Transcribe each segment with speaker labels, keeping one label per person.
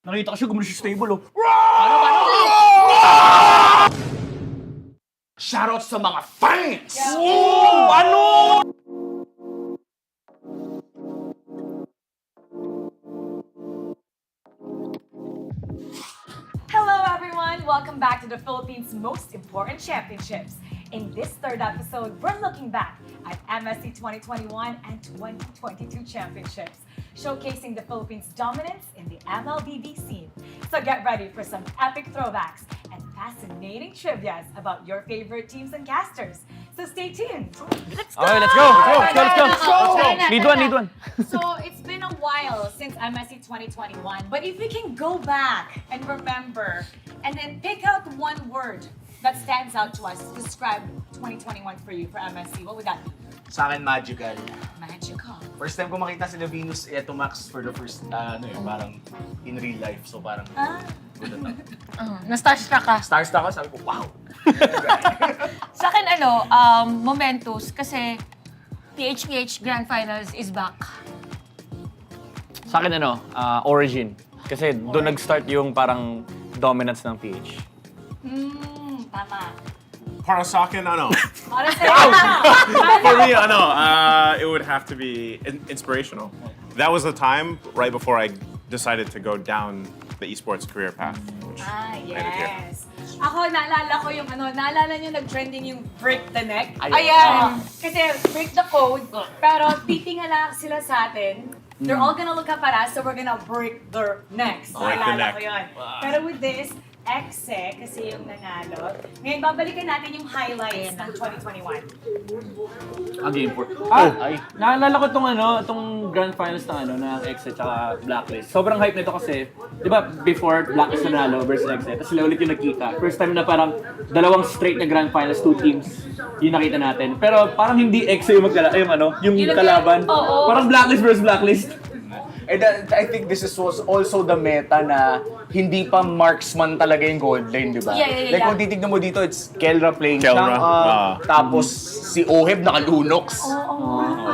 Speaker 1: Nakita ko siya gumano siya stable, oh.
Speaker 2: Shoutout sa mga fans!
Speaker 1: Oh, ano?
Speaker 3: Hello everyone! Welcome back to the Philippines' most important championships. In this third episode, we're looking back at MSC 2021 and 2022 championships, showcasing the Philippines' dominance in the MLBB scene. So get ready for some epic throwbacks and fascinating trivias about your favorite teams and casters. So stay tuned. Let's go!
Speaker 1: Okay, let's go! Let's go! Need one.
Speaker 3: So it's been a while since MSC 2021, but if we can go back and remember and then pick out one word that stands out to us to describe 2021 for you for MSC, what would that be?
Speaker 2: Sa akin, magical.
Speaker 3: Magical.
Speaker 2: First time ko makita si Venus Eto Max for the first, parang in real life. So parang, good na
Speaker 4: Na-starstruck ka.
Speaker 2: Starstruck ako, sabi ko, wow!
Speaker 4: Sa akin, momentous kasi TLPH Grand Finalist is back.
Speaker 1: Sa akin, origin. Kasi doon nag-start yung parang dominance ng PH.
Speaker 3: Tama.
Speaker 5: Para sa akin, ano?
Speaker 3: Para sa'yo,
Speaker 5: For me, it would have to be inspirational. That was the time right before I decided to go down the esports career path. Which made it here.
Speaker 3: Yes. Ako, naalala ko yung naalala nyo nag-trending yung break the neck?
Speaker 4: Ayan.
Speaker 3: Kasi break the code, pero titingala sila sa atin. They're all gonna look up at us, so we're gonna break their necks.
Speaker 5: Break the
Speaker 3: Naalala
Speaker 5: neck.
Speaker 3: ko yun. Pero with this, FCAP kasi yung nanalo. Ngayon, babalikan natin yung highlights ng 2021.
Speaker 1: Game 4. Ay. Naalala ko itong Grand Finals ng X at Blacklist. Sobrang hype nito kasi, di ba, before Blacklist nanalo versus X, tapos sila ulit yung nagkita. First time na parang dalawang straight na Grand Finals, 2 teams yung nakita natin. Pero parang hindi X yung yung kalaban. Parang Blacklist versus Blacklist.
Speaker 2: And I think this was also the meta na hindi pa marksman talaga yung gold lane, di ba?
Speaker 4: Yeah.
Speaker 2: Like kung titignan mo dito, it's Kelra playing
Speaker 5: Kelra,
Speaker 2: Shang, tapos si Oheb naka-Lunox.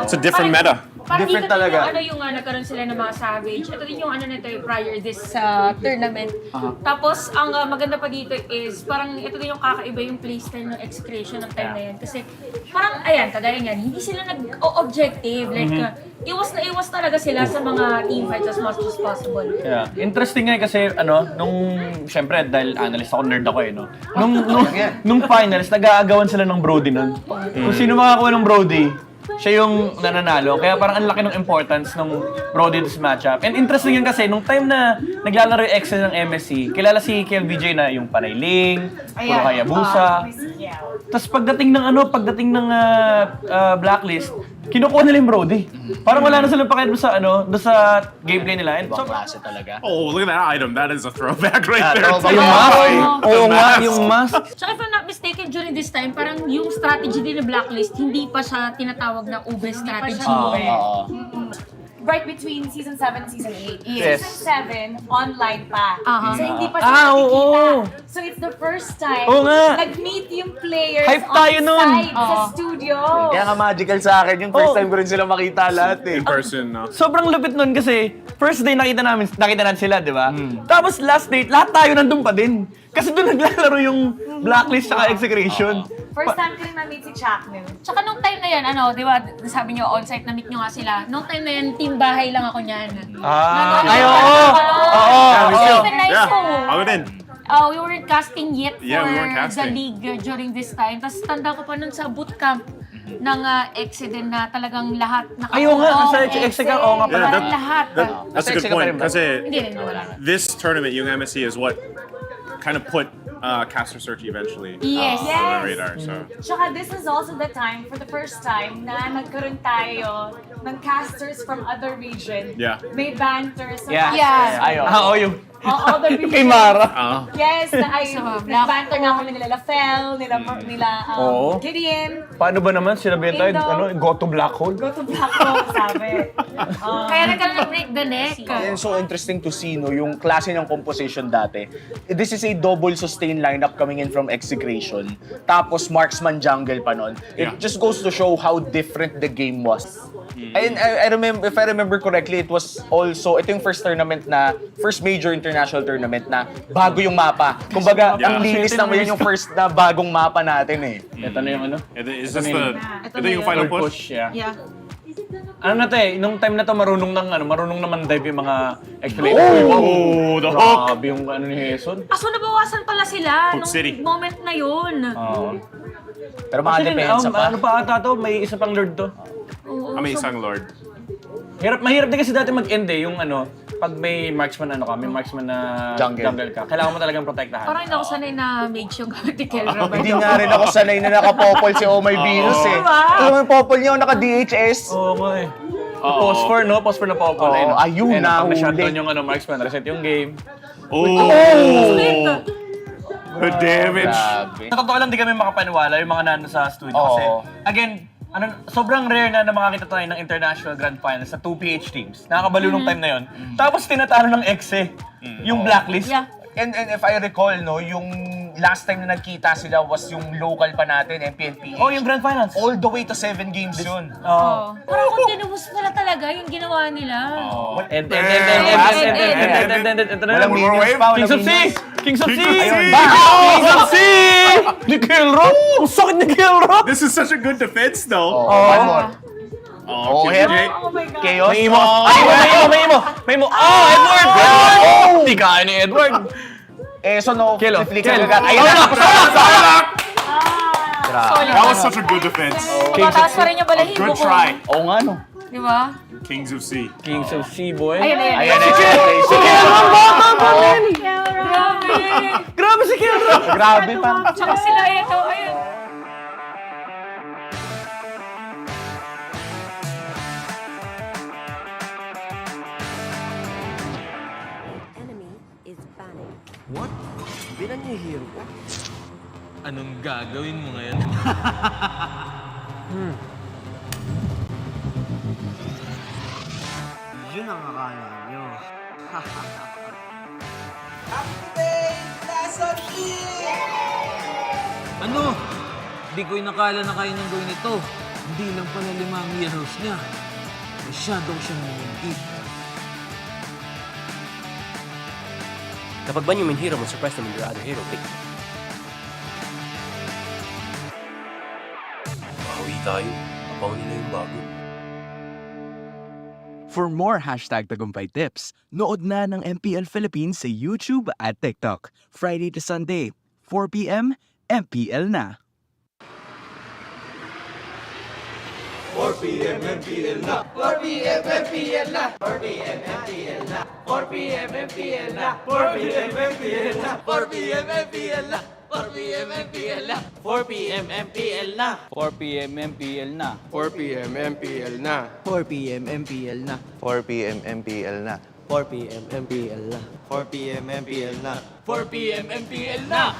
Speaker 5: It's a different meta.
Speaker 4: Parang
Speaker 2: Different
Speaker 4: dito
Speaker 2: talaga.
Speaker 4: din yung nagkaroon sila ng mga Savage. Ito din yung nito prior this tournament. Tapos, ang maganda pa dito is, parang ito din yung kakaiba yung playstyle ng execution ng time na yan. Kasi, parang, kagaya yan, hindi sila nag-objective. Like, iwas na iwas talaga sila sa mga teamfights as much as possible.
Speaker 1: Yeah. Interesting nga kasi, syempre, dahil analyst ako, nerd ako no? Nung finals, nag-aagawan sila ng Brody nun. Kung sino makakuha ng Brody, siya yung nananalo. Kaya parang ang laki ng importance ng Brody this matchup. And interesting yun kasi, nung time na naglalaro yung Excel ng MSC, kilala si KLBJ na yung Panayling, puro Hayabusa. Tapos pagdating ng Blacklist, kinukuha nila yung Brody. Parang wala na silang pakialam sa doon sa gameplay nila. And
Speaker 2: Ibang klase talaga.
Speaker 5: Oh, look at that item. That is a throwback right there.
Speaker 2: throwback.
Speaker 1: yung mask, oo nga, yung mask.
Speaker 4: So if I'm not mistaken, during this time, parang yung strategy din ng Blacklist, hindi pa siya tinatawag na ube strategy.
Speaker 3: Right between Season 7 and Season 8.
Speaker 1: Yes.
Speaker 3: Season 7, online pa. So hindi pa
Speaker 1: Ah,
Speaker 3: siya nakikita.
Speaker 1: oo.
Speaker 3: So it's the first time
Speaker 1: Oo nga.
Speaker 3: nag-meet yung players
Speaker 1: Hype tayo
Speaker 3: on
Speaker 1: nun.
Speaker 3: site sa studio.
Speaker 2: Kaya nga magical sa akin, yung first time ko rin sila makita lahat eh.
Speaker 5: In person, no?
Speaker 1: Sobrang lupit nun kasi first day nakita natin sila, di ba? Tapos last date, lahat tayo nandun pa din. Kasi doon naglalaro yung Blacklist sa execution.
Speaker 3: First time ko rin na-meet si Chuck nun.
Speaker 4: Tsaka nung time na yan, di ba, sabi nyo, on-site, na-meet nyo nga sila. Nung time na yan, team bahay lang ako niyan.
Speaker 1: Ay, oo!
Speaker 4: Even nice
Speaker 5: Yeah,
Speaker 4: ko.
Speaker 5: I would in.
Speaker 4: We weren't casting yet for
Speaker 5: Yeah, we weren't
Speaker 4: the
Speaker 5: casting.
Speaker 4: league during this time. Tapos tanda ko pa nun sa bootcamp ng Exiden na talagang lahat
Speaker 1: Ayaw nga, nasa Exiden, oo nga pala.
Speaker 4: Parang lahat.
Speaker 5: That's a good point. Kasi
Speaker 4: Hindi rin, wala.
Speaker 5: this tournament, yung MSC, is what kind of put caster search eventually
Speaker 4: Yes.
Speaker 5: on the radar. So.
Speaker 3: Tsaka this is also the time, for the first time, na nagkaroon tayo ng casters from other region.
Speaker 5: Yeah.
Speaker 3: May banters.
Speaker 1: Yeah.
Speaker 4: Yeah.
Speaker 1: Ayaw. Oo, yung
Speaker 3: All the regions.
Speaker 1: kay Mara.
Speaker 3: Yes, nag-banter nga kami nila Lafel, nila
Speaker 1: Oo.
Speaker 3: Gideon.
Speaker 1: Paano ba naman sinabi tayo,
Speaker 3: Indo.
Speaker 1: go to black hole?
Speaker 3: Go to Black Hole, sabi.
Speaker 4: Kaya nagkaroon ng break the neck.
Speaker 2: And so interesting to see, no, yung klase ng composition dati. This is a double sustain lineup coming in from execution. Tapos marksman jungle pa nun. It
Speaker 5: Yeah.
Speaker 2: just goes to show how different the game was. And I remember, if I remember correctly, it was also, ito yung first tournament na, first major international international tournament na bago yung mapa. Kumbaga,
Speaker 5: Yeah.
Speaker 2: ang linis naman yun yung first na bagong mapa natin eh.
Speaker 1: Ito na yung ano?
Speaker 5: Is this
Speaker 1: Ito
Speaker 5: ito yung final push?
Speaker 1: Yeah.
Speaker 4: Yeah.
Speaker 1: Ano na to eh, nung time na to marunong naman dive yung mga explanation.
Speaker 5: Oh, the hook!
Speaker 1: Grabe yung ano ni Jason.
Speaker 4: Kaso nabawasan pala sila
Speaker 5: Hook
Speaker 4: nung
Speaker 5: City.
Speaker 4: moment na yun.
Speaker 2: Pero mga depensa pa.
Speaker 1: Ano pa ata to? May isa pang lord to.
Speaker 4: Oo,
Speaker 5: May
Speaker 4: so-
Speaker 5: isang lord.
Speaker 1: Mahirap din kasi dati mag-end eh, yung ano, pag may marksman may marksman na
Speaker 2: Jungle.
Speaker 1: ka, kailangan mo talagang protektahan.
Speaker 4: Parang hindi ako sanay na mage yung gamit ni Kelra.
Speaker 2: Hindi nga rin ako sanay na nakapopol si Oh My Venus eh. Alam mo yung popol niya, naka-DHS.
Speaker 1: Oo nga eh. Phosphor, no? Phosphor na popol.
Speaker 2: Oo, ayun na,
Speaker 1: Pag na-shot
Speaker 2: huli.
Speaker 1: down yung ano, marksman, reset yung game.
Speaker 5: Oh! The damage!
Speaker 2: Grabe.
Speaker 1: Sa totoo lang, di kami makapaniwala yung mga nano sa studio kasi,
Speaker 2: Oo.
Speaker 1: again, sobrang rare na makakita tayo ng International Grand Finals sa 2 PH teams. Nakakabalo nung time na yon. Tapos tinatalo ng exe, yung blacklist.
Speaker 4: Yeah.
Speaker 2: And if I recall, no, yung last time na nagkita sila was yung local pa natin, MPL-PH.
Speaker 1: Oh, yung Grand Finals.
Speaker 2: All the way to 7 games yun.
Speaker 1: Oo.
Speaker 4: Parang continuous pala talaga yung ginawa nila.
Speaker 1: And
Speaker 2: Walang minions pa,
Speaker 1: Kings
Speaker 2: walang
Speaker 1: of C!
Speaker 2: minions.
Speaker 1: Kings of C!
Speaker 5: Ayun.
Speaker 1: Kings of C! Ni Kelrock! Ang sakit ni Kelrock!
Speaker 5: This is such a good defense, though.
Speaker 2: One more.
Speaker 5: Oh,
Speaker 2: head.
Speaker 5: KJ.
Speaker 3: Oh my God.
Speaker 2: Chaos.
Speaker 1: May imo! Ay, may imo! Oh, Edward! Hindi kaya ni Edward!
Speaker 2: So no,
Speaker 1: Kelo.
Speaker 2: flick
Speaker 1: Kelo.
Speaker 2: agad. Ayun na!
Speaker 4: Solid.
Speaker 5: That was such a good defense.
Speaker 4: Mataas pa rin yung balahibo
Speaker 5: Good
Speaker 4: ko.
Speaker 5: try.
Speaker 2: Oo nga no.
Speaker 4: Di ba?
Speaker 5: Kings of C.
Speaker 1: Kings of C, boy.
Speaker 4: Ayun na yun.
Speaker 2: Ayan na.
Speaker 4: Grabe.
Speaker 1: Grabe si Kelrock!
Speaker 2: Grabe pa.
Speaker 4: Tsaka sila ito. Ayun.
Speaker 6: Enemy is banning.
Speaker 7: What? Bilan niya yung hero ko? Anong gagawin mo ngayon? Yun ang akala nyo. Ano? Di ko inakala na kaya niyang gawin ito. Hindi lang pala 5 heroes niya. Masyadong siyang lumingkit.
Speaker 8: Kapag ban yung main hero mo, suppress naman your other hero pick. Bawi tayo. Apaw nila yung bago.
Speaker 9: For more #tagumpay tips, nood na ng MPL Philippines sa YouTube at TikTok. Friday to Sunday, 4 p.m. MPL na.
Speaker 7: 4PM MPL na.
Speaker 10: 4PM MPL na.
Speaker 7: 4PM MPL na.
Speaker 10: 4PM MPL na.
Speaker 11: 4 p.m. MPL na.
Speaker 10: 4PM MPL na.
Speaker 7: 4PM MPL na.
Speaker 10: 4PM MPL na.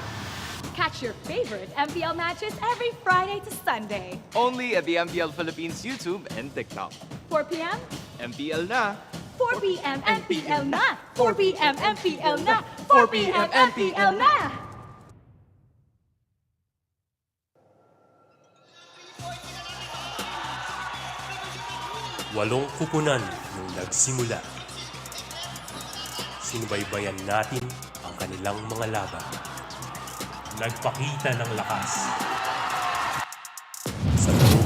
Speaker 3: Catch your favorite MPL matches every Friday to Sunday.
Speaker 7: Only at the MPL Philippines YouTube and TikTok.
Speaker 3: 4 p.m.
Speaker 7: MPL na.
Speaker 3: 4 p.m. MPL na. 4 p.m. MPL na. 4 p.m. MPL na.
Speaker 8: Walong kupunan nung nagsimula. Sinubaybayan natin ang kanilang mga laban. Nagpakita ng lakas. Sa laro,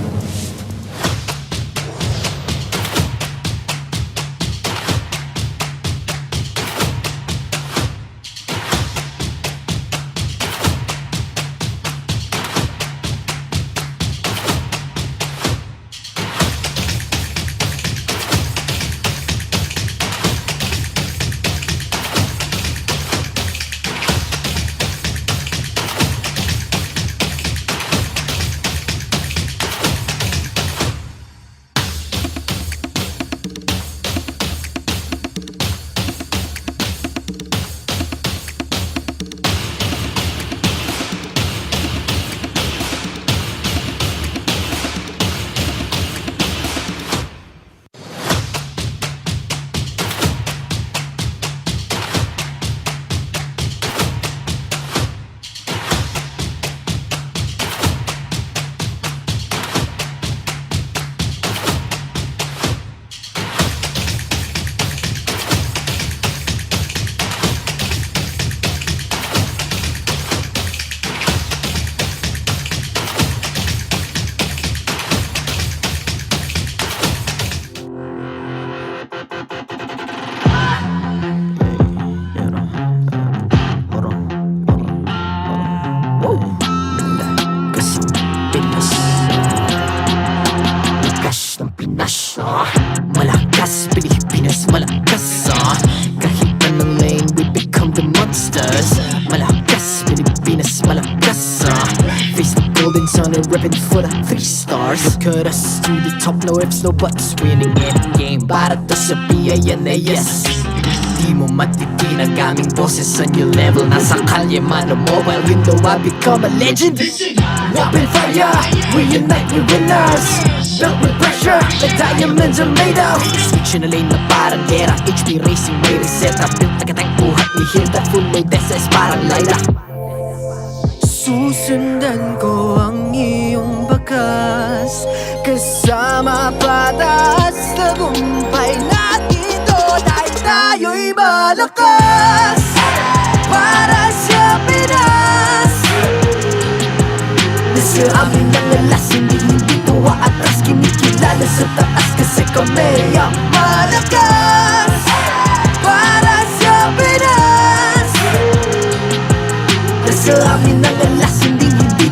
Speaker 12: monsters. Malakas, Pilipinas, malakas. Face the golden sun and ripping for the 3 stars. Look at us to the top, no ifs, no buts. Winning any game, para to sa PINAS. Di mo matitin ang aming boses sa new level. Nasa kalye man o mobile, you know I become a legend. Open fire, we unite, we winners. Built with pressure, like diamonds are made of. Switch in a lane na parang gera. HP racing, way reset up. Built like a tank, buhat, we hear that full load SS parang Lyra. Susundan ko ang iyong bakas, kasama patas. Tagumpay natin to dahil tayo'y malakas. Para sa Pinas, nasa amin ang alas, hindi tuwa atras. Kinikilala sa taas kasi kami ang malakas. Para sa Pinas, nasa amin ang alas, hindi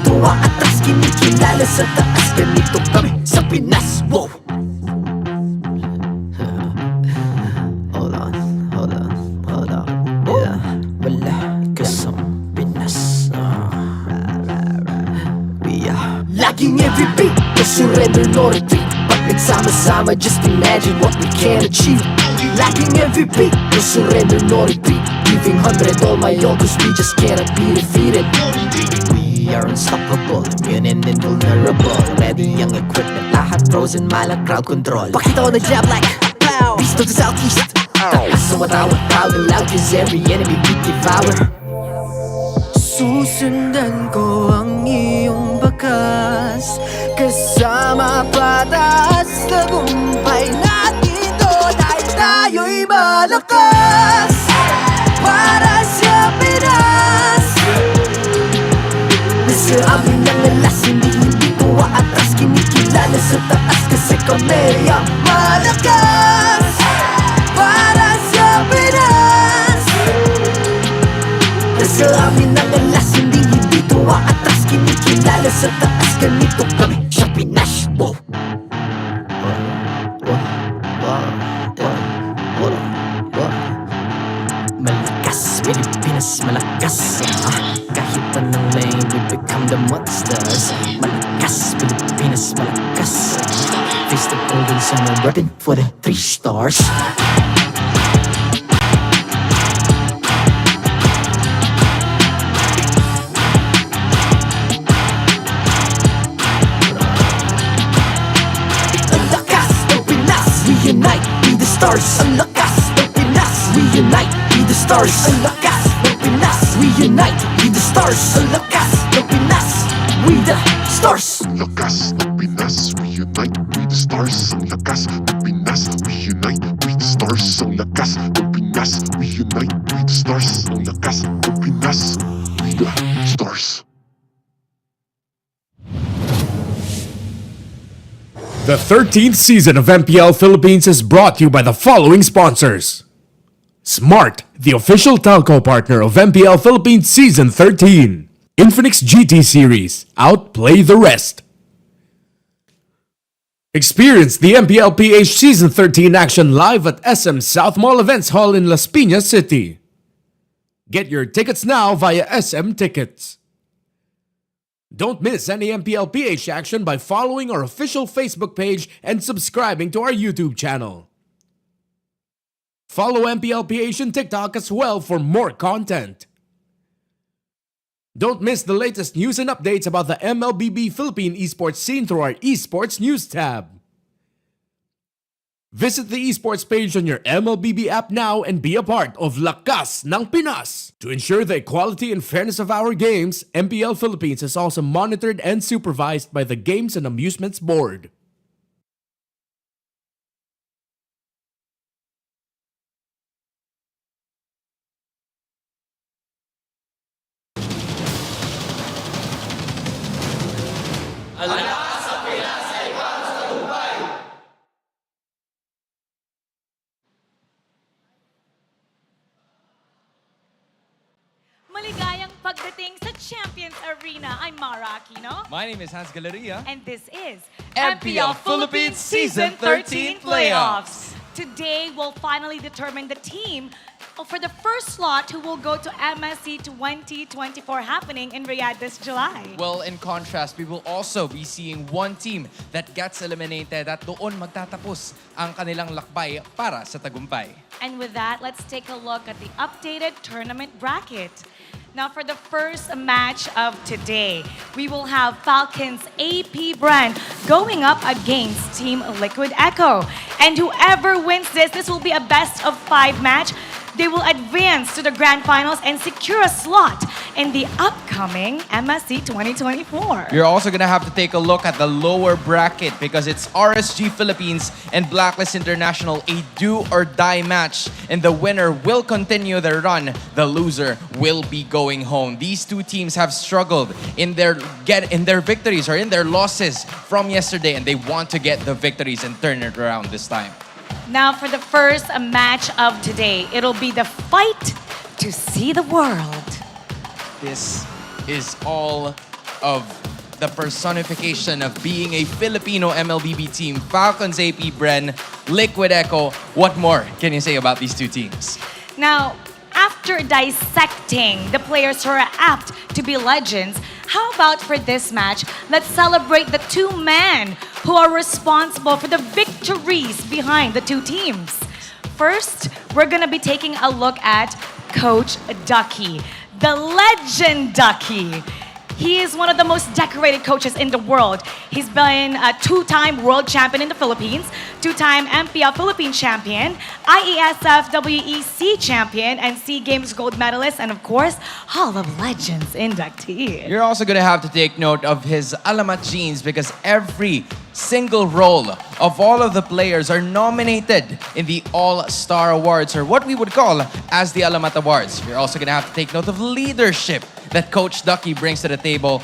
Speaker 12: tuwa atras. Kinikilala sa taas, ganito kami sa Pinas. Wow! Hold on, yeah. Malakas ang Pinas. We are laging every beat, no surrender, no retreat. Pag nagsama-sama, just imagine what we can achieve. Lacking every beat, no surrender, no retreat. Giving 100 all my all, cause we just cannot be defeated. We are unstoppable, immune and invulnerable. Ready ang equipment, lahat frozen, malang crowd control. Pakita ko na jab like pow, beast of the southeast. So matawag proud and loud, cause every enemy we devour. Susundan ko ang iyong bakas, kasama patas. Tagumpay natin to dahil tayo'y malakas. Para sa Pinas, nasa amin ang alas, hindi tuwa atras. Kinikilala sa taas kasi kami ang malakas. Para sa Pinas, nasa amin ang alas, hindi tuwa atras. Kinikilala sa taas, ganito kami sa Pinas. Wow! Malakas, Pilipinas, malakas. Kahit anong lane, we become the monsters. Malakas, Pilipinas, malakas. Face the golden sun and repping for the 3 stars. Ang lakas ng Pinas, we unite, be the stars. Ang lakas ng Pinas, we unite, be the stars. Ang lakas ng Pinas, we unite, be the stars. Ang lakas ng Pinas, we the stars.
Speaker 13: Ang lakas ng Pinas, we unite, we the stars. Ang lakas ng Pinas, we unite, we the stars. Ang lakas ng Pinas, we unite, we the stars. Ang lakas ng Pinas, we the stars.
Speaker 14: The 13th season of MPL Philippines is brought to you by the following sponsors. Smart, the official telco partner of MPL Philippines Season 13. Infinix GT Series, outplay the rest. Experience the MPL-PH Season 13 action live at SM South Mall Events Hall in Las Piñas City. Get your tickets now via SM Tickets. Don't miss any MPL-PH action by following our official Facebook page and subscribing to our YouTube channel. Follow MPL-PH on TikTok as well for more content. Don't miss the latest news and updates about the MLBB Philippine esports scene through our esports news tab. Visit the esports page on your MLBB app now and be a part of Lakas ng Pinas. To ensure the equality and fairness of our games, MPL Philippines is also monitored and supervised by the Games and Amusements Board.
Speaker 3: Maligayang pagdating sa Champions Arena. I'm Mara Aquino.
Speaker 15: My name is Hans Galeria.
Speaker 3: And this is
Speaker 15: MPL Philippines Season 13 Playoffs.
Speaker 3: Today, we'll finally determine the team for the first slot who will go to MSC 2024 happening in Riyadh this July.
Speaker 16: Well, in contrast, we will also be seeing one team that gets eliminated at doon magtatapos ang kanilang lakbay para sa tagumpay.
Speaker 3: And with that, let's take a look at the updated tournament bracket. Now, for the first match of today, we will have Falcons AP brand going up against Team Liquid Echo. And whoever wins this will be a best-of-5 match. They will advance to the Grand Finals and secure a slot in the upcoming MSC 2024.
Speaker 16: You're also going to have to take a look at the lower bracket because it's RSG Philippines and Blacklist International, a do-or-die match. And the winner will continue their run. The loser will be going home. These two teams have struggled in their victories or in their losses from yesterday, and they want to get the victories and turn it around this time.
Speaker 3: Now, for the first match of today, it'll be the fight to see the world.
Speaker 16: This is all of the personification of being a Filipino MLBB team. Falcons AP Bren, Liquid Echo. What more can you say about these two teams?
Speaker 3: Now, after dissecting the players who are apt to be legends, how about for this match, let's celebrate the two men who are responsible for the victories behind the two teams. First, we're gonna be taking a look at Coach Ducky, the legend Ducky. He is one of the most decorated coaches in the world. He's been a two-time world champion in the Philippines, two-time MPL Philippine champion, IESF WEC champion, and SEA Games gold medalist, and of course, Hall of Legends inductee.
Speaker 16: You're also going to have to take note of his alamat genes because every single role of all of the players are nominated in the All-Star Awards, or what we would call as the Alamat Awards. You're also going to have to take note of leadership that Coach Ducky brings to the table,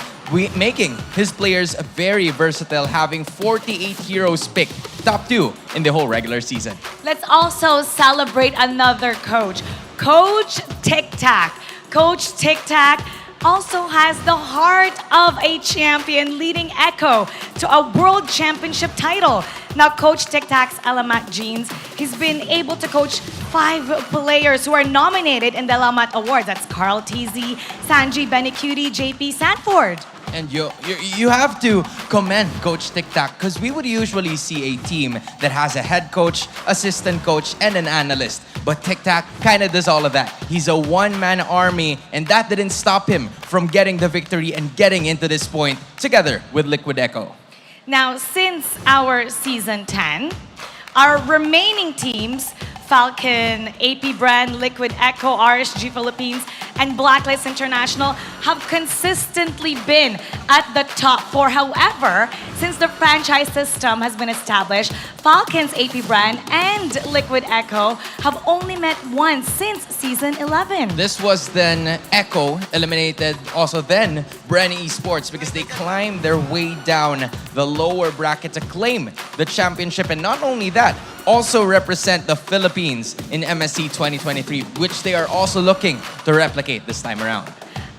Speaker 16: making his players very versatile, having 48 heroes picked, top 2 in the whole regular season.
Speaker 3: Let's also celebrate another coach, Coach Tic Tac. Coach Tic Tac also has the heart of a champion, leading Echo to a world championship title. Now, Coach Tic Tac's Alamat genes, he's been able to coach 5 players who are nominated in the Alamat Awards. That's Carl TZ, Sanji Benicudi, JP Sanford.
Speaker 16: And you have to commend Coach Tic Tac because we would usually see a team that has a head coach, assistant coach, and an analyst. But Tic Tac kind of does all of that. He's a one-man army, and that didn't stop him from getting the victory and getting into this point together with Liquid Echo.
Speaker 3: Now, since our Season 10, our remaining teams, Falcon, AP Brand, Liquid Echo, RSG Philippines, and Blacklist International have consistently been at the top 4. However, since the franchise system has been established, Falcons, AP Brand, and Liquid Echo have only met once since Season 11.
Speaker 16: This was then Echo eliminated, also then Bren Esports, because they climbed their way down the lower bracket to claim the championship. And not only that, also represent the Philippines in MSC 2023, which they are also looking to replicate this time around.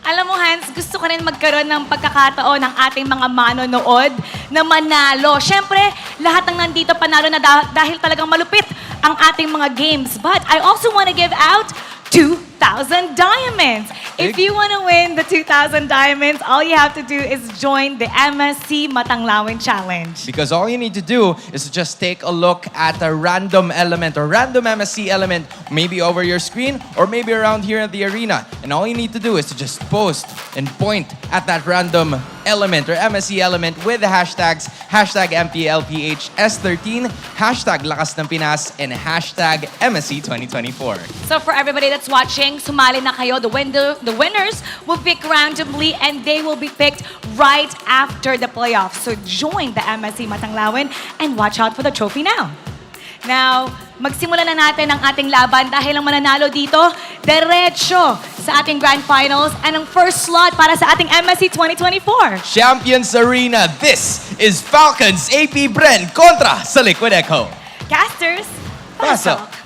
Speaker 3: Alam mo, Hans, gusto ko rin magkaroon ng pagkakataon ng ating mga manonood na manalo. Siyempre, lahat ng nandito panalo na dahil talagang malupit ang ating mga games. But I also want to give out 2,000 diamonds. If you want to win the 2,000 diamonds, all you have to do is join the MSC Matanglawin Challenge.
Speaker 16: Because all you need to do is to just take a look at a random element or random MSC element, maybe over your screen or maybe around here at the arena. And all you need to do is to just post and point at that random element or MSC element with the hashtags #MPL-PH S13, #Lakas ng Pinas, and #MSC 2024.
Speaker 3: So for everybody that's watching, sumali na kayo. The winners will pick randomly and they will be picked right after the playoffs. So join the MSC Matanglawin and watch out for the trophy now. Now, magsimulan na natin ang ating laban dahil ang mananalo dito, diretso sa ating Grand Finals and ang first slot para sa ating MSC 2024.
Speaker 16: Champions Arena, this is Falcons AP Bren kontra sa Liquid Echo.
Speaker 3: Casters,
Speaker 16: pasok!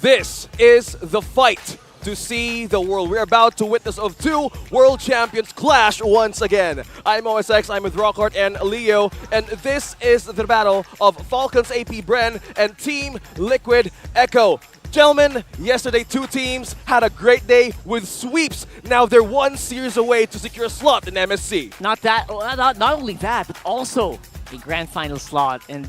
Speaker 17: This is the fight to see the world. We're about to witness of two world champions clash once again. I'm OSX, I'm with Rockhart and Leo, and this is the battle of Falcons AP Bren and Team Liquid Echo. Gentlemen, yesterday two teams had a great day with sweeps. Now they're one series away to secure a slot in MSC.
Speaker 18: Not only that, but also a grand final slot, and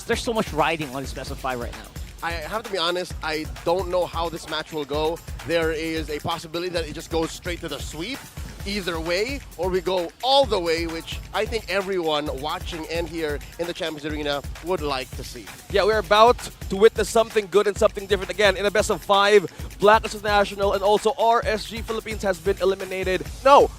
Speaker 18: there's so much riding on this best of 5 right now.
Speaker 19: I have to be honest, I don't know how this match will go. There is a possibility that it just goes straight to the sweep, either way, or we go all the way, which I think everyone watching and here in the Champions Arena would like to see.
Speaker 17: Yeah, we're about to witness something good and something different again. In a best of 5, Blacklist International and also RSG Philippines has been eliminated. No,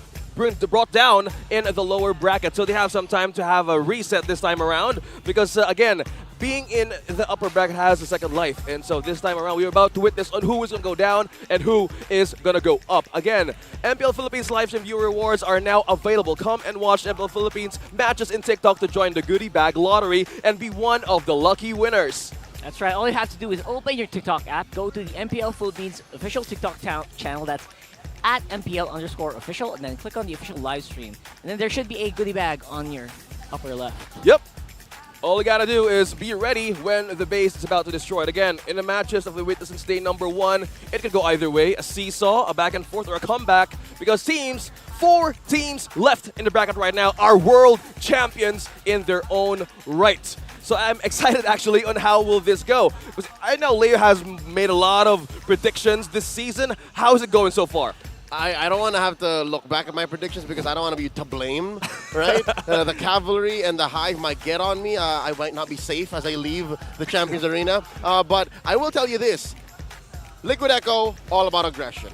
Speaker 17: brought down in the lower bracket, so they have some time to have a reset this time around because, again, being in the upper bracket has a second life, and so this time around we're about to witness on who is going to go down and who is going to go up. Again, MPL Philippines livestream viewer rewards are now available. Come and watch MPL Philippines matches in TikTok to join the goodie bag lottery and be one of the lucky winners.
Speaker 18: That's right. All you have to do is open your TikTok app, go to the MPL Philippines official TikTok channel, that's at MPL_official, and then click on the official live stream. And then there should be a goodie bag on your upper left.
Speaker 17: Yep. All you gotta do is be ready when the base is about to destroy it. Again, in the matches of the Witness since day number 1, it could go either way, a seesaw, a back and forth, or a comeback, because 4 teams left in the bracket right now are world champions in their own right. So I'm excited actually on how will this go. Because I know Leo has made a lot of predictions this season. How is it going so far?
Speaker 19: I don't want to have to look back at my predictions because I don't want to be to blame, right? The Cavalry and the Hive might get on me. I might not be safe as I leave the Champions Arena. But I will tell you this. Liquid Echo, all about aggression.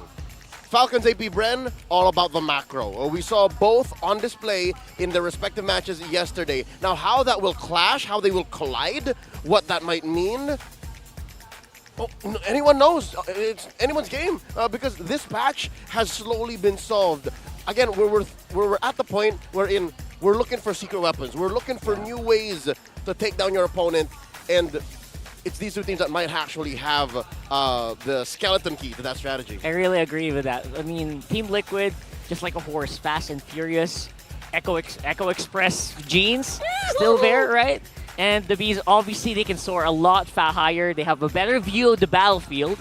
Speaker 19: Falcons AP Bren, all about the macro. We saw both on display in their respective matches yesterday. Now, how that will clash, how they will collide, what that might mean, anyone knows. It's anyone's game because this patch has slowly been solved. Again, we're at the point wherein we're looking for secret weapons. We're looking for new ways to take down your opponent, and it's these two teams that might actually have the skeleton key to that strategy.
Speaker 18: I really agree with that. I mean, Team Liquid, just like a horse, fast and furious. Echo Express genes still there, right? And the Bees, obviously, they can soar a lot higher. They have a better view of the battlefield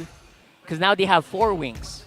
Speaker 18: because now they have 4 wings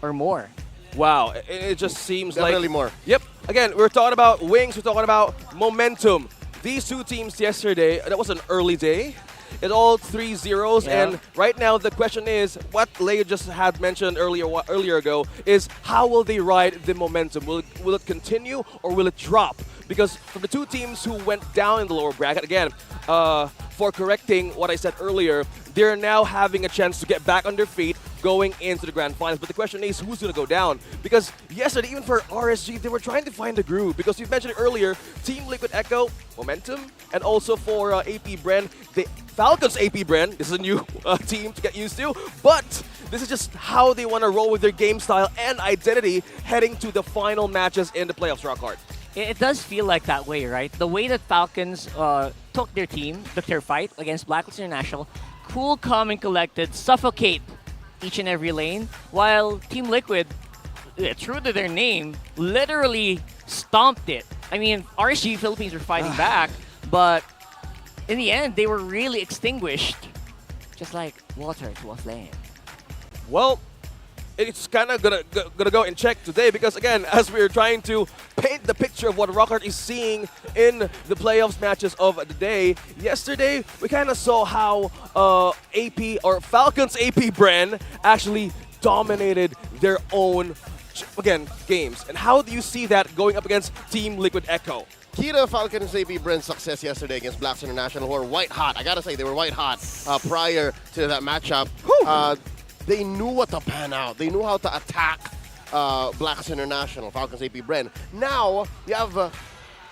Speaker 18: or more.
Speaker 17: Wow, it just seems
Speaker 19: Definitely
Speaker 17: like...
Speaker 19: more.
Speaker 17: Yep. Again, we're talking about wings, we're talking about momentum. These two teams yesterday, that was an early day. It's all 3 zeros, and right now the question is, what Leo just had mentioned earlier ago, is how will they ride the momentum? Will it continue or will it drop? Because for the two teams who went down in the lower bracket, again, for correcting what I said earlier, they're now having a chance to get back on their feet going into the grand finals. But the question is, who's going to go down? Because yesterday, even for RSG, they were trying to find a groove. Because you mentioned it earlier, Team Liquid Echo, momentum, and also for AP Bren, the Falcons AP Bren, this is a new team to get used to, but this is just how they want to roll with their game style and identity heading to the final matches in the playoffs, Rockhart.
Speaker 18: It does feel like that way, right? The way that Falcons took their fight against Blacklist International, cool, calm, and collected, suffocate each and every lane, while Team Liquid, true to their name, literally stomped it. I mean, RSG Philippines were fighting back, but in the end, they were really extinguished, just like water to a flame.
Speaker 17: Well, it's kind of gonna go and check today because, again, as we're trying to paint the picture of what Rockhart is seeing in the playoffs matches of the day, yesterday we kind of saw how AP or Falcons AP Bren actually dominated their own games. And how do you see that going up against Team Liquid Echo?
Speaker 19: Key to Falcons AP Bren's success yesterday against Blacks International, who were white hot. I gotta say, they were white hot prior to that matchup. They knew what to pan out. They knew how to attack Blacks International, Falcons AP Bren. Now, you have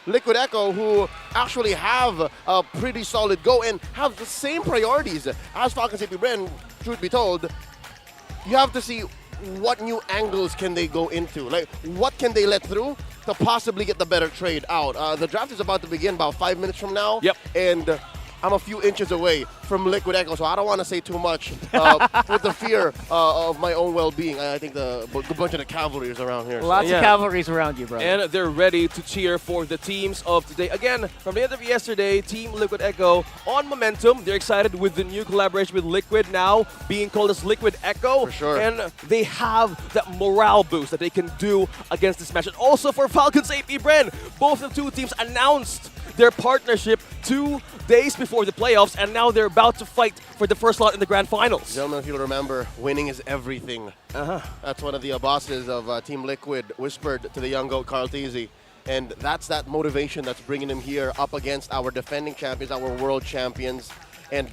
Speaker 19: Liquid Echo, who actually have a pretty solid go and have the same priorities as Falcons AP Bren, truth be told. You have to see what new angles can they go into. Like, what can they let through to possibly get the better trade out? The draft is about to begin about 5 minutes from now.
Speaker 17: Yep.
Speaker 19: And I'm a few inches away from Liquid Echo, so I don't want to say too much with the fear of my own well-being. I think the bunch of the cavalry is around here.
Speaker 18: Lots of cavalries around you, bro.
Speaker 17: And they're ready to cheer for the teams of today. Again, from the interview yesterday, Team Liquid Echo on momentum. They're excited with the new collaboration with Liquid now being called as Liquid Echo.
Speaker 19: For sure.
Speaker 17: And they have that morale boost that they can do against this match. And also for Falcons AP Bren, both of the two teams announced their partnership 2 days before the playoffs, and now they're about to fight for the first slot in the grand finals.
Speaker 19: Gentlemen, if you'll remember, winning is everything. That's one of the bosses of Team Liquid whispered to the young goat Carl Teasy. And that's that motivation that's bringing him here up against our defending champions, our world champions. And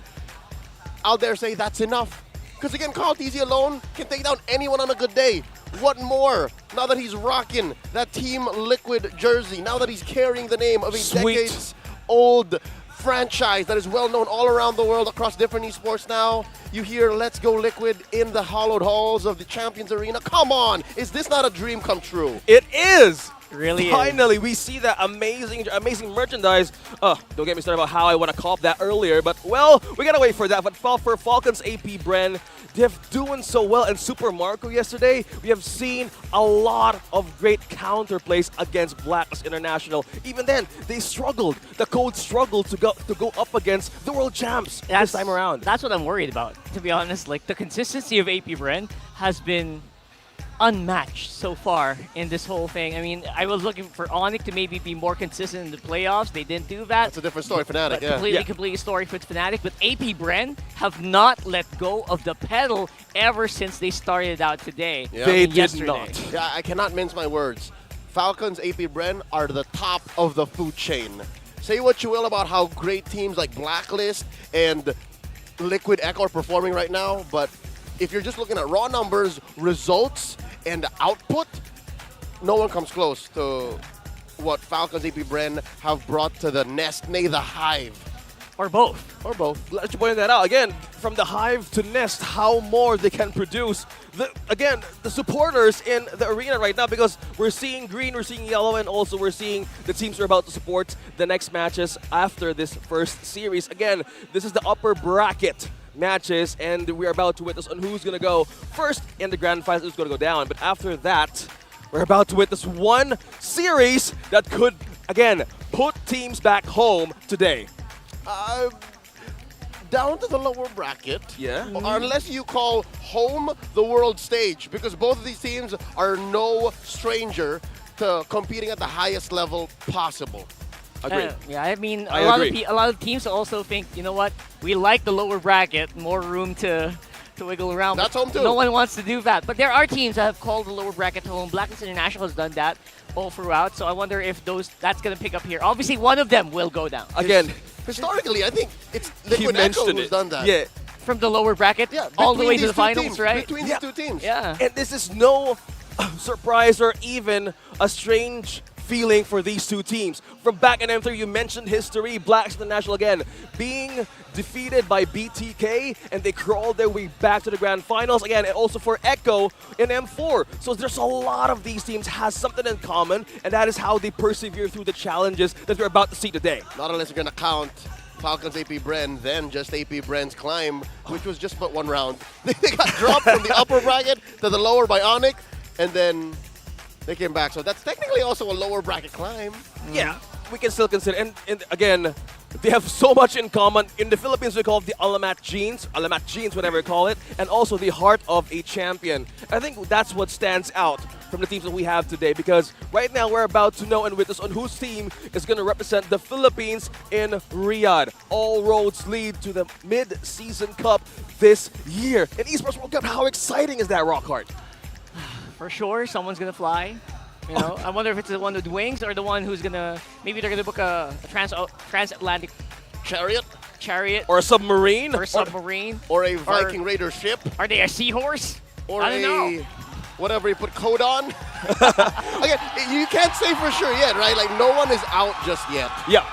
Speaker 19: I'll dare say that's enough. Because again, Carl Teasy alone can take down anyone on a good day. What more? Now that he's rocking that Team Liquid jersey, now that he's carrying the name of a decades-old franchise that is well known all around the world across different esports now, you hear Let's Go Liquid in the hallowed halls of the Champions Arena. Come on! Is this not a dream come true?
Speaker 17: It is!
Speaker 18: Really
Speaker 17: Finally, we see that amazing merchandise. Don't get me started about how I want to cop that earlier, but well, we gotta wait for that. But for Falcons AP Bren, they're doing so well. And Super Marco yesterday, we have seen a lot of great counterplays against Blacklist International. Even then, they struggled. The code struggled to go up against the world champs this time around.
Speaker 18: That's what I'm worried about, to be honest. Like, the consistency of AP Bren has been unmatched so far in this whole thing. I mean, I was looking for Onyx to maybe be more consistent in the playoffs. They didn't do that.
Speaker 19: That's a different story, Fnatic.
Speaker 18: Completely story for Fnatic. But AP Bren have not let go of the pedal ever since they started out today.
Speaker 19: Yeah.
Speaker 17: They did
Speaker 18: yesterday.
Speaker 17: not.
Speaker 19: Yeah, I cannot mince my words. Falcons AP Bren are the top of the food chain. Say what you will about how great teams like Blacklist and Liquid Echo are performing right now, but if you're just looking at raw numbers, results, and output, no one comes close to what Falcons AP Bren have brought to the nest, nay, the hive.
Speaker 18: Or both.
Speaker 19: Or both.
Speaker 17: Let's point that out. Again, from the hive to nest, how more they can produce. The supporters in the arena right now, because we're seeing green, we're seeing yellow, and also we're seeing the teams who are about to support the next matches after this first series. Again, this is the upper bracket matches, and we're about to witness on who's going to go first in the grand finals, who's going to go down. But after that, we're about to witness one series that could, again, put teams back home today.
Speaker 19: Down to the lower bracket.
Speaker 17: Yeah.
Speaker 19: Unless you call home the world stage, because both of these teams are no stranger to competing at the highest level possible.
Speaker 17: Agreed.
Speaker 18: Yeah, I mean,
Speaker 17: I agree.
Speaker 18: a lot of teams also think, you know what, we like the lower bracket, more room to wiggle around.
Speaker 19: That's home too.
Speaker 18: No one wants to do that. But there are teams that have called the lower bracket home. Blacklist International has done that all throughout, so I wonder if that's going to pick up here. Obviously, one of them will go down.
Speaker 17: Again,
Speaker 19: historically, I think it's Liquid Echo who's done that.
Speaker 17: Yeah.
Speaker 18: From the lower bracket, all the way to the finals,
Speaker 19: teams,
Speaker 18: right?
Speaker 19: Between these two teams.
Speaker 18: Yeah.
Speaker 17: And this is no surprise or even a strange feeling for these two teams. From back in M3, you mentioned history, Blacks International again being defeated by BTK, and they crawled their way back to the grand finals again, and also for Echo in M4. So there's a lot of these teams has something in common, and that is how they persevere through the challenges that we're about to see today.
Speaker 19: Not unless you're going to count Falcons AP Bren, then just AP Bren's climb, which was just but one round. They got dropped from the upper bracket to the lower by Onyx, and then they came back. So that's technically also a lower bracket climb.
Speaker 17: Yeah, we can still consider. And again, they have so much in common. In the Philippines, we call it the Alamat genes, whatever you call it, and also the heart of a champion. I think that's what stands out from the teams that we have today, because right now we're about to know and witness on whose team is going to represent the Philippines in Riyadh. All roads lead to the Mid-Season Cup this year. In Esports World Cup, how exciting is that, Rockhart?
Speaker 18: For sure, someone's going to fly. You know, I wonder if it's the one with wings or the one who's gonna, maybe they're gonna book a transatlantic
Speaker 19: chariot,
Speaker 17: or a submarine,
Speaker 19: or a Viking Raider ship.
Speaker 18: Are they a seahorse?
Speaker 19: Or
Speaker 18: I don't know.
Speaker 19: Whatever you put code on. Again, you can't say for sure yet, right? Like no one is out just yet.
Speaker 17: Yeah.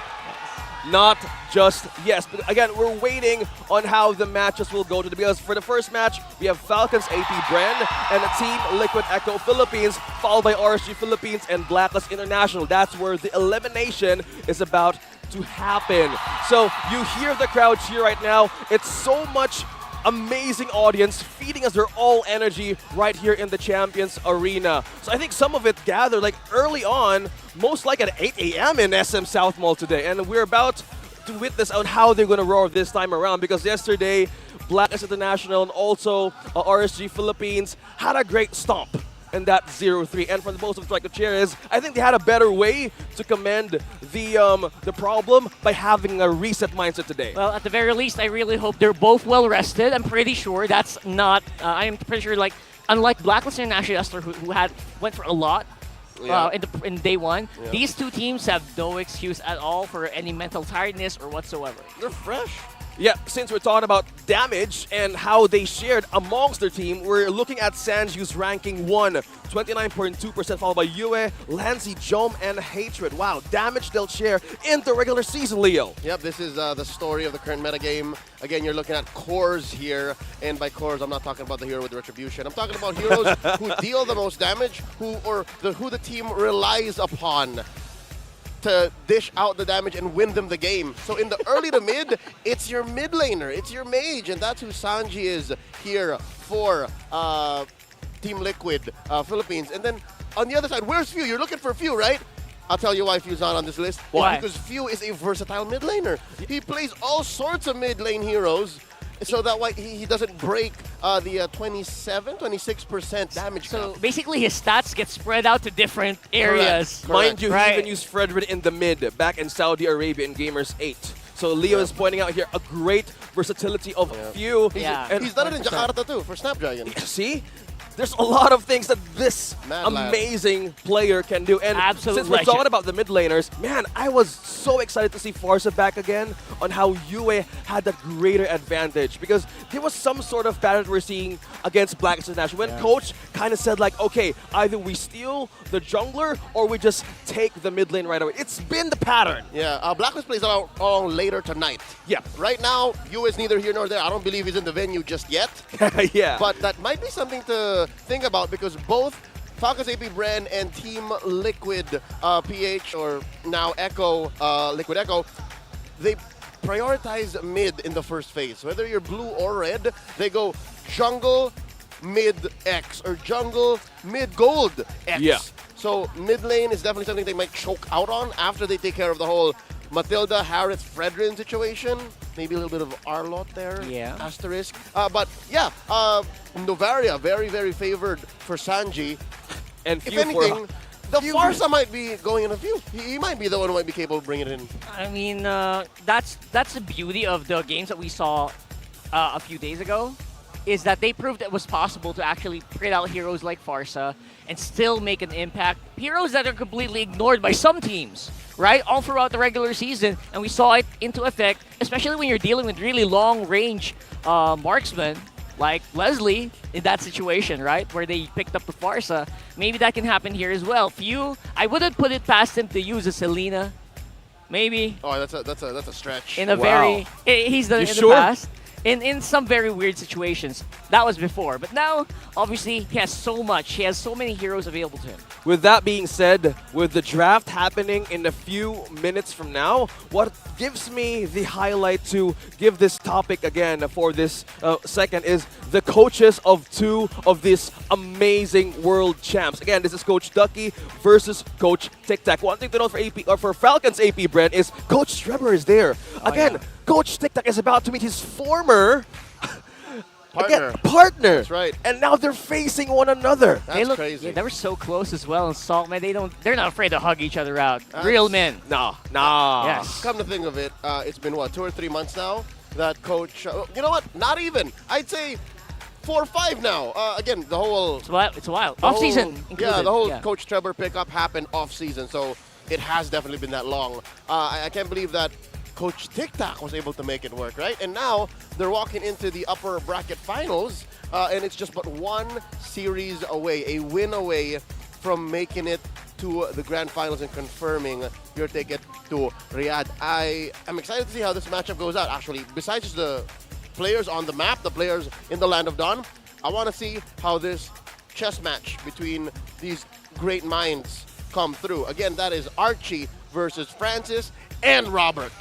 Speaker 17: Not just yes, but again, we're waiting on how the matches will go to, because for the first match, we have Falcons AP Bren and a Team Liquid Echo Philippines, followed by RSG Philippines and Blacklist International. That's where the elimination is about to happen. So you hear the crowd cheer right now. It's so much amazing audience feeding us their all energy right here in the Champions Arena. So I think some of it gathered like early on, most like at 8 a.m. in SM South Mall today. And we're about to witness on how they're going to roar this time around, because yesterday, Black S International and also RSG Philippines had a great stomp in that 0-3. And for the most of the like cheer is, I think they had a better way to commend the problem by having a reset mindset today.
Speaker 18: Well, at the very least, I really hope they're both well rested. I'm pretty sure that's not. I'm pretty sure, like, unlike Blacklist International Esther, who went for a lot in day one, these two teams have no excuse at all for any mental tiredness or whatsoever.
Speaker 17: They're fresh. Yeah, since we're talking about damage and how they shared amongst their team, we're looking at Sanju's ranking 1, 29.2%, followed by Yue, Lancy, Jom, and Hatred. Wow, damage they'll share in the regular season, Leo.
Speaker 19: Yep, this is the story of the current metagame. Again, you're looking at cores here, and by cores, I'm not talking about the hero with retribution. I'm talking about heroes who deal the most damage, who the team relies upon to dish out the damage and win them the game. So in the early to mid, it's your mid laner, it's your mage, and that's who Sanji is here for Team Liquid Philippines. And then on the other side, where's Few? You're looking for Few, right? I'll tell you why Few's not on this list.
Speaker 18: Why?
Speaker 19: Because Few is a versatile mid laner. He plays all sorts of mid lane heroes, so that way he doesn't break the 26% damage.
Speaker 18: So basically, his stats get spread out to different areas.
Speaker 19: Correct.
Speaker 17: Mind you, he even used Fredrid in the mid back in Saudi Arabia in Gamers 8. So Leo is pointing out here a great versatility of Few.
Speaker 19: He's done it in Jakarta too for Snapdragon.
Speaker 17: See? There's a lot of things that this amazing player can do. And since we're talking about the mid laners, man, I was so excited to see Farsa back again on how Yue had that greater advantage, because there was some sort of pattern we're seeing against Black International when coach kind of said like, okay, either we steal the jungler or we just take the mid lane right away. It's been the pattern.
Speaker 19: Yeah, Blacklist plays all later tonight.
Speaker 17: Yeah.
Speaker 19: Right now, Yu is neither here nor there. I don't believe he's in the venue just yet.
Speaker 17: Yeah.
Speaker 19: But that might be something to think about, because both Falcons AP Brand and Team Liquid PH, or now Echo, Liquid Echo, they prioritize mid in the first phase. Whether you're blue or red, they go jungle mid X or jungle mid gold X.
Speaker 17: Yeah.
Speaker 19: So mid lane is definitely something they might choke out on after they take care of the whole Matilda, Harris, Fredrin situation. Maybe a little bit of Arlot there.
Speaker 18: Yeah.
Speaker 19: Asterisk. But yeah, Novaria, very, very favored for Sanji.
Speaker 17: And
Speaker 19: if anything, the Farsa might be going in a few. He might be the one who might be capable of bringing it in.
Speaker 18: I mean, that's the beauty of the games that we saw a few days ago, is that they proved it was possible to actually print out heroes like Farsa and still make an impact. Heroes that are completely ignored by some teams, right? All throughout the regular season, and we saw it into effect, especially when you're dealing with really long-range marksmen like Leslie in that situation, right? Where they picked up the Farsa. Maybe that can happen here as well. Few, I wouldn't put it past him to use a Selena. Maybe.
Speaker 19: Oh, that's a stretch.
Speaker 18: In a very, he's done it in the past. In some very weird situations. That was before. But now, obviously, he has so much. He has so many heroes available to him.
Speaker 17: With that being said, with the draft happening in a few minutes from now, what gives me the highlight to give this topic again for this second is the coaches of two of these amazing world champs. Again, this is Coach Ducky versus Coach Tic Tac. One thing to note for AP or for Falcons AP brand is Coach Trevor is there. Again, Coach Tic Tac is about to meet his former partner.
Speaker 19: That's right.
Speaker 17: And now they're facing one another.
Speaker 19: That's crazy.
Speaker 18: Yeah, they were so close as well in Salt, man. They're not afraid to hug each other out. Real men.
Speaker 17: Nah.
Speaker 18: Yes.
Speaker 19: Come to think of it, it's been what, 2 or 3 months now that Coach. You know what? Not even. I'd say 4 or 5 now. Again, the whole.
Speaker 18: It's a while. Off season.
Speaker 19: Yeah, the whole Coach Trevor pickup happened off season, so it has definitely been that long. I can't believe that Coach Tic Tac was able to make it work, right? And now they're walking into the upper bracket finals, and it's just but one series away, a win away from making it to the grand finals and confirming your ticket to Riyadh. I am excited to see how this matchup goes out, actually. Besides just the players on the map, the players in the Land of Dawn, I want to see how this chess match between these great minds come through. Again, that is Archie versus Francis and Robert.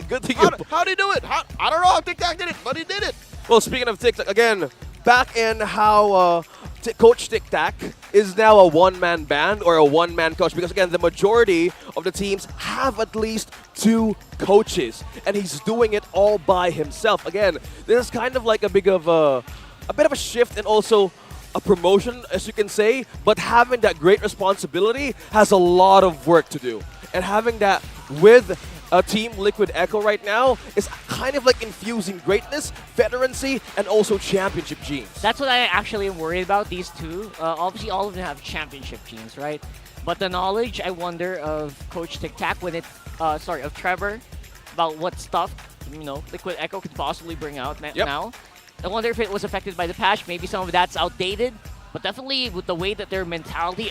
Speaker 17: Good thing
Speaker 19: How'd he do it? I don't know. Tic-Tac did it, but he did it.
Speaker 17: Well, speaking of TikTok, again, back in how Coach Tic-Tac is now a one-man band or a one-man coach, because again, the majority of the teams have at least 2 coaches, and he's doing it all by himself. Again, this is kind of like a bit of a shift and also a promotion, as you can say, but having that great responsibility has a lot of work to do. And having that with a Team Liquid Echo right now is kind of like infusing greatness, veterancy, and also championship genes.
Speaker 18: That's what I actually am worried about, these two. Obviously, all of them have championship genes, right? But the knowledge, I wonder, of Coach Tic-Tac when of Trevor, about what stuff, Liquid Echo could possibly bring out now. I wonder if it was affected by the patch. Maybe some of that's outdated. But definitely with the way that their mentality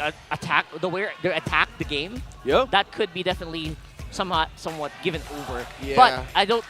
Speaker 18: the way they attack the game, that could be definitely somewhat given over.
Speaker 19: Yeah.
Speaker 18: But I don't.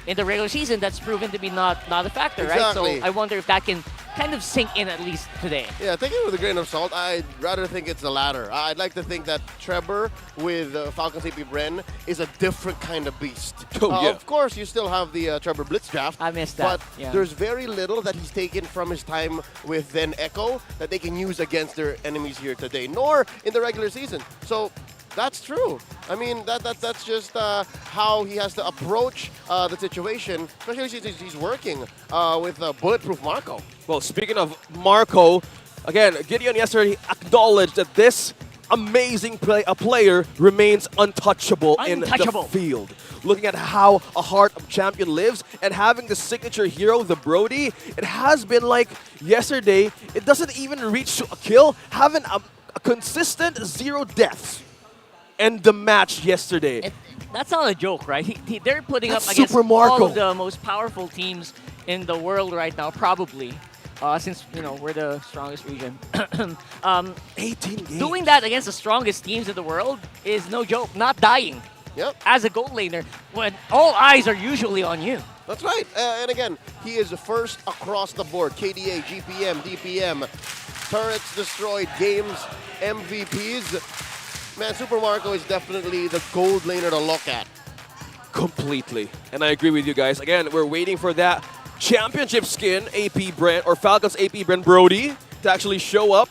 Speaker 18: In the regular season, that's proven to be not a factor,
Speaker 19: Exactly.
Speaker 18: right? So I wonder if that can kind of sink in at least today.
Speaker 19: Yeah, take it with a grain of salt. I'd rather think it's the latter. I'd like to think that Trevor with Falcons AP Bren is a different kind of beast. Of course, you still have the Trevor Blitz draft.
Speaker 18: I missed that.
Speaker 19: But there's very little that he's taken from his time with then Echo that they can use against their enemies here today, nor in the regular season. So that's true. I mean, that's just how he has to approach the situation, especially since he's working with Bulletproof Marco.
Speaker 17: Well, speaking of Marco, again, Gideon yesterday acknowledged that this amazing player remains untouchable in the field. Looking at how a Heart of Champion lives and having the signature hero, the Brody, it has been like yesterday, it doesn't even reach to a kill, having a consistent 0 deaths. And the match yesterday.
Speaker 18: That's not a joke, right? They're putting
Speaker 17: That's
Speaker 18: up against
Speaker 17: Super Marco.
Speaker 18: all of the most powerful teams in the world right now, probably. Since, we're the strongest region.
Speaker 17: 18 games.
Speaker 18: Doing that against the strongest teams in the world is no joke. Not dying.
Speaker 19: Yep.
Speaker 18: As a gold laner, when all eyes are usually on you.
Speaker 19: That's right. And again, he is first across the board. KDA, GPM, DPM, turrets destroyed, games, MVPs. Man, Super Marco is definitely the gold laner to look at.
Speaker 17: Completely. And I agree with you guys. Again, we're waiting for that championship skin, AP Brent, or Falcons AP Brent Brody, to actually show up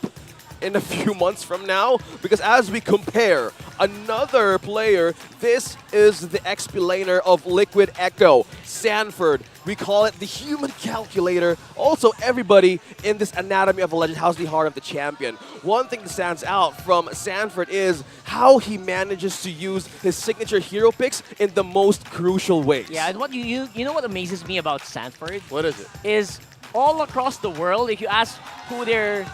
Speaker 17: in a few months from now. Because as we compare another player, this is the XP laner of Liquid Echo, Sanford. We call it the human calculator. Also, everybody in this anatomy of a legend has the heart of the champion. One thing that stands out from Sanford is how he manages to use his signature hero picks in the most crucial ways.
Speaker 18: Yeah, and what you know what amazes me about Sanford?
Speaker 19: What is it?
Speaker 18: Is all across the world, if you ask who their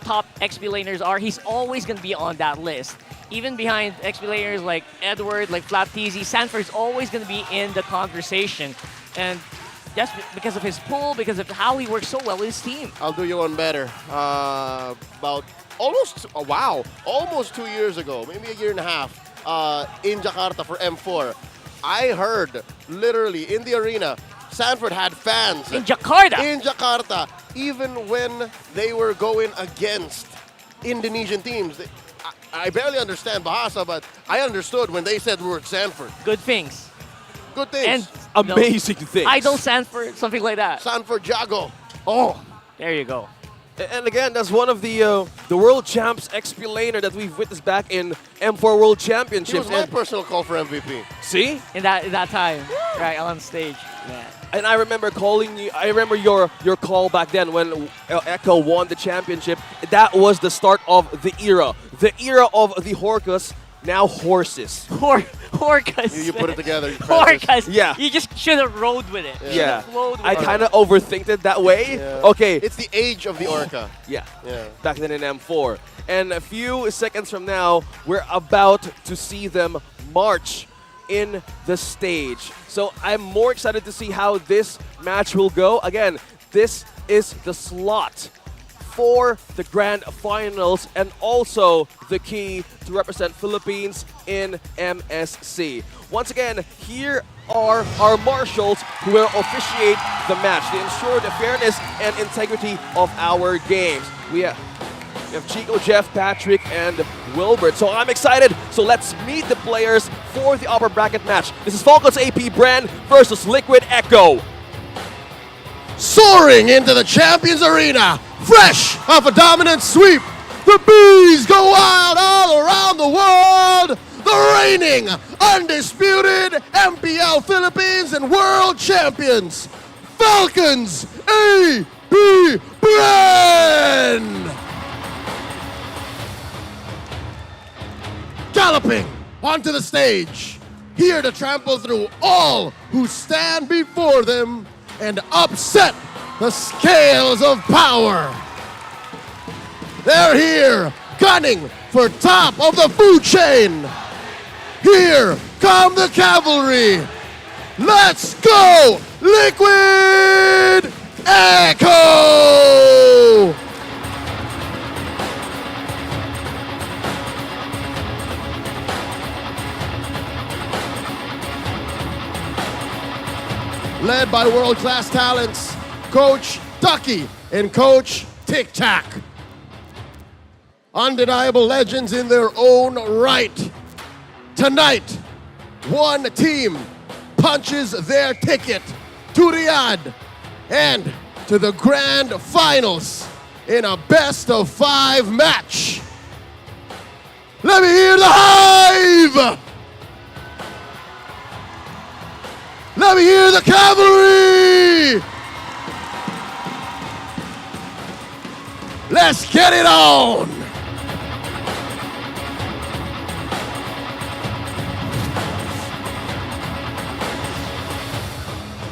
Speaker 18: top XP laners are, he's always going to be on that list. Even behind XP laners like Edward, like Flapteasy, Sanford's always going to be in the conversation. And that's because of his pull, because of how he works so well with his team.
Speaker 19: I'll do you one better. About almost 2 years ago, maybe a year and a half, in Jakarta for M4, I heard literally in the arena, Sanford had fans.
Speaker 18: In Jakarta?
Speaker 19: In Jakarta. Even when they were going against Indonesian teams. I barely understand Bahasa, but I understood when they said the word Sanford.
Speaker 18: Good things.
Speaker 19: Good things.
Speaker 18: And
Speaker 17: amazing things.
Speaker 18: Idol Sanford, something like that.
Speaker 19: Sanford Jago.
Speaker 18: Oh, there you go.
Speaker 17: And again, that's one of the World Champs XP laner that we've witnessed back in M4 World Championships.
Speaker 19: He was my personal call for MVP.
Speaker 17: See?
Speaker 18: In that time, right, on stage. Yeah.
Speaker 17: And I remember calling you. I remember your call back then when Echo won the championship. That was the start of the era of the Horcus. Now horses.
Speaker 18: Horcus.
Speaker 19: You put it together.
Speaker 18: Horcus.
Speaker 17: Yeah.
Speaker 18: You just should have rode with it.
Speaker 17: Yeah. I kind of overthinked it that way.
Speaker 19: Yeah.
Speaker 17: Okay.
Speaker 19: It's the age of the Orca.
Speaker 17: Yeah.
Speaker 19: Yeah.
Speaker 17: Back then in M4. And a few seconds from now, we're about to see them march in the stage. So I'm more excited to see how this match will go. Again, this is the slot for the Grand Finals and also the key to represent Philippines in MSC. Once again, here are our marshals who will officiate the match to ensure the fairness and integrity of our games. We have Chico, Jeff, Patrick, and Wilbert. So I'm excited. So let's meet the players for the upper bracket match. This is Falcons AP Brand versus Liquid Echo.
Speaker 19: Soaring into the Champions Arena, fresh off a dominant sweep, the Bees go wild all around the world. The reigning, undisputed MPL Philippines and World Champions, Falcons AP Brand! Galloping onto the stage, here to trample through all who stand before them and upset the scales of power. They're here, gunning for top of the food chain. Here come the cavalry. Let's go, Liquid Echo! Led by world-class talents, Coach Ducky and Coach Tic Tac. Undeniable legends in their own right. Tonight, one team punches their ticket to Riyadh and to the Grand Finals in a best-of-5 match. Let me hear the Hive! Let me hear the cavalry! Let's get it on!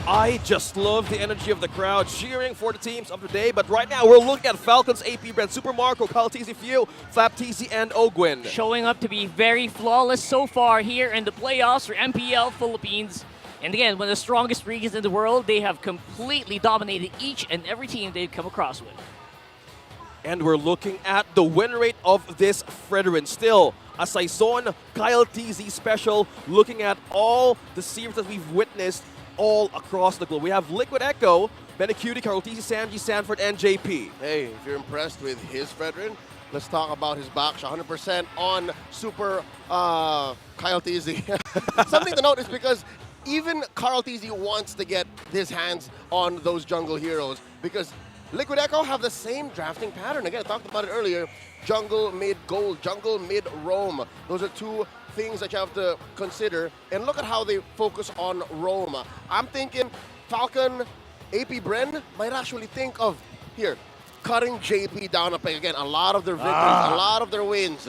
Speaker 17: I just love the energy of the crowd cheering for the teams of today. But right now, we're looking at Falcons AP Brand, Super Marco, Kyle TZ Few, Flap TZ, and Ogwin.
Speaker 18: Showing up to be very flawless so far here in the playoffs for MPL Philippines. And again, one of the strongest regions in the world, they have completely dominated each and every team they've come across with.
Speaker 17: And we're looking at the win rate of this Fredrin. Still, a Saison Kyle TZ special, looking at all the series that we've witnessed all across the globe. We have Liquid Echo, Benecuti, Carl TZ, Sanji, Sanford, and JP.
Speaker 19: Hey, if you're impressed with his Fredrin, let's talk about his back. 100% on Super Kyle TZ. Something to note is because even Carl TZ wants to get his hands on those jungle heroes because Liquid Echo have the same drafting pattern. Again, I talked about it earlier. Jungle, mid, gold. Jungle, mid, roam. Those are two things that you have to consider. And look at how they focus on roam. I'm thinking Falcon, AP Bren might actually think of, here, cutting JP down a peg. Again, a lot of their victories, a lot of their wins.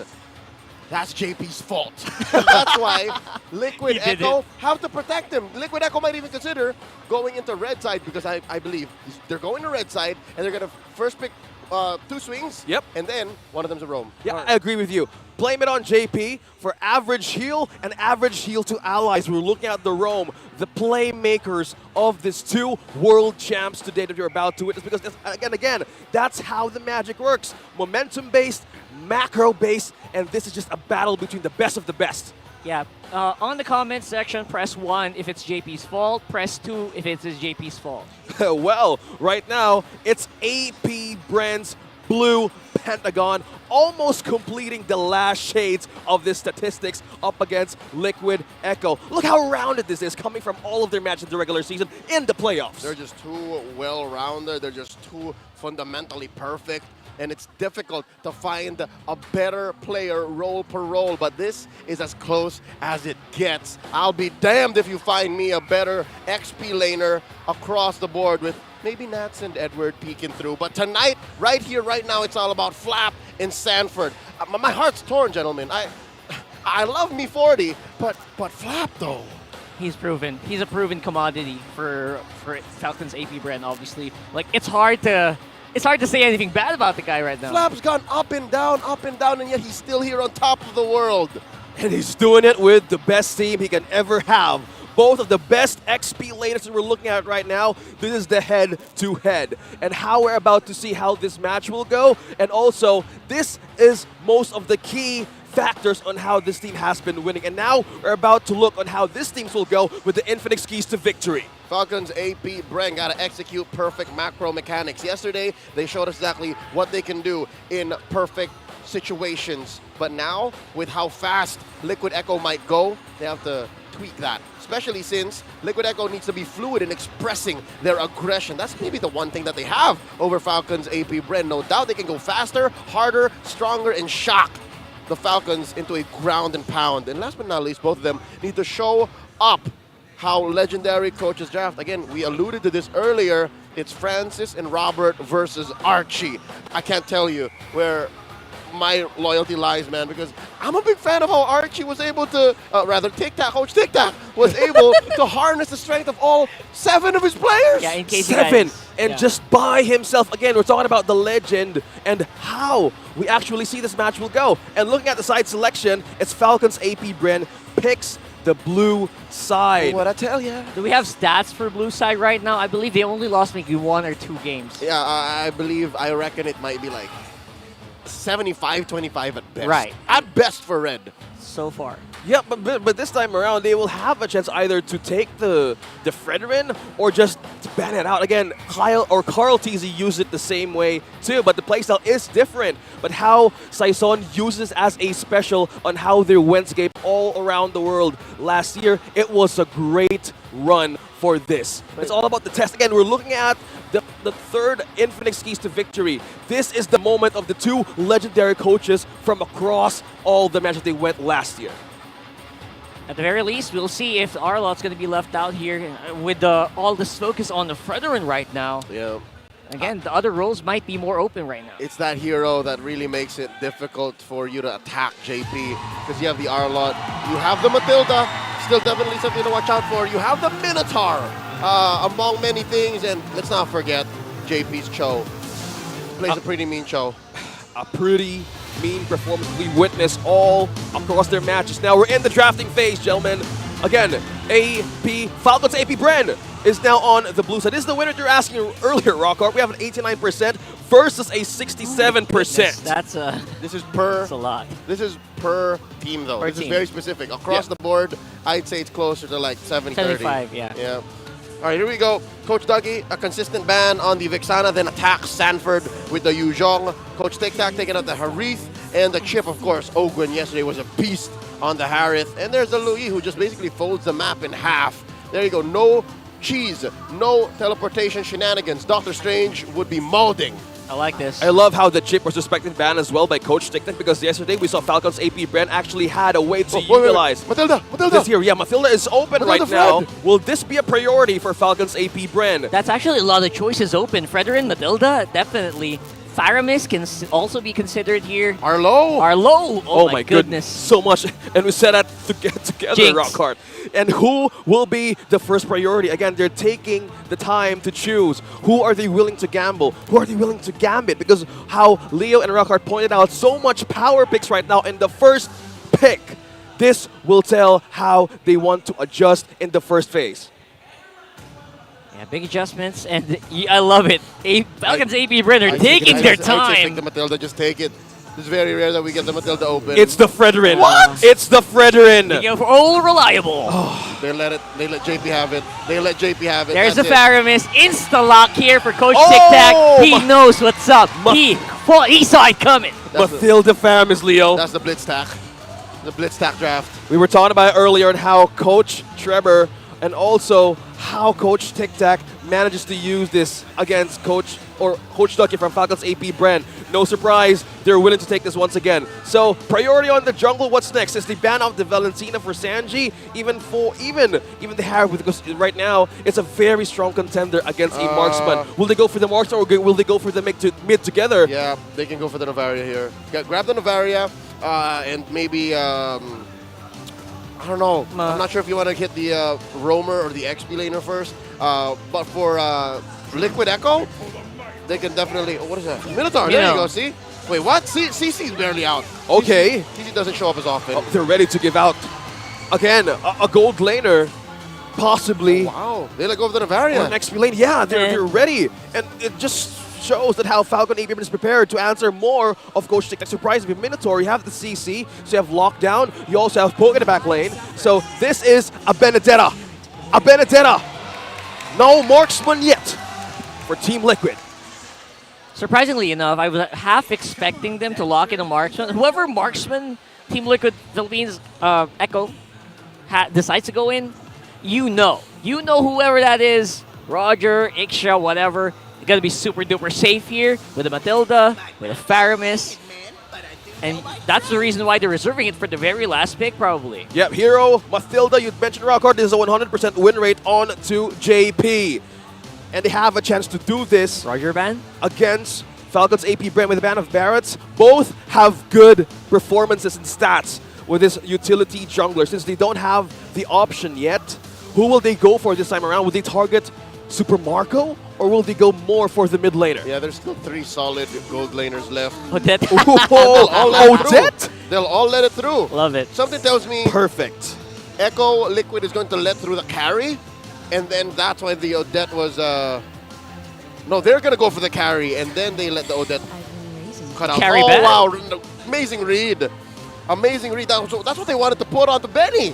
Speaker 19: That's JP's fault. That's why Liquid Echo have to protect him. Liquid Echo might even consider going into red side because I believe they're going to red side and they're going to first pick 2 swings.
Speaker 17: Yep.
Speaker 19: And then one of them's a roam.
Speaker 17: Yeah, I agree with you. Blame it on JP for average heal and average heal to allies. We're looking at the roam, the playmakers of these 2 world champs today that you're about to witness because, again, that's how the magic works. Momentum-based, macro-based, and this is just a battle between the best of the best.
Speaker 18: Yeah, on the comment section, press 1 if it's JP's fault, press 2 if it's JP's fault.
Speaker 17: Well, right now, it's AP Brand's Blue Pentagon, almost completing the last shades of this statistics up against Liquid Echo. Look how rounded this is, coming from all of their matches in the regular season in the playoffs.
Speaker 19: They're just too well-rounded. They're just too fundamentally perfect. And it's difficult to find a better player role per role, but this is as close as it gets. I'll be damned if you find me a better XP laner across the board with maybe Nats and Edward peeking through. But tonight, right here, right now, it's all about Flap and Sanford. My heart's torn, gentlemen. I love me 40, but Flap though.
Speaker 18: He's proven. He's a proven commodity for Falcons AP Brand, obviously. Like, it's hard to say anything bad about the guy right now.
Speaker 19: Flap's gone up and down, and yet he's still here on top of the world.
Speaker 17: And he's doing it with the best team he can ever have. Both of the best XP laners that we're looking at right now. This is the head-to-head. And how we're about to see how this match will go. And also, this is most of the key factors on how this team has been winning. And now we're about to look on how this team will go with the Infinix keys to victory.
Speaker 19: Falcons AP Bren got to execute perfect macro mechanics. Yesterday, they showed us exactly what they can do in perfect situations. But now, with how fast Liquid Echo might go, they have to tweak that. Especially since Liquid Echo needs to be fluid in expressing their aggression. That's maybe the one thing that they have over Falcons AP Bren. No doubt they can go faster, harder, stronger, and shock the Falcons into a ground and pound. And last but not least, both of them need to show up how legendary coaches draft. Again, we alluded to this earlier. It's Francis and Robert versus Archie. I can't tell you where my loyalty lies, man, because I'm a big fan of how Archie was able to, Coach Tic Tac was able to harness the strength of all 7 of his players.
Speaker 18: Yeah, in case
Speaker 17: 7, and just by himself. Again, we're talking about the legend and how we actually see this match will go. And looking at the side selection, it's Falcons AP Bren picks the blue side.
Speaker 19: What I tell ya?
Speaker 18: Do we have stats for blue side right now? I believe they only lost maybe 1 or 2 games.
Speaker 19: Yeah, I reckon it might be like 75-25 at best.
Speaker 18: Right.
Speaker 19: At best for red.
Speaker 18: So far.
Speaker 17: Yeah, but this time around, they will have a chance either to take the Fredrin or just to ban it out. Again, Kyle or Carl TZ used it the same way too, but the playstyle is different. But how Saison uses as a special on how they Wednescape all around the world last year, it was a great run for this. It's all about the test. Again, we're looking at the third Infinix keys to victory. This is the moment of the 2 legendary coaches from across all the matches they went last year.
Speaker 18: At the very least, we'll see if Arlot's going to be left out here with all this focus on the Fredrin right now.
Speaker 19: Yeah.
Speaker 18: Again, the other roles might be more open right now.
Speaker 19: It's that hero that really makes it difficult for you to attack JP, because you have the Arlot, you have the Matilda, still definitely something to watch out for. You have the Minotaur, among many things, and let's not forget JP's Cho. Plays a pretty mean Cho.
Speaker 17: A pretty mean performance we witnessed all across their matches. Now we're in the drafting phase, gentlemen. Again, Falcons AP Bren is now on the blue side. This is the winner you're asking earlier, Rockhart. We have an 89% versus a 67%.
Speaker 19: This is per.
Speaker 18: That's a lot.
Speaker 19: This is per team though. This is very specific. Across the board, I'd say it's closer to like 730.
Speaker 18: 75, yeah.
Speaker 19: Yeah. All right, here we go. Coach Dougie, a consistent ban on the Vixana, then attacks Sanford with the Yuzhong. Coach Tic Tac taking out the Harith and the Chip, of course. Ogwen yesterday was a beast on the Harith. And there's the Louis who just basically folds the map in half. There you go. No cheese, no teleportation shenanigans. Doctor Strange would be molding.
Speaker 18: I like this.
Speaker 17: I love how the chip was respected ban as well by Coach Tic Tac, because yesterday we saw Falcons AP Bren actually had a way to utilize
Speaker 19: Matilda.
Speaker 17: this here. Yeah, Matilda is open right now. Will this be a priority for Falcons AP Bren?
Speaker 18: That's actually a lot of choices open. Fredrin, Matilda, definitely. Faramis can also be considered here.
Speaker 19: Arlo.
Speaker 18: Oh my goodness.
Speaker 17: So much. And we said that together, Rockhart. And who will be the first priority? Again, they're taking the time to choose. Who are they willing to gamble? Who are they willing to gambit? Because how Leo and Rockhart pointed out, so much power picks right now in the first pick. This will tell how they want to adjust in the first phase.
Speaker 18: Yeah, big adjustments, and I love it. Falcons AP Bren are taking their
Speaker 19: I just
Speaker 18: time.
Speaker 19: think the Matilda, just take it. It's very rare that we get the Matilda open.
Speaker 17: It's the Fredrin.
Speaker 19: What?
Speaker 17: It's the Fredrin.
Speaker 18: They go for all reliable.
Speaker 19: They let JP have it. They let JP have it.
Speaker 18: There's the
Speaker 19: That's it.
Speaker 18: Faramis. Insta-lock here for Coach Tic Tac. He knows what's up. He saw it coming.
Speaker 17: Matilda Faramis, Leo.
Speaker 19: That's the Blitz Tack. The Blitz Tack draft.
Speaker 17: We were talking about it earlier on how Coach Trevor and also how Coach Tic Tac manages to use this against Coach Ducky from Falcons AP Bren. No surprise, they're willing to take this once again. So priority on the jungle. What's next? Is the ban of the Valentina for Sanji? Even the Harry, because right now it's a very strong contender against a marksman. Will they go for the marksman or will they go for the mid together?
Speaker 19: Yeah, they can go for the Novaria here. Grab the Novaria and maybe. I don't know. I'm not sure if you want to hit the Roamer or the XP laner first. But for Liquid Echo, they can definitely... what is that? Minotaur. There you go. See? Wait, what? CC's barely out.
Speaker 17: Okay.
Speaker 19: CC doesn't show up as often.
Speaker 17: They're ready to give out. Again, a gold laner. Possibly.
Speaker 19: Oh, wow. They let go of the Novaria.
Speaker 17: Or an XP lane. Yeah, they're ready. And it just shows that how Falcon AP is prepared to answer more of Coach Tic Tac. Surprisingly, Minotaur, you have the CC, so you have Lockdown, you also have Poke in the back lane. So this is a Benedetta. A Benedetta. No marksman yet for Team Liquid.
Speaker 18: Surprisingly enough, I was half expecting them to lock in a marksman. Whoever marksman Team Liquid Philippines Echo decides to go in, you know whoever that is, Roger, Iksha, whatever, you're gonna be super duper safe here with a Matilda, with a Faramis, and that's the reason why they're reserving it for the very last pick, probably.
Speaker 17: Yep, Hero, Matilda, you mentioned Rockard, this is a 100% win rate on to JP. And they have a chance to do this
Speaker 18: Roger ban
Speaker 17: against Falcons AP Brand with a ban of Barretts. Both have good performances and stats with this utility jungler. Since they don't have the option yet, who will they go for this time around? Will they target Super Marco or will they go more for the mid laner?
Speaker 19: Yeah, there's still 3 solid gold laners left.
Speaker 18: Odette.
Speaker 17: Odette?
Speaker 19: They'll all let it through.
Speaker 18: Love it.
Speaker 19: Something tells me
Speaker 17: perfect.
Speaker 19: Echo Liquid is going to let through the carry, and then that's why the Odette was. No, they're going to go for the carry, and then they let the Odette cut out.
Speaker 18: Carry
Speaker 19: oh,
Speaker 18: back.
Speaker 19: wow. Amazing read. Amazing read. That's what they wanted to put onto Benny.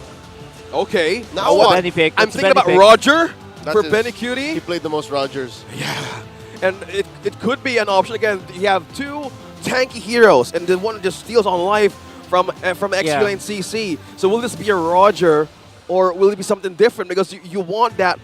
Speaker 17: Okay.
Speaker 19: Now what?
Speaker 18: Benny pick.
Speaker 17: I'm
Speaker 18: It's
Speaker 17: thinking
Speaker 18: Benny
Speaker 17: about
Speaker 18: pick.
Speaker 17: Roger for
Speaker 19: his-
Speaker 17: Benny Cutie.
Speaker 19: He played the most Rogers.
Speaker 17: Yeah. And it could be an option. Again, you have 2 tanky heroes, and the one just steals on life from XQ and CC. So will this be a Roger, or will it be something different? Because you want that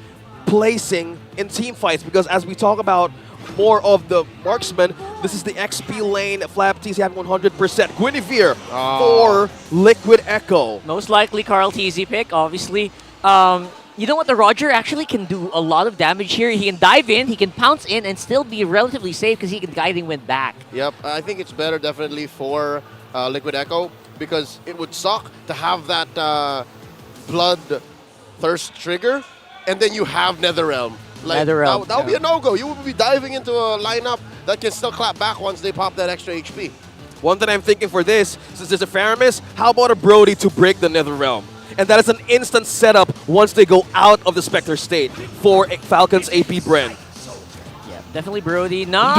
Speaker 17: placing in team fights, because as we talk about more of the marksman, this is the XP lane. Flap TC having 100%. Guinevere for Liquid Echo.
Speaker 18: Most likely Carl TZ pick, obviously. You know what? The Roger actually can do a lot of damage here. He can dive in, he can pounce in, and still be relatively safe because he can guiding wind back.
Speaker 19: Yep, I think it's better definitely for Liquid Echo, because it would suck to have that blood thirst trigger, and then you have Netherrealm.
Speaker 18: Netherrealm,
Speaker 19: That would be a no-go. You would be diving into a lineup that can still clap back once they pop that extra HP.
Speaker 17: One thing I'm thinking for this, since there's a Faramis, how about a Brody to break the Netherrealm? And that is an instant setup once they go out of the Spectre state for Falcons AP Bren.
Speaker 18: Yeah, definitely Brody. No.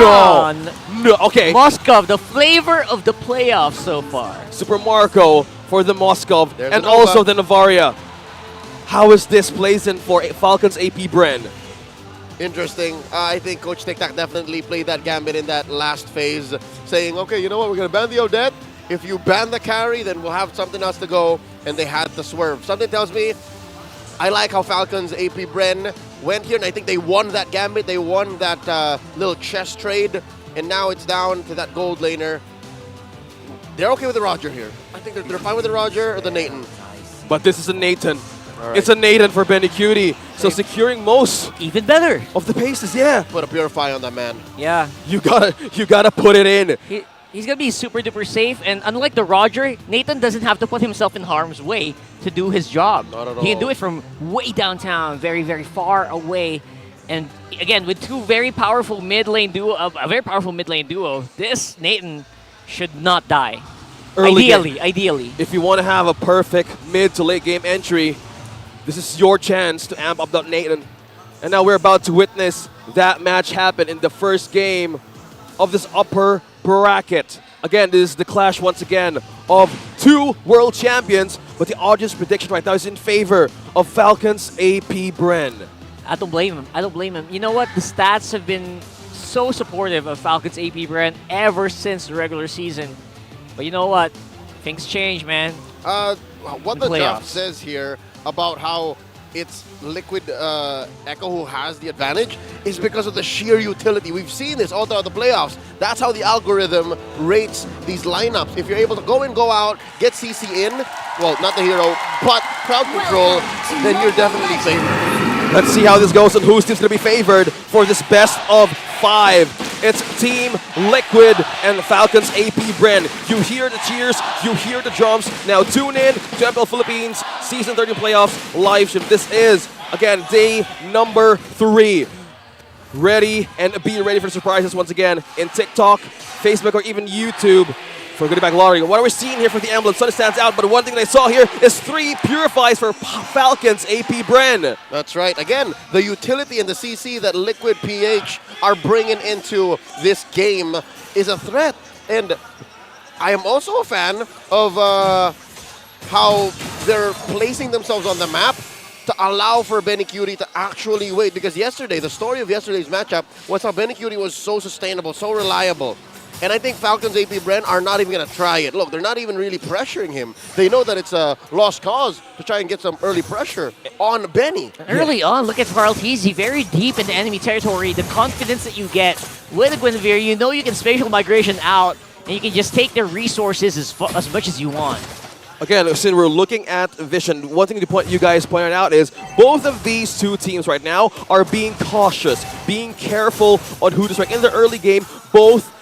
Speaker 17: Okay.
Speaker 18: Moskov, the flavor of the playoffs so far.
Speaker 17: Super Marco for the Moskov,
Speaker 19: There's
Speaker 17: and
Speaker 19: the Nova.
Speaker 17: also the Navaria. How is this placed in for Falcons AP Bren?
Speaker 19: Interesting. I think Coach TikTok definitely played that gambit in that last phase, saying, okay, you know what, we're going to ban the Odette. If you ban the carry, then we'll have something else to go, and they had to swerve. Something tells me, I like how Falcons AP Bren went here, and I think they won that gambit. They won that little chess trade, and now it's down to that gold laner. They're okay with the Roger here. I think they're fine with the Roger or the Nathan.
Speaker 17: But this is a Nathan.
Speaker 19: All right.
Speaker 17: It's a Nathan for Benny Cutie. So securing most
Speaker 18: even better
Speaker 17: of the paces, yeah.
Speaker 19: Put a Purify on that man.
Speaker 18: Yeah.
Speaker 17: You gotta put it in.
Speaker 18: He's going to be super duper safe, and unlike the Roger, Nathan doesn't have to put himself in harm's way to do his job.
Speaker 19: Not at
Speaker 18: He can
Speaker 19: all.
Speaker 18: do it from way downtown, very, very far away. And again, with 2 very powerful mid lane duo, a very powerful mid lane duo, this Nathan should not die. Ideally.
Speaker 17: If you want to have a perfect mid to late game entry, this is your chance to amp up that Nathan. And now we're about to witness that match happen in the first game of this upper bracket. Again, this is the clash once again of 2 world champions, but the audience prediction right now is in favor of Falcons AP Bren.
Speaker 18: I don't blame him. You know what? The stats have been so supportive of Falcons AP Brand ever since the regular season. But you know what? Things change, man.
Speaker 19: What the draft says here about how it's Liquid Echo who has the advantage is because of the sheer utility. We've seen this all throughout the playoffs. That's how the algorithm rates these lineups. If you're able to go in, go out, get CC in, well, not the hero, but crowd control, then you're definitely favored.
Speaker 17: Let's see how this goes and who's going to be favored for this best of 5. It's Team Liquid and Falcons AP Bren. You hear the cheers, you hear the drums. Now tune in to MPL Philippines Season 13 Playoffs live stream. This is, again, day number 3. Ready and be ready for surprises once again in TikTok, Facebook, or even YouTube for Goodie Bag Lottery. What are we seeing here for the emblem? Sun stands out, but one thing that I saw here is 3 purifies for Falcons AP Bren.
Speaker 19: That's right. Again, the utility and the CC that Liquid PH are bringing into this game is a threat. And I am also a fan of how they're placing themselves on the map to allow for Benny Cutie to actually wait. Because yesterday, the story of yesterday's matchup was how Benny Cutie was so sustainable, so reliable. And I think Falcons AP Bren are not even going to try it. Look, they're not even really pressuring him. They know that it's a lost cause to try and get some early pressure on Benny.
Speaker 18: Early on, look at Carl Teasy, very deep in the enemy territory. The confidence that you get with the Guinevere, you know you can spatial migration out, and you can just take their resources as much as you want.
Speaker 17: Again, since we're looking at vision, one thing you guys pointed out is both of these two teams right now are being cautious, being careful on who to strike. In the early game, both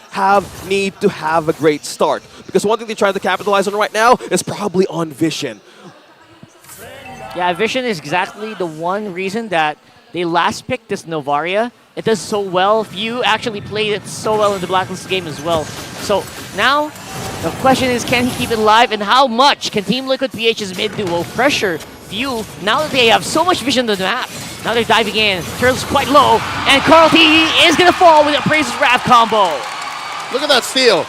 Speaker 17: need to have a great start. Because one thing they try to capitalize on right now is probably on vision.
Speaker 18: Yeah, vision is exactly the one reason that they last picked this Novaria. It does so well. Few actually played it so well in the Blacklist game as well. So now, the question is, can he keep it alive, and how much can Team Liquid PH's mid-duo pressure Few now that they have so much vision on the map? Now they're diving in. Turtle's quite low, and Carl T is going to fall with a Praise's Wrath combo.
Speaker 19: Look at that steal.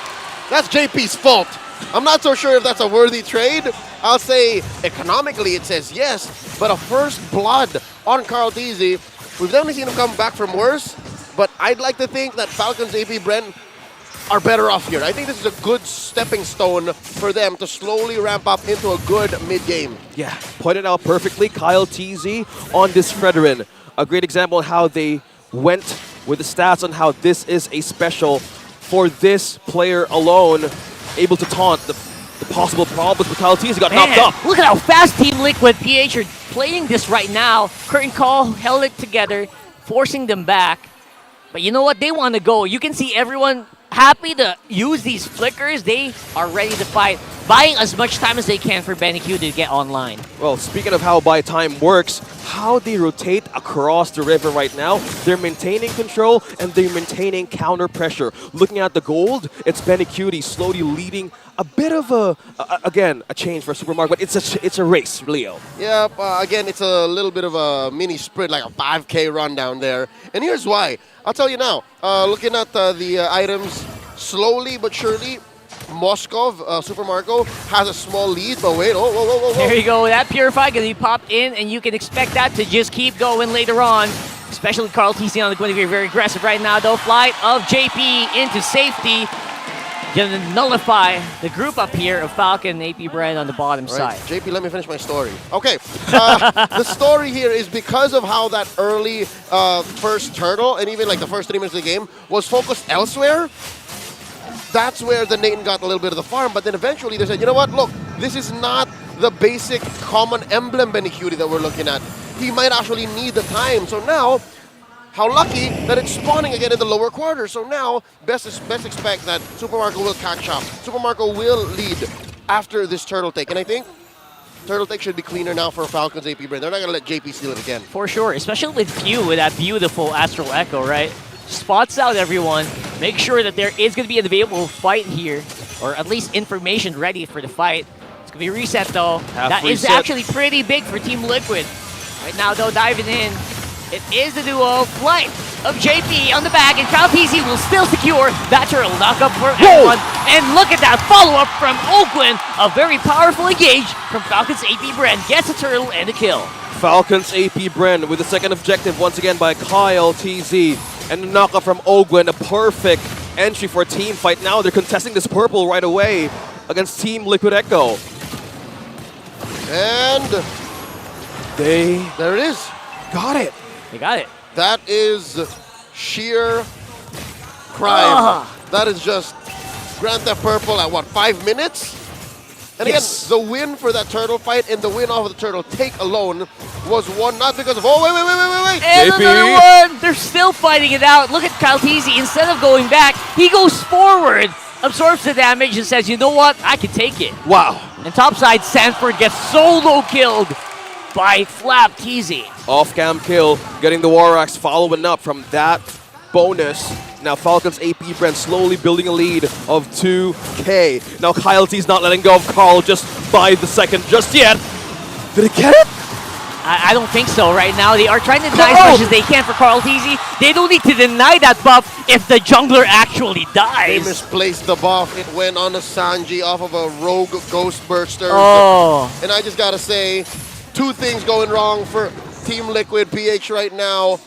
Speaker 19: That's JP's fault. I'm not so sure if that's a worthy trade. I'll say economically it says yes, but a first blood on Carl Teasy. We've definitely seen him come back from worse, but I'd like to think that Falcons AP Bren are better off here. I think this is a good stepping stone for them to slowly ramp up into a good mid-game.
Speaker 17: Yeah, pointed out perfectly, Kyle TZ on this Fredrin. A great example of how they went with the stats on how this is a special for this player alone, able to taunt the possible problems with Kyle TZ got knocked up.
Speaker 18: Look at how fast Team Liquid PH are playing this right now. Curtain Call held it together, forcing them back. But you know what? They want to go. You can see everyone happy to use these flickers. They are ready to fight, buying as much time as they can for Benny Q to get online.
Speaker 17: Well, speaking of how buy time works, how they rotate across the river right now, they're maintaining control and they're maintaining counter pressure. Looking at the gold, it's Benny Cutie slowly leading a bit of again, a change for Supermarket, but it's a race, Leo.
Speaker 19: Yeah, again, it's a little bit of a mini sprint, like a 5K run down there. And here's why. I'll tell you now, looking at the items, slowly but surely, Moskov, Super Marco, has a small lead, but wait, whoa.
Speaker 18: There you go, that Purify gonna be popped in, and you can expect that to just keep going later on. Especially Carl TC on the Guinevere, very aggressive right now though. Flight of JP into safety. Gonna nullify the group up here of Falcon and AP Brand on the bottom side.
Speaker 19: JP, let me finish my story. Okay, the story here is because of how that early first turtle, and even like the first 3 minutes of the game, was focused elsewhere. That's where the Nathan got a little bit of the farm, but then eventually they said, you know what, look, this is not the basic common emblem Benny Cutie that we're looking at. He might actually need the time. So now, how lucky that it's spawning again in the lower quarter. So now, best expect that Super Marco will catch up. Super Marco will lead after this turtle take. And I think turtle take should be cleaner now for Falcons AP Brain. They're not going to let JP steal it again.
Speaker 18: For sure, especially with Few with that beautiful Astral Echo, right? Spots out everyone, make sure that there is going to be an available fight here, or at least information ready for the fight. It's going to be reset though. That is actually pretty big for Team Liquid. Right now though, diving in, it is the duo Flight of JP on the back, and Kyle TC will still secure that turtle knockup for everyone. And look at that follow-up from Oakland. A very powerful engage from Falcons AP Brand. Gets a turtle and a kill.
Speaker 17: Falcons AP Brand with the second objective once again by Kyle TZ. And the knockup from Ogwen, a perfect entry for a team fight. Now they're contesting this purple right away against Team Liquid Echo.
Speaker 19: And there it is.
Speaker 17: Got it.
Speaker 18: They got it.
Speaker 19: That is sheer crime. That is just Grand Theft Purple at what, 5 minutes? And again, the win for that turtle fight and the win off of the turtle take alone was won not because of, wait.
Speaker 18: And another one! They're still fighting it out. Look at Kyle TZ. Instead of going back, he goes forward, absorbs the damage, and says, you know what? I can take it.
Speaker 17: Wow.
Speaker 18: And topside, Sanford gets solo killed by Flap TZ.
Speaker 17: Off-cam kill, getting the War Axe following up from that bonus. Now Falcons AP Brand slowly building a lead of 2K. Now Kyle T's not letting go of Carl just by the second just yet. Did he get it?
Speaker 18: I don't think so right now. They are trying to deny as much as they can for Carl TZ. They don't need to deny that buff if the jungler actually dies.
Speaker 19: They misplaced the buff. It went on to Sanji off of a rogue Ghost Burster.
Speaker 18: Oh.
Speaker 19: And I just gotta say, two things going wrong for Team Liquid PH right now.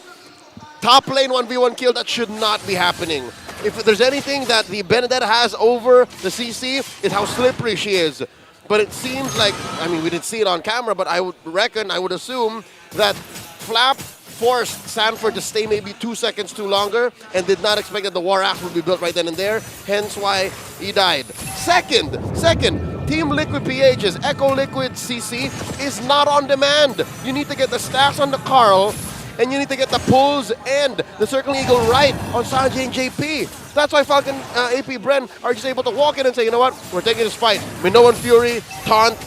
Speaker 19: Top lane 1v1 kill, that should not be happening. If there's anything that the Benedetta has over the CC, is how slippery she is. But it seems like, I mean, we didn't see it on camera, but I would assume that Flap forced Sanford to stay maybe 2 seconds too longer and did not expect that the War Axe would be built right then and there, hence why he died. Second, Team Liquid PH's Echo Liquid CC is not on demand. You need to get the stacks on the Carl, and you need to get the pulls and the Circling Eagle right on Sanjay and JP. That's why Falcon AP Bren are just able to walk in and say, you know what, we're taking this fight. Minoan Fury, taunt,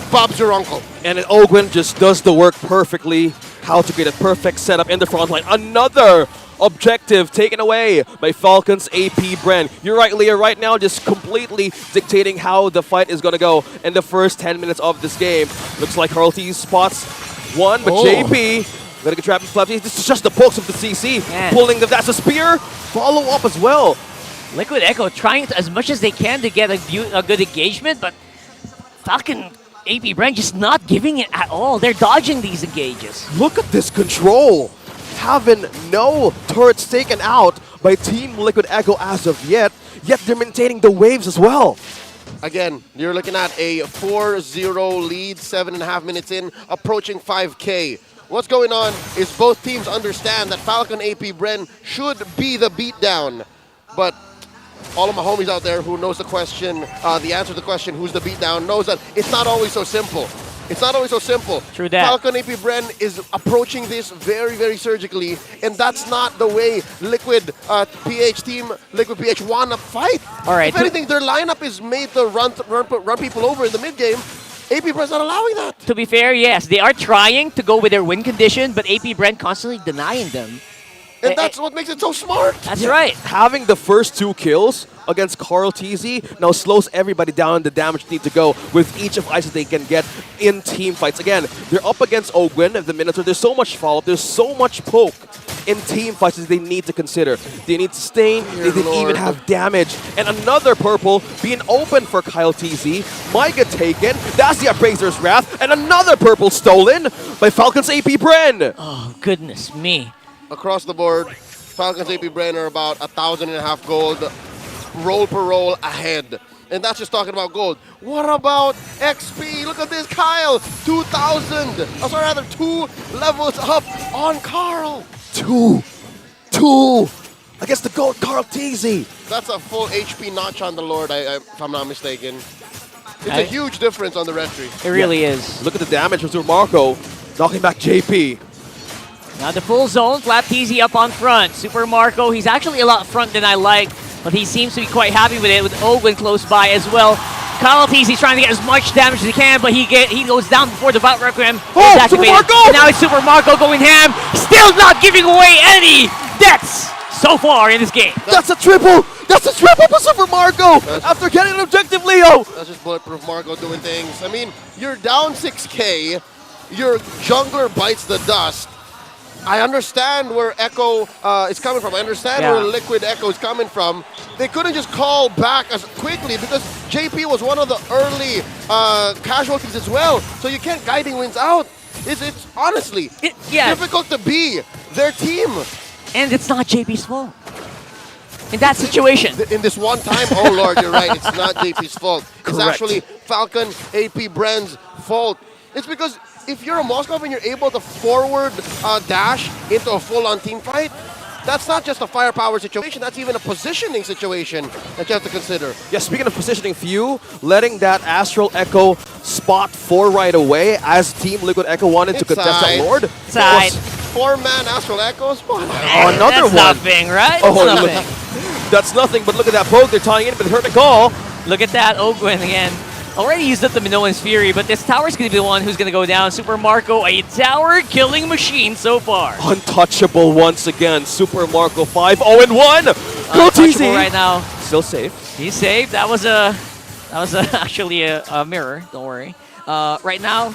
Speaker 19: Bob's your uncle.
Speaker 17: And then Ogwen just does the work perfectly. How to create a perfect setup in the front line. Another objective taken away by Falcon's AP Bren. You're right, Leah, right now just completely dictating how the fight is going to go in the first 10 minutes of this game. Looks like Carl T spots one, but JP gonna get trapped in Flap. This is just the pokes of the CC. Pulling that's a spear. Follow up as well.
Speaker 18: Liquid Echo trying as much as they can to get a good engagement, but Falcon AP Brand just not giving it at all. They're dodging these engages.
Speaker 17: Look at this control. Having no turrets taken out by Team Liquid Echo as of yet they're maintaining the waves as well.
Speaker 19: Again, you're looking at a 4-0 lead, 7.5 minutes in, approaching 5K. What's going on is both teams understand that Falcon AP Bren should be the beatdown. But all of my homies out there who knows the question, the answer to the question, who's the beatdown, knows that it's not always so simple. It's not always so simple.
Speaker 18: True that.
Speaker 19: Falcon AP Bren is approaching this very, very surgically, and that's not the way Liquid PH team, Liquid PH wanna fight.
Speaker 18: All right.
Speaker 19: If anything, their lineup is made to run people over in the mid game. AP Bren's not allowing that.
Speaker 18: To be fair, yes, they are trying to go with their win condition, but AP Brand constantly denying them.
Speaker 19: And that's what makes it so smart.
Speaker 18: That's right.
Speaker 17: Having the first 2 kills against Carl TZ now slows everybody down in the damage need to go with each of ice that they can get in team fights. Again, they're up against Ogwen at the Minotaur. There's so much follow-up, there's so much poke in team fights that they need to consider. They need sustain, they didn't even have damage. And another purple being open for Kyle TZ. Might get taken. That's the Appraiser's Wrath. And another purple stolen by Falcon's AP Bren.
Speaker 18: Oh, goodness me.
Speaker 19: Across the board, Falcons AP Bren are about 1,500 gold, roll per roll ahead. And that's just talking about gold. What about XP? Look at this, Kyle, 2,000. Oh, sorry, rather 2 levels up on Carl.
Speaker 17: 2 against the gold Carl TZ.
Speaker 19: That's a full HP notch on the Lord, if I'm not mistaken. It's a huge difference on the Retry.
Speaker 18: It really is.
Speaker 17: Look at the damage from Super Marco, knocking back JP.
Speaker 18: Now the full zone, Flap TZ up on front. Super Marco, he's actually a lot front than I like, but he seems to be quite happy with it, with Ogwen close by as well. Kyle TZ trying to get as much damage as he can, but he goes down before the Bout Requiem is activated.
Speaker 17: Super Marco!
Speaker 18: Now it's Super Marco going ham, still not giving away any deaths so far in this game.
Speaker 17: That's a triple! That's a triple for Super Marco! After getting an objective, Leo!
Speaker 19: That's just Bulletproof Marco doing things. I mean, you're down 6K, your jungler bites the dust. I understand where Echo is coming from. I understand where Liquid Echo is coming from. They couldn't just call back as quickly because JP was one of the early casualties as well. So you can't guiding wins out. It's honestly difficult to be their team.
Speaker 18: And it's not JP's fault. In that situation.
Speaker 19: In this one time, oh Lord, you're right. It's not JP's fault. It's actually Falcon AP Bren's fault. It's because if you're a Moskov and you're able to forward dash into a full-on team fight, that's not just a firepower situation, that's even a positioning situation that you have to consider.
Speaker 17: Yeah, speaking of positioning for you, letting that Astral Echo spot 4 right away as Team Liquid Echo wanted to contest that Lord.
Speaker 18: Side.
Speaker 19: 4-man Astral Echo spot.
Speaker 17: Oh, another
Speaker 18: that's
Speaker 17: one.
Speaker 18: Nothing, right?
Speaker 17: Oh,
Speaker 18: that's nothing.
Speaker 17: That's nothing, but look at that poke. They're tying in, but hurt call.
Speaker 18: Look at that, Ogwen again. Already used up the Minoan's Fury, but this tower's going to be the one who's going to go down. Super Marco, a tower-killing machine so far.
Speaker 17: Untouchable once again. Super Marco 5-0-1. Go TZ
Speaker 18: right now.
Speaker 17: Still safe.
Speaker 18: He's safe. That was actually a mirror. Don't worry. Right now,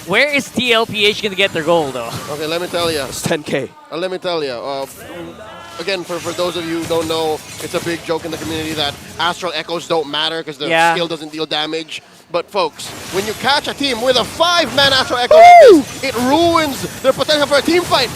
Speaker 18: where is TLPH going to get their goal, though?
Speaker 19: Okay, let me tell you.
Speaker 17: It's 10K.
Speaker 19: Let me tell you. Again, for those of you who don't know, it's a big joke in the community that Astral Echoes don't matter because the skill doesn't deal damage. But folks, when you catch a team with a 5-man Astral Echo like this, it ruins their potential for a team fight.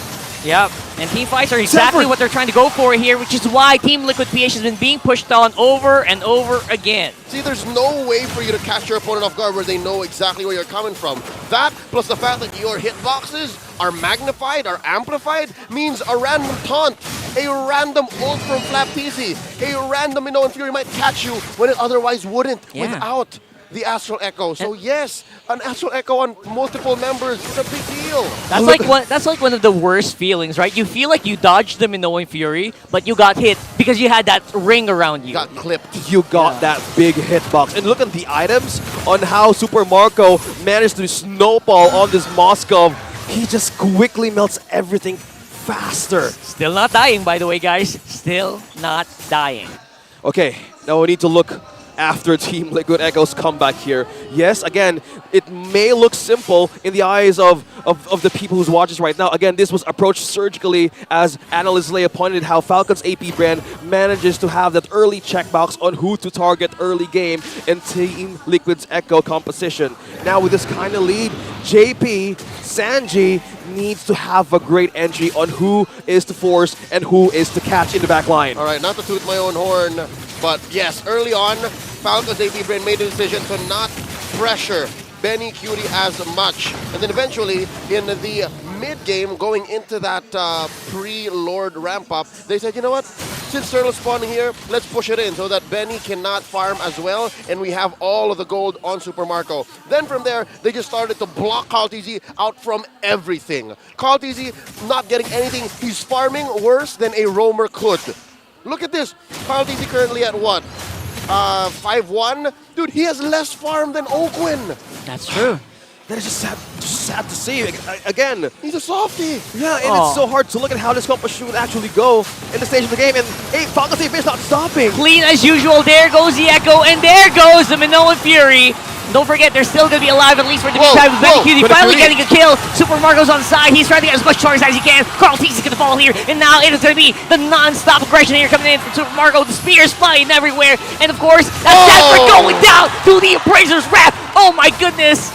Speaker 18: Yep, and team fights are exactly what they're trying to go for here, which is why Team Liquid PH has been being pushed on over and over again.
Speaker 19: See, there's no way for you to catch your opponent off guard where they know exactly where you're coming from. That, plus the fact that your hitboxes are magnified, are amplified, means a random taunt, a random ult from FlapTZ, a random Minoan Fury might catch you when it otherwise wouldn't without the Astral Echo. So yes, an Astral Echo on multiple members is a big deal.
Speaker 18: That's like one of the worst feelings, right? You feel like you dodged the Minoan Fury, but you got hit because you had that ring around you.
Speaker 19: Got clipped.
Speaker 17: You got that big hitbox. And look at the items on how Super Marco managed to snowball on this Moskov. He just quickly melts everything faster.
Speaker 18: Still not dying, by the way, guys. Still not dying.
Speaker 17: Okay, now we need to look after Team Liquid Echo's comeback here. Yes, again, it may look simple in the eyes of the people who's watching this right now. Again, this was approached surgically, as analyst Leia pointed how Falcon's AP brand manages to have that early checkbox on who to target early game in Team Liquid's Echo composition. Now with this kind of lead, JP, Sanji needs to have a great entry on who is to force and who is to catch in the back line.
Speaker 19: All right, not to toot my own horn, but yes, early on, Falcon's AP brand made the decision to not pressure Benny Cutie as much. And then eventually, in the mid-game, going into that pre-Lord ramp-up, they said, you know what? Since Turtle's spawning here, let's push it in so that Benny cannot farm as well, and we have all of the gold on Super Marco. Then from there, they just started to block CallTZ out from everything. CallTZ not getting anything. He's farming worse than a roamer could. Look at this. CallTZ currently at what? 5-1? Dude, he has less farm than Oakwin.
Speaker 18: That's true.
Speaker 17: That is just sad to see. Again,
Speaker 19: he's a softie.
Speaker 17: Yeah, and it's so hard to look at how this competition would actually go in the stage of the game. And hey, Falcon's AP is not stopping.
Speaker 18: Clean as usual. There goes the Echo, and there goes the Minoan Fury. Don't forget, they're still going to be alive, at least for the meantime. Benny Cutie finally getting a kill. Super Marco's on side. He's trying to get as much charge as he can. CallTZ is going to fall here. And now it is going to be the non-stop aggression here coming in from Super Marco. The spears flying everywhere. And of course, that's Jasper going down to the Appraiser's Wrap. Oh my goodness.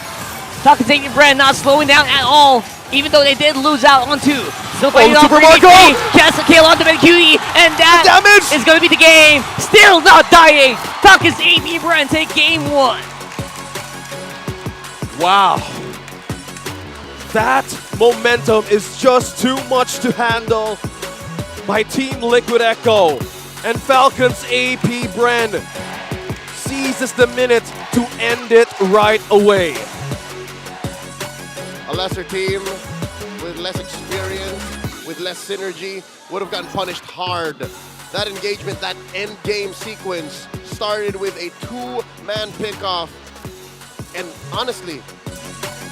Speaker 18: Falcon's AP brand not slowing down at all, even though they did lose out on 2. Still fighting off
Speaker 17: Super Marco!
Speaker 18: Cast a kill onto Benny Cutie, and that is going to be the game. Still not dying. Falcon's AP brand take game 1.
Speaker 17: Wow. That momentum is just too much to handle by Team Liquid Echo. And Falcon's AP brand seizes the minute to end it right away.
Speaker 19: A lesser team with less experience, with less synergy, would have gotten punished hard. That engagement, that end game sequence started with a 2-man pickoff. And honestly,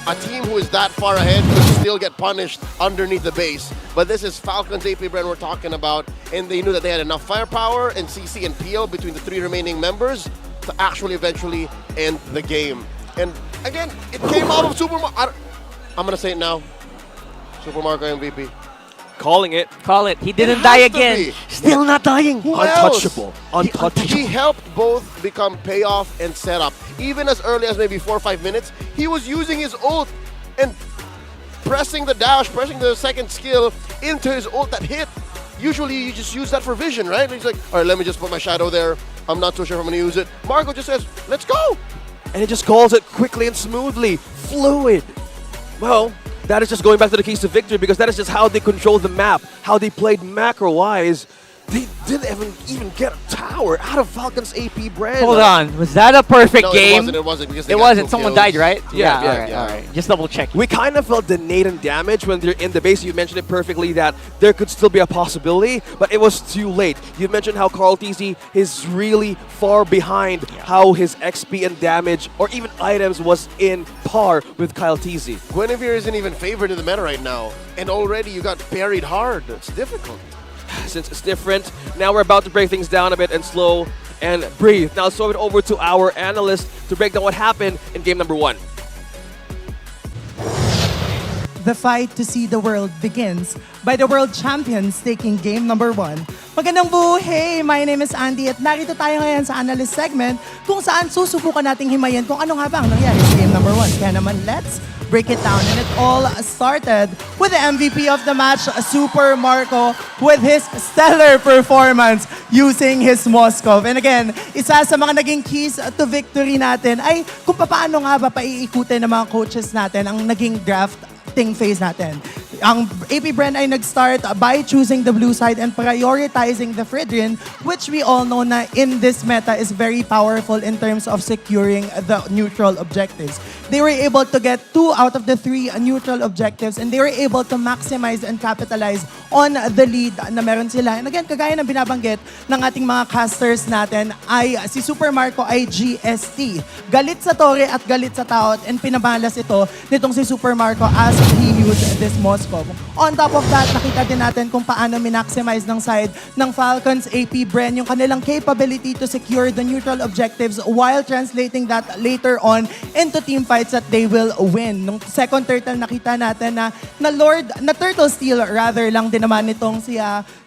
Speaker 19: a team who is that far ahead could still get punished underneath the base. But this is Falcon's AP brand we're talking about, and they knew that they had enough firepower and CC and PL between the 3 remaining members to actually eventually end the game. And again, it came out of Super Marco. I'm going to say it now. Super Marco MVP.
Speaker 17: Calling it.
Speaker 18: Call it. He didn't die again. Still not dying.
Speaker 17: Untouchable. Untouchable.
Speaker 19: He helped both become payoff and setup. Even as early as maybe 4 or 5 minutes, he was using his ult and pressing the dash, pressing the second skill into his ult that hit. Usually you just use that for vision, right? And he's like, all right, let me just put my shadow there. I'm not so sure if I'm going to use it. Marco just says, let's go.
Speaker 17: And he just calls it quickly and smoothly. Fluid. Well, that is just going back to the keys to victory, because that is just how they control the map, how they played macro-wise. They didn't even get a tower out of Falcon's AP brand.
Speaker 18: Hold on, was that a perfect game?
Speaker 19: It wasn't because they
Speaker 18: it
Speaker 19: got
Speaker 18: wasn't.
Speaker 19: 2
Speaker 18: Someone
Speaker 19: kills.
Speaker 18: died, right?
Speaker 17: Yeah.
Speaker 18: All right. Just double check.
Speaker 17: We kind of felt the Nathan damage when they're in the base. You mentioned it perfectly that there could still be a possibility, but it was too late. You mentioned how CallTZ is really far behind how his XP and damage or even items was in par with CallTZ.
Speaker 19: Guinevere isn't even favored in the meta right now, and already you got buried hard. It's difficult.
Speaker 17: Since it's different, now we're about to break things down a bit and slow and breathe. Now let's throw it over to our analyst to break down what happened in game number 1.
Speaker 20: The fight to see the world begins by the world champions taking game number 1 Magandang buhay! My name is Andy at narito tayo ngayon sa analyst segment kung saan susubukan nating himayin kung ano nga ba ang nangyari sa game number 1. Kaya naman, let's break it down. And it all started with the MVP of the match, Super Marco, with his stellar performance using his Moskov. And again, isa sa mga naging keys to victory natin ay kung paano nga ba paiikutin ng mga coaches natin ang naging drafting phase natin. Ang AP Bren ay nag-start by choosing the blue side and prioritizing the Fridrin, which we all know na in this meta is very powerful in terms of securing the neutral objectives. They were able to get 2 out of the 3 neutral objectives and they were able to maximize and capitalize on the lead na meron sila. And again, kagaya ng binabanggit ng ating mga casters natin ay si Super Marco ay GST. Galit sa Torre at galit sa Taot and pinabalas ito nitong si Super Marco as he used this Moskov. On top of that, nakita din natin kung paano minaximize ng side ng Falcons AP Bren yung kanilang capability to secure the neutral objectives while translating that later on into team fights that they will win. Nung second turtle nakita natin na turtle steal rather lang din naman nitong si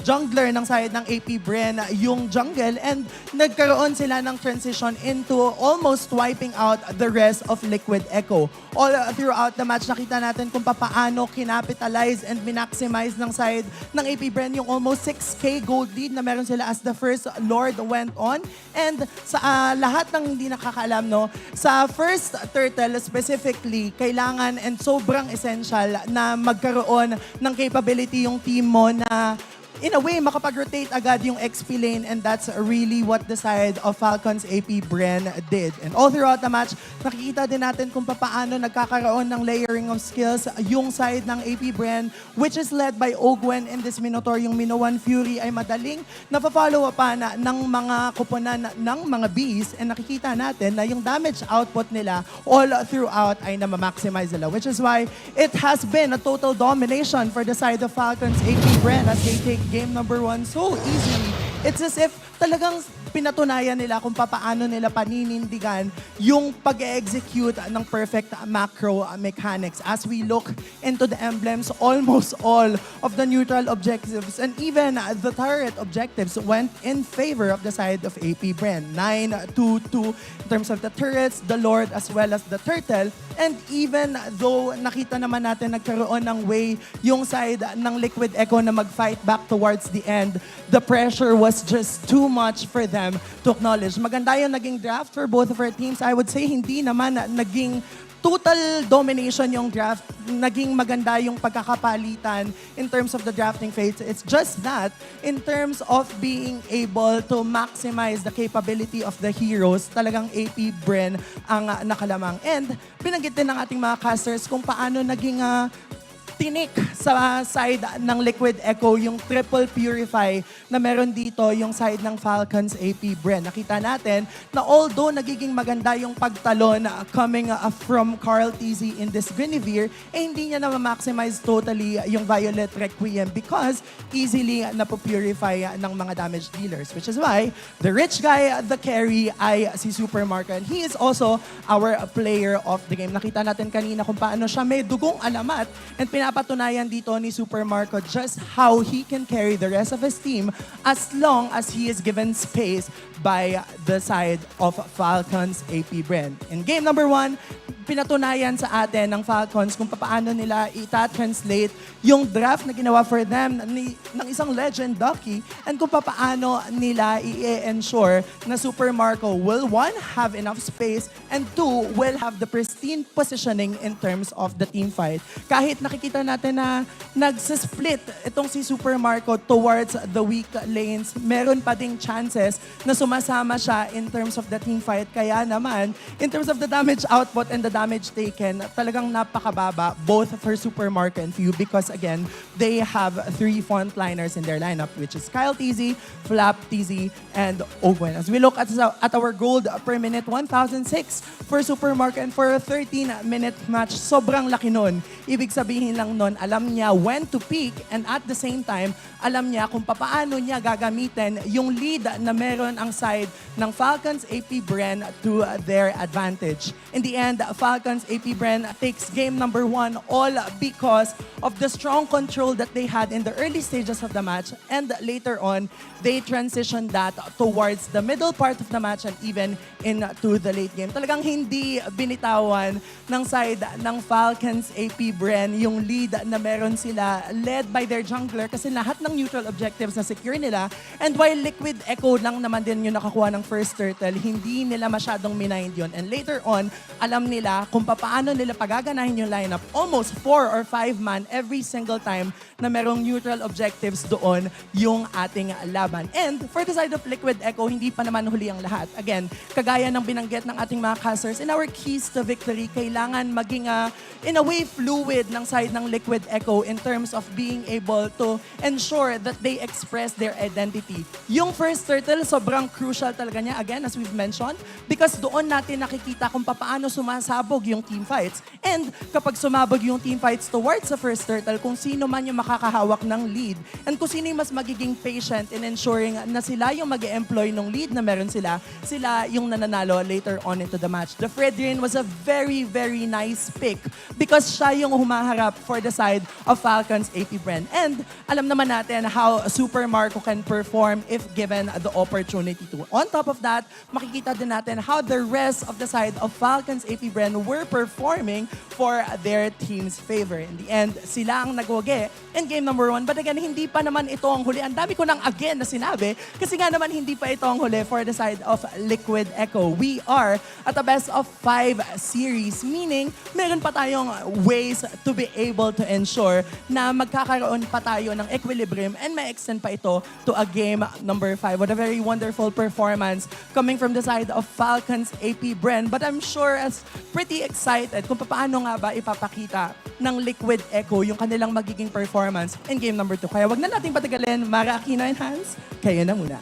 Speaker 20: jungler ng side ng AP Bren yung jungle and nagkaroon sila ng transition into almost wiping out the rest of Liquid Echo. All throughout the match, nakita natin kung paano kinapitalize and minmaximize ng side ng AP Bren yung almost 6k gold lead na meron sila as the first Lord went on. And sa lahat ng hindi nakakaalam, no, sa first turtle specifically, kailangan and sobrang essential na magkaroon ng capability yung team mo na in a way, makapag-rotate agad yung XP lane and that's really what the side of Falcons AP Bren did. And all throughout the match, nakikita din natin kung paano nagkakaroon ng layering of skills yung side ng AP Bren, which is led by Ogwen in this Minotaur. Yung Minowan Fury ay madaling napafollow up na ng mga kuponan ng mga bees and nakikita natin na yung damage output nila all throughout ay na-maximize nila, which is why it has been a total domination for the side of Falcons AP Bren as they take game number 1 so easily. It's as if talagang pinatunayan nila kung paano nila paninindigan yung pag-execute ng perfect macro mechanics. As we look into the emblems, almost all of the neutral objectives and even the turret objectives went in favor of the side of AP Bren. 9-2-2 in terms of the turrets, the Lord as well as the Turtle. And even though nakita naman natin nagkaroon ng way yung side ng Liquid Echo na mag-fight back towards the end, the pressure was just too much for them to acknowledge. Maganda yung naging draft for both of our teams. I would say hindi naman naging total domination yung draft. Naging maganda yung pagkakapalitan in terms of the drafting phase. It's just that in terms of being able to maximize the capability of the heroes, talagang AP Bren ang nakalamang. And binanggit din ng ating mga casters kung paano naging tinik sa side ng Liquid Echo yung triple purify na meron dito yung side ng Falcons AP Bren. Nakita natin na although nagiging maganda yung pagtalon coming from Carl TZ in this Guinevere, hindi niya na ma-maximize totally yung Violet Requiem because easily napupurify ng mga damage dealers. Which is why the rich guy, the carry ay si Super Marco. And he is also our player of the game. Nakita natin kanina kung paano siya may dugong alamat and pinapatunayan dito ni Super Marco just how he can carry the rest of his team as long as he is given space by the side of Falcons AP Bren. In game number 1, pinatunayan sa atin ng Falcons kung paano nila ita-translate yung draft na ginawa for them ng isang legend Ducky and kung paano nila i-ensure na Super Marco will 1, have enough space and 2, will have the pristine positioning in terms of the team fight. Kahit nakikita natin na nagsisplit itong si Super Marco towards the weak lanes, meron pa ding chances na sumasama siya in terms of the team fight. Kaya naman, in terms of the damage output and the damage taken, talagang napakababa both for Super Marco and Few because again, they have 3 frontliners in their lineup which is Kyle TZ, Flap TZ, and Ogwen. As we look at our gold per minute, 1,006 for Super Marco and for a 13-minute match, sobrang laki nun. Ibig sabihin lang nun, alam niya when to peak and at the same time, alam niya kung paano niya gagamitin yung lead na meron ang side ng Falcons AP Bren to their advantage. In the end, Falcons AP Bren takes game number 1 all because of the strong control that they had in the early stages of the match, and later on, they transitioned that towards the middle part of the match and even into the late game. Talagang hindi binitawan ng side ng Falcons AP Bren yung lead na meron sila led by their jungler kasi lahat ng neutral objectives na secure nila, and while Liquid Echo lang naman din yung nakakuha ng first turtle, hindi nila masyadong mind yun. And later on, alam nila kung paano nila pagaganahin yung lineup. Almost 4 or 5 man every single time na merong neutral objectives doon yung ating laban. And for the side of Liquid Echo, hindi pa naman huli ang lahat. Again, kagaya ng binanggit ng ating mga casters, in our keys to victory, kailangan maging in a way fluid ng side ng Liquid Echo in terms of being able to ensure that they express their identity. Yung first turtle, sobrang crucial talaga niya, again, as we've mentioned, because doon natin nakikita kung paano sumasabog yung team fights. And kapag sumabog yung team fights towards the first turtle, kung sino man yung makakahawak ng lead, and kung sino yung mas magiging patient in ensuring na sila yung mag-employ ng lead na meron sila yung nananalo later on into the match. The Fredrin was a very, very nice pick because siya yung humaharap for the side of Falcons AP Bren. And alam naman natin how Super Marco can perform if given the opportunity to. On top of that, makikita din natin how the rest of the side of Falcons AP Bren were performing for their team's favor. In the end, sila ang nagwagi in game number 1. But again, hindi pa naman ito ang huli. Ang dami ko nang again na sinabi kasi nga naman hindi pa ito ang huli for the side of Liquid Echo. We are at a best of 5 series, meaning meron pa tayong ways to be able to ensure na magkakaroon pa tayo ng equilibrium and ma-extend pa ito to a game number 5. What a very wonderful performance coming from the side of Falcons AP Bren. But I'm sure as pretty excited kung paano nga ba ipapakita ng Liquid Echo yung kanilang magiging performance in game number 2. Kaya wag na nating patagalin. Mara Aquino and Hans, kayo na muna.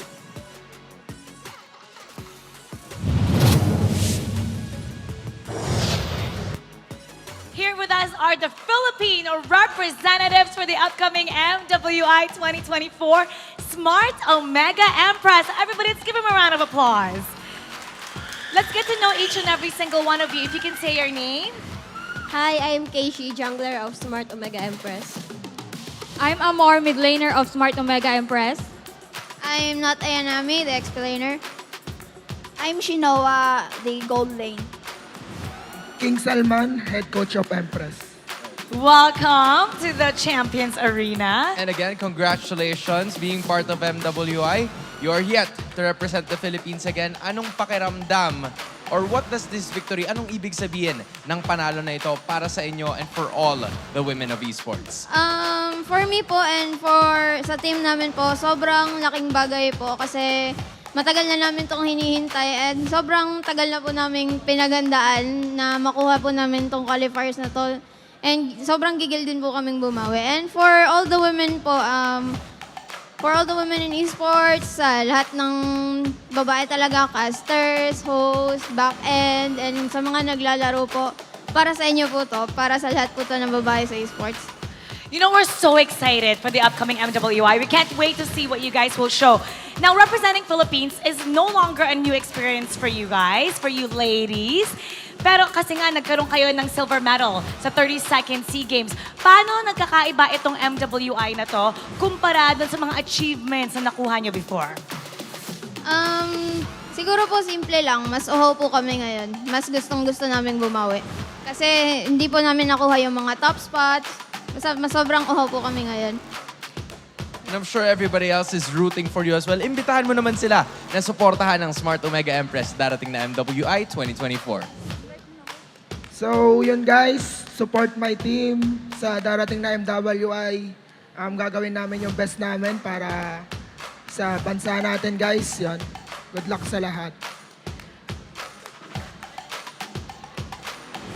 Speaker 3: Here with us are the Filipino representatives for the upcoming MWI 2024 Smart Omega Empress. Everybody, let's give them a round of applause. Let's get to know each and every single one of you. If you can say your name.
Speaker 21: Hi, I'm Keishi, jungler of Smart Omega Empress.
Speaker 22: I'm Amor, mid laner of Smart Omega Empress.
Speaker 21: I'm not Ayanami, the explainer. I'm Shinoa, the gold lane.
Speaker 23: King Salman, head coach of Empress.
Speaker 3: Welcome to the Champions Arena.
Speaker 16: And again, congratulations being part of MWI. You are yet to represent the Philippines again. Anong pakiramdam or what does this victory, anong ibig sabihin ng panalo na ito para sa inyo and for all the women of esports?
Speaker 21: For me po and sa team namin po, sobrang laking bagay po kasi matagal na namin itong hinihintay and sobrang tagal na po namin pinagandaan na makuha po namin itong qualifiers na to. And sobrang gigil din po kaming bumawi. And for all the women po, for all the women in esports, lahat ng babae talaga, casters, host, back-end, and sa mga naglalaro po, para sa inyo po to, para sa lahat po to ng babae sa esports.
Speaker 3: You know, we're so excited for the upcoming MWI. We can't wait to see what you guys will show. Now, representing Philippines is no longer a new experience for you guys, for you ladies. Pero kasi nga, nagkaroon kayo ng silver medal sa 32nd SEA Games. Paano nagkakaiba itong MWI na to kumpara dun sa mga achievements na nakuha nyo before?
Speaker 21: Siguro po simple lang. Mas uhaw po kami ngayon. Mas gustong-gusto naming bumawi. Kasi hindi po namin nakuha yung mga top spots. Mas sobrang uhaw po kami ngayon.
Speaker 16: And I'm sure everybody else is rooting for you as well. Imbitahan mo naman sila na suportahan ng Smart Omega Empress darating na MWI 2024.
Speaker 23: So, yun guys, support my team sa darating na MWI. Gagawin namin yung best namin para sa bansa natin guys. Yan. Good luck sa lahat.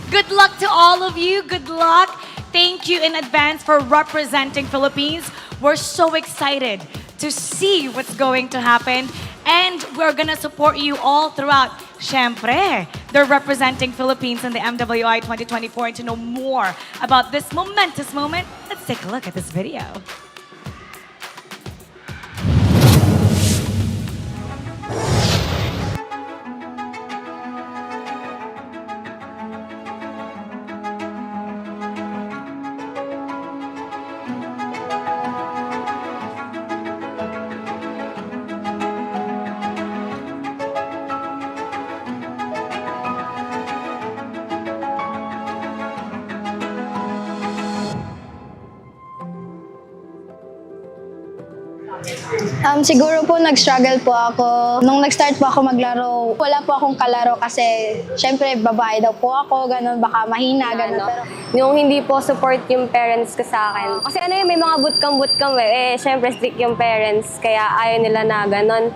Speaker 3: Good luck to all of you. Good luck. Thank you in advance for representing Philippines. We're so excited to see what's going to happen. And we're gonna support you all throughout. Syempre, they're representing Philippines in the MWI 2024. And to know more about this momentous moment, let's take a look at this video.
Speaker 1: Siguro po nag-struggle po ako. Nung nag-start po ako maglaro, wala po akong kalaro kasi syempre babae daw po ako, ganun, baka mahina, ganun. Pero
Speaker 2: yung hindi po support yung parents ko sa akin. Kasi ano yun, may mga bootcamp syempre strict yung parents, kaya ayaw nila na ganun.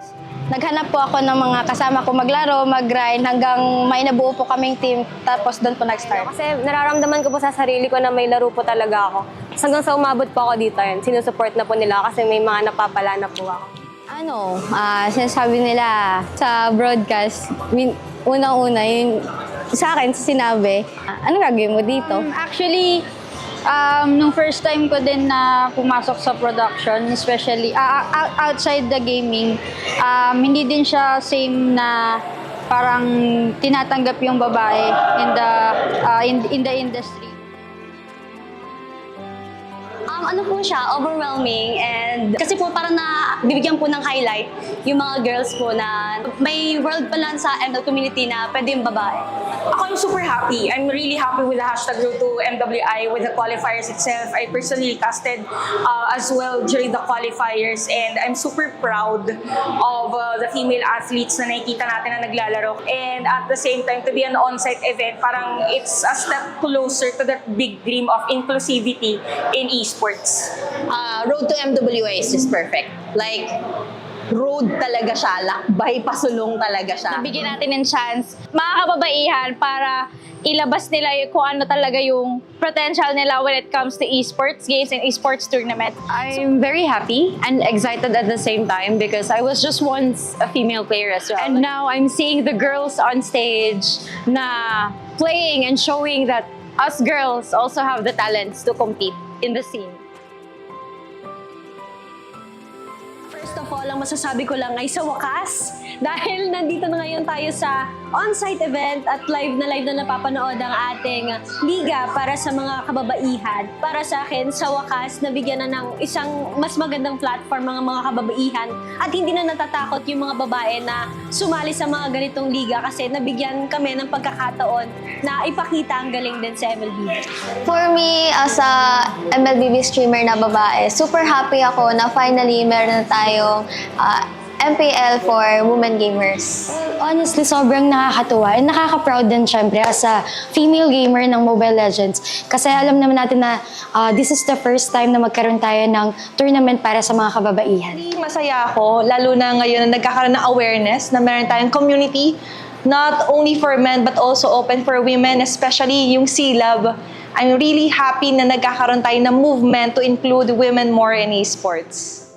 Speaker 1: Naghanap po ako ng mga kasama ko maglaro, mag-grind, hanggang may nabuo po kaming team, tapos doon po nag-start.
Speaker 2: Kasi nararamdaman ko po sa sarili ko na may laro po talaga ako. Hanggang sa umabot po ako dito yun, sinusupport na po nila kasi may mga napapala na po ako.
Speaker 1: Sinasabi nila sa broadcast, unang-una, yun, sa akin, sinabi, ano gagawin mo dito?
Speaker 22: Actually, nung first time ko din na pumasok sa production, especially outside the gaming, hindi din siya same na parang tinatanggap yung babae in the industry.
Speaker 2: Ano po siya, overwhelming, and kasi po parang bibigyan po ng highlight yung mga girls po na may world pa lang sa ML community na pwede yung babae.
Speaker 4: Ako yung super happy. I'm really happy with the hashtag Road to MWI, with the qualifiers itself. I personally casted as well during the qualifiers, and I'm super proud of the female athletes na nakikita natin na naglalaro. And at the same time, to be an on-site event, parang it's a step closer to that big dream of inclusivity in esports.
Speaker 5: Road to MWA is just perfect. Like, road talaga siya, lakbay, pasulong talaga siya.
Speaker 22: Nabigyan natin ng chance, mga kababaihan, para ilabas nila kung ano talaga yung potential nila when it comes to esports games and esports tournament.
Speaker 2: I'm very happy and excited at the same time because I was just once a female player as well. And now I'm seeing the girls on stage na playing and showing that us girls also have the talents to compete in the scene.
Speaker 5: First of all, ang masasabi ko lang ay sa wakas, dahil nandito na ngayon tayo sa on-site event at live na napapanood ang ating liga para sa mga kababaihan. Para sa akin, sa wakas, nabigyan na ng isang mas magandang platform mga kababaihan at hindi na natatakot yung mga babae na sumali sa mga ganitong liga kasi nabigyan kami ng pagkakataon na ipakita ang galing din sa MLB.
Speaker 1: For me, as a MLBB streamer na babae, super happy ako na finally meron na tayong MPL for women gamers. Honestly, sobrang nakakatuwa and nakaka-proud din syempre as a female gamer ng Mobile Legends. Kasi alam naman natin na this is the first time na magkaroon tayo ng tournament para sa mga kababaihan.
Speaker 5: Masaya ako, lalo na ngayon na nagkakaroon ng awareness na meron tayong community, not only for men but also open for women, especially yung C-Lab. I'm really happy na nagkakaroon tayo ng movement to include women more in esports.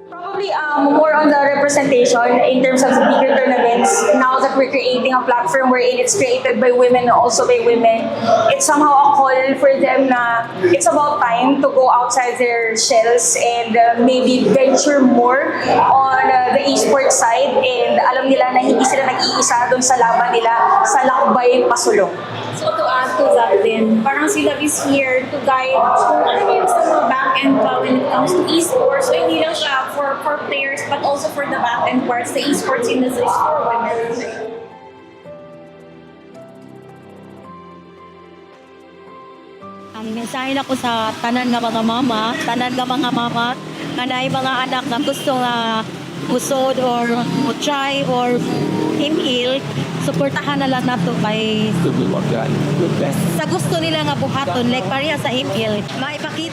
Speaker 4: Probably more on the representation in terms of the bigger tournaments. Now that we're creating a platform wherein it's created by women and also by women, it's somehow a call for them na it's about time to go outside their shells and maybe venture more on the esports side, and alam nila na hindi sila nag-iisa doon sa laban nila sa lakbay pasulong.
Speaker 22: So to add to that din, parang sila is here to guide kung ano yung sa mga back-end pa when it comes to esports. So hindi lang siya for players but also for the back-end parts, the esports industry is for women.
Speaker 24: Ang mensahe na ko sa tanan nga mga mama, kanay mga anak na gusto nga usod or try or himil, suportahan na lang nato kay sa gusto nila nga buhaton, like pareha sa himil. Maipakit,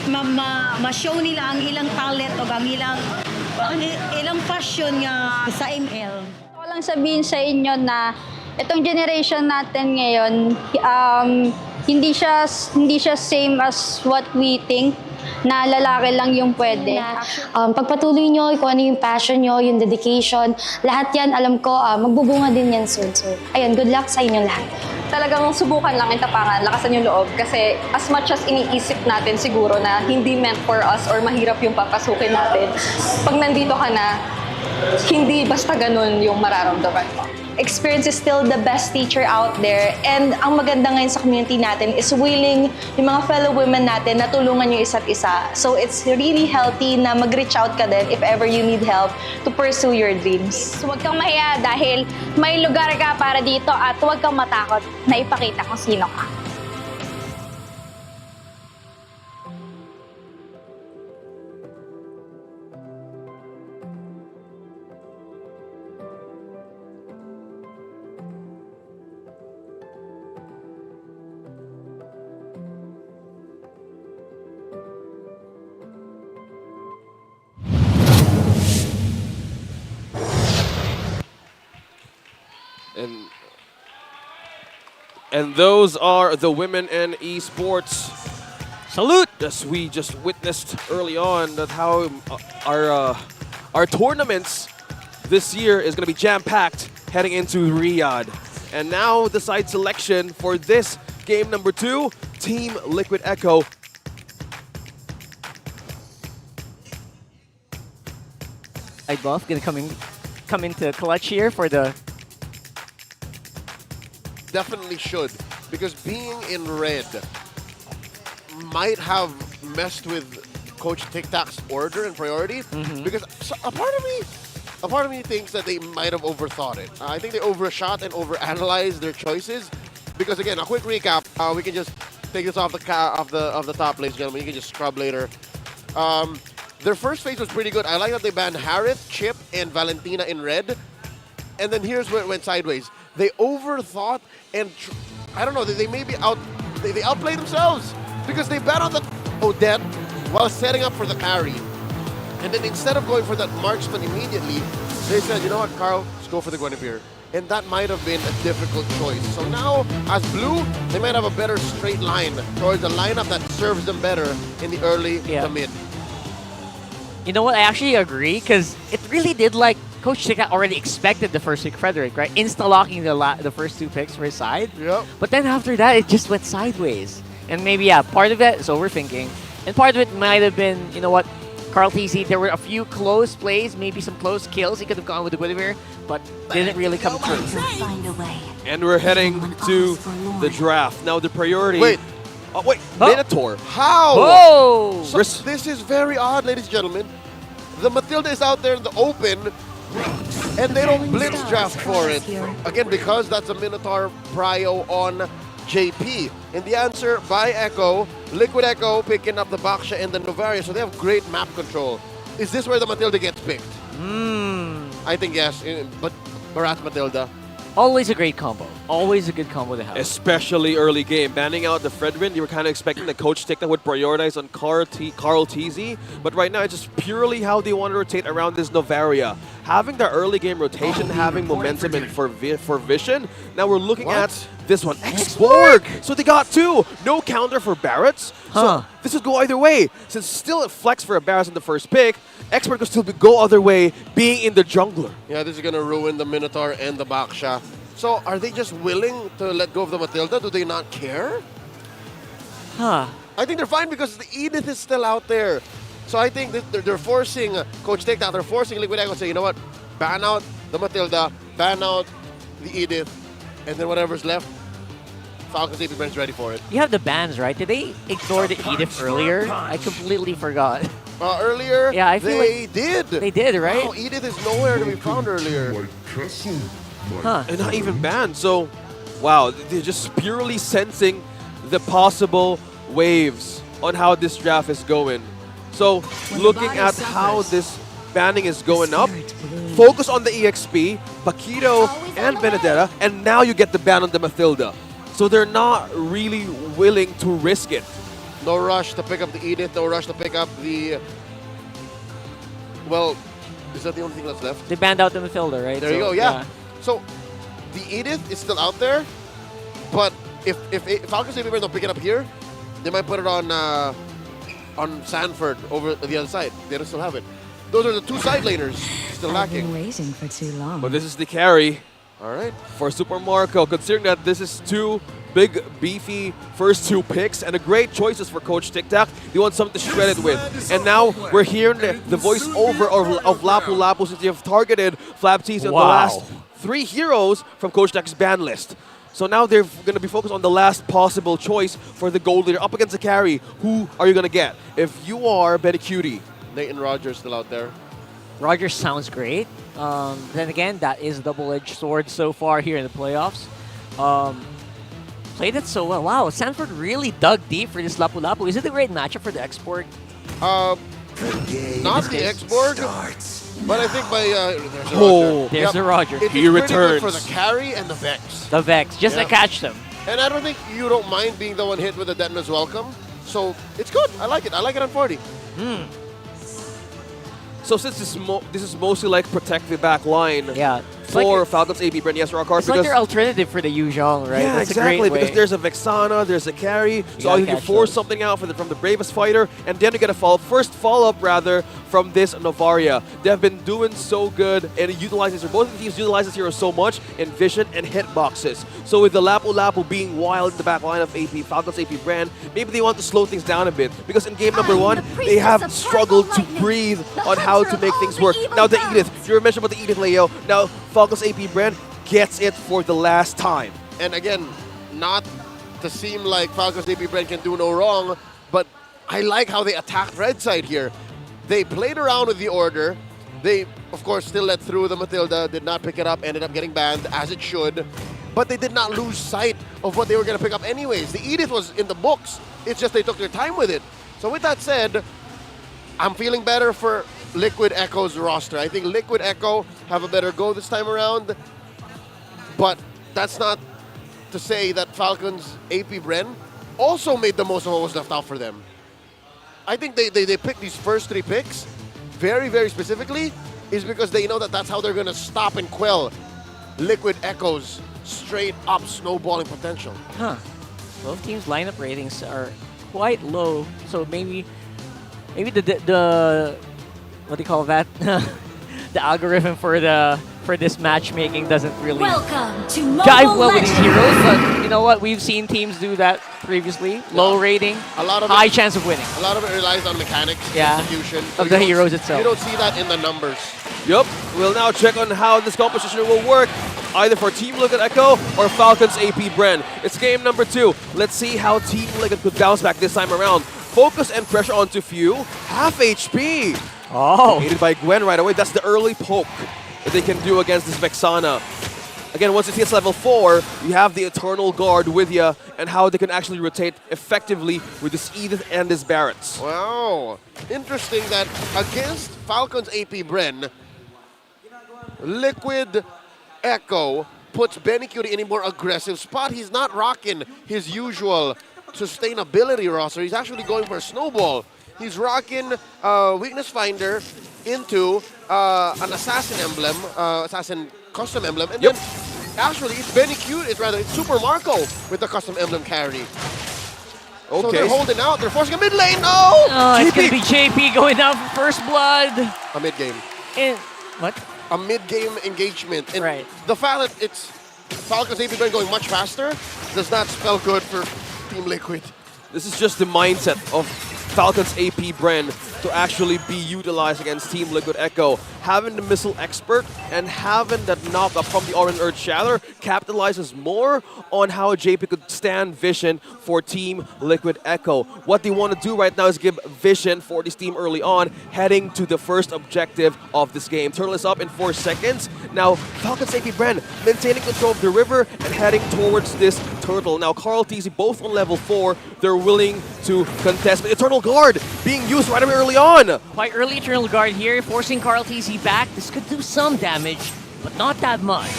Speaker 24: ma-show nila ang ilang talent o ang ilang passion nga sa ML.
Speaker 22: Gusto ko lang sabihin sa inyo na itong generation natin ngayon, hindi siya same as what we think na lalaki lang yung pwede.
Speaker 1: Pagpatuloy nyo, kung ano yung passion nyo, yung dedication, lahat yan, alam ko, magbubunga din yan soon. So, ayun, good luck sa inyo lahat.
Speaker 2: Talagang subukan lang yung tapangan, lakasan yung loob kasi as much as iniisip natin siguro na hindi meant for us or mahirap yung papasukin natin, pag nandito ka na, hindi basta ganun yung mararamdaman mo.
Speaker 5: Experience is still the best teacher out there, and ang maganda ngayon sa community natin is willing yung mga fellow women natin na tulungan yung isa't isa. So it's really healthy na mag-reach out ka din if ever you need help to pursue your dreams.
Speaker 22: So huwag kang mahiya dahil may lugar ka para dito at huwag kang matakot na ipakita kung sino ka.
Speaker 17: And those are the women in esports.
Speaker 18: Salute!
Speaker 17: As we just witnessed early on, that how our tournaments this year is going to be jam-packed heading into Riyadh. And now the side selection for this game number 2, Team Liquid Echo.
Speaker 18: I buff gonna come into clutch here for the.
Speaker 19: Definitely should, because being in red might have messed with Coach Tic Tac's order and priority. Because a part of me thinks that they might have overthought it. I think they overshot and overanalyzed their choices. Because again, a quick recap. We can just take this off the top, ladies and gentlemen. You can just scrub later. Their first phase was pretty good. I like that they banned Harith, Chip, and Valentina in red. And then here's where it went sideways. They overthought and I don't know. They maybe they outplayed themselves because they banned on the Odette while setting up for the carry. And then instead of going for that marksman immediately, they said, you know what, Carl, let's go for the Guinevere. And that might have been a difficult choice. So now, as blue, they might have a better straight line towards a lineup that serves them better in the early to mid.
Speaker 18: You know what? I actually agree because it really did like Coach Tika already expected the first pick, Frederick, right? Insta-locking the first 2 picks for his side.
Speaker 19: Yep.
Speaker 18: But then after that, it just went sideways. And maybe, yeah, part of it is overthinking. And part of it might have been, you know what, Carl TC, there were a few close plays, maybe some close kills. He could have gone with the Guinevere, but didn't really come through.
Speaker 17: And we're heading to the draft. Now the priority...
Speaker 19: Wait.
Speaker 17: Oh, wait. Minotaur.
Speaker 19: How?
Speaker 18: Whoa!
Speaker 19: So this is very odd, ladies and gentlemen. The Matilda is out there in the open, and they don't blitz draft for it. Again, because that's a Minotaur prio on JP. And the answer by Echo, Liquid Echo picking up the Baksha and the Novaria, so they have great map control. Is this where the Matilda gets picked? I think yes, but Barat Matilda.
Speaker 18: Always a great combo. Always a good combo to have.
Speaker 17: Especially early game. Banning out the Fredrin, you were kind of expecting the Coach Tika would prioritize on Carl TZ, but right now it's just purely how they want to rotate around this Novaria. Having the early game rotation, having momentum and for Vision, now we're looking at this one. X-Borg! So they got 2. No counter for Barretts. So this would go either way. Since still a flex for a Barretts in the first pick, Expert could still go other way, being in the jungler.
Speaker 19: Yeah, this is going to ruin the Minotaur and the Baksha. So are they just willing to let go of the Matilda? Do they not care? I think they're fine because the Edith is still out there. So I think that they're forcing Coach Takedown, they're forcing Liquid Echo to say, you know what, ban out the Matilda, ban out the Edith, and then whatever's left, Falcons AP Brand's ready for it.
Speaker 18: You have the bans, right? Did they ignore the Edith earlier? I completely forgot.
Speaker 19: Earlier,
Speaker 18: yeah, I feel
Speaker 19: they
Speaker 18: like
Speaker 19: did.
Speaker 18: They did, right?
Speaker 19: Wow, Edith is nowhere to be found earlier.
Speaker 17: And not even banned. So, wow, they're just purely sensing the possible waves on how this draft is going. So, looking at how this banning is going up, focus on the EXP, Paquito, and Benedetta, and now you get the ban on the Matilda. So they're not really willing to risk it.
Speaker 19: No rush to pick up the Edith, no rush to pick up the... Well, is that the only thing that's left?
Speaker 18: They banned out the Matilda, right?
Speaker 19: There you go, yeah. So, the Edith is still out there, but if Falcons AP don't pick it up here, they might put it on Sanford over the other side. They don't still have it. Those are the 2 side laners still lacking.
Speaker 6: Waiting for too long.
Speaker 17: But this is the carry.
Speaker 19: All right.
Speaker 17: For Super Marco, considering that this is 2 big, beefy first 2 picks and a great choices for Coach Tic Tac, they want something to shred it with. And now we're hearing the voiceover of Lapu Lapu since they have targeted Flap Tees on the last 3 heroes from Coach Tac's ban list. So now they're going to be focused on the last possible choice for the gold leader up against the carry. Who are you going to get? If you are Betty Cutie.
Speaker 19: Nathan Rogers still out there.
Speaker 18: Rogers sounds great. Then again, that is a double-edged sword so far here in the playoffs. Played it so well. Wow, Sanford really dug deep for this Lapu Lapu. Is it a great matchup for the X-Borg?
Speaker 19: Not the X-Borg, but I think by...
Speaker 18: there's the Roger.
Speaker 19: He returns. Good for the carry and the Vex.
Speaker 18: The Vex, just to catch them.
Speaker 19: And I don't think you don't mind being the one hit with the Detna's Welcome. So it's good. I like it. I like it on 40.
Speaker 17: So since this is mostly like protect the back line for Falcons AP Brand. Yes, Rockart.
Speaker 18: It's like their alternative for the Yuzhong, right?
Speaker 17: Yeah,
Speaker 18: That's
Speaker 17: exactly.
Speaker 18: a great way.
Speaker 17: Because there's a Vexana, there's a carry, so
Speaker 18: gotta
Speaker 17: you can
Speaker 18: catch
Speaker 17: force
Speaker 18: those.
Speaker 17: something out from the bravest fighter, and then you get a first follow-up rather from this Novaria. They have been doing so good and utilizing both of the teams utilize this hero so much in vision and hitboxes. So with the Lapu Lapu being wild in the back line of AP Falcons AP Brand, maybe they want to slow things down a bit because in game number 1 they have struggled to breathe on how to make things work. Now the Edith, you were mentioned about the Edith, Leo. Now Falcons AP Brand gets it for the last time.
Speaker 19: And again, not to seem like Falcons AP Brand can do no wrong, but I like how they attacked red side here. They played around with the order. They, of course, still let through the Matilda, did not pick it up, ended up getting banned, as it should. But they did not lose sight of what they were going to pick up anyways. The Edith was in the books. It's just they took their time with it. So with that said, I'm feeling better for Liquid Echo's roster. I think Liquid Echo have a better go this time around. But that's not to say that Falcons AP Bren also made the most of what was left out for them. I think they picked these first 3 picks very, very specifically is because they know that that's how they're going to stop and quell Liquid Echo's straight up snowballing potential.
Speaker 18: Huh. Both teams' lineup ratings are quite low, so maybe the what do you call that? The algorithm for this matchmaking doesn't really
Speaker 6: Welcome to
Speaker 18: jive
Speaker 6: Mobile
Speaker 18: well with these
Speaker 6: Legends.
Speaker 18: heroes, but you know what? We've seen teams do that previously. Low rating,
Speaker 19: A lot of
Speaker 18: high
Speaker 19: it,
Speaker 18: chance of winning.
Speaker 19: A lot of it relies on mechanics,
Speaker 18: Yeah,
Speaker 19: execution.
Speaker 18: of
Speaker 19: you
Speaker 18: the
Speaker 19: don't-
Speaker 18: heroes itself.
Speaker 19: You don't see that in the numbers.
Speaker 17: Yup, we'll now check on how this composition will work, either for Team Liquid Echo or Falcons AP Bren. It's game number 2. Let's see how Team Liquid could bounce back this time around. Focus and pressure onto Few. Half HP.
Speaker 18: Oh.
Speaker 17: Aided by Gwen right away. That's the early poke that they can do against this Vexana. Again, once it hits level 4, you have the Eternal Guard with you and how they can actually rotate effectively with this Edith and this Barretts.
Speaker 19: Wow. Interesting that against Falcons AP Bren, Liquid Echo puts Benny Cutie in a more aggressive spot. He's not rocking his usual sustainability roster. He's actually going for a snowball. He's rocking Weakness Finder into an Assassin emblem, Assassin custom emblem, and then actually it's Benny Cute, it's Super Marco with the custom emblem carry. So they're holding out, they're forcing a mid lane, no!
Speaker 18: Oh, it's gonna be JP going down for first blood.
Speaker 19: A mid game.
Speaker 18: What?
Speaker 19: A mid game engagement. And the fact that it's Falcons AP Bren going much faster does not spell good for Team Liquid.
Speaker 17: This is just the mindset of Falcons AP Bren to actually be utilized against Team Liquid Echo. Having the missile expert and having that knock up from the Orange Earth Shatter capitalizes more on how JP could stand vision for Team Liquid Echo. What they want to do right now is give vision for this team early on, heading to the first objective of this game. Turtle is up in 4 seconds. Now, Falcons AP Bren maintaining control of the river and heading towards this turtle. Now, Carl TZ both on level 4. They're willing to contest. But Eternal Guard being used right away early on.
Speaker 18: Quite early Eternal Guard here, forcing Carl TZ back. This could do some damage, but not that much.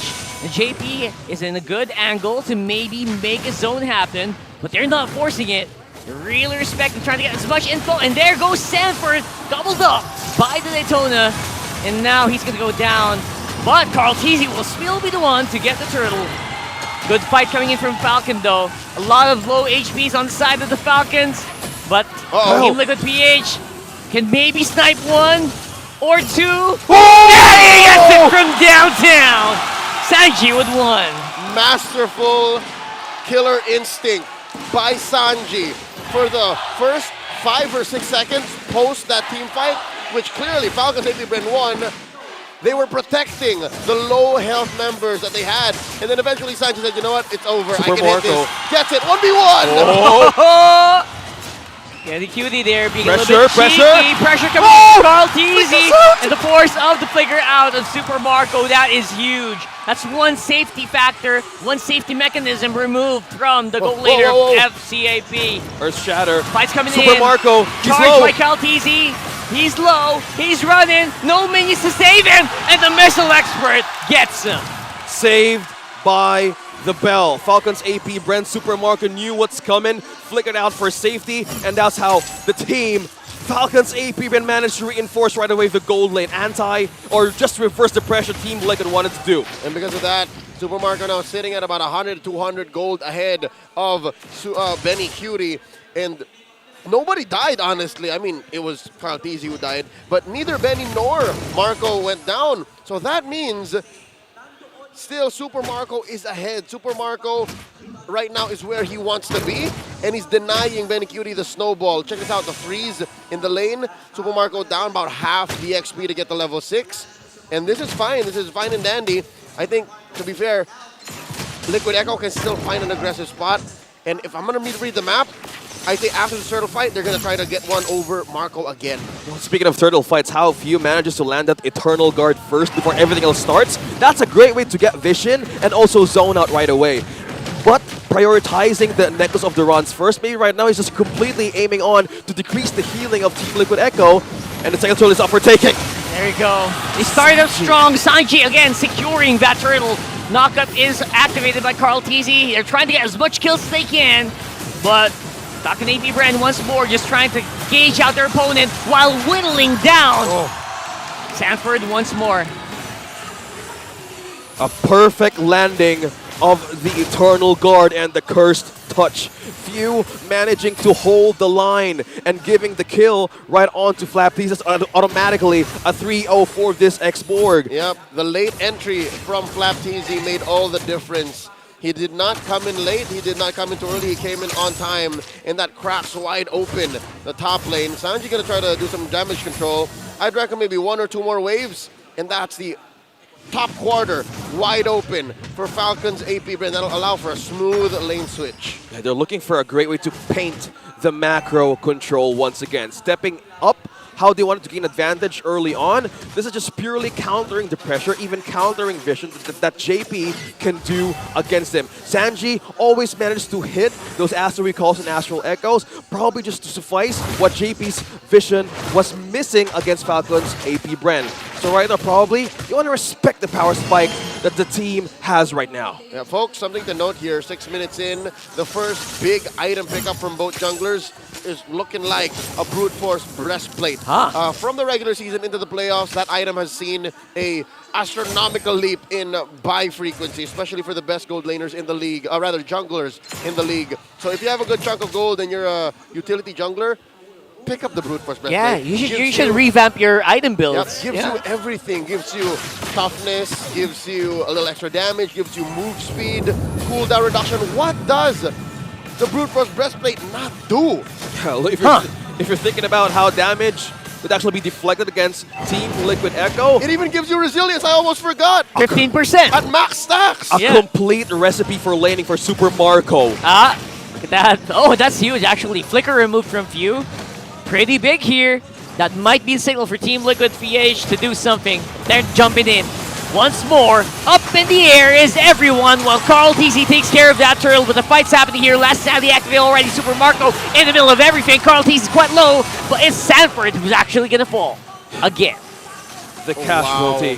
Speaker 18: And JP is in a good angle to maybe make a zone happen, but they're not forcing it. They're really respecting, trying to get as much info, and there goes Sanford, doubled up by the Daytona, and now he's gonna go down. But Carl TZ will still be the one to get the turtle. Good fight coming in from Falcon though. A lot of low HPs on the side of the Falcons, but Team Liquid PH can maybe snipe 1 or 2. Yeah, he gets it from downtown! Sanji with 1.
Speaker 19: Masterful killer instinct by Sanji for the first 5 or 6 seconds post that team fight, which clearly Falcons AP Bren won. They were protecting the low health members that they had, and then eventually Sanji said, you know what, it's over,
Speaker 17: Super
Speaker 19: I can
Speaker 17: Marco.
Speaker 19: hit this. Gets it, 1v1!
Speaker 18: Oh. Yeah, the cutie there being a little bit cheeky. Pressure coming from Carl TZ, and the force of the flicker out of Super Marco. That is huge. That's one safety factor, one safety mechanism removed from the goal later FCAP.
Speaker 17: Earth Shatter.
Speaker 18: Fight's coming in.
Speaker 17: Super Marco. He's
Speaker 18: Charged
Speaker 17: low.
Speaker 18: by Carl TZ. He's low. He's running. No minions to save him, and the missile expert gets him.
Speaker 17: Saved by the bell. Falcons AP Brent Super Marco knew what's coming, flickered out for safety, and that's how the team Falcons AP been managed to reinforce right away the gold lane, or just reverse the pressure Team Liquid wanted to do.
Speaker 19: And because of that, Super Marco now sitting at about 100, 200 gold ahead of Benny Cutie. And nobody died, honestly. I mean, it was Carltese who died, but neither Benny nor Marco went down. So that means still Super Marco is ahead. Super Marco right now is where he wants to be, and he's denying Benny Cutie the snowball. Check this out, the freeze in the lane. Super Marco down about half the XP to get to level 6. And this is fine. This is fine and dandy. I think, to be fair, Liquid Echo can still find an aggressive spot. And if I'm going to read the map, I think after the turtle fight, they're going to try to get one over Marco again.
Speaker 17: Well, speaking of turtle fights, how few manages to land that Eternal Guard first before everything else starts. That's a great way to get vision and also zone out right away. But prioritizing the Necklace of the Runs first, maybe right now he's just completely aiming on to decrease the healing of Team Liquid Echo. And the second turtle is up for taking.
Speaker 18: There you go. They started up strong. Sanji again securing that turtle. Knockup is activated by Carltese. They're trying to get as much kills as they can, but Falcon AP Brand once more just trying to gauge out their opponent while whittling down Sanford once more.
Speaker 17: A perfect landing of the Eternal Guard and the Cursed Touch. Few managing to hold the line and giving the kill right onto Flaptease. Automatically a 3-0 for this X-Borg.
Speaker 19: Yep, the late entry from Flaptease made all the difference. He did not come in late, he did not come in too early, he came in on time, and that cracks wide open the top lane. Sanji gonna try to do some damage control. I'd reckon maybe 1 or 2 more waves, and that's the top quarter wide open for Falcons AP Brand. That'll allow for a smooth lane switch.
Speaker 17: Yeah, they're looking for a great way to paint the macro control once again. Stepping up how they wanted to gain advantage early on. This is just purely countering the pressure, even countering vision that JP can do against them. Sanji always managed to hit those Astral Recalls and Astral Echoes, probably just to suffice what JP's vision was missing against Falcon's AP Brand. So right now, probably, you want to respect the power spike that the team has right now.
Speaker 19: Yeah, folks, something to note here, 6 minutes in, the first big item pickup from both junglers is looking like a Brute Force Breastplate. From the regular season into the playoffs, that item has seen a astronomical leap in buy frequency, especially for the best gold laners in the league, rather junglers in the league. So if you have a good chunk of gold and you're a utility jungler, pick up the Brute Force Breastplate.
Speaker 18: Yeah, you should revamp your item builds.
Speaker 19: Yep, gives you everything. Gives you toughness, gives you a little extra damage, gives you move speed, cooldown reduction. What does the Brute Force Breastplate not do?
Speaker 17: If you're thinking about how damage would actually be deflected against Team Liquid Echo.
Speaker 19: It even gives you resilience, I almost forgot.
Speaker 18: 15%.
Speaker 19: At max stacks.
Speaker 17: A complete recipe for laning for Super Marco.
Speaker 18: Look at that. Oh, that's huge actually. Flicker removed from view. Pretty big here. That might be a signal for Team Liquid PH to do something. They're jumping in. Once more, up in the air is everyone while Carltese takes care of that turtle, but the fight's happening here. Last Sandy activated already. Super Marco in the middle of everything. Carltese is quite low, but it's Sanford who's actually going to fall again.
Speaker 17: The casualty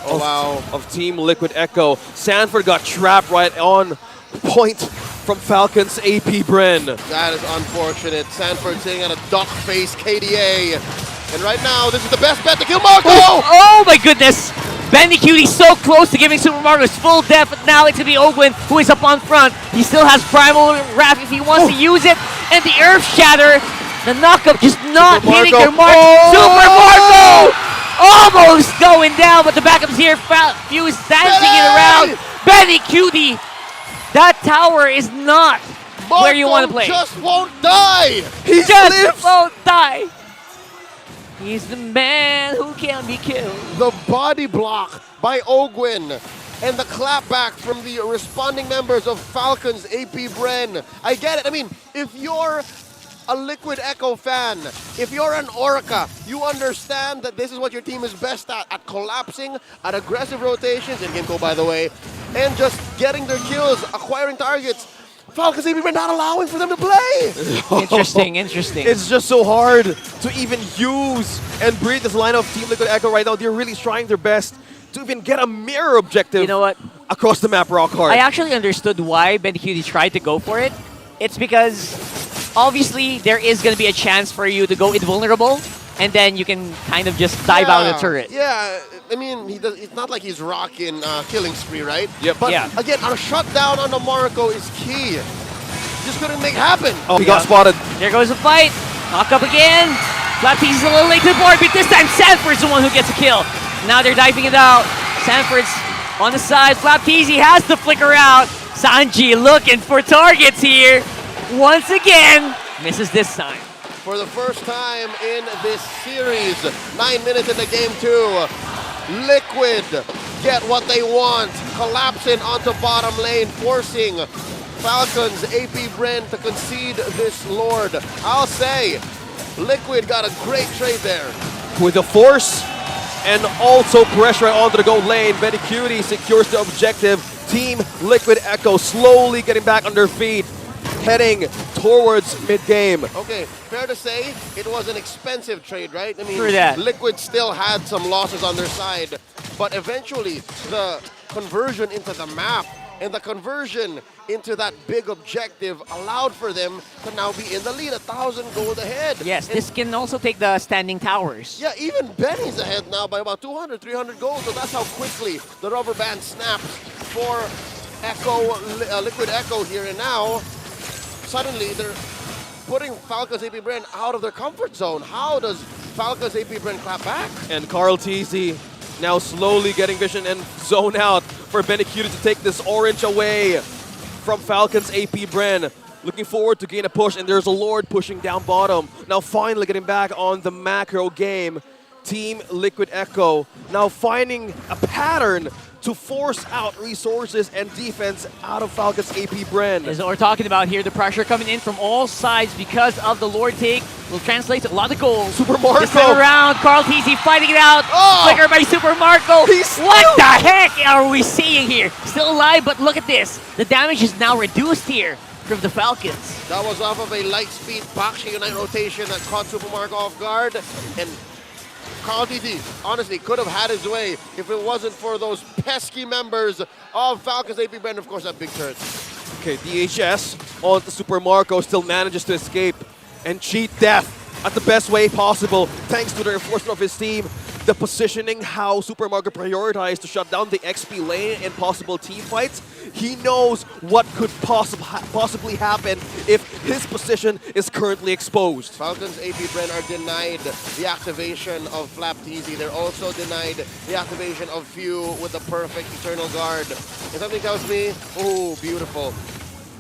Speaker 17: of Team Liquid Echo. Sanford got trapped right on point from Falcon's AP Bren.
Speaker 19: That is unfortunate. Sanford sitting on a duck face KDA. And right now, this is the best bet to kill Marco!
Speaker 18: Oh my goodness! Bendy Cutie so close to giving Super Marco his full death, but now it's to be Ogwin who is up on front. He still has Primal Wrath if he wants to use it. And the Earth Shatter, the knockup just not hitting their mark. Super Marco! Almost going down, but the backup's here. Fuse dancing it around. Bendy Cutie! That tower is not where you want to play.
Speaker 19: Just won't die!
Speaker 18: He just won't die! He's the man who can't be killed.
Speaker 19: The body block by Ogwin and the clapback from the responding members of Falcons AP Bren. I get it. I mean, if you're a Liquid Echo fan, if you're an Orca, you understand that this is what your team is best at collapsing, at aggressive rotations, in game code by the way, and just getting their kills, acquiring targets. Falcons AP Bren not allowing for them to play.
Speaker 18: Interesting.
Speaker 17: It's just so hard to even use and breathe this line of Team Liquid Echo right now. They're really trying their best to even get a mirror objective.
Speaker 18: You know what?
Speaker 17: Across the map rock hard.
Speaker 18: I actually understood why Ben Cutie tried to go for it. It's because obviously there is going to be a chance for you to go invulnerable, and then you can kind of just dive out of the turret.
Speaker 19: Yeah, I mean, it's not like he's rocking killing spree, right?
Speaker 17: Yep.
Speaker 19: But
Speaker 18: Yeah.
Speaker 19: again, our shutdown on the Marco is key. Just couldn't make happen.
Speaker 17: Oh, he got spotted.
Speaker 18: There goes the fight. Knock up again. FlapTeezy is a little late to the board, but this time Sanford's the one who gets a kill. Now they're diving it out. Sanford's on the side. FlapTeezy has to flicker out. Sanji looking for targets here. Once again, misses this time.
Speaker 19: For the first time in this series, 9 minutes into game 2, Liquid get what they want, collapsing onto bottom lane, forcing Falcons AP Bren to concede this Lord. I'll say, Liquid got a great trade there.
Speaker 17: With the force and also pressure onto the gold lane, Betty Cutie secures the objective. Team Liquid Echo slowly getting back on their feet, heading towards mid-game.
Speaker 19: Okay, fair to say, it was an expensive trade, right? I mean,
Speaker 18: True that.
Speaker 19: Liquid still had some losses on their side, but eventually the conversion into the map and the conversion into that big objective allowed for them to now be in the lead, 1,000 gold ahead.
Speaker 18: Yes,
Speaker 19: And
Speaker 18: this can also take the standing towers.
Speaker 19: yeah, even Benny's ahead now by about 200, 300 gold, so that's how quickly the rubber band snaps for Echo, Liquid Echo here, and now suddenly they're putting Falcons AP Bren out of their comfort zone. How does Falcons AP Bren clap back?
Speaker 17: And Carl TZ now slowly getting vision and zone out for Benicute to take this orange away from Falcons AP Bren. Looking forward to gain a push, and there's a Lord pushing down bottom. Now finally getting back on the macro game. Team Liquid Echo now finding a pattern to force out resources and defense out of Falcons AP Bren.
Speaker 18: Is what we're talking about here. The pressure coming in from all sides because of the Lord take will translate to a lot of goals.
Speaker 17: Super Marco!
Speaker 18: This time around, Carl TZ fighting it out.
Speaker 17: Oh!
Speaker 18: Flicker by Super Marco.
Speaker 17: He's
Speaker 18: What the heck are we seeing here? Still alive, but look at this. The damage is now reduced here from the Falcons.
Speaker 19: That was off of a light speed Baksha Unite rotation that caught Super Marco off guard, and Carl TZ honestly could have had his way if it wasn't for those pesky members of Falcons AP Bren, of course, that big turret.
Speaker 17: Okay, DHS on the Super Marco still manages to escape and cheat death at the best way possible thanks to the reinforcement of his team. The positioning, how Super Marco prioritized to shut down the XP lane in possible team fights. He knows what could possibly happen if his position is currently exposed.
Speaker 19: Falcons AP Bren are denied the activation of FlapTeezy. They're also denied the activation of Few with the perfect Eternal Guard. And something tells me, oh, beautiful.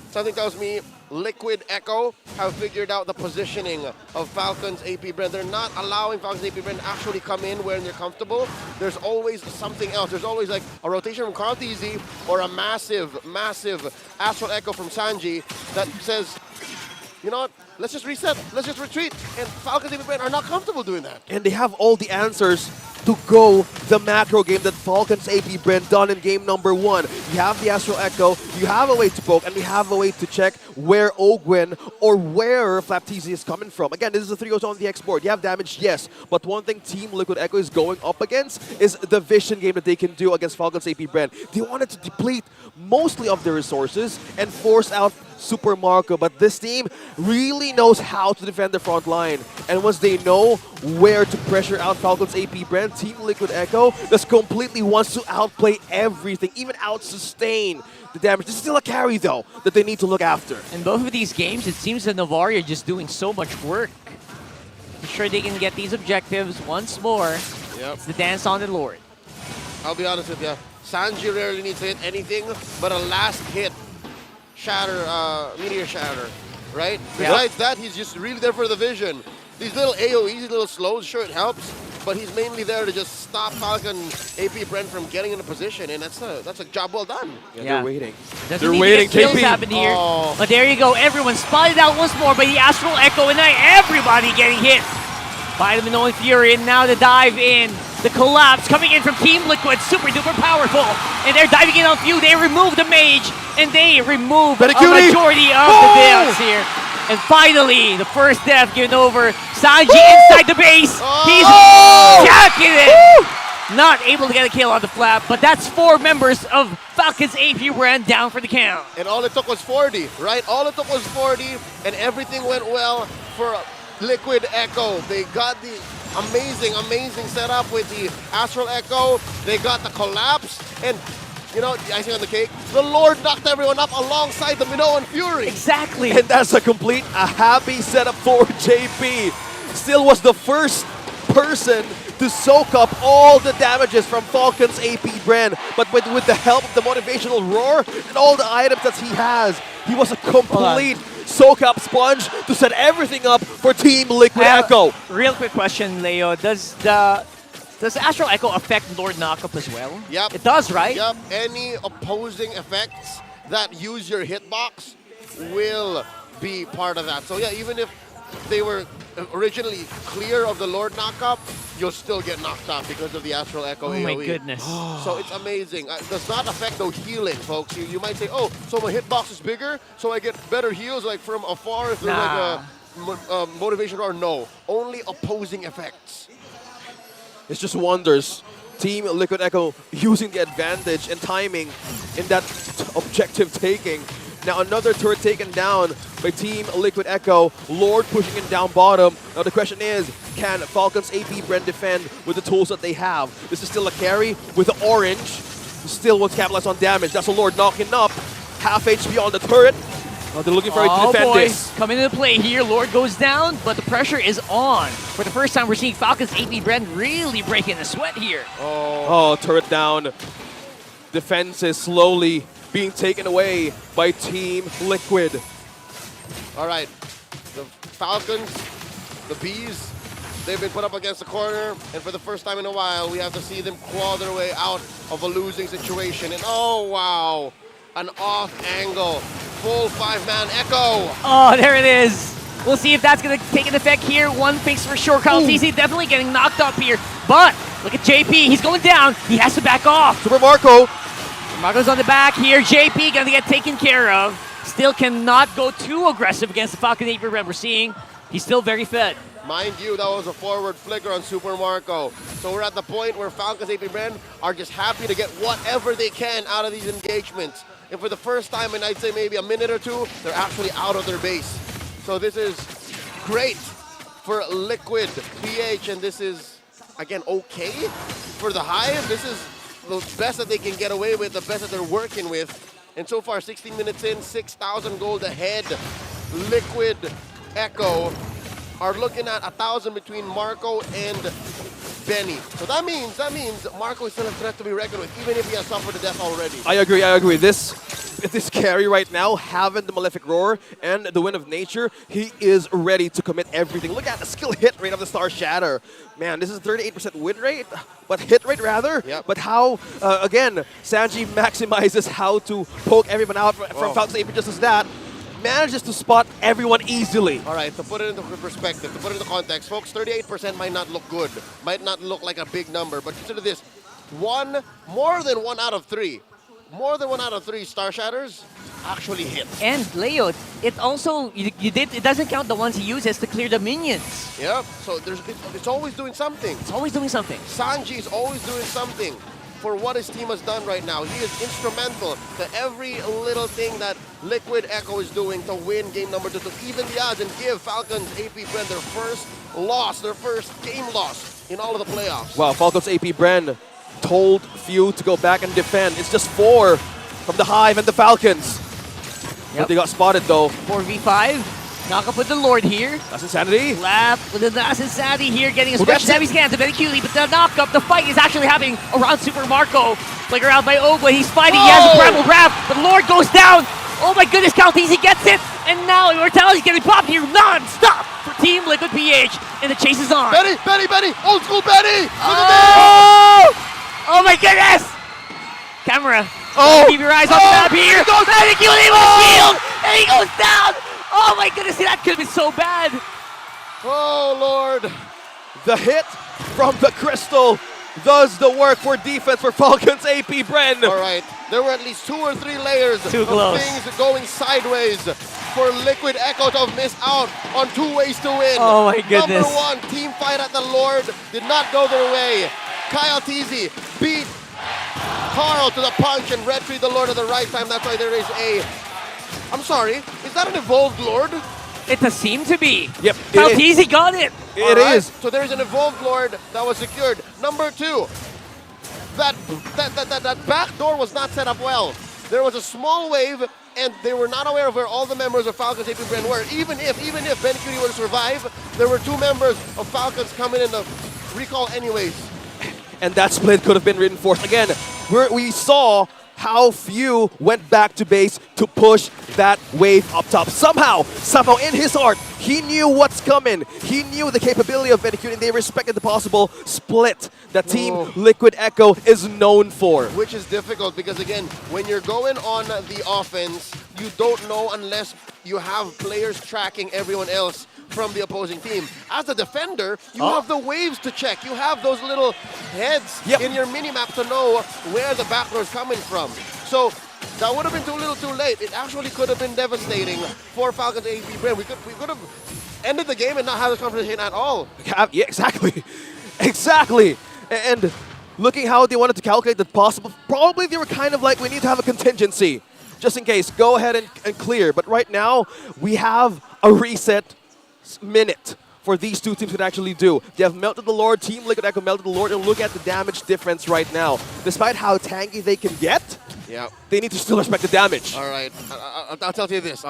Speaker 19: Something tells me Liquid Echo have figured out the positioning of Falcons AP Bren. They're not allowing Falcons AP Bren to actually come in where they're comfortable. There's always something else. There's always like a rotation from Carl TZ or a massive, massive Astral Echo from Sanji that says, you know what, let's just reset, let's just retreat. And Falcons AP Bren are not comfortable doing that.
Speaker 17: And they have all the answers to go the macro game that Falcons AP Bren done in game number 1. You have the Astral Echo, you have a way to poke, and we have a way to check where Ogwin or where FlapTeezy is coming from. Again, this is a 3-0 on the X board. You have damage, yes, but one thing Team Liquid Echo is going up against is the vision game that they can do against Falcons AP Bren. They wanted to deplete mostly of their resources and force out Super Marco, but this team really knows how to defend the front line. And once they know where to pressure out Falcons AP Bren, Team Liquid Echo just completely wants to outplay everything, even out-sustain the damage. This is still a carry, though, that they need to look after.
Speaker 18: In both of these games, it seems that Navari are just doing so much work. I'm sure they can get these objectives once more.
Speaker 19: Yep.
Speaker 18: It's the dance on the Lord.
Speaker 19: I'll be honest with you, Sanji rarely needs to hit anything but a last hit shatter, meteor shatter, right?
Speaker 18: Yeah.
Speaker 19: Besides that, he's just really there for the vision. These little AoEs, these little slows, sure it helps, but he's mainly there to just stop Falcon AP Bren from getting in a position, and that's a job well done.
Speaker 17: Yeah, they're waiting.
Speaker 18: Doesn't
Speaker 17: They're
Speaker 18: need
Speaker 17: waiting.
Speaker 18: to get kills
Speaker 17: JP.
Speaker 18: happen here.
Speaker 19: Oh.
Speaker 18: But there you go. Everyone spotted out once more by the Astral Echo, and now everybody getting hit by the Minoan Fury. And now the dive in. The collapse coming in from Team Liquid. Super duper powerful. And they're diving in on Few. They remove the mage, and they remove a majority of the deaths here. And finally, the first death given over. Sanji inside the base. He's jacking it. not able to get a kill on the flap, but that's 4 members of Falcons AP brand down for the count.
Speaker 19: And all it took was 40, right? All it took was 40, and everything went well for Liquid Echo. They got the amazing setup with the Astral Echo. They got the collapse, and you know, the icing on the cake, the Lord knocked everyone up alongside the Minoan Fury.
Speaker 18: Exactly.
Speaker 17: And that's a happy setup for JP. Still was the first person to soak up all the damages from Falcon's AP brand. But with the help of the motivational roar and all the items that he has, he was a complete soak-up sponge to set everything up for Team Liquid Echo.
Speaker 18: Real quick question, Leo. Does Astral Echo affect Lord Knockup as well?
Speaker 19: Yep.
Speaker 18: It does, right?
Speaker 19: Yep. Any opposing effects that use your hitbox will be part of that. So yeah, even if they were originally clear of the Lord knockup, you'll still get knocked out because of the Astral Echo AoE.
Speaker 18: Oh my goodness.
Speaker 19: So it's amazing. It does not affect the healing, folks. You might say, oh, so my hitbox is bigger, so I get better heals like from afar if there's like a motivation or no. Only opposing effects.
Speaker 17: It's just wonders. Team Liquid Echo using the advantage and timing in that objective taking. Now another turret taken down by Team Liquid Echo. Lord pushing in down bottom. Now the question is, can Falcon's AP brand defend with the tools that they have? This is still a carry with the orange. Still wants to capitalize on damage. That's a Lord knocking up. Half HP on the turret. Now they're looking for it to defend this.
Speaker 18: Coming into play here. Lord goes down, but the pressure is on. For the first time, we're seeing Falcon's AP brand really breaking the sweat here.
Speaker 17: Oh, turret down. Defense is slowly being taken away by Team Liquid.
Speaker 19: All right, the Falcons, the Bees, they've been put up against the corner, and for the first time in a while, we have to see them claw their way out of a losing situation. And oh wow, an off angle, full 5-man Echo.
Speaker 18: Oh, there it is. We'll see if that's going to take an effect here. One thing's for sure, Carl TC definitely getting knocked up here. But look at JP, he's going down. He has to back off.
Speaker 17: Super Marco.
Speaker 18: Marco's on the back here. JP going to get taken care of. Still cannot go too aggressive against the Falcon AP brand. We're seeing he's still very fed.
Speaker 19: Mind you, that was a forward flicker on Super Marco. So we're at the point where Falcons AP brand are just happy to get whatever they can out of these engagements. And for the first time in, I'd say maybe a minute or two, they're actually out of their base. So this is great for Liquid PH, and this is, again, okay for the Hive. This is the best that they can get away with, the best that they're working with. And so far, 16 minutes in, 6,000 gold ahead. Liquid Echo are looking at 1,000 between Marco and Benny. So that means Marco is still a threat to be reckoned with, even if he has suffered to death already.
Speaker 17: I agree. This carry right now, having the Malefic Roar and the Wind of Nature, he is ready to commit everything. Look at the skill hit rate of the Star Shatter. Man, this is 38% win rate, but hit rate rather.
Speaker 19: Yep.
Speaker 17: But how, again, Sanji maximizes how to poke everyone out from Falcon's AP just as that. Manages to spot everyone easily.
Speaker 19: All right, to put it into perspective, to put it into context, folks, 38% might not look good, might not look like a big number, but consider this, more than one out of three Star Shatters actually hit.
Speaker 18: And Leo, it also, it doesn't count the ones he uses to clear the minions.
Speaker 19: Yeah, so it's always doing something.
Speaker 18: It's always doing something.
Speaker 19: Sanji is always doing something for what his team has done right now. He is instrumental to every little thing that Liquid Echo is doing to win game number 2, to even the odds and give Falcons AP brand their first game loss in all of the playoffs.
Speaker 17: Wow, Falcons AP brand told few to go back and defend. It's just 4 from the Hive and the Falcons. But they got spotted though.
Speaker 18: 4v5. Knock up with the Lord here.
Speaker 17: That's Insanity.
Speaker 18: Lap with the That's Insanity here, getting a special damage scan to very cutely, but the knock up, the fight is actually happening around Super Marco. Flicker out by Ogwa, he's fighting, he has a grapple grab, but Lord goes down. Oh my goodness, Caltese gets it, and now Immortality's getting popped here non-stop for Team Liquid PH, and the chase is on.
Speaker 19: Benny, old school Benny!
Speaker 18: Oh my goodness! Camera. Keep your eyes on the map here. And he kills him with shield, and he goes down. Oh my goodness, that could have been so bad.
Speaker 17: Oh Lord. The hit from the crystal does the work for defense for Falcons AP brand.
Speaker 19: All right, there were at least 2 or 3 layers of things going sideways for Liquid Echo to have missed out on 2 ways to win.
Speaker 18: Oh my goodness.
Speaker 19: Number 1, team fight at the Lord did not go their way. Kyle Teasy beat Carl to the punch and Red Tree the Lord at the right time. That's why there is a... I'm sorry, is that an evolved Lord?
Speaker 18: It does seem to be.
Speaker 17: Yep.
Speaker 18: How easy got it.
Speaker 17: It is.
Speaker 19: So there's an evolved Lord that was secured. Number 2, that back door was not set up well. There was a small wave, and they were not aware of where all the members of Falcons AP Brand were. Even if Ben Cutie were to survive, there were 2 members of Falcons coming in the recall anyways.
Speaker 17: And that split could have been reinforced. Again, we saw how few went back to base to push that wave up top. Somehow in his heart, he knew what's coming. He knew the capability of Benecute, and they respected the possible split that Team Liquid Echo is known for.
Speaker 19: Which is difficult because, again, when you're going on the offense, you don't know unless you have players tracking everyone else from the opposing team. As a defender, you have the waves to check. You have those little heads in your minimap to know where the backdoor is coming from. So that would have been too little too late. It actually could have been devastating for Falcons AP Brand. We could have ended the game and not have this conversation at all.
Speaker 17: Yeah, exactly. Exactly. And looking how they wanted to calculate the possible, probably they were kind of like, we need to have a contingency just in case. Go ahead and clear. But right now, we have a reset minute for these 2 teams to actually do. They have melted the Lord. Team Liquid Echo melted the Lord, and look at the damage difference right now. Despite how tanky they can get, they need to still respect the damage.
Speaker 19: All right, I'll tell you this.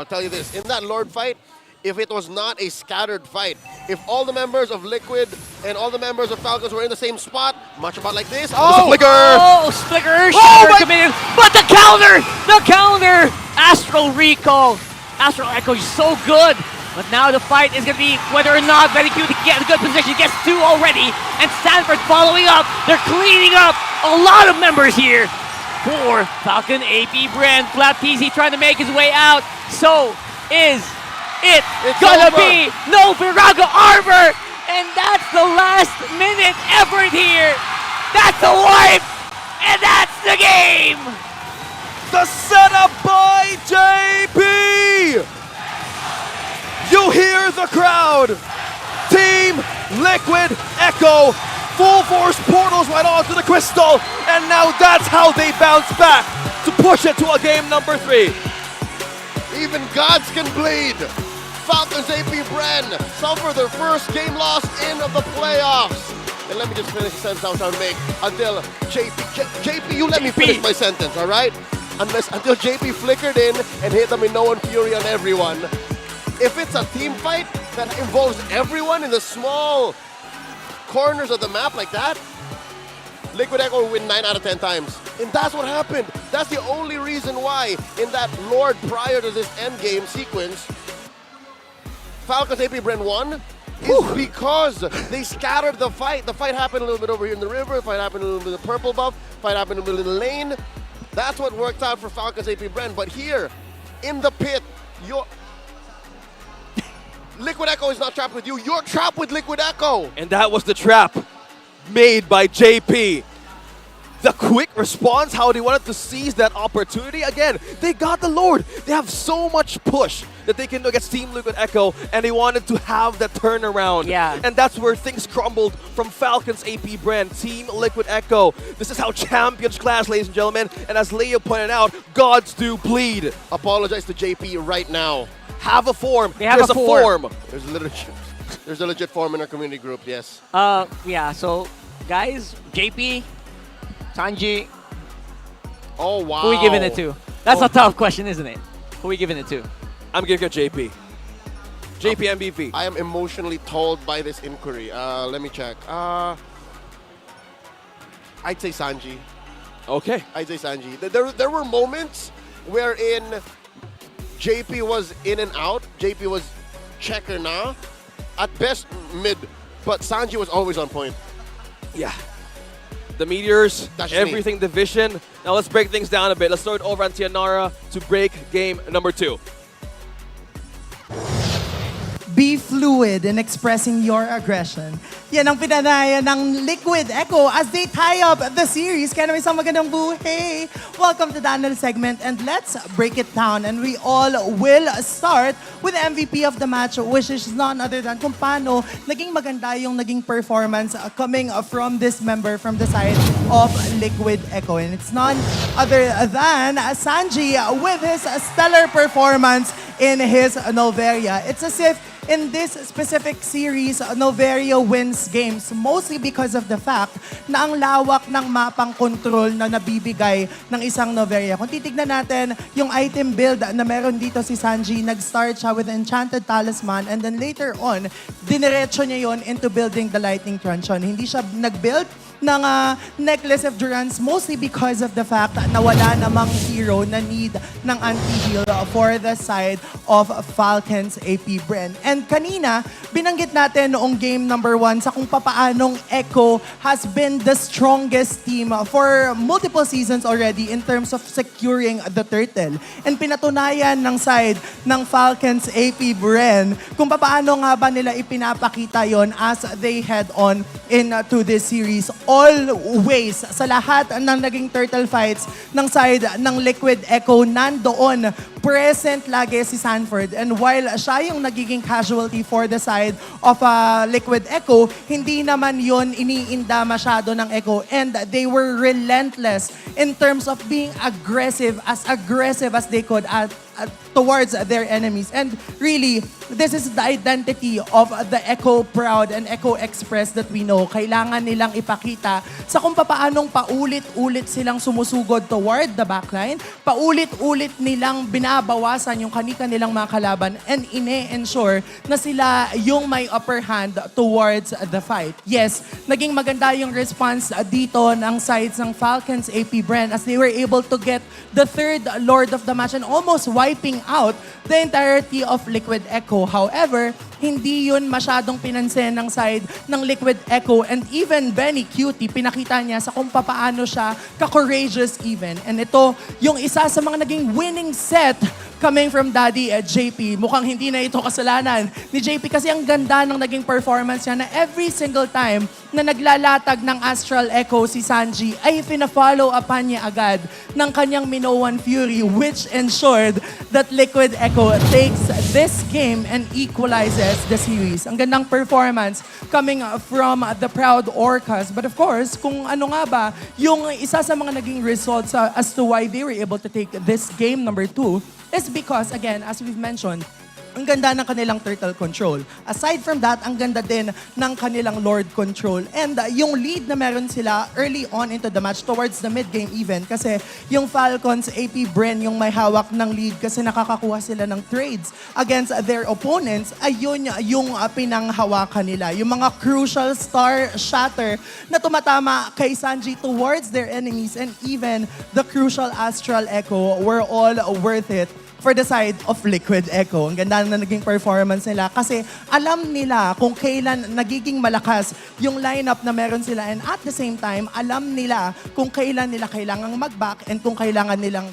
Speaker 19: In that Lord fight, if it was not a scattered fight, if all the members of Liquid and all the members of Falcons were in the same spot, much about like this.
Speaker 17: Oh, Flicker!
Speaker 18: Oh, Flicker! Committed, but the counter! Astral Recall. Astral Echo is so good. But now the fight is going to be whether or not Benecute can get a good position. Gets 2 already. And Stanford following up. They're cleaning up a lot of members here for Falcon AP Brand. Flap TZ trying to make his way out. So is it gonna be no Virago Arbor? And that's the last minute effort here. That's a wipe. And that's the game.
Speaker 17: The setup by JP. You hear the crowd. Team Liquid Echo, full force portals right onto the crystal, and now that's how they bounce back to push it to a game number 3.
Speaker 19: Even gods can bleed. Falcons AP Brand suffer their first game loss in the playoffs. And let me just finish the sentence I was trying to make until JP, you let me finish my sentence, all right? Until JP flickered in and hit them in no one fury on everyone. If it's a team fight that involves everyone in the small corners of the map like that, Liquid Echo will win 9 out of 10 times. And that's what happened. That's the only reason why in that Lord prior to this endgame sequence, Falcons AP Brand won is because they scattered the fight. The fight happened a little bit over here in the river, the fight happened a little bit in the purple buff, the fight happened a little bit in the lane. That's what worked out for Falcons AP Brand. But here, in the pit, Liquid Echo is not trapped with you. You're trapped with Liquid Echo.
Speaker 17: And that was the trap made by JP. The quick response, how they wanted to seize that opportunity. Again, they got the Lord. They have so much push that they can do against Team Liquid Echo, and they wanted to have that turnaround.
Speaker 18: Yeah.
Speaker 17: And that's where things crumbled from Falcons AP Brand, Team Liquid Echo. This is how champions clash, ladies and gentlemen. And as Leo pointed out, gods do bleed.
Speaker 19: Apologize to JP right now.
Speaker 17: Have a form.
Speaker 18: There's
Speaker 17: a form.
Speaker 19: There's a legit form in our community group, yes.
Speaker 18: Yeah, so guys, JP, Sanji.
Speaker 19: Oh, wow.
Speaker 18: Who are we giving it to? That's a tough question, isn't it? Who are we giving it to?
Speaker 17: I'm giving it to JP. JP MVP.
Speaker 19: I am emotionally told by this inquiry. Let me check. I'd say Sanji.
Speaker 17: Okay.
Speaker 19: I'd say Sanji. There were moments wherein JP was in and out. JP was checker na. At best, mid. But Sanji was always on point.
Speaker 17: Yeah. The Meteors,
Speaker 19: That's
Speaker 17: everything division. Now let's break things down a bit. Let's throw it over on Tianara to break game number 2.
Speaker 20: Be fluid in expressing your aggression. Yan ang pinanayan ng Liquid Echo as they tie up the series. Kaya naman isang magandang buhay. Welcome to the analyst segment and let's break it down. And we all will start with the MVP of the match, which is none other than kung paano naging maganda yung naging performance coming from this member from the side of Liquid Echo. And it's none other than Sanji with his stellar performance in his Noveria. It's as if in this specific series, Noveria wins games mostly because of the fact na ang lawak ng mapang control na nabibigay ng isang Noveria. Kung titignan natin yung item build na meron dito si Sanji, nag-start siya with Enchanted Talisman and then later on, diniretso niya yon into building the Lightning Truncheon. Hindi siya nag-build ng Necklace of Durance mostly because of the fact na wala namang hero na need ng anti-heal for the side of Falcon's AP Bren. And kanina, binanggit natin noong game number 1 sa kung papaanong Echo has been the strongest team for multiple seasons already in terms of securing the turtle. And pinatunayan ng side ng Falcon's AP Bren kung papaano nga ba nila ipinapakita yon as they head on into this series. Always, sa lahat ng naging turtle fights ng side ng Liquid Echo, nandoon present lagi si Sanford. And while siya yung nagiging casualty for the side of Liquid Echo, hindi naman yon iniinda masyado ng Echo. And they were relentless in terms of being aggressive as they could towards their enemies. And really, this is the identity of the Echo Proud and Echo Express that we know. Kailangan nilang ipakita sa kung paanong paulit-ulit silang sumusugod toward the backline, paulit-ulit nilang binabawasan yung nilang mga kalaban and ine-ensure na sila yung may upper hand towards the fight. Yes, naging maganda yung response dito ng sides ng Falcons AP Bren as they were able to get the third Lord of the match and almost wiping out the entirety of Liquid Echo. However, hindi yun masyadong pinansin ng side ng Liquid Echo and even Benny Cutie, pinakita niya sa kung paano siya ka-courageous even. And ito, yung isa sa mga naging winning set coming from Daddy JP. Mukhang hindi na ito kasalanan ni JP kasi ang ganda ng naging performance niya na every single time na naglalatag ng Astral Echo si Sanji ay pina-follow upan niya agad ng kanyang Minoan Fury which ensured that Liquid Echo takes this game and equalizes the series. Ang gandang performance coming from the Proud Orcas. But of course, kung ano nga ba yung isa sa mga naging results as to why they were able to take this game number 2 is because, again, as we've mentioned, ang ganda ng kanilang turtle control. Aside from that, ang ganda din ng kanilang Lord control. And yung lead na meron sila early on into the match towards the mid-game even kasi yung Falcons AP Bren yung may hawak ng lead kasi nakakakuha sila ng trades against their opponents, ayun yung pinanghawakan nila. Yung mga crucial star shatter na tumatama kay Sanji towards their enemies and even the crucial Astral Echo were all worth it for the side of Liquid Echo. Ang ganda na naging performance nila kasi alam nila kung kailan nagiging malakas yung lineup na meron sila and at the same time, alam nila kung kailan nila kailangang mag-back and kung kailan nila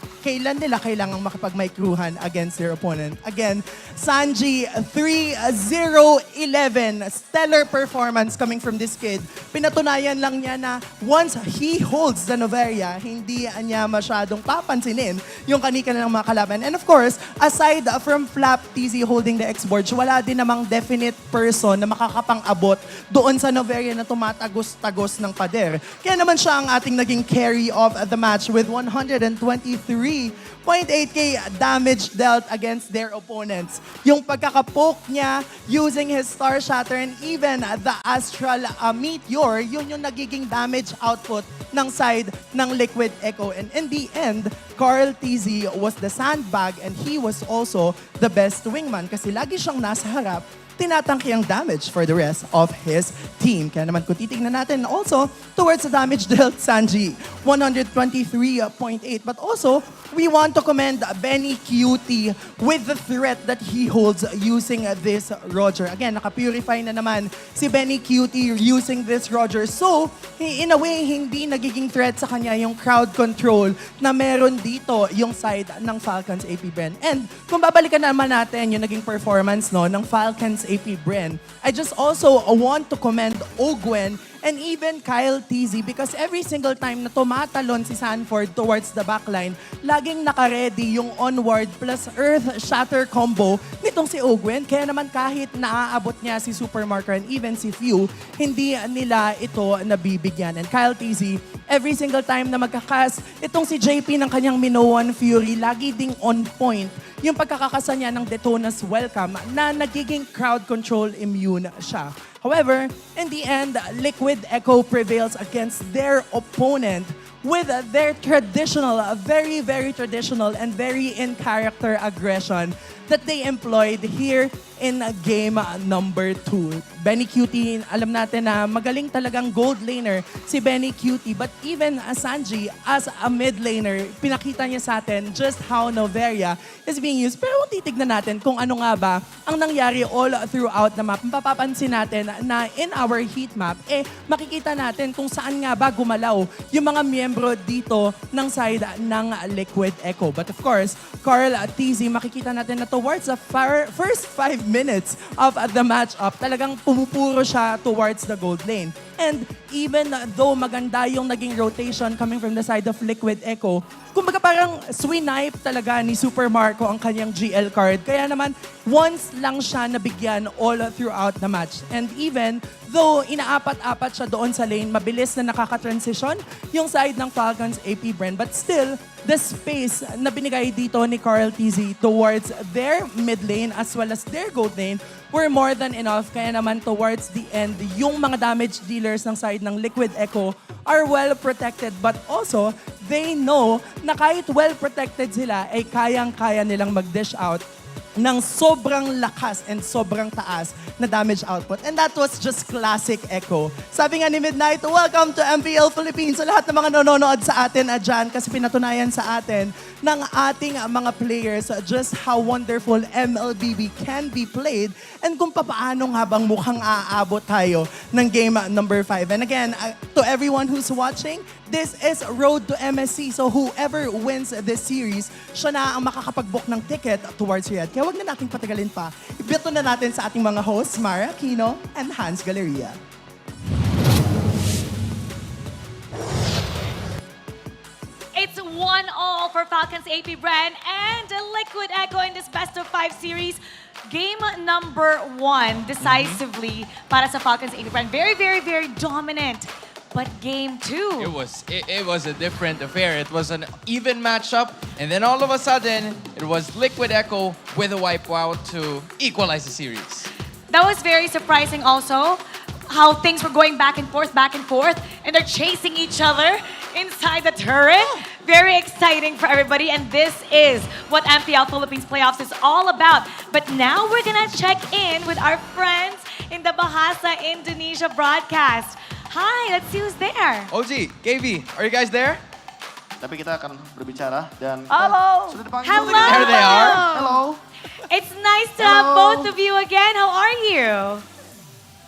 Speaker 20: kailangang makipag-micruhan against their opponent. Again, Sanji 3-0-11. Stellar performance coming from this kid. Pinatunayan lang niya na once he holds the Noveria, hindi niya masyadong papansinin yung kanilang mga kalaban. And of course, aside from Flap TZ holding the X-Board, wala din namang definite person na makakapang-abot doon sa Noveria na tumatagos-tagos ng pader. Kaya naman siya ang ating naging carry of the match with 123.8k damage dealt against their opponents. Yung pagkakapoke niya using his Star Shatter and even the Astral Meteor, yun yung nagiging damage output ng side ng Liquid Echo. And in the end, Carl TZ was the sandbag and he was also the best wingman kasi lagi siyang nasa harap, tinatangki ang damage for the rest of his team. Kaya naman kung titignan natin also towards the damage dealt Sanji, 123.8. But also, we want to commend Benny Cutie with the threat that he holds using this Roger. Again, naka-purify na naman si Benny Cutie using this Roger. So, in a way, hindi nagiging threat sa kanya yung crowd control na meron dito yung side ng Falcons AP Bren. And kung babalikan naman natin yung naging performance ng Falcons AP Bren, I just also want to commend Ogwen and even Kyle TZ because every single time na tumatalon si Sanford towards the backline, laging naka-ready yung onward plus earth shatter combo nitong si Ogwen. Kaya naman kahit naaabot niya si Supermarker and even si Few, hindi nila ito nabibigyan. And Kyle TZ, every single time na magkakas, itong si JP ng kanyang Minoan Fury, lagi ding on point yung pagkakakasa niya ng Detona's Welcome na nagiging crowd control immune siya. However, in the end, Liquid Echo prevails against their opponent with their traditional, very, very traditional and very in-character aggression that they employed here in game number 2. Benny Cutie, alam natin na magaling talagang gold laner si Benny Cutie. But even Sanji, as a mid laner, pinakita niya sa atin just how Noveria is being used. Pero kung titignan natin kung ano nga ba ang nangyari all throughout the map, mapapansin natin na in our heat map, makikita natin kung saan nga ba gumalaw yung mga miyembro dito ng side ng Liquid Echo. But of course, Carl TZ, makikita natin na towards the first 5 minutes of the matchup, talagang pumupuro siya towards the gold lane. And even though maganda yung naging rotation coming from the side of Liquid Echo, kumbaga parang swinipe talaga ni Super Marco ang kanyang GL card. Kaya naman, once lang siya nabigyan all throughout the match. And even though inaapat-apat siya doon sa lane, mabilis na nakaka-transition yung side ng Falcons AP Bren. But still, the space na binigay dito ni Carl TZ towards their mid lane as well as their gold lane were more than enough. Kaya naman towards the end, yung mga damage dealers ng side ng Liquid Echo are well protected. But also, they know na kahit well protected sila, ay kayang-kaya nilang mag-dish out ng sobrang lakas and sobrang taas na damage output. And that was just classic Echo. Sabi nga ni Midnight, welcome to MPL Philippines. Sa lahat ng mga nanonood sa atin dyan, kasi pinatunayan sa atin ng ating mga players just how wonderful MLBB can be played and kung paano nga bang mukhang aabot tayo ng game number 5. And again, to everyone who's watching, this is Road to MSC. So whoever wins this series, siya na ang makakapag-book ng ticket towards Riyadh. Kaya wag na nating patagalin pa. Ibeto na natin sa ating mga hosts, Mara Aquino and Hans Galleria.
Speaker 3: It's 1-1 for Falcons AP Bren and Liquid Echo in this best of 5 series. Game number 1 decisively para sa Falcons AP Bren. Very, very, very dominant. But game 2.
Speaker 16: It was a different affair. It was an even matchup, and then all of a sudden, it was Liquid Echo with a wipeout to equalize the series.
Speaker 3: That was very surprising also, how things were going back and forth, and they're chasing each other inside the turret. Very exciting for everybody, and this is what MPL Philippines Playoffs is all about. But now we're gonna check in with our friends in the Bahasa Indonesia broadcast. Hi, let's see who's there.
Speaker 16: OG, KB, are you guys there?
Speaker 6: Tapi kita akan berbicara dan
Speaker 3: Hello.
Speaker 6: sudah dipanggil.
Speaker 3: Hello.
Speaker 16: There they are.
Speaker 6: Hello.
Speaker 3: It's nice to have both of you again. How are you?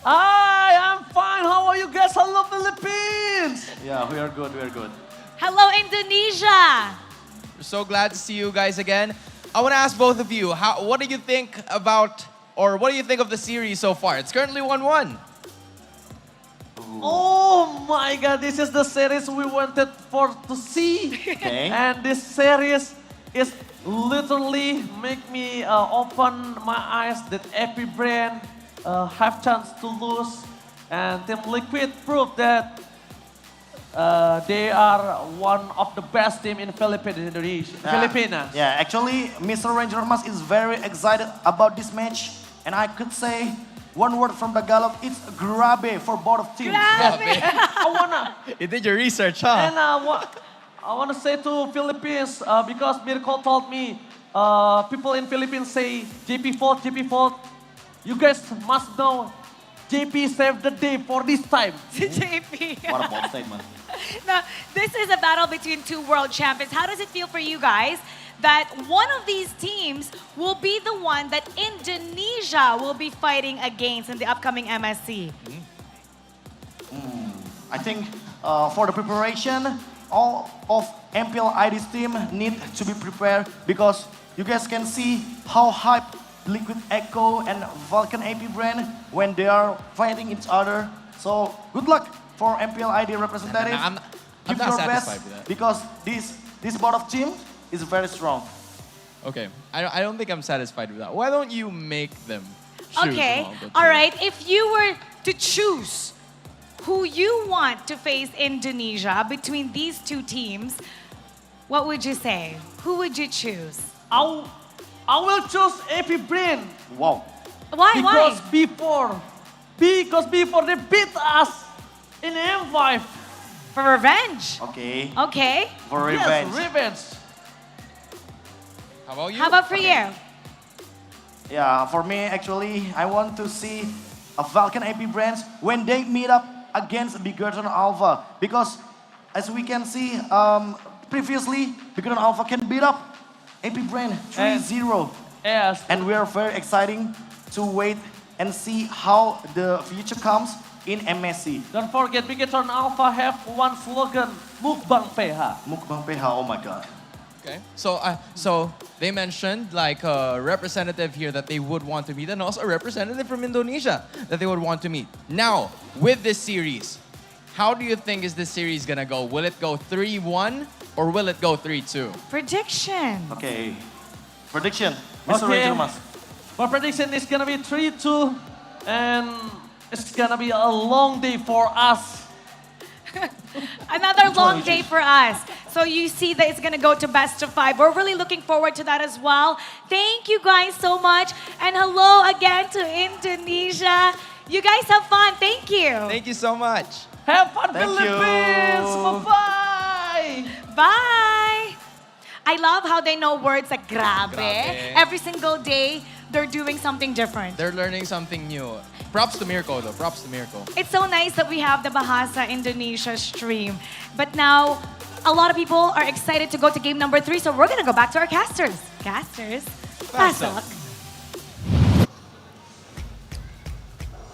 Speaker 9: Hi, I'm fine. How are you guys? Hello, Philippines.
Speaker 6: Yeah, we are good. We are good.
Speaker 3: Hello, Indonesia.
Speaker 16: We're so glad to see you guys again. I want to ask both of you, what do you think about, or what do you think of the series so far? It's currently 1-1.
Speaker 9: Oh my God, this is the series we wanted to see.
Speaker 6: Okay.
Speaker 9: And this series is literally make me open my eyes that every brand have chance to lose. And Team Liquid proved that they are one of the best team in Filipinas.
Speaker 6: Yeah, actually, Mr. Ranger Mas is very excited about this match. And I could say one word from Tagalog, it's grabe for both teams.
Speaker 16: You did your research, huh?
Speaker 9: And I want to say to Philippines, because Miracle told me, people in Philippines say, JP fault. You guys must know, JP saved the day for this time.
Speaker 3: JP.
Speaker 6: What a bold statement.
Speaker 3: Now, this is a battle between two world champions. How does it feel for you guys that one of these teams will be the one that Indonesia will be fighting against in the upcoming MSC?
Speaker 6: I think for the preparation, all of MPL-ID's team need to be prepared because you guys can see how hype Liquid Echo and Vulcan AP brand when they are fighting each other. So good luck for MPL-ID representative.
Speaker 16: I'm
Speaker 6: Give
Speaker 16: not
Speaker 6: your
Speaker 16: satisfied
Speaker 6: best
Speaker 16: with that.
Speaker 6: because this bottom team is very strong.
Speaker 16: Okay, I don't think I'm satisfied with that. Why don't you make them choose
Speaker 3: Okay,
Speaker 16: among the two?
Speaker 3: all right. If you were to choose who you want to face Indonesia between these two teams, what would you say? Who would you choose?
Speaker 9: I will choose AP Brain.
Speaker 6: Wow.
Speaker 3: Why?
Speaker 9: Because before they beat us in M5.
Speaker 3: For revenge?
Speaker 6: Okay.
Speaker 3: Okay.
Speaker 6: For revenge.
Speaker 9: Yes, revenge.
Speaker 16: How about you?
Speaker 3: How about for you?
Speaker 6: Yeah, for me actually, I want to see a Vulcan AP brands when they meet up against Bigoton Alpha because as we can see previously, Bigoton Alpha can beat up AP brand 3-0.
Speaker 9: Yes.
Speaker 6: And we are very exciting to wait and see how the future comes in MSC.
Speaker 9: Don't forget, Bigoton Alpha have one slogan, Mukbang PH.
Speaker 6: Mukbang PH, oh my god.
Speaker 16: Okay, so they mentioned like a representative here that they would want to meet and also a representative from Indonesia that they would want to meet. Now, with this series, how do you think is this series gonna go? Will it go 3-1 or will it go 3-2?
Speaker 3: Prediction.
Speaker 6: Okay. Prediction, Mr. Ranger Mas.
Speaker 9: My prediction is gonna be 3-2 and it's gonna be a long day for us.
Speaker 3: Another long day for us. So you see that it's going to go to best of 5. We're really looking forward to that as well. Thank you guys so much. And hello again to Indonesia. You guys have fun. Thank you.
Speaker 16: Thank you so much.
Speaker 9: Have fun,
Speaker 6: Thank
Speaker 9: Philippines.
Speaker 6: you.
Speaker 9: Bye-bye.
Speaker 3: Bye. I love how they know words like grabe. Every single day, they're doing something different.
Speaker 16: They're learning something new. Props to Mirko though, props to Mirko.
Speaker 3: It's so nice that we have the Bahasa Indonesia stream. But now, a lot of people are excited to go to game number 3, so we're gonna go back to our casters. Casters, pasok.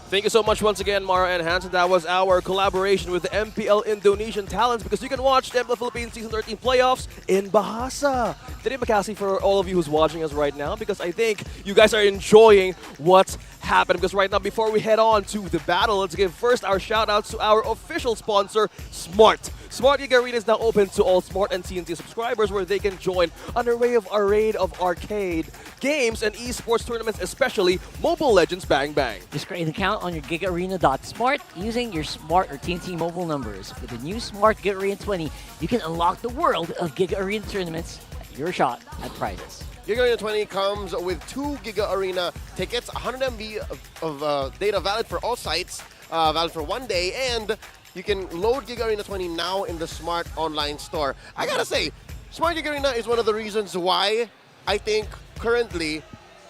Speaker 17: Thank you so much once again, Mara and Hansen. That was our collaboration with the MPL Indonesian Talents because you can watch the MPL Philippines Season 13 Playoffs in Bahasa. Terima kasih for all of you who's watching us right now because I think you guys are enjoying what's happening. Because right now, before we head on to the battle, let's give first our shout-outs to our official sponsor, Smart. Smart Gig Arena is now open to all Smart and TNT subscribers where they can join an array of arcade games and esports tournaments, especially Mobile Legends Bang Bang.
Speaker 18: Just create an account on your gigarena.smart using your Smart or TNT mobile numbers. With the new Smart Giga Arena 20, you can unlock the world of Giga Arena tournaments at your shot at prizes.
Speaker 19: Giga Arena 20 comes with 2 Giga Arena tickets, 100 MB of data valid for all sites, valid for 1 day, and you can load Giga Arena 20 now in the Smart online store. I gotta say, Smart Giga Arena is one of the reasons why I think currently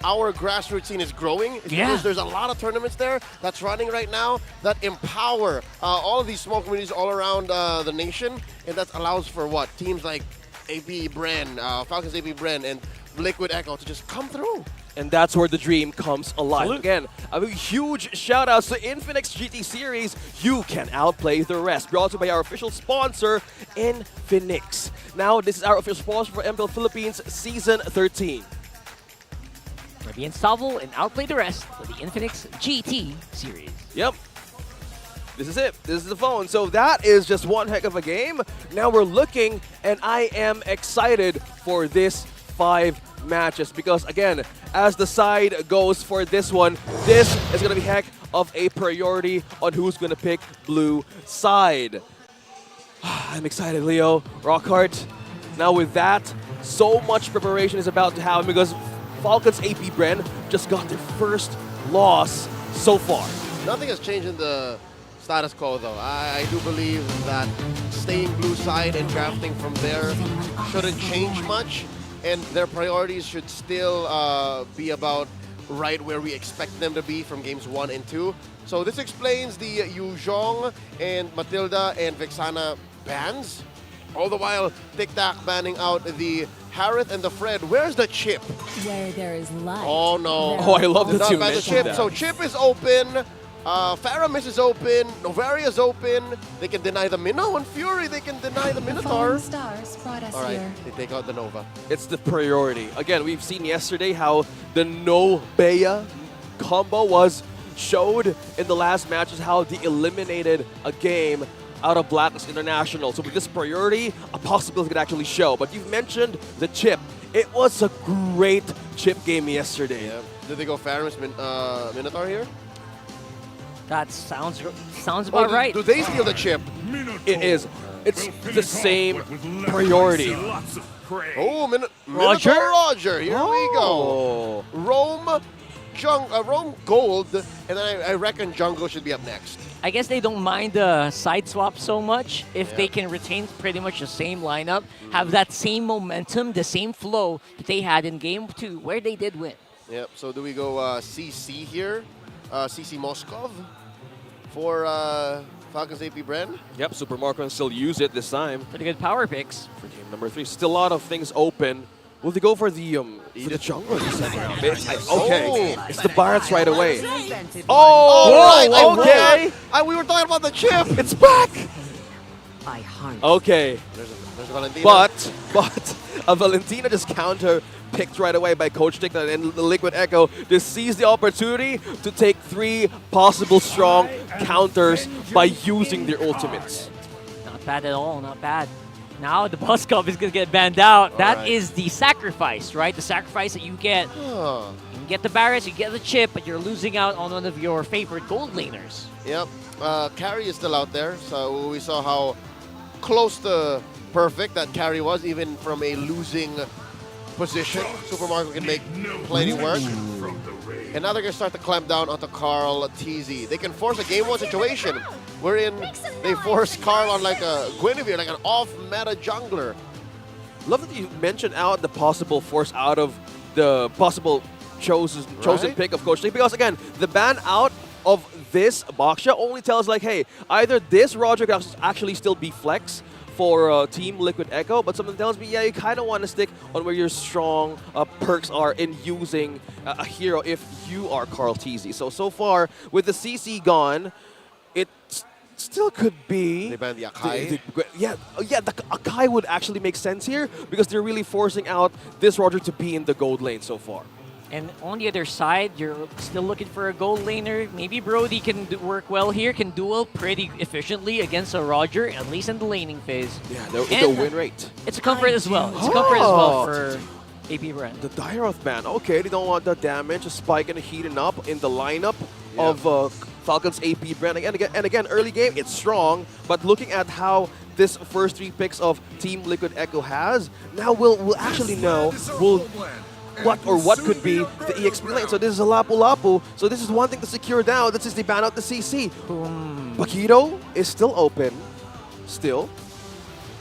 Speaker 19: our grassroots scene is growing. It's because there's a lot of tournaments there that's running right now that empower all of these small communities all around the nation, and that allows for what? Teams like AP Bren, Falcons AP Bren, and Liquid Echo to just come through.
Speaker 17: And that's where the dream comes alive. Again, a huge shout out to Infinix GT Series. You can outplay the rest. Brought to you by our official sponsor, Infinix. Now, this is our official sponsor for MPL Philippines Season 13.
Speaker 18: Be unstoppable and outplay the rest with the Infinix GT Series.
Speaker 17: Yep. This is it. This is the phone. So that is just one heck of a game. Now we're looking, and I am excited for this 5 matches because, again, as the side goes for this one, this is going to be heck of a priority on who's going to pick blue side. I'm excited, Leo. Rockhart. Now with that, so much preparation is about to happen because Falcons AP Bren just got their first loss so far.
Speaker 19: Nothing has changed in the status quo, though. I do believe that staying blue side and drafting from there shouldn't change much, and their priorities should still be about right where we expect them to be from games 1 and 2. So this explains the Yu Zhong and Matilda and Vexana bans. All the while, Tic-Tac banning out the Harith and the Fred. Where's the chip?
Speaker 7: Where there is light.
Speaker 19: Oh no.
Speaker 17: Oh, I love that you
Speaker 19: Not ban the
Speaker 17: mentioned
Speaker 19: chip.
Speaker 17: that.
Speaker 19: So chip is open. Faramis is open. Novaria is open. They can deny the Minnow and Fury. They can deny the Minotaur.
Speaker 7: Stars brought us
Speaker 19: All right,
Speaker 7: here.
Speaker 19: they take out the Nova.
Speaker 17: It's the priority. Again, we've seen yesterday how the no Bea combo was showed in the last matches, how they eliminated a game out of Blacklist International. So with this priority, a possibility could actually show. But you've mentioned the chip. It was a great chip game yesterday.
Speaker 19: Yeah. Did they go Faramis Minotaur here?
Speaker 18: That sounds about right.
Speaker 19: Do they steal the chip?
Speaker 17: It is. It's the same priority.
Speaker 19: Oh,
Speaker 18: Roger?
Speaker 19: Minotaur Roger. Here we
Speaker 17: Oh.
Speaker 19: go. Rome Gold, and then I reckon Jungle should be up next.
Speaker 18: I guess they don't mind the side swap so much if
Speaker 19: Yeah.
Speaker 18: they can retain pretty much the same lineup, have that same momentum, the same flow that they had in Game 2, where they did win.
Speaker 19: Yep, so do we go CC here? CC Moskov for Falcons AP Bren?
Speaker 17: Yep, Super Marco can still use it this time.
Speaker 18: Pretty good power picks.
Speaker 17: For game number 3. Still a lot of things open. Will they go for the jungle this second round? Okay, it's the Barretts right away.
Speaker 19: Oh,
Speaker 17: Whoa, okay.
Speaker 19: We were talking about the chip.
Speaker 17: It's back.
Speaker 7: By heart.
Speaker 17: Okay,
Speaker 19: There's Valentina.
Speaker 17: but a Valentina just counter picked right away by Coach Dick, and the Liquid Echo just sees the opportunity to take 3 possible strong counters by using their ultimates.
Speaker 18: Not bad at all, not bad. Now the Bus Cup is going to get banned out. That is the sacrifice, right? The sacrifice that you get. You get the Barretts, you get the chip, but you're losing out on one of your favorite gold laners.
Speaker 19: Yep, Carry is still out there, so we saw how close to perfect that Carry was, even from a losing position. Super Marco can make plenty work. And now they're going to start to clamp down onto Carl TZ. They can force a game 1 situation wherein they force Carl on like a Guinevere, like an off-meta jungler.
Speaker 17: Love that you mentioned out the possible force out of the possible chosen pick of Coach Dick, because again, the ban out of this Boxia only tells like, hey, either this Roger can actually still be flex for Team Liquid Echo, but something tells me, yeah, you kind of want to stick on where your strong perks are in using a hero if you are Carl TZ. So far, with the CC gone, it still could be...
Speaker 19: They banned the Akai.
Speaker 17: The Akai would actually make sense here because they're really forcing out this Roger to be in the gold lane so far.
Speaker 18: And on the other side, you're still looking for a gold laner. Maybe Brody can work well here, can duel pretty efficiently against a Roger, at least in the laning phase.
Speaker 17: Yeah, the win rate.
Speaker 18: It's a comfort as well. It's a comfort as well for AP Brand.
Speaker 17: The Dairoth ban. Okay, they don't want the damage, spiking and heating up in the lineup of Falcons AP Brand. And again, early game, it's strong, but looking at how this first 3 picks of Team Liquid Echo has, now we'll actually know what could be the EXP lane. So this is a Lapu Lapu. So this is one thing to secure down. This is they ban out the CC. Paquito is still open. Still.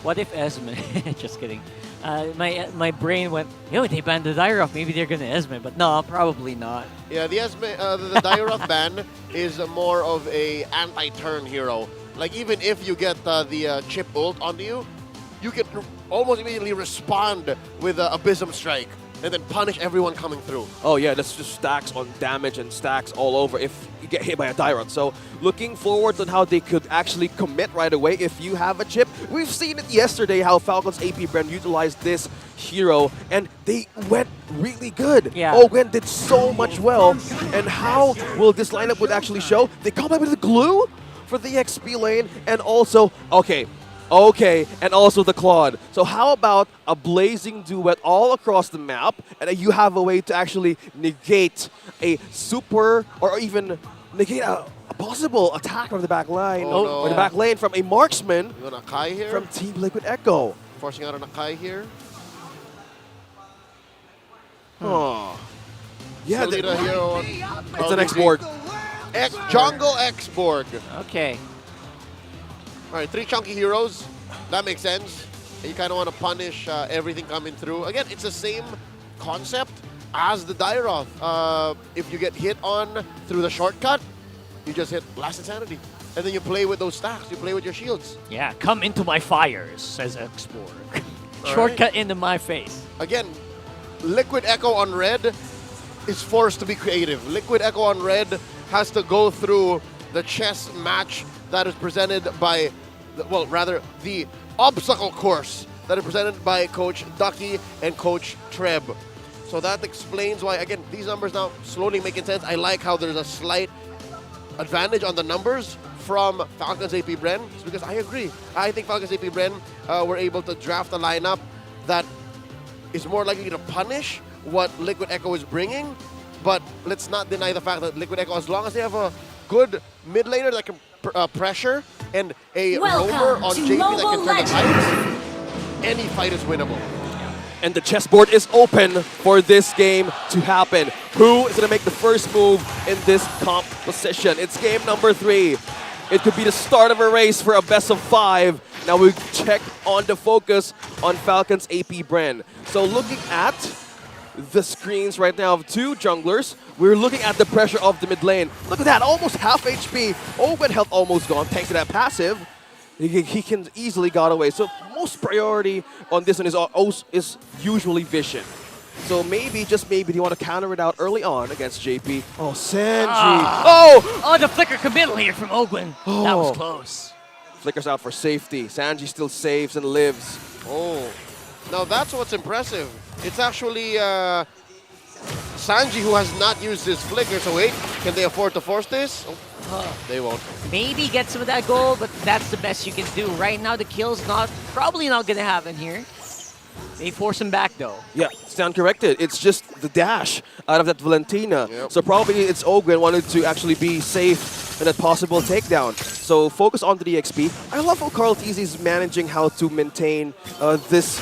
Speaker 18: What if Esme? Just kidding. My brain went, yo, they banned the Dairoth. Maybe they're gonna Esme, but no, probably not.
Speaker 19: Yeah, the Dairoth ban is more of a anti-turn hero. Like even if you get the chip ult onto you, you can almost immediately respond with Abysm Strike and then punish everyone coming through.
Speaker 17: Oh yeah, that's just stacks on damage and stacks all over if you get hit by a Dairoth. So looking forward on how they could actually commit right away if you have a chip. We've seen it yesterday how Falcons AP Brand utilized this hero and they went really good.
Speaker 18: Yeah.
Speaker 17: Ogwen did so much well. And how will this lineup would actually show? They come up with the glue for the XP lane and also, Okay, and also the Claude. So how about a blazing duet all across the map, and you have a way to actually negate a super, or even negate a possible attack from the back line, or the back lane from a marksman
Speaker 19: You got Akai here?
Speaker 17: from Team Liquid Echo.
Speaker 19: Forcing out an Akai here.
Speaker 17: Yeah,
Speaker 19: Solita hero.
Speaker 17: it's an X-Borg.
Speaker 19: Jungle X-Borg.
Speaker 18: Okay.
Speaker 19: All right, 3 chunky heroes. That makes sense. You kind of want to punish everything coming through. Again, it's the same concept as the Dairoth. If you get hit on through the shortcut, you just hit Blast Insanity. and then you play with those stacks. You play with your shields.
Speaker 18: Yeah, come into my fires, says Explorer. Shortcut into my face.
Speaker 19: Again, Liquid Echo on red is forced to be creative. Liquid Echo on red has to go through the chess match that is presented by, well, rather the obstacle course that is presented by Coach Ducky and Coach Treb. So that explains why, again, these numbers now slowly making sense. I like how there's a slight advantage on the numbers from Falcons AP Bren, because I agree. I think Falcons AP Bren were able to draft a lineup that is more likely to punish what Liquid Echo is bringing. But let's not deny the fact that Liquid Echo, as long as they have a good mid laner that can pressure and a roamer on JP that can turn the fight, any fight is winnable.
Speaker 17: And the chessboard is open for this game to happen. Who is going to make the first move in this composition? It's game number 3. It could be the start of a race for a best of 5. Now we check on the focus on Falcons AP Bren. So looking at the screens right now of 2 junglers, we're looking at the pressure of the mid lane. Look at that, almost half HP. Open health almost gone thanks to that passive. He can easily got away. So most priority on this one is usually vision. So maybe, just maybe, they want to counter it out early on against JP. Oh, Sanji.
Speaker 18: Oh, the flicker committal here from Ogwin. That was close.
Speaker 17: Flickers out for safety. Sanji still saves and lives.
Speaker 19: Oh, now that's what's impressive. It's actually Sanji who has not used his flicker. So wait, can they afford to force this? Oh, they won't.
Speaker 18: Maybe get some of that goal, but that's the best you can do. Right now, the kill's probably not going to happen here. They force him back, though.
Speaker 17: Yeah, stand corrected. It's just the dash out of that Valentina. So probably it's Ogwen wanted to actually be safe in that possible takedown. So focus on the XP. I love how Carl Teasy is managing how to maintain this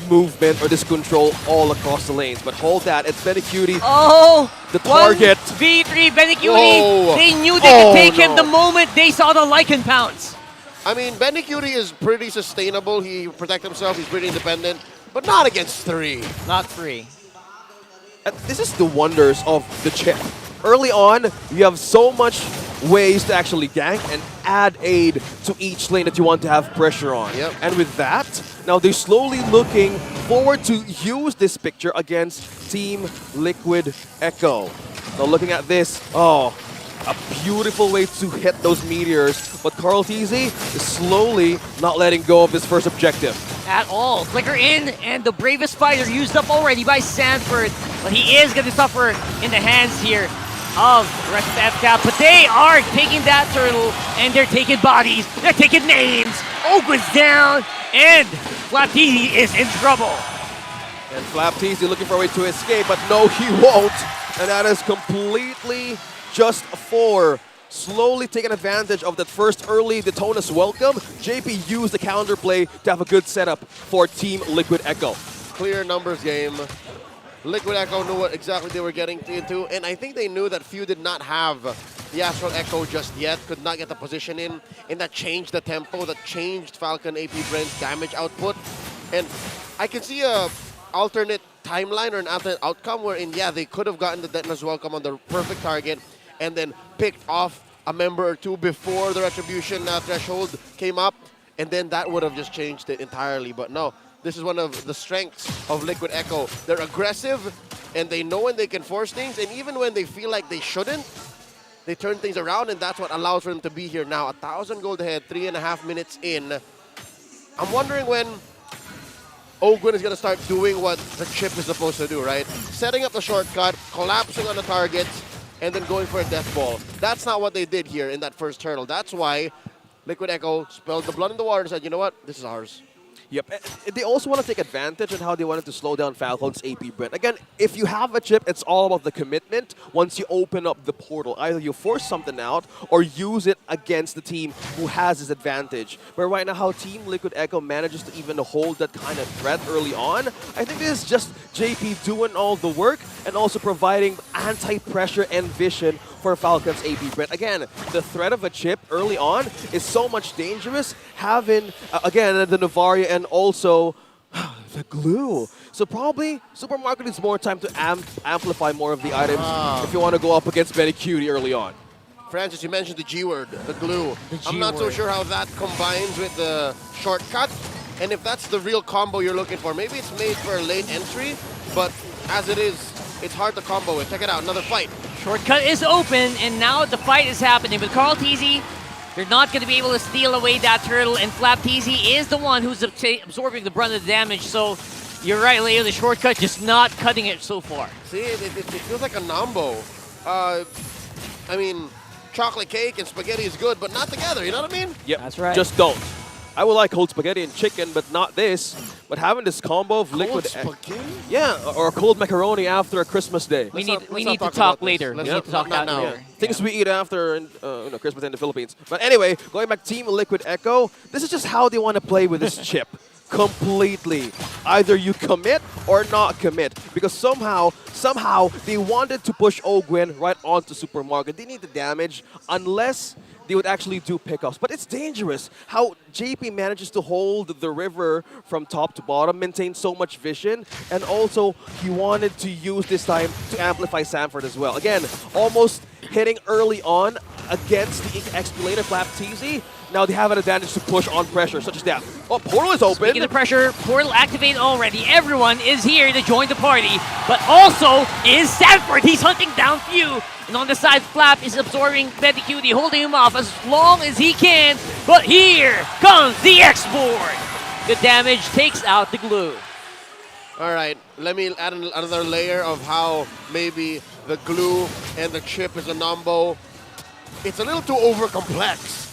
Speaker 17: movement or this control all across the lanes. But hold that, it's Benecutie.
Speaker 18: Oh!
Speaker 17: The target.
Speaker 18: 1v3 Benecutie. They knew they could take him the moment they saw the Lycan pounce.
Speaker 19: I mean, Benecutie is pretty sustainable. He protects himself. He's pretty independent. But not against 3.
Speaker 18: Not 3.
Speaker 17: This is the wonders of the chip. Early on, you have so much ways to actually gank and add aid to each lane that you want to have pressure on. And with that, now they're slowly looking forward to use this picture against Team Liquid Echo. Now looking at this, a beautiful way to hit those meteors. But Carl Teasy is slowly not letting go of this first objective.
Speaker 18: At all. Flicker in, and the bravest fighter used up already by Sanford. But he is going to suffer in the hands here of the rest of FCAP. But they are taking that turtle, and they're taking bodies. They're taking names. Ogwen's down, and Flapteasy is in trouble.
Speaker 17: And Flapteasy looking for a way to escape, but no, he won't. And that is completely just for slowly taking advantage of that first early Detona's welcome. JP used the counterplay to have a good setup for Team Liquid Echo.
Speaker 19: Clear numbers game. Liquid Echo knew what exactly they were getting into, and I think they knew that few did not have the Astral Echo just yet, could not get the position in, and that changed the tempo, that changed Falcon AP Bren's damage output. And I can see a alternate timeline or an alternate outcome wherein, yeah, they could have gotten the Detona's welcome on the perfect target and then picked off a member or 2 before the retribution threshold came up, and then that would have just changed it entirely. But no, this is one of the strengths of Liquid Echo. They're aggressive, and they know when they can force things, and even when they feel like they shouldn't, they turn things around, and that's what allows for them to be here now. 1,000 gold ahead, 3.5 minutes in. I'm wondering when Ogwen is going to start doing what the chip is supposed to do, right? Setting up the shortcut, collapsing on the targets, and then going for a death ball. That's not what they did here in that first turtle. That's why Liquid Echo spilled the blood in the water and said, you know what, this is ours.
Speaker 17: Yep, they also want to take advantage on how they wanted to slow down Falcon's AP Brent. Again, if you have a chip, it's all about the commitment once you open up the portal. Either you force something out or use it against the team who has this advantage. But right now, how Team Liquid Echo manages to even hold that kind of threat early on, I think this is just JP doing all the work and also providing anti-pressure and vision for Falcon's AP Brent. Again, the threat of a chip early on is so much dangerous. Having, again, the Navaria and also the glue. So probably Supermarket needs more time to amplify more of the items if you want to go up against Benecutie early on.
Speaker 19: Francis, you mentioned the G word, the glue.
Speaker 18: The
Speaker 19: I'm not so
Speaker 18: G-word.
Speaker 19: sure how that combines with the shortcut. And if that's the real combo you're looking for, maybe it's made for a late entry, but as it is, it's hard to combo with. Check it out, another fight.
Speaker 18: Shortcut is open, and now the fight is happening. With Carl Teasy, they're not going to be able to steal away that turtle, and Flap Teasy is the one who's absorbing the brunt of the damage. So you're right, Leo, the shortcut just not cutting it so far.
Speaker 19: See, it feels like a nombo. I mean, chocolate cake and spaghetti is good, but not together, you know what I mean?
Speaker 17: Yep.
Speaker 18: That's right.
Speaker 17: Just don't. I would like cold spaghetti and chicken, but not this. But having this combo of
Speaker 19: Cold
Speaker 17: liquid...
Speaker 19: spaghetti?
Speaker 17: Yeah, or cold macaroni after a Christmas day.
Speaker 18: We
Speaker 19: Let's
Speaker 18: need
Speaker 19: not
Speaker 18: to
Speaker 19: talk
Speaker 18: talk
Speaker 19: about this.
Speaker 18: later.
Speaker 19: Let's
Speaker 18: We need to talk
Speaker 19: not
Speaker 18: about
Speaker 19: now.
Speaker 18: later.
Speaker 17: Things we eat after Christmas in the Philippines. But anyway, going back Team Liquid Echo, this is just how they want to play with this chip. Completely. Either you commit or not commit. Because somehow they wanted to push Ogwen right onto Supermarket. They need the damage unless they would actually do pickups. But it's dangerous how JP manages to hold the river from top to bottom, maintain so much vision, and also he wanted to use this time to amplify Sanford as well. Again, almost hitting early on against the XP Flap TZ. Now they have an advantage to push on pressure, such as that. Oh, portal is open.
Speaker 18: Speaking of pressure, portal activated already. Everyone is here to join the party, but also is Sanford. He's hunting down Few. And on the side, Flap is absorbing Betty Cutie, holding him off as long as he can. But here comes the export. The damage takes out the glue.
Speaker 19: All right, let me add another layer of how maybe the glue and the chip is a nombo. It's a little too over-complex.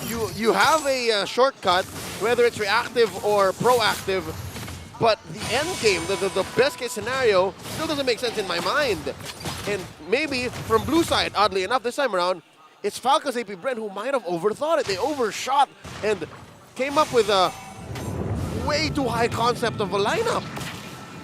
Speaker 19: You have a shortcut, whether it's reactive or proactive, but the end game, the best case scenario, still doesn't make sense in my mind. And maybe from blue side, oddly enough, this time around, it's Falcons AP Brent who might have overthought it. They overshot and came up with a way too high concept of a lineup.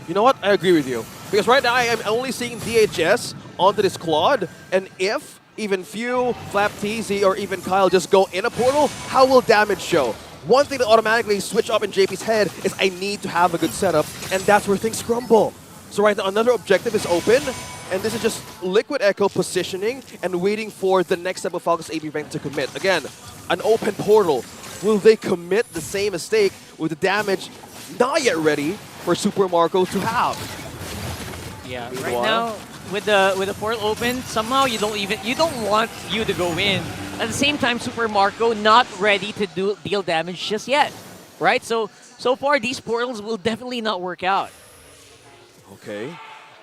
Speaker 17: You know what? I agree with you. Because right now I am only seeing DHS onto this Claude, and if even Few, Flap TZ, or even Kyle just go in a portal, how will damage show? One thing that automatically switch up in JP's head is I need to have a good setup, and that's where things crumble. So right now another objective is open, and this is just Liquid Echo positioning and waiting for the next step of Falcons AP rank to commit. Again, an open portal. Will they commit the same mistake with the damage not yet ready for Super Marco to have?
Speaker 18: Yeah,
Speaker 17: Meanwhile,
Speaker 18: right now with the portal open, somehow you don't want you to go in. At the same time, Super Marco not ready to deal damage just yet, right? So far these portals will definitely not work out.
Speaker 17: Okay.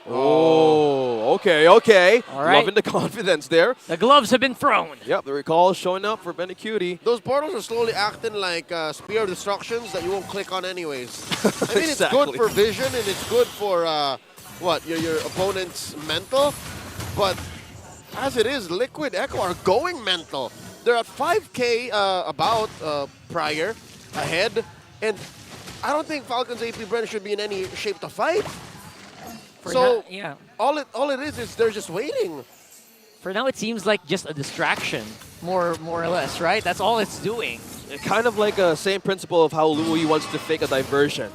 Speaker 17: Oh, okay.
Speaker 18: All right.
Speaker 17: Loving the confidence there.
Speaker 18: The gloves have been thrown.
Speaker 17: Yep, the recall is showing up for Benny Cutie.
Speaker 19: Those portals are slowly acting like spear of destructions that you won't click on anyways. I mean, it's
Speaker 17: Exactly.
Speaker 19: good for vision and it's good for your opponent's mental, but as it is, Liquid Echo are going mental. They're at 5K prior ahead, and I don't think Falcons AP Brent should be in any shape to fight. So
Speaker 18: yeah.
Speaker 19: all it is they're just waiting.
Speaker 18: For now, it seems like just a distraction, more or less, right? That's all it's doing.
Speaker 17: Kind of like a same principle of how Louis wants to fake a diversion.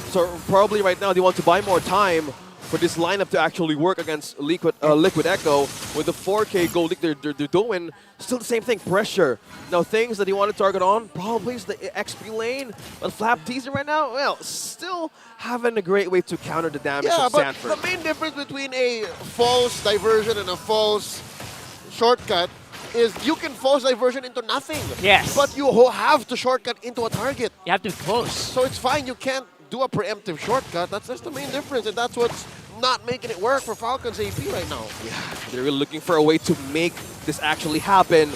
Speaker 17: So probably right now they want to buy more time for this lineup to actually work against Liquid Echo. With the 4K gold they're doing, still the same thing, pressure. Now things that he want to target on, probably is the XP lane. But Flap teasing right now, well, still having a great way to counter the damage
Speaker 19: Yeah,
Speaker 17: of
Speaker 19: but
Speaker 17: Sanford.
Speaker 19: the main difference between a false diversion and a false shortcut is you can false diversion into nothing.
Speaker 18: Yes.
Speaker 19: But you have to shortcut into a target.
Speaker 18: You have to be close.
Speaker 19: So it's fine, you can't do a preemptive shortcut. That's the main difference, and that's what's not making it work for Falcons AP right now.
Speaker 17: Yeah, they're really looking for a way to make this actually happen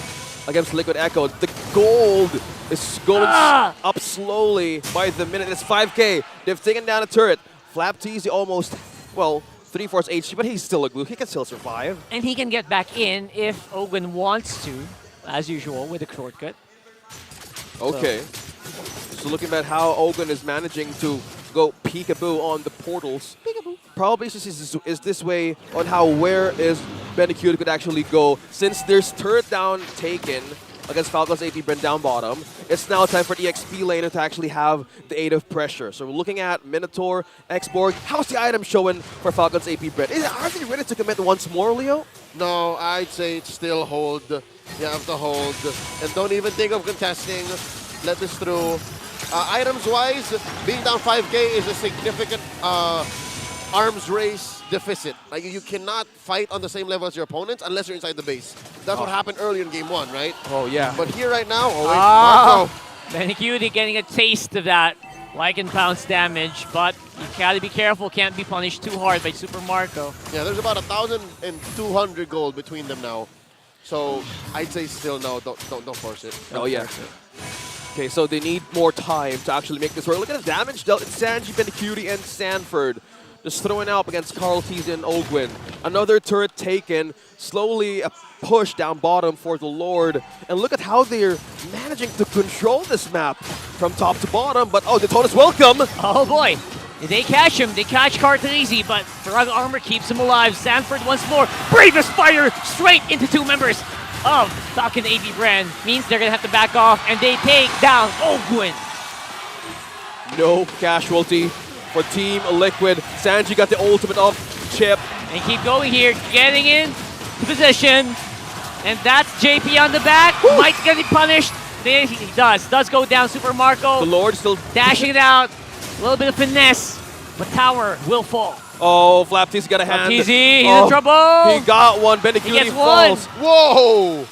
Speaker 17: against Liquid Echo. The gold is going up slowly by the minute. It's 5K. They've taken down a turret. Flap TZ almost, well, 3/4 HP, but he's still a glue. He can still survive.
Speaker 18: And he can get back in if Ogun wants to, as usual, with a shortcut.
Speaker 17: Okay. So looking at how Ogun is managing to go peekaboo on the portals. Peekaboo. Probably is this way on how where is Benecute could actually go. Since there's turret down taken against Falcons AP Brent down bottom, it's now time for the XP laner to actually have the aid of pressure. So we're looking at Minotaur, Xborg. How's the item showing for Falcons AP Brent? Are they ready to commit once more, Leo?
Speaker 19: No, I'd say it's still hold. You have to hold. And don't even think of contesting. Let this through. Items-wise, being down 5K is a significant arms race deficit. Like, you cannot fight on the same level as your opponents unless you're inside the base. That's what happened earlier in game 1, right?
Speaker 9: Oh, yeah.
Speaker 19: But here right now, Marco.
Speaker 18: Benecuti getting a taste of that like and pounce damage, but you gotta be careful, can't be punished too hard by Super Marco.
Speaker 19: Yeah, there's about 1,200 gold between them now. So I'd say still no, don't force it.
Speaker 17: Oh, yeah. Okay, so they need more time to actually make this work. Look at the damage dealt in Sanji, Benecuti, and Sanford. Just throwing out against Carl Teasy and Ogwin. Another turret taken. Slowly a push down bottom for the Lord. And look at how they're managing to control this map from top to bottom. But oh, Daytona's welcome.
Speaker 18: Oh boy. They catch him. They catch Cartesi, but Thraga Armor keeps him alive. Sanford once more. Bravest fighter straight into 2 members of Falcon AP brand. Means they're going to have to back off, and they take down Ogwin.
Speaker 17: No casualty for Team Liquid. Sanji got the ultimate off Chip.
Speaker 18: And keep going here, getting in to position. And that's JP on the back. Woo! Might get punished. He does go down. Super Marco.
Speaker 17: The Lord still
Speaker 18: dashing it out. A little bit of finesse, but tower will fall.
Speaker 17: Oh, Flapteezy got a hand.
Speaker 18: Flapteezy, he's in trouble.
Speaker 17: He got one. Benecuti falls.
Speaker 19: Whoa!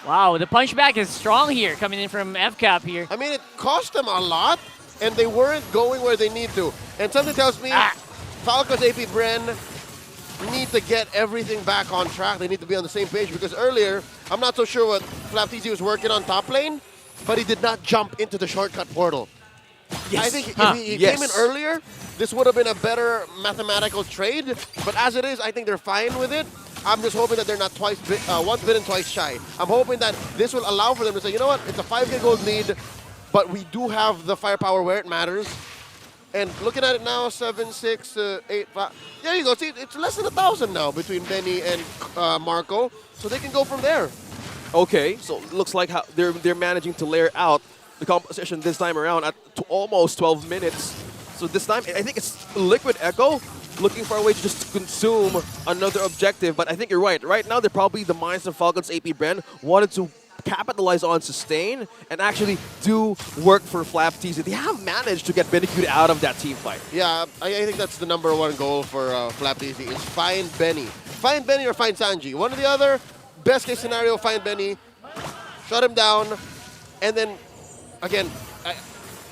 Speaker 18: Wow, the punchback is strong here, coming in from FCAP here.
Speaker 19: I mean, it cost them a lot, and they weren't going where they need to. And something tells me Falcons AP Bren need to get everything back on track. They need to be on the same page, because earlier, I'm not so sure what Flapteezy was working on top lane, but he did not jump into the shortcut portal.
Speaker 17: Yes.
Speaker 19: I think if he came in earlier, this would have been a better mathematical trade. But as it is, I think they're fine with it. I'm just hoping that they're not once bitten, twice shy. I'm hoping that this will allow for them to say, you know what, it's a 5K gold lead, but we do have the firepower where it matters. And looking at it now, 7, 6, 8, 5. There you go. See, it's less than 1,000 now between Benny and Marco, so they can go from there.
Speaker 17: Okay, so it looks like how they're managing to layer out the composition this time around at almost 12 minutes. So this time, I think it's Liquid Echo looking for a way to just consume another objective. But I think you're right. Right now, they're probably the minds of Falcons AP Bren wanted to capitalize on sustain and actually do work for Flapteezy. They have managed to get Benecuti out of that team fight.
Speaker 19: Yeah, I think that's the #1 goal for Flapteezy is find Benny. Find Benny or find Sanji. One or the other. Best case scenario, find Benny, shut him down, and then again,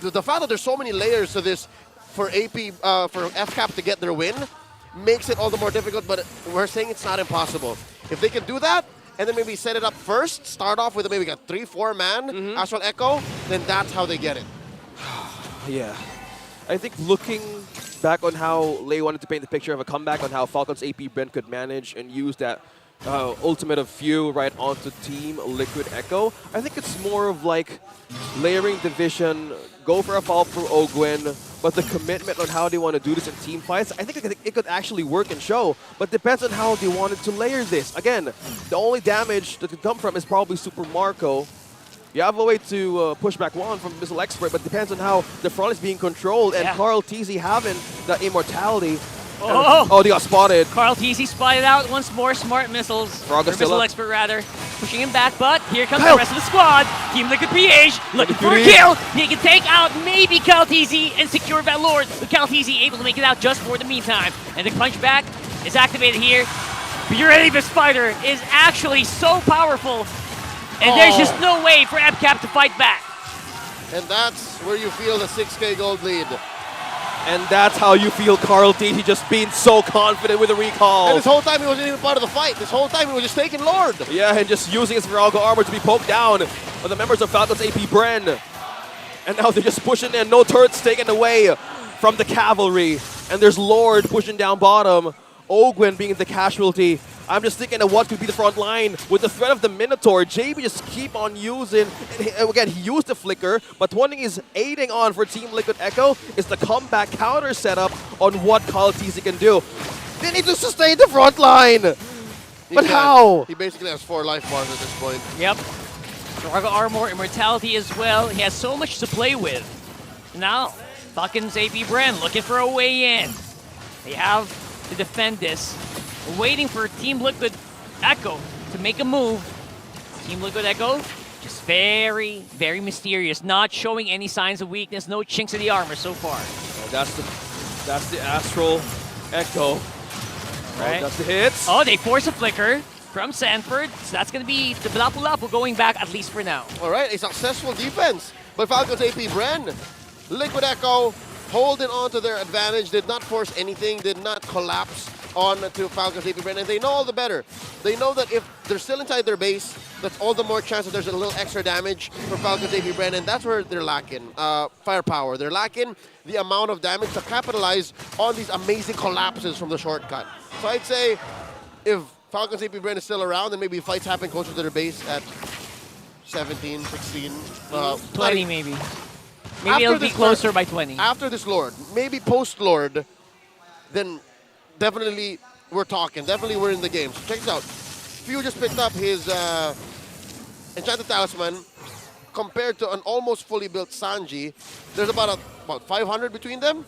Speaker 19: the fact that there's so many layers to this for for FCAP to get their win makes it all the more difficult, but we're saying it's not impossible. If they can do that, and then maybe set it up first, start off with maybe a 3-4 man, Astral Echo, then that's how they get it.
Speaker 17: Yeah. I think looking back on how Lei wanted to paint the picture of a comeback on how Falcons AP Bren could manage and use that ultimate of few right onto Team Liquid Echo, I think it's more of like layering division, go for a fall for Ogwin, but the commitment on how they want to do this in team fights, I think it could actually work and show, but depends on how they wanted to layer this. Again, the only damage that could come from is probably Super Marco. You have a way to push back one from Missile Expert, but depends on how the front is being controlled, and Carl Teasy having that immortality. Oh, they got spotted.
Speaker 18: Carl Teasy spotted out once more. Smart missiles. Or Missile Expert, rather. Pushing him back, but here comes the rest of the squad. Team Liquid PH looking for a kill. He can take out maybe Carl Teasy and secure that Lord. But Carl Teasy able to make it out just for the meantime. And the punchback is activated here. Bravest fighter is actually so powerful. And there's just no way for FCAP to fight back.
Speaker 19: And that's where you feel the 6K gold lead.
Speaker 17: And that's how you feel Carl Teasy just being so confident with the recall.
Speaker 19: And this whole time he wasn't even part of the fight. This whole time he was just taking Lord.
Speaker 17: Yeah, and just using his Virago armor to be poked down by the members of Falcons AP Bren. And now they're just pushing in. No turrets taken away from the cavalry. And there's Lord pushing down bottom. Ogwin being the casualty. I'm just thinking of what could be the front line with the threat of the Minotaur. JB just keep on using, again, he used the flicker, but one thing he's aiding on for Team Liquid Echo is the comeback counter setup on what Carl Teasy can do. They need to sustain the front line! But how?
Speaker 19: He basically has 4 life bars at this point.
Speaker 18: Yep. Drago Armor, Immortality as well. He has so much to play with. Now, Falcons AP Bren looking for a way in. They have to defend this. Waiting for Team Liquid Echo to make a move. Team Liquid Echo, just very, very mysterious. Not showing any signs of weakness. No chinks in the armor so far.
Speaker 17: That's the Astral Echo.
Speaker 18: Right.
Speaker 17: That's the hits.
Speaker 18: Oh, they force a flicker from Sanford. So that's going to be the Lapu-Lapu going back, at least for now.
Speaker 19: All right, a successful defense by Falcons AP Bren. Liquid Echo holding on to their advantage, did not force anything, did not collapse on to Falcons AP Bren, and they know all the better. They know that if they're still inside their base, that's all the more chance that there's a little extra damage for Falcons AP Bren, and that's where they're lacking firepower. They're lacking the amount of damage to capitalize on these amazing collapses from the shortcut. So I'd say if Falcons AP Bren is still around, and maybe fights happen closer to their base at 17, 16.
Speaker 18: 20 maybe. Maybe it'll be closer by 20.
Speaker 19: After this Lord, maybe post-Lord, then definitely we're talking. Definitely we're in the game. So check this out. Few just picked up his Enchanted Talisman. Compared to an almost fully built Sanji, there's about 500 between them.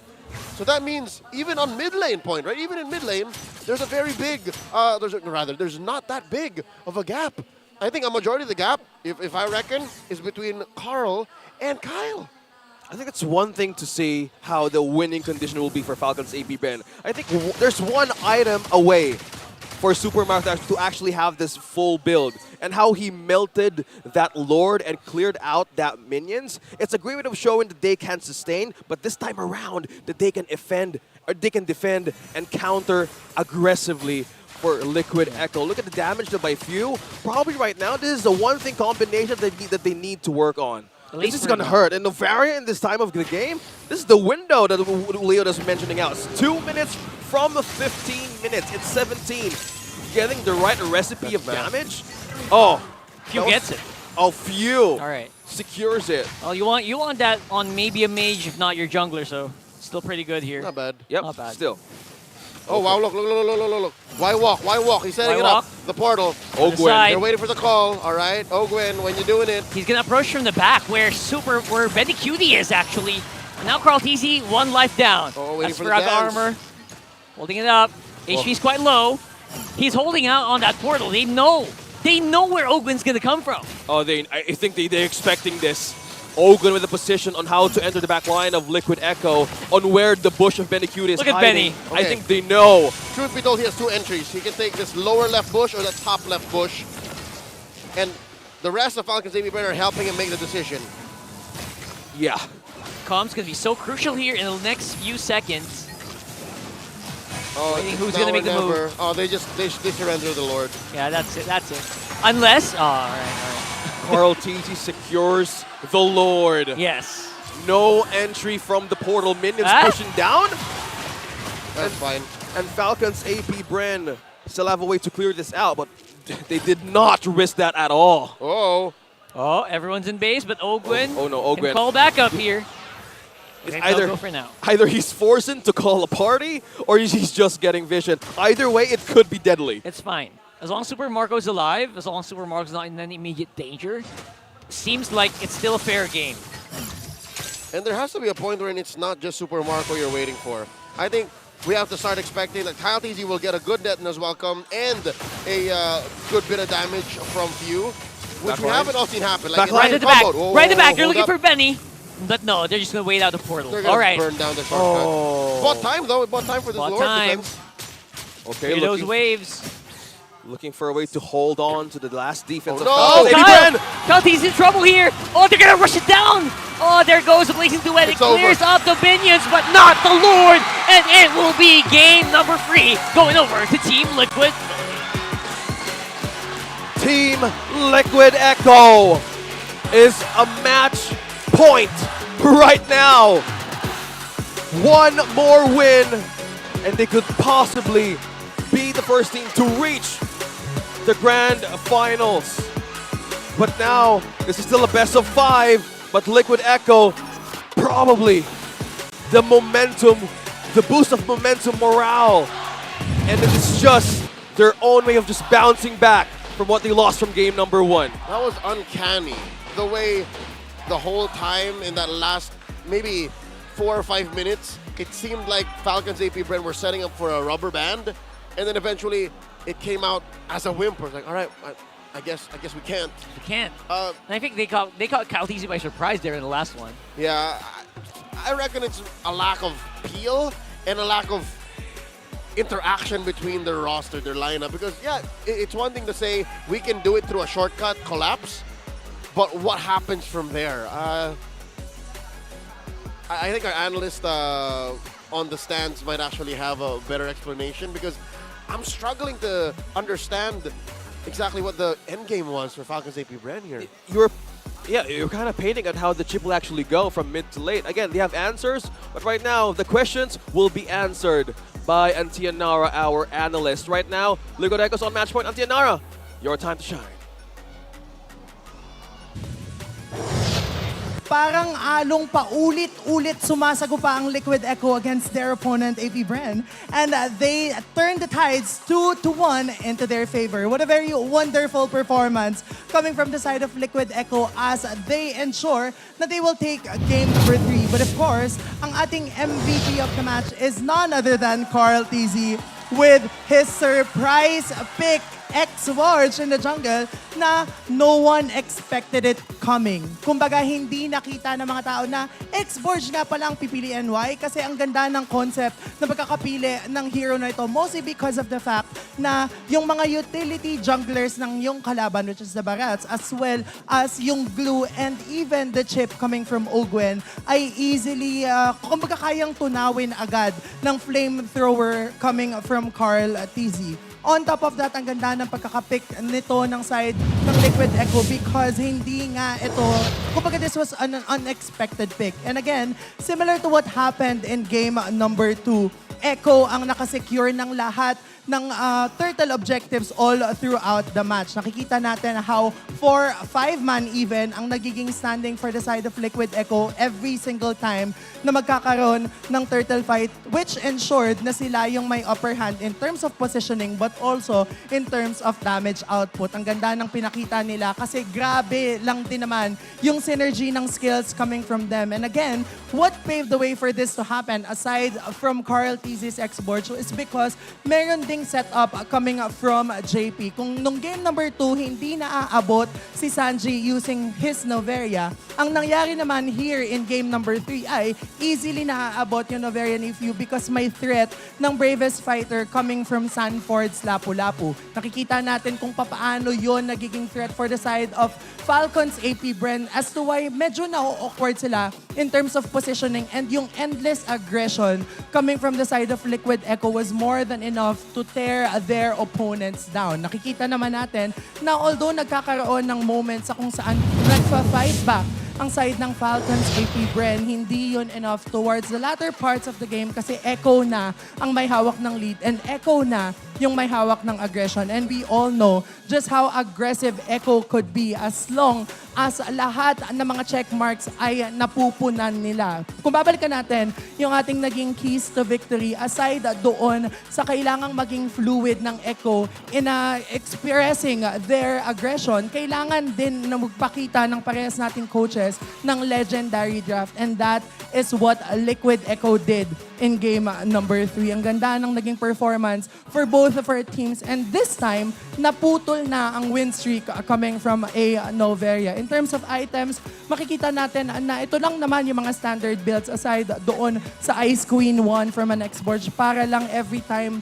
Speaker 19: So that means even on mid lane point, right? Even in mid lane, there's a very big, there's not that big of a gap. I think a majority of the gap, if I reckon, is between Carl and Kyle.
Speaker 17: I think it's one thing to see how the winning condition will be for Falcons AP Bren. I think there's one item away for Super Mario to actually have this full build, and how he melted that Lord and cleared out that minions. It's a great way of showing that they can sustain, but this time around that they can defend and counter aggressively for Liquid Echo. Look at the damage done by Few. Probably right now, this is the one thing combination that they need to work on. This is going to hurt. And Novaria in this time of the game, this is the window that Leo is mentioning out. It's 2 minutes from the 15 minutes. It's 17. Getting the right recipe of damage. Oh.
Speaker 18: Few gets it.
Speaker 17: Oh, Few.
Speaker 18: All right.
Speaker 17: Secures it.
Speaker 18: Well, you want that on maybe a mage, if not your jungler, so still pretty good here.
Speaker 19: Not bad.
Speaker 17: Yep,
Speaker 18: not bad.
Speaker 17: Still.
Speaker 19: Oh, wow, look. Why walk? Why walk? He's setting it up. The portal.
Speaker 17: Ogwyn.
Speaker 19: They're waiting for the call. All right, Ogwyn, when you're doing it.
Speaker 18: He's going to approach from the back where Benny Cutie is, actually. And now Carl TZ, 1 life down.
Speaker 19: Oh, waiting
Speaker 18: That's
Speaker 19: for the
Speaker 18: Raga
Speaker 19: dance.
Speaker 18: armor. Holding it up. HP's quite low. He's holding out on that portal. They know where Ogwyn's going to come from.
Speaker 17: Oh, I think they're expecting this. Ogwyn with a position on how to enter the back line of Liquid Echo, on where the bush of Benny Cute is
Speaker 18: Look at
Speaker 17: hiding.
Speaker 18: Benny.
Speaker 17: I think they know.
Speaker 19: Truth be told, he has 2 entries. He can take this lower left bush or the top left bush. And the rest of Falcons AP Bren are helping him make the decision.
Speaker 17: Yeah.
Speaker 18: Comm's going to be so crucial here in the next few seconds.
Speaker 19: Oh,
Speaker 18: Waiting who's going to make the move.
Speaker 19: Oh, they surrender the Lord.
Speaker 18: Yeah, that's it. Unless, all right.
Speaker 17: Carl TZ secures the Lord.
Speaker 18: Yes.
Speaker 17: No entry from the portal. Minions pushing down.
Speaker 19: That's fine.
Speaker 17: And Falcons AP Bren still have a way to clear this out, but they did not risk that at all.
Speaker 18: Oh, everyone's in base, but Ogwyn
Speaker 17: Oh no, Ogwyn.
Speaker 18: can call back up here.
Speaker 17: It's
Speaker 18: Maybe they'll go for now.
Speaker 17: Either he's forcing to call a party, or he's just getting vision. Either way, it could be deadly.
Speaker 18: It's fine. As long as Super Marco's alive, as long as Super Marco's not in any immediate danger, seems like it's still a fair game.
Speaker 19: And there has to be a point where it's not just Super Marco you're waiting for. I think we have to start expecting that Kyle TZ will get a good Detona's welcome and a good bit of damage from Few, which we haven't all seen happen. Like
Speaker 18: Right at the back. Right at the back. They're
Speaker 19: hold
Speaker 18: looking
Speaker 19: up.
Speaker 18: for Benny. But no, they're just going to wait out the portal.
Speaker 19: They're going
Speaker 18: All right.
Speaker 19: to burn down the shortcut. Bought time, though. It bought time for this
Speaker 18: Bought
Speaker 19: Lord
Speaker 18: time.
Speaker 19: defense.
Speaker 17: Okay,
Speaker 18: Hear those waves.
Speaker 17: Looking for a way to hold on to the last defense of
Speaker 18: Oh,
Speaker 17: Falcons.
Speaker 18: Kyle TZ's in trouble here. Oh, they're going to rush it down. Oh, there goes the Blazing Duet. It
Speaker 19: It's over.
Speaker 18: clears up the minions, but not the Lord. And it will be game number 3 going over to Team Liquid.
Speaker 17: Team Liquid Echo is a match point right now. One more win, and they could possibly be the first team to reach the Grand Finals. But now, this is still a best of 5, but Liquid Echo, probably the momentum, the boost of momentum, morale, and it is just their own way of just bouncing back from what they lost from game number 1.
Speaker 19: That was uncanny. The way the whole time in that last maybe 4 or 5 minutes, it seemed like Falcons AP Bren were setting up for a rubber band, and then eventually it came out as a whimper. It's like, all right, I guess we can't.
Speaker 18: We can't. And I think they caught Caltese by surprise there in the last one.
Speaker 19: Yeah, I reckon it's a lack of peel and a lack of interaction between their roster, their lineup. Because, yeah, it's one thing to say we can do it through a shortcut collapse, but what happens from there? I think our analyst on the stands might actually have a better explanation, because I'm struggling to understand exactly what the end game was for Falcons AP Brand here.
Speaker 17: You're kind of painting at how the chip will actually go from mid to late. Again, they have answers, but right now the questions will be answered by Antianara, our analyst. Right now, Liquid Echo's on match point. Antianara, your time to shine.
Speaker 20: Parang along paulit-ulit sumasagupa ang Liquid Echo against their opponent, AP Bren. And they turned the tides 2-1 into their favor. What a very wonderful performance coming from the side of Liquid Echo as they ensure that they will take game number 3. But of course, ang ating MVP of the match is none other than Carl TZ with his surprise pick, X-Warge in the jungle, na no one expected it coming. Kumbaga, hindi nakita ng mga tao na X-Warge nga palang pipiliin. Why? Kasi ang ganda ng concept na pagkakapili ng hero na ito, mostly because of the fact na yung mga utility junglers ng yung kalaban, which is the Barats, as well as yung Glue and even the chip coming from Ogwen, ay easily, kumbaga kayang tunawin agad ng flamethrower coming from Carl TZ. On top of that, ang ganda ng pagkakapick nito ng side ng Liquid Echo because hindi nga ito, kumbaga this was an unexpected pick. And again, similar to what happened in game number 2, Echo ang nakasecure ng lahat ng turtle objectives all throughout the match. Nakikita natin how 4-5-man even ang nagiging standing for the side of Liquid Echo every single time na magkakaroon ng turtle fight, which ensured na sila yung may upper hand in terms of positioning but also in terms of damage output. Ang ganda ng pinakita nila kasi grabe lang din naman yung synergy ng skills coming from them. And again, what paved the way for this to happen aside from Carl TZ's X-Board is because meron ding setup coming from JP. Kung nung game number 2, hindi naaabot si Sanji using his Noveria, ang nangyari naman here in game number 3 ay easily naaabot yung Noveria ni Few because may threat ng bravest fighter coming from Sanford's Lapu-Lapu. Nakikita natin kung papaano yon nagiging threat for the side of Falcons AP Bren as to why medyo na-awkward sila in terms of positioning, and yung endless aggression coming from the side of Liquid Echo was more than enough to tear their opponents down. Nakikita naman natin na although nagkakaroon ng moments sa kung saan nagpa-fight back ang side ng Falcons AP Bren, hindi yun enough towards the latter parts of the game kasi Echo na ang may hawak ng lead and Echo na yung may hawak ng aggression. And we all know just how aggressive Echo could be as long as lahat ng mga check marks ay napupunan nila. Kung babalikan natin yung ating naging keys to victory, aside doon sa kailangang maging fluid ng Echo in expressing their aggression, kailangan din na magpakita ng parehas nating coaches ng legendary draft, and that is what Liquid Echo did in game number 3. Ang ganda ng naging performance for both of our teams, and this time, naputol na ang win streak coming from a Noveria. In terms of items, makikita natin na ito lang naman yung mga standard builds aside doon sa Ice Queen 1 from an X-Board para lang every time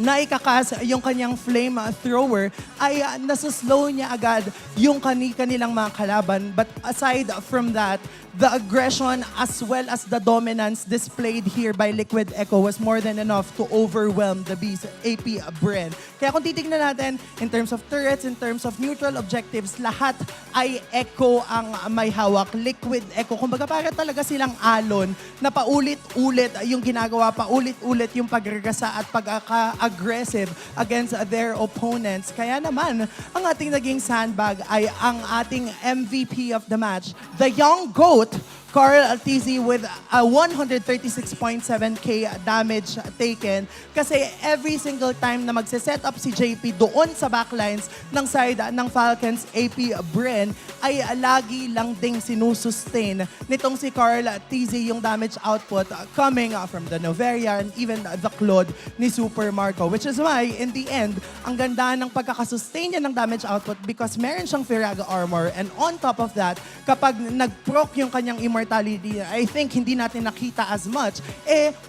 Speaker 20: na ikakas yung kanyang flame thrower ay nasuslow niya agad yung kanilang mga kalaban. But aside from that, the aggression as well as the dominance displayed here by Liquid Echo was more than enough to overwhelm the Beast AP Bren. Kaya kung titignan natin in terms of turrets, in terms of neutral objectives, lahat ay Echo ang may hawak. Liquid Echo, kumbaga para talaga silang alon na paulit-ulit yung ginagawa, paulit-ulit yung paggagasa at pagka-aggressive against their opponents. Kaya naman, ang ating naging sandbag ay ang ating MVP of the match, the young GOAT, Carl TZ with a 136.7k damage taken kasi every single time na magse-set up si JP doon sa backlines ng side ng Falcons AP Bren ay lagi lang ding sinusustain nitong si Carl TZ yung damage output coming from the Noveria and even the Claude ni Super Marco, which is why in the end ang ganda ng pagkakasustain niya ng damage output because meron siyang Firaga armor and on top of that kapag nag-proc yung kanyang immortality, I think hindi natin nakita as much,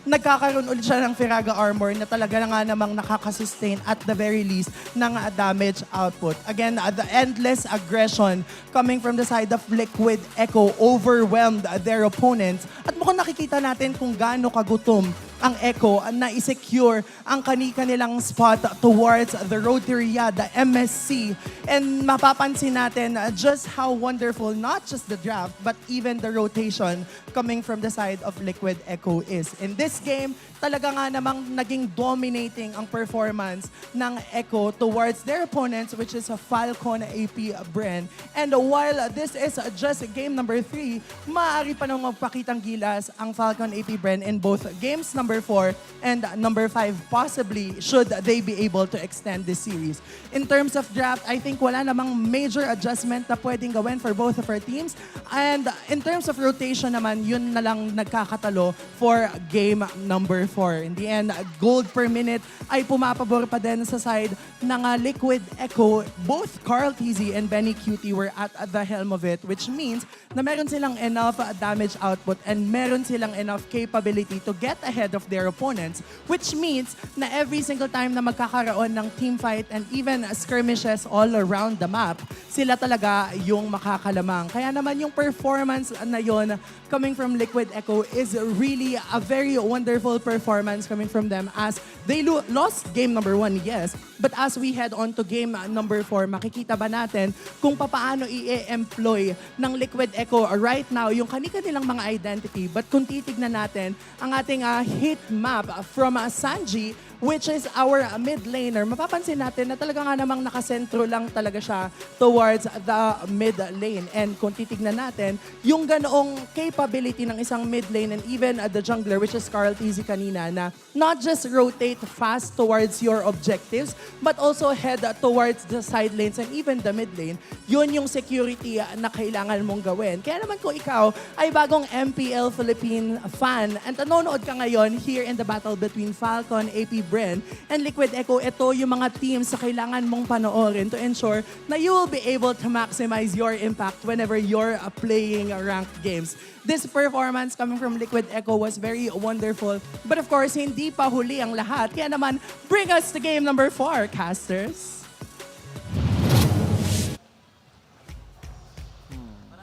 Speaker 20: nagkakaroon ulit siya ng Firaga armor na talaga nga namang nakakasustain at the very least ng damage output. Again, the endless aggression coming from the side of Liquid Echo overwhelmed their opponents. At mukhang nakikita natin kung gaano kagutom ang Echo na i-secure ang kanilang spot towards the Roteria, the MSC. And mapapansin natin just how wonderful not just the draft but even the rotation coming from the side of Liquid Echo is. In this game, talaga nga namang naging dominating ang performance ng Echo towards their opponents, which is a Falcon AP Bren. And while this is just game number 3, maaari pa nang magpakitang gilas ang Falcon AP Bren in both games number 4 and number 5, possibly should they be able to extend this series. In terms of draft, I think wala namang major adjustment na pwedeng gawin for both of our teams. And in terms of rotation naman, yun na lang nagkakatalo for game number 4. In the end, gold per minute ay pumapabor pa din sa side ng Liquid Echo. Both Carl TZ and Benny Cutie were at the helm of it, which means na meron silang enough damage output and meron silang enough capability to get ahead of their opponents, which means na every single time na magkakaroon ng team fight and even skirmishes all around the map, sila talaga yung makakalamang. Kaya naman yung performance na yon coming from Liquid Echo is really a very wonderful performance coming from them as they lost game number 1, yes. But as we head on to game number 4, makikita ba natin kung paano i-employ ng Liquid Echo right now yung kanilang mga identity. But kung titignan natin ang ating hit map from Sanji, which is our mid laner, mapapansin natin na talaga nga namang nakasentro lang talaga siya towards the mid lane. And kung titignan natin, yung ganoong capability ng isang mid lane and even the jungler, which is Carl TZ kanina, na not just rotate fast towards your objectives, but also head towards the side lanes and even the mid lane, yun yung security na kailangan mong gawin. Kaya naman kung ikaw ay bagong MPL Philippine fan and nanonood ka ngayon here in the battle between Falcon, AP Bren, and Liquid Echo, ito yung mga teams sa kailangan mong panoorin to ensure na you will be able to maximize your impact whenever you're playing ranked games. This performance coming from Liquid Echo was very wonderful. But of course, hindi pa huli ang lahat. Kaya naman, bring us to game number 4, casters.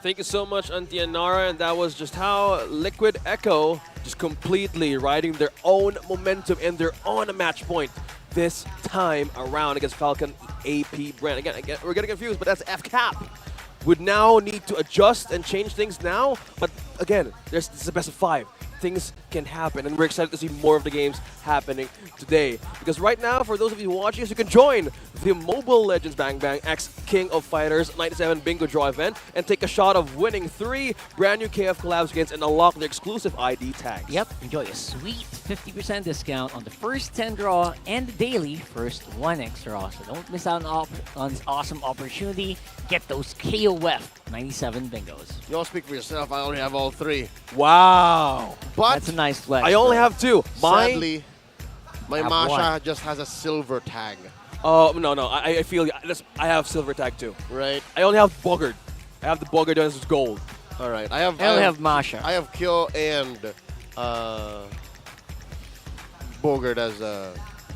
Speaker 17: Thank you so much, Auntie Anara, and that was just how Liquid Echo just completely riding their own momentum and their own match point this time around against Falcon AP Brand. Again, we're getting confused, but that's FCAP. Would now need to adjust and change things now, but again, this is the best of 5. Things can happen, and we're excited to see more of the games happening today. Because right now, for those of you watching us, you can join the Mobile Legends Bang Bang X King of Fighters 97 Bingo Draw event and take a shot of winning 3 brand new KF collab skins and unlock their exclusive ID tags.
Speaker 18: Yep, enjoy a sweet 50% discount on the first 10 draw and the daily first 1x draw. So don't miss out on this awesome opportunity. Get those KOF 97 bingos.
Speaker 19: You all speak for yourself. I only have all 3.
Speaker 17: Wow.
Speaker 19: But
Speaker 18: that's a nice flex.
Speaker 17: I only have 2.
Speaker 19: Sadly, my Masha just has a silver tag.
Speaker 17: Oh, no. I feel I have silver tag too.
Speaker 19: Right.
Speaker 17: I only have Bogard. I have the Bogard as gold.
Speaker 19: All right.
Speaker 18: I only have Masha.
Speaker 19: I have Kyo and Bogard as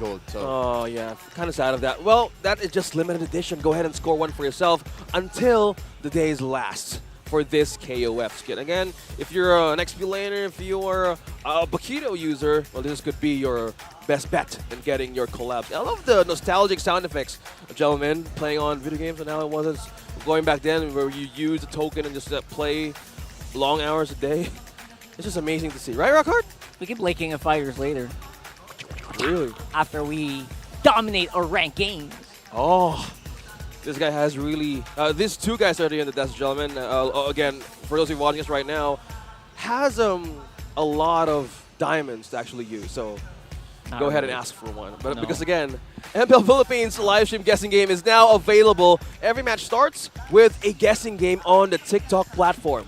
Speaker 19: gold. So.
Speaker 17: Oh, yeah. Kind of sad of that. Well, that is just limited edition. Go ahead and score one for yourself until the days last for this KOF skin. Again, if you're an XP laner, if you're a Bakito user, well, this could be your best bet in getting your collabs. I love the nostalgic sound effects, gentlemen, playing on video games, and now it wasn't going back then where you use a token and just play long hours a day. It's just amazing to see. Right, Rockhard?
Speaker 18: We keep King of Fighters later.
Speaker 17: Really?
Speaker 18: After we dominate or rank games.
Speaker 17: Oh. This guy has really... these 2 guys are the end of the desk, gentlemen. Again, for those of you watching us right now, has a lot of diamonds to actually use. So
Speaker 18: Not
Speaker 17: go ahead and
Speaker 18: really.
Speaker 17: ask for one. But
Speaker 18: No.
Speaker 17: because again, MPL Philippines live stream guessing game is now available. Every match starts with a guessing game on the TikTok platform.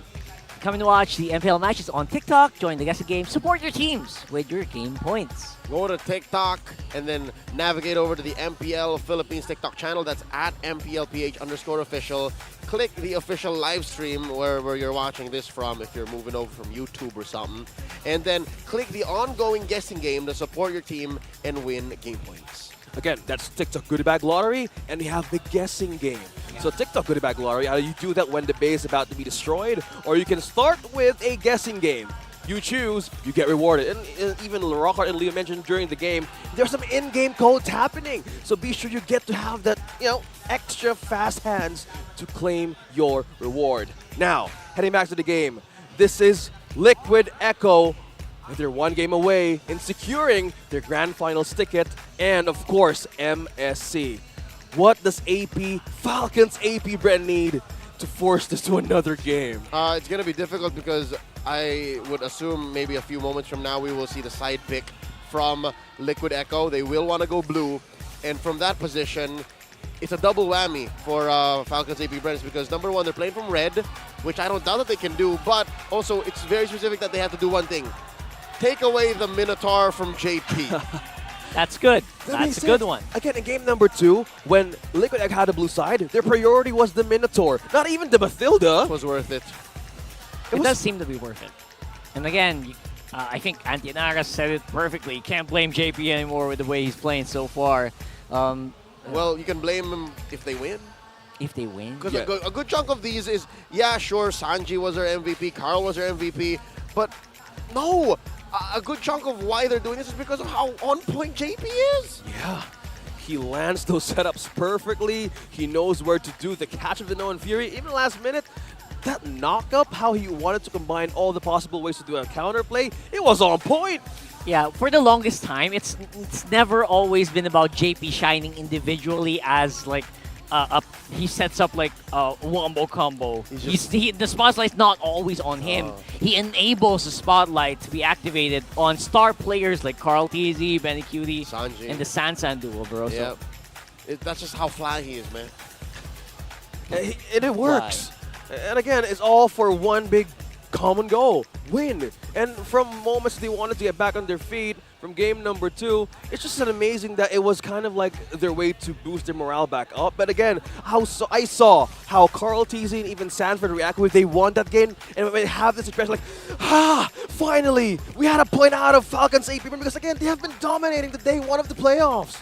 Speaker 18: Come and watch the MPL matches on TikTok. Join the guessing game. Support your teams with your game points.
Speaker 19: Go to TikTok and then navigate over to the MPL Philippines TikTok channel. That's at MPL-PH_official. Click the official live stream wherever you're watching this from, if you're moving over from YouTube or something. And then click the ongoing guessing game to support your team and win game points.
Speaker 17: Again, that's TikTok Goodie Bag Lottery, and we have the guessing game. So TikTok Goodie Bag Lottery, you do that when the base is about to be destroyed, or you can start with a guessing game. You choose, you get rewarded. And even Rockhart and Leo mentioned during the game, there's some in-game codes happening. So be sure you get to have that, extra fast hands to claim your reward. Now, heading back to the game, this is Liquid Echo. They're one game away in securing their Grand Finals ticket, and of course, MSC. What does Falcons AP Brent need to force this to another game?
Speaker 19: It's going to be difficult because I would assume maybe a few moments from now we will see the side pick from Liquid Echo. They will want to go blue, and from that position, it's a double whammy for Falcons AP Brents because number one, they're playing from red, which I don't doubt that they can do, but also it's very specific that they have to do one thing. Take away the Minotaur from JP.
Speaker 18: That's good.
Speaker 17: That
Speaker 18: That's
Speaker 17: makes
Speaker 18: a good
Speaker 17: sense.
Speaker 18: one.
Speaker 17: Again, in game number 2, when Liquid Egg had the blue side, their priority was the Minotaur, not even the Mathilda.
Speaker 19: It was worth it.
Speaker 18: It does seem to be worth it. And again, I think Antinara said it perfectly. You can't blame JP anymore with the way he's playing so far.
Speaker 19: Well, you can blame them if they win.
Speaker 18: If they win?
Speaker 19: Because a good chunk of these is, yeah, sure, Sanji was our MVP, Carl was our MVP, but no, a good chunk of why they're doing this is because of how on point JP is.
Speaker 17: Yeah, he lands those setups perfectly. He knows where to do the catch of the Known Fury. Even last minute, that knock-up, how he wanted to combine all the possible ways to do a counterplay, it was on point.
Speaker 18: Yeah, for the longest time, it's never always been about JP shining individually as like he sets up like a wombo combo. The spotlight's not always on him. He enables the spotlight to be activated on star players like Carl TZ, Benny Cutie,
Speaker 19: Sanji,
Speaker 18: and the Sansan duo, bro.
Speaker 19: Yep. That's just how fly he is, man.
Speaker 17: And it works. And again, it's all for one big common goal, win. And from moments they wanted to get back on their feet, from game number 2, it's just amazing that it was kind of like their way to boost their morale back up. But again, I saw how Carl TZ and even Sanford react when they won that game, and when they have this expression like, finally, we had a point out of Falcons AP, because again, they have been dominating the day 1 of the playoffs.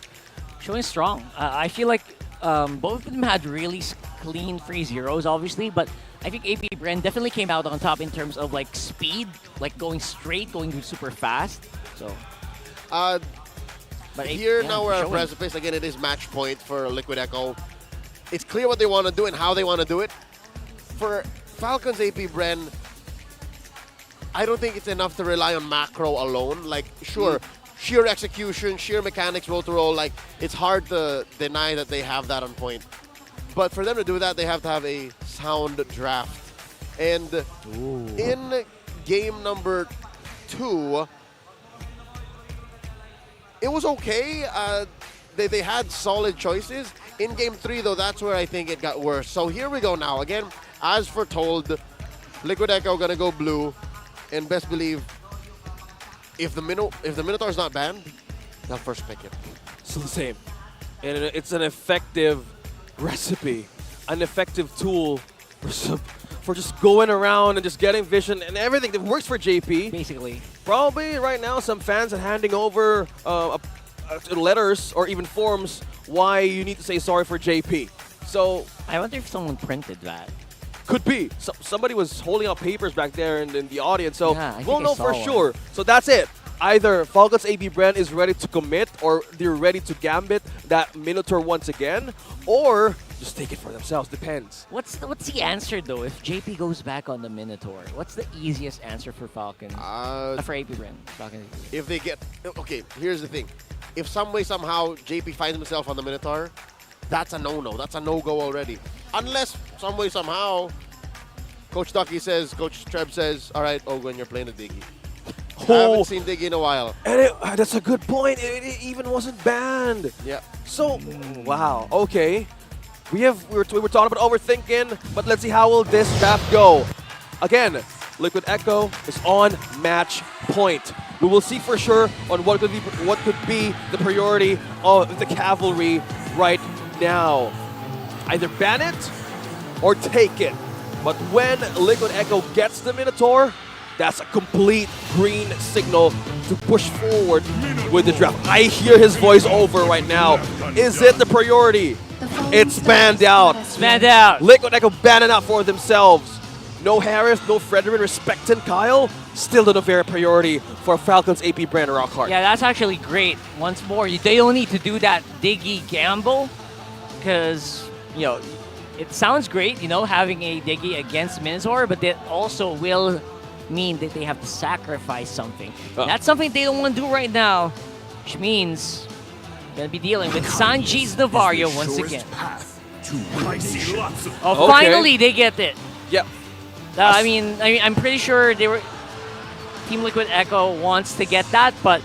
Speaker 18: Showing strong. I feel like both of them had really clean free zeros, obviously, but I think AP Brent definitely came out on top in terms of like speed, like going straight, going super fast. So,
Speaker 19: but here now we're at a precipice. Again, it is match point for Liquid Echo. It's clear what they want to do and how they want to do it. For Falcons AP Brent, I don't think it's enough to rely on macro alone. Like, sure, sheer execution, sheer mechanics, roll to roll, like, it's hard to deny that they have that on point. But for them to do that, they have to have a sound draft. And in game number 2, it was okay. They had solid choices. In game 3, though, that's where I think it got worse. So here we go now. Again, as foretold, Liquid Echo gonna go blue. And best believe, if the Minotaur's not banned, they'll first pick it.
Speaker 17: Still the same. And it's an effective recipe, an effective tool for just going around and just getting vision and everything that works for JP.
Speaker 18: Basically.
Speaker 17: Probably right now some fans are handing over letters or even forms why you need to say sorry for JP. So
Speaker 18: I wonder if someone printed that.
Speaker 17: Could be. Somebody was holding up papers back there in the audience, so
Speaker 18: Yeah,
Speaker 17: we'll know for
Speaker 18: one.
Speaker 17: sure. So that's it. Either Falcons AP Brent is ready to commit or they're ready to gambit that Minotaur once again, or just take it for themselves. Depends.
Speaker 18: What's the answer though if JP goes back on the Minotaur? What's the easiest answer for Falcons? For AP Brent. Falcons.
Speaker 19: If they get... Okay, here's the thing. If some way, somehow, JP finds himself on the Minotaur, that's a no-no. That's a no-go already. Unless, some way, somehow, Coach Ducky says, Coach Treb says, all right, Ogun, you're playing a Diggy. I
Speaker 17: Oh,
Speaker 19: haven't seen Diggy in a while.
Speaker 17: and that's a good point. It even wasn't banned.
Speaker 19: Yeah.
Speaker 17: So, wow. Okay. We were talking about overthinking, but let's see how will this draft go. Again, Liquid Echo is on match point. We will see for sure on what could be the priority of the cavalry right now. Either ban it or take it. But when Liquid Echo gets the Minotaur, that's a complete green signal to push forward with the draft. I hear his voice over right now. Is it the priority? It's banned out.
Speaker 18: It's banned out.
Speaker 17: Liquid Echo banning out for themselves. No Harris, no Frederick, respecting Kyle. Still the very priority for Falcons AP brand Rockhart.
Speaker 18: Yeah, that's actually great. Once more, they don't need to do that Diggy gamble because, you know, it sounds great, you know, having a Diggy against Minotaur, but that also will mean that they have to sacrifice something. That's something they don't want to do right now, which means they're going to be dealing with Sanji's Navario once again. Oh,
Speaker 17: Okay.
Speaker 18: finally they get it.
Speaker 17: Yep.
Speaker 18: I mean, I'm pretty sure Team Liquid Echo wants to get that, but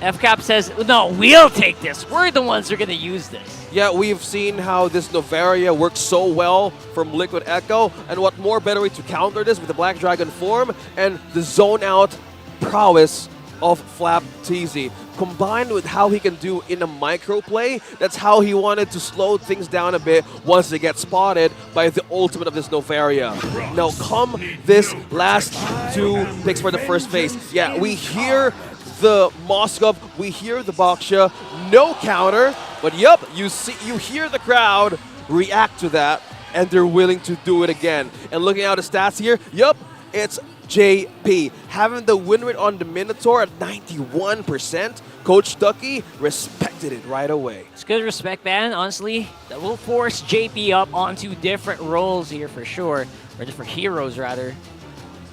Speaker 18: FCAP says, no, we'll take this. We're the ones who are going to use this.
Speaker 17: Yeah, we've seen how this Novaria works so well from Liquid Echo, and what more better way to counter this with the Black Dragon form and the zone out prowess of Flap TZ. Combined with how he can do in a micro play, that's how he wanted to slow things down a bit once they get spotted by the ultimate of this Novaria. Now come this last two picks for the first phase. Yeah, we hear the Moskov, we hear the Baksha, no counter, but yep, you hear the crowd react to that, and they're willing to do it again. And looking at the stats here, yep, it's JP. Having the win rate on the Minotaur at 91%, Coach Ducky respected it right away.
Speaker 18: It's good respect, man, honestly. That will force JP up onto different roles here for sure, or different heroes rather.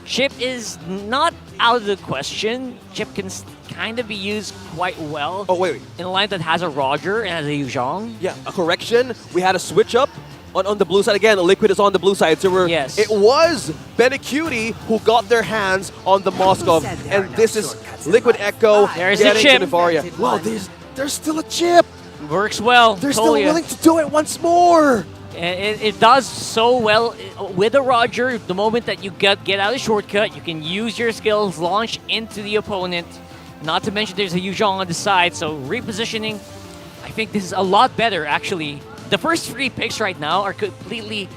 Speaker 18: Chip is not out of the question. Chip can kind of be used quite well.
Speaker 17: Oh, wait.
Speaker 18: In a line that has a Roger and has a Yuzhong.
Speaker 17: Yeah, a correction. We had a switch up on the blue side. Again, Liquid is on the blue side. So it was Benecutie who got their hands on the Moskov. And this is Liquid Echo
Speaker 18: There's a
Speaker 17: getting
Speaker 18: chip.
Speaker 17: to Navaria. Wow, there's still a chip.
Speaker 18: Works well.
Speaker 17: They're still willing to do it once more.
Speaker 18: It does so well with a Roger. The moment that you get out of the shortcut, you can use your skills, launch into the opponent. Not to mention there's a Yuzhong on the side, so repositioning, I think this is a lot better actually. The first three picks right now are completely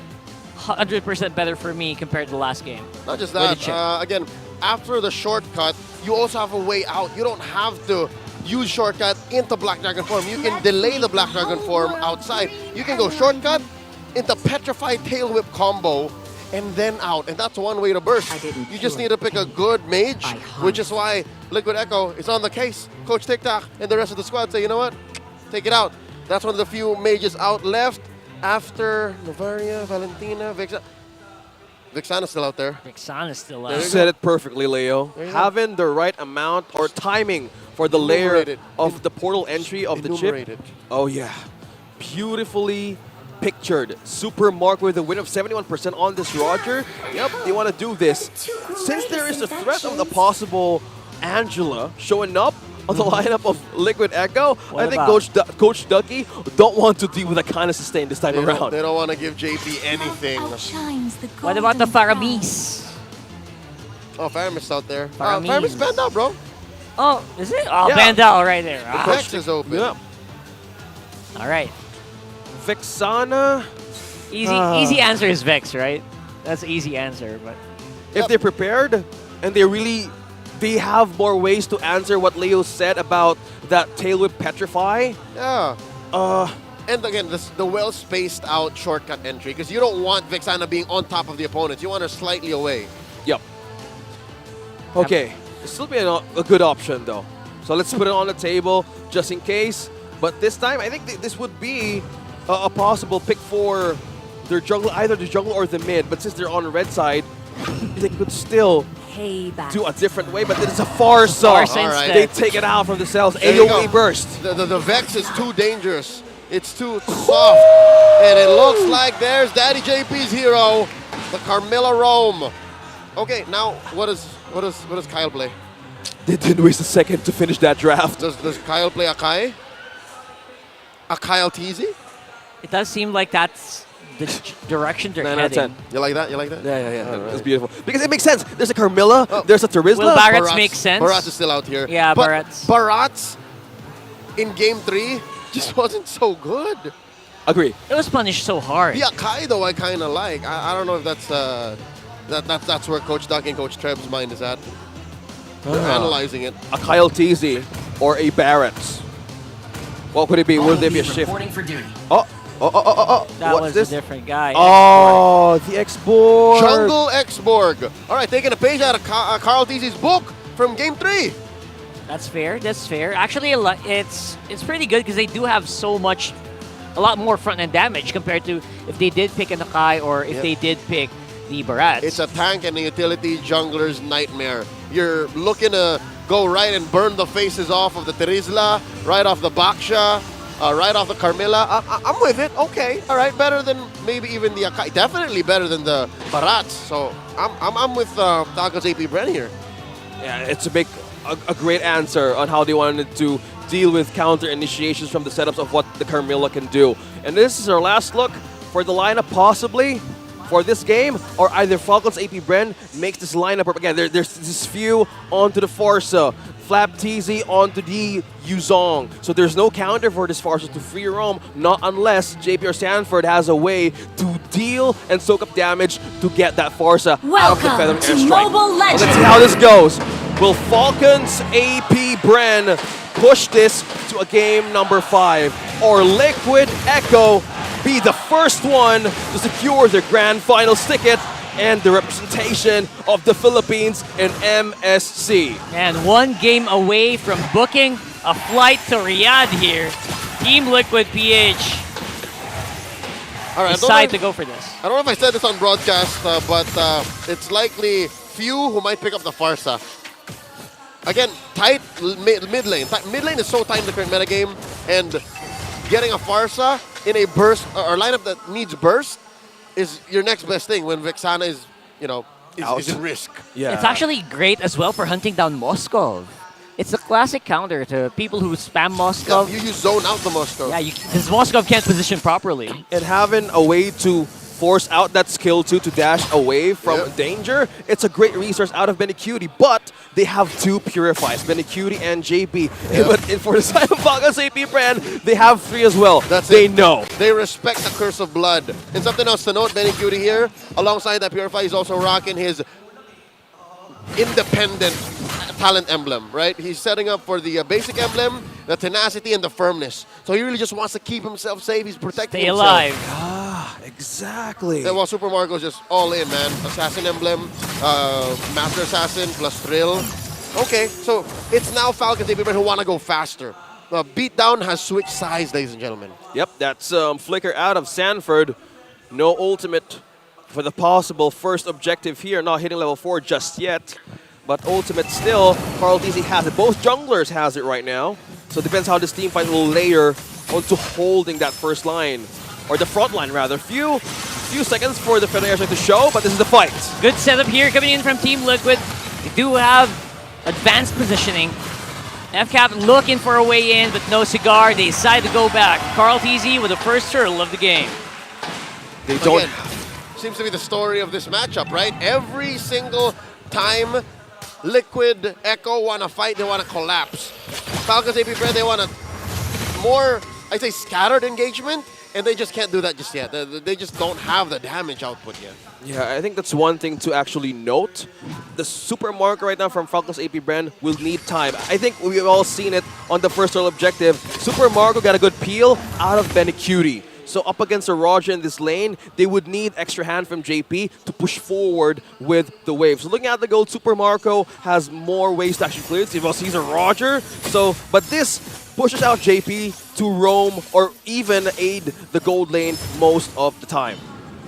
Speaker 18: 100% better for me compared to the last game.
Speaker 19: Not just that, again, after the shortcut, you also have a way out. You don't have to use shortcut into Black Dragon form. You can delay the Black Dragon form outside. You can go shortcut into Petrified Tail Whip combo and then out. And that's one way to burst. You just need to pick a good mage, which is why Liquid Echo is on the case. Coach TikTok and the rest of the squad say, you know what? Take it out. That's one of the few mages out left after Novaria, Valentina, Vixana. Vixana's still out there.
Speaker 18: Vixana's still
Speaker 17: You
Speaker 18: out.
Speaker 17: said it perfectly, Leo.
Speaker 19: There you go.
Speaker 17: Having the right amount or timing for the layer of the portal entry of the chip. Oh yeah, beautifully pictured. Super Mark with a win of 71% on this Roger. Yep, they want to do this. Since there is a threat of the possible Angela showing up on the lineup of Liquid Echo, I think Coach Ducky don't want to deal with that kind of sustain this time around.
Speaker 19: They don't want to give JP anything.
Speaker 18: What about the Faramis?
Speaker 19: Oh, Faramis out there.
Speaker 18: Faramis.
Speaker 19: Faramis banned out, bro.
Speaker 18: Oh, is it? Oh,
Speaker 19: Yeah.
Speaker 18: banned out right there.
Speaker 19: The Vex is open.
Speaker 17: Yeah.
Speaker 18: All right.
Speaker 17: Vexana.
Speaker 18: Easy answer is Vex, right? That's an easy answer, but
Speaker 17: If they're prepared and they have more ways to answer what Leo said about that Tail Whip Petrify.
Speaker 19: Yeah. And again, the well-spaced out shortcut entry, because you don't want Vexana being on top of the opponents. You want her slightly away.
Speaker 17: Yep. Okay. It's still be a good option, though. So let's put it on the table just in case. But this time, I think this would be a possible pick for their jungle, either the jungle or the mid. But since they're on the red side, they could still do a different way. But it's a Farsa.
Speaker 19: Alright.
Speaker 17: They take it out from the cells.
Speaker 19: There you
Speaker 17: AoE
Speaker 19: go.
Speaker 17: burst.
Speaker 19: The Vex is too dangerous. It's too soft. And it looks like there's Daddy JP's hero. The Carmilla roam. Okay, now what does Kyle play?
Speaker 17: They didn't waste a second to finish that draft.
Speaker 19: Does Kyle play Akai? A Kyle TZ?
Speaker 18: It does seem like that's the direction they're
Speaker 17: 9 out of
Speaker 18: heading.
Speaker 17: 10.
Speaker 19: You like that? You like that?
Speaker 17: Yeah. It's beautiful. Because it makes sense. There's a Carmilla, there's a Terizla.
Speaker 18: Will Barrett's make sense?
Speaker 19: Barats is still out here.
Speaker 18: Yeah,
Speaker 19: but
Speaker 18: Barrett's.
Speaker 19: Barats in Game 3 just wasn't so good.
Speaker 17: Agree.
Speaker 18: It was punished so hard.
Speaker 19: The Akai, though, I kind of like. I don't know if that's where Coach Duck and Coach Treb's mind is at. They're analyzing it.
Speaker 17: A Kyle TZ or a Barrett. What could it be? Will there be a shift?
Speaker 7: For duty.
Speaker 17: Oh.
Speaker 18: That
Speaker 17: What's
Speaker 18: was
Speaker 17: this?
Speaker 18: a different guy.
Speaker 17: Oh, the X-Borg.
Speaker 19: Jungle X-Borg. All right, taking a page out of Carl TZ's book from Game 3.
Speaker 18: That's fair. That's fair. Actually, it's pretty good because they do have a lot more front-end damage compared to if they did pick an Akai or if they did pick the Barats.
Speaker 19: It's a tank and a utility jungler's nightmare. You're looking to go right and burn the faces off of the Terizla, right off the Baksha, right off the Carmilla. I'm with it. Okay, all right, better than maybe even the Akai. Definitely better than the Barats. So I'm with Taco's AP Bren here.
Speaker 17: Yeah, it's a great answer on how they wanted to deal with counter initiations from the setups of what the Carmilla can do. And this is our last look for the lineup possibly for this game, or either Falcons AP Bren makes this lineup up again. There's this few onto the Forza, Flap TZ onto the Yuzong. So there's no counter for this Forza to free roam, not unless JP or Sanford has a way to deal and soak up damage to get that Forza out of the Feather Airstrike. Let's see how this goes. Will Falcons AP Bren push this to a game number 5, or Liquid Echo be the first one to secure their grand finals ticket and the representation of the Philippines in MSC?
Speaker 18: And one game away from booking a flight to Riyadh here. Team Liquid PH
Speaker 19: All right,
Speaker 18: decide to go for this.
Speaker 19: I don't know if I said this on broadcast, but it's likely few who might pick up the Farsa. Again, tight mid lane. Mid lane is so tight in the current metagame, and getting a Farsa in a burst or lineup that needs burst is your next best thing when Vexana is, is in risk.
Speaker 17: Yeah.
Speaker 18: It's actually great as well for hunting down Moskov. It's a classic counter to people who spam Moskov.
Speaker 19: Yeah, you zone out the Moskov.
Speaker 18: Yeah, because Moskov can't position properly.
Speaker 17: And having a way to force out that skill to dash away from danger, it's a great resource out of Benecutie, but they have 2 Purifies, Benecutie and JP. But for the side of Falcons AP Bren, they have 3 as well. They know.
Speaker 19: They respect the Curse of Blood. And something else to note, Benecutie here, alongside that Purify, he's also rocking his independent talent emblem, right? He's setting up for the basic emblem, the tenacity, and the firmness. So he really just wants to keep himself safe. He's protecting
Speaker 18: Stay
Speaker 19: himself.
Speaker 18: alive.
Speaker 17: Ah, exactly.
Speaker 19: Yeah, well, Super Marco's just all in, man. Assassin emblem, Master Assassin plus Thrill. Okay, so it's now Falcons AP Bren who want to go faster. Beatdown has switched sides, ladies and gentlemen.
Speaker 17: Yep, that's flicker out of Sanford. No ultimate for the possible first objective here. Not hitting level 4 just yet. But ultimate still, Carl TZ has it. Both junglers has it right now. So it depends how this team fight will layer onto holding that first line. Or the front line, rather. Few seconds for the Feather Airstrike to show, but this is the fight.
Speaker 18: Good setup here coming in from Team Liquid. They do have advanced positioning. FCAP looking for a way in, but no cigar. They decide to go back. Carl TZ with the first turtle of the game.
Speaker 17: They don't.
Speaker 19: Again, seems to be the story of this matchup, right? Every single time Liquid Echo want to fight, they want to collapse. Falcons AP Bren, they want a more, I'd say, scattered engagement, and they just can't do that just yet. They just don't have the damage output yet.
Speaker 17: Yeah, I think that's one thing to actually note. The super marker right now from Falcons AP Bren will need time. I think we've all seen it on the first turtle objective. Super Marco got a good peel out of Benecutie. So up against a Roger in this lane, they would need extra hand from JP to push forward with the wave. So looking at the gold, Super Marco has more ways to actually clear it. He's a Roger. So, but this pushes out JP to roam or even aid the gold lane most of the time.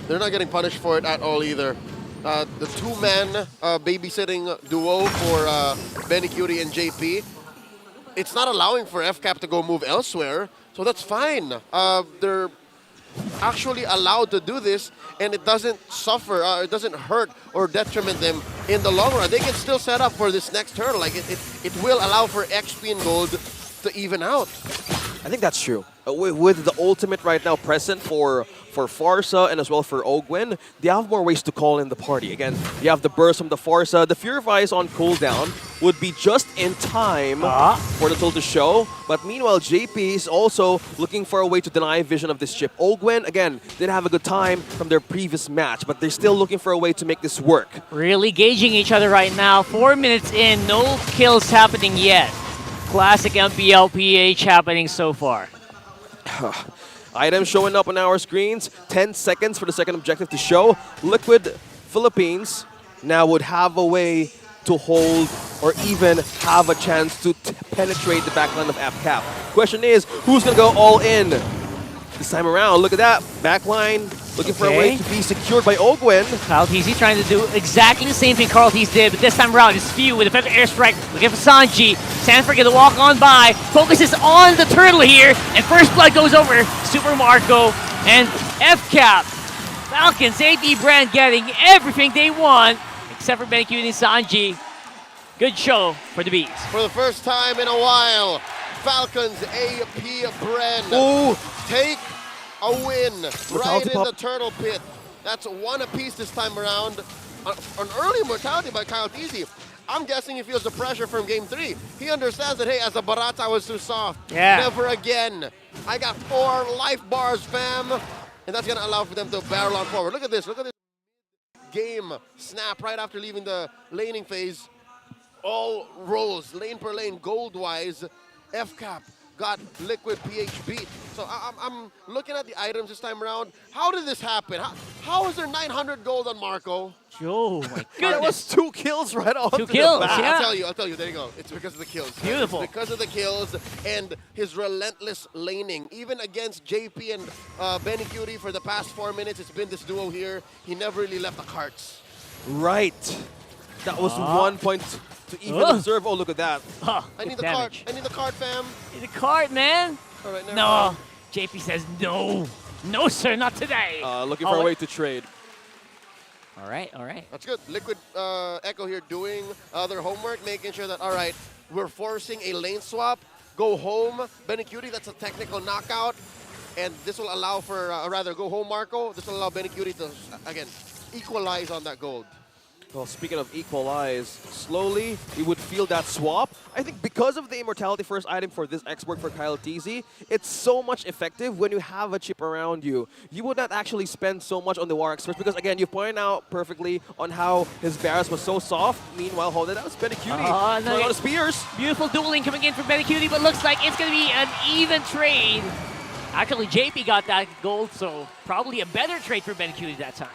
Speaker 19: They're not getting punished for it at all either. The 2-man babysitting duo for Benecutie and JP, it's not allowing for FCAP to go move elsewhere, so that's fine. They're actually allowed to do this, and it doesn't suffer, it doesn't hurt or detriment them in the long run. They can still set up for this next turtle. Like it will allow for XP and gold to even out.
Speaker 17: I think that's true. With the ultimate right now present for Farsa and as well for Ogwen, they have more ways to call in the party. Again, you have the burst from the Farsa. The Fury Vice on cooldown would be just in time for the tool to show. But meanwhile, JP is also looking for a way to deny vision of this chip. Ogwen, again, didn't have a good time from their previous match, but they're still looking for a way to make this work.
Speaker 18: Really gauging each other right now. 4 minutes in, no kills happening yet. Classic MPL-PH happening so far.
Speaker 17: Items showing up on our screens. 10 seconds for the second objective to show. Liquid Philippines now would have a way to hold or even have a chance to penetrate the backline of FCAP. Question is, who's going to go all in this time around? Look at that. Backline looking for a way to be secured by Ogwen.
Speaker 18: KarlTzy trying to do exactly the same thing KarlTzy did, but this time around it's Few with a feather airstrike. Looking for Sanji. Sanford gonna walk on by. Focuses on the turtle here, and first blood goes over Super Marco and FCAP. Falcons, AP brand getting everything they want, except for BenQ and Sanji. Good show for the Bees.
Speaker 19: For the first time in a while, Falcons AP brand take a win right in the turtle pit. That's one apiece this time around. An early mortality by KarlTzy. I'm guessing he feels the pressure from game 3. He understands that, hey, as a Barata I was too soft.
Speaker 18: Yeah.
Speaker 19: Never again. I got 4 life bars, fam. And that's going to allow for them to barrel on forward. Look at this. Look at this game snap right after leaving the laning phase. All rolls, lane per lane, gold-wise. FCAP got Liquid PH beat. So I'm looking at the items this time around. How did this happen? How is there 900 gold on Marco?
Speaker 18: Oh my goodness.
Speaker 19: That was 2 kills right off
Speaker 18: 2 kills,
Speaker 19: the bat.
Speaker 18: yeah.
Speaker 19: I'll tell you, there you go. It's because of the kills.
Speaker 18: Beautiful.
Speaker 19: It's because of the kills and his relentless laning. Even against JP and Benny Cutie for the past 4 minutes, it's been this duo here. He never really left the carts.
Speaker 17: Right. That was 1 point to even observe. Oh, look at that.
Speaker 19: I need the cart. I need the cart, fam.
Speaker 18: Need the cart, man.
Speaker 19: All right, never
Speaker 18: No.
Speaker 19: mind.
Speaker 18: JP says no. No, sir, not today.
Speaker 17: Looking for a way to trade.
Speaker 18: All right, all right.
Speaker 19: That's good. Liquid Echo here doing their homework, making sure that, all right, we're forcing a lane swap. Go home. Benny Cutie, that's a technical knockout. And this will allow for, rather, go home, Marco. This will allow Benny Cutie to, again, equalize on that gold.
Speaker 17: Well, speaking of equalize, slowly we would feel that swap. I think because of the immortality first item for this export for KarlTzy, it's so much effective when you have a chip around you. You would not actually spend so much on the War Experts because, again, you pointed out perfectly on how his Varus was so soft. Meanwhile, hold it out, it's Benny Cutie.
Speaker 18: No,
Speaker 17: a lot of spears.
Speaker 18: Beautiful dueling coming in from Benny Cutie, but looks like it's going to be an even trade. Actually, JP got that gold, so probably a better trade for Benny Cutie that time.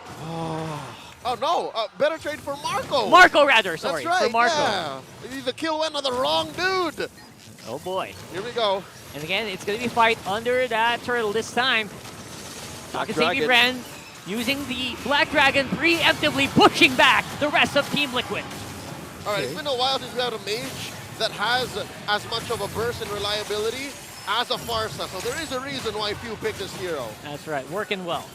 Speaker 19: Oh no, better trade for Marco.
Speaker 18: Marco, rather, sorry.
Speaker 19: That's right,
Speaker 18: for Marco.
Speaker 19: yeah. The kill went on the wrong dude.
Speaker 18: Oh boy.
Speaker 19: Here we go.
Speaker 18: And again, it's going to be a fight under that turtle this time. Falcons AP brand using the Black Dragon, preemptively pushing back the rest of Team Liquid.
Speaker 19: All right, it's been a while since we had a mage that has as much of a burst and reliability as a Farsa. So there is a reason why few pick this hero.
Speaker 18: That's right, working well.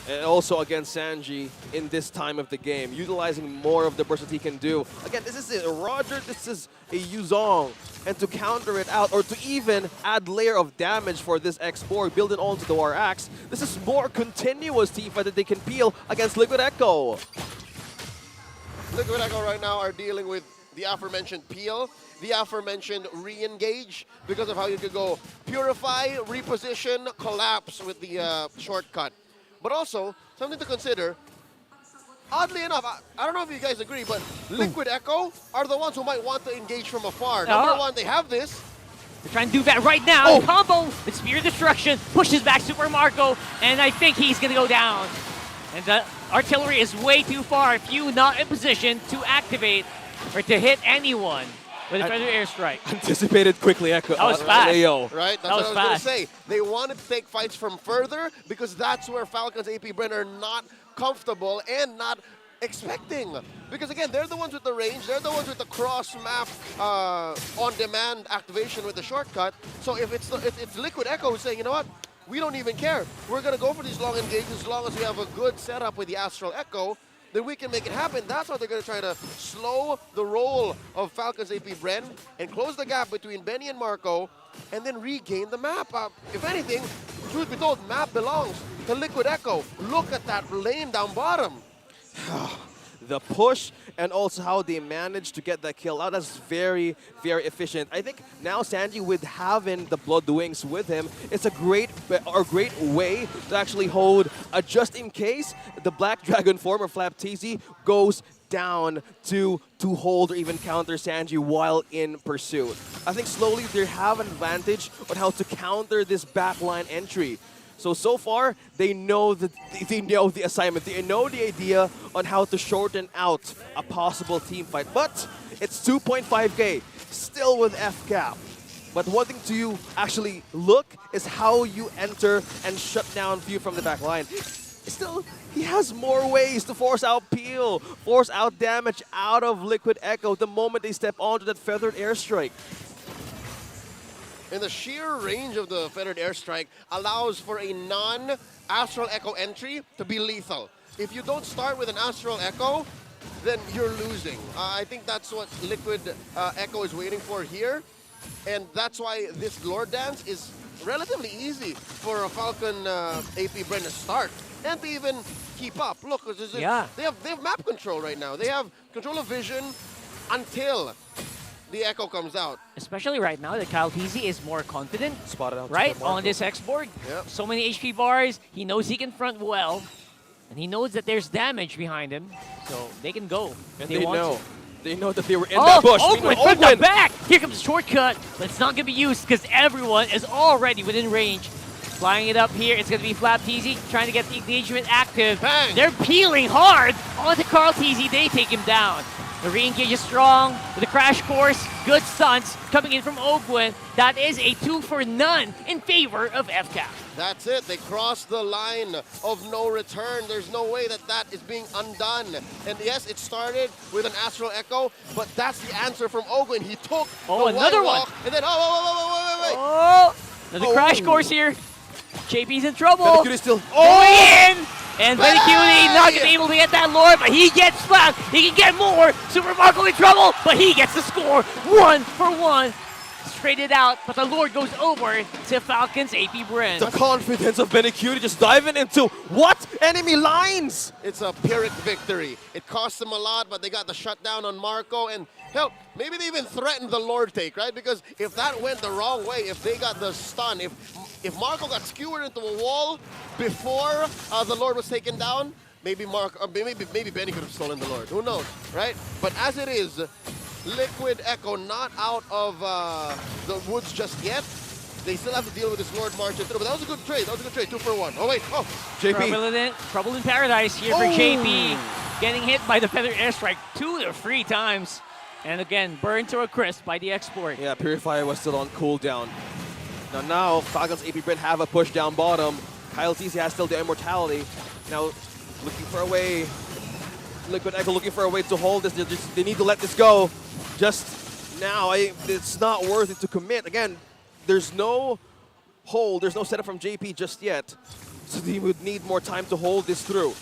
Speaker 17: And also against Sanji in this time of the game, utilizing more of the burst that he can do. Again, this is a Roger, this is a Yuzong. And to counter it out, or to even add layer of damage for this export, build it onto the War Axe, this is more continuous teamfight that they can peel against Liquid Echo.
Speaker 19: Liquid Echo right now are dealing with the aforementioned peel, the aforementioned re-engage, because of how you could go purify, reposition, collapse with the shortcut. But also, something to consider, oddly enough, I don't know if you guys agree, but Liquid Echo are the ones who might want to engage from afar. Number one, they have this.
Speaker 18: They're trying to do that right now. Combo with Spear Destruction, pushes back Super Marco, and I think he's going to go down. And the artillery is way too far. Few not in position to activate or to hit anyone with a feather airstrike.
Speaker 17: Anticipated quickly, Echo.
Speaker 18: That was fast.
Speaker 17: Leo.
Speaker 19: Right? That's what I was going to say. They wanted to take fights from further because that's where Falcons AP Bren are not comfortable and not expecting. Because again, they're the ones with the range, they're the ones with the cross-map on-demand activation with the shortcut. So if it's Liquid Echo who's saying, you know what, we don't even care. We're going to go for these long engagements as long as we have a good setup with the Astral Echo. Then we can make it happen. That's how they're going to try to slow the roll of Falcons AP Bren and close the gap between Benny and Marco and then regain the map. If anything, truth be told, map belongs to Liquid Echo. Look at that lane down bottom.
Speaker 17: The push and also how they managed to get that kill out. That's very, very efficient. I think now Sanji, with having the Blood Wings with him, it's a great way to actually hold a just in case the Black Dragon form or Flap TZ goes down to hold or even counter Sanji while in pursuit. I think slowly they have an advantage on how to counter this backline entry. So far, they know the assignment. They know the idea on how to shorten out a possible team fight. But it's 2.5K, still with FCAP. But one thing to actually look is how you enter and shut down View from the back line. Still, he has more ways to force out peel, force out damage out of Liquid Echo the moment they step onto that feathered airstrike.
Speaker 19: And the sheer range of the Feathered Airstrike allows for a non-Astral Echo entry to be lethal. If you don't start with an Astral Echo, then you're losing. I think that's what Liquid Echo is waiting for here. And that's why this Lord Dance is relatively easy for a Falcon AP Bren to start and to even keep up. Look, they have map control right now. They have control of vision until the Echo comes out.
Speaker 18: Especially right now that Kyle TZ is more confident.
Speaker 17: Spotted out
Speaker 18: right on this X-board.
Speaker 19: Yep.
Speaker 18: So many HP bars. He knows he can front well. And he knows that there's damage behind him. So they can go if
Speaker 17: And
Speaker 18: they want to.
Speaker 17: They know that they were in that bush.
Speaker 18: Oakland from the back! Here comes the shortcut, but it's not going to be used because everyone is already within range. Flying it up here, it's going to be Flap TZ trying to get the engagement active.
Speaker 19: Bang.
Speaker 18: They're peeling hard onto Carl TZ. They take him down. The re-engage is strong with a crash course. Good stunts coming in from Ogwin. That is a 2 for none in favor of FCAP.
Speaker 19: That's it. They crossed the line of no return. There's no way that that is being undone. And yes, it started with an Astral Echo, but that's the answer from Ogwin. He took the
Speaker 18: another
Speaker 19: white
Speaker 18: one.
Speaker 19: walk, and then wait.
Speaker 18: Oh, another crash course here. JP's in trouble.
Speaker 17: Benicudi still
Speaker 18: going in. And Benicudi not gonna be able to get that Lord, but he gets slapped. He can get more. Super Marco in trouble, but he gets the score. 1 for 1. Straight it out, but the Lord goes over to Falcons AP Bren.
Speaker 17: The confidence of Benicudi just diving into what? Enemy lines!
Speaker 19: It's a Pyrrhic victory. It cost them a lot, but they got the shutdown on Marco. And hell, maybe they even threatened the Lord take, right? Because if that went the wrong way, if they got the stun, if Marco got skewered into a wall before the Lord was taken down, maybe Benny could have stolen the Lord. Who knows, right? But as it is, Liquid Echo not out of the woods just yet. They still have to deal with this Lord marching through. But that was a good trade. 2 for 1. Oh, wait. Oh,
Speaker 17: JP.
Speaker 18: Trouble in paradise here for JP. Getting hit by the Feather Airstrike 2 to 3 times. And again, burned to a crisp by the export.
Speaker 17: Yeah, Purifier was still on cooldown. Now Falcons AP Bren have a push down bottom. Kyle TC has still the immortality. Now looking for a way. Liquid Echo looking for a way to hold this. They need to let this go. Just now, it's not worth it to commit. Again, there's no hold, there's no setup from JP just yet. So they would need more time to hold this through.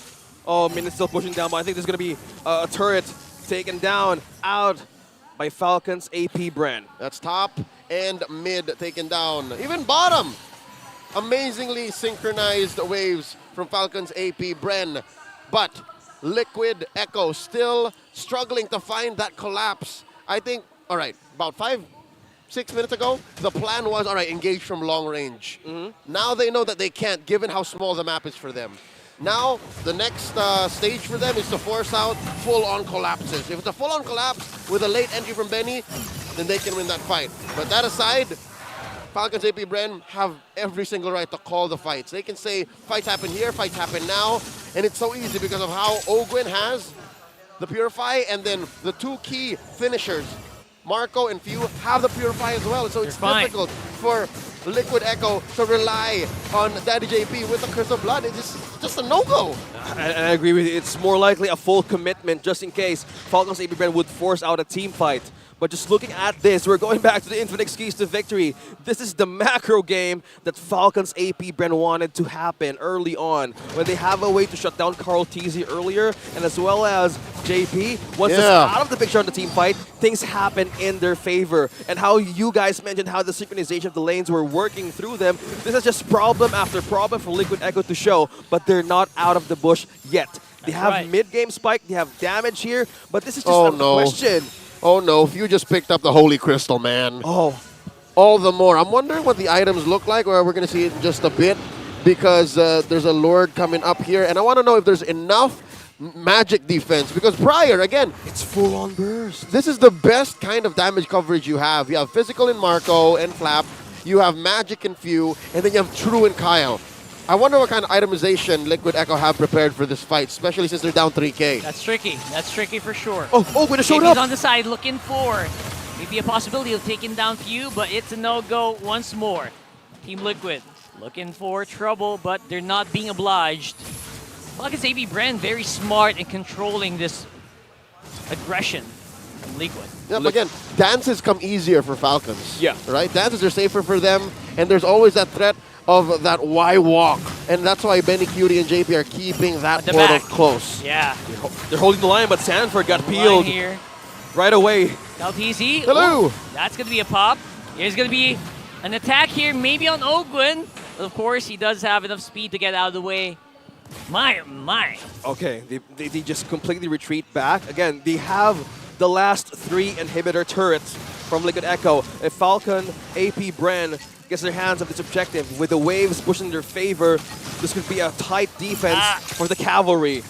Speaker 17: Oh, Min's still pushing down, but I think there's going to be a turret taken down out by Falcons AP Bren.
Speaker 19: That's top and mid taken down. Even bottom. Amazingly synchronized waves from Falcons AP Bren. But Liquid Echo still struggling to find that collapse. I think, all right, about 5-6 minutes ago, the plan was, all right, engage from long range. Now they know that they can't, given how small the map is for them. Now, the next stage for them is to force out full-on collapses. If it's a full-on collapse with a late entry from Benny, then they can win that fight. But that aside, Falcons AP Bren have every single right to call the fights. They can say, fights happen here, fights happen now, and it's so easy because of how Ogwin has the Purify, and then the 2 key finishers, Marco and Few, have the Purify as well. So it's difficult for Liquid Echo to rely on Daddy JP with the Curse of Blood. It's just a no-go.
Speaker 17: I agree with you. It's more likely a full commitment just in case Falcons AP Bren would force out a team fight. But just looking at this, we're going back to the Infinix keys to victory. This is the macro game that Falcons AP Bren wanted to happen early on, when they have a way to shut down Carl TZ earlier, and as well as JP. Once it's out of the picture on the team fight, things happen in their favor. And how you guys mentioned how the synchronization of the lanes were working through them, this is just problem after problem for Liquid Echo to show, but they're not out of the bush yet. They have mid-game spike, they have damage here, but this is just a question.
Speaker 19: Oh no, Few just picked up the Holy Crystal, man.
Speaker 17: Oh.
Speaker 19: All the more. I'm wondering what the items look like, or we're going to see it in just a bit, because there's a Lord coming up here, and I want to know if there's enough magic defense, because prior, again,
Speaker 17: it's full-on burst.
Speaker 19: This is the best kind of damage coverage you have. You have physical in Marco and Flap, you have magic in Few, and then you have True in Kyle. I wonder what kind of itemization Liquid Echo have prepared for this fight, especially since they're down 3K.
Speaker 18: That's tricky. That's tricky for sure.
Speaker 19: Oh, when it showed
Speaker 18: JP's
Speaker 19: up.
Speaker 18: on the side looking for maybe a possibility of taking down Few, but it's a no-go once more. Team Liquid looking for trouble, but they're not being obliged. Falcons AB Bren very smart in controlling this aggression from Liquid.
Speaker 19: Yeah, but again, dances come easier for Falcons.
Speaker 17: Yeah.
Speaker 19: Right? Dances are safer for them, and there's always that threat of that Y walk. And that's why Benny Cutie and JP are keeping that portal close.
Speaker 18: Yeah.
Speaker 17: They're holding the line, but Sanford got peeled
Speaker 18: here
Speaker 17: right away.
Speaker 18: TLPH.
Speaker 19: Hello.
Speaker 18: That's going to be a pop. There's going to be an attack here, maybe on Ogwin. But of course, he does have enough speed to get out of the way. My.
Speaker 17: Okay, they just completely retreat back. Again, they have the last 3 inhibitor turrets from Liquid Echo. If Falcon, AP Bren gets their hands on this objective, with the waves pushing in their favor, this could be a tight defense for the cavalry.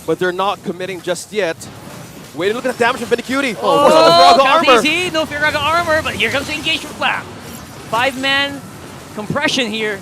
Speaker 17: But they're not committing just yet. Wait, look at the damage from Benny Cutie.
Speaker 18: Oh,
Speaker 17: no Firaga armor.
Speaker 18: Easy. No Firaga armor, but here comes the engagement flap. 5-man compression here.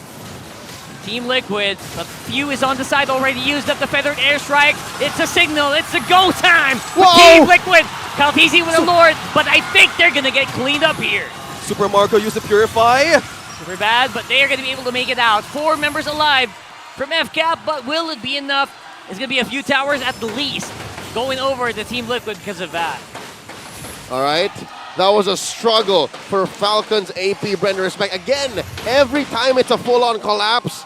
Speaker 18: Team Liquid, but Few is on the side, already used up the feathered airstrike. It's a signal, it's a go time for Team Liquid. Kaltizi with a Lord, but I think they're gonna get cleaned up here.
Speaker 17: Super Marco used to Purify.
Speaker 18: Super bad, but they are gonna be able to make it out. 4 members alive from FCAP, but will it be enough? It's gonna be a few towers at the least going over to Team Liquid because of that.
Speaker 19: All right. That was a struggle for Falcons AP Bren respect. Again, every time it's a full-on collapse,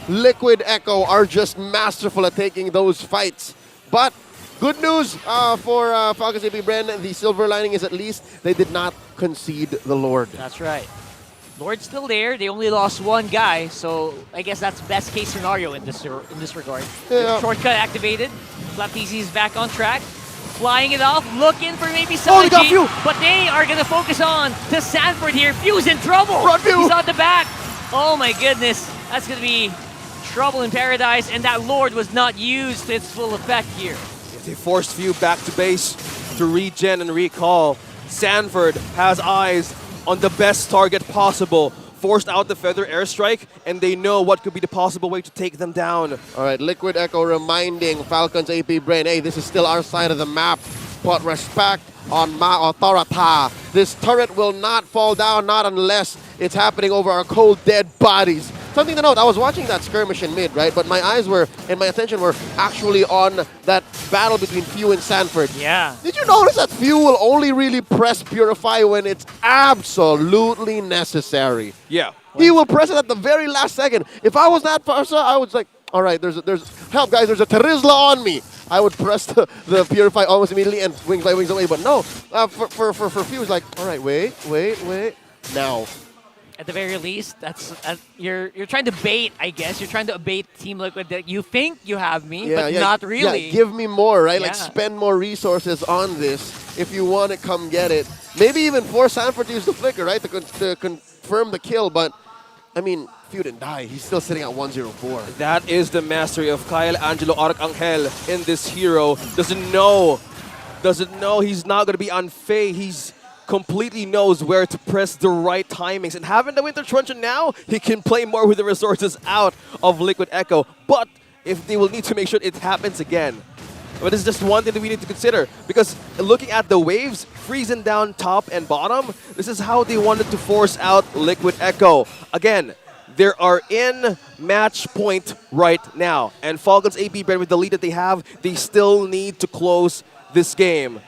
Speaker 19: Liquid Echo are just masterful at taking those fights. But good news for Falcons AP Bren, the silver lining is at least they did not concede the Lord.
Speaker 18: That's right. Lord's still there. They only lost 1 guy, so I guess that's best case scenario in this regard.
Speaker 19: Yeah.
Speaker 18: Shortcut activated. Flaptizi is back on track. Flying it off, looking for maybe Synergy,
Speaker 19: got Few.
Speaker 18: but they are going to focus on to Sanford here. Few's in trouble.
Speaker 19: Run, Few.
Speaker 18: He's on the back. Oh my goodness. That's going to be trouble in paradise, and that Lord was not used to its full effect here.
Speaker 17: They forced Few back to base to regen and recall. Sanford has eyes on the best target possible. Forced out the feather airstrike, and they know what could be the possible way to take them down.
Speaker 19: All right, Liquid Echo reminding Falcons AP Brain, hey, this is still our side of the map. Put respect on Authorita. This turret will not fall down, not unless it's happening over our cold, dead bodies. Something to note, I was watching that skirmish in mid, right? But my eyes were, and my attention were actually on that battle between Few and Sanford.
Speaker 18: Yeah.
Speaker 19: Did you notice that Few will only really press Purify when it's absolutely necessary?
Speaker 17: Yeah.
Speaker 19: He will press it at the very last second. If I was that Farsa, I was like, all right, there's help, guys, there's a Terizla on me. I would press the Purify almost immediately and wings by wings away. But no, for Few, it's like, all right, wait, now.
Speaker 18: At the very least, you're trying to bait, I guess. You're trying to bait Team Liquid that you think you have me, but not really.
Speaker 19: Yeah, give me more, right? Like,
Speaker 18: Yeah.
Speaker 19: spend more resources on this. If you want it, come get it. Maybe even force Sanford to use the flicker, right? To confirm the kill, but, I mean, Few didn't die. He's still sitting at 104.
Speaker 17: That is the mastery of Kyle Angelo Arcangel in this hero. Doesn't know he's not going to be unfazed. He's completely knows where to press the right timings. And having the Winter Truncheon now, he can play more with the resources out of Liquid Echo. But if they will need to make sure it happens again. But this is just one thing that we need to consider. Because looking at the waves, freezing down top and bottom, this is how they wanted to force out Liquid Echo. Again, they are in match point right now. And Falcons AP Bren, with the lead that they have, they still need to close this game.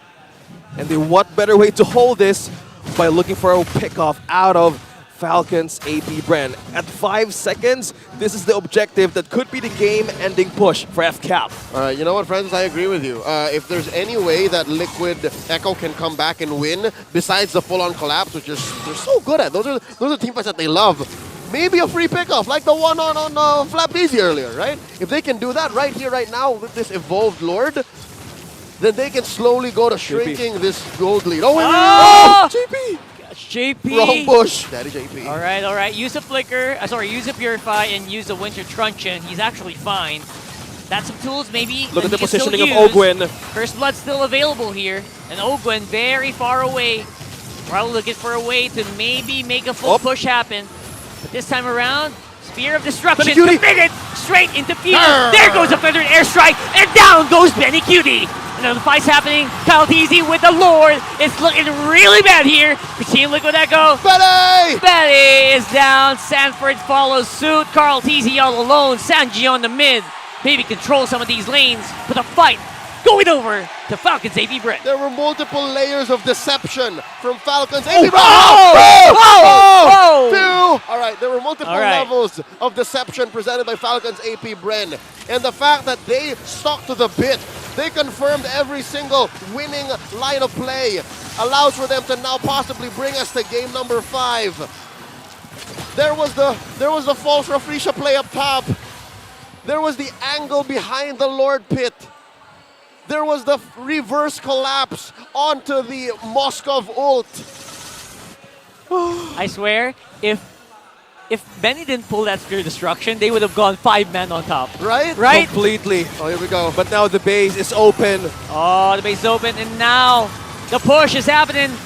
Speaker 17: And what better way to hold this by looking for a pickoff out of Falcons AP Brand. At 5 seconds, this is the objective that could be the game-ending push for FCAP.
Speaker 19: All right, you know what, friends? I agree with you. If there's any way that Liquid Echo can come back and win, besides the full-on collapse, which they're so good at, those are team fights that they love. Maybe a free pickoff, like the one on Flap Easy earlier, right? If they can do that right here, right now, with this evolved Lord, then they can slowly go to shrinking this gold lead. Oh, JP!
Speaker 18: JP.
Speaker 19: Wrong push. Daddy JP.
Speaker 18: All right. Use a flicker. Use a purify and use a winter truncheon. He's actually fine. That's some tools maybe.
Speaker 17: Look at the
Speaker 18: he can still
Speaker 17: positioning of
Speaker 18: use.
Speaker 17: Ogwin.
Speaker 18: First blood still available here, and Ogwin very far away. Probably looking for a way to maybe make a full push happen. But this time around, Spear of Destruction committed straight into field. There goes a feathered airstrike, and down goes Benny Cutie. Another fight's happening. Kyle Teasy with the Lord. It's looking really bad here for Team Liquid Echo. Betty is down. Sanford follows suit. Carl Teasy all alone. Sanji on the mid. Maybe control some of these lanes. But the fight going over to Falcons AP Brand.
Speaker 19: There were multiple layers of deception from Falcons AP Brand. All right, there were multiple levels of deception presented by Falcons AP Bren. And the fact that they stuck to the bit, they confirmed every single winning line of play, allows for them to now possibly bring us to game number 5. There was the false Rafrisha play up top. There was the angle behind the Lord Pit. There was the reverse collapse onto the Moskov ult.
Speaker 18: I swear, if Benny didn't pull that Spear Destruction, they would have gone 5 men on top.
Speaker 19: Right?
Speaker 17: Completely. Oh, here we go. But now the base is open.
Speaker 18: Oh, the base is open, and now the push is happening.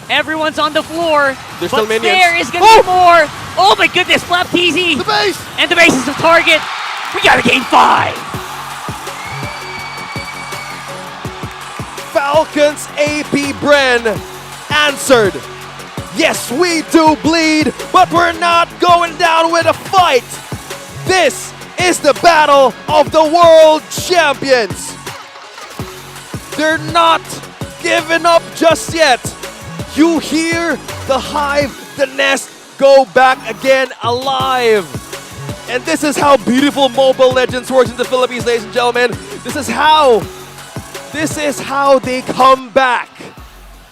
Speaker 18: Everyone's on the floor.
Speaker 17: There's still minions.
Speaker 18: There is going to be more. Oh my goodness, Flap Teasy.
Speaker 19: The base!
Speaker 18: And the base is the target. We got a game 5.
Speaker 17: Falcons AP Bren answered. Yes, we do bleed, but we're not going down with a fight. This is the battle of the world champions. They're not giving up just yet. You hear the hive, the nest, go back again alive. And this is how beautiful Mobile Legends works in the Philippines, ladies and gentlemen. This is how they come back.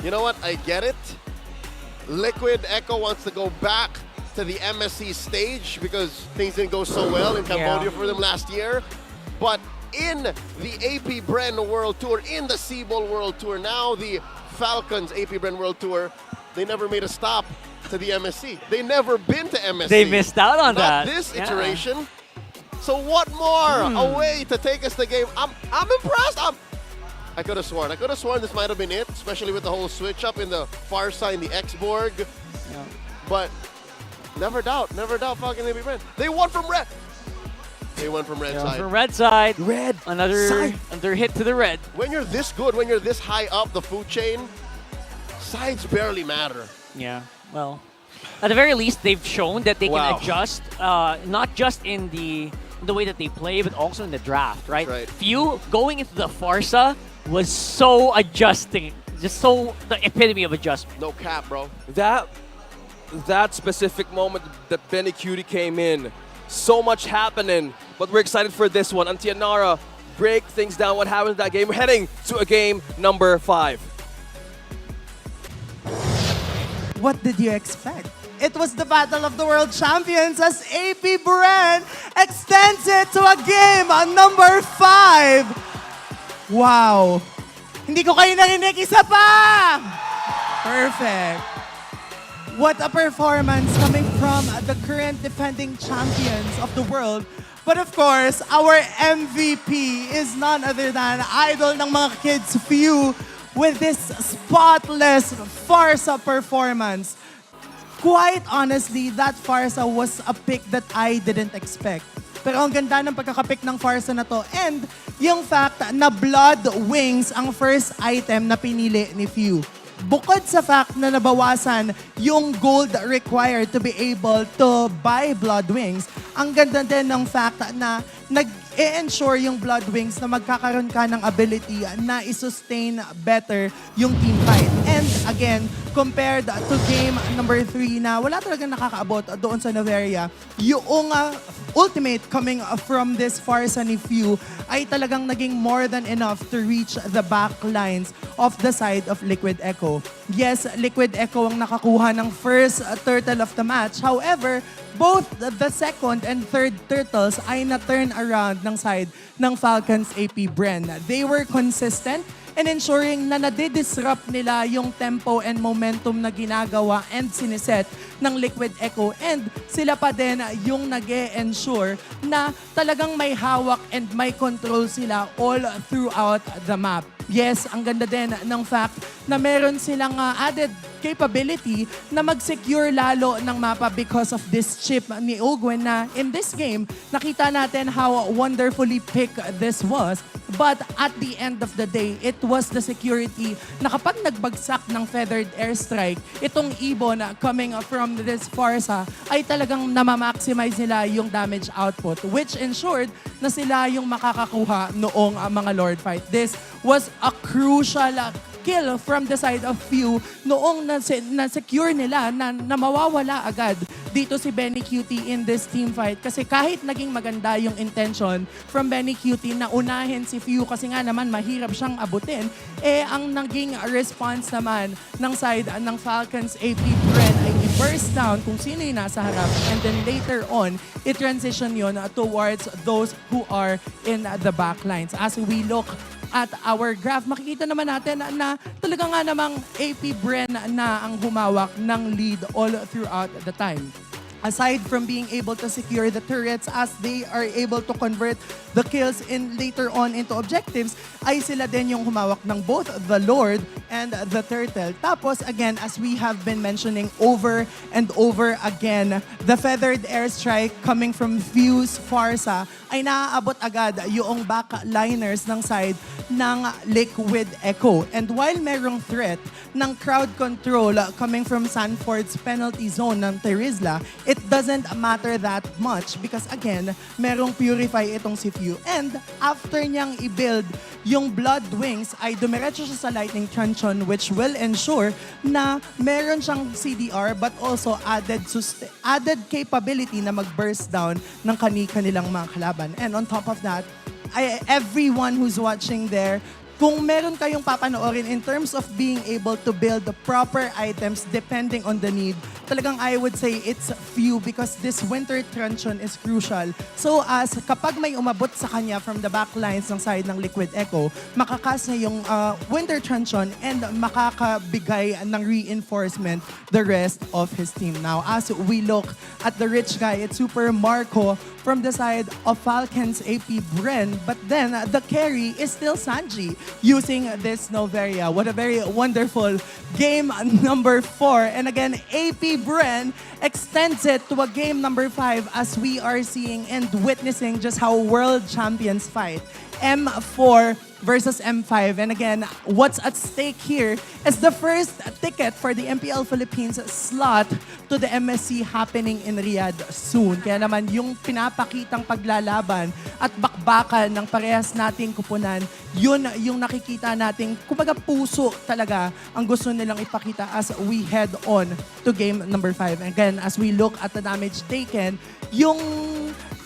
Speaker 19: You know what? I get it. Liquid Echo wants to go back to the MSC stage because things didn't go so well in Cambodia for them last year. But in the AP Bren World Tour, in the Seabowl World Tour, now the Falcons AP Bren World Tour, they never made a stop to the MSC. They never been to MSC.
Speaker 18: They missed out on
Speaker 19: Not
Speaker 18: that.
Speaker 19: this iteration. So what more? A way to take us the game. I'm impressed. I could have sworn this might have been it, especially with the whole switch up in the far side in the X-Borg. Yeah. But never doubt Falcon AP Bren. They won from red. They won from red side.
Speaker 18: From red side.
Speaker 17: Red.
Speaker 18: Another hit to the red.
Speaker 19: When you're this good, when you're this high up the food chain, sides barely matter.
Speaker 18: Yeah, well, at the very least, they've shown that they can adjust, not just in the way that they play, but also in the draft, right? Few going into the Farsa was so adjusting, just so the epitome of adjustment.
Speaker 19: No cap, bro.
Speaker 17: That specific moment that Benny Cutie came in, so much happening, but we're excited for this one. Antianara break things down. What happened in that game? We're heading to a game number 5.
Speaker 20: What did you expect? It was the battle of the world champions as AP Bren extends it to a game on number 5. Wow. Hindi ko kayo narinig. Isa pa! Perfect. What a performance coming from the current defending champions of the world. But of course, our MVP is none other than idol ng mga kids few with this spotless Farsa performance. Quite honestly, that Farsa was a pick that I didn't expect. Pero ang ganda ng pagkakapick ng Farsa na to. And yung fact na Blood Wings ang first item na pinili ni Few. Bukod sa fact na nabawasan yung gold required to be able to buy Blood Wings, ang ganda din ng fact na i-ensure yung Blood Wings na magkakaroon ka ng ability na i-sustain better yung team fight. And again, compared to game number 3 na wala talagang nakakaabot doon sa Noveria, yung ultimate coming from this Farsa ni Few ay talagang naging more than enough to reach the back lines of the side of Liquid Echo. Yes, Liquid Echo ang nakakuha ng first turtle of the match. However, both the second and third turtles ay na-turn around ng side ng Falcons AP Bren. They were consistent and ensuring na nade-disrupt nila yung tempo and momentum na ginagawa and siniset ng Liquid Echo. And sila pa din yung nag-e-ensure na talagang may hawak and may control sila all throughout the map. Yes, ang ganda din ng fact na meron silang added capability na mag-secure lalo ng mapa because of this chip ni Ogwen na in this game, nakita natin how wonderfully pick this was. But at the end of the day, it was the security na kapag nagbagsak ng feathered airstrike, itong ibon coming from this Farsa ay talagang namamaximize nila yung damage output, which ensured na sila yung makakakuha noong mga Lord fight. This was a crucial kill from the side of Few noong na-secure nila na mawawala agad dito si Benny Cutie in this team fight. Kasi kahit naging maganda yung intention from Benny Cutie na unahin si Few kasi nga naman mahirap siyang abutin, ang naging response naman ng side ng Falcons AP Bren ay i-burst down kung sino yung nasa harap and then later on, i-transition yun towards those who are in the backlines. As we look at our graph, makikita naman natin na talaga nga namang AP Bren na ang humawak ng lead all throughout the time. Aside from being able to secure the turrets as they are able to convert the kills in later on into objectives, ay sila din yung humawak ng both the Lord and the Turtle. Tapos again, as we have been mentioning over and over again, the feathered airstrike coming from Fuse Farsa ay naaabot agad yung backliners ng side ng Liquid Echo. And while merong threat ng crowd control coming from Sanford's penalty zone ng Terizla, it doesn't matter that much because again, merong purify itong si Few. And after niyang i-build yung Blood Wings, ay dumiretso siya sa Lightning Truncheon which will ensure na meron siyang CDR but also added capability na mag-burst down ng kanilang mga kalaban. And on top of that, everyone who's watching there, kung meron kayong papanoorin in terms of being able to build the proper items depending on the need, talagang I would say it's Few because this Winter Truncheon is crucial. So as kapag may umabot sa kanya from the backlines ng side ng Liquid Echo, makakas niya yung Winter Truncheon and makakabigay ng reinforcement the rest of his team. Now, as we look at the rich guy, it's Super Marco from the side of Falcons AP Bren, but then the carry is still Sanji using this Noveria. What a very wonderful game number 4. And again, AP Bren extends it to a game number 5 as we are seeing and witnessing just how world champions fight. M4 versus M5. And again, what's at stake here is the first ticket for the MPL Philippines slot to the MSC happening in Riyadh soon. Kaya naman yung pinapakitang paglalaban at bakbakan ng parehas nating kupunan, yun yung nakikita nating kumbaga puso talaga ang gusto nilang ipakita as we head on to game number 5. Again, as we look at the damage taken, yung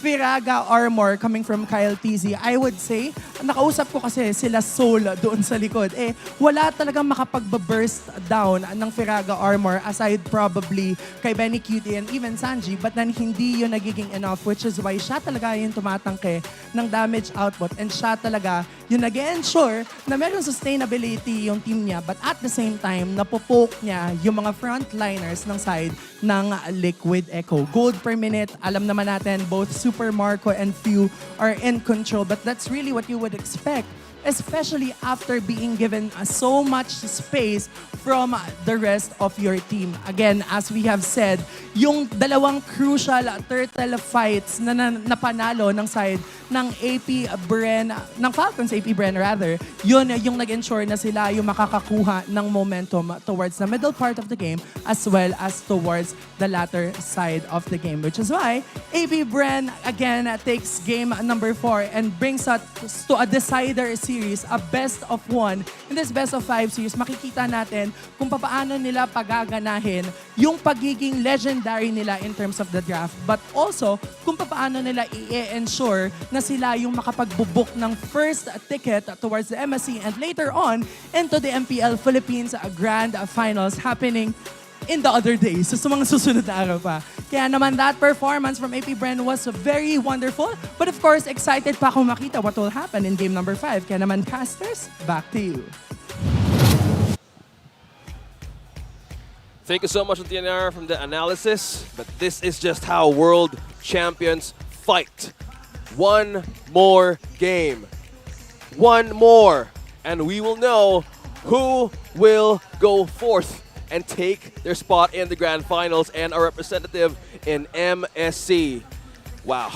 Speaker 20: Firaga armor coming from Kyle TZ, I would say, nakausap ko kasi sila Soul doon sa likod. Wala talagang makapag-burst down ng Firaga armor aside probably kay Benny Cutie and even Sanji, but then hindi yun nagiging enough, which is why siya talaga yung tumatangke ng damage output and siya talaga yung nag-ensure na meron sustainability yung team niya, but at the same time, napopoke niya yung mga frontliners ng side ng Liquid Echo. Gold per minute, alam naman natin, both Super Marco and Few are in control, but that's really what you would expect especially after being given so much space from the rest of your team. Again, as we have said, yung dalawang crucial turtle fights na napanalo ng side ng AP Bren, ng Falcons AP Bren rather, yun yung nag-ensure na sila yung makakakuha ng momentum towards the middle part of the game as well as towards the latter side of the game. Which is why AP Bren again takes game number 4 and brings us to a decider series, a best of 1. In this best of 5 series, makikita natin kung paano nila pagaganahin yung pagiging legendary nila in terms of the draft, but also kung paano nila i-ensure na sila yung makapagbubuk ng first ticket towards the MSC and later on into the MPL Philippines Grand Finals happening in the other days. So, sa mga susunod na araw pa. Kaya naman that performance from AP Bren was very wonderful. But of course, excited pa akong makita what will happen in game number 5. Kaya naman, casters, back to you.
Speaker 17: Thank you so much, TNR, from the analysis. But this is just how world champions fight. One more game. One more. And we will know who will go forth and take their spot in the Grand Finals and our representative in MSC. Wow.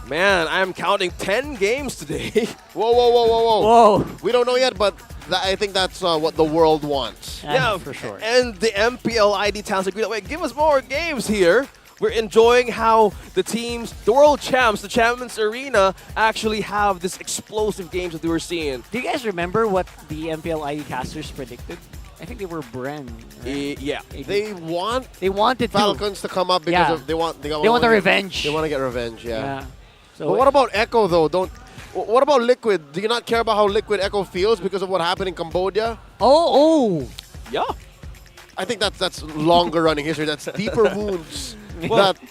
Speaker 17: Man, I'm counting 10 games today.
Speaker 19: Whoa, whoa, whoa, whoa, whoa.
Speaker 18: Whoa.
Speaker 19: We don't know yet, but I think that's what the world wants.
Speaker 17: Yeah,
Speaker 18: for sure.
Speaker 17: And the MPL ID towns agree that, wait, give us more games here. We're enjoying how the teams, the world champs, the Champions Arena, actually have this explosive games that we were seeing.
Speaker 18: Do you guys remember what the MPL ID casters predicted? I think they were Bren. Right?
Speaker 17: Yeah.
Speaker 19: They
Speaker 18: wanted
Speaker 19: Falcons to come up because
Speaker 18: Yeah.
Speaker 19: of they want
Speaker 18: the revenge.
Speaker 19: They want to get revenge, yeah.
Speaker 18: So
Speaker 19: But what about Echo though? What about Liquid? Do you not care about how Liquid Echo feels because of what happened in Cambodia?
Speaker 18: Oh.
Speaker 17: Yeah.
Speaker 19: I think that's longer running history. That's deeper wounds that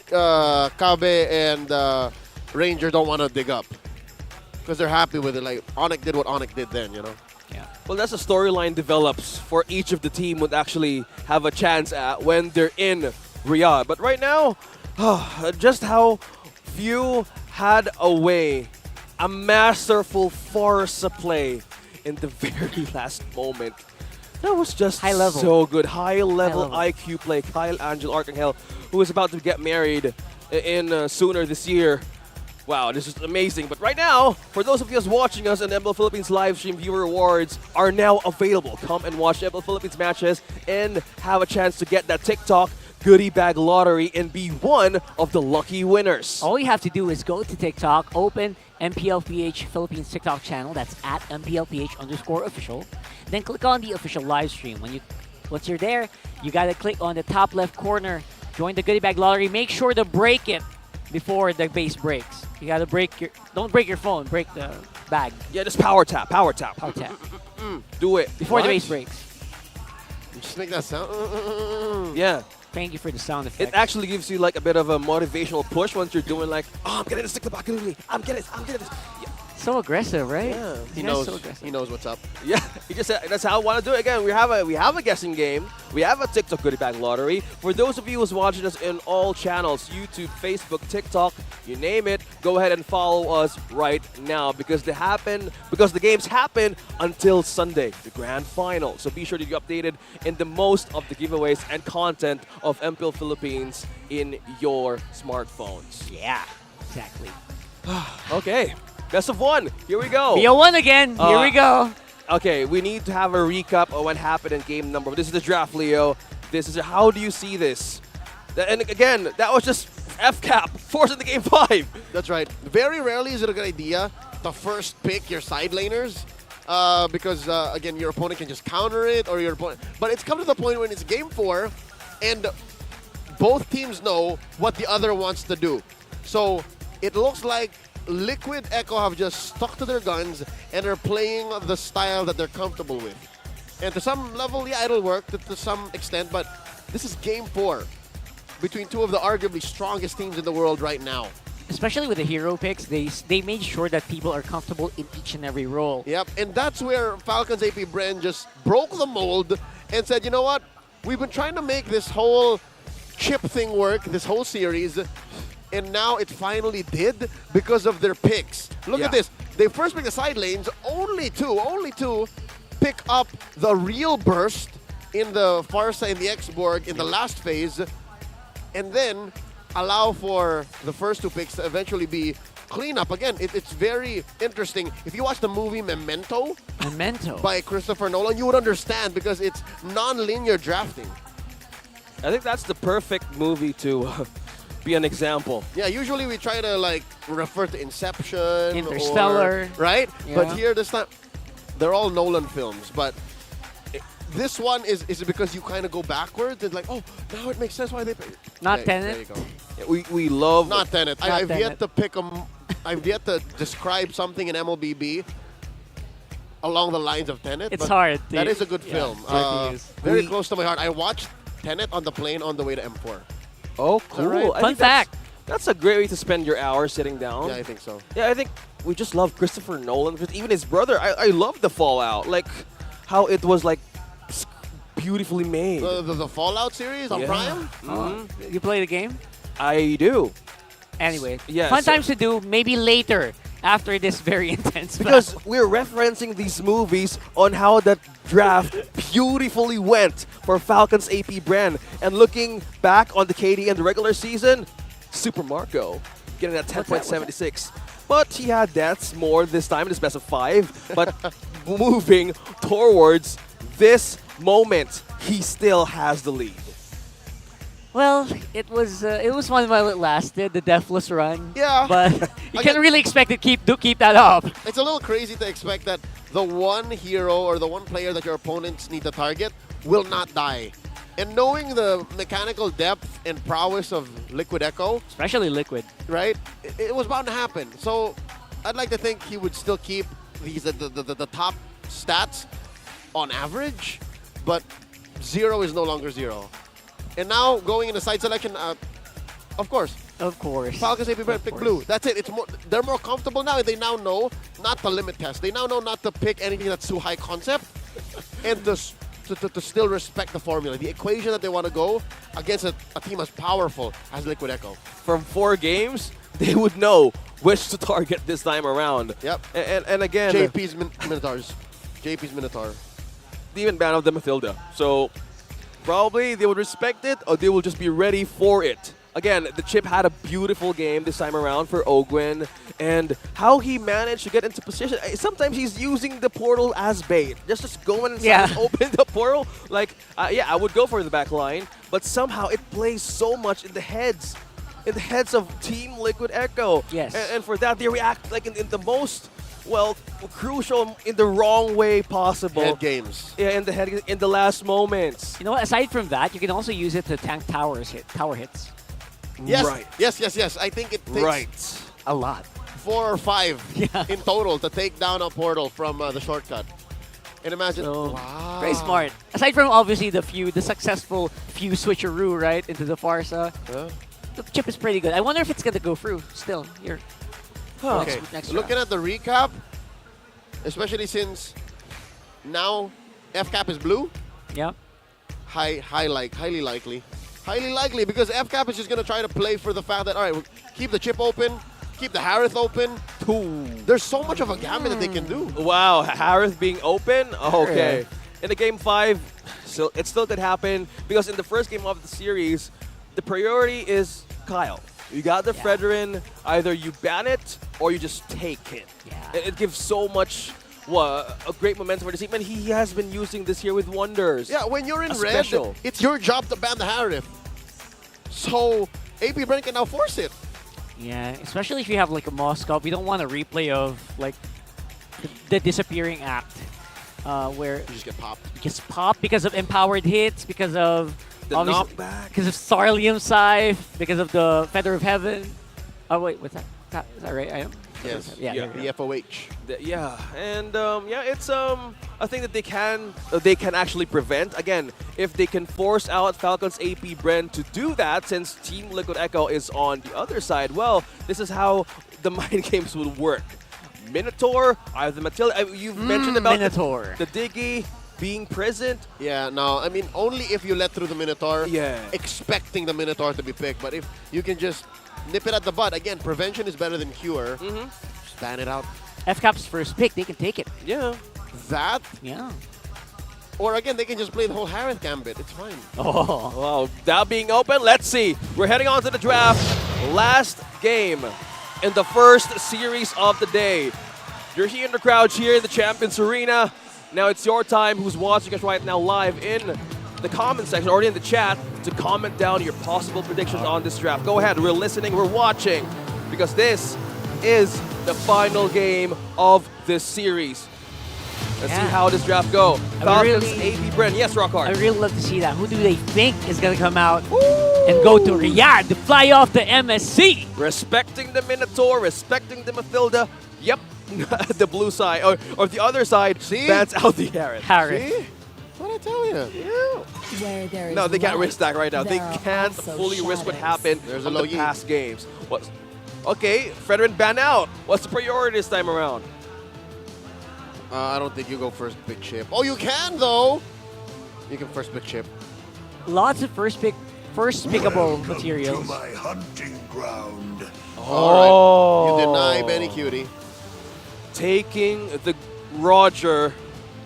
Speaker 19: Kabe and Ranger don't want to dig up because they're happy with it. Like Onyx did what Onyx did then, you know.
Speaker 18: Yeah.
Speaker 17: Well, that's a storyline develops for each of the team would actually have a chance at when they're in Riyadh. But right now, just how few had a way, a masterful Forza play in the very last moment. That was just
Speaker 18: high level.
Speaker 17: So good. High level IQ play. Kyle Angel Arcangel, who is about to get married in sooner this year. Wow, this is amazing. But right now, for those of you watching us on MPL Philippines live stream, viewer rewards are now available. Come and watch MPL Philippines matches and have a chance to get that TikTok goodie bag lottery and be one of the lucky winners.
Speaker 18: All you have to do is go to TikTok, open MPL-PH Philippines TikTok channel. That's at MPL-PH_official. Then click on the official live stream. Once you're there, you gotta click on the top left corner. Join the goodie bag lottery. Make sure to break it before the base breaks. You gotta don't break your phone, break the bag.
Speaker 17: Yeah, just power tap.
Speaker 18: Power tap.
Speaker 17: Do it.
Speaker 18: Before the base breaks.
Speaker 19: You just make that sound.
Speaker 17: Yeah.
Speaker 18: Thank you for the sound effect.
Speaker 17: It actually gives you like a bit of a motivational push once you're doing like, oh, I'm getting to stick the back of me. I'm getting this. Yeah.
Speaker 18: So aggressive, right?
Speaker 17: Yeah.
Speaker 19: He knows what's up.
Speaker 17: Yeah, he just said that's how I want to do it. Again, we have a guessing game. We have a TikTok goodie bag lottery. For those of you who's watching us in all channels, YouTube, Facebook, TikTok, you name it, go ahead and follow us right now because the games happen until Sunday, the grand final. So be sure to be updated in the most of the giveaways and content of MPL Philippines in your smartphones.
Speaker 18: Yeah, exactly.
Speaker 17: Okay. Best of 1. Here we go.
Speaker 18: BO1 again. Here we go.
Speaker 17: Okay, we need to have a recap of what happened in game number. This is the draft, Leo. How do you see this? And again, that was just FCAP forcing the game 5.
Speaker 19: That's right. Very rarely is it a good idea to first pick your side laners because again, your opponent can just counter it or your opponent. But it's come to the point when it's game 4 and both teams know what the other wants to do. So it looks like Liquid Echo have just stuck to their guns and are playing the style that they're comfortable with. And to some level, yeah, it'll work to some extent, but this is game 4 between two of the arguably strongest teams in the world right now.
Speaker 18: Especially with the hero picks, they made sure that people are comfortable in each and every role.
Speaker 19: Yep, and that's where Falcons AP Bren just broke the mold and said, you know what? We've been trying to make this whole chip thing work, this whole series, and now it finally did because of their picks. Look at this. they first pick the side lanes, only to pick up the real burst in the Farsa in the X-Borg in the last phase, and then allow for the first 2 picks to eventually be cleanup. Again, it's very interesting. If you watch the movie Memento by Christopher Nolan, you would understand because it's non-linear drafting.
Speaker 17: I think that's the perfect movie to be an example.
Speaker 19: Yeah, usually we try to like refer to Inception,
Speaker 18: Interstellar.
Speaker 19: right?
Speaker 18: Yeah.
Speaker 19: But here this time, they're all Nolan films. But this one is because you kind of go backwards. It's like, oh, now it makes sense why they.
Speaker 18: Not
Speaker 19: There
Speaker 18: Tenet.
Speaker 19: you go.
Speaker 17: Yeah, we love
Speaker 19: Not Tenet.
Speaker 18: Not
Speaker 19: I've
Speaker 18: Tenet.
Speaker 19: yet to pick I've yet to describe something in MLBB along the lines of Tenet.
Speaker 18: It's
Speaker 19: but
Speaker 18: hard.
Speaker 19: That is a good
Speaker 18: yeah,
Speaker 19: film.
Speaker 18: it's hard to use.
Speaker 19: Very close to my heart. I watched Tenet on the plane on the way to M4.
Speaker 17: Oh, cool.
Speaker 19: right?
Speaker 17: I
Speaker 18: Fun
Speaker 17: think that's-
Speaker 18: fact.
Speaker 17: That's a great way to spend your hour sitting down.
Speaker 19: Yeah, I think so.
Speaker 17: Yeah, I think we just love Christopher Nolan. Because even his brother, I love the Fallout. Like, how it was, like, beautifully made.
Speaker 19: The Fallout series on
Speaker 17: Yeah.
Speaker 19: Prime?
Speaker 17: Mhm.
Speaker 18: You play the game?
Speaker 17: I do.
Speaker 18: Anyway,
Speaker 17: Yeah,
Speaker 18: fun
Speaker 17: so-
Speaker 18: times to do. Maybe later after this very intense.
Speaker 17: Because
Speaker 18: battle.
Speaker 17: we're referencing these movies on how that draft beautifully went for Falcons AP brand. And looking back on the KD and the regular season, Super Marco getting that 10.76. But he had deaths more this time in his best of 5. But moving towards this moment, he still has the lead.
Speaker 18: Well, it was fun while it lasted, the deathless run.
Speaker 19: Yeah.
Speaker 18: But you can't really expect it to keep that up.
Speaker 19: It's a little crazy to expect that the one hero or the one player that your opponents need to target will not die. And knowing the mechanical depth and prowess of Liquid Echo,
Speaker 18: Especially Liquid.
Speaker 19: right, it was bound to happen. So I'd like to think he would still keep these the top stats on average, but 0 is no longer 0. And now going into side selection, of course.
Speaker 18: Of course.
Speaker 19: Falcons AP Brand pick blue. That's it. They're more comfortable now, and they now know not to limit test. They now know not to pick anything that's too high concept, and to still respect the formula, the equation that they want to go against a team as powerful as Liquid Echo.
Speaker 17: From 4 games, they would know which to target this time around.
Speaker 19: Yep.
Speaker 17: And again,
Speaker 19: JP's Minotaurs. JP's Minotaur.
Speaker 17: they even banned out the Mathilda. So probably they would respect it or they will just be ready for it. Again, the chip had a beautiful game this time around for Ogwin, and how he managed to get into position. Sometimes he's using the portal as bait. Just go in and open the portal. Like, yeah, I would go for the back line, but somehow it plays so much in the heads of Team Liquid Echo.
Speaker 18: Yes.
Speaker 17: And for that, they react like in the most, well, crucial, in the wrong way possible.
Speaker 19: Head games.
Speaker 17: Yeah, in the last moments.
Speaker 18: You know what? Aside from that, you can also use it to tank tower hits.
Speaker 19: Yes,
Speaker 17: Right.
Speaker 19: yes. I think it takes
Speaker 18: a lot.
Speaker 19: 4 or 5 in total to take down a portal from the shortcut. And imagine, wow.
Speaker 18: Very smart. Aside from obviously the successful few switcheroo right into the Farsa, the chip is pretty good. I wonder if it's gonna go through still here.
Speaker 19: Okay,
Speaker 18: Next
Speaker 19: looking at the recap, especially since now FCAP is blue.
Speaker 18: Yeah.
Speaker 19: Highly likely. Highly likely because FCAP is just going to try to play for the fact that, all right, we'll keep the chip open, keep the Harith open. There's so much of a gamut that they can do.
Speaker 17: Wow, Harith being open? Okay. In the game 5, so it still could happen because in the first game of the series, the priority is Kyle. You got the Fredrin, either you ban it or you just take it.
Speaker 18: Yeah.
Speaker 17: It gives so much, a great momentum for the team, and he has been using this here with Wonders.
Speaker 19: Yeah, when you're in red,
Speaker 17: special.
Speaker 19: it's your job to ban the Harith. So AP Brent can now force it.
Speaker 18: Yeah, especially if you have like a Moscow, we don't want a replay of like the disappearing act, where
Speaker 19: you just get popped.
Speaker 18: You just pop because of empowered hits, because of
Speaker 17: The
Speaker 18: obviously-
Speaker 17: knockback.
Speaker 18: because of Sarlium Scythe, because of the Feather of Heaven. Oh wait, what's that? Is that right? I am.
Speaker 19: Yes.
Speaker 18: Yeah. there we
Speaker 19: The
Speaker 18: go.
Speaker 19: FOH.
Speaker 17: Yeah, and yeah, it's a thing that they can actually prevent. Again, if they can force out Falcon's AP Bren to do that, since Team Liquid Echo is on the other side, well, this is how the mind games would work. Minotaur, either Matilda. You've mentioned about
Speaker 18: Minotaur.
Speaker 17: the Diggy being present.
Speaker 19: Yeah, no, I mean, only if you let through the Minotaur,
Speaker 17: Yeah.
Speaker 19: expecting the Minotaur to be picked. But if you can just nip it at the bud, again, prevention is better than cure. Just ban it out.
Speaker 18: FCAP's first pick. They can take it.
Speaker 17: Yeah.
Speaker 19: That?
Speaker 18: Yeah.
Speaker 19: Or again, they can just play the whole Harith Gambit. It's fine.
Speaker 18: Oh.
Speaker 17: Well, that being open, let's see. We're heading on to the draft. Last game in the first series of the day. You're here in the crowd here in the Champions Arena. Now it's your time, who's watching us right now live in the comment section or in the chat, to comment down your possible predictions on this draft. Go ahead, we're listening, we're watching, because this is the final game of this series. Let's see how this draft go. Falcons, AP Bren. Yes, Rockhard.
Speaker 18: I really love to see that. Who do they think is going to come out and go to Riyadh to fly off the MSC?
Speaker 17: Respecting the Minotaur, respecting the Mathilda. Yep, the blue side, or the other side, bans out the Harith.
Speaker 19: See? What I tell you?
Speaker 17: Yeah. No, they can't risk that right now. They can't fully risk what happened
Speaker 19: There's
Speaker 17: on
Speaker 19: a
Speaker 17: the past games. Okay, Frederick ban out. What's the priority this time around?
Speaker 19: I don't think you go first pick chip. Oh, you can though. You can first pick chip.
Speaker 18: Lots of first pickable materials.
Speaker 13: To my hunting ground.
Speaker 19: All right. You deny Benny Cutie.
Speaker 17: Taking the Roger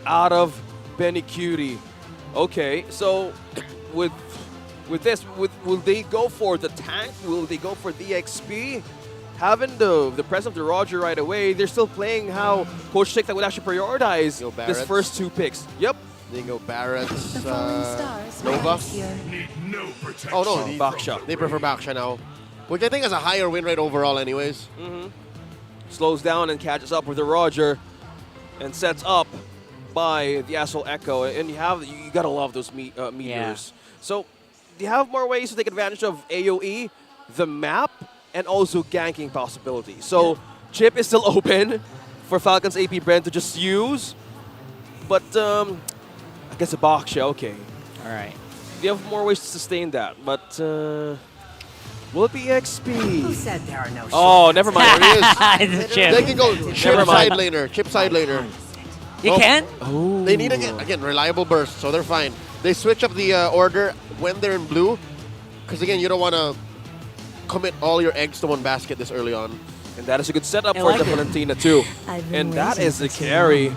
Speaker 17: out of Benny Cutie. Okay, so with this, will they go for the tank? Will they go for the XP? Having the presence of the Roger right away, they're still playing how Coach Shikta would actually prioritize this first two picks. Yep.
Speaker 19: Then go Barrett, Nova. Oh no,
Speaker 17: Baksha.
Speaker 19: They prefer Baksha now, which I think has a higher win rate overall anyways.
Speaker 17: Slows down and catches up with the Roger and sets up by the Asshole Echo. And you gotta love those meteors. So you have more ways to take advantage of AoE, the map, and also ganking possibility. So chip is still open for Falcons AP Brent to just use. But I guess a Baksha, okay.
Speaker 18: All right.
Speaker 17: They have more ways to sustain that, but will it be XP?
Speaker 7: Who said there are no
Speaker 17: Oh, never mind.
Speaker 19: There he is.
Speaker 18: It's a chip.
Speaker 19: They can go chip side laner. Chip side laner.
Speaker 18: You can?
Speaker 19: Oh. They need again reliable burst, so they're fine. They switch up the order when they're in blue, because again you don't want to commit all your eggs to one basket this early on.
Speaker 17: And that is a good setup for the Valentina too. And that is the carry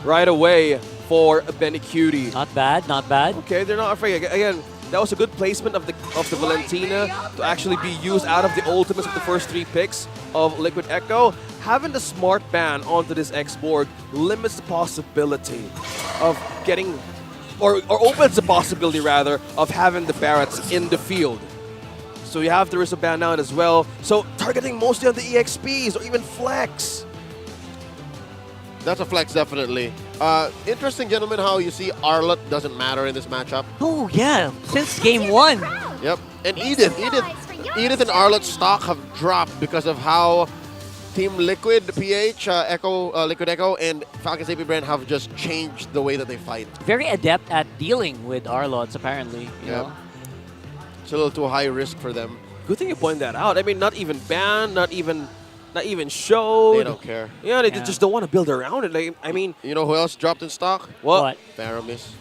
Speaker 17: right away for Benny Cutie.
Speaker 18: Not bad, not bad.
Speaker 17: Okay, they're not afraid. Again, that was a good placement of the Valentina to actually be used out of the ultimates of the first three picks of Liquid Echo. Having the smart ban onto this X-Borg limits the possibility of getting, or opens the possibility rather, of having the Barretts in the field. So you have the risk of ban out as well. So targeting mostly on the EXPs or even flex.
Speaker 19: That's a flex, definitely. Interesting, gentlemen, how you see Arlott doesn't matter in this matchup.
Speaker 18: Oh, yeah. Since game one.
Speaker 19: Yep. And Edith and Arlott's stock have dropped because of how Team Liquid PH, Liquid Echo, and Falcons AP Brand have just changed the way that they fight.
Speaker 18: Very adept at dealing with Arlotts, apparently. You know?
Speaker 19: It's a little too high risk for them.
Speaker 17: Good thing you point that out. I mean, not even banned, not even showed.
Speaker 19: They don't care.
Speaker 17: Yeah, they just don't want to build around it. Like, I mean,
Speaker 19: you know who else dropped in stock?
Speaker 17: What?
Speaker 19: Faramis.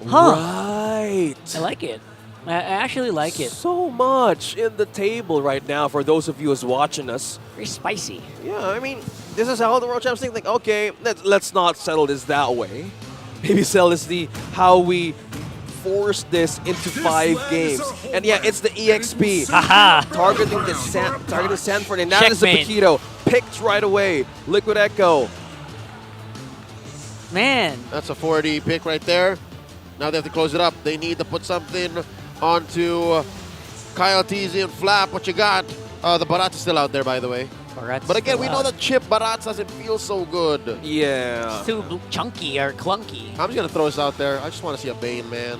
Speaker 18: Huh.
Speaker 17: Right.
Speaker 18: I like it. I actually like it.
Speaker 17: So much in the table right now for those of you who's watching us.
Speaker 18: Very spicy.
Speaker 17: Yeah, I mean, this is how the World Champs think. Like, okay, let's not settle this that way. Maybe sell this how we force this into 5 games. And yeah, it's the EXP. Targeting Sanford, and that is the Paquito. Picked right away. Liquid Echo.
Speaker 18: Man.
Speaker 19: That's a 40 pick right there. Now they have to close it up. They need to put something onto Kyle TZ and Flap. What you got? The Barat is still out there, by the way. But again, we know that Chip Barat doesn't feel so good.
Speaker 17: Yeah.
Speaker 18: It's too chunky or clunky.
Speaker 19: I'm just going to throw this out there. I just want to see a Bane, man.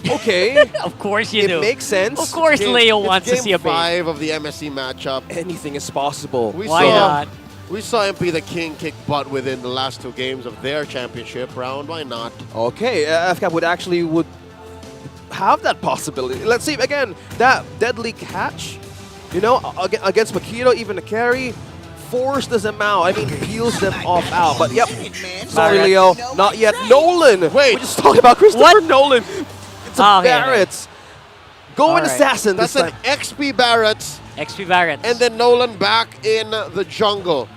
Speaker 17: Okay.
Speaker 18: Of course you do.
Speaker 17: It makes sense.
Speaker 18: Of course Leo wants to see a Bane.
Speaker 19: Game 5 of the MSC matchup.
Speaker 17: Anything is possible.
Speaker 18: Why not?
Speaker 19: We saw MP the King kick butt within the last 2 games of their championship round. Why not?
Speaker 17: Okay, FCAP would have that possibility. Let's see, again, that deadly catch, you know, against Paquito, even a carry, forces them out. I mean, peels them off out. But yep, sorry, Leo, not yet. Nolan! Wait, we're just talking about Christopher Nolan. It's a Barrett. Go with Assassin.
Speaker 19: That's an XP Barrett.
Speaker 18: XP Barrett.
Speaker 19: And then Nolan back in the jungle.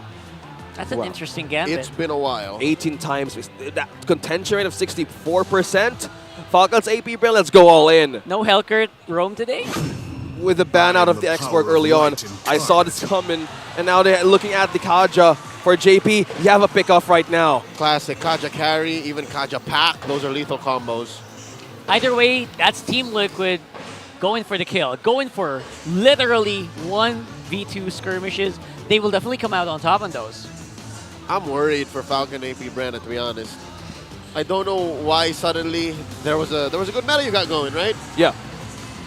Speaker 18: That's an interesting gambit.
Speaker 19: It's been a while.
Speaker 17: 18 times. That contention rate of 64%. Falcons AP Bren, let's go all in.
Speaker 18: No Hellcurt roam today?
Speaker 17: With the ban out of the export early on, I saw this coming, and now they're looking at the Kaja for JP. You have a pick-off right now.
Speaker 19: Classic Kaja carry, even Kaja pack. Those are lethal combos.
Speaker 18: Either way, that's Team Liquid going for the kill. Going for literally 1v2 skirmishes. They will definitely come out on top on those.
Speaker 19: I'm worried for Falcon AP Brand, to be honest. I don't know why suddenly there was a good meta you got going, right?
Speaker 17: Yeah.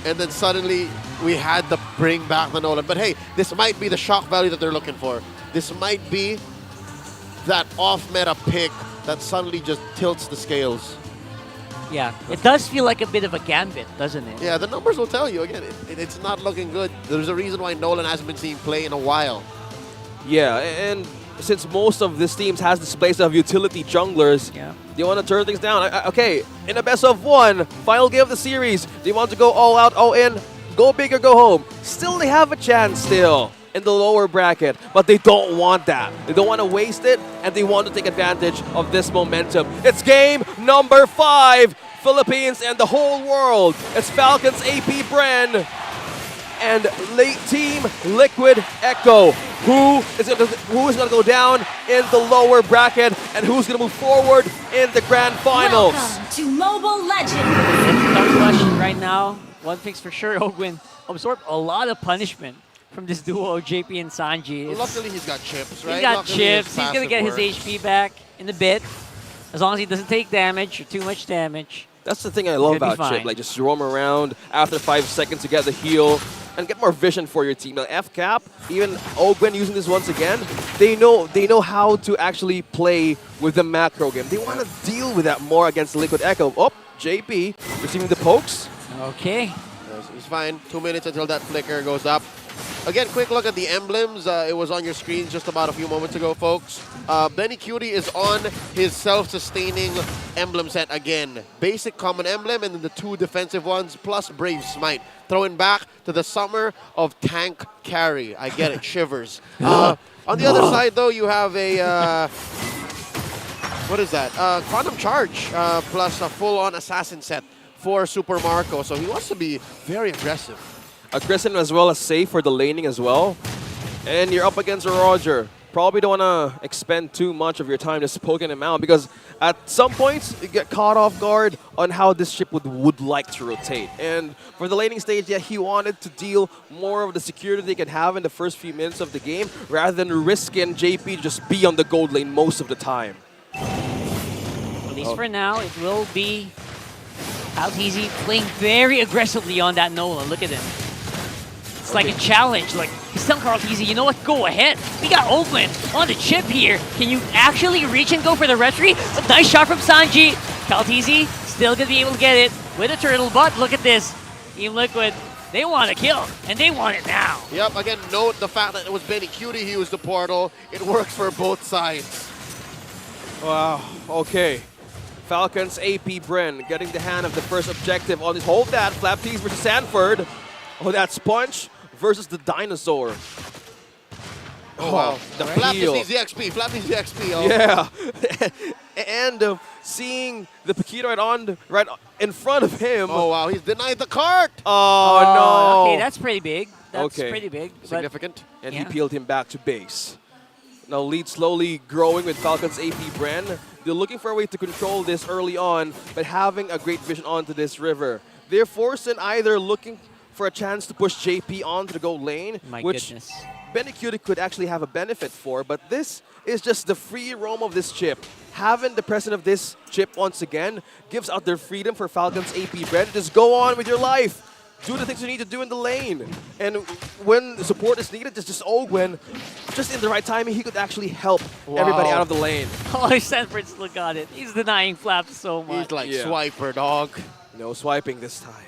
Speaker 19: And then suddenly we had to bring back the Nolan. But hey, this might be the shock value that they're looking for. This might be that off-meta pick that suddenly just tilts the scales.
Speaker 18: Yeah, it does feel like a bit of a gambit, doesn't it?
Speaker 19: Yeah, the numbers will tell you. Again, it's not looking good. There's a reason why Nolan hasn't been seen play in a while.
Speaker 17: Yeah, and since most of these teams has displays of utility junglers, they want to turn things down. Okay, in a best of one, final game of the series, they want to go all out, all in, go big or go home. Still, they have a chance still in the lower bracket, but they don't want that. They don't want to waste it, and they want to take advantage of this momentum. It's game number 5, Philippines and the whole world. It's Falcons AP Bren and late Team Liquid Echo. Who is going to go down in the lower bracket, and who's going to move forward in the grand finals?
Speaker 8: Welcome to Mobile Legends.
Speaker 18: It's a tough question right now. One thing's for sure, Ogwin absorbed a lot of punishment from this duo, JP and Sanji.
Speaker 19: Luckily, he's got chips, right?
Speaker 18: He's got
Speaker 19: Luckily,
Speaker 18: chips.
Speaker 19: his
Speaker 18: He's going to get
Speaker 19: passive
Speaker 18: his
Speaker 19: works.
Speaker 18: HP back in a bit. As long as he doesn't take damage or too much damage.
Speaker 17: That's the thing I love
Speaker 18: He'll be
Speaker 17: about Chip.
Speaker 18: fine.
Speaker 17: Like, just roam around after 5 seconds to get the heal and get more vision for your team. Like FCAP, even Ogwen using this once again, they know how to actually play with the macro game. They want to deal with that more against Liquid Echo. Oh, JP receiving the pokes.
Speaker 18: Okay.
Speaker 19: It's fine. 2 minutes until that flicker goes up. Again, quick look at the emblems. It was on your screen just about a few moments ago, folks. Benny Cutie is on his self-sustaining emblem set again. Basic common emblem and then the 2 defensive ones plus Brave Smite. Throwing back to the summer of tank carry. I get it, shivers. On the other side, though, you have a... what is that? Quantum Charge plus a full-on assassin set for Super Marco. So he wants to be very aggressive.
Speaker 17: Aggressive as well as safe for the laning as well. And you're up against a Roger. Probably don't want to expend too much of your time just poking him out, because at some points you get caught off guard on how this ship would like to rotate. And for the laning stage, yeah, he wanted to deal more of the security they can have in the first few minutes of the game rather than risking JP to just be on the gold lane most of the time.
Speaker 18: At least for now, it will be Alteezy playing very aggressively on that Nolan. Look at him. It's like a challenge. Like, he's telling Alteezy, you know what? Go ahead. We got Oakland on the chip here. Can you actually reach and go for the retry? A nice shot from Sanji. Alteezy still going to be able to get it with a turtle, but look at this. Team Liquid, they want to kill, and they want it now.
Speaker 19: Yep, again, note the fact that it was Benny Cutie who used the portal. It works for both sides.
Speaker 17: Wow, okay. Falcons AP Bren getting the hand of the first objective on this. Hold that, Flap Tees versus Sanford. Oh, that Sponge versus the Dinosaur.
Speaker 19: Oh, wow.
Speaker 17: The
Speaker 19: Flap
Speaker 17: heal.
Speaker 19: needs the XP. Flap needs the XP. Oh.
Speaker 17: Yeah. And seeing the Paquito right in front of him.
Speaker 19: Oh, wow. He's denied the cart.
Speaker 17: Oh, no.
Speaker 18: Okay, that's pretty big. That's pretty big. but-
Speaker 19: Significant.
Speaker 17: And
Speaker 18: Yeah.
Speaker 17: he peeled him back to base. Now lead slowly growing with Falcons AP Bren. They're looking for a way to control this early on, but having a great vision onto this river. They're forced in either looking for a chance to push JP onto the gold lane, which
Speaker 18: goodness.
Speaker 17: Benecuti could actually have a benefit for, but this is just the free roam of this chip. Having the presence of this chip once again gives out their freedom for Falcons AP Bren. Just go on with your life. Do the things you need to do in the lane. And when the support is needed, just Ogwen, just in the right timing, he could actually help everybody out of the lane.
Speaker 18: Oh, Sanford still got it. He's denying Flap so much.
Speaker 19: He's like swiper, dog.
Speaker 17: No swiping this time.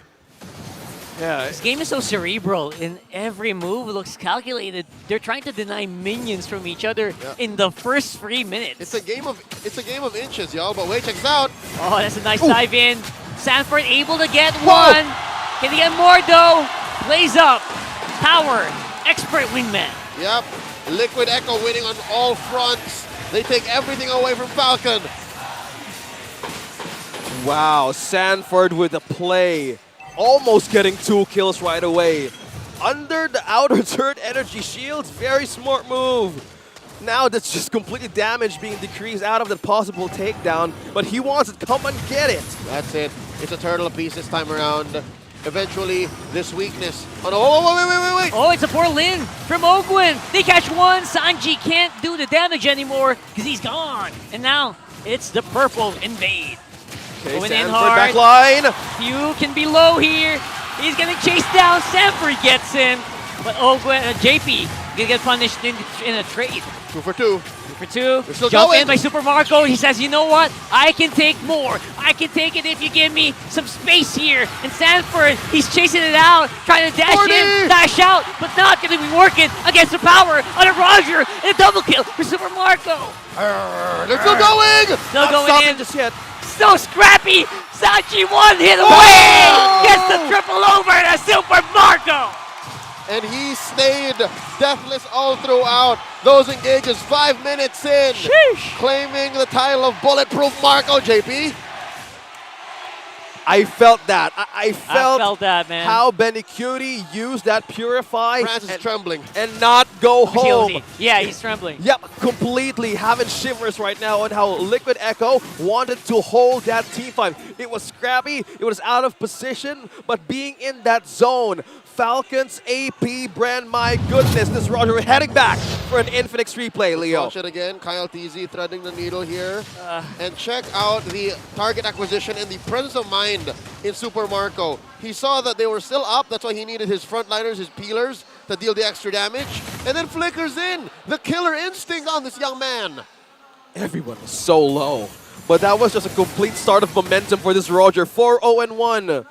Speaker 17: Yeah.
Speaker 18: This game is so cerebral. In every move, it looks calculated. They're trying to deny minions from each other in the first 3 minutes.
Speaker 19: It's a game of inches, y'all. But wait, check this out.
Speaker 18: Oh, that's a nice dive in. Sanford able to get one. Can he get more though? Blaze up. Power. Expert wingman.
Speaker 19: Yep. Liquid Echo winning on all fronts. They take everything away from Falcon.
Speaker 17: Wow, Sanford with the play. Almost getting 2 kills right away. Under the outer third energy shields, very smart move. Now that's just completely damage being decreased out of the possible takedown, but he wants it, come and get it.
Speaker 19: That's it. It's a turtle apiece this time around. Eventually, this weakness. Oh, no, wait.
Speaker 18: Oh, it's a poor Lin from Ogwin. They catch one. Sanji can't do the damage anymore because he's gone. And now it's the purple invade.
Speaker 17: Okay,
Speaker 18: Going in
Speaker 17: Sanford
Speaker 18: hard.
Speaker 17: back line.
Speaker 18: Few can be low here. He's getting chased down. Sanford gets him. But Ogwin, JP gonna get punished in a trade.
Speaker 19: 2 for 2.
Speaker 18: 2 for 2.
Speaker 19: still
Speaker 18: Jump
Speaker 19: going.
Speaker 18: in by Super Marco. He says, you know what? I can take more. I can take it if you give me some space here. And Sanford, he's chasing it out, trying to dash in, dash out, but not going to be working against the power on a Roger. And a double kill for Super Marco.
Speaker 19: They're still going!
Speaker 18: Still
Speaker 17: Not
Speaker 18: going
Speaker 17: stopping
Speaker 18: in.
Speaker 17: just yet.
Speaker 18: So scrappy. Sanji one hit away. Gets the triple over to Super Marco.
Speaker 19: And he stayed deathless all throughout. Those engages 5 minutes in.
Speaker 18: Sheesh.
Speaker 19: Claiming the title of Bulletproof Marco, JP.
Speaker 17: I felt that. I felt
Speaker 18: that, man.
Speaker 17: how Benny Cutie used that Purify
Speaker 19: Francis is trembling.
Speaker 17: and not go home.
Speaker 18: Yeah, he's trembling.
Speaker 17: Yep, completely having shivers right now on how Liquid Echo wanted to hold that team fight. It was scrappy, it was out of position, but being in that zone, Falcons AP brand, my goodness, this Roger, we're heading back for an Infinix replay, Leo.
Speaker 19: Watch it again, Kyle TZ threading the needle here. And check out the target acquisition and the presence of mind in Super Marco. He saw that they were still up, that's why he needed his frontliners, his peelers, to deal the extra damage. And then flickers in the killer instinct on this young man.
Speaker 17: Everyone was so low, but that was just a complete start of momentum for this Roger. 4-0-1.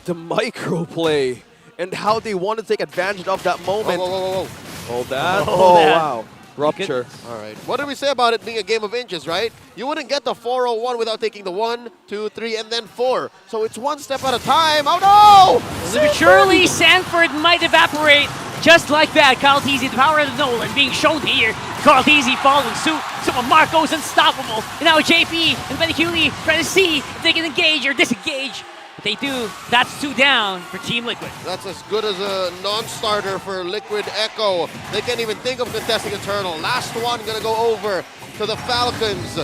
Speaker 17: The micro play and how they want to take advantage of that moment.
Speaker 19: Whoa.
Speaker 17: Hold that.
Speaker 19: Oh, that.
Speaker 17: Wow. Rupture.
Speaker 19: All right. What did we say about it being a game of inches, right? You wouldn't get the 4-0-1 without taking the 1, 2, 3, and then 4. So it's one step at a time. Oh, no!
Speaker 18: Slowly but surely, Sanford might evaporate just like that. Kyle Teasy, the power of the Nolan being shown here. Carl Teasy following suit. Super Marco's unstoppable. And now JP and Benny Cooley trying to see if they can engage or disengage. If they do, that's 2 down for Team Liquid.
Speaker 19: That's as good as a non-starter for Liquid Echo. They can't even think of contesting Eternal. Last one gonna go over to the Falcons.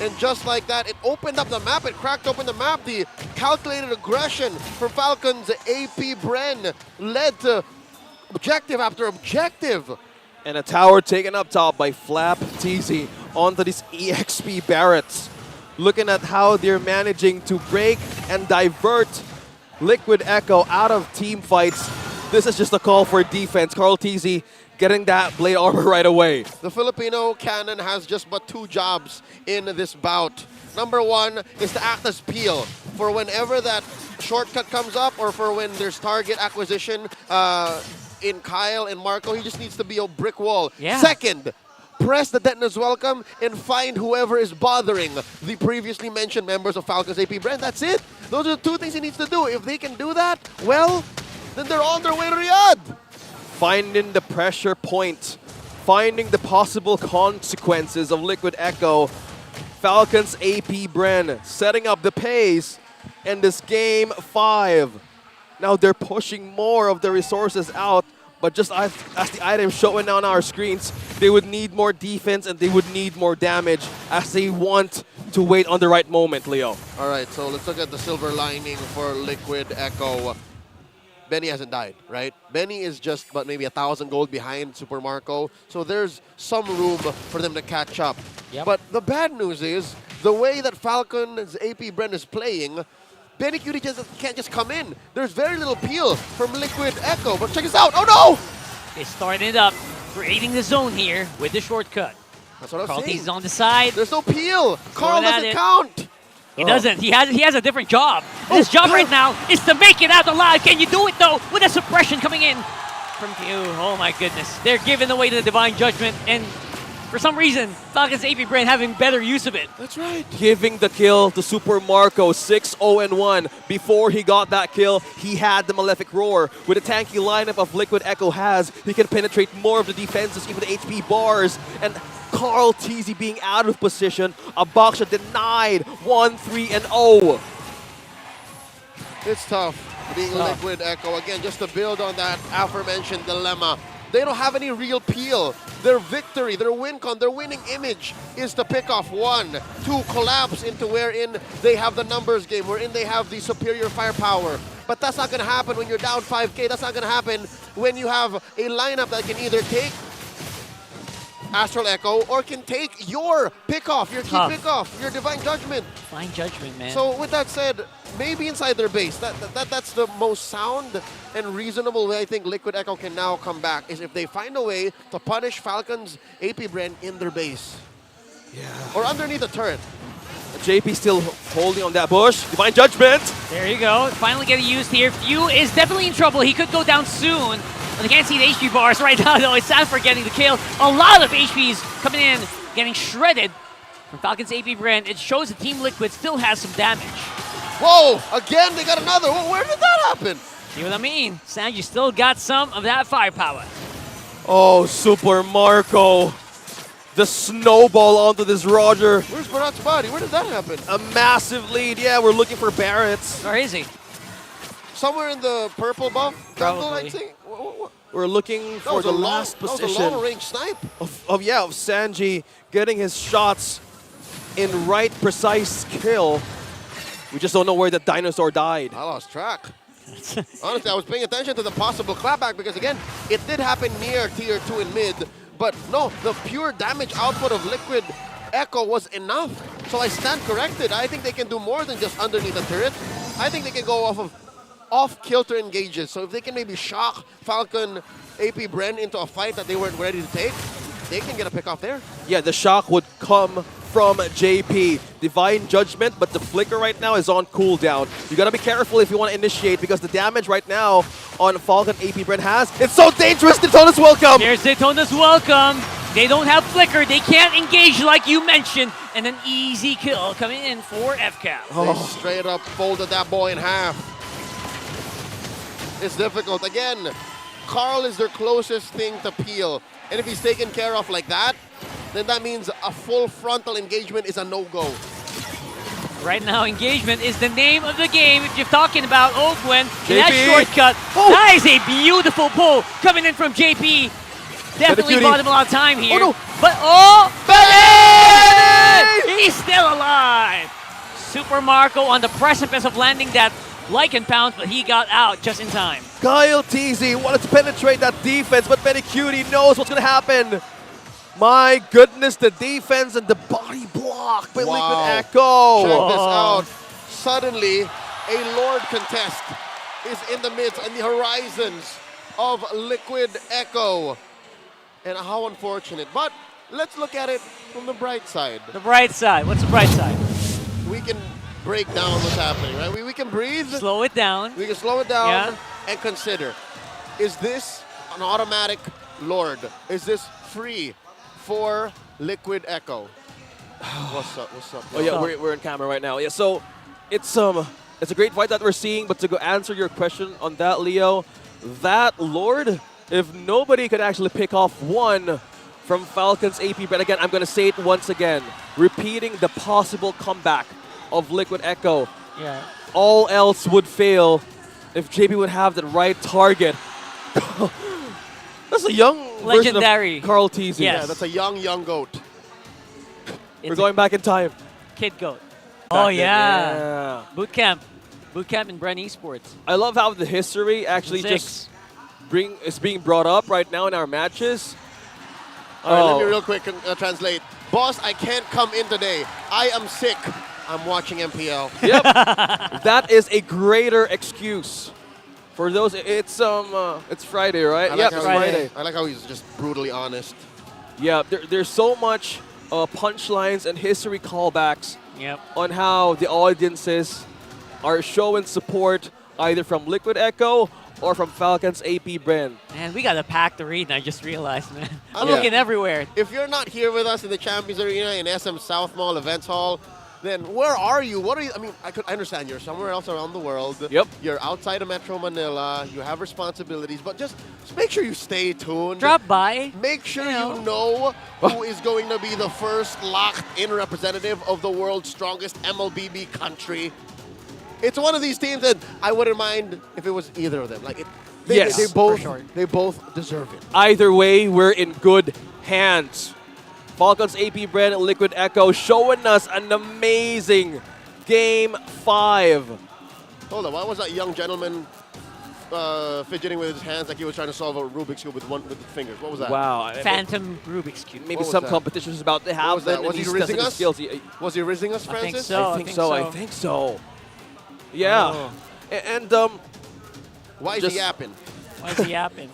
Speaker 19: And just like that, it opened up the map. It cracked open the map. The calculated aggression from Falcons AP Bren led to objective after objective.
Speaker 17: And a tower taken up top by Flap TZ onto these EXP Barretts. Looking at how they're managing to break and divert Liquid Echo out of team fights. This is just a call for defense. Carl TZ getting that blade armor right away.
Speaker 19: The Filipino cannon has just but 2 jobs in this bout. Number 1 is to act as peel for whenever that shortcut comes up or for when there's target acquisition in Kyle and Marco. He just needs to be a brick wall.
Speaker 18: Yeah.
Speaker 19: Second, press the Detona's welcome and find whoever is bothering the previously mentioned members of Falcons AP brand. That's it. Those are the 2 things he needs to do. If they can do that, well, then they're on their way to Riyadh.
Speaker 17: Finding the pressure point, finding the possible consequences of Liquid Echo. Falcons AP Bren setting up the pace in this game 5. Now they're pushing more of the resources out, but just as the items showing on our screens, they would need more defense and they would need more damage as they want to wait on the right moment, Leo.
Speaker 19: All right, so let's look at the silver lining for Liquid Echo. Benny hasn't died, right? Benny is just but maybe 1,000 gold behind Super Marco, so there's some room for them to catch up.
Speaker 18: Yep.
Speaker 19: But the bad news is, the way that Falcon's AP Bren is playing, Benny Cutie just can't just come in. There's very little peel from Liquid Echo, but check this out. Oh no!
Speaker 18: They started it up, creating the zone here with the shortcut.
Speaker 19: That's what I was
Speaker 18: Carl
Speaker 19: saying.
Speaker 18: Teasy's on the side.
Speaker 19: There's no peel. Carl
Speaker 18: Throwing at
Speaker 19: doesn't
Speaker 18: it.
Speaker 19: count.
Speaker 18: He doesn't. He has a different job. His job right now is to make it out alive. Can you do it though? With a suppression coming in from Pew. Oh my goodness. They're giving away the divine judgment, and for some reason, Falcons AP Brain having better use of it.
Speaker 17: That's right. Giving the kill to Super Marco, 6-0-1. Before he got that kill, he had the Malefic Roar. With the tanky lineup of Liquid Echo has, he can penetrate more of the defenses, even the HP bars. And Carl TZ being out of position, Abaksha denied 1-3-0.
Speaker 19: It's tough being Liquid Echo. Again, just to build on that aforementioned dilemma. They don't have any real peel. Their victory, their win con, their winning image is to pick off 1, 2, collapse into wherein they have the numbers game, wherein they have the superior firepower. But that's not going to happen when you're down 5K. That's not going to happen when you have a lineup that can either take Astral Echo or can take your pick-off, your key pick-off, your Divine Judgment.
Speaker 18: Fine judgment, man.
Speaker 19: So with that said, maybe inside their base, that's the most sound and reasonable way I think Liquid Echo can now come back, is if they find a way to punish Falcons AP Bren in their base.
Speaker 17: Yeah.
Speaker 19: Or underneath the turret.
Speaker 17: JP still holding on that bush. Divine Judgment.
Speaker 18: There you go. Finally getting used here. Few is definitely in trouble. He could go down soon. But they can't see the HP bars right now, though. It's Sanford getting the kill. A lot of HPs coming in, getting shredded from Falcons AP Brand. It shows that Team Liquid still has some damage.
Speaker 19: Whoa! Again, they got another. Where did that happen?
Speaker 18: See what I mean? Sanji still got some of that firepower.
Speaker 17: Oh, Super Marco. The snowball onto this Roger.
Speaker 19: Where's Barat's body? Where did that happen?
Speaker 17: A massive lead. Yeah, we're looking for Barrett's.
Speaker 18: Where is he?
Speaker 19: Somewhere in the purple buff jungle, I
Speaker 18: Probably.
Speaker 19: think.
Speaker 17: We're looking for
Speaker 19: was
Speaker 17: the
Speaker 19: a long-
Speaker 17: last
Speaker 19: that was a
Speaker 17: position
Speaker 19: long-range snipe.
Speaker 17: of Sanji getting his shots in right precise kill. We just don't know where the dinosaur died.
Speaker 19: I lost track. Honestly, I was paying attention to the possible clapback because, again, it did happen near tier 2 in mid. But no, the pure damage output of Liquid Echo was enough. So I stand corrected. I think they can do more than just underneath the turret. I think they can go off of off-kilter engages. So if they can maybe shock Falcon AP Bren into a fight that they weren't ready to take, they can get a pick off there.
Speaker 17: Yeah, the shock would come from JP. Divine Judgment, but the flicker right now is on cooldown. You gotta be careful if you want to initiate because the damage right now on Falcon AP Bren has, it's so dangerous. Daytona's welcome.
Speaker 18: There's Daytona's welcome. They don't have flicker. They can't engage like you mentioned. And an easy kill coming in for FCAP.
Speaker 19: They straight up folded that boy in half. It's difficult. Again, Carl is their closest thing to peel. And if he's taken care of like that, then that means a full frontal engagement is a no-go.
Speaker 18: Right now, engagement is the name of the game. If you're talking about Ogwen,
Speaker 17: JP.
Speaker 18: that shortcut, that is a beautiful pull coming in from JP. Definitely bought him a lot of time here.
Speaker 17: Oh, no.
Speaker 18: But, oh, Benny! He's still alive. Super Marco on the precipice of landing that Lycan pounce, but he got out just in time.
Speaker 17: Kyle TZ wanted to penetrate that defense, but Benny Cutie knows what's going to happen. My goodness, the defense and the body block by Liquid Echo.
Speaker 19: Check this out. Suddenly, a Lord contest is in the midst and the horizons of Liquid Echo. And how unfortunate. But let's look at it from the bright side.
Speaker 18: The bright side. What's the bright side?
Speaker 19: We can break down what's happening, right? We can breathe.
Speaker 18: Slow it down.
Speaker 19: We can slow it down and consider. Is this an automatic Lord? Is this free for Liquid Echo? What's up? What's up?
Speaker 17: Oh yeah, we're in camera right now. Yeah, so it's a great fight that we're seeing, but to go answer your question on that, Leo, that Lord, if nobody could actually pick off one from Falcon's AP, but again, I'm gonna say it once again, repeating the possible comeback of Liquid Echo.
Speaker 18: Yeah.
Speaker 17: All else would fail if JP would have the right target. That's a young
Speaker 18: Legendary.
Speaker 17: version of Carl TZ.
Speaker 18: Yes.
Speaker 19: Yeah, that's a young goat.
Speaker 17: We're going back in time.
Speaker 18: Kid Goat.
Speaker 17: Back
Speaker 18: Oh,
Speaker 17: then,
Speaker 18: yeah. Bootcamp. Bootcamp in Bren Esports.
Speaker 17: I love how the history actually just is being brought up right now in our matches.
Speaker 19: All right, let me real quick translate. Boss, I can't come in today. I am sick. I'm watching MPL.
Speaker 17: Yep. That is a greater excuse. For those, it's Friday, right?
Speaker 19: I
Speaker 17: Yep,
Speaker 19: like
Speaker 17: it's
Speaker 19: how
Speaker 17: Friday.
Speaker 19: I like how he's just brutally honest.
Speaker 17: Yeah, there's so much punchlines and history callbacks on how the audiences are showing support either from Liquid Echo or from Falcons AP Bren?
Speaker 18: Man, we got a packed arena, I just realized, man. I'm
Speaker 19: Yeah.
Speaker 18: looking everywhere.
Speaker 19: If you're not here with us in the Champions Arena in SM South Mall Events Hall, then where are you? What are you? I mean, I understand you're somewhere else around the world.
Speaker 17: Yep.
Speaker 19: You're outside of Metro Manila. You have responsibilities, but just make sure you stay tuned.
Speaker 18: Drop by.
Speaker 19: Make sure you know who is going to be the first locked-in representative of the world's strongest MLBB country. It's one of these teams that I wouldn't mind if it was either of them. Like,
Speaker 17: Yes,
Speaker 19: they
Speaker 17: for
Speaker 19: both
Speaker 17: sure.
Speaker 19: they both deserve it.
Speaker 17: Either way, we're in good hands. Falcons AP Bren and Liquid Echo showing us an amazing Game 5.
Speaker 19: Hold on, why was that young gentleman fidgeting with his hands like he was trying to solve a Rubik's Cube with his fingers? What was that?
Speaker 17: Wow.
Speaker 18: Phantom Rubik's Cube.
Speaker 17: Maybe
Speaker 19: What was
Speaker 17: some
Speaker 19: that?
Speaker 17: competition is about to
Speaker 19: What
Speaker 17: happen.
Speaker 19: was that?
Speaker 17: and
Speaker 19: Was he
Speaker 17: he's
Speaker 19: rizzing
Speaker 17: testing his
Speaker 19: us?
Speaker 17: skills.
Speaker 19: Was he rizzing us,
Speaker 18: I think
Speaker 19: Francis?
Speaker 18: so.
Speaker 17: I think so. Yeah.
Speaker 19: Oh.
Speaker 17: And
Speaker 19: Why is
Speaker 17: just-
Speaker 19: he yapping?
Speaker 18: Why is he yapping?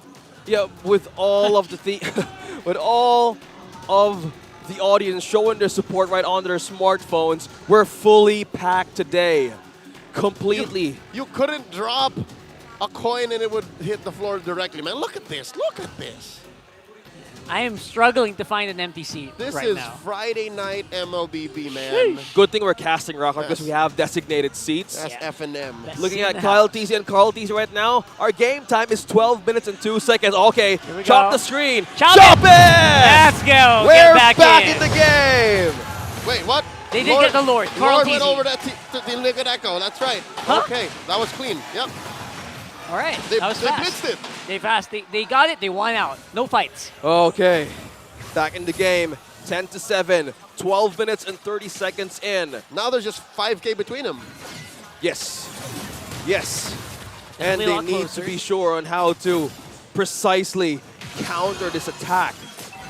Speaker 17: yeah, with all of with all of the audience showing their support right on their smartphones, we're fully packed today. Completely.
Speaker 19: You couldn't drop a coin and it would hit the floor directly, man. Look at this. Look at this.
Speaker 18: I am struggling to find an empty seat
Speaker 19: This
Speaker 18: right
Speaker 19: is
Speaker 18: now.
Speaker 19: Friday night MLBB, man.
Speaker 17: Good thing we're casting rock because
Speaker 19: Yes.
Speaker 17: we have designated seats.
Speaker 19: That's F&M.
Speaker 17: Looking
Speaker 18: seat
Speaker 17: at
Speaker 18: in the
Speaker 17: Kyle
Speaker 18: house.
Speaker 17: TC and Carl TC right now, our game time is 12 minutes and 2 seconds. Okay,
Speaker 18: we
Speaker 17: chop
Speaker 18: go.
Speaker 17: the screen.
Speaker 18: Chop
Speaker 17: Chop
Speaker 18: it!
Speaker 17: it!
Speaker 18: Let's go.
Speaker 17: We're
Speaker 18: Get
Speaker 17: back
Speaker 18: in.
Speaker 17: in the game.
Speaker 19: Wait, what?
Speaker 18: They did get the Lord. Carl
Speaker 19: Lord went
Speaker 18: TC.
Speaker 19: over to the Liquid Echo. That's right.
Speaker 18: Huh?
Speaker 19: Okay, that was clean. Yep.
Speaker 18: All right,
Speaker 19: They,
Speaker 18: that was
Speaker 19: they
Speaker 18: fast.
Speaker 19: blitzed it.
Speaker 18: They fast. They got it. They won out. No fights.
Speaker 17: Okay, back in the game. 10-7, 12 minutes and 30 seconds in.
Speaker 19: Now there's just 5K between them.
Speaker 17: Yes. Yes. And
Speaker 18: Definitely a
Speaker 17: they
Speaker 18: lot
Speaker 17: need
Speaker 18: closer.
Speaker 17: to be sure on how to precisely counter this attack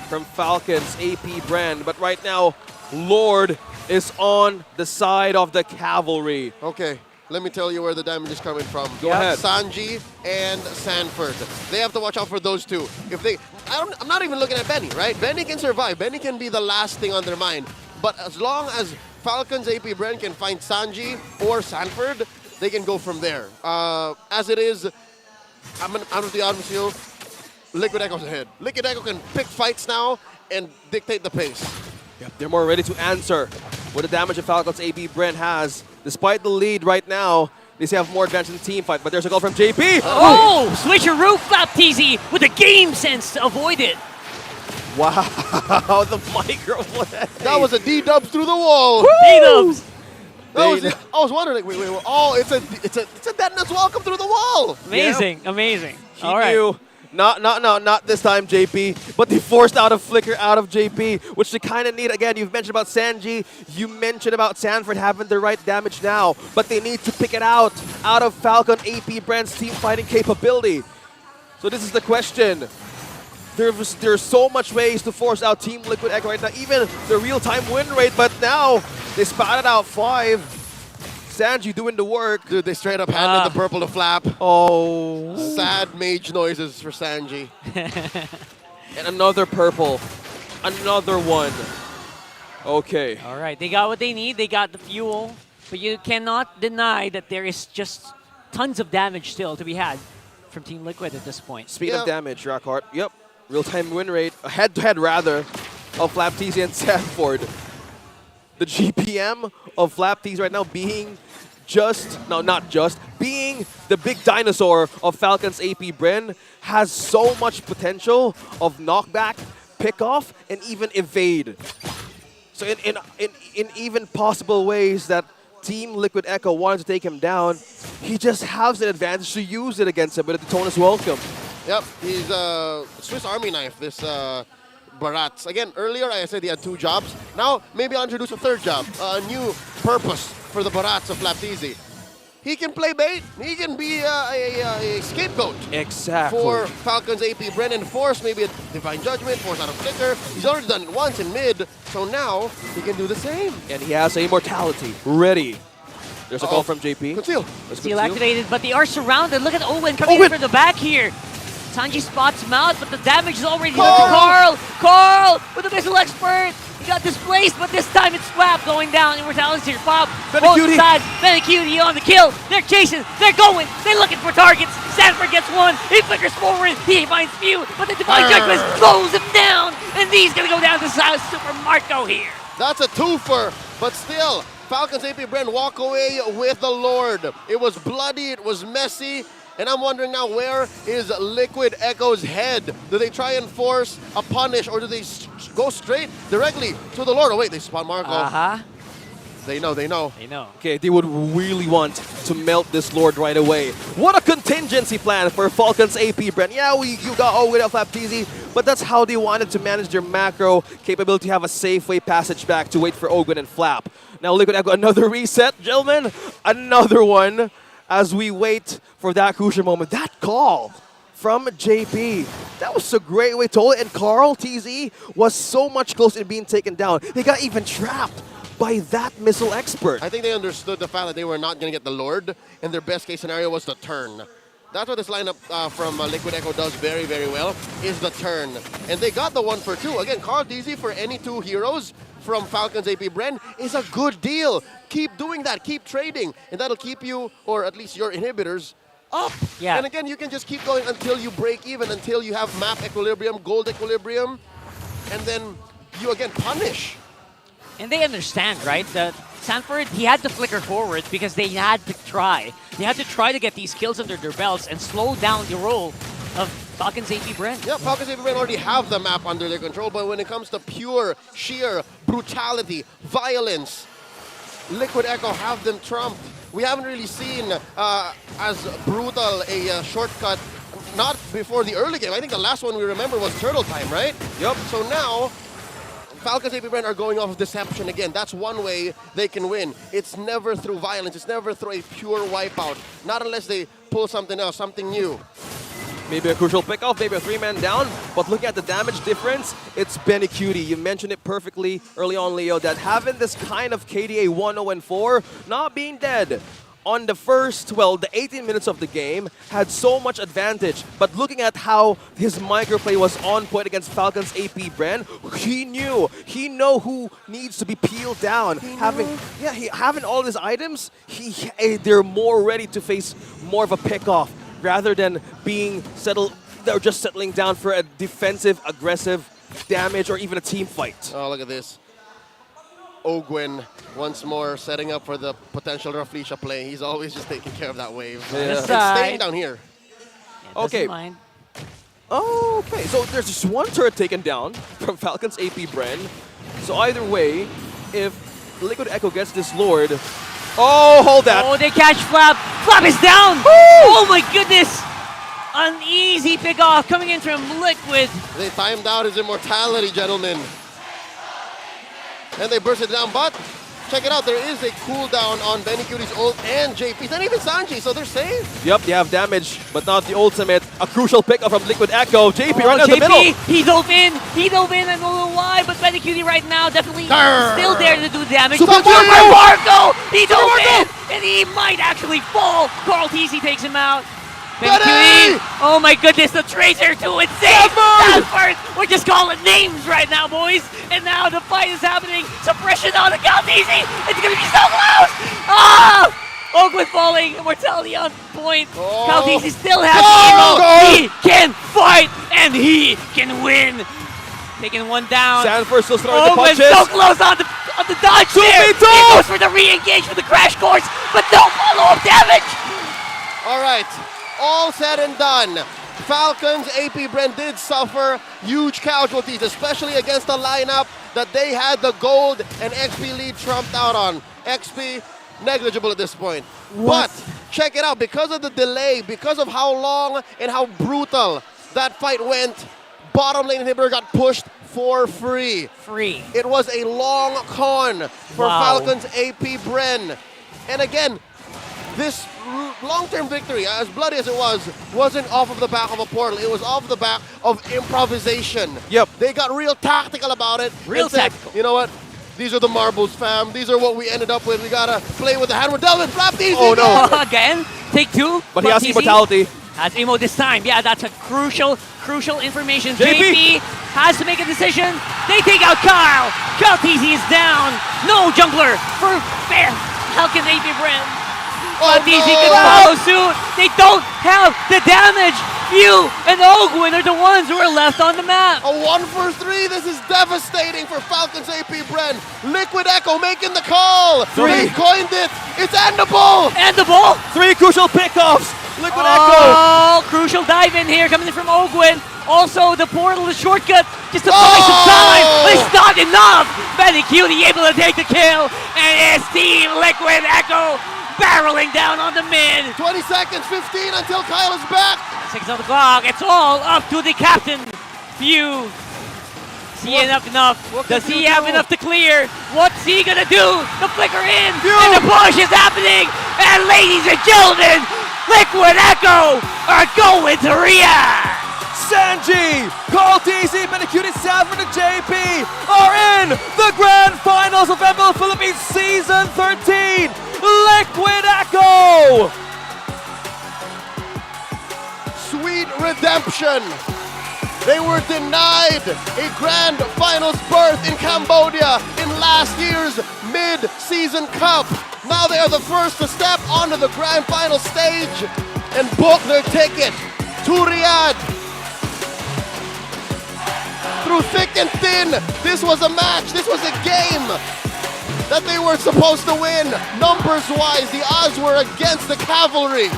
Speaker 17: from Falcons AP Brand. But right now, Lord is on the side of the cavalry.
Speaker 19: Okay, let me tell you where the damage is coming from.
Speaker 17: Go ahead.
Speaker 19: Sanji and Sanford. They have to watch out for those two. If they, I'm not even looking at Benny, right? Benny can survive. Benny can be the last thing on their mind. But as long as Falcons AP Brand can find Sanji or Sanford, they can go from there. As it is, I'm out of the honest with you. Liquid Echo's ahead. Liquid Echo can pick fights now and dictate the pace.
Speaker 17: Yep, they're more ready to answer what the damage that Falcons AP Brand has. Despite the lead right now, they still have more advantage in the team fight. But there's a goal from JP.
Speaker 18: Oh, switcheroo flap TZ with a game sense to avoid it.
Speaker 17: Wow, the micro play.
Speaker 19: That was a D-dubs through the wall.
Speaker 18: D-dubs.
Speaker 19: I was wondering, like, wait, oh, it's a detonus welcome through the wall.
Speaker 18: Amazing, amazing.
Speaker 17: He
Speaker 18: All right.
Speaker 17: knew. Not this time, JP. But they forced out a flicker out of JP, which they kind of need. Again, you've mentioned about Sanji. You mentioned about Sanford having the right damage now. But they need to pick it out of Falcon AP Brand's team fighting capability. So this is the question. There's so much ways to force out Team Liquid Echo right now. Even the real-time win rate. But now, they spotted out 5. Sanji doing the work.
Speaker 19: Dude, they straight up handed the purple to Flap.
Speaker 17: Oh.
Speaker 19: Sad mage noises for Sanji.
Speaker 17: And another purple. Another one. Okay.
Speaker 18: All right, they got what they need. They got the fuel. But you cannot deny that there is just tons of damage still to be had from Team Liquid at this point.
Speaker 17: Speed of damage, Rockhart. Yep. Real-time win rate. Head-to-head, rather, of Flap TZ and Sanford. The GPM of Flap TZ right now being being the big dinosaur of Falcons AP Bren has so much potential of knockback, pick-off, and even evade. So in even possible ways that Team Liquid Echo wanted to take him down, he just has an advantage to use it against him, but the tone is welcome.
Speaker 19: Yep, he's a Swiss Army knife, this Barats. Again, earlier I said he had 2 jobs. Now, maybe I'll introduce a 3rd job, a new purpose for the Barats of Flaptizi. He can play bait. He can be a scapegoat.
Speaker 17: Exactly.
Speaker 19: For Falcons AP Brennan, force maybe a Divine Judgment, force out a flicker. He's already done it once in mid, so now he can do the same.
Speaker 17: And he has Immortality ready. There's a call from JP.
Speaker 19: Conceal.
Speaker 18: Seal activated, but they are surrounded. Look at Owen coming in from the back here. Sanji spots him out, but the damage is already done to Carl. Carl with the missile expert. He got displaced, but this time it's Swap going down. Immortality's here. Bob, both sides. Benecutie on the kill. They're chasing. They're going. They're looking for targets. Sanford gets one. He flickers forward. He finds Mew, but the Divine Judgment slows him down. And he's going to go down to Super Marco here.
Speaker 19: That's a twofer, but still, Falcons AP Bren walk away with the Lord. It was bloody, it was messy, and I'm wondering now, where is Liquid Echo's head? Do they try and force a punish, or do they go straight directly to the Lord? Oh wait, they spot Marco. They know.
Speaker 17: Okay, they would really want to melt this Lord right away. What a contingency plan for Falcons AP, Brent. Yeah, you got O without Flap TZ, but that's how they wanted to manage their macro capability to have a safe way passage back to wait for Ogwen and Flap. Now Liquid Echo, another reset, gentlemen. Another one as we wait for that crucial moment. That call from JP. That was a great way to hold it. And Carl TZ was so much closer to being taken down. They got even trapped by that missile expert.
Speaker 19: I think they understood the fact that they were not going to get the Lord, and their best case scenario was the turn. That's what this lineup from Liquid Echo does very, very well, is the turn. And they got the 1 for 2. Again, Carl DZ for any 2 heroes from Falcons AP Bren is a good deal. Keep doing that, keep trading, and that'll keep you, or at least your inhibitors, up.
Speaker 18: Yeah.
Speaker 19: And again, you can just keep going until you break even, until you have map equilibrium, gold equilibrium, and then you again punish.
Speaker 18: And they understand, right? That Sanford, he had to flicker forward because they had to try. They had to try to get these kills under their belts and slow down the roll of Falcons AP Bren.
Speaker 19: Yeah, Falcons AP Bren already have the map under their control, but when it comes to pure, sheer brutality, violence, Liquid Echo have them trumped. We haven't really seen as brutal a shortcut, not before the early game. I think the last one we remember was Turtle Time, right?
Speaker 17: Yep.
Speaker 19: So now, Falcons AP Bren are going off of deception again. That's one way they can win. It's never through violence. It's never through a pure wipeout. Not unless they pull something else, something new.
Speaker 17: Maybe a crucial pickoff, maybe a 3-man down, but looking at the damage difference, it's Benny Cutie. You mentioned it perfectly early on, Leo, that having this kind of KDA 1-0-4, not being dead on the first, the 18 minutes of the game, had so much advantage. But looking at how his microplay was on point against Falcons AP Bren, he know who needs to be peeled down. Having all his items, they're more ready to face more of a pickoff rather than being settled. They're just settling down for a defensive, aggressive damage or even a team fight.
Speaker 19: Oh, look at this. Ogwen once more setting up for the potential Rafflesia play. He's always just taking care of that wave.
Speaker 17: Yeah.
Speaker 19: And staying down here.
Speaker 17: Okay. Okay, so there's just one turret taken down from Falcons AP Bren. So either way, if Liquid Echo gets this Lord... Oh, hold that!
Speaker 18: Oh, they catch Flap. Flap is down! Woo! Oh my goodness! An easy pick-off coming in from Liquid.
Speaker 19: They timed out his immortality, gentlemen. And they burst it down, but check it out, there is a cooldown on Benny Cutie's ult and JP's, and even Sanji, so they're safe.
Speaker 17: Yep, they have damage, but not the ultimate. A crucial pickup from Liquid Echo. JP right now in the middle.
Speaker 18: He dove in, I don't know why, but Benny Cutie right now definitely still there to do damage.
Speaker 19: Super
Speaker 18: Marco! He dove in, and he might actually fall. Carl TC takes him out. Benny Cutie, oh my goodness, the Tracer too insane! Sanford! We're just calling names right now, boys! And now the fight is happening. Suppression on the Cal TC! It's gonna be so close! Ah! Ogwen falling, immortality on point. Cal TC still has emo. He can fight, and he can win. Taking one down.
Speaker 17: Sanford still throwing the punches.
Speaker 18: So close on the dodge there. He goes for the re-engage with the crash course, but no follow-up damage!
Speaker 19: All right. All said and done, Falcons AP Bren did suffer huge casualties, especially against a lineup that they had the gold and XP lead trumped out on. XP negligible at this point. But check it out, because of the delay, because of how long and how brutal that fight went, bottom lane inhibitor got pushed for free. It was a long con for Falcons AP Bren. And again, this long-term victory, as bloody as it was, wasn't off of the back of a portal. It was off the back of improvisation.
Speaker 17: Yep.
Speaker 19: They got real tactical about it.
Speaker 18: Real tactical.
Speaker 19: You know what? These are the marbles, fam. These are what we ended up with. We gotta play with the hand. We're done with Flap TZ.
Speaker 17: Oh no.
Speaker 18: Again, take two.
Speaker 17: But he has immortality.
Speaker 18: Has emo this time. Yeah, that's a crucial information. JP has to make a decision. They take out Kyle. Kyle TZ is down. No jungler for Falcon AP Bren. but TZ can follow suit. They don't have the damage. Few and Ogwin are the ones who are left on the map.
Speaker 19: A 1 for 3. This is devastating for Falcons AP Bren. Liquid Echo making the call. They coined it. It's endable.
Speaker 18: Endable.
Speaker 17: 3 crucial pickoffs. Liquid
Speaker 18: Oh,
Speaker 17: Echo.
Speaker 18: crucial dive in here coming in from Ogwin. Also, the portal, the shortcut, just to buy some time, but it's not enough. Benny Cutie able to take the kill, and it's Team Liquid Echo barreling down on the mid.
Speaker 19: 20 seconds, 15 until Kyle is back.
Speaker 18: 6 on the clock. It's all up to the captain. Few. Is he enough? Does he have enough to clear? What's he gonna do? The flicker in, and the push is happening. And ladies and gentlemen, Liquid Echo are going to react.
Speaker 17: Sanji, Call TC, Benicute, Sanford, and JP are in the Grand Finals of MPL Philippines Season 13. Liquid Echo.
Speaker 19: Sweet redemption. They were denied a Grand Finals berth in Cambodia in last year's mid-season cup. Now they are the first to step onto the Grand Final stage and book their ticket to Riyadh. Through thick and thin, this was a match, this was a game that they were supposed to win. Numbers-wise, the odds were against the Cavalry.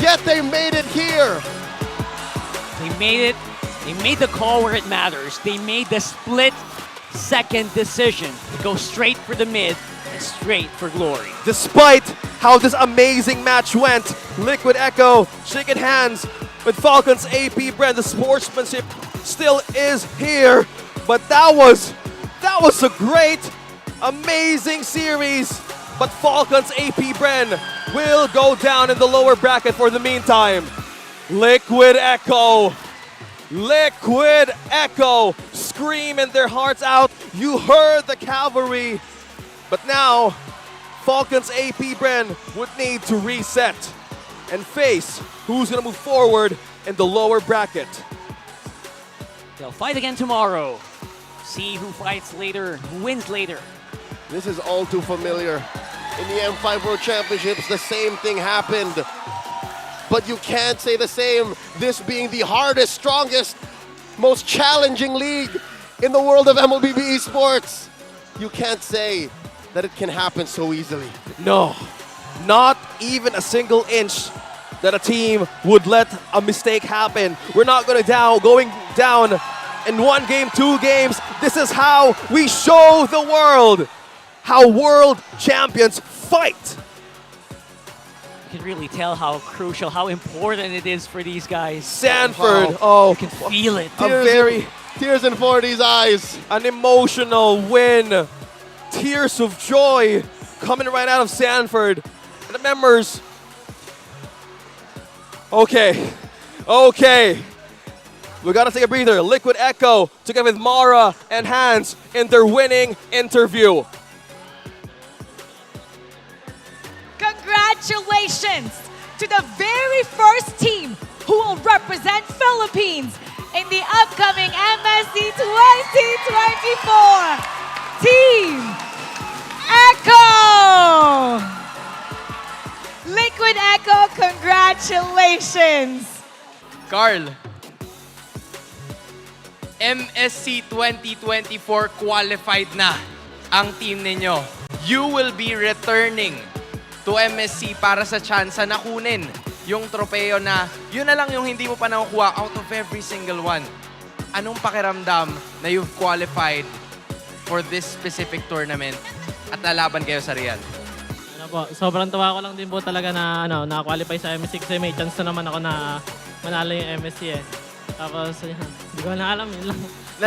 Speaker 19: Yet they made it here.
Speaker 18: They made it. They made the call where it matters. They made the split-second decision to go straight for the mid and straight for glory.
Speaker 17: Despite how this amazing match went, Liquid Echo shaking hands with Falcons AP Brand. The sportsmanship still is here, but that was a great, amazing series. But Falcons AP Bren will go down in the lower bracket for the meantime. Liquid Echo screaming their hearts out. You heard the cavalry. But now, Falcons AP Bren would need to reset and face who's gonna move forward in the lower bracket.
Speaker 18: They'll fight again tomorrow. See who fights later, who wins later.
Speaker 19: This is all too familiar. In the M5 World Championships, the same thing happened. But you can't say the same, this being the hardest, strongest, most challenging league in the world of MLBB esports. You can't say that it can happen so easily.
Speaker 17: No, not even a single inch that a team would let a mistake happen. We're not going down in 1 game, 2 games. This is how we show the world how world champions fight.
Speaker 18: You can really tell how crucial, how important it is for these guys.
Speaker 17: Sanford,
Speaker 18: you can feel it.
Speaker 19: Tears in 40's eyes.
Speaker 17: An emotional win. Tears of joy coming right out of Sanford. And the members, okay. We gotta take a breather. Liquid Echo together with Mara and Hans in their winning interview.
Speaker 3: Congratulations to the very first team who will represent Philippines in the upcoming MSC 2024. Team Echo! Liquid Echo, congratulations!
Speaker 16: Carl, MSC 2024 qualified na ang team ninyo. You will be returning to MSC para sa tsansa na kunin yung tropeo na yun na lang yung hindi mo pa nakukuha out of every single one. Anong pakiramdam na you've qualified for this specific tournament at lalaban kayo sa Real?
Speaker 8: Sobrang tawa ko lang din po talaga na na-qualify sa MSC kasi may chance na naman ako na manalo yung MSC eh. Tapos, hindi ko na alam, yun lang.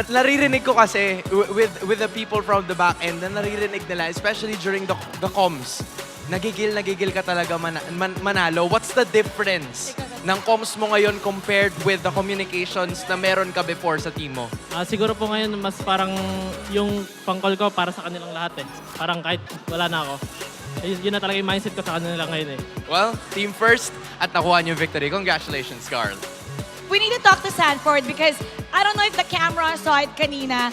Speaker 16: Naririnig ko kasi with the people from the back end na naririnig nila, especially during the comms. Nagigil ka talaga manalo. What's the difference ng comms mo ngayon compared with the communications na meron ka before sa team mo?
Speaker 8: Siguro po ngayon, mas parang yung pang-call ko para sa kanilang lahat eh. Parang kahit wala na ako. Yun na talaga yung mindset ko sa kanila ngayon eh.
Speaker 16: Well, team first at nakuha niyo victory. Congratulations, Carl.
Speaker 3: We need to talk to Sanford because I don't know if the camera saw it kanina.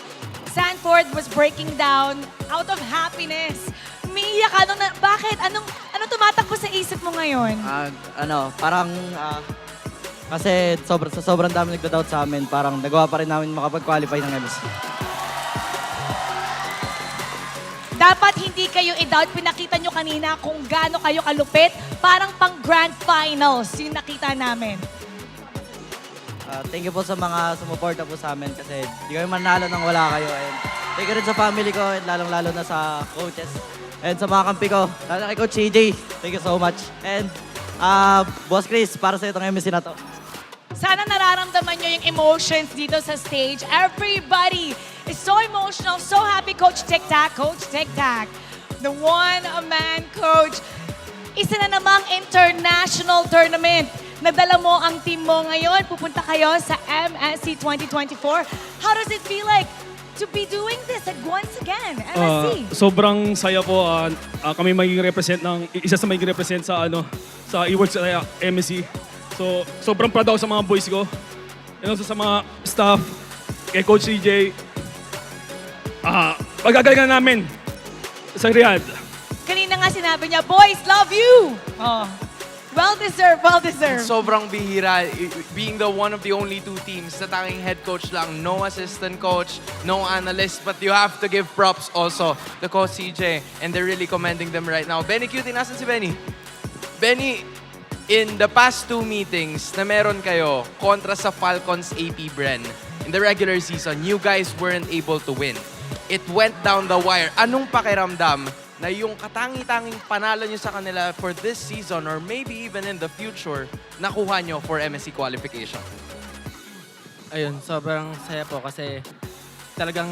Speaker 3: Sanford was breaking down out of happiness. Umiiyak ka bakit? Anong tumatakbo sa isip mo ngayon?
Speaker 10: Kasi sobrang dami nagda-doubt sa amin, parang nagawa pa rin namin makapag-qualify ng MSC.
Speaker 3: Dapat hindi kayo i-doubt. Pinakita nyo kanina kung gaano kayo kalupit. Parang pang Grand Finals yung nakita namin.
Speaker 10: Thank you po sa mga sumuporta po sa amin kasi di kami manalo nang wala kayo. And thank you rin sa family ko and lalong-lalo na sa coaches. And sa mga kampi ko, lalo na kay Coach CJ, thank you so much. And Boss Chris, para sa itong MSC na to.
Speaker 3: Sana nararamdaman nyo yung emotions dito sa stage. Everybody is so emotional, so happy. Coach Tic-Tac, Coach Tic-Tac, the one-man coach. Isa na namang international tournament. Nadala mo ang team mo ngayon. Pupunta kayo sa MSC 2024. How does it feel like to be doing this once again, MSC?
Speaker 11: Sobrang saya po. Kami magiging represent isa sa magiging represent sa sa awards sa MSC. So, sobrang proud ako sa mga boys ko. And also sa mga staff, kay Coach CJ. Magagalingan namin sa Riyadh.
Speaker 3: Kanina nga sinabi niya, boys, love you! Oh. Well-deserved, well-deserved.
Speaker 16: Sobrang bihira, being the one of the only two teams na tanging head coach lang, no assistant coach, no analyst, but you have to give props also to Coach CJ, and they're really commending them right now. Benny Cutie, nasan si Benny? Benny, in the past 2 meetings na meron kayo kontra sa Falcons AP Bren, in the regular season, you guys weren't able to win. It went down the wire. Anong pakiramdam na yung katangi-tanging panalo nyo sa kanila for this season or maybe even in the future, nakuha nyo for MSC qualification?
Speaker 8: Ayun, sobrang saya po kasi talagang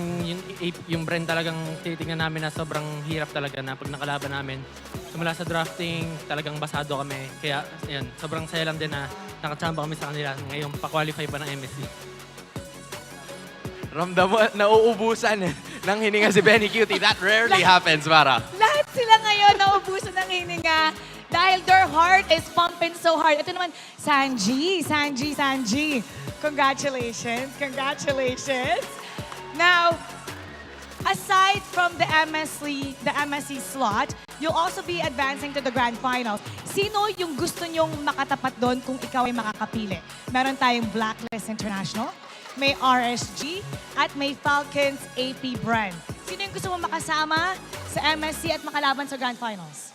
Speaker 8: yung Bren talagang titingnan namin na sobrang hirap talaga na pag nakalaban namin. Simula sa drafting, talagang basado kami. Kaya, ayun, sobrang saya lang din na nakachamba kami sa kanila ngayong pa-qualify pa ng MSC.
Speaker 16: Ramdam mo, nauubusan ng hininga si Benny Cutie. That rarely happens, Mara.
Speaker 3: Lahat sila ngayon naubusan ng hininga dahil their heart is pumping so hard. Ito naman, Sanji. Congratulations, congratulations. Now, aside from the MSC slot, you'll also be advancing to the Grand Finals. Sino yung gusto nyong makatapat doon kung ikaw ay makakapili? Meron tayong Blacklist International, may RSG, at may Falcons AP Brand. Sino yung gusto mo makasama sa MSC at makalaban sa Grand Finals?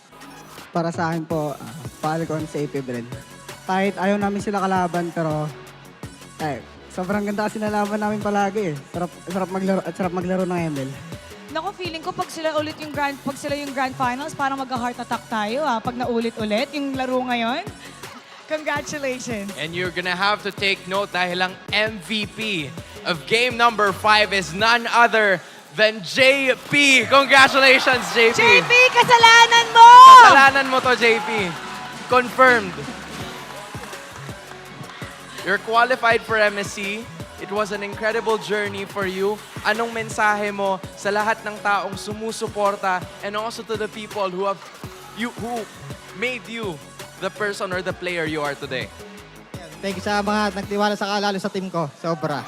Speaker 12: Para sa akin po, Falcons AP Brand. Kahit ayaw namin sila kalaban, pero sobrang ganda kasi nalaban namin palagi eh. Sarap maglaro ng ML.
Speaker 3: Naku, feeling ko pag sila yung Grand Finals, parang mag-heart attack tayo pag naulit-ulit yung laro ngayon. Congratulations.
Speaker 16: And you're gonna have to take note dahil ang MVP of game number 5 is none other than JP. Congratulations, JP.
Speaker 3: JP, kasalanan mo!
Speaker 16: Kasalanan mo to, JP. Confirmed. You're qualified for MSC. It was an incredible journey for you. Anong mensahe mo sa lahat ng taong sumusuporta and also to the people who made you the person or the player you are today?
Speaker 12: Thank you sa mga nagtiwala lalo sa team ko. Sobra.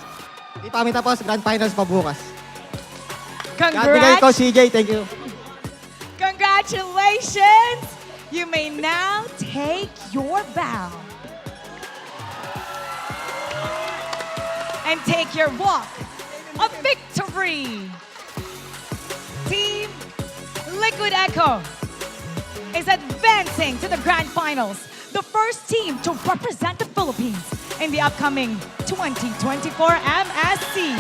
Speaker 12: Di pa kami tapos, Grand Finals pa bukas.
Speaker 3: Congrats!
Speaker 12: Coach CJ, thank you.
Speaker 3: Congratulations! You may now take your bow. And take your walk of victory. Team Liquid Echo is advancing to the Grand Finals, the first team to represent the Philippines in the upcoming 2024 MSC.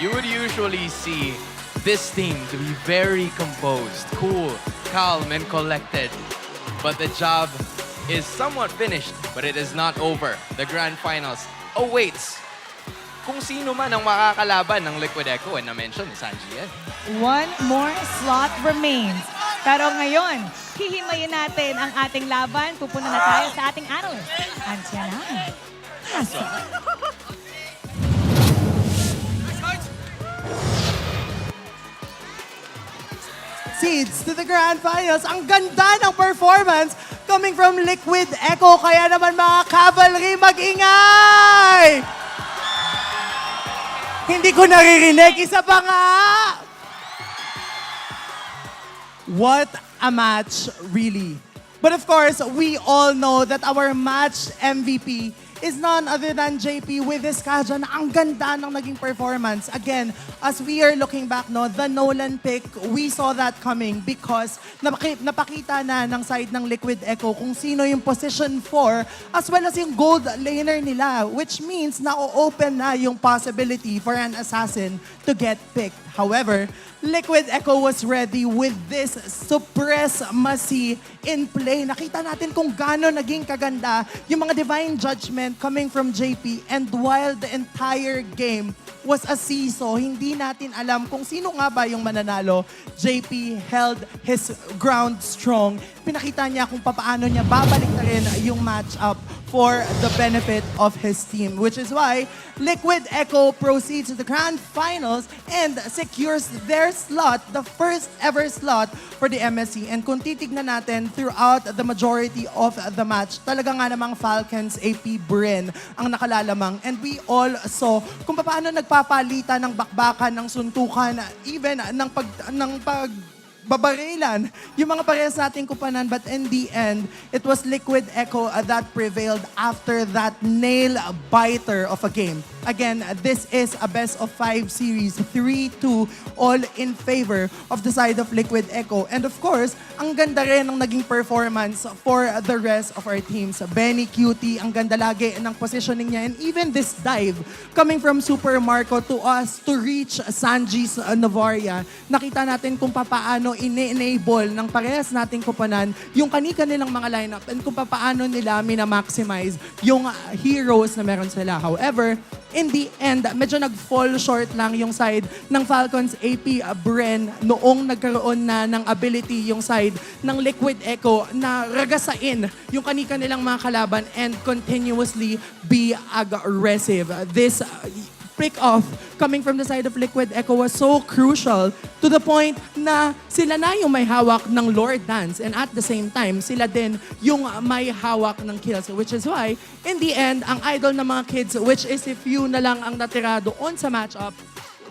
Speaker 16: You would usually see this team to be very composed, cool, calm, and collected. But the job is somewhat finished, but it is not over. The Grand Finals awaits kung sino man ang makakalaban ng Liquid Echo, and na-mention ni Sanji yan.
Speaker 3: One more slot remains. Pero ngayon, hihimayin natin ang ating laban. Pupunta na tayo sa ating analyst. Andiyan na.
Speaker 20: Seeds to the Grand Finals. Ang ganda ng performance coming from Liquid Echo. Kaya naman mga cavalry, mag-ingay! Hindi ko naririnig. Isa pa nga! What a match, really. But of course, we all know that our match MVP is none other than JP with his Kaja na ang ganda ng naging performance. Again, as we are looking back, no, the Nolan pick, we saw that coming because napakita na ng side ng Liquid Echo kung sino yung position 4 as well as yung gold laner nila, which means na-open na yung possibility for an assassin to get picked. However, Liquid Echo was ready with this supremacy in play. Nakita natin kung gaano naging kaganda yung mga divine judgment coming from JP, and while the entire game was a seesaw, hindi natin alam kung sino nga ba yung mananalo. JP held his ground strong. Pinakita niya kung paano niya babalik na rin yung matchup for the benefit of his team, which is why Liquid Echo proceeds to the Grand Finals and secures their slot, the first ever slot for the MSC. And kung titignan natin throughout the majority of the match, talaga nga namang Falcons AP Bryn ang nakalalamang. And we all saw kung paano nagpapalitan ng bakbakan, ng suntukan, even ng babarilan yung mga parehas nating kupanan, but in the end, it was Liquid Echo that prevailed after that nail-biter of a game. Again, this is a best-of-5 series, 3-2, all in favor of the side of Liquid Echo. And of course, ang ganda rin ng naging performance for the rest of our teams. Benny Cutie, ang ganda lagi ng positioning niya, and even this dive coming from Super Marco to us to reach Sanji's Navaria. Nakita natin kung paano ine-enable ng parehas nating kupanan yung kani-kanilang mga lineup and kung paano nila minamaximize yung heroes na meron sila. However, in the end, medyo nag-fall short lang yung side ng Falcons AP Bren noong nagkaroon na ng ability yung side ng Liquid Echo na ragasain yung kani-kanilang mga kalaban and continuously be aggressive. This pick-off coming from the side of Liquid Echo was so crucial to the point na sila na yung may hawak ng Lord Dance, and at the same time, sila din yung may hawak ng kills, which is why, in the end, ang idol ng mga kids, which is if you na lang ang natira doon sa matchup,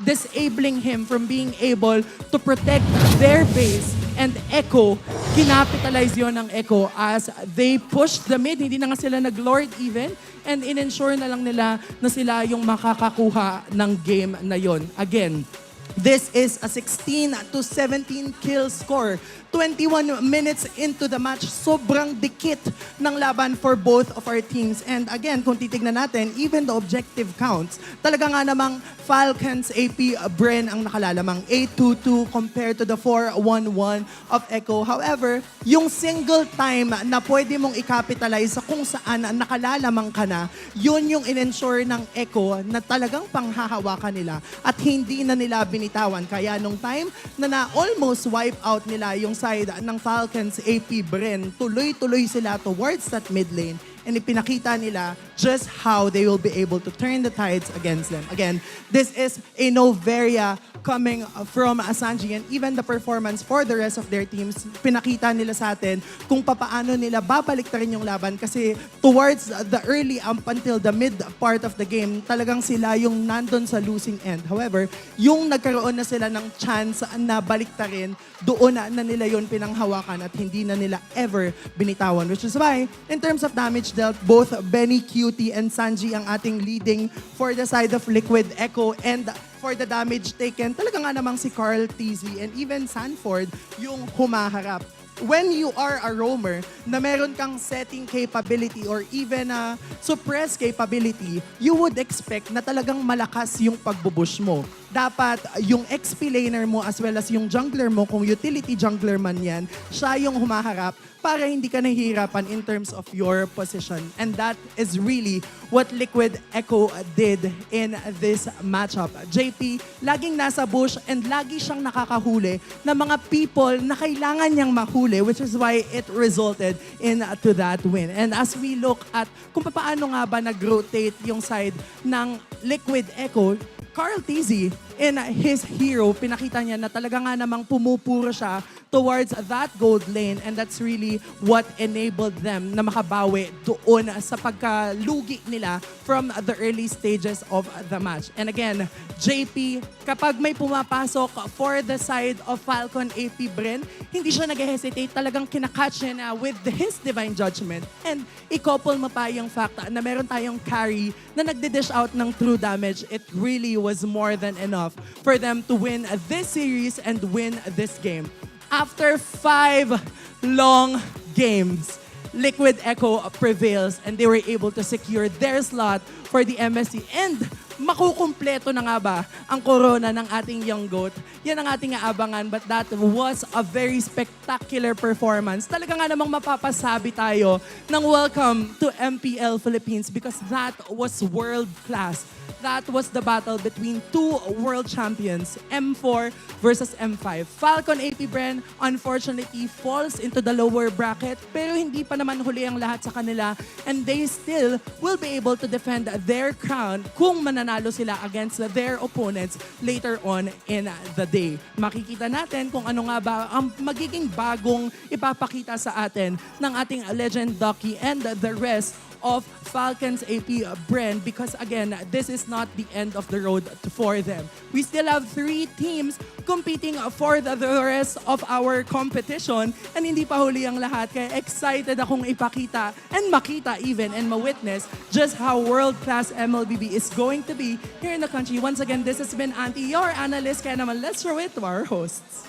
Speaker 20: disabling him from being able to protect their base. And Echo, kinapitalize yon ng Echo as they pushed the mid. Hindi na nga sila nag-lord even. And in-ensure na lang nila na sila yung makakakuha ng game na yon. Again, this is a 16-17 kill score. 21 minutes into the match, sobrang dikit ng laban for both of our teams. And again, kung titignan natin, even the objective counts, talaga nga namang Falcons AP Bren ang nakalalamang 8-2-2 compared to the 4-1-1 of Echo. However, yung single time na pwede mong i-capitalize sa kung saan nakalalamang ka na, yun yung in-ensure ng Echo na talagang panghahawakan nila at hindi na nila binitawan. Kaya nung time na almost wipe out nila yung side ng Falcons AP Bren, tuloy-tuloy sila towards that mid lane and ipinakita nila just how they will be able to turn the tides against them. Again, this is a Novaria coming from Sanji, and even the performance for the rest of their teams, pinakita nila sa atin kung papaano nila babalik na rin yung laban kasi towards the early up until the mid part of the game, talagang sila yung nandun sa losing end. However, yung nagkaroon na sila ng chance na balik ta rin, doon na nila yun pinanghawakan at hindi na nila ever binitawan. Which is why, in terms of damage dealt, both Benny, Cutie, and Sanji ang ating leading for the side of Liquid Echo, and for the damage taken, talaga nga namang si Carl TZ and even Sanford yung humaharap. When you are a roamer na meron kang setting capability or even a suppress capability, you would expect na talagang malakas yung pagbubush mo. Dapat yung XP laner mo as well as yung jungler mo, kung utility jungler man yan, siya yung humaharap para hindi ka nahihirapan in terms of your position. And that is really what Liquid Echo did in this matchup. JP, laging nasa bush and lagi siyang nakakahuli ng mga people na kailangan niyang mahuli, which is why it resulted into that win. And as we look at kung paano nga ba nag-rotate yung side ng Liquid Echo, Carl TZ in his hero, pinakita niya na talaga nga namang pumupuro siya towards that gold lane, and that's really what enabled them na makabawi doon sa pagkalugi nila from the early stages of the match. And again, JP, kapag may pumapasok for the side of Falcon AP Bren, hindi siya nag-hesitate, talagang kinakatch niya na with his divine judgment. And i-couple mo pa yung fact na meron tayong carry na nagdi-dish out ng true damage. It really was more than enough for them to win this series and win this game. After 5 long games, Liquid Echo prevails and they were able to secure their slot for the MSC. And makukumpleto na nga ba ang corona ng ating young GOAT? Yan ang ating aabangan, but that was a very spectacular performance. Talaga nga namang mapapasabi tayo ng welcome to MPL Philippines because that was world class. That was the battle between two world champions, M4 versus M5. Falcon AP Bren unfortunately falls into the lower bracket, pero hindi pa naman huli ang lahat sa kanila, and they still will be able to defend their crown kung mananalo sila against their opponents later on in the day. Makikita natin kung ano nga ba ang magiging bagong ipapakita sa atin ng ating legend Ducky and the rest of Falcons AP Bren, because again, this is not the end of the road for them. We still have 3 teams competing for the rest of our competition, and hindi pa huli ang lahat, kaya excited akong ipakita and makita even and ma-witness just how world-class MLBB is going to be here in the country. Once again, this has been Auntie, your analyst, kaya naman let's show it to our hosts.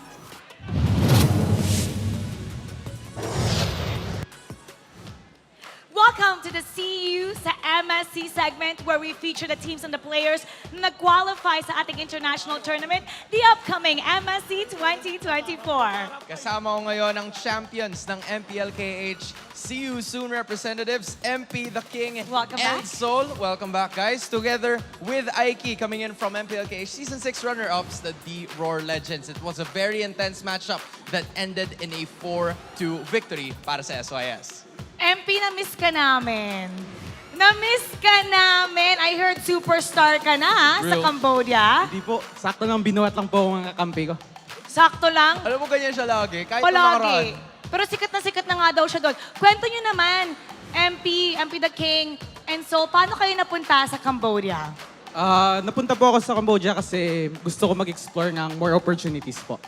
Speaker 3: Welcome to the CU sa MSC segment where we feature the teams and the players na nag-qualify sa ating international tournament, the upcoming MSC 2024.
Speaker 16: Kasama ko ngayon ang champions ng MPL-PH, CU Soon representatives, MP the King,
Speaker 3: Welcome
Speaker 16: and
Speaker 3: back.
Speaker 16: Soul. Welcome back, guys. Together with Aiki coming in from MPL-PH Season 6 runner-ups, the D-Roar Legends. It was a very intense matchup that ended in a 4-2 victory para sa SYS.
Speaker 3: MP, na-miss ka namin. Na-miss ka namin. I heard superstar ka na sa
Speaker 14: Real.
Speaker 3: Cambodia.
Speaker 14: Hindi po, sakto lang binuhat lang po ang kakampi ko.
Speaker 3: Sakto lang.
Speaker 16: Alam mo, ganyan siya lagi. Kahit
Speaker 3: Palagi. Pero sikat na nga daw siya doon. Kwento nyo naman, MP the King, and Soul, paano kayo napunta sa Cambodia?
Speaker 14: Napunta po ako sa Cambodia kasi gusto ko mag-explore ng more opportunities po.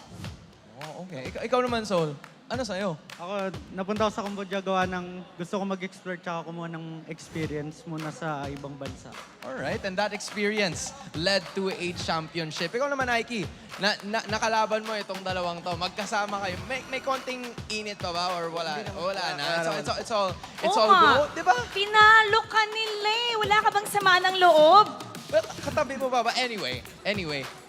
Speaker 16: Oh, okay. Ikaw naman, Soul. Ano sa'yo?
Speaker 10: Ako, napunta ako sa Cambodia gawa ng gusto ko mag-explore tsaka kumuha ng experience muna sa ibang bansa.
Speaker 16: Alright, and that experience led to a championship. Ikaw naman, Aiki, nakalaban mo itong dalawang to. Magkasama kayo. May konting init pa ba or wala? Wala na. It's all good, di ba?
Speaker 3: Pinalo ka nila eh. Wala ka bang sama ng loob?
Speaker 16: Well, katabi mo ba? Anyway,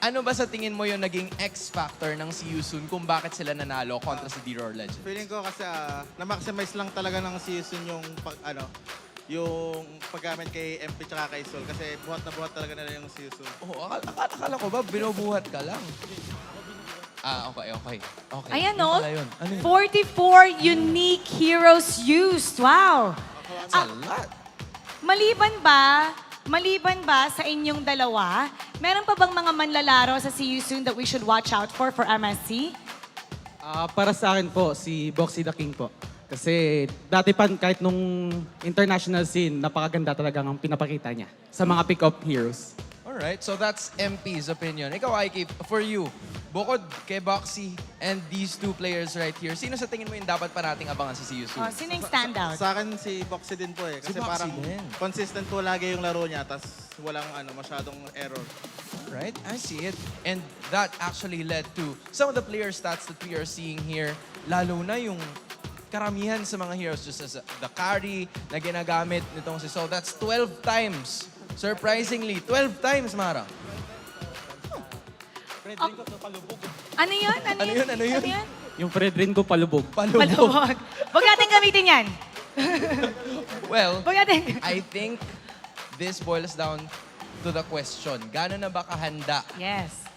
Speaker 16: ano ba sa tingin mo yung naging X-factor ng CU Soon kung bakit sila nanalo kontra sa D-Roar Legends?
Speaker 15: Feeling ko kasi na-maximize lang talaga ng season yung yung paggamit kay MP tsaka kay Soul kasi buhat na buhat talaga nila yung season.
Speaker 16: Oo, akala ko ba binubuhat ka lang? Okay.
Speaker 3: Ayan
Speaker 16: Yun
Speaker 3: o,
Speaker 16: pala yun. Ano yun?
Speaker 3: 44 unique heroes used. Wow!
Speaker 16: That's a lot.
Speaker 3: Maliban ba sa inyong dalawa, meron pa bang mga manlalaro sa CU Soon that we should watch out for MSC?
Speaker 14: Para sa akin po, si Boxy the King po. Kasi dati pa kahit nung international scene, napakaganda talaga ang pinapakita niya sa mga pick-up heroes.
Speaker 16: Alright, so that's MP's opinion. Ikaw, Aiki, for you, bukod kay Boxy and these two players right here, sino sa tingin mo yung dapat pa nating abangan sa CU Soon?
Speaker 3: Sino yung standout?
Speaker 15: Sa akin si Boxy din po eh. Kasi
Speaker 16: Si Boxy
Speaker 15: parang
Speaker 16: din.
Speaker 15: consistent po lagi yung laro niya tas walang masyadong error.
Speaker 16: Right, I see it. And that actually led to some of the player stats that we are seeing here, lalo na yung karamihan sa mga heroes, just as the carry na ginagamit nitong si Soul. That's 12 times. Surprisingly, 12 times, Mara.
Speaker 3: Ano yun?
Speaker 16: Ano yun?
Speaker 14: Yung Fredrin ko palubog.
Speaker 3: Palubog. Huwag natin gamitin yan.
Speaker 16: Well,
Speaker 3: Huwag natin.
Speaker 16: I think this boils down to the question, gaano na ba kahanda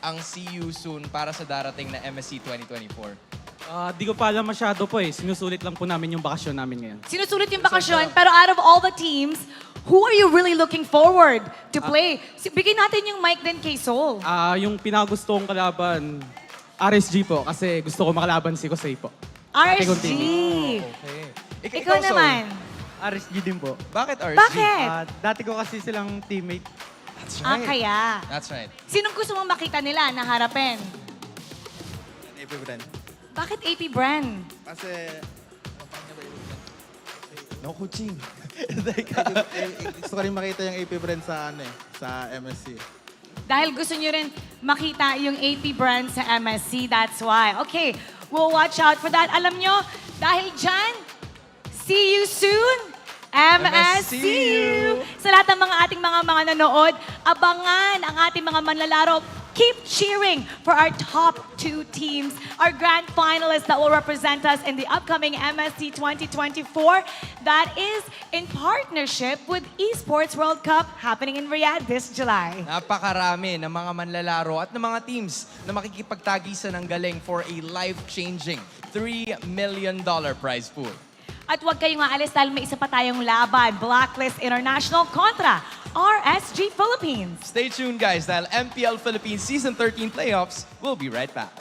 Speaker 16: ang CU Soon para sa darating na MSC 2024?
Speaker 14: Di ko pa alam masyado po eh. Sinusulit lang po namin yung bakasyon namin ngayon.
Speaker 3: Sinusulit yung bakasyon, pero out of all the teams, Who are you really looking forward to play? Bigyan natin yung mic din kay Sol.
Speaker 14: Yung pinakagusto kong kalaban, RSG po, kasi gusto ko makalaban si Jose po.
Speaker 3: RSG.
Speaker 14: Okay.
Speaker 3: Ikaw naman.
Speaker 10: RSG din po.
Speaker 16: Bakit RSG?
Speaker 3: Bakit?
Speaker 10: Dati ko kasi silang teammate.
Speaker 16: That's
Speaker 3: Kaya.
Speaker 16: That's right.
Speaker 3: Sinong gusto mong makita nila na harapin?
Speaker 15: AP Brand.
Speaker 3: Bakit AP Brand?
Speaker 15: Kasi,
Speaker 16: No coaching.
Speaker 15: gusto ko rin makita yung AP Brand sa MSC.
Speaker 3: Dahil gusto nyo rin makita yung AP Brand sa MSC, that's why. Okay, we'll watch out for that. Alam nyo, dahil dyan, see you soon! MSCU! Sa lahat ng ating mga nanood, abangan ang ating mga manlalaro. Keep cheering for our top 2 teams, our grand finalists that will represent us in the upcoming MSC 2024. That is in partnership with Esports World Cup happening in Riyadh this July.
Speaker 16: Napakarami ng mga manlalaro at ng mga teams na makikipagtagisan ng galing for a life-changing $3 million prize pool.
Speaker 3: At huwag kayong aalis dahil may isa pa tayong laban, Blacklist International kontra RSG Philippines.
Speaker 16: Stay tuned, guys, dahil MPL Philippines Season 13 Playoffs will be right back.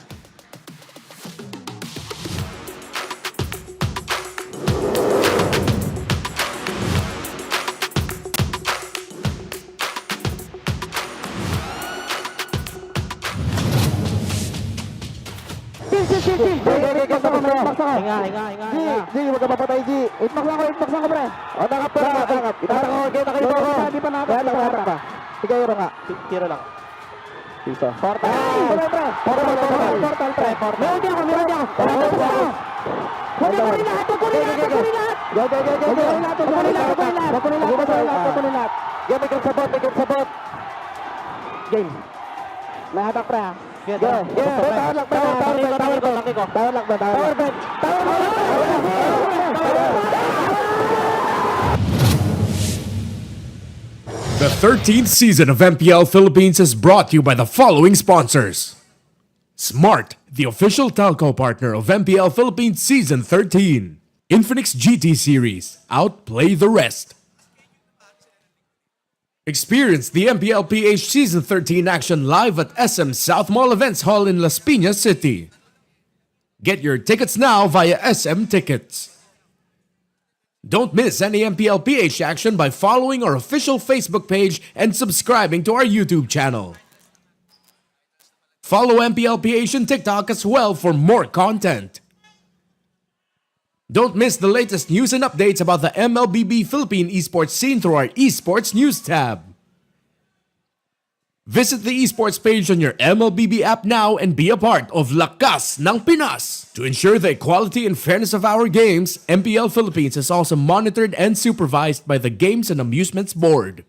Speaker 4: G, huwag ka mapatay, G. Itmak lang ko, pre. O, tangkap. Itakap ko, kita kayo ko. Hindi pa nakap pa. Sige, hero nga. Tiro lang. Dito. Portal. Pre. Portal, pre. Meron di ako. Huwag ka kunin lahat. Go. Kunin lahat. Game, may sabot. Game. May hatak, pre, ha. Go. Tawar lang, Tawar bet.
Speaker 21: The 13th season of MPL Philippines is brought to you by the following sponsors. Smart, the official telco partner of MPL Philippines Season 13. Infinix GT Series, outplay the rest. Experience the MPL-PH Season 13 action live at SM South Mall Events Hall in Las Piñas City. Get your tickets now via SM Tickets. Don't miss any MPL-PH action by following our official Facebook page and subscribing to our YouTube channel. Follow MPL-PH on TikTok as well for more content. Don't miss the latest news and updates about the MLBB Philippine esports scene through our esports news tab. Visit the esports page on your MLBB app now and be a part of Lakas ng Pinas. To ensure the equality and fairness of our games, MPL Philippines is also monitored and supervised by the Games and Amusements Board.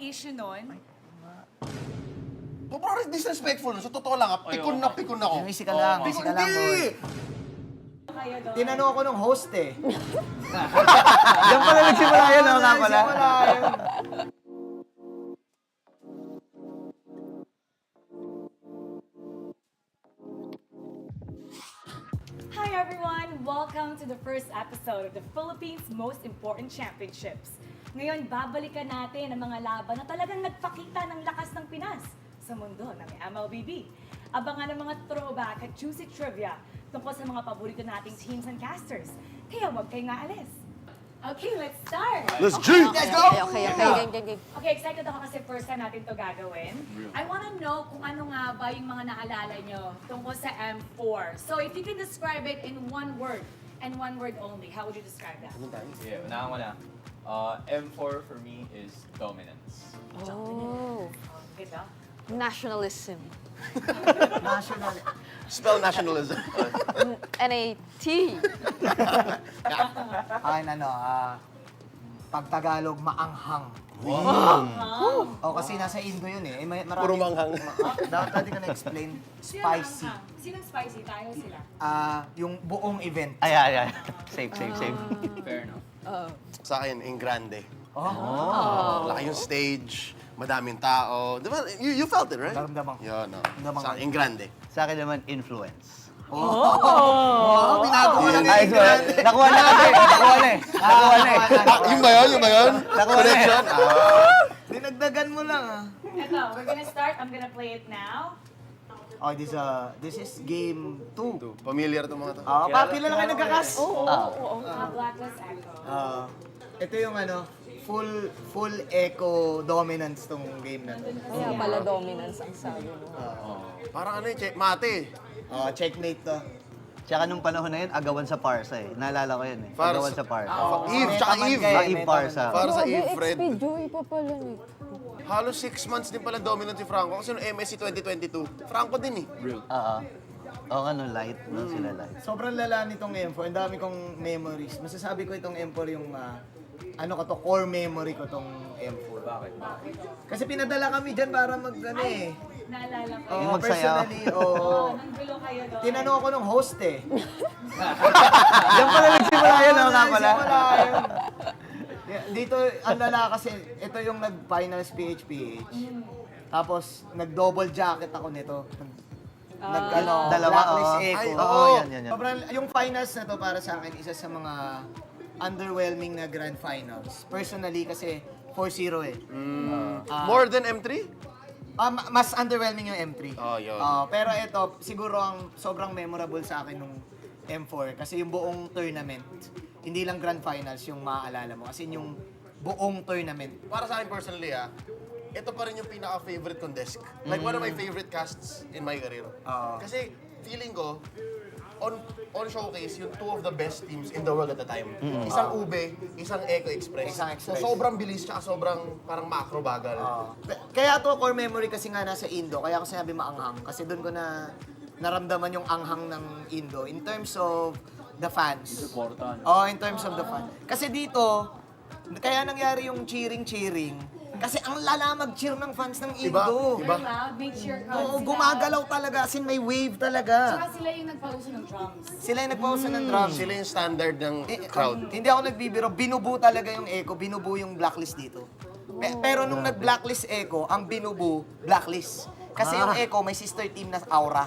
Speaker 3: issue nun?
Speaker 19: Sobrang disrespectful. Sa totoo lang, pikon na pikon ako.
Speaker 4: Yung easy ka lang, easy ka lang, boy. Tinanong ako ng host eh.
Speaker 10: Diyan pala nagsimula yun, no? Nga pala.
Speaker 3: Hi everyone! Welcome to the first episode of the Philippines' most important championships. Ngayon, babalikan natin ang mga laban na talagang nagpakita ng lakas ng Pinas sa mundo ng MLBB. Abangan ang mga throwback at juicy trivia tungkol sa mga paborito nating teams and casters. Kaya huwag kayong aalis. Okay, let's start!
Speaker 19: Let's G!
Speaker 3: Let's
Speaker 19: go!
Speaker 3: Okay, excited ako kasi first time natin to gagawin. I wanna know kung ano nga ba yung mga naalala nyo tungkol sa M4. So if you can describe it in one word, and one word only, how would you describe that?
Speaker 1: Yeah, unahan ko na. M4 for me is dominance.
Speaker 22: Oh.
Speaker 3: Good, ah?
Speaker 22: Nationalism.
Speaker 19: Spell nationalism.
Speaker 22: N-A-T.
Speaker 4: Akin pag Tagalog, maanghang. O kasi nasa Indo yun eh. Marami,
Speaker 19: Puro manghang.
Speaker 4: Dapat ka na-explain. Spicy.
Speaker 3: Sinong spicy? Tayo sila.
Speaker 4: Yung buong event.
Speaker 10: Ay. Safe.
Speaker 1: Fair enough.
Speaker 19: Sa akin, in grande.
Speaker 4: Oh.
Speaker 19: Laki yung stage, madaming tao. Di ba? You felt it, right?
Speaker 4: Naramdaman ko.
Speaker 19: Yun, no. Sa akin, in grande.
Speaker 10: Sa akin naman, influence.
Speaker 4: Binago ko lang
Speaker 10: Ay,
Speaker 4: yung
Speaker 10: sorry. Nakuha na.
Speaker 19: Yung ba yun?
Speaker 10: Nakuha na.
Speaker 19: Connection?
Speaker 4: Dinagdagan mo lang ah.
Speaker 3: Ito, we're gonna start. I'm gonna play it now.
Speaker 4: Oh, this is game 2.
Speaker 19: Familiar to mga to.
Speaker 4: Kilala kayo nagkakas?
Speaker 3: Blacklist Echo.
Speaker 4: Ito yung full echo dominance tong game na to.
Speaker 22: Kaya pala dominance ang sabi mo.
Speaker 19: Parang ano yung mate.
Speaker 4: Checkmate to.
Speaker 10: Tsaka nung panahon na yun, agawan sa Parsa eh. Naalala ko yun eh.
Speaker 19: Farsa.
Speaker 10: Agawan sa Parsa.
Speaker 19: Eve, tsaka Eve.
Speaker 10: Eve Parsa.
Speaker 19: Para sa Eve, Fred.
Speaker 22: XP Joy pa pala nito.
Speaker 19: Halos 6 months din pala dominant si Franco. Kasi nung MSC 2022, Franco din eh.
Speaker 10: Oo. Oo nga, no, light. No, sila light.
Speaker 4: Sobrang lala nitong M4. Ang dami kong memories. Masasabi ko itong M4 yung core memory ko tong M4.
Speaker 1: Bakit?
Speaker 4: Kasi pinadala kami dyan para
Speaker 3: Naalala ko.
Speaker 10: Yung magsayaw.
Speaker 4: Personally,
Speaker 3: Nanggulo kayo doon.
Speaker 4: Tinanong ako ng host eh.
Speaker 10: Diyan pala nagsimula yun, no? Nga pala.
Speaker 4: Dito, ang lala kasi, ito yung nag-finals PH. Tapos, nag-double jacket ako nito.
Speaker 10: Dalawa,
Speaker 4: Blacklist Echo.
Speaker 10: Ay, oo, yan.
Speaker 4: Sobrang, yung finals na to para sa akin, isa sa mga underwhelming na grand finals. Personally, kasi 4-0 eh.
Speaker 19: More than M3?
Speaker 4: Mas underwhelming yung M3.
Speaker 19: Oh, yun.
Speaker 4: Pero ito, siguro ang sobrang memorable sa akin nung M4 kasi yung buong tournament, hindi lang grand finals yung maaalala mo. Kasi yung buong tournament.
Speaker 19: Para sa akin personally ito pa rin yung pinaka-favorite kong desk. Like one of my favorite casts in my career. Kasi feeling ko, on showcase, yung two of the best teams in the world at the time. Isang Ube, isang Echo Express. So sobrang bilis, tsaka sobrang parang macro bagal.
Speaker 4: Kaya to core memory kasi nga nasa Indo, kaya ako sinabi maanghang. Kasi doon ko na naramdaman yung anghang ng Indo in terms of the fans. In terms of the fans. Kasi dito, kaya nangyari yung cheering. Kasi ang lala mag-cheer ng fans ng Indo.
Speaker 3: Very loud, make sure crowd.
Speaker 4: Gumagalaw talaga. As in, may wave talaga.
Speaker 3: Saka sila yung nagpauso ng drums.
Speaker 4: Sila yung nagpauso ng drums.
Speaker 19: Sila yung standard ng crowd.
Speaker 4: Hindi ako nagbibiro. Binubu talaga yung Echo. Binubu yung blacklist dito. Pero nung nag-blacklist Echo, ang binubu, blacklist. Kasi yung Echo, may sister team na Aura.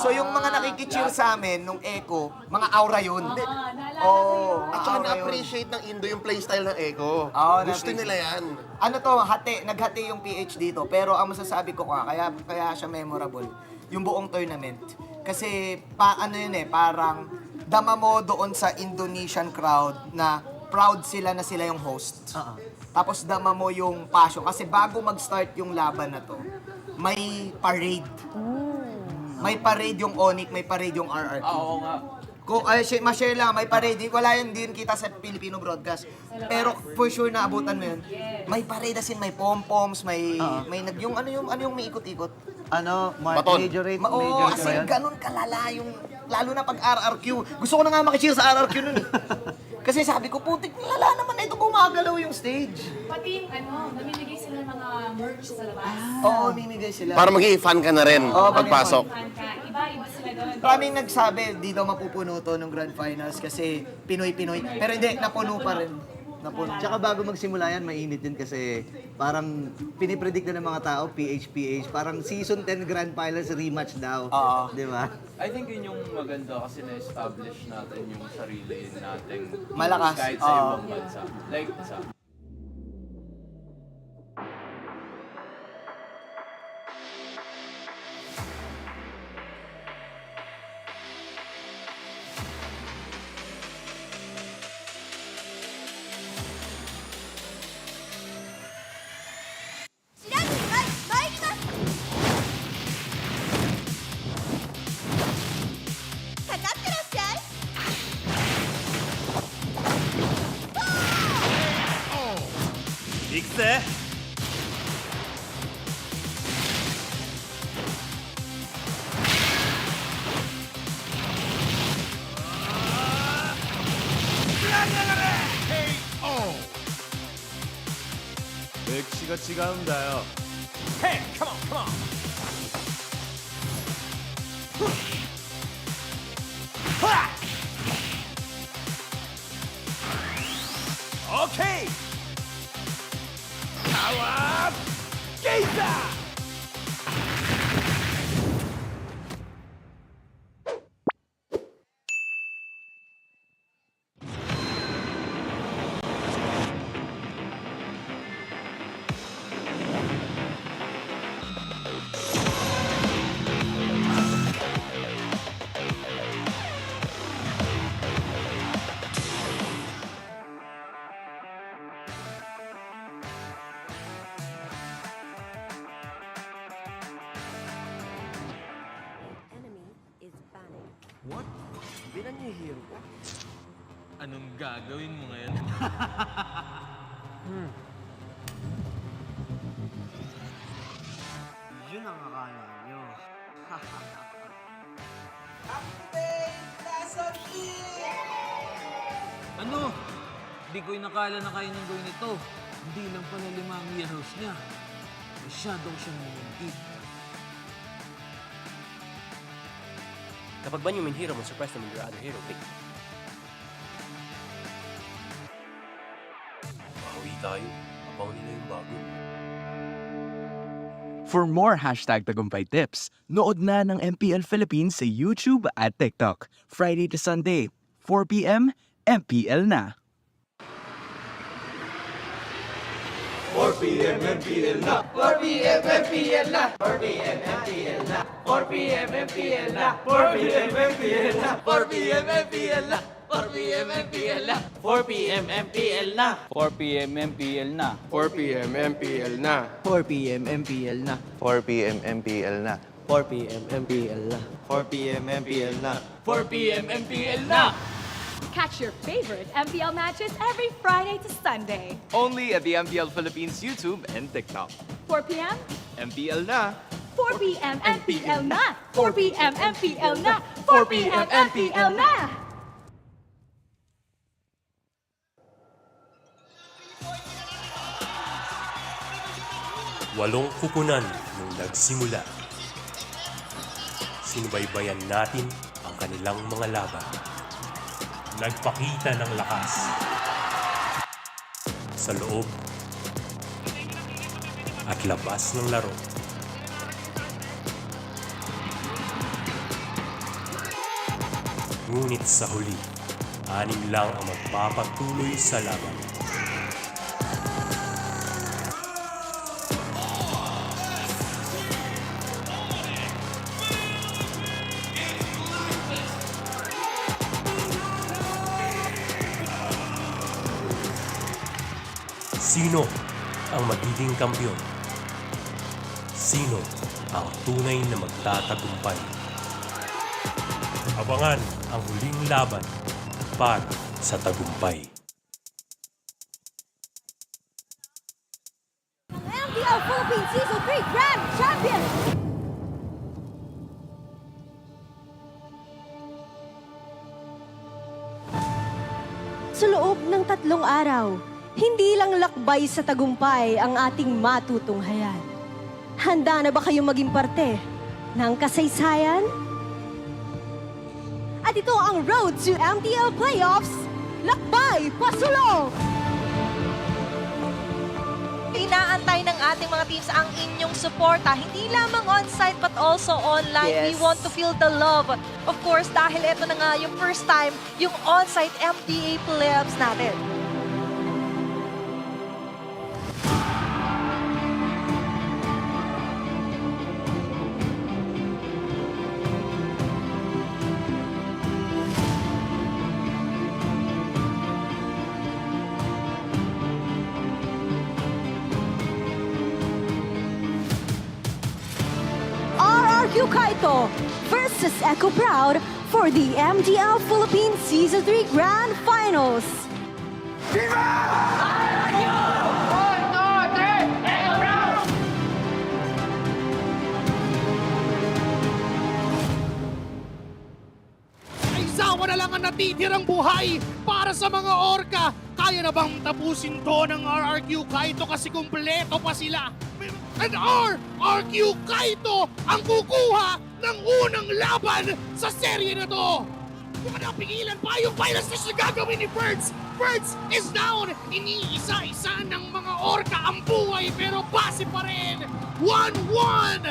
Speaker 4: So yung mga nakikicheer sa amin nung Echo, mga Aura yun.
Speaker 19: At saka na-appreciate ng Indo yung playstyle ng Echo. Gusto nila yan.
Speaker 4: Naghati yung PH dito. Pero ang masasabi ko kaya siya memorable, yung buong tournament. Kasi parang dama mo doon sa Indonesian crowd na proud sila na sila yung host. Tapos dama mo yung passion. Kasi bago mag-start yung laban na to, may parade. May parade yung Onyx, may parade yung RRQ.
Speaker 1: Oo nga.
Speaker 4: Ma-share lang, may parade. Wala yun din kita sa Filipino broadcast. Pero for sure na abutan mo yun. May parade as in, may pom-poms, may yung may ikot-ikot.
Speaker 10: Major rate ba
Speaker 4: as in,
Speaker 10: yun?
Speaker 4: ganun kalala yung, lalo na pag RRQ. Gusto ko na nga makicheer sa RRQ nun.
Speaker 2: Kasi sabi ko, putik, wala naman na ito gumagalaw yung stage.
Speaker 3: Pati yung namimigay sila ng mga merch sa labas.
Speaker 2: Oo, mimigay sila.
Speaker 19: Para maging fan ka na rin pagpasok.
Speaker 3: Iba-iba sila doon.
Speaker 2: Maraming nagsabi, di daw mapupuno to ng Grand Finals kasi Pinoy-Pinoy. Pero hindi, napuno pa rin. Napuno.
Speaker 10: Tsaka bago magsimula yan, mainit din kasi parang pinipredict na ng mga tao, PH, parang season 10 Grand Finals rematch daw. Di ba?
Speaker 1: I think yun yung maganda kasi na-establish natin yung sarili nating
Speaker 2: Malakas.
Speaker 1: kahit sa ibang bansa. Like sa
Speaker 5: 맥시가違うんだよ. Hey, come on, come on. Okay. Power Gazer. What? Bilan niyo yung hero ko?
Speaker 8: Anong gagawin mo ngayon?
Speaker 2: Yun ang akala nyo.
Speaker 23: Ano? Hindi ko inakala na kaya niyang gawin ito. Hindi lang pala 5 ang heroes niya. Masyadong siyang nangyayagit.
Speaker 5: Kapag ban yung main hero mo, surprise naman your other hero, pick. Bawi tayo. Apaw nila yung bago.
Speaker 24: For more #tagumpay tips, nood na ng MPL Philippines sa YouTube at TikTok. Friday to Sunday, 4 p.m, MPL na.
Speaker 5: 4 p.m. MPL na! 4 p.m. MPL na! 4 p.m. MPL na! 4 p.m. MPL na! 4 p.m. MPL na! 4 p.m. MPL na! 4 p.m. MPL na! 4 p.m. MPL na!
Speaker 25: 4 p.m. MPL na!
Speaker 5: 4 p.m. MPL na!
Speaker 10: 4 p.m. MPL na.
Speaker 25: 4 p.m. MPL na!
Speaker 10: 4 p.m. MPL na.
Speaker 25: 4 p.m. MPL na!
Speaker 5: 4 p.m. MPL na!
Speaker 3: Catch your favorite MPL matches every Friday to Sunday.
Speaker 25: Only at the MPL Philippines YouTube and TikTok.
Speaker 3: 4 p.m.
Speaker 25: MPL na!
Speaker 3: 4 p.m. MPL na! 4 p.m. MPL na! 4 p.m. MPL na!
Speaker 26: Walong kupunan nung nagsimula. Sinubaybayan natin ang kanilang mga laban. Nagpakita ng lakas sa loob at labas ng laro. Ngunit sa huli, 6 lang ang magpapatuloy sa laban. Sino ang magiging kampiyon? Sino ang tunay na magtatagumpay? Abangan ang huling laban para sa tagumpay.
Speaker 27: MPL Philippines Season 3 Grand Champion! sa loob ng 3 araw, hindi lang lakbay sa tagumpay ang ating matutunghayan. Handa na ba kayong maging parte ng kasaysayan? At ito ang Road to MPL Playoffs, Lakbay Pasulong!
Speaker 6: Inaantay ng ating mga teams ang inyong suporta, hindi lamang on-site but also online.
Speaker 7: Yes.
Speaker 6: We want to feel the love. Of course, dahil ito na nga yung first time, yung on-site MPA Playoffs natin.
Speaker 27: RRQ Kaito versus Echo Proud for the MDL Philippines Season 3 Grand Finals.
Speaker 9: Ay sawa na lang ang natitirang buhay para sa mga orka. Kaya na bang tapusin to ng RRQ Kaito kasi kumpleto pa sila? And RRQ Kaito ang kukuha ng unang laban sa serye na to. Kung napigilan pa yung finals na gagawin ni Birds. Birds is down. Iniisa-isa ng mga orka ang buhay pero base pa rin. 1-1.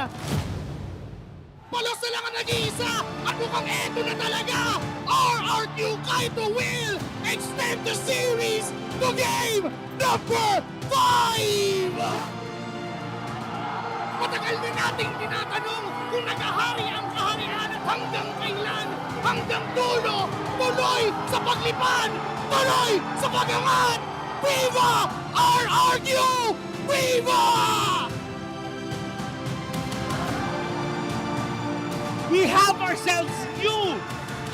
Speaker 9: Palos na lang ang nag-iisa at mukhang eto na talaga. RRQ Kaito will extend the series to game number 5. Matagal na nating tinatanong kung nagahari ang kaharian at hanggang kailan, hanggang dulo, tuloy sa paglipad, tuloy sa pagangat. Viva RRQ! Viva! We have ourselves new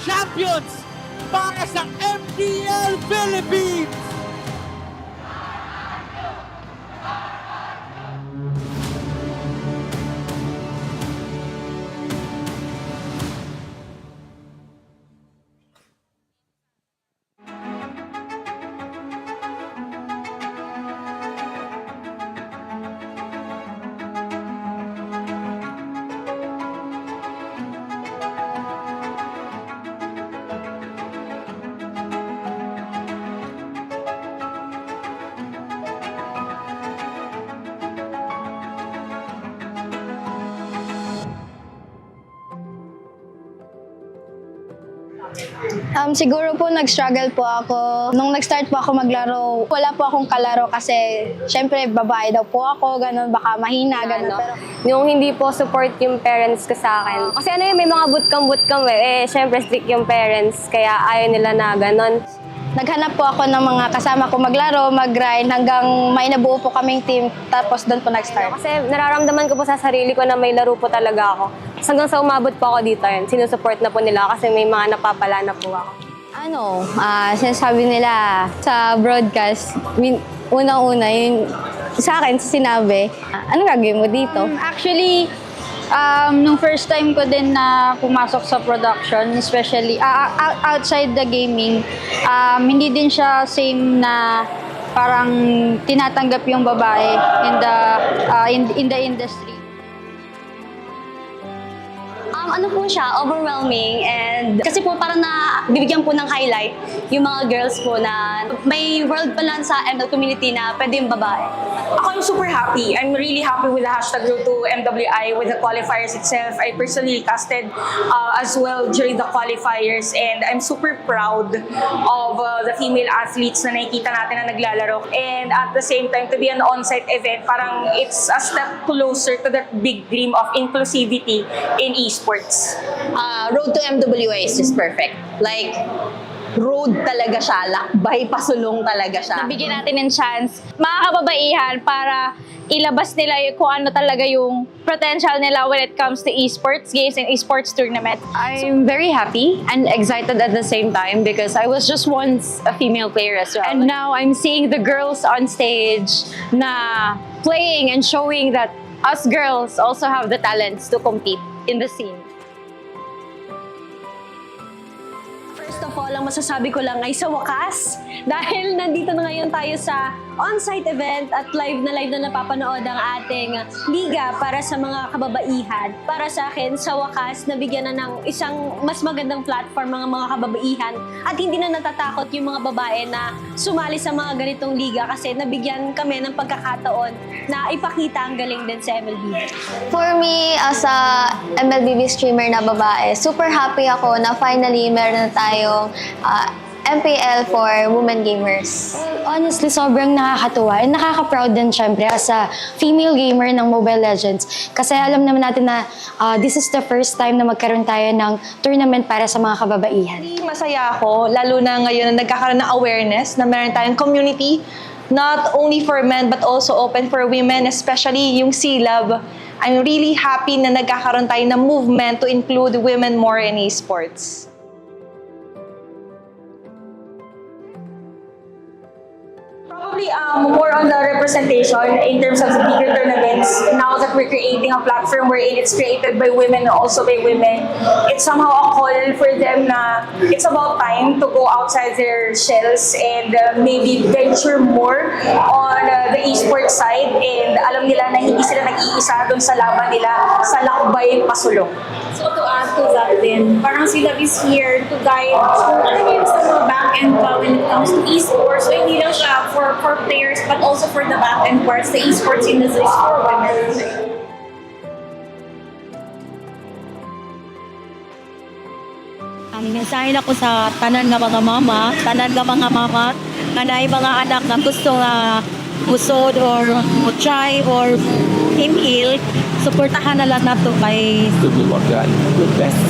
Speaker 9: champions para sa MPL Philippines!
Speaker 22: Siguro po nag-struggle po ako. Nung nag-start po ako maglaro, wala po akong kalaro kasi syempre babae daw po ako, ganun, baka mahina, ganun. Pero
Speaker 11: yung hindi po support yung parents ko sa akin. Kasi ano yun, may mga bootcamp syempre strict yung parents, kaya ayaw nila na ganun.
Speaker 22: naghanap po ako ng mga kasama ko maglaro, mag-grind, hanggang may nabuo po kaming team, tapos doon po nag-start.
Speaker 11: Kasi nararamdaman ko po sa sarili ko na may laro po talaga ako. Hanggang sa umabot po ako dito yun, sinusupport na po nila kasi may mga napapala na po ako.
Speaker 22: Sinasabi nila sa broadcast, unang-una, yun, sa akin, sinabi, ano gagawin mo dito? Actually, nung first time ko din na pumasok sa production, especially outside the gaming, hindi din siya same na parang tinatanggap yung babae in the industry.
Speaker 11: Ano po siya, overwhelming, and kasi po parang bibigyan po ng highlight yung mga girls po na may world pa lang sa ML community na pwede yung babae.
Speaker 13: Ako yung super happy. I'm really happy with the hashtag Road to MWI, with the qualifiers itself. I personally casted as well during the qualifiers, and I'm super proud of the female athletes na nakikita natin na naglalaro. And at the same time, to be an on-site event, parang it's a step closer to that big dream of inclusivity in esports.
Speaker 17: Road to MWA is just perfect. Like, road talaga siya, lakbay, pasulong talaga siya.
Speaker 22: Nabigyan natin ng chance, mga kababaihan, para ilabas nila kung ano talaga yung potential nila when it comes to esports games and esports tournament.
Speaker 17: I'm very happy and excited at the same time because I was just once a female player as well. And now I'm seeing the girls on stage na playing and showing that us girls also have the talents to compete in the scene.
Speaker 11: First of all, ang masasabi ko lang ay sa wakas, dahil nandito na ngayon tayo sa on-site event at live na napapanood ang ating liga para sa mga kababaihan. Para sa akin, sa wakas, nabigyan na ng isang mas magandang platform mga kababaihan at hindi na natatakot yung mga babae na sumali sa mga ganitong liga kasi nabigyan kami ng pagkakataon na ipakita ang galing din sa MLB.
Speaker 7: For me, as a MLBB streamer na babae, super happy ako na finally meron na tayong MPL for women gamers. Honestly, sobrang nakakatuwa and nakaka-proud din syempre as a female gamer ng Mobile Legends. Kasi alam naman natin na this is the first time na magkaroon tayo ng tournament para sa mga kababaihan.
Speaker 12: Masaya ako, lalo na ngayon na nagkakaroon ng awareness na meron tayong community, not only for men but also open for women, especially yung C-Lab. I'm really happy na nagkakaroon tayo ng movement to include women more in esports.
Speaker 13: Probably more on the representation in terms of the bigger tournaments. Now that we're creating a platform wherein it's created by women and also by women, it's somehow a call for them na it's about time to go outside their shells and maybe venture more on the esports side, and alam nila na hindi sila nag-iisa doon sa laban nila sa lakbay pasulong.
Speaker 14: So to add to that din, parang sila is here to guide kung ano yung sa mga back-end pa when it comes to esports. So hindi lang siya for players but also for the back-end parts. The esports industry is for women.
Speaker 15: Ang mensahe ako sa tanan nga mga mama, nga naay mga anak na gusto nga usod or try or MPL, suportahan na lang nato kay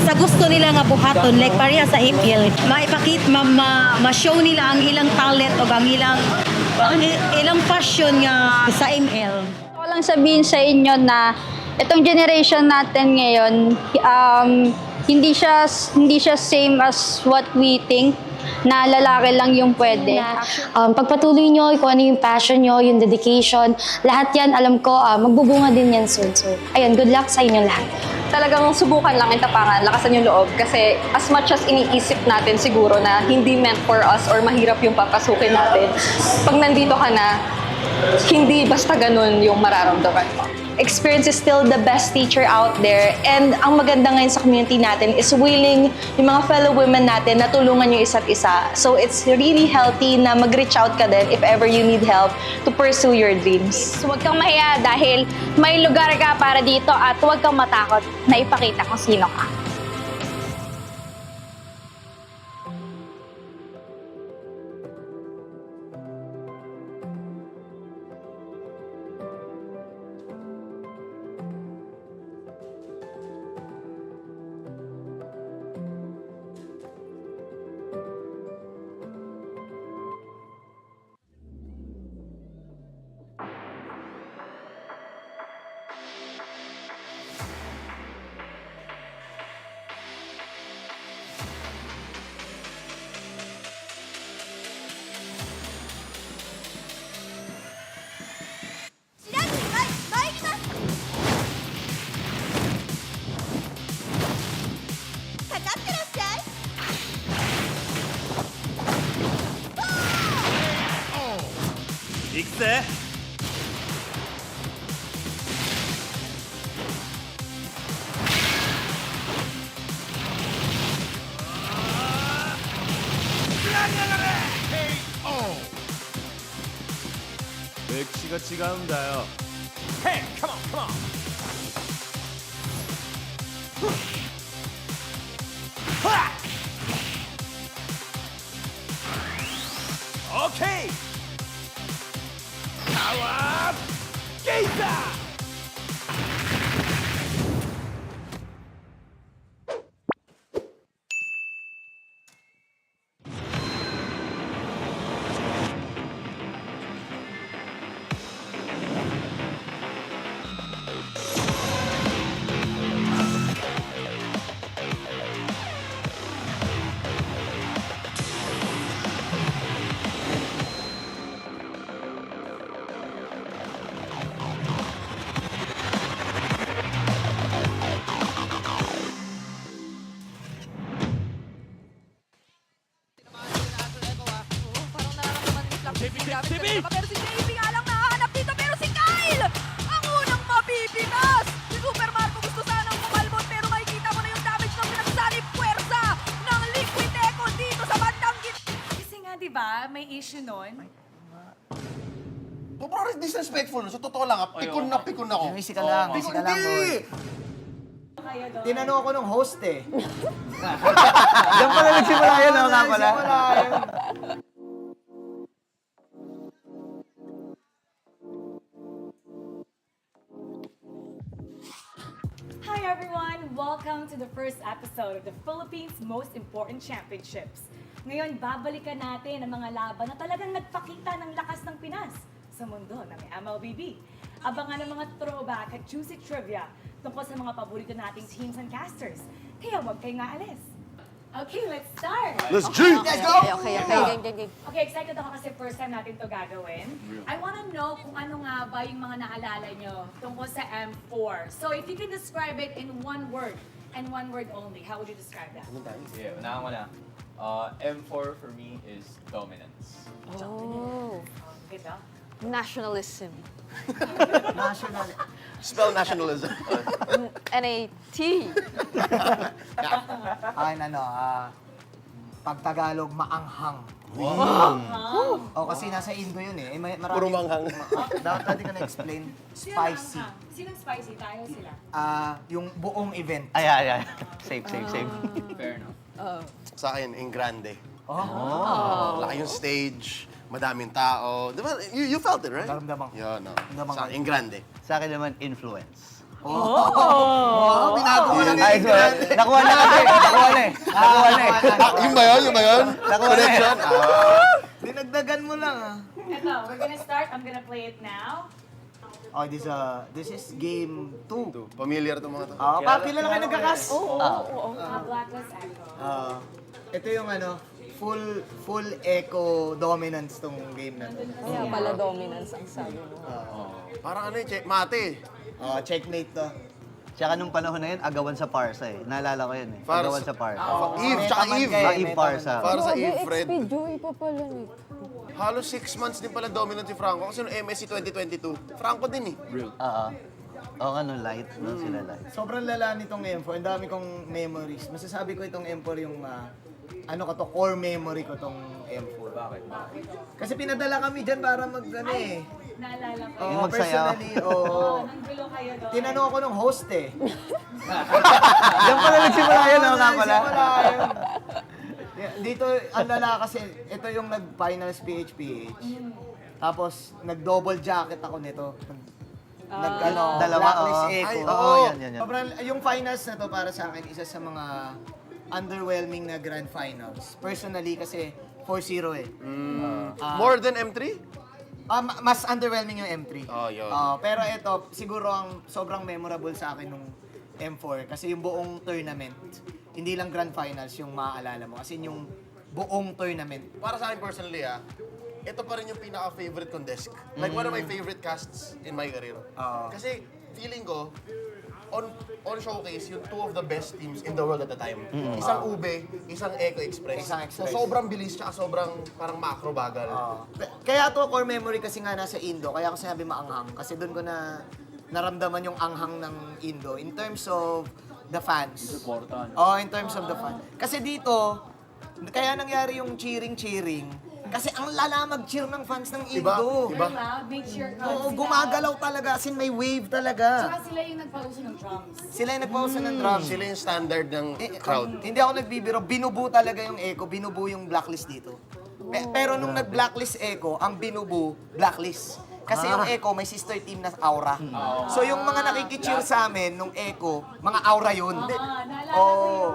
Speaker 15: sa gusto nila nga buhaton like pareha sa MPL, maipakita ma-show nila ang ilang talent o ang ilang passion nga sa ML.
Speaker 22: Ako lang sabihin sa inyo na itong generation natin ngayon, hindi siya same as what we think na lalaki lang yung pwede.
Speaker 7: Pagpatuloy nyo, kung ano yung passion nyo, yung dedication, lahat yan, alam ko, magbubunga din yan soon. So, ayun, good luck sa inyo lahat.
Speaker 16: Talagang subukan lang yung tapangan, lakasan yung loob. Kasi as much as iniisip natin siguro na hindi meant for us or mahirap yung papasukin natin, pag nandito ka na, hindi basta ganun yung mararamdaman mo. Experience is still the best teacher out there, and ang maganda ngayon sa community natin is willing yung mga fellow women natin na tulungan yung isa't isa. So it's really healthy na mag-reach out ka din if ever you need help to pursue your dreams.
Speaker 7: So, huwag kang mahiya dahil may lugar ka para dito at huwag kang matakot na ipakita kung sino ka.
Speaker 5: 맥시가違うんだよ. Hey, come on, come on. Okay. Power Gazer. Grabe
Speaker 9: TV!
Speaker 5: talaga. Pero si JP nga lang nahanap dito. Pero si Kyle! Ang unang mabibitas! Si Super Marco gusto sanang kumalbot. Pero makikita mo na yung damage ng pinagsanib puwersa ng Liquid Echo dito sa bandang gitna.
Speaker 3: Kasi nga, di ba, may issue nun.
Speaker 1: Sobrang disrespectful. Sa totoo lang, pikon na pikon ako.
Speaker 2: Busy ka lang, busy ka lang, boy. Tinanong ako ng host eh.
Speaker 25: Diyan pala nagsimula yun, no? Nga pala.
Speaker 2: Nagsimula yun.
Speaker 3: Hi everyone! Welcome to the first episode of the Philippines' most important championships. Ngayon, babalikan natin ang mga laban na talagang nagpakita ng lakas ng Pinas sa mundo ng MLBB. Abangan ang mga throwback at juicy trivia tungkol sa mga paborito nating teams and casters. Kaya huwag kayong aalis. Okay, let's start!
Speaker 1: Let's G!
Speaker 2: Let's go!
Speaker 3: Okay, excited ako kasi first time natin to gagawin. I wanna know kung ano nga ba yung mga naalala nyo tungkol sa M4. So if you can describe it in one word, and one word only, how would you describe that?
Speaker 25: Yeah, unahan ko na. M4 for me is dominance.
Speaker 17: Oh,
Speaker 3: Good, ah?
Speaker 17: nationalism.
Speaker 2: National.
Speaker 1: Spell nationalism.
Speaker 17: N-A-T.
Speaker 2: Akin pag Tagalog, maanghang. O kasi nasa Indo yun eh. Marami,
Speaker 1: Puro manghang.
Speaker 2: Dati ka na-explain, spicy.
Speaker 3: Sinong spicy? Tayo sila.
Speaker 2: Yung buong event.
Speaker 25: Ay. Safe. Fair enough.
Speaker 1: Sa akin, in grande.
Speaker 2: Oh.
Speaker 1: Laki yung stage, madaming tao. Di ba? You felt it, right?
Speaker 2: Naramdaman ko.
Speaker 1: Yun, no.
Speaker 2: Naramdaman
Speaker 1: Sa
Speaker 2: ko.
Speaker 1: akin, in grande.
Speaker 25: Sa akin naman, influence.
Speaker 2: Binago ko lang
Speaker 25: Ay,
Speaker 2: yung
Speaker 25: sorry. Nakuha na eh.
Speaker 1: Yung ba yun? Connection?
Speaker 2: Dinagdagan mo lang ah.
Speaker 3: Ito, we're gonna start. I'm gonna play it now.
Speaker 2: Oh, this is game 2.
Speaker 1: Familiar to mga to.
Speaker 2: Kapila lang kayo nagkakas.
Speaker 3: Blacklist Echo.
Speaker 2: Ito yung full echo dominance tong game na to.
Speaker 17: Kaya pala dominance ang sabi mo.
Speaker 1: Parang mate.
Speaker 2: Checkmate to.
Speaker 10: Tsaka nung panahon na yun, agawan sa Parsa eh. Naalala ko yun eh.
Speaker 1: Farsa.
Speaker 10: Agawan sa Parsa.
Speaker 1: Eve, tsaka Eve.
Speaker 10: Eve Parsa.
Speaker 1: Para sa Eve, Fred.
Speaker 17: Joy pa pala nito.
Speaker 1: Halos 6 months din pala dominant si Franco kasi noong MSC 2022. Franco din eh.
Speaker 10: Oo. Oo nga, no, light. No, sila light.
Speaker 2: Sobrang lala nitong M4. Ang dami kong memories. Masasabi ko itong M4 yung core memory ko tong M4. Bakit? Kasi pinadala kami dyan para eh.
Speaker 3: Naalala ko.
Speaker 10: Yung magsayaw.
Speaker 2: Personally,
Speaker 3: Nanggulo kayo doon.
Speaker 2: Tinanong ako ng host eh.
Speaker 10: Diyan pala nagsimula yun, no, nga pala.
Speaker 2: Dito, ang lala kasi, ito yung nag-finals PH. Tapos, nag-double jacket ako nito.
Speaker 10: Dalawa,
Speaker 2: Blacklist
Speaker 10: oo.
Speaker 2: Echo.
Speaker 10: Ay, oo, yan.
Speaker 2: Sobrang, yung finals na to para sa akin, isa sa mga underwhelming na grand finals. Personally, kasi 4-0 eh.
Speaker 1: More than M3?
Speaker 2: Mas underwhelming yung M3.
Speaker 1: Yun.
Speaker 2: Pero ito, siguro ang sobrang memorable sa akin nung M4 kasi yung buong tournament, hindi lang grand finals yung maaalala mo. Kasi yung buong tournament.
Speaker 1: Para sa akin personally ito pa rin yung pinaka-favorite kong desk. Like one of my favorite casts in my career. Kasi feeling ko, on showcase, yung two of the best teams in the world at the time. Isang Ube, isang Echo Express. So sobrang bilis tsaka sobrang parang macro bagal.
Speaker 2: Kaya to core memory kasi nga nasa Indo, kaya ako sinabi maanghang. Kasi doon ko na naramdaman yung anghang ng Indo in terms of the fans. In terms of the fans. Kasi dito, kaya nangyari yung cheering. Kasi ang lala mag-cheer ng fans ng Indo.
Speaker 3: Very loud, make sure
Speaker 2: Oo, gumagalaw talaga. As in, may wave talaga.
Speaker 3: Tsaka sila yung nagpauso ng drums.
Speaker 2: Sila yung nagpauso ng drums.
Speaker 1: Sila yung standard ng crowd.
Speaker 2: Hindi ako nagbibiro. Binubu talaga yung Echo. Binubu yung blacklist dito. Pero nung nag-blacklist Echo, ang binubu, blacklist. Kasi yung Echo, may sister team na aura. So yung mga nakikicheer sa amin, nung Echo, mga aura yun.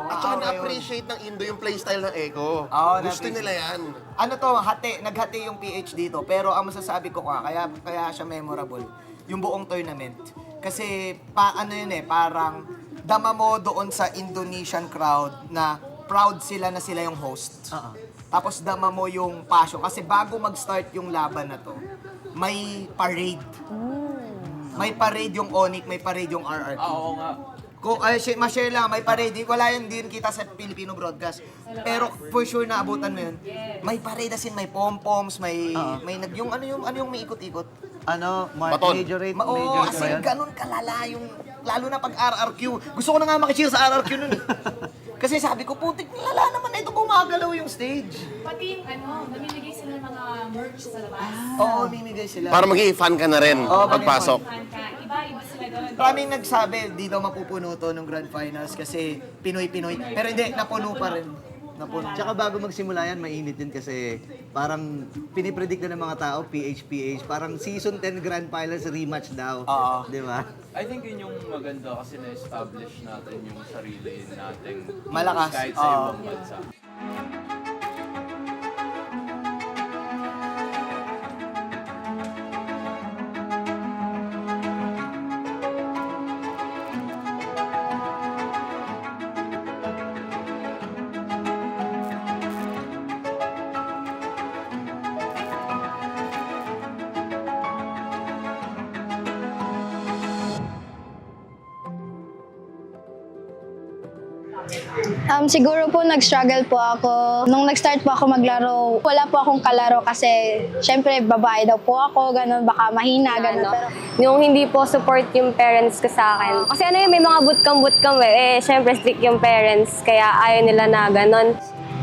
Speaker 1: At saka na-appreciate ng Indo yung playstyle ng Echo. Gusto nila yan.
Speaker 2: Ano to, naghati yung PH dito. Pero ang masasabi ko kaya siya memorable, yung buong tournament. Kasi, parang dama mo doon sa Indonesian crowd na proud sila na sila yung host. Tapos dama mo yung passion. Kasi bago mag-start yung laban na to, may parade. May parade yung Onyx, may parade yung RRQ.
Speaker 25: Oo nga.
Speaker 2: Ma-share lang, may parade. Wala yan din kita sa Filipino broadcast. Pero for sure na abutan mo yun. May parade as in, may pom-poms, may yung ano yung may ikot-ikot.
Speaker 1: Baton.
Speaker 2: Majorate as in, ganun kalala yung, lalo na pag RRQ. Gusto ko na nga makicheer sa RRQ nun eh. Kasi sabi ko, putik, lala naman ito, gumagalaw yung stage.
Speaker 3: Pati yung namimigay sila ng mga merch sa labas.
Speaker 2: Oo, namimigay sila.
Speaker 1: Para maging fan ka na rin pagpasok.
Speaker 3: Iba sila doon.
Speaker 2: Maraming nagsabi, di daw mapupuno to ng Grand Finals kasi Pinoy-Pinoy. Pero hindi, napuno pa rin.
Speaker 4: Tsaka bago magsimula yan, mainit din kasi parang pinipredict na ng mga tao, PH, parang season 10 Grand Finals rematch daw. Di ba?
Speaker 25: I think yun yung maganda kasi na-establish natin yung sarili nating
Speaker 2: Malakas.
Speaker 25: kahit sa ibang bansa.
Speaker 7: Siguro po nag-struggle po ako. Nung nag-start po ako maglaro, wala po akong kalaro kasi syempre babae daw po ako, ganun, baka mahina, ganun. Pero
Speaker 17: Yung hindi po support yung parents ko sa akin. Kasi may mga bootcamp syempre strict yung parents, kaya ayaw nila na ganon.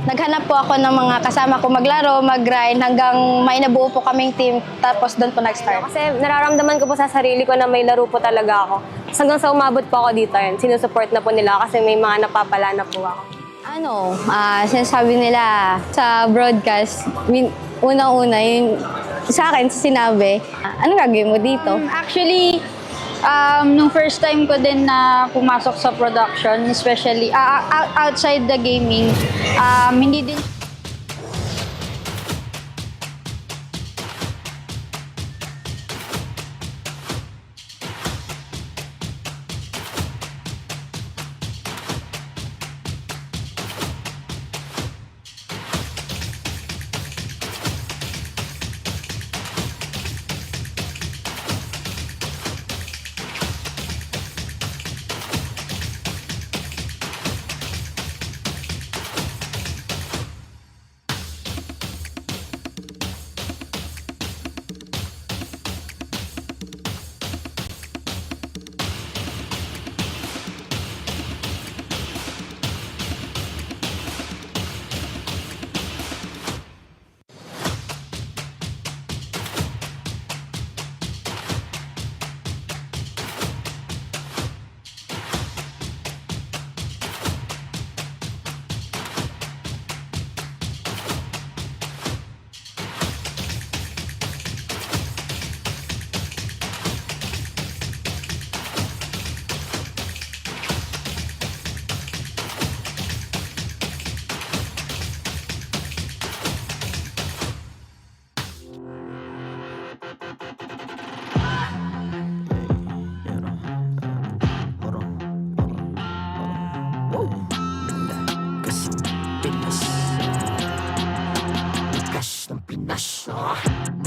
Speaker 7: naghanap po ako ng mga kasama ko maglaro, mag-grind, hanggang may nabuo po kaming team, tapos doon po nag-start.
Speaker 17: Kasi nararamdaman ko po sa sarili ko na may laro po talaga ako. Hanggang sa umabot po ako dito, sinusupport na po nila kasi may mga napapala na po ako.
Speaker 7: Sinasabi nila sa broadcast, unang-una, yun, sa akin, sinabi, ano gagawin mo dito?
Speaker 22: Actually, nung first time ko din na pumasok sa production, especially outside the gaming, hindi din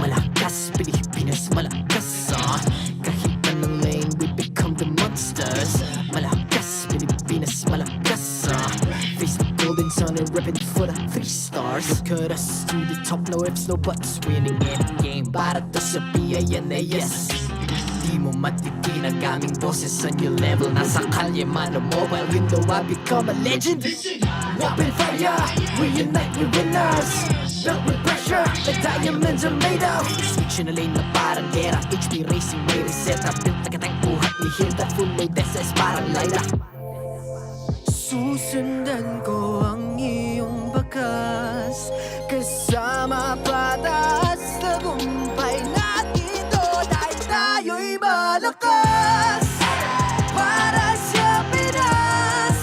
Speaker 5: Malakas, Pilipinas, malakas kahit anong lane, we become the monsters. Malakas, Pilipinas, malakas face the golden sun and repping for the 3 stars. Look at us to the top, no ifs, no buts, winning any game para to sa PINAS. Di mo matitin ang aming boses sa new level. Nasa kalye man o mobile, you know I become a legend. Open fire, reunite with winners. Built with pressure, like diamonds are made of. Switch na lane na parang gera, HP racing, may reset up. Built na kitang buhat ni Hilda, full load SS parang Laila. Susundan ko ang iyong bakas, kasama patas, tagumpay natin doon ay tayo'y malakas. Para sa Pinas,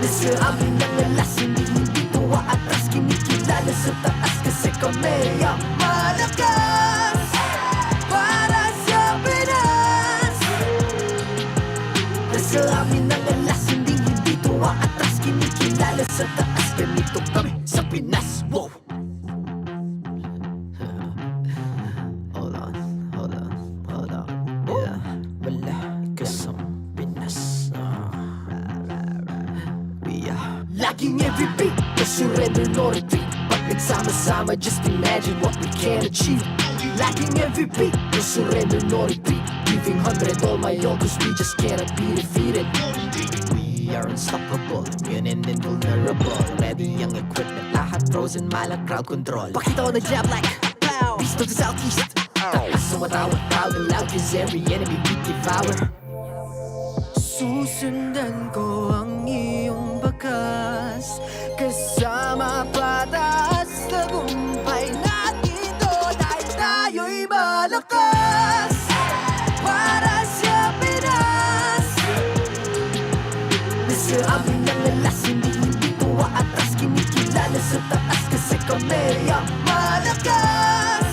Speaker 5: nasa amin ang alas, hindi tuwa atras, kinikilala sa taas kasi kami ang malakas. Para sa Pinas, nasa amin ang alas, hindi tuwa atras, no surrender, no retreat. Pag nagsama-sama, just imagine what we can achieve. Lacking MVP, no surrender, no retreat. Giving 100 all my all, cause we just cannot be defeated. We are unstoppable, immune and invulnerable. Ready ang equipment, lahat frozen, malang crowd control. Pakita ko na jab like beast of the southeast. So matawag proud and loud, cause every enemy we devour. Susundan ko ang iyong bakas, kasama pataas, tagumpay natin to. Dahil tayo'y malakas para sa Pinas. Nasa amin ang lalas, hindi ko atras. Kinikilala sa taas kasi kami ang malakas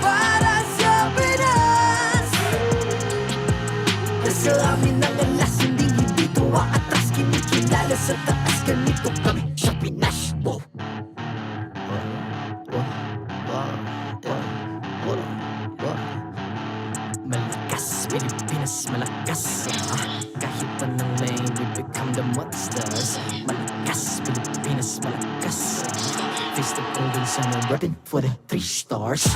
Speaker 5: para sa Pinas. Nasa amin ang lalas, hindi ko atras. Kinikilala sa taas, ganito kami sa Pinas. Wow. Malakas, Pilipinas, malakas. Kahit anong lane, we become the monsters. Malakas, Pilipinas, malakas. Face the golden sun, I'm repping for the 3 stars.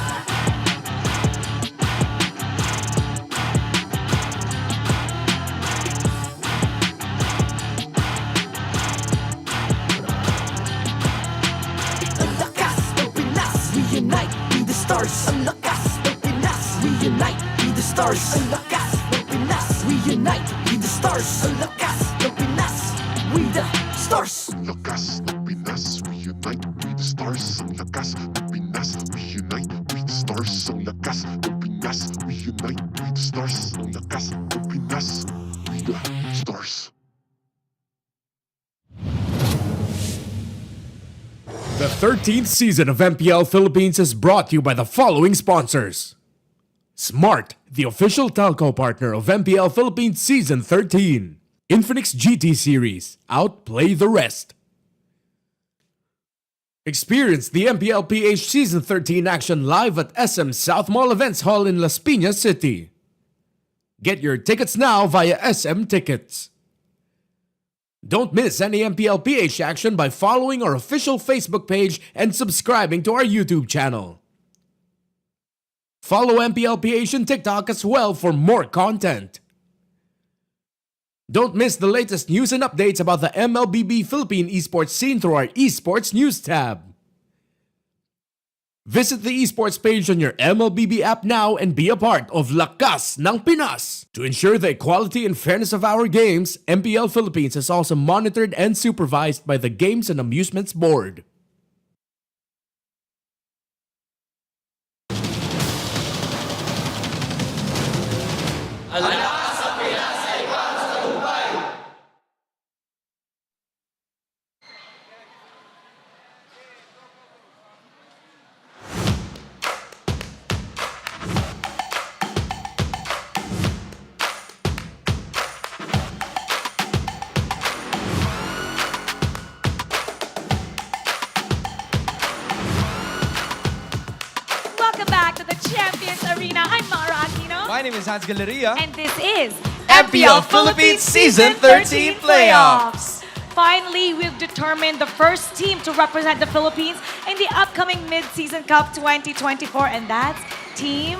Speaker 5: Ang lakas ng Pinas, we unite, be the stars. Ang lakas ng Pinas, we unite, be the stars. Ang lakas ng Pinas, we unite, be the stars. Ang lakas ng Pinas, we the stars. Ang lakas ng Pinas, we unite, we the stars. Ang lakas ng Pinas, we unite, we the stars. Ang lakas ng Pinas, we unite, we the stars. Ang lakas ng Pinas, we the stars.
Speaker 8: The 13th season of MPL Philippines is brought to you by the following sponsors. Smart, the official telco partner of MPL Philippines Season 13. Infinix GT Series, outplay the rest. Experience the MPL-PH Season 13 action live at SM South Mall Events Hall in Las Piñas City. Get your tickets now via SM Tickets. Don't miss any MPL-PH action by following our official Facebook page and subscribing to our YouTube channel. Follow MPL-PH on TikTok as well for more content. Don't miss the latest news and updates about the MLBB Philippine esports scene through our esports news tab. Visit the esports page on your MLBB app now and be a part of Lakas ng Pinas. To ensure the equality and fairness of our games, MPL Philippines is also monitored and supervised by the Games and Amusements Board.
Speaker 3: Welcome back to the Champions Arena. I'm Mara Aquino.
Speaker 18: My name is Hans Galeria.
Speaker 3: And this is
Speaker 18: MPL Philippines Season 13 Playoffs.
Speaker 3: Finally, we've determined the first team to represent the Philippines in the upcoming Mid-Season Cup 2024, and that's Team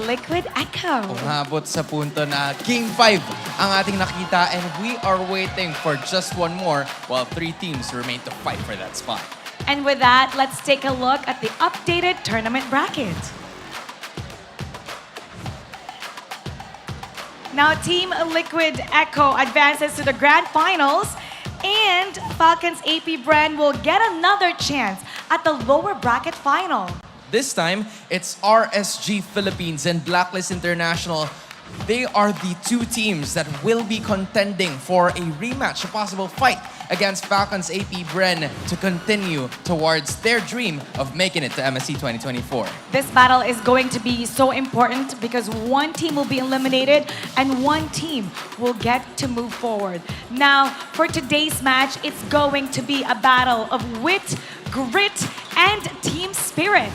Speaker 3: Liquid Echo.
Speaker 18: Umabot sa punto na Game 5 ang ating nakita, and we are waiting for just one more while 3 teams remain to fight for that spot.
Speaker 3: And with that, let's take a look at the updated tournament bracket. Now, Team Liquid Echo advances to the Grand Finals, and Falcons AP brand will get another chance at the lower bracket final.
Speaker 18: This time, it's RSG Philippines and Blacklist International. They are the 2 teams that will be contending for a rematch, a possible fight against Falcons AP Bren to continue towards their dream of making it to MSC 2024.
Speaker 3: This battle is going to be so important because one team will be eliminated and one team will get to move forward. Now, for today's match, it's going to be a battle of wit, grit, and team spirit.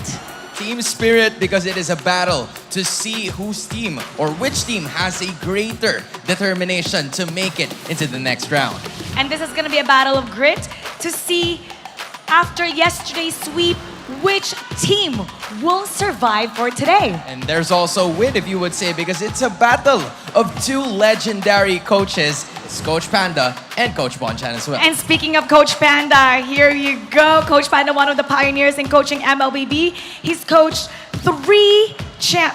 Speaker 18: Team spirit, because it is a battle to see whose team or which team has a greater determination to make it into the next round.
Speaker 3: And this is going to be a battle of grit to see after yesterday's sweep, which team will survive for today?
Speaker 18: And there's also win, if you would say, because it's a battle of two legendary coaches. It's Coach Panda and Coach Bonchan as well.
Speaker 3: And speaking of Coach Panda, here you go. Coach Panda, one of the pioneers in coaching MLBB. He's coached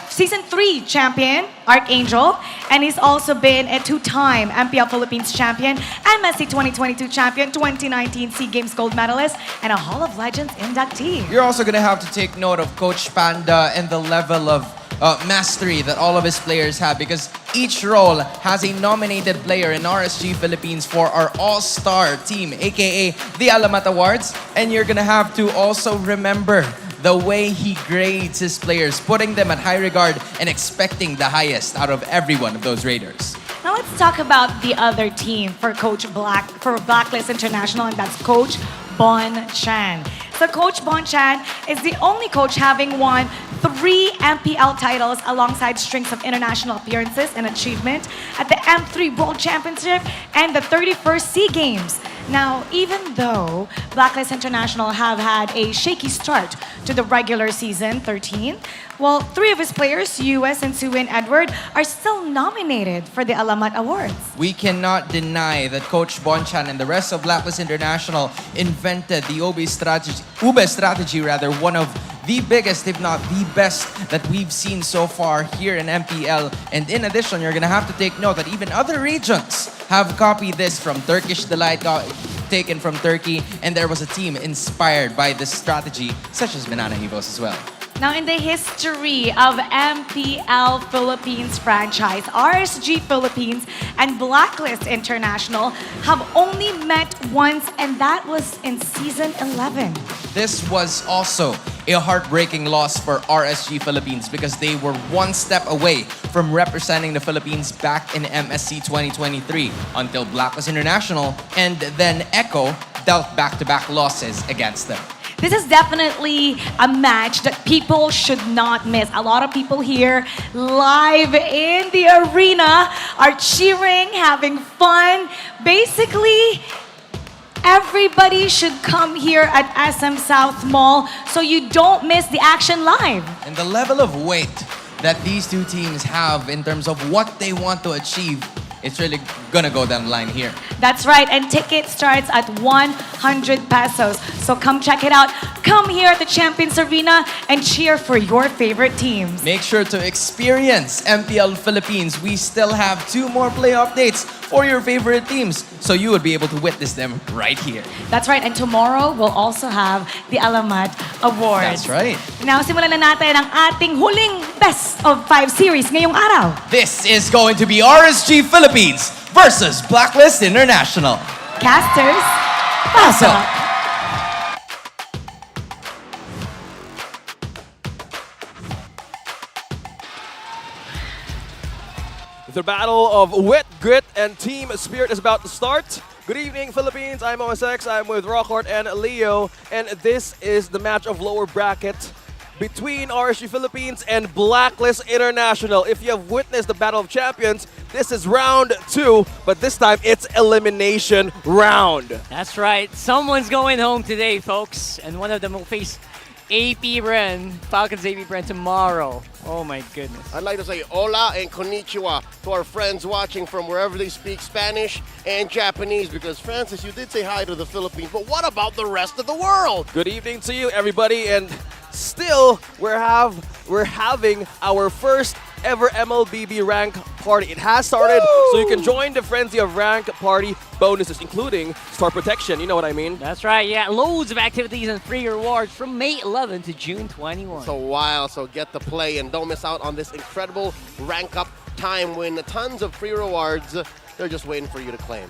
Speaker 3: Season 3 champion, Archangel, and he's also been a two-time MPL Philippines champion, MSC 2022 champion, 2019 SEA Games gold medalist, and a Hall of Legends inductee.
Speaker 18: You're also going to have to take note of Coach Panda and the level of mastery that all of his players have, because each role has a nominated player in RSG Philippines for our all-star team, aka the Alamat Awards. And you're gonna have to also remember the way he grades his players, putting them at high regard and expecting the highest out of every one of those raters.
Speaker 3: Now let's talk about the other team for Blacklist International, and that's Coach Bonchan. So Coach Bonchan is the only coach having won 3 MPL titles alongside strings of international appearances and achievement at the M3 World Championship and the 31st SEA Games. Now, even though Blacklist International have had a shaky start to the regular season 13, well, 3 of his players, US and Suwin Edward, are still nominated for the Alamat Awards.
Speaker 18: We cannot deny that Coach Bonchan and the rest of Blacklist International invented the UBE strategy, one of the biggest, if not the best, that we've seen so far here in MPL. And in addition, you're gonna have to take note that even other regions have copied this from Turkish Delight, taken from Turkey, and there was a team inspired by this strategy, such as Banana Evos as well.
Speaker 3: Now, in the history of MPL Philippines franchise, RSG Philippines and Blacklist International have only met once, and that was in Season 11.
Speaker 18: This was also a heartbreaking loss for RSG Philippines because they were one step away from representing the Philippines back in MSC 2023 until Blacklist International and then Echo dealt back-to-back losses against them.
Speaker 3: This is definitely a match that people should not miss. A lot of people here live in the arena are cheering, having fun. Basically, everybody should come here at SM South Mall so you don't miss the action live.
Speaker 18: And the level of weight that these two teams have in terms of what they want to achieve, it's really gonna go down the line here.
Speaker 3: That's right, and ticket starts at 100 pesos. So come check it out. Come here at the Champions Arena and cheer for your favorite teams.
Speaker 18: Make sure to experience MPL Philippines. We still have 2 more play updates for your favorite teams, so you would be able to witness them right here.
Speaker 3: That's right, and tomorrow we'll also have the Alamat Awards.
Speaker 18: That's right.
Speaker 3: Now, simulan na natin ang ating huling Best of 5 series ngayong araw.
Speaker 18: This is going to be RSG Philippines versus Blacklist International.
Speaker 3: Casters, pass up.
Speaker 6: The battle of wit, grit, and team spirit is about to start. Good evening, Philippines. I'm OSX. I'm with Rockart and Leo. And this is the match of lower bracket between RSG Philippines and Blacklist International. If you have witnessed the Battle of Champions, this is round 2, but this time it's elimination round.
Speaker 19: That's right. Someone's going home today, folks. And one of them will face AP Bren, Falcons AP Bren tomorrow. Oh my goodness.
Speaker 1: I'd like to say hola and konnichiwa to our friends watching from wherever they speak Spanish and Japanese, because Francis, you did say hi to the Philippines, but what about the rest of the world?
Speaker 6: Good evening to you, everybody, and still we're having our first ever MLBB rank party. It has started, so you can join the frenzy of rank party bonuses, including star protection. You know what I mean?
Speaker 19: That's right, yeah. Loads of activities and free rewards from May 11 to June 21.
Speaker 1: So wild, so get to play and don't miss out on this incredible rank up time when tons of free rewards, they're just waiting for you to claim.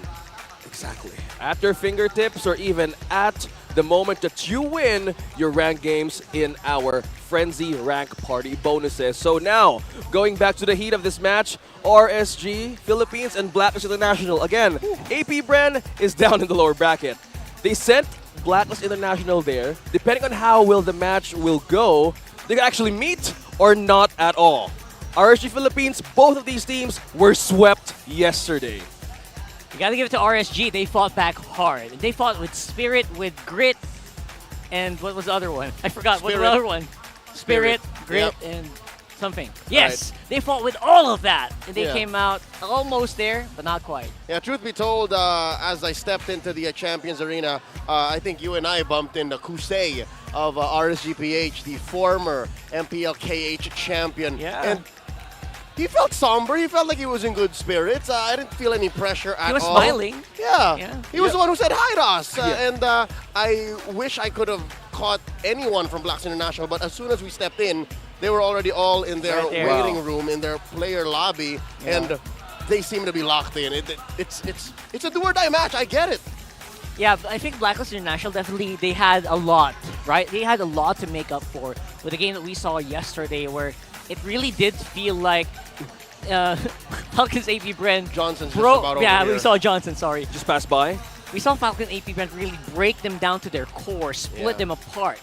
Speaker 6: Exactly. At your fingertips or even at the moment that you win your rank games in our Frenzy Rank Party bonuses. So now, going back to the heat of this match, RSG, Philippines, and Blacklist International. Again, AP Bren is down in the lower bracket. They sent Blacklist International there. Depending on how well the match will go, they can actually meet or not at all. RSG Philippines, both of these teams were swept yesterday.
Speaker 19: You gotta give it to RSG. They fought back hard. They fought with spirit, with grit, and what was the other one? I forgot. What was
Speaker 1: Spirit.
Speaker 19: the other one? Spirit, Grit,
Speaker 1: Yep.
Speaker 19: and something. Yes, they fought with all of that, and they came out almost there, but not quite.
Speaker 1: Yeah, truth be told, as I stepped into the Champions Arena, I think you and I bumped into Kusei of RSGPH, the former MPL-KH champion.
Speaker 19: Yeah.
Speaker 1: And he felt somber. He felt like he was in good spirits. I didn't feel any pressure at all.
Speaker 19: He was smiling.
Speaker 1: Yeah. He was the one who said hi to us. And I wish I could have caught anyone from Blacks International, but as soon as we stepped in, they were already all in their waiting room, in their player lobby, and they seem to be locked in. It's a do-or-die match. I get it.
Speaker 19: Yeah, I think Blacklist International definitely, they had a lot, right? They had a lot to make up for with the game that we saw yesterday, where it really did feel like Falcons AP Brent
Speaker 1: Johnson's just about over
Speaker 19: yeah,
Speaker 1: here.
Speaker 19: we saw Johnson, sorry.
Speaker 6: Just passed by.
Speaker 19: We saw Falcon AP Brent really break them down to their core, split them apart.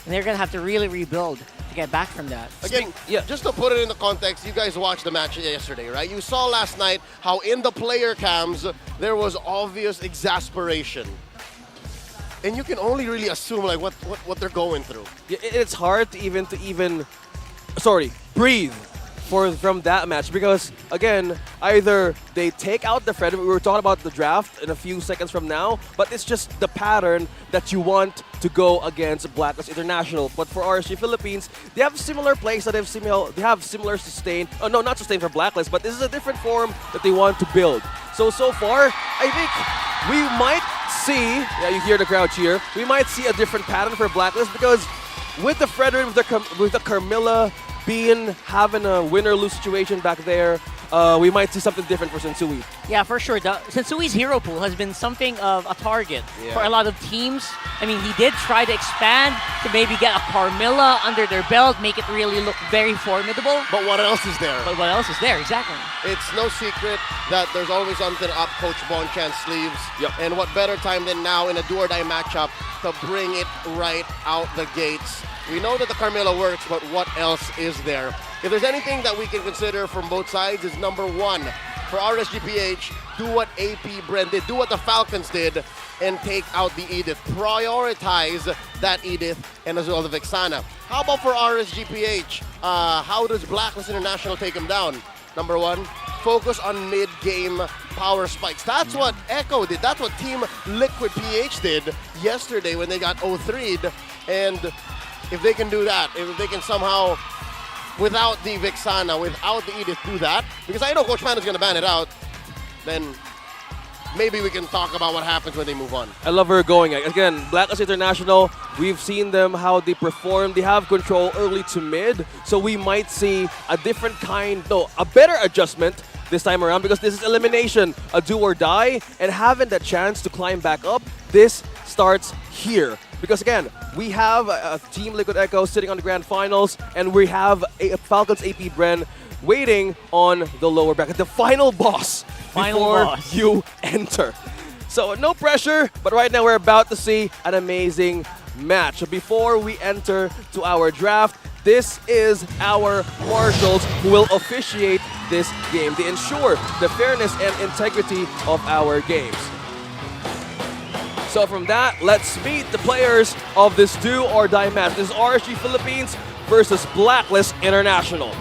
Speaker 19: And they're going to have to really rebuild to get back from that.
Speaker 1: Again, just to put it in the context, you guys watched the match yesterday, right? You saw last night how in the player cams, there was obvious exasperation. And you can only really assume like what they're going through.
Speaker 6: Yeah, it's hard to even breathe from that match, because again, either they take out the Fred. We were talking about the draft in a few seconds from now, but it's just the pattern that you want to go against Blacklist International. But for RSG Philippines, they have similar plays that they have similar sustain. Oh no, not sustain for Blacklist, but this is a different form that they want to build. So far, I think we might see. Yeah, you hear the crowd cheer. We might see a different pattern for Blacklist, because with the Frederick, with the Carmilla having a win-or-lose situation back there, we might see something different for Sensui.
Speaker 19: Yeah, for sure. Sensui's hero pool has been something of a target for a lot of teams. I mean, he did try to expand to maybe get a Carmilla under their belt, make it really look very formidable.
Speaker 1: But what else is there?
Speaker 19: Exactly.
Speaker 1: It's no secret that there's always something up Coach Bonchan's sleeves. And what better time than now in a do-or-die matchup to bring it right out the gates. We know that the Carmilla works, but what else is there? If there's anything that we can consider from both sides, is number one, for RSGPH, do what AP Brent did, do what the Falcons did, and take out the Edith. Prioritize that Edith and as well the Vexana. How about for RSGPH? How does Blacklist International take them down? Number one, focus on mid-game power spikes. That's what Echo did. That's what Team Liquid PH did yesterday when they got 0-3'd. And if they can do that, if they can somehow, without the Vexana, without the Edith, do that, because I know Coach Man is going to ban it out, then maybe we can talk about what happens when they move on.
Speaker 6: I love where we're going. Again, Blacklist International, we've seen them, how they perform. They have control early to mid, so we might see a different a better adjustment this time around, because this is elimination, a do or die, and having that chance to climb back up, this starts here. Because again, we have a Team Liquid Echo sitting on the grand finals, and we have a Falcons AP Bren waiting on the lower bracket, the final boss before you enter. So no pressure, but right now we're about to see an amazing match. So before we enter to our draft, this is our marshals who will officiate this game. They ensure the fairness and integrity of our games. So from that, let's meet the players of this do or die match. This is RSG Philippines versus Blacklist International.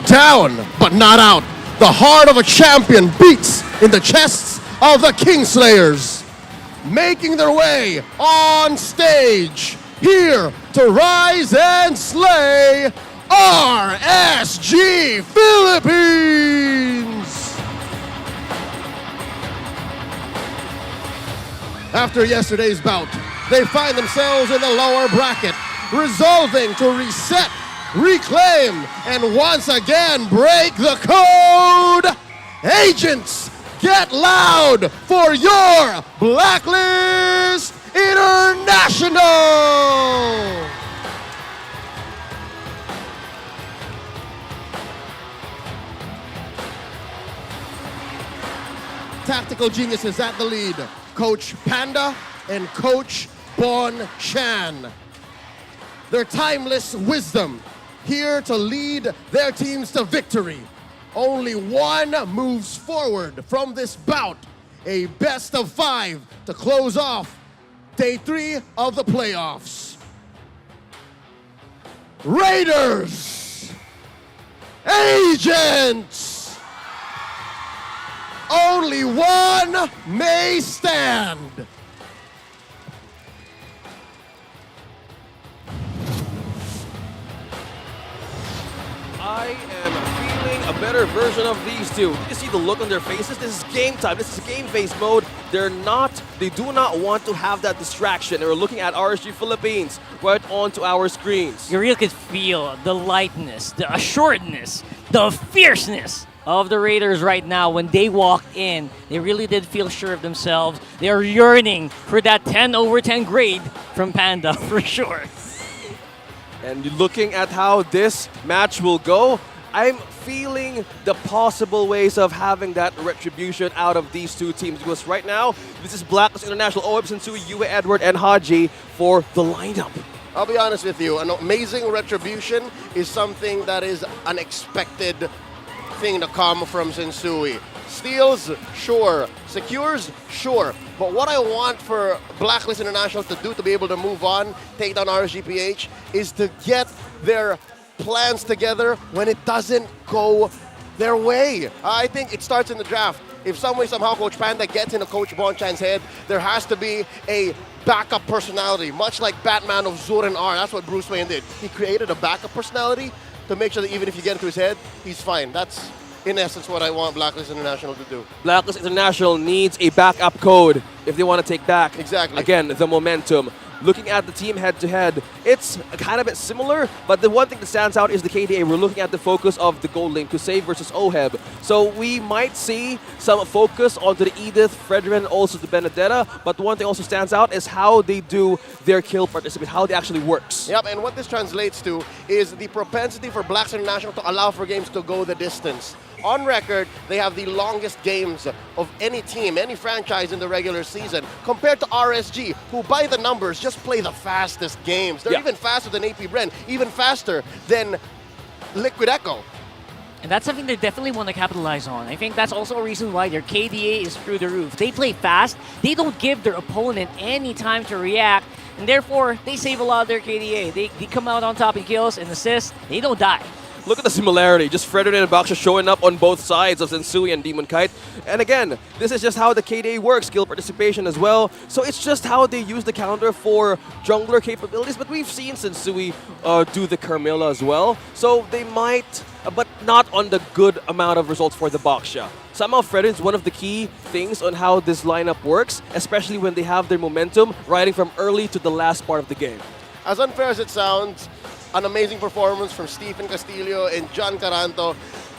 Speaker 1: Down, but not out. The heart of a champion beats in the chests of the Kingslayers. Making their way on stage, here to rise and slay, RSG Philippines! After yesterday's bout, they find themselves in the lower bracket, resolving to reset, reclaim, and once again break the code. Agents, get loud for your Blacklist International! Tactical geniuses at the lead. Coach Panda and Coach Bon Chan. Their timeless wisdom here to lead their teams to victory. Only one moves forward from this bout. A best of 5 to close off Day 3 of the playoffs. Raiders! Agents! Only one may stand.
Speaker 6: I am feeling a better version of these two. Did you see the look on their faces? This is game time. This is game face mode. They do not want to have that distraction. They're looking at RSG Philippines right onto our screens.
Speaker 19: You really could feel the lightness, the assuredness, the fierceness of the Raiders right now. When they walked in, they really did feel sure of themselves. They are yearning for that 10/10 grade from Panda, for sure.
Speaker 6: And looking at how this match will go, I'm feeling the possible ways of having that retribution out of these two teams. Because right now, this is Blacklist International, OM Sensui, Yue Edward, and Haji for the lineup.
Speaker 1: I'll be honest with you, an amazing retribution is something that is unexpected thing to come from Sensui. Steals, sure. Secures, sure. But what I want for Blacklist International to do to be able to move on, take down RSGPH, is to get their plans together when it doesn't go their way. I think it starts in the draft. If some way, somehow, Coach Panda gets into Coach Bonchan's head, there has to be a backup personality, much like Batman of Zurin R. That's what Bruce Wayne did. He created a backup personality to make sure that even if you get into his head, he's fine. That's, in essence, what I want Blacklist International to do.
Speaker 6: Blacklist International needs a backup code if they want to take back,
Speaker 1: exactly,
Speaker 6: again, the momentum. Looking at the team head-to-head, it's kind of a bit similar, but the one thing that stands out is the KDA. We're looking at the focus of the gold lane, Kusei versus Oheb. So we might see some focus onto the Edith, Fredrin, and also the Benedetta, but the one thing also stands out is how they do their kill participation, how it actually works.
Speaker 1: Yep, and what this translates to is the propensity for Blacks International to allow for games to go the distance. On record, they have the longest games of any team, any franchise in the regular season, compared to RSG, who by the numbers just play the fastest games. They're even faster than AP Bren, even faster than Liquid Echo.
Speaker 19: And that's something they definitely want to capitalize on. I think that's also a reason why their KDA is through the roof. They play fast, they don't give their opponent any time to react, and therefore, they save a lot of their KDA. They come out on top in kills and assists, they don't die.
Speaker 6: Look at the similarity. Just Fredrin and Baksha showing up on both sides of Sensui and Demon Kite. And again, this is just how the KDA works, skill participation as well. So it's just how they use the counter for jungler capabilities. But we've seen Sensui do the Carmilla as well. So they might, but not on the good amount of results for the Baksha. Somehow Fredrin's one of the key things on how this lineup works, especially when they have their momentum riding from early to the last part of the game.
Speaker 1: As unfair as it sounds, an amazing performance from Stephen Castillo and John Caranto.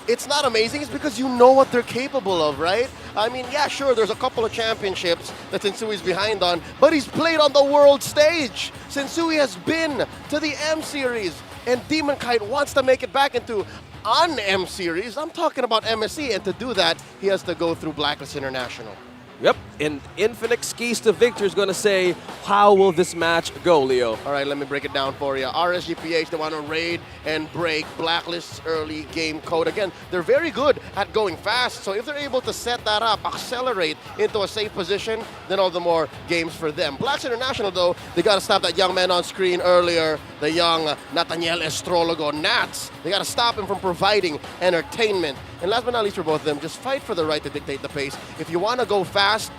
Speaker 1: It's not amazing, it's because you know what they're capable of, right? I mean, yeah, sure, there's a couple of championships that Sensui's behind on, but he's played on the world stage. Sensui has been to the M Series, and Demon Kite wants to make it back into an M Series. I'm talking about MSC, and to do that, he has to go through Blacklist International.
Speaker 6: Yep, and Infinite Skis to Victor is going to say, how will this match go, Leo?
Speaker 1: All right, let me break it down for you. RSGPH, they want to raid and break Blacklist's early game code. Again, they're very good at going fast, so if they're able to set that up, accelerate into a safe position, then all the more games for them. Blacks International, though, they got to stop that young man on screen earlier, the young Nathaniel Estrologo, Nats. They got to stop him from providing entertainment. And last but not least for both of them, just fight for the right to dictate the pace. If you want to go fast,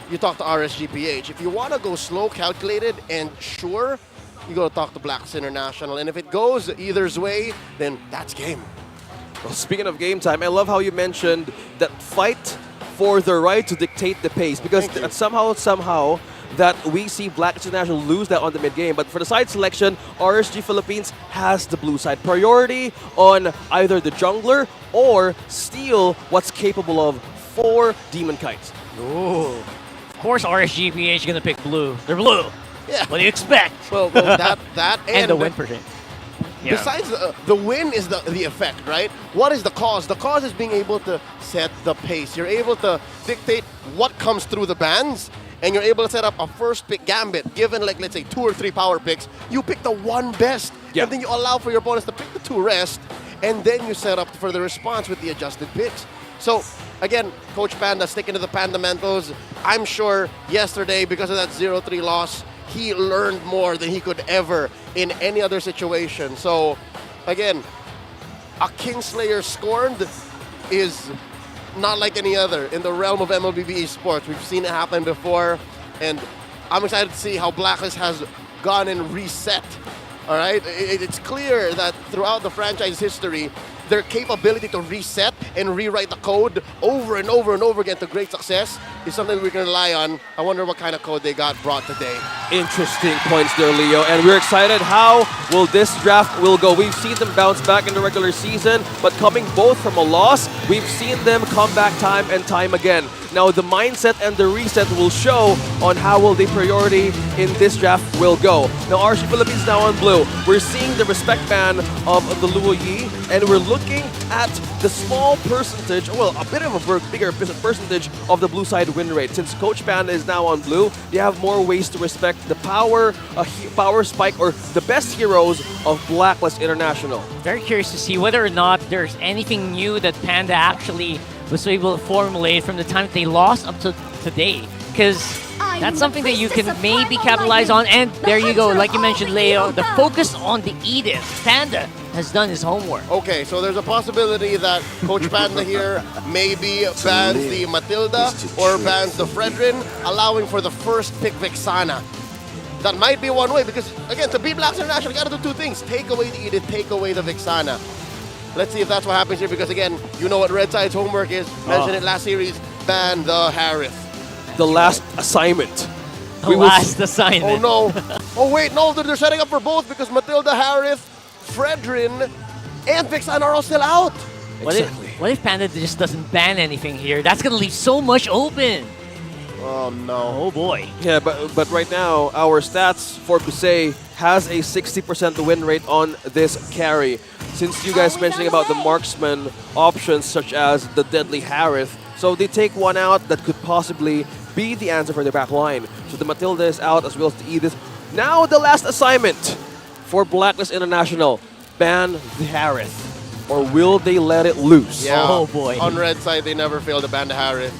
Speaker 1: you talk to RSGPH. If you want to go slow, calculated, and sure, you go talk to Blacks International. And if it goes either's way, then that's game.
Speaker 6: Well, speaking of game time, I love how you mentioned that fight for the right to dictate the pace, because somehow that we see Blacks International lose that on the mid-game. But for the side selection, RSG Philippines has the blue side. Priority on either the jungler or steal what's capable of for Demon Kite.
Speaker 19: Ooh. Of course RSGPH is going to pick blue. They're blue.
Speaker 1: Yeah.
Speaker 19: What do you expect?
Speaker 1: Well that
Speaker 19: and the win percent. Yeah.
Speaker 1: Besides, the win is the effect, right? What is the cause? The cause is being able to set the pace. You're able to dictate what comes through the bans, and you're able to set up a first pick gambit. Given, like, let's say 2 or 3 power picks, you pick the one best, and then you allow for your opponents to pick the 2 rest, and then you set up for the response with the adjusted picks. So again, Coach Panda sticking to the fundamentals. I'm sure yesterday, because of that 0-3 loss, he learned more than he could ever in any other situation. So, again, a Kingslayer scorned is not like any other in the realm of MLBB esports. We've seen it happen before, and I'm excited to see how Blacklist has gone and reset. All right, it's clear that throughout the franchise history, their capability to reset and rewrite the code over and over and over again to great success is something we can rely on. I wonder what kind of code they got brought today.
Speaker 6: Interesting points there, Leo. And we're excited how will this draft will go. We've seen them bounce back in the regular season, but coming both from a loss, we've seen them come back time and time again. Now, the mindset and the reset will show on how will the priority in this draft will go. Now, RSG Philippines now on blue. We're seeing the respect ban of the Luo Yi, and we're looking at the small percentage, well, a bit of a bigger percentage of the blue side win rate. Since Coach Panda is now on blue, they have more ways to respect the power spike or the best heroes of Blacklist International.
Speaker 19: Very curious to see whether or not there's anything new that Panda actually was able to formulate from the time that they lost up to today. Because that's something that you can maybe capitalize on. And there you go, like you mentioned, Leo, the focus on the Edith. Panda has done his homework.
Speaker 1: Okay, so there's a possibility that Coach Panda here maybe bans the Matilda or bans the Fredrin, allowing for the first pick Vexana. That might be one way because, again, to beat Blacks International, you gotta do two things. Take away the Edith, take away the Vexana. Let's see if that's what happens here because, again, you know what Red Side's homework is. Mentioned it last series, ban the Harith.
Speaker 6: The last assignment.
Speaker 19: The last assignment.
Speaker 1: Oh, no. Oh, wait, no, they're setting up for both because Matilda, Harith, Fredrin, and Vexana are all still out.
Speaker 19: What if Panda just doesn't ban anything here? That's going to leave so much open.
Speaker 1: Oh, no.
Speaker 19: Oh, boy.
Speaker 6: Yeah, but right now, our stats for Busei has a 60% win rate on this carry. Since you guys mentioning about the marksman options such as the Deadly Harith, so they take one out that could possibly be the answer for their back line. So the Matilda is out as well as the Edith. Now the last assignment for Blacklist International, ban the Harith. Or will they let it loose?
Speaker 1: Yeah.
Speaker 19: Oh boy.
Speaker 1: On Red Side, they never fail to ban the Harith.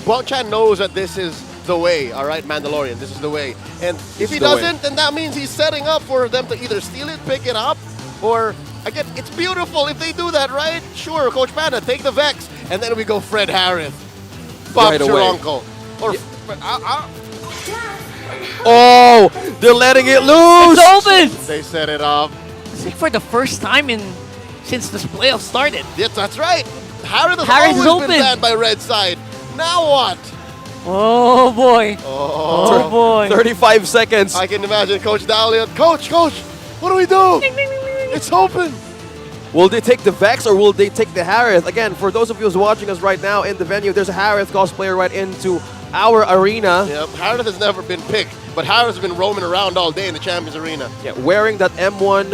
Speaker 1: Bong-chan knows that this is the way, all right, Mandalorian, this is the way. And if he doesn't, then that means he's setting up for them to either steal it, pick it up, or, again, it's beautiful if they do that, right? Sure, Coach Panda, take the Vex, and then we go Fred Harith, Bob
Speaker 6: Right away.
Speaker 1: Chironko. Or,
Speaker 6: Oh, they're letting it loose!
Speaker 19: It's open!
Speaker 1: They set it up.
Speaker 19: It's like for the first time since this playoff started.
Speaker 1: Yes, that's right. Harith has
Speaker 19: Harith is
Speaker 1: always been
Speaker 19: open.
Speaker 1: banned by Red Side. Now what?
Speaker 19: Oh boy.
Speaker 1: Oh,
Speaker 19: boy.
Speaker 6: 35 seconds.
Speaker 1: I can imagine Coach Dahlia. Coach, what do we do? It's open.
Speaker 6: Will they take the Vex or will they take the Harith? Again, for those of you who's watching us right now in the venue, there's a Harith cosplayer right into our arena.
Speaker 1: Yep, Harith has never been picked, but Harith has been roaming around all day in the Champions Arena.
Speaker 6: Yeah, wearing that M1,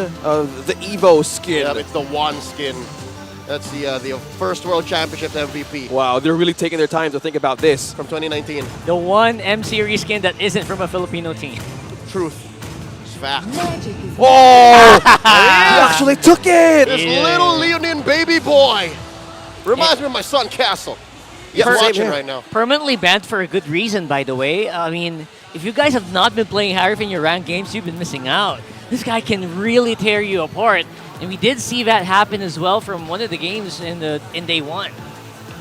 Speaker 6: the Evo skin.
Speaker 1: Yeah, it's the one skin. That's the first World Championship MVP.
Speaker 6: Wow, they're really taking their time to think about this.
Speaker 1: From 2019.
Speaker 19: The one M-Series skin that isn't from a Filipino team.
Speaker 1: Truth. It's fact.
Speaker 6: Oh! He actually took it!
Speaker 1: This little Leonine baby boy. Reminds me of my son Castle. He's watching right now.
Speaker 19: Permanently banned for a good reason, by the way. I mean, if you guys have not been playing Harith in your ranked games, you've been missing out. This guy can really tear you apart. And we did see that happen as well from one of the games in day one.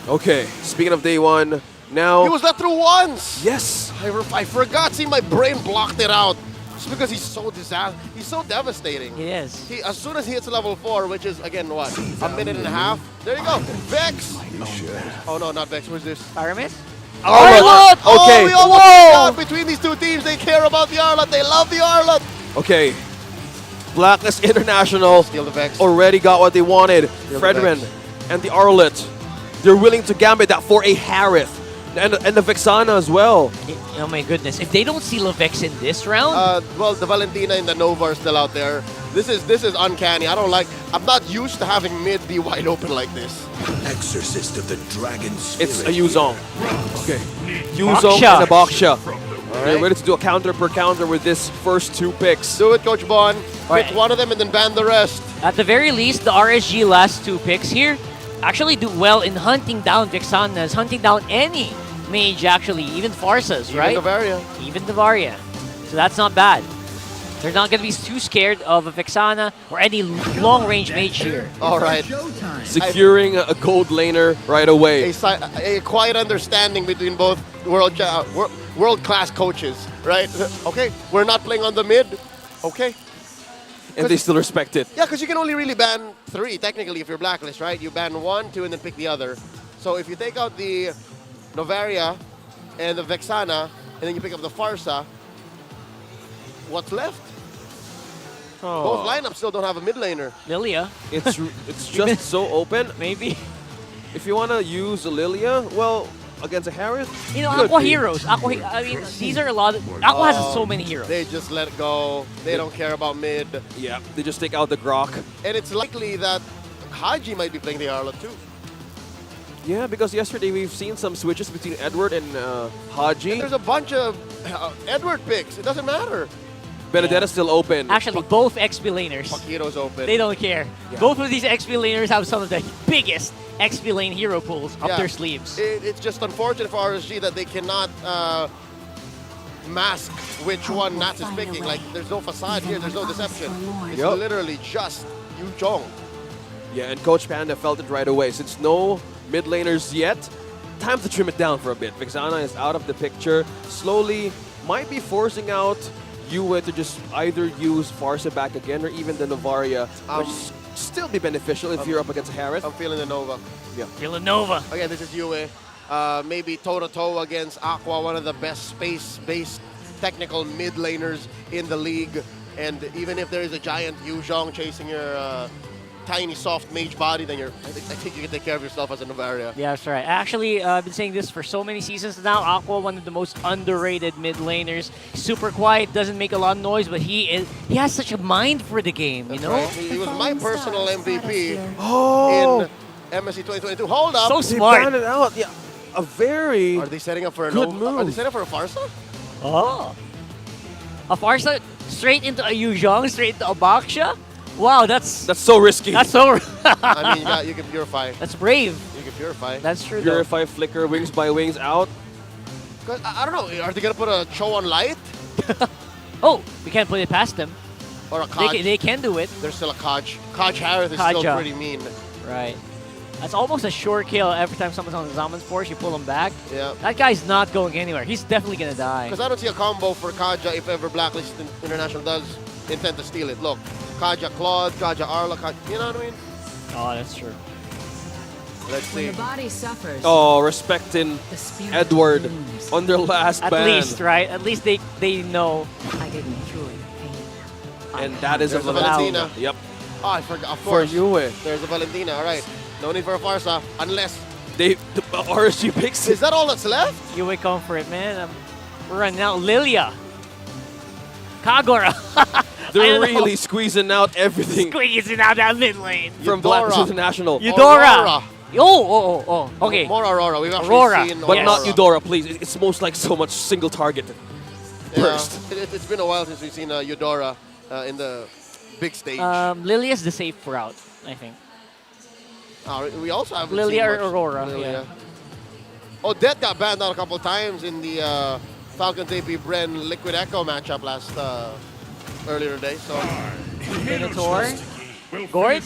Speaker 6: Okay, speaking of day one, now...
Speaker 1: He was let through once!
Speaker 6: Yes!
Speaker 1: I forgot. See, my brain blocked it out. Just because he's so he's so devastating.
Speaker 19: He is.
Speaker 1: As soon as he hits level 4, which is, again, what? A minute and a half? There you go. Vex! Oh, no, not Vex. Who's this?
Speaker 19: Aramis?
Speaker 1: Arlott!
Speaker 6: Okay.
Speaker 1: Oh, we almost forgot. Between these two teams, they care about the Arlott. They love the Arlott.
Speaker 6: Okay. Blacklist International
Speaker 1: Steal the Vex.
Speaker 6: already got what they wanted. Fredrin and the Arlott. They're willing to gambit that for a Harith. And the Vexana as well.
Speaker 19: Oh my goodness. If they don't see LaVex in this round...
Speaker 1: well, the Valentina and the Nova are still out there. This is uncanny. I'm not used to having mid be wide open like this.
Speaker 11: Exorcist of the Dragon Spirit.
Speaker 6: It's a Yuzong. Okay. Yuzong and a Baksha. They're ready to do a counter per counter with this first two picks.
Speaker 1: Do it, Coach Bon. Pick one of them and then ban the rest.
Speaker 19: At the very least, the RSG last two picks here actually do well in hunting down Vexanas, hunting down any mage actually, even Farsas, right?
Speaker 1: Even Navaria.
Speaker 19: Even Navaria. So that's not bad. They're not going to be too scared of a Vexana or any long-range mage here.
Speaker 1: All right.
Speaker 6: Securing a gold laner right away.
Speaker 1: A quiet understanding between both world-class coaches, right? Okay, we're not playing on the mid. Okay.
Speaker 6: And they still respect it.
Speaker 1: Yeah, because you can only really ban 3, technically, if you're Blacklist, right? You ban 1, 2, and then pick the other. So if you take out the Novaria and the Vexana, and then you pick up the Farsa, what's left? Both lineups still don't have a mid laner.
Speaker 19: Lilia.
Speaker 6: It's just so open.
Speaker 19: Maybe.
Speaker 6: If you want to use a Lilia, well, against a Harris,
Speaker 19: You know, Aqua heroes. I mean, these are a lot of... Aqua has so many heroes.
Speaker 1: They just let it go. They don't care about mid.
Speaker 6: Yeah, they just take out the Grok.
Speaker 1: And it's likely that Haji might be playing the Arla too.
Speaker 6: Yeah, because yesterday we've seen some switches between Edward and Haji.
Speaker 1: And there's a bunch of Edward picks. It doesn't matter.
Speaker 6: Benedetta's still open.
Speaker 19: Actually, both XP laners.
Speaker 1: Paquiro's open.
Speaker 19: They don't care.
Speaker 6: Yeah.
Speaker 19: Both of these XP laners have some of the biggest XP lane hero pools up their sleeves.
Speaker 1: It's just unfortunate for RSG that they cannot mask which one Nats is picking. Like, there's no facade here. There's no deception. It's literally just Yu Chong.
Speaker 6: Yeah, and Coach Panda felt it right away. Since no mid laners yet, time to trim it down for a bit. Vexana is out of the picture. Slowly, might be forcing out Yue to just either use Farsa back again or even the Novaria, which still be beneficial if you're up against Harith.
Speaker 1: I'm feeling the Nova.
Speaker 6: Yeah.
Speaker 19: Feeling Nova.
Speaker 1: Again, this is Yue. Maybe toe-to-toe against Aqua, one of the best space-based technical mid laners in the league. And even if there is a giant Yu Zhong chasing your tiny, soft mage body, then I think you can take care of yourself as a Novaria.
Speaker 19: Yeah, that's right. Actually, I've been saying this for so many seasons now. Aqua, one of the most underrated mid laners. Super quiet, doesn't make a lot of noise, but he has such a mind for the game, you know?
Speaker 1: Right. He was my personal MVP in MSC 2022. Hold up.
Speaker 19: So smart.
Speaker 6: They banned it out. Yeah, a very
Speaker 1: Are they setting up for a
Speaker 6: good
Speaker 1: Nova?
Speaker 6: move.
Speaker 1: Are they setting up for a Farsa?
Speaker 19: Oh. A Farsa straight into a Yu Zhong, straight into a Baksha? Wow, that's
Speaker 6: so risky.
Speaker 19: That's so...
Speaker 1: I mean, you can purify.
Speaker 19: That's brave.
Speaker 1: You can purify.
Speaker 19: That's true,
Speaker 6: Purify, flicker, wings by wings out.
Speaker 1: I don't know. Are they going to put a Cho on light?
Speaker 19: Oh, we can't put it past them.
Speaker 1: Or a Kaj?
Speaker 19: They can do it.
Speaker 1: There's still a Kaj. Kaj Harith is still
Speaker 19: Kaja.
Speaker 1: pretty mean.
Speaker 19: Right. That's almost a sure kill every time someone's on the Zaman's force, you pull him back.
Speaker 1: Yeah.
Speaker 19: That guy's not going anywhere. He's definitely going to die.
Speaker 1: Because I don't see a combo for Kaja if ever Blacklist International does intend to steal it. Look, Kaja Claude, Kaja Arla, you know what I mean?
Speaker 19: Oh, that's true.
Speaker 1: Let's see.
Speaker 12: Body suffers.
Speaker 6: Oh, respecting Edward on their last
Speaker 19: At
Speaker 6: ban.
Speaker 19: least, right? At least they know.
Speaker 12: I didn't truly
Speaker 6: And that is
Speaker 1: There's
Speaker 6: a
Speaker 1: a Valentina.
Speaker 6: Yep.
Speaker 1: Oh, I forgot. Of
Speaker 6: For
Speaker 1: course.
Speaker 6: Yue.
Speaker 1: There's a Valentina. All right. No need for a Farsa unless...
Speaker 6: The RSG picks
Speaker 1: Is that all that's left?
Speaker 19: You wake on for it, man. We're running out. Lilia. Kagura.
Speaker 6: They're really squeezing out everything
Speaker 19: Squeezing out that mid lane.
Speaker 6: from Blacklist International.
Speaker 19: Eudora. Oh. Okay.
Speaker 1: More Aurora. We've actually
Speaker 19: Aurora.
Speaker 1: seen
Speaker 6: But
Speaker 1: Aurora.
Speaker 6: not Eudora, please. It's most like so much single target burst.
Speaker 1: Yeah. It's been a while since we've seen Eudora in the big stage.
Speaker 19: Lilia's the safe route, I think.
Speaker 1: We also have
Speaker 19: Lilia or Aurora.
Speaker 1: Lilia.
Speaker 19: Yeah.
Speaker 1: Odette got banned out a couple times in the Falcons AP Bren Liquid Echo matchup earlier today. So
Speaker 19: Minotaur. Gord?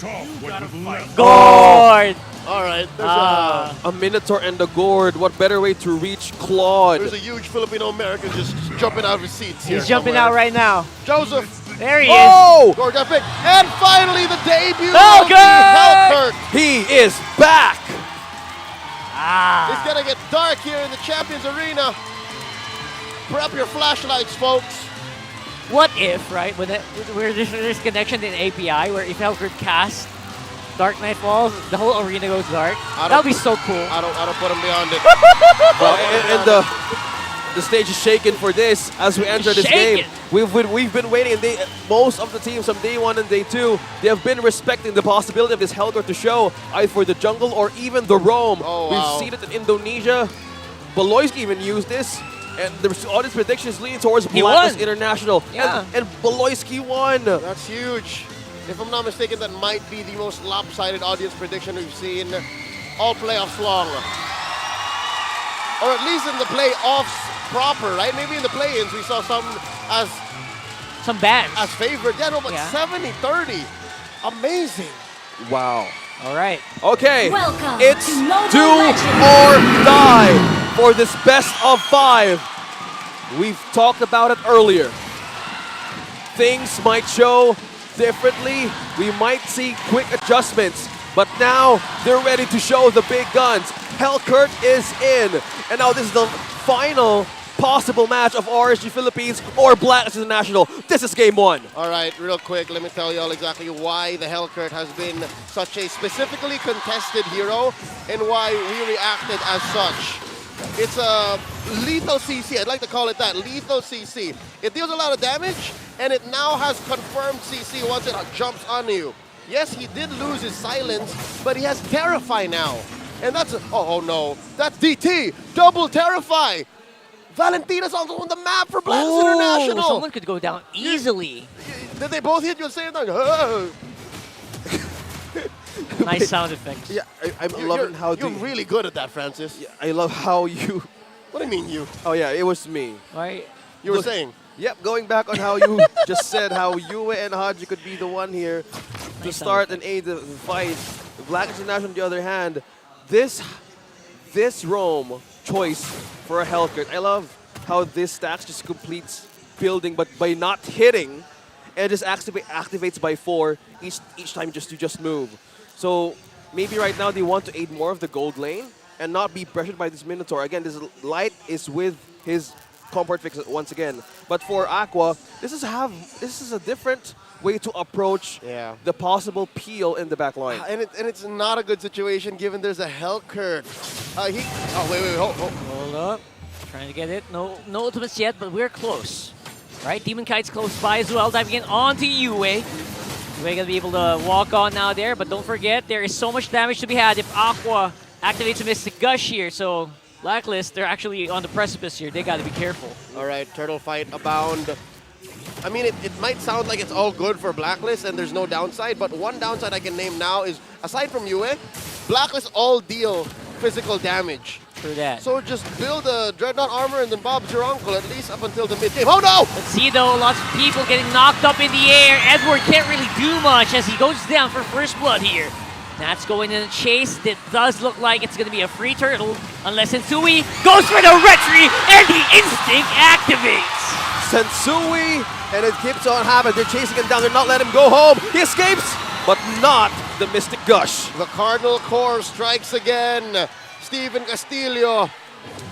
Speaker 1: Gord! All right. There's
Speaker 6: a Minotaur and a Gord. What better way to reach Claude?
Speaker 1: There's a huge Filipino-American just jumping out of his seats here.
Speaker 19: He's jumping
Speaker 1: somewhere.
Speaker 19: out right now.
Speaker 1: Joseph.
Speaker 19: There he
Speaker 6: Oh!
Speaker 19: is.
Speaker 1: Gord got picked. And finally the debut
Speaker 19: Hellkurt!
Speaker 1: of the Hellkurt.
Speaker 6: He is back.
Speaker 1: It's going to get dark here in the Champions Arena. Prep your flashlights, folks.
Speaker 19: What if, right, where there's connection in API, where if Hellkurt casts Dark Knight Falls, the whole arena goes dark? That would be so cool.
Speaker 1: I don't put him beyond it.
Speaker 6: And the stage is shaken for this as we enter this game. We've been waiting, and most of the teams from day 1 and day 2, they have been respecting the possibility of this Hellkurt to show either for the jungle or even the roam.
Speaker 1: Oh, wow.
Speaker 6: We've seen it in Indonesia. Beloyski even used this. And the audience predictions lean towards Blacklist International.
Speaker 19: Yeah.
Speaker 6: And Beloyski won.
Speaker 1: That's huge. If I'm not mistaken, that might be the most lopsided audience prediction we've seen all playoffs long. Or at least in the playoffs proper, right? Maybe in the play-ins we saw some
Speaker 19: bands
Speaker 1: as favored. Yeah, no, but 70-30. Amazing.
Speaker 6: Wow.
Speaker 19: All right.
Speaker 6: Okay.
Speaker 3: Welcome
Speaker 6: it's
Speaker 3: to Mobile
Speaker 6: do
Speaker 3: Legends.
Speaker 6: or die for this best of 5. We've talked about it earlier. Things might show differently. We might see quick adjustments, but now they're ready to show the big guns. Hellcurt is in, and now this is the final possible match of RSG Philippines or Blacklist International. This is game 1.
Speaker 1: All right, real quick, let me tell you all exactly why the Hellcurt has been such a specifically contested hero and why we reacted as such. It's a lethal CC, I'd like to call it that, lethal CC. It deals a lot of damage, and it now has confirmed CC once it jumps on you. Yes, he did lose his silence, but he has Terrify now. And that's, oh no, that's DT, double Terrify. Valentina's also on the map for Blacklist International.
Speaker 19: Someone could go down easily.
Speaker 1: Did they both hit you at the same time? Oh.
Speaker 19: Nice sound effects.
Speaker 6: Yeah, I'm loving how
Speaker 1: you're really good at that, Francis.
Speaker 6: Yeah, I love how you...
Speaker 1: What do you mean you?
Speaker 6: Oh yeah, it was me.
Speaker 19: Right.
Speaker 1: You were saying?
Speaker 6: Yep, going back on how you just said how Yue and Haji could be the one here to start and aid the fight. Blacklist International, on the other hand, this roam choice for a Hellcurt. I love how this stacks just completes building, but by not hitting, it just activates by 4 each time you just move. So maybe right now they want to aid more of the gold lane and not be pressured by this Minotaur. Again, this Light is with his comfort fix once again. But for Aqua, this is a different way to approach the possible peel in the back line.
Speaker 1: And it's not a good situation given there's a Hellcurt. Wait,
Speaker 19: Hold up. Trying to get it. No ultimates yet, but we're close. Right, Demon Kite's close by as well. Diving in onto Yue. Yue gonna be able to walk on now there, but don't forget, there is so much damage to be had if Aqua activates a Mystic Gush here. So Blacklist, they're actually on the precipice here. They gotta be careful.
Speaker 1: All right, Turtle Fight abound. I mean, it might sound like it's all good for Blacklist and there's no downside, but one downside I can name now is, aside from Yue, Blacklist all deal physical damage.
Speaker 19: True that.
Speaker 1: So just build a Dreadnought armor and then Bob's your uncle, at least up until the mid-game. Oh no!
Speaker 19: Let's see though, lots of people getting knocked up in the air. Edward can't really do much as he goes down for first blood here. That's going in a chase. It does look like it's going to be a free turtle, unless Sensui goes for the retry and the instinct activates.
Speaker 6: Sensui, and it keeps on happening. They're chasing him down. They're not letting him go home. He escapes, but not the Mystic Gush.
Speaker 1: The Cardinal Core strikes again. Steven Castillo,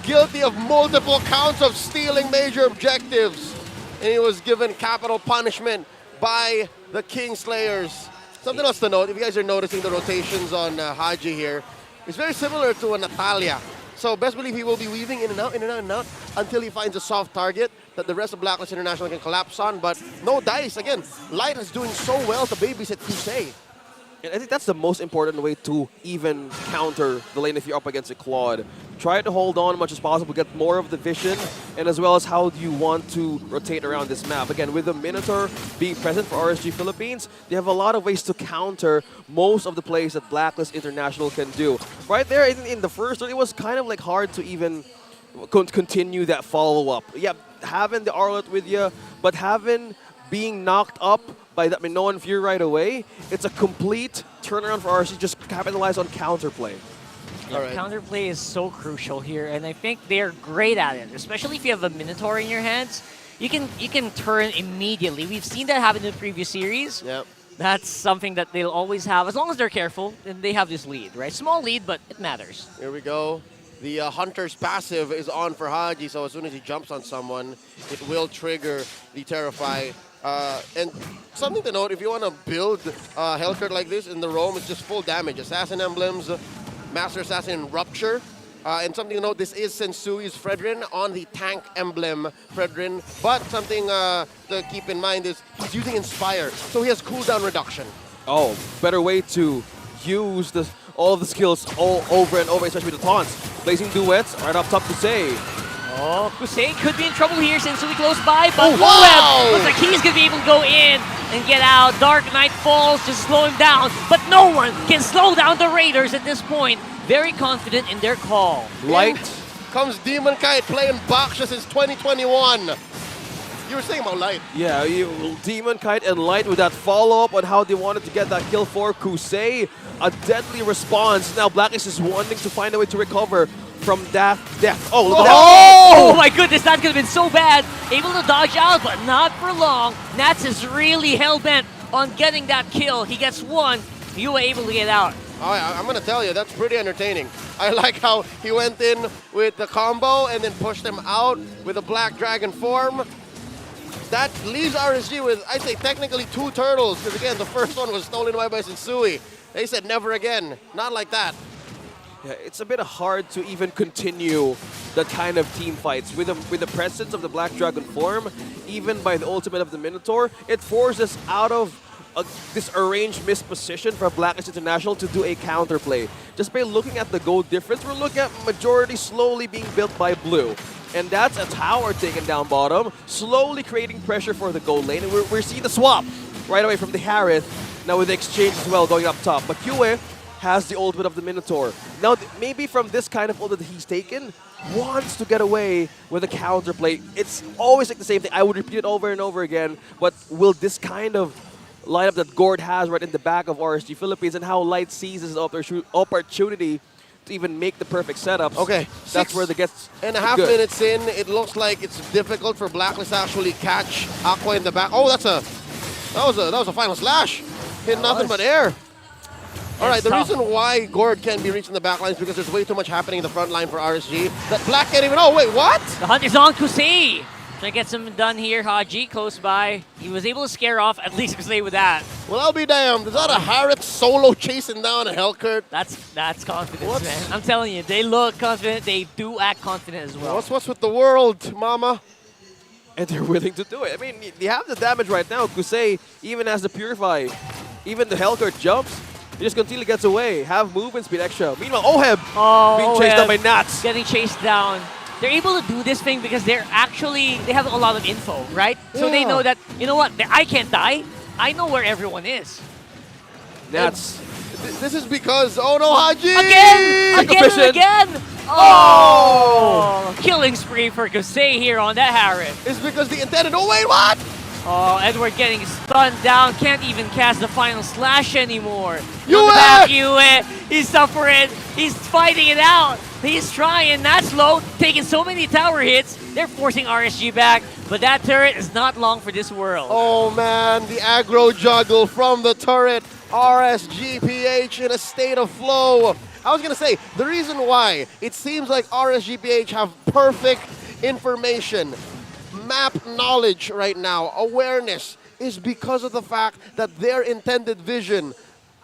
Speaker 1: guilty of multiple counts of stealing major objectives. And he was given capital punishment by the Kingslayers. Something else to note, if you guys are noticing the rotations on Haji here, it's very similar to a Natalia. So best believe he will be weaving in and out, in and out, in and out, until he finds a soft target that the rest of Blacklist International can collapse on. But no dice. Again, Light is doing so well to babysit Crusade.
Speaker 6: And I think that's the most important way to even counter the lane if you're up against a Claude. Try to hold on as much as possible, get more of the vision, and as well as how do you want to rotate around this map. Again, with the Minotaur being present for RSG Philippines, they have a lot of ways to counter most of the plays that Blacklist International can do. Right there in the first, it was kind of like hard to even continue that follow-up. Yeah, having the Arlet with you, but having being knocked up by that Minoan Fury right away, it's a complete turnaround for RSG, just capitalize on counterplay.
Speaker 19: Yeah, counterplay is so crucial here, and I think they're great at it, especially if you have a Minotaur in your hands. You can turn immediately. We've seen that happen in the previous series.
Speaker 1: Yep.
Speaker 19: That's something that they'll always have, as long as they're careful, and they have this lead, right? Small lead, but it matters.
Speaker 1: Here we go. The Hunter's passive is on for Haji, so as soon as he jumps on someone, it will trigger the Terrify. And something to note, if you want to build Hellcurt like this in the roam, it's just full damage. Assassin emblems, Master Assassin Rupture. And something to note, this is Sensui's Fredrin on the tank emblem Fredrin. But something to keep in mind is he's using Inspire, so he has cooldown reduction.
Speaker 6: Oh, better way to use all of the skills all over and over, especially with the taunts. Blazing duets right up top to say.
Speaker 19: Oh, Kusei could be in trouble here since we close by, but
Speaker 1: wow!
Speaker 19: looks like he's going to be able to go in and get out. Dark Knight falls to slow him down, but no one can slow down the Raiders at this point. Very confident in their call.
Speaker 1: Light comes Demon Kite playing Baksha since 2021. You were saying about Light.
Speaker 6: Yeah, Demon Kite and Light with that follow-up on how they wanted to get that kill for Kusei. A deadly response. Now Blacklist is wanting to find a way to recover from that death. Oh, look at that.
Speaker 19: Oh my goodness, that could have been so bad. Able to dodge out, but not for long. Nats is really hell-bent on getting that kill. He gets one, you were able to get out.
Speaker 1: I'm going to tell you, that's pretty entertaining. I like how he went in with the combo and then pushed him out with a Black Dragon form. That leaves RSG with, I'd say, technically 2 turtles. Because again, the first one was stolen away by Sensui. They said never again. Not like that.
Speaker 6: Yeah, it's a bit hard to even continue that kind of team fights. With the presence of the Black Dragon form, even by the ultimate of the Minotaur, it forces out of this arranged misposition for Blacklist International to do a counterplay. Just by looking at the gold difference, we're looking at majority slowly being built by Blue. And that's a tower taken down bottom, slowly creating pressure for the gold lane. And we're seeing the swap right away from the Harith, now with the exchange as well going up top. But QA has the ultimate of the Minotaur. Now, maybe from this kind of ult that he's taken, wants to get away with a counterplay. It's always like the same thing. I would repeat it over and over again, but will this kind of lineup that Gord has right in the back of RSG Philippines and how Light seizes the opportunity to even make the perfect setups.
Speaker 1: Okay,
Speaker 6: that's where the gets
Speaker 1: 6.5 minutes in, it looks like it's difficult for Blacklist to actually catch Aqua in the back. Oh, that was a final slash. Hit nothing but air. All right, the reason why Gord can't be reached in the back line is because there's way too much happening in the front line for RSG. That Black can't even. Oh wait, what?
Speaker 19: The hunt is on Kusei. Trying to get something done here. Haji close by. He was able to scare off at least Kusei with that.
Speaker 1: Well, I'll be damned. Is that a Harith solo chasing down a Hellcurt?
Speaker 19: That's confidence, man. I'm telling you, they look confident. They do act confident as well.
Speaker 1: What's with the world, mama?
Speaker 6: And they're willing to do it. I mean, they have the damage right now. Kusei even has the Purify. Even the Hellcurt jumps. He just continually gets away. Have movement speed extra. Meanwhile, Oheb being chased down by Nats.
Speaker 19: Getting chased down. They're able to do this thing because they have a lot of info, right? So they know that, you know what, I can't die. I know where everyone is.
Speaker 6: Nats.
Speaker 1: This is because, oh no, Haji!
Speaker 19: Again and again! Oh! Killing spree for Kusei here on that Harith.
Speaker 1: It's because the intended, oh wait, what?
Speaker 19: Oh, Edward getting stunned down, can't even cast the final slash anymore.
Speaker 1: Yue!
Speaker 19: He's suffering, he's fighting it out. He's trying, that's low, taking so many tower hits. They're forcing RSG back, but that turret is not long for this world.
Speaker 1: Oh man, the aggro juggle from the turret. RSGPH in a state of flow. I was gonna say, the reason why it seems like RSGPH have perfect information, map knowledge right now, awareness, is because of the fact that their intended vision,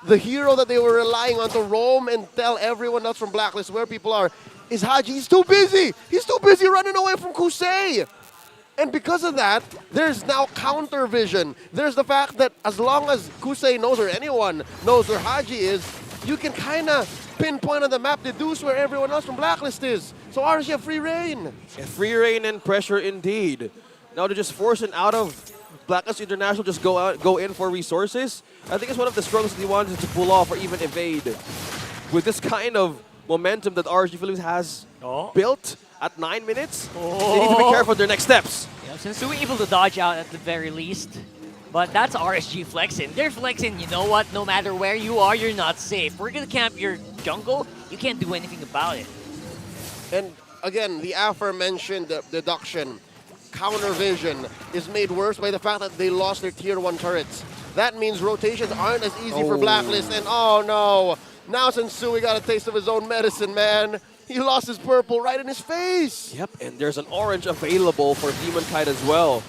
Speaker 1: the hero that they were relying on to roam and tell everyone else from Blacklist where people are, is Haji. He's too busy. He's too busy running away from Kusei. And because of that, there's now counter vision. There's the fact that as long as Kusei knows or anyone knows where Haji is, you can kind of pinpoint on the map, deduce where everyone else from Blacklist is. So RSG have free reign.
Speaker 6: Yeah, free reign and pressure indeed. Now to just force it out of Blacklist International, just go in for resources. I think it's one of the struggles that he wanted to pull off or even evade. With this kind of momentum that RSG Philippines has built at 9 minutes, they need to be careful with their next steps.
Speaker 19: Yeah, since we were able to dodge out at the very least, but that's RSG flexing. They're flexing, you know what, no matter where you are, you're not safe. We're gonna camp your jungle, you can't do anything about it.
Speaker 1: And again, the aforementioned deduction, counter vision, is made worse by the fact that they lost their tier 1 turrets. That means rotations aren't as easy for Blacklist, and oh no, now Sensui got a taste of his own medicine, man. He lost his purple right in his face.
Speaker 6: Yep, and there's an orange available for Demon Kite as well.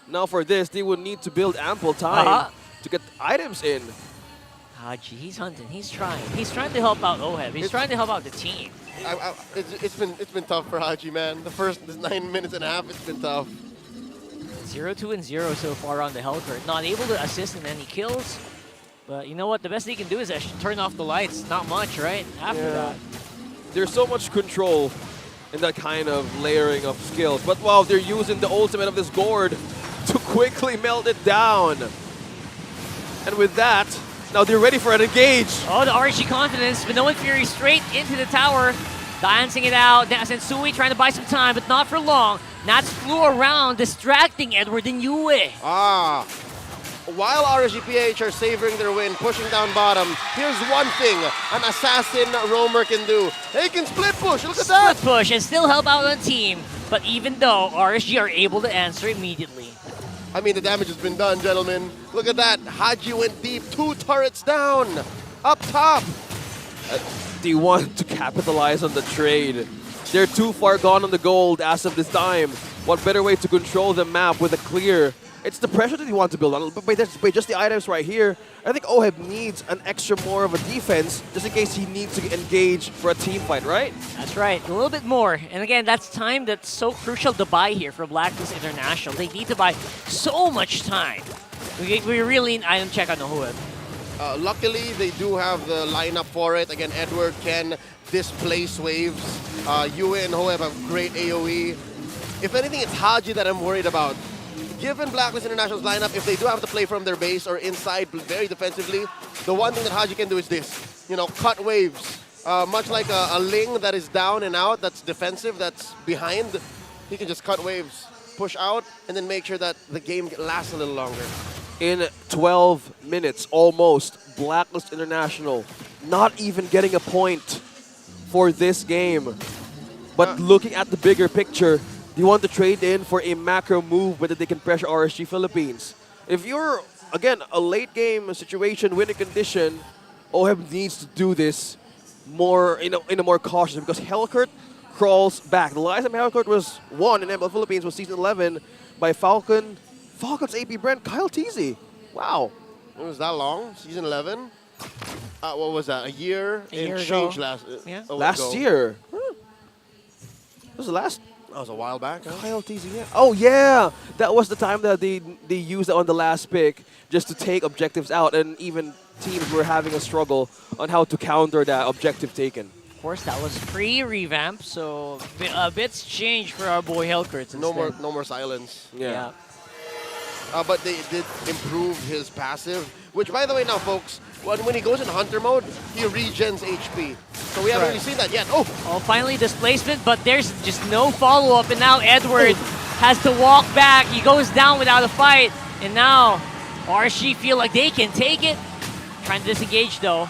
Speaker 6: Now for this, they would need to build ample time to get items in.
Speaker 19: Haji, he's hunting, he's trying. He's trying to help out Oheb, he's trying to help out the team.
Speaker 1: It's been tough for Haji, man. The first 9 minutes and a half, it's been tough.
Speaker 19: 0-2 and 0 so far on the Hellcurt. Not able to assist in any kills. But you know what? The best they can do is turn off the lights. Not much, right? After that.
Speaker 6: There's so much control in that kind of layering of skills. But wow, they're using the ultimate of this Gord to quickly melt it down. And with that, now they're ready for an engage.
Speaker 19: Oh, the RSG confidence. Minoan Fury straight into the tower. Dancing it out. Sensui trying to buy some time, but not for long. Nats flew around, distracting Edward and Yue.
Speaker 1: While RSGPH are savoring their win, pushing down bottom, here's one thing an assassin roamer can do. They can split push, look at that!
Speaker 19: Split push and still help out on the team. But even though RSG are able to answer immediately.
Speaker 1: I mean, the damage has been done, gentlemen. Look at that. Haji went deep, 2 turrets down, up top.
Speaker 6: They want to capitalize on the trade. They're too far gone on the gold as of this time. What better way to control the map with a clear? It's the pressure that you want to build on, but by just the items right here, I think Oheb needs an extra more of a defense just in case he needs to engage for a team fight, right?
Speaker 19: That's right, a little bit more. And again, that's time that's so crucial to buy here for Blacklist International. They need to buy so much time. We really need item check on the Oheb.
Speaker 1: Luckily, they do have the lineup for it. Again, Edward can displace waves. Yue and Oheb have great AoE. If anything, it's Haji that I'm worried about. Given Blacklist International's lineup, if they do have to play from their base or inside very defensively, the one thing that Haji can do is this, you know, cut waves. Much like a Ling that is down and out, that's defensive, that's behind, he can just cut waves, push out, and then make sure that the game lasts a little longer.
Speaker 6: In 12 minutes, almost, Blacklist International not even getting a point for this game. But looking at the bigger picture, they want to trade in for a macro move whether they can pressure RSG Philippines. If you're, again, a late game situation, winning condition, Oheb needs to do this more in a more cautious because Hellkurt crawls back. The last time Hellkurt was won in MPL Philippines was season 11 by Falcon's AP Brent, Kyle Teasy. Wow.
Speaker 1: It was that long? Season 11? What was that? A year?
Speaker 19: A year
Speaker 1: change
Speaker 19: ago.
Speaker 6: Last year. It was the last.
Speaker 1: That was a while back, huh?
Speaker 6: Kyle Teasy, yeah. Oh, yeah. That was the time that they used it on the last pick just to take objectives out, and even teams were having a struggle on how to counter that objective taken.
Speaker 19: Of course, that was pre-revamp, so a bit's changed for our boy Hellkurt.
Speaker 1: No more silence.
Speaker 6: Yeah.
Speaker 1: But they did improve his passive, which, by the way, now, folks, when he goes in hunter mode, he regens HP. So we haven't really seen that yet. Oh,
Speaker 19: finally displacement, but there's just no follow-up, and now Edward has to walk back. He goes down without a fight, and now RSG feel like they can take it. Trying to disengage, though.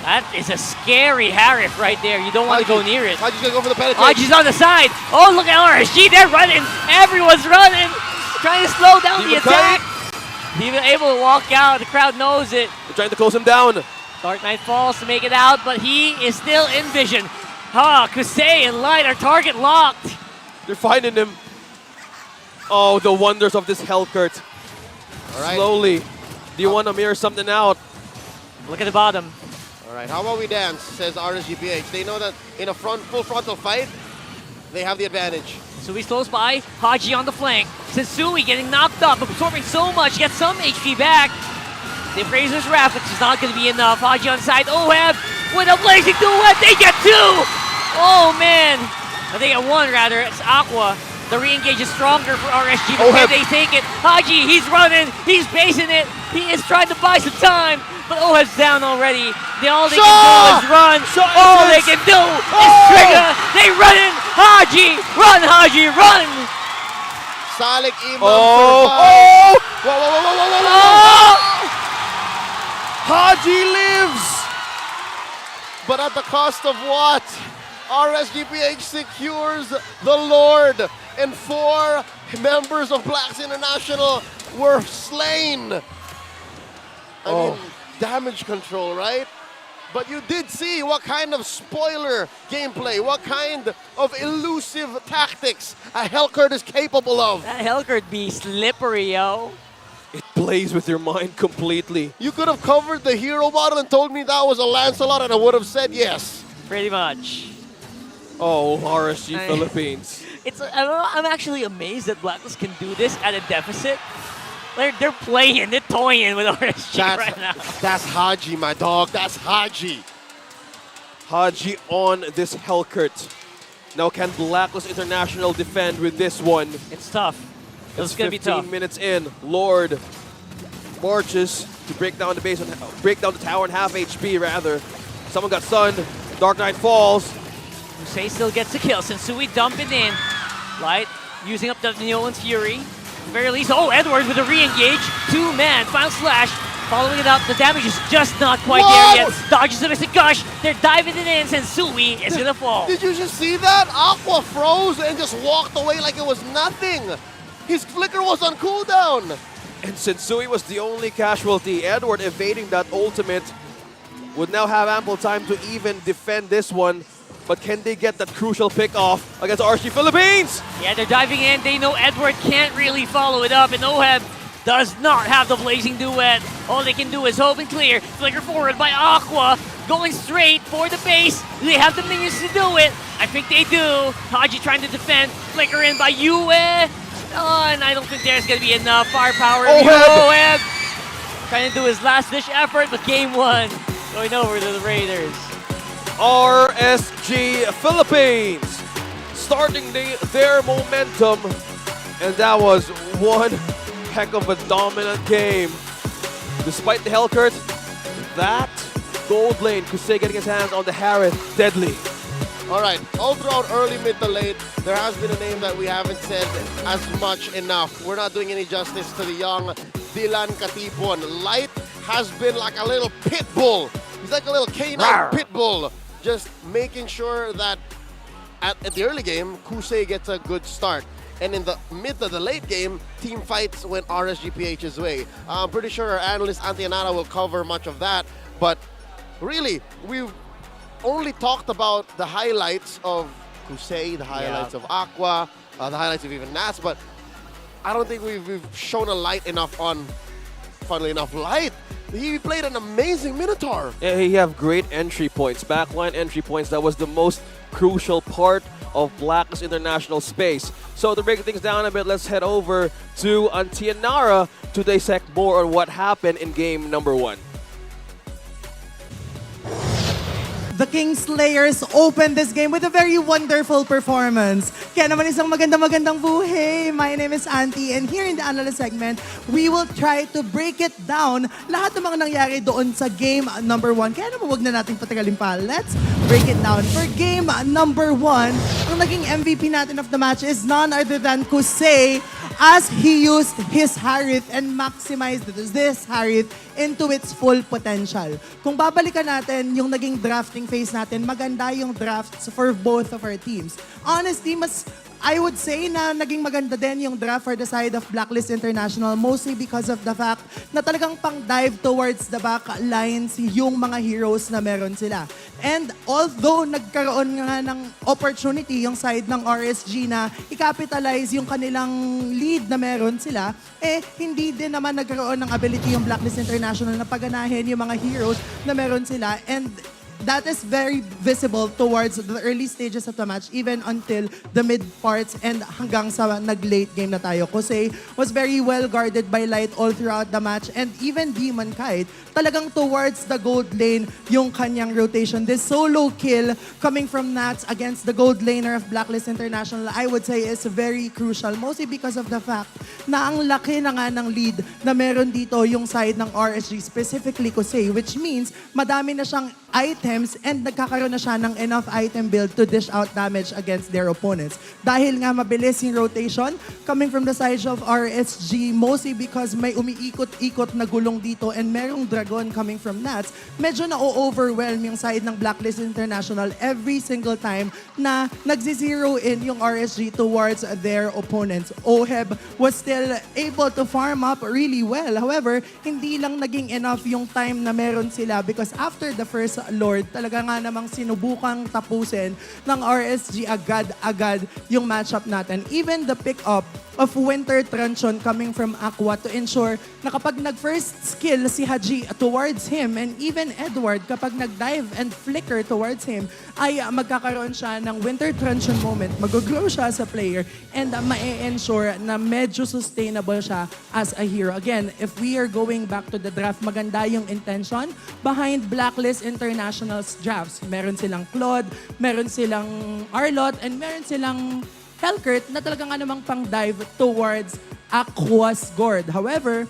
Speaker 19: That is a scary Harif right there. You don't want to go near it.
Speaker 1: Haji's gonna go for the penetration.
Speaker 19: Haji's on the side. Oh, look at RSG. They're running. Everyone's running. Trying to slow down the attack. Even able to walk out. The crowd knows it.
Speaker 6: They're trying to close him down.
Speaker 19: Dark Knight falls to make it out, but he is still in vision. Kusei and Light are target locked.
Speaker 6: They're finding him. Oh, the wonders of this Hellkurt.
Speaker 1: All right.
Speaker 6: Slowly. Do you want to mirror something out?
Speaker 19: Look at the bottom.
Speaker 1: All right, how about we dance, says RSGPH. They know that in a full frontal fight, they have the advantage.
Speaker 19: Sui's close by, Haji on the flank. Sensui getting knocked up, absorbing so much, gets some HP back. The Razor's Wrath, which is not going to be enough. Haji on the side, Oheb with a blazing duet, they get 2! Oh man, they get 1 rather, it's Aqua. The re-engage is stronger for RSG, but can they take it? Haji, he's running, he's basing it, he is trying to buy some time, but Oheb's down already. All they can do is run. All they can do is trigger. They run in. Haji, run, Haji, run.
Speaker 1: Salik Imam
Speaker 6: Oh!
Speaker 1: Whoa. Haji lives. But at the cost of what? RSGPH secures the Lord, and 4 members of Blacks International were slain. I mean, damage control, right? But you did see what kind of spoiler gameplay, what kind of elusive tactics a Hellkurt is capable of.
Speaker 19: That Hellkurt be slippery, yo.
Speaker 6: It plays with your mind completely.
Speaker 1: You could have covered the hero model and told me that was a Lancelot, and I would have said yes.
Speaker 19: Pretty much.
Speaker 6: Oh, RSG Philippines.
Speaker 19: I'm actually amazed that Blacklist can do this at a deficit. They're playing, they're toying with RSG right now.
Speaker 1: That's Haji, my dog. That's Haji.
Speaker 6: Haji on this Hellkurt. Now, can Blacklist International defend with this one?
Speaker 19: It's tough. It's gonna be tough.
Speaker 6: 15 minutes in. Lord marches to break down the base and break down the tower in half HP rather. Someone got stunned. Dark Knight falls.
Speaker 19: Hussein still gets a kill. Sensui dumping in. Light using up the Neolan's Fury. At the very least, oh, Edward with a re-engage. 2-man, final slash. Following it up, the damage is just not quite there yet. Dodges the missing gush. They're diving it in. Sensui is gonna fall.
Speaker 1: Did you just see that? Aqua froze and just walked away like it was nothing. His flicker was on cooldown.
Speaker 6: And Sensui was the only casualty. Edward evading that ultimate would now have ample time to even defend this one. But can they get that crucial pick off against RSG Philippines?
Speaker 19: Yeah, they're diving in. They know Edward can't really follow it up, and Oheb does not have the Blazing Duet. All they can do is hope and clear. Flicker forward by Aqua, going straight for the base. Do they have the minions to do it? I think they do. Haji trying to defend. Flicker in by Yue. Oh, and I don't think there's going to be enough firepower. Oheb trying to do his last-ditch effort, but game one going over to the Raiders.
Speaker 6: RSG Philippines starting their momentum, and that was one heck of a dominant game. Despite the Hellcurt, that gold lane, Kusei getting his hands on the Harith, deadly.
Speaker 1: All right, all throughout early, mid to late, there has been a name that we haven't said as much enough. We're not doing any justice to the young Dylan Katipon. Light has been like a little pit bull. He's like a little canine pit bull, just making sure that at the early game, Kusei gets a good start. And in the mid to the late game, team fights went RSGPH's way. I'm pretty sure our analyst Antianara will cover much of that. But really, we've only talked about the highlights of Kusei, the highlights of Aqua, the highlights of even Nats. But I don't think we've shown a light enough on, funnily enough, Light. He played an amazing Minotaur.
Speaker 6: Yeah, he have great entry points, backline entry points. That was the most crucial part of Blacklist International space. So to break things down a bit, let's head over to Antianara to dissect more on what happened in game number 1.
Speaker 12: The Kingslayers opened this game with a very wonderful performance. Kaya naman isang magandang buhay. My name is Auntie, and here in the analyst segment, we will try to break it down lahat ng mga nangyari doon sa game number 1. Kaya naman wag na nating patagalin pa. Let's break it down. For game number 1, ang naging MVP natin of the match is none other than Kusei, as he used his Harith and maximized this Harith into its full potential. Kung babalikan natin yung naging drafting phase natin, maganda yung drafts for both of our teams. Honestly, I would say na naging maganda din yung draft for the side of Blacklist International, mostly because of the fact na talagang pang-dive towards the back lines yung mga heroes na meron sila. And although nagkaroon nga ng opportunity yung side ng RSG na i-capitalize yung kanilang lead na meron sila, hindi din naman nagkaroon ng ability yung Blacklist International na paganahin yung mga heroes na meron sila. And that is very visible towards the early stages of the match, even until the mid parts and hanggang sa nag-late game na tayo. Kusei was very well guarded by Light all throughout the match, and even Demon Kite, talagang towards the gold lane yung kanyang rotation. This solo kill coming from Nats against the gold laner of Blacklist International, I would say is very crucial, mostly because of the fact na ang laki na nga ng lead na meron dito yung side ng RSG, specifically Kusei, which means madami na siyang items and nagkakaroon na siya ng enough item build to dish out damage against their opponents. Dahil nga mabilis yung rotation coming from the side of RSG, mostly because may umiikot-ikot na gulong dito and merong dragon coming from Nats, medyo na-overwhelm yung side ng Blacklist International every single time na nagzi-zero in yung RSG towards their opponents. Oheb was still able to farm up really well. However, hindi lang naging enough yung time na meron sila, because after the first Lord, talaga nga namang sinubukang tapusin ng RSG agad-agad yung matchup natin. Even the pick-up of Winter Truncheon coming from Aqua to ensure na kapag nag-first skill si Haji towards him, and even Edward, kapag nag-dive and flicker towards him, ay magkakaroon siya ng Winter Truncheon moment, mag-grow siya as a player, and ma-ensure na medyo sustainable siya as a hero. Again, if we are going back to the draft, maganda yung intention behind Blacklist International's drafts. Meron silang Claude, meron silang Arlot, and meron silang Hellcurt na talagang nga namang pang-dive towards Aqua scored. However,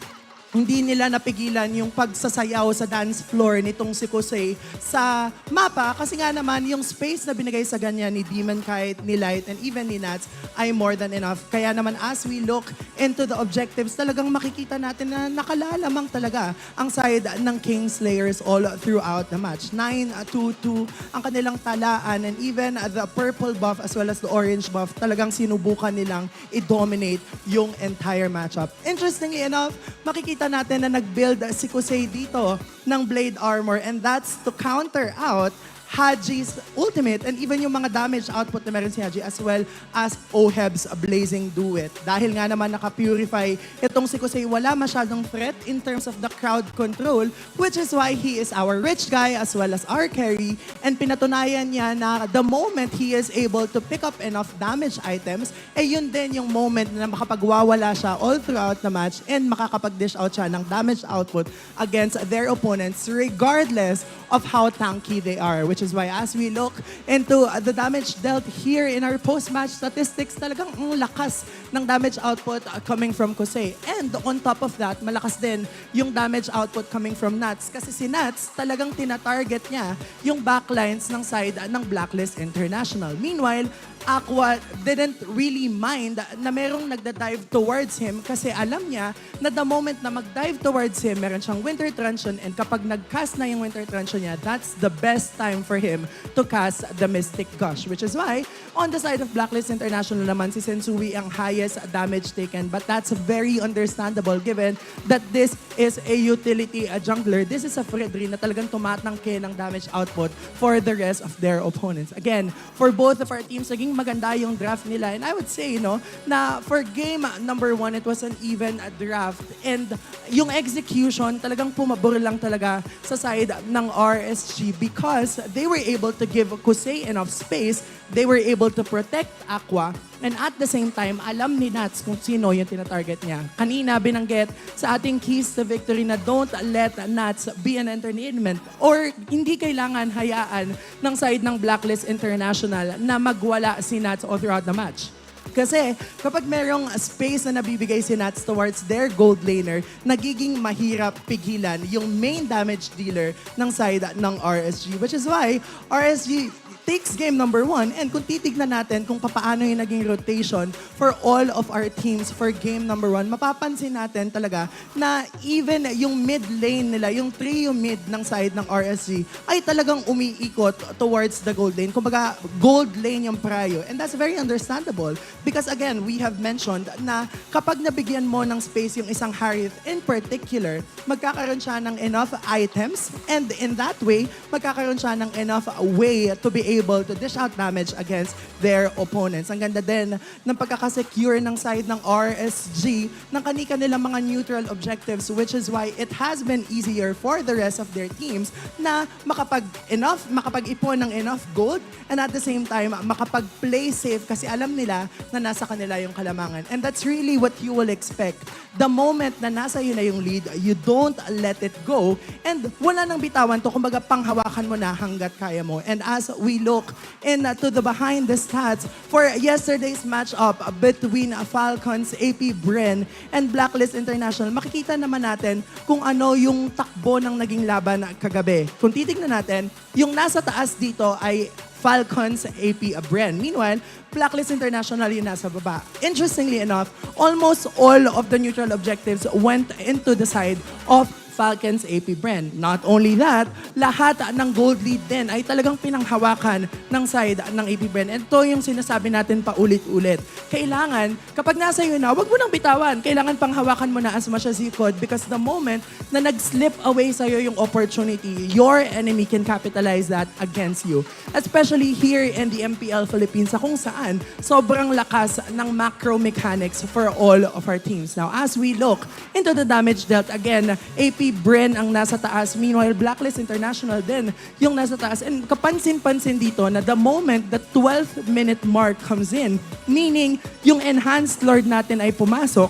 Speaker 12: hindi nila napigilan yung pagsasayaw sa dance floor nitong si Kusei sa mapa kasi nga naman yung space na binigay sa ganyan ni Demon Kite, ni Light, and even ni Nats ay more than enough. Kaya naman as we look into the objectives, talagang makikita natin na nakalalamang talaga ang side ng Kingslayers all throughout the match. 9-2-2 ang kanilang talaan, and even the purple buff as well as the orange buff, talagang sinubukan nilang i-dominate yung entire matchup. Interestingly enough, makikita natin na nag-build si Kusei dito ng Blade Armor, and that's to counter out Haji's ultimate and even yung mga damage output na meron si Haji as well as Oheb's Blazing Duet. Dahil nga naman naka-purify itong si Kusei, wala masyadong threat in terms of the crowd control, which is why he is our rich guy as well as our carry, and pinatunayan niya na the moment he is able to pick up enough damage items, yun din yung moment na makapagwawala siya all throughout the match and makakapag-dish out siya ng damage output against their opponents regardless of how tanky they are, which is why as we look into the damage dealt here in our post-match statistics, talagang ang lakas ng damage output coming from Kusei. And on top of that, malakas din yung damage output coming from Nats. Kasi si Nats, talagang tina-target niya yung backlines ng side ng Blacklist International. Meanwhile, Aqua didn't really mind na merong nagda-dive towards him kasi alam niya na the moment na mag-dive towards him, meron siyang Winter Truncheon, and kapag nag-cast na yung Winter Truncheon niya, that's the best time for him to cast the Mystic Gush, which is why on the side of Blacklist International naman, si Sensui ang highest damage taken, but that's very understandable given that this is a utility jungler. This is a Fredry na talagang tumatangke ng damage output for the rest of their opponents. Again, for both of our teams, naging maganda yung draft nila. And I would say, na for game number 1, it was an even draft. And yung execution, talagang pumabor lang talaga sa side ng RSG because they were able to give Kusei enough space. They were able to protect Aqua. And at the same time, alam ni Nats kung sino yung tinatarget niya. Kanina binanggit sa ating keys to victory na don't let Nats be an entertainment, or hindi kailangan hayaan ng side ng Blacklist International na magwala si Nats all throughout the match. Kasi kapag merong space na nabibigay si Nats towards their gold laner, nagiging mahirap pigilan yung main damage dealer ng side ng RSG. Which is why RSG takes game number 1, and kung titignan natin kung paano yung naging rotation for all of our teams for game number 1, mapapansin natin talaga na even yung mid lane nila, yung trio mid ng side ng RSG, ay talagang umiikot towards the gold lane. Kumbaga, gold lane yung prio. And that's very understandable because again, we have mentioned na kapag nabigyan mo ng space yung isang Harith in particular, magkakaroon siya ng enough items, and in that way, magkakaroon siya ng enough way to be able to dish out damage against their opponents. Ang ganda din ng pagkakasecure ng side ng RSG ng kanilang mga neutral objectives, which is why it has been easier for the rest of their teams na makapag-ipon ng enough gold, and at the same time, makapag-play safe kasi alam nila na nasa kanila yung kalamangan. And that's really what you will expect. The moment na nasa yun na yung lead, you don't let it go. And wala nang bitawan to, kumbaga panghawakan mo na hanggat kaya mo. And as we look into the behind the stats for yesterday's matchup between Falcons, AP Bren, and Blacklist International, makikita naman natin kung ano yung takbo ng naging laban kagabi. Kung titignan natin, yung nasa taas dito ay Falcons, AP Bren. Meanwhile, Blacklist International yung nasa baba. Interestingly enough, almost all of the neutral objectives went into the side of Falcons, AP Bren. Not only that, lahat ng gold lead din ay talagang pinanghawakan ng side ng AP Bren. And ito yung sinasabi natin pa ulit-ulit. Kailangan, kapag nasa iyo na, wag mo nang bitawan. Kailangan panghawakan mo na as much as you could because the moment na nag-slip away sa'yo yung opportunity, your enemy can capitalize that against you. Especially here in the MPL Philippines, kung saan sobrang lakas ng macro mechanics for all of our teams. Now, as we look into the damage dealt, again, AP Bren ang nasa taas. Meanwhile, Blacklist International din yung nasa taas. And kapansin-pansin dito na the moment the 12th minute mark comes in, meaning yung Enhanced Lord natin ay pumasok,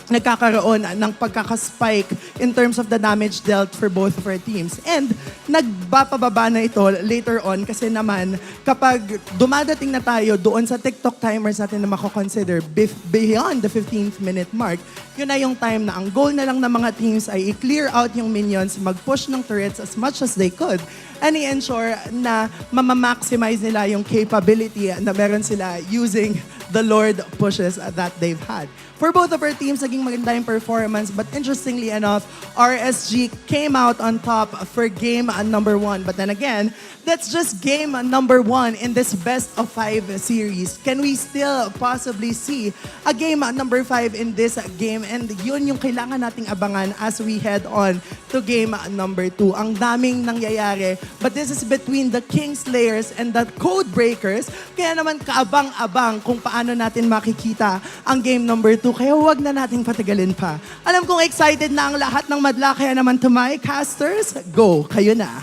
Speaker 12: nagkakaroon ng pagkakaspike in terms of the damage dealt for both of our teams. And nagbapababa na ito later on kasi naman kapag dumadating na tayo doon sa TikTok timers natin na mako-consider beyond the 15th minute mark, yun na yung time na ang goal na lang ng mga teams ay i-clear out yung minions, mag-push ng turrets as much as they could, and i-ensure na mamamaximize nila yung capability na meron sila using the Lord pushes that they've had. For both of our teams, naging maganda yung performance, but interestingly enough, RSG came out on top for game number 1. But then again, that's just game number 1 in this best of 5 series. Can we still possibly see a game number 5 in this game? And yun yung kailangan nating abangan as we head on to game number 2. Ang daming nangyayari, but this is between the Kingslayers and the Codebreakers. Kaya naman kaabang-abang kung paano natin makikita ang game number 2. Kaya huwag na nating patagalin pa. Alam kong excited na ang lahat ng madla, kaya naman to my casters, go, kayo na.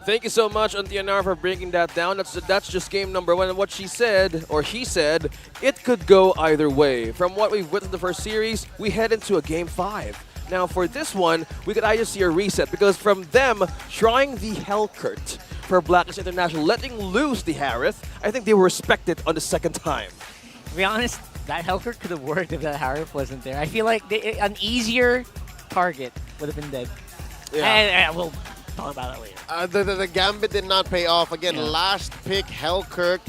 Speaker 6: Thank you so much, Auntie Anar, for breaking that down. That's just game number 1. And what she said, or he said, it could go either way. From what we've witnessed in the first series, we head into a game 5. Now, for this one, we could either see a reset because from them trying the Hellcurt for Blacklist International, letting loose the Harith, I think they were respected on the second time.
Speaker 19: To be honest, that Hellcurt could have worked if that Harith wasn't there. I feel like an easier target would have been dead.
Speaker 1: Yeah.
Speaker 19: And we'll talk about that later.
Speaker 1: The gambit did not pay off. Again, last pick, Hellcurt.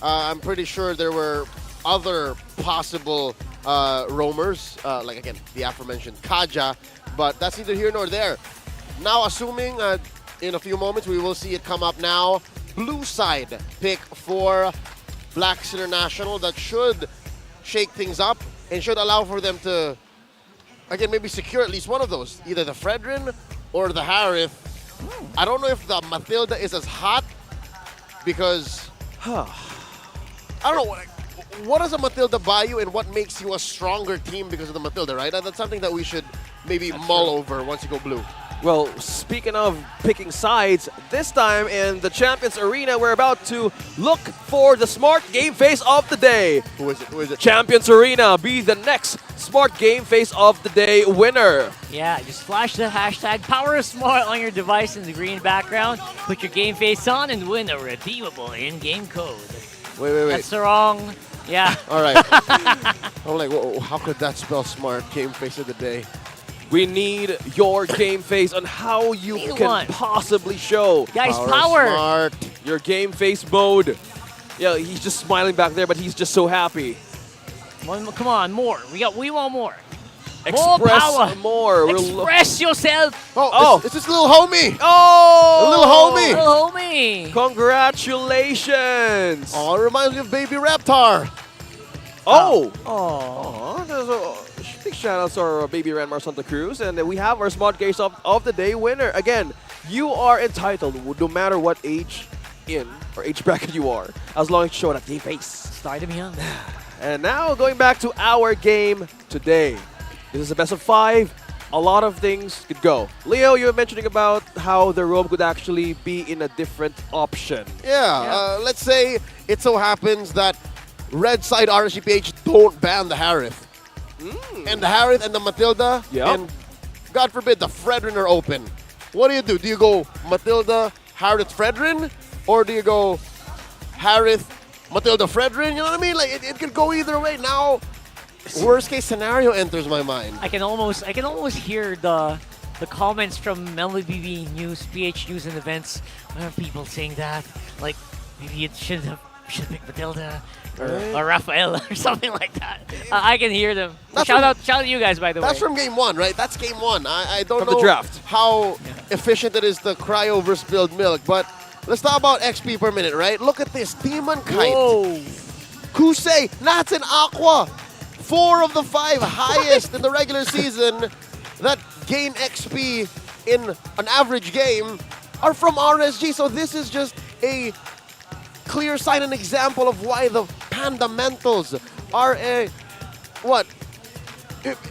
Speaker 1: I'm pretty sure there were other possible roamers, like again, the aforementioned Kaja, but that's neither here nor there. Now, assuming in a few moments we will see it come up now, blue side pick for Blacks International that should shake things up and should allow for them to, again, maybe secure at least one of those, either the Fredrin or the Harith. I don't know if the Matilda is as hot because, I don't know, what does a Matilda buy you and what makes you a stronger team because of the Matilda, right? That's something that we should maybe mull over once you go blue.
Speaker 6: Well, speaking of picking sides, this time in the Champions Arena, we're about to look for the smart game face of the day.
Speaker 1: Who is it? Who is it?
Speaker 6: Champions Arena be the next smart game face of the day winner.
Speaker 19: Yeah, just flash the hashtag PowerSmart on your device in the green background, put your game face on, and win a redeemable in-game code.
Speaker 1: Wait.
Speaker 19: That's the wrong... Yeah.
Speaker 1: All right. I'm like, whoa, how could that spell smart game face of the day?
Speaker 6: We need your game face on how you can possibly show.
Speaker 19: Guys, power!
Speaker 1: Smart.
Speaker 6: Your game face mode. Yeah, he's just smiling back there, but he's just so happy.
Speaker 19: Come on, more. We want more.
Speaker 6: Express more.
Speaker 19: Express yourself.
Speaker 1: Oh, it's this little homie.
Speaker 6: Oh,
Speaker 1: a little homie.
Speaker 19: Little homie.
Speaker 6: Congratulations.
Speaker 1: Oh, it reminds me of Baby Reptar.
Speaker 6: Oh.
Speaker 19: Oh.
Speaker 6: Big shout outs to our baby Ranmar Santa Cruz. And we have our smart case of the day winner. Again, you are entitled, no matter what age or age bracket you are, as long as you show that game face.
Speaker 19: Start him young.
Speaker 6: And now going back to our game today. This is a best of 5. A lot of things could go. Leo, you were mentioning about how the roam could actually be in a different option.
Speaker 1: Yeah. Let's say it so happens that red side RSGPH don't ban the Harith. And the Harith and the Matilda, and God forbid the Fredrin are open. What do? Do you go Matilda, Harith, Fredrin? Or do you go Harith, Matilda, Fredrin? You know what I mean? Like it could go either way. Now, worst case scenario enters my mind.
Speaker 19: I can almost hear the comments from MLBB News, PH News and Events. People saying that, like maybe it should pick Matilda. Or Rafael or something like that. I can hear them. Shout out to you guys, by the way.
Speaker 1: That's from game 1, right? That's game 1. I don't
Speaker 6: from
Speaker 1: know
Speaker 6: the draft.
Speaker 1: How efficient it is to cryo versus build milk, but let's talk about XP per minute, right? Look at this. Demon Kite.
Speaker 19: Whoa.
Speaker 1: Kusei, Nats and Aqua. 4 of the 5 highest in the regular season that gain XP in an average game are from RSG. So this is just a clear sign and example of why the Pandamentals are a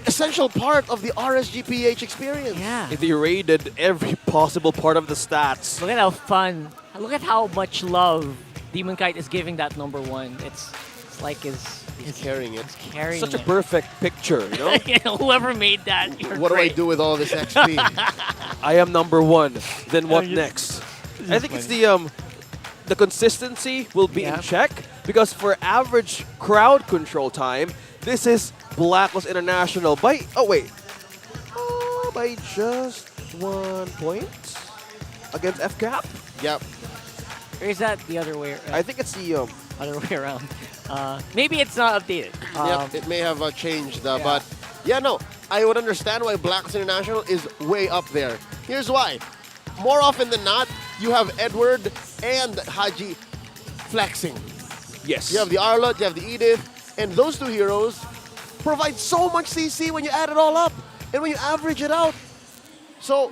Speaker 1: essential part of the RSGPH experience.
Speaker 19: Yeah.
Speaker 6: They raided every possible part of the stats.
Speaker 19: Look at how fun. Look at how much love Demon Kite is giving that number 1. It's It's like he's
Speaker 1: carrying it.
Speaker 19: Carrying
Speaker 6: Such a
Speaker 19: it.
Speaker 6: perfect picture, you know?
Speaker 19: Whoever made that, you're
Speaker 1: What do I
Speaker 19: great.
Speaker 1: do with all this XP?
Speaker 6: I am number one. Then what
Speaker 19: you-
Speaker 6: next?
Speaker 19: This
Speaker 6: I
Speaker 19: is
Speaker 6: think it's
Speaker 19: funny.
Speaker 6: the consistency will be in check because for average crowd control time, this is Blacklist International by by just 1 point against FCAP.
Speaker 1: Yep.
Speaker 19: Or is that the other way?
Speaker 6: I think it's the
Speaker 19: other way around. Maybe it's not updated.
Speaker 1: Yep, it may have changed, but yeah, no, I would understand why Blacklist International is way up there. Here's why. More often than not, you have Edward and Haji flexing.
Speaker 6: Yes.
Speaker 1: You have the Arlot, you have the Edith, and those two heroes provide so much CC when you add it all up and when you average it out. So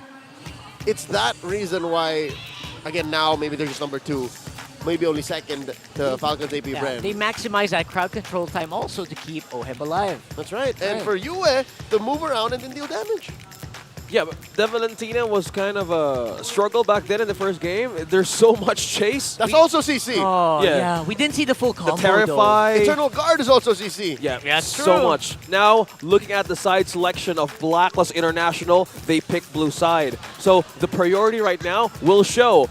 Speaker 1: it's that reason why, again, now maybe they're just number 2, maybe only second to Falcons AP brand.
Speaker 19: They maximize that crowd control time also to keep Oheb alive.
Speaker 1: That's right. And for Yue, to move around and then deal damage.
Speaker 6: Yeah, but De Valentina was kind of a struggle back then in the first game. There's so much chase.
Speaker 1: That's also CC.
Speaker 19: Oh, yeah. We didn't see the full combo,
Speaker 6: The Terrify.
Speaker 1: Eternal Guard is also CC.
Speaker 6: Yeah,
Speaker 19: that's
Speaker 6: so
Speaker 19: true.
Speaker 6: much. Now, looking at the side selection of Blacklist International, they picked blue side. So the priority right now will show.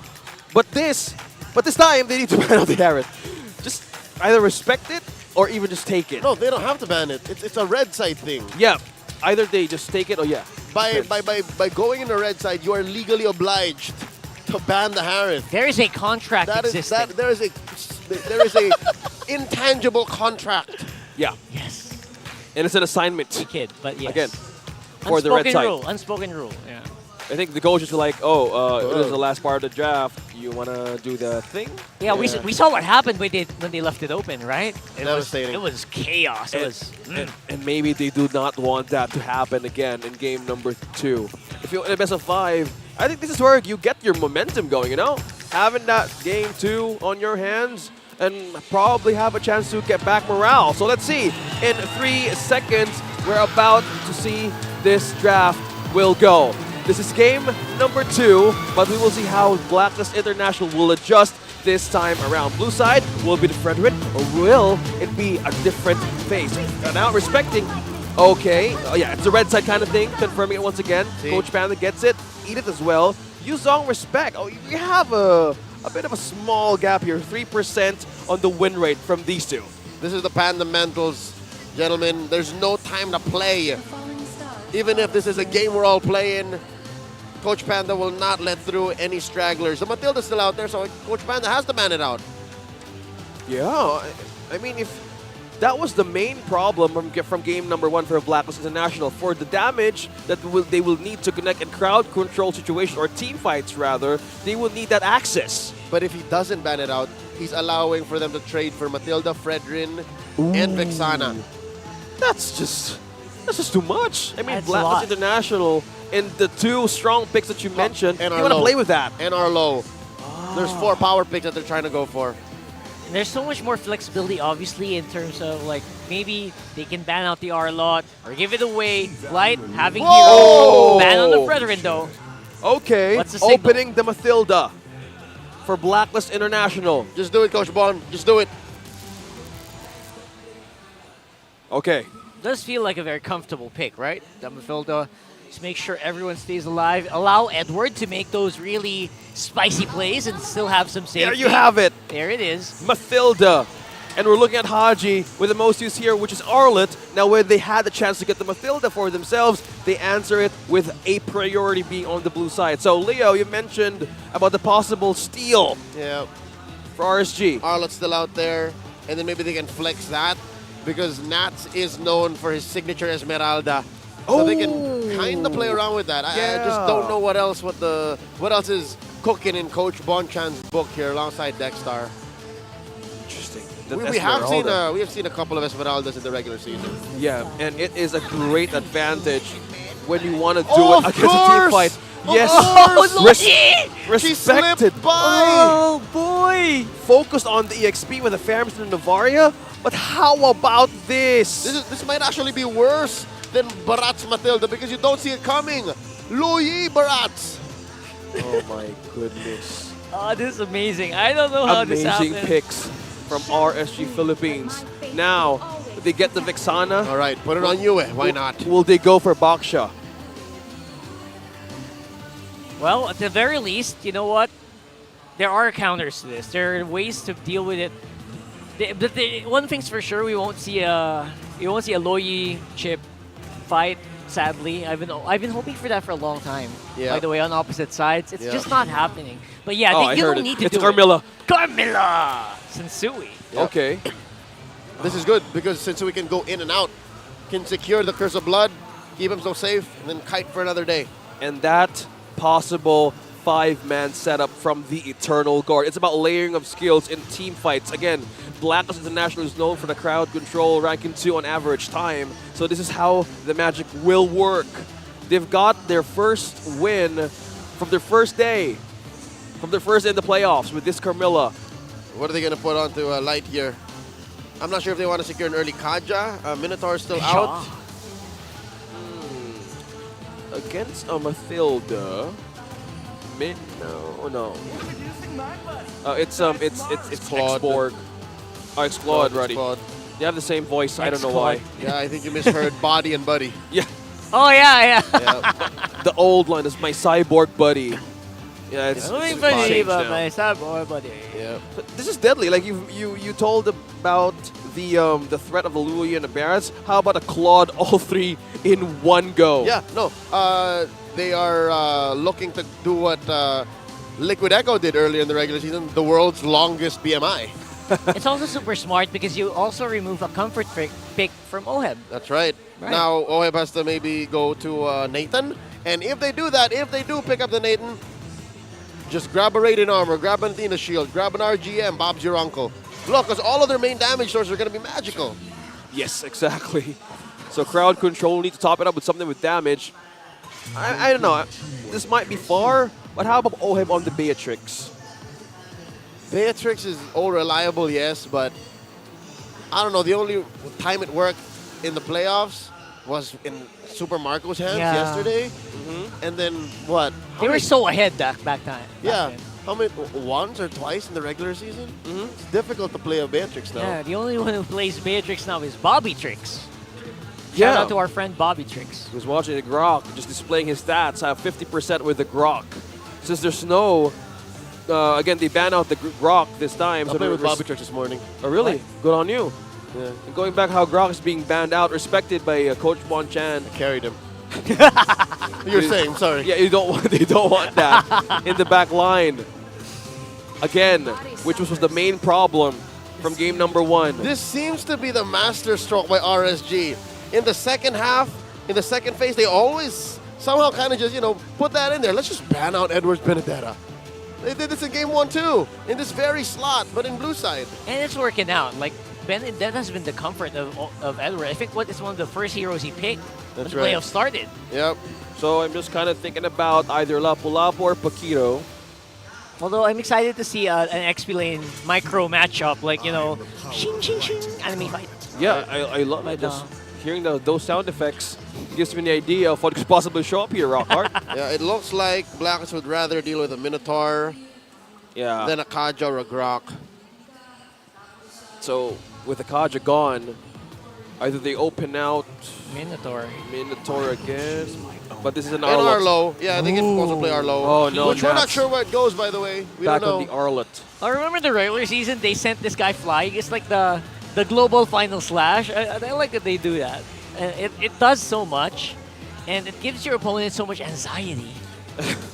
Speaker 6: But this time, they need to ban out the Harris. Just either respect it or even just take it.
Speaker 1: No, they don't have to ban it. It's a red side thing.
Speaker 6: Yeah, either they just take it or
Speaker 1: By going in the red side, you are legally obliged to ban the Harith.
Speaker 19: There is a contract existing.
Speaker 1: There is a intangible contract.
Speaker 6: Yeah.
Speaker 19: Yes.
Speaker 6: And it's an assignment.
Speaker 19: Kid, but yes.
Speaker 6: Again, for the red side.
Speaker 19: Unspoken rule, yeah.
Speaker 6: I think the coaches are like, it is the last part of the draft. You want to do the thing?
Speaker 19: Yeah, we saw what happened when they left it open, right?
Speaker 1: Devastating.
Speaker 19: It was chaos.
Speaker 6: And maybe they do not want that to happen again in game number 2. If you're in a best of 5, I think this is where you get your momentum going, you know? Having that game 2 on your hands and probably have a chance to get back morale. So let's see. In 3 seconds, we're about to see this draft will go. This is game number 2, but we will see how Blacklist International will adjust this time around. Blue side, will it be the Frederick or will it be a different face? Now respecting, okay, it's the red side kind of thing, confirming it once again.
Speaker 1: See?
Speaker 6: Coach Panda gets it, Edith as well. Yuzong respect, you have a bit of a small gap here, 3% on the win rate from these two.
Speaker 1: This is the fundamentals, gentlemen. There's no time to play. Even if this is a game we're all playing, Coach Panda will not let through any stragglers. The Matilda's still out there, so Coach Panda has to ban it out.
Speaker 6: Yeah, I mean, if that was the main problem from game number 1 for Blacklist International, for the damage that they will need to connect in crowd control situations, or team fights rather, they will need that access.
Speaker 1: But if he doesn't ban it out, he's allowing for them to trade for Matilda, Fredrin, and Vexana.
Speaker 6: That's just too much. I mean,
Speaker 19: That's a
Speaker 6: Blacklist
Speaker 19: lot.
Speaker 6: International and the 2 strong picks that you mentioned, you
Speaker 1: and
Speaker 6: want to
Speaker 1: Arlo.
Speaker 6: play with that.
Speaker 1: And Arlo. There's 4 power picks that they're trying to go for.
Speaker 19: And there's so much more flexibility, obviously, in terms of, like, maybe they can ban out the R-Lot or give it away. Light, having
Speaker 6: Whoa!
Speaker 19: Hero. Ban on the Brethren, though.
Speaker 6: Okay,
Speaker 19: What's the signal?
Speaker 6: opening the Matilda for Blacklist International.
Speaker 1: Just do it, Coach Bon. Just do it.
Speaker 6: Okay.
Speaker 19: Does feel like a very comfortable pick, right? Matilda. Just make sure everyone stays alive. Allow Edward to make those really spicy plays and still have some safety.
Speaker 6: There you have it.
Speaker 19: There it is.
Speaker 6: Matilda. And we're looking at Haji with the most use here, which is Arlet. Now, when they had the chance to get the Matilda for themselves, they answer it with a priority being on the blue side. So, Leo, you mentioned about the possible steal for RSG.
Speaker 1: Arlot's still out there, and then maybe they can flex that because Nats is known for his signature Esmeralda. So they can kind of play around with that. I just don't know what else is cooking in Coach Bonchan's book here alongside Dexstar.
Speaker 6: Interesting.
Speaker 1: We have seen a couple of Esmeraldas in the regular season.
Speaker 6: Yeah, and it is a great advantage when you want to do
Speaker 1: Oh,
Speaker 6: it
Speaker 1: of
Speaker 6: against a team fight.
Speaker 1: Of
Speaker 6: Yes,
Speaker 1: course! She
Speaker 6: respected.
Speaker 1: slipped by!
Speaker 6: Oh boy! Focused on the EXP with the Fairmson and Navaria, but how about this?
Speaker 1: This might actually be worse than Barat's Matilda because you don't see it coming. Louis Barat's.
Speaker 6: Oh my goodness.
Speaker 19: Oh, this is amazing. I don't know how this
Speaker 6: Amazing
Speaker 19: happened.
Speaker 6: picks from RSG Philippines. Now, they get the Vixana.
Speaker 1: All right, put it on you. Why not?
Speaker 6: Will they go for Baksha?
Speaker 19: Well, at the very least, you know what? There are counters to this. There are ways to deal with it. One thing's for sure, we won't see a Loyi chip fight. Sadly, I've been hoping for that for a long time.
Speaker 1: Yeah.
Speaker 19: By the way, on opposite sides, it's
Speaker 1: Yeah.
Speaker 19: just not happening. But yeah,
Speaker 6: Oh,
Speaker 19: you
Speaker 6: I heard
Speaker 19: don't
Speaker 6: it.
Speaker 19: need to
Speaker 6: It's
Speaker 19: do
Speaker 6: Carmilla.
Speaker 19: it. Carmilla Sensui.
Speaker 6: Okay.
Speaker 1: This is good because since we can go in and out, can secure the Curse of Blood, keep him so safe, and then kite for another day.
Speaker 6: And that possible 5-man setup from the Eternal Guard. It's about layering of skills in team fights. Again, Blacklist International is known for the crowd control, ranking 2 on average time. So this is how the magic will work. They've got their first win from their first day. From their first day in the playoffs with this Carmilla.
Speaker 1: What are they going to put onto Lightyear? I'm not sure if they want to secure an early Kaja. Minotaur is still out.
Speaker 6: Against a Mathilda. No. It's
Speaker 1: Claude.
Speaker 6: X-Borg. Oh, X-Claude,
Speaker 1: Claude,
Speaker 6: Ruddy.
Speaker 1: Claude.
Speaker 6: They have the same voice. I don't know why.
Speaker 1: Yeah, I think you misheard Body and Buddy.
Speaker 6: Yeah.
Speaker 19: Oh yeah.
Speaker 6: The old line is my cyborg buddy. Yeah, it's
Speaker 19: Only
Speaker 6: changed
Speaker 19: believe
Speaker 6: now.
Speaker 19: my cyborg buddy.
Speaker 1: Yeah.
Speaker 6: But this is deadly. Like you told about the threat of the Louis and the Barretts. How about a Claude all 3 in one go?
Speaker 1: Yeah, no. They are looking to do what Liquid Echo did earlier in the regular season, the world's longest BMI.
Speaker 19: It's also super smart because you also remove a comfort pick from Oheb.
Speaker 1: That's right.
Speaker 19: Right.
Speaker 1: Now, Oheb has to maybe go to Nathan. And if they do that, if they do pick up the Nathan, just grab a Radiant Armor, grab an Athena Shield, grab an RGM, Bob's your uncle. Look, because all of their main damage sources are going to be magical.
Speaker 6: Yes, exactly. So crowd control need to top it up with something with damage. I don't know. This might be far, but how about Oheb on the Beatrix?
Speaker 1: Beatrix is all reliable, yes, but I don't know. The only time it worked in the playoffs was in Super Marco's hands yesterday. And then what?
Speaker 19: They were so ahead back then.
Speaker 1: Yeah. How many? Once or twice in the regular season? It's difficult to play a Beatrix now.
Speaker 19: Yeah, the only one who plays Beatrix now is Bobby Trix.
Speaker 6: Yeah.
Speaker 19: Shout out to our friend Bobby Trix.
Speaker 6: He was watching the Grok, just displaying his stats. I have 50% with the Grok. Since there's no, again, they ban out the Grok this time.
Speaker 1: I
Speaker 6: so
Speaker 1: played with
Speaker 6: there's-
Speaker 1: Bobby Trix this morning.
Speaker 6: Oh, really?
Speaker 1: What?
Speaker 6: Good on you.
Speaker 1: Yeah.
Speaker 6: And going back how Grok is being banned out, respected by Coach Bon Chan.
Speaker 1: I carried him. You're saying, sorry.
Speaker 6: Yeah, they don't want that in the back line. Again, which was the main problem from game number 1.
Speaker 1: This seems to be the master stroke by RSG. In the second half, in the second phase, they always somehow kind of just, put that in there. Let's just ban out Edwards Benedetta. They did this in game 1 too, in this very slot, but in blue side.
Speaker 19: And it's working out. Like, that has been the comfort of Edward. I think it's one of the first heroes he picked when the playoffs started.
Speaker 1: Yep.
Speaker 6: So I'm just kind of thinking about either Lapu-Lapu or Paquito.
Speaker 19: Although I'm excited to see an XP lane micro matchup, like, shing, shing, shing, anime fight.
Speaker 6: Yeah, I love it. Just hearing those sound effects gives me the idea of what could possibly show up here, Rockhart.
Speaker 1: Yeah, it looks like Blacklist would rather deal with a Minotaur than a Kaja or a Grok.
Speaker 6: So with the Kaja gone, either they open out
Speaker 19: Minotaur
Speaker 6: again, but this is an
Speaker 1: And
Speaker 6: Arlott.
Speaker 1: Arlo. Yeah, they can also play Arlo.
Speaker 6: Oh, no,
Speaker 1: Which we're not
Speaker 6: Nats.
Speaker 1: sure where it goes, by the way. We
Speaker 6: Back
Speaker 1: don't
Speaker 6: on
Speaker 1: know.
Speaker 6: the Arlott.
Speaker 19: I remember the regular season, they sent this guy flying. It's like the global final slash. I like that they do that. And it does so much, and it gives your opponent so much anxiety.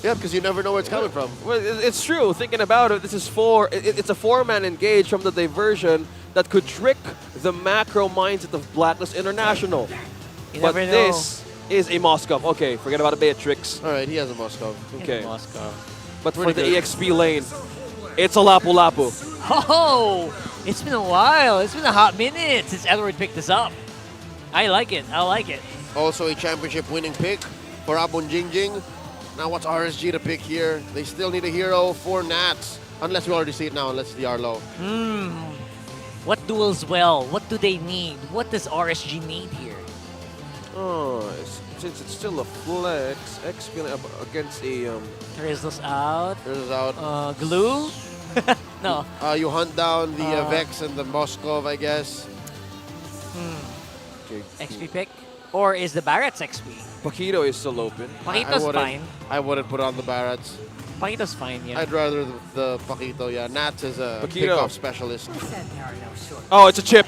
Speaker 1: Yeah, because you never know where it's coming from.
Speaker 6: Well, it's true. Thinking about it, this is it's a 4-man engage from the diversion that could trick the macro mindset of Blacklist International.
Speaker 19: You
Speaker 6: But
Speaker 19: never know.
Speaker 6: this is a Moskov. Okay, forget about a Beatrix.
Speaker 1: All right, he has a Moskov.
Speaker 6: Okay.
Speaker 19: Moscow.
Speaker 6: But for
Speaker 1: Pretty
Speaker 6: the
Speaker 1: good.
Speaker 6: EXP lane, it's a Lapu-Lapu.
Speaker 19: Oh, it's been a while. It's been a hot minute since Edward picked this up. I like it.
Speaker 1: Also a championship winning pick for Abon Jingjing. Now what's RSG to pick here? They still need a hero for Nats. Unless we already see it now, unless it's the Arlo.
Speaker 19: What duels well? What do they need? What does RSG need here?
Speaker 6: Oh, since it's still a flex, XP lane against a
Speaker 19: Teresa's out.
Speaker 1: There's out.
Speaker 19: Glue? No.
Speaker 1: You hunt down the Vex and the Moskov, I guess.
Speaker 6: Okay.
Speaker 19: XP pick? Or is the Barrett's XP?
Speaker 6: Paquito is still open.
Speaker 19: Paquito's fine.
Speaker 1: I wouldn't put on the Barretts.
Speaker 19: Paquito's fine, yeah.
Speaker 1: I'd rather the Paquito, yeah. Nats is a pickoff specialist.
Speaker 6: Oh, it's a chip.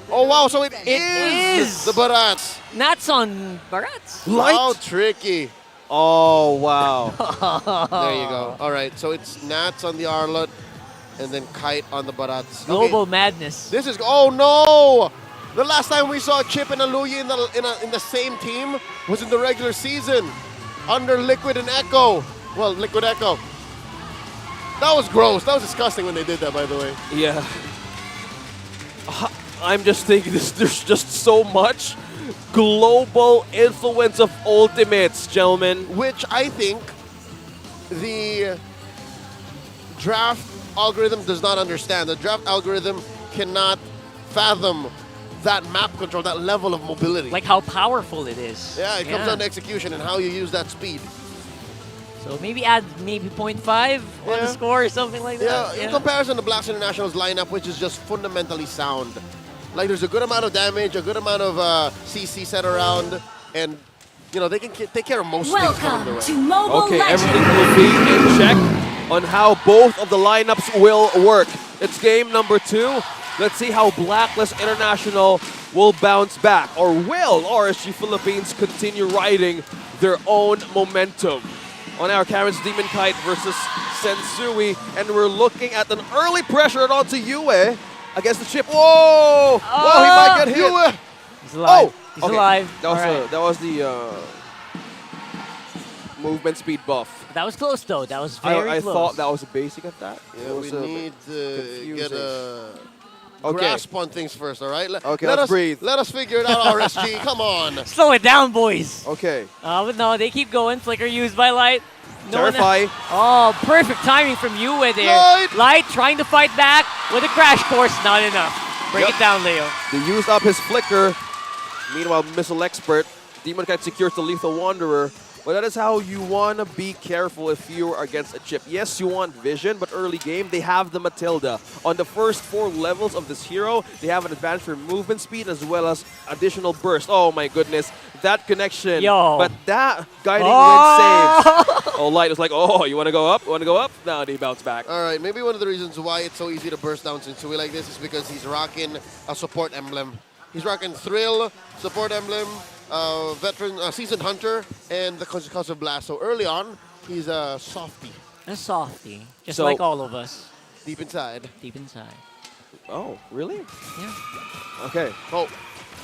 Speaker 1: Oh, wow, so it is the Barats.
Speaker 19: Nats on Barats.
Speaker 1: How tricky.
Speaker 6: Oh, wow.
Speaker 1: There you go. All right, so it's Nats on the Arlot and then Kite on the Barats.
Speaker 19: Global madness.
Speaker 1: This is, oh no! The last time we saw Chip and Aluyi in the same team was in the regular season under Liquid and Echo. Well, Liquid Echo. That was gross. That was disgusting when they did that, by the way.
Speaker 6: Yeah. I'm just thinking there's just so much global influence of ultimates, gentlemen.
Speaker 1: Which I think the draft algorithm does not understand. The draft algorithm cannot fathom that map control, that level of mobility.
Speaker 19: Like how powerful it is.
Speaker 1: Yeah, it comes down to execution and how you use that speed.
Speaker 19: So maybe add maybe 0.5 on the score or something like that.
Speaker 1: Yeah, in comparison to Blacks International's lineup, which is just fundamentally sound. Like there's a good amount of damage, a good amount of CC set around, and you know they can take care of most things coming their way.
Speaker 3: to Mobile
Speaker 6: Okay,
Speaker 3: Legends.
Speaker 6: everything will be in check on how both of the lineups will work. It's game number 2. Let's see how Blacklist International will bounce back, or will RSG Philippines continue riding their own momentum. On our Karen's Demon Kite versus Sensui, and we're looking at an early pressure onto Yue against the chip. Whoa! Whoa, he might get hit.
Speaker 1: Yue!
Speaker 19: He's alive.
Speaker 6: Oh,
Speaker 19: He's
Speaker 6: okay.
Speaker 19: alive.
Speaker 6: That was the movement speed buff.
Speaker 19: That was close though. That was very
Speaker 6: I
Speaker 19: close.
Speaker 6: thought that was a basic attack.
Speaker 1: Yeah, we need to get a
Speaker 6: Okay.
Speaker 1: grasp on things first, all right?
Speaker 6: Okay,
Speaker 1: let
Speaker 6: let's
Speaker 1: us
Speaker 6: breathe.
Speaker 1: Let us figure it out, RSG. Come on.
Speaker 19: Slow it down, boys.
Speaker 6: Okay.
Speaker 19: But no, they keep going. Flicker used by Light.
Speaker 6: Terrify.
Speaker 19: Oh, perfect timing from Yue there.
Speaker 1: Light.
Speaker 19: Light trying to fight back with a crash course. Not enough. Break it down, Leo.
Speaker 6: They used up his flicker. Meanwhile, Missile Expert, Demon Kite secures the Lethal Wanderer. But that is how you want to be careful if you are against a chip. Yes, you want vision, but early game, they have the Matilda. On the first 4 levels of this hero, they have an advantage for movement speed as well as additional burst. Oh my goodness, that connection.
Speaker 19: Yo.
Speaker 6: But that guiding wind saves. Oh, Light was like, oh, you want to go up? Want to go up? No, they bounce back.
Speaker 1: All right, maybe one of the reasons why it's so easy to burst down Sensui like this is because he's rocking a support emblem. He's rocking Thrill, support emblem, veteran, seasoned hunter, and the concussive blast. So early on, he's a softie.
Speaker 19: A softie. Just
Speaker 6: So-
Speaker 19: like all of us.
Speaker 1: Deep inside.
Speaker 19: Deep inside.
Speaker 6: Oh, really?
Speaker 19: Yeah.
Speaker 6: Okay. Oh,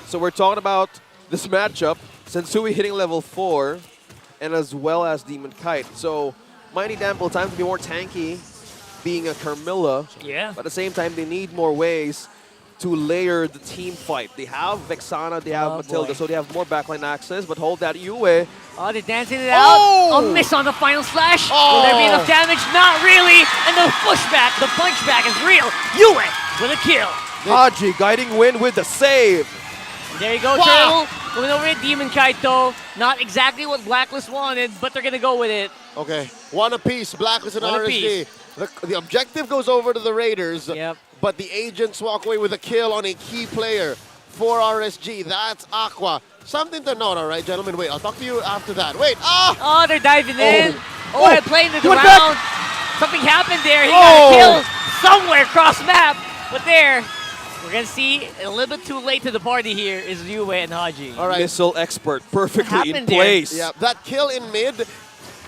Speaker 6: so we're talking about this matchup. Sensui hitting level 4, and as well as Demon Kite. So Mighty Damp will time to be more tanky, being a Carmilla.
Speaker 19: Yeah.
Speaker 6: But at the same time, they need more ways to layer the team fight. They have Vexana, they have Matilda,
Speaker 19: boy.
Speaker 6: so they have more backline access. But hold that Yue.
Speaker 19: Oh, they're dancing it out.
Speaker 6: Oh!
Speaker 19: A miss on the final slash. Will there be enough damage? Not really. And the pushback, the punchback is real. Yue with a kill.
Speaker 6: Haji guiding win with the save.
Speaker 19: There you go,
Speaker 1: Wow.
Speaker 19: Turtle. Going over it, Demon Kite though. Not exactly what Blacklist wanted, but they're gonna go with it.
Speaker 1: Okay, one apiece, Blacklist and
Speaker 19: One
Speaker 1: RSG. The objective goes over to the Raiders,
Speaker 19: Yep.
Speaker 1: but the agents walk away with a kill on a key player for RSG. That's Aqua. Something to note, all right, gentlemen. Wait, I'll talk to you after that. Wait,
Speaker 19: Oh, they're diving in.
Speaker 1: Oh.
Speaker 19: they're playing it
Speaker 1: He went
Speaker 19: around. Something happened there. He got a kill somewhere cross map. But there, we're going to see a little bit too late to the party here is Yue and Haji.
Speaker 1: All right.
Speaker 6: Missile Expert perfectly in
Speaker 19: happened there?
Speaker 6: place.
Speaker 1: Yeah, that kill in mid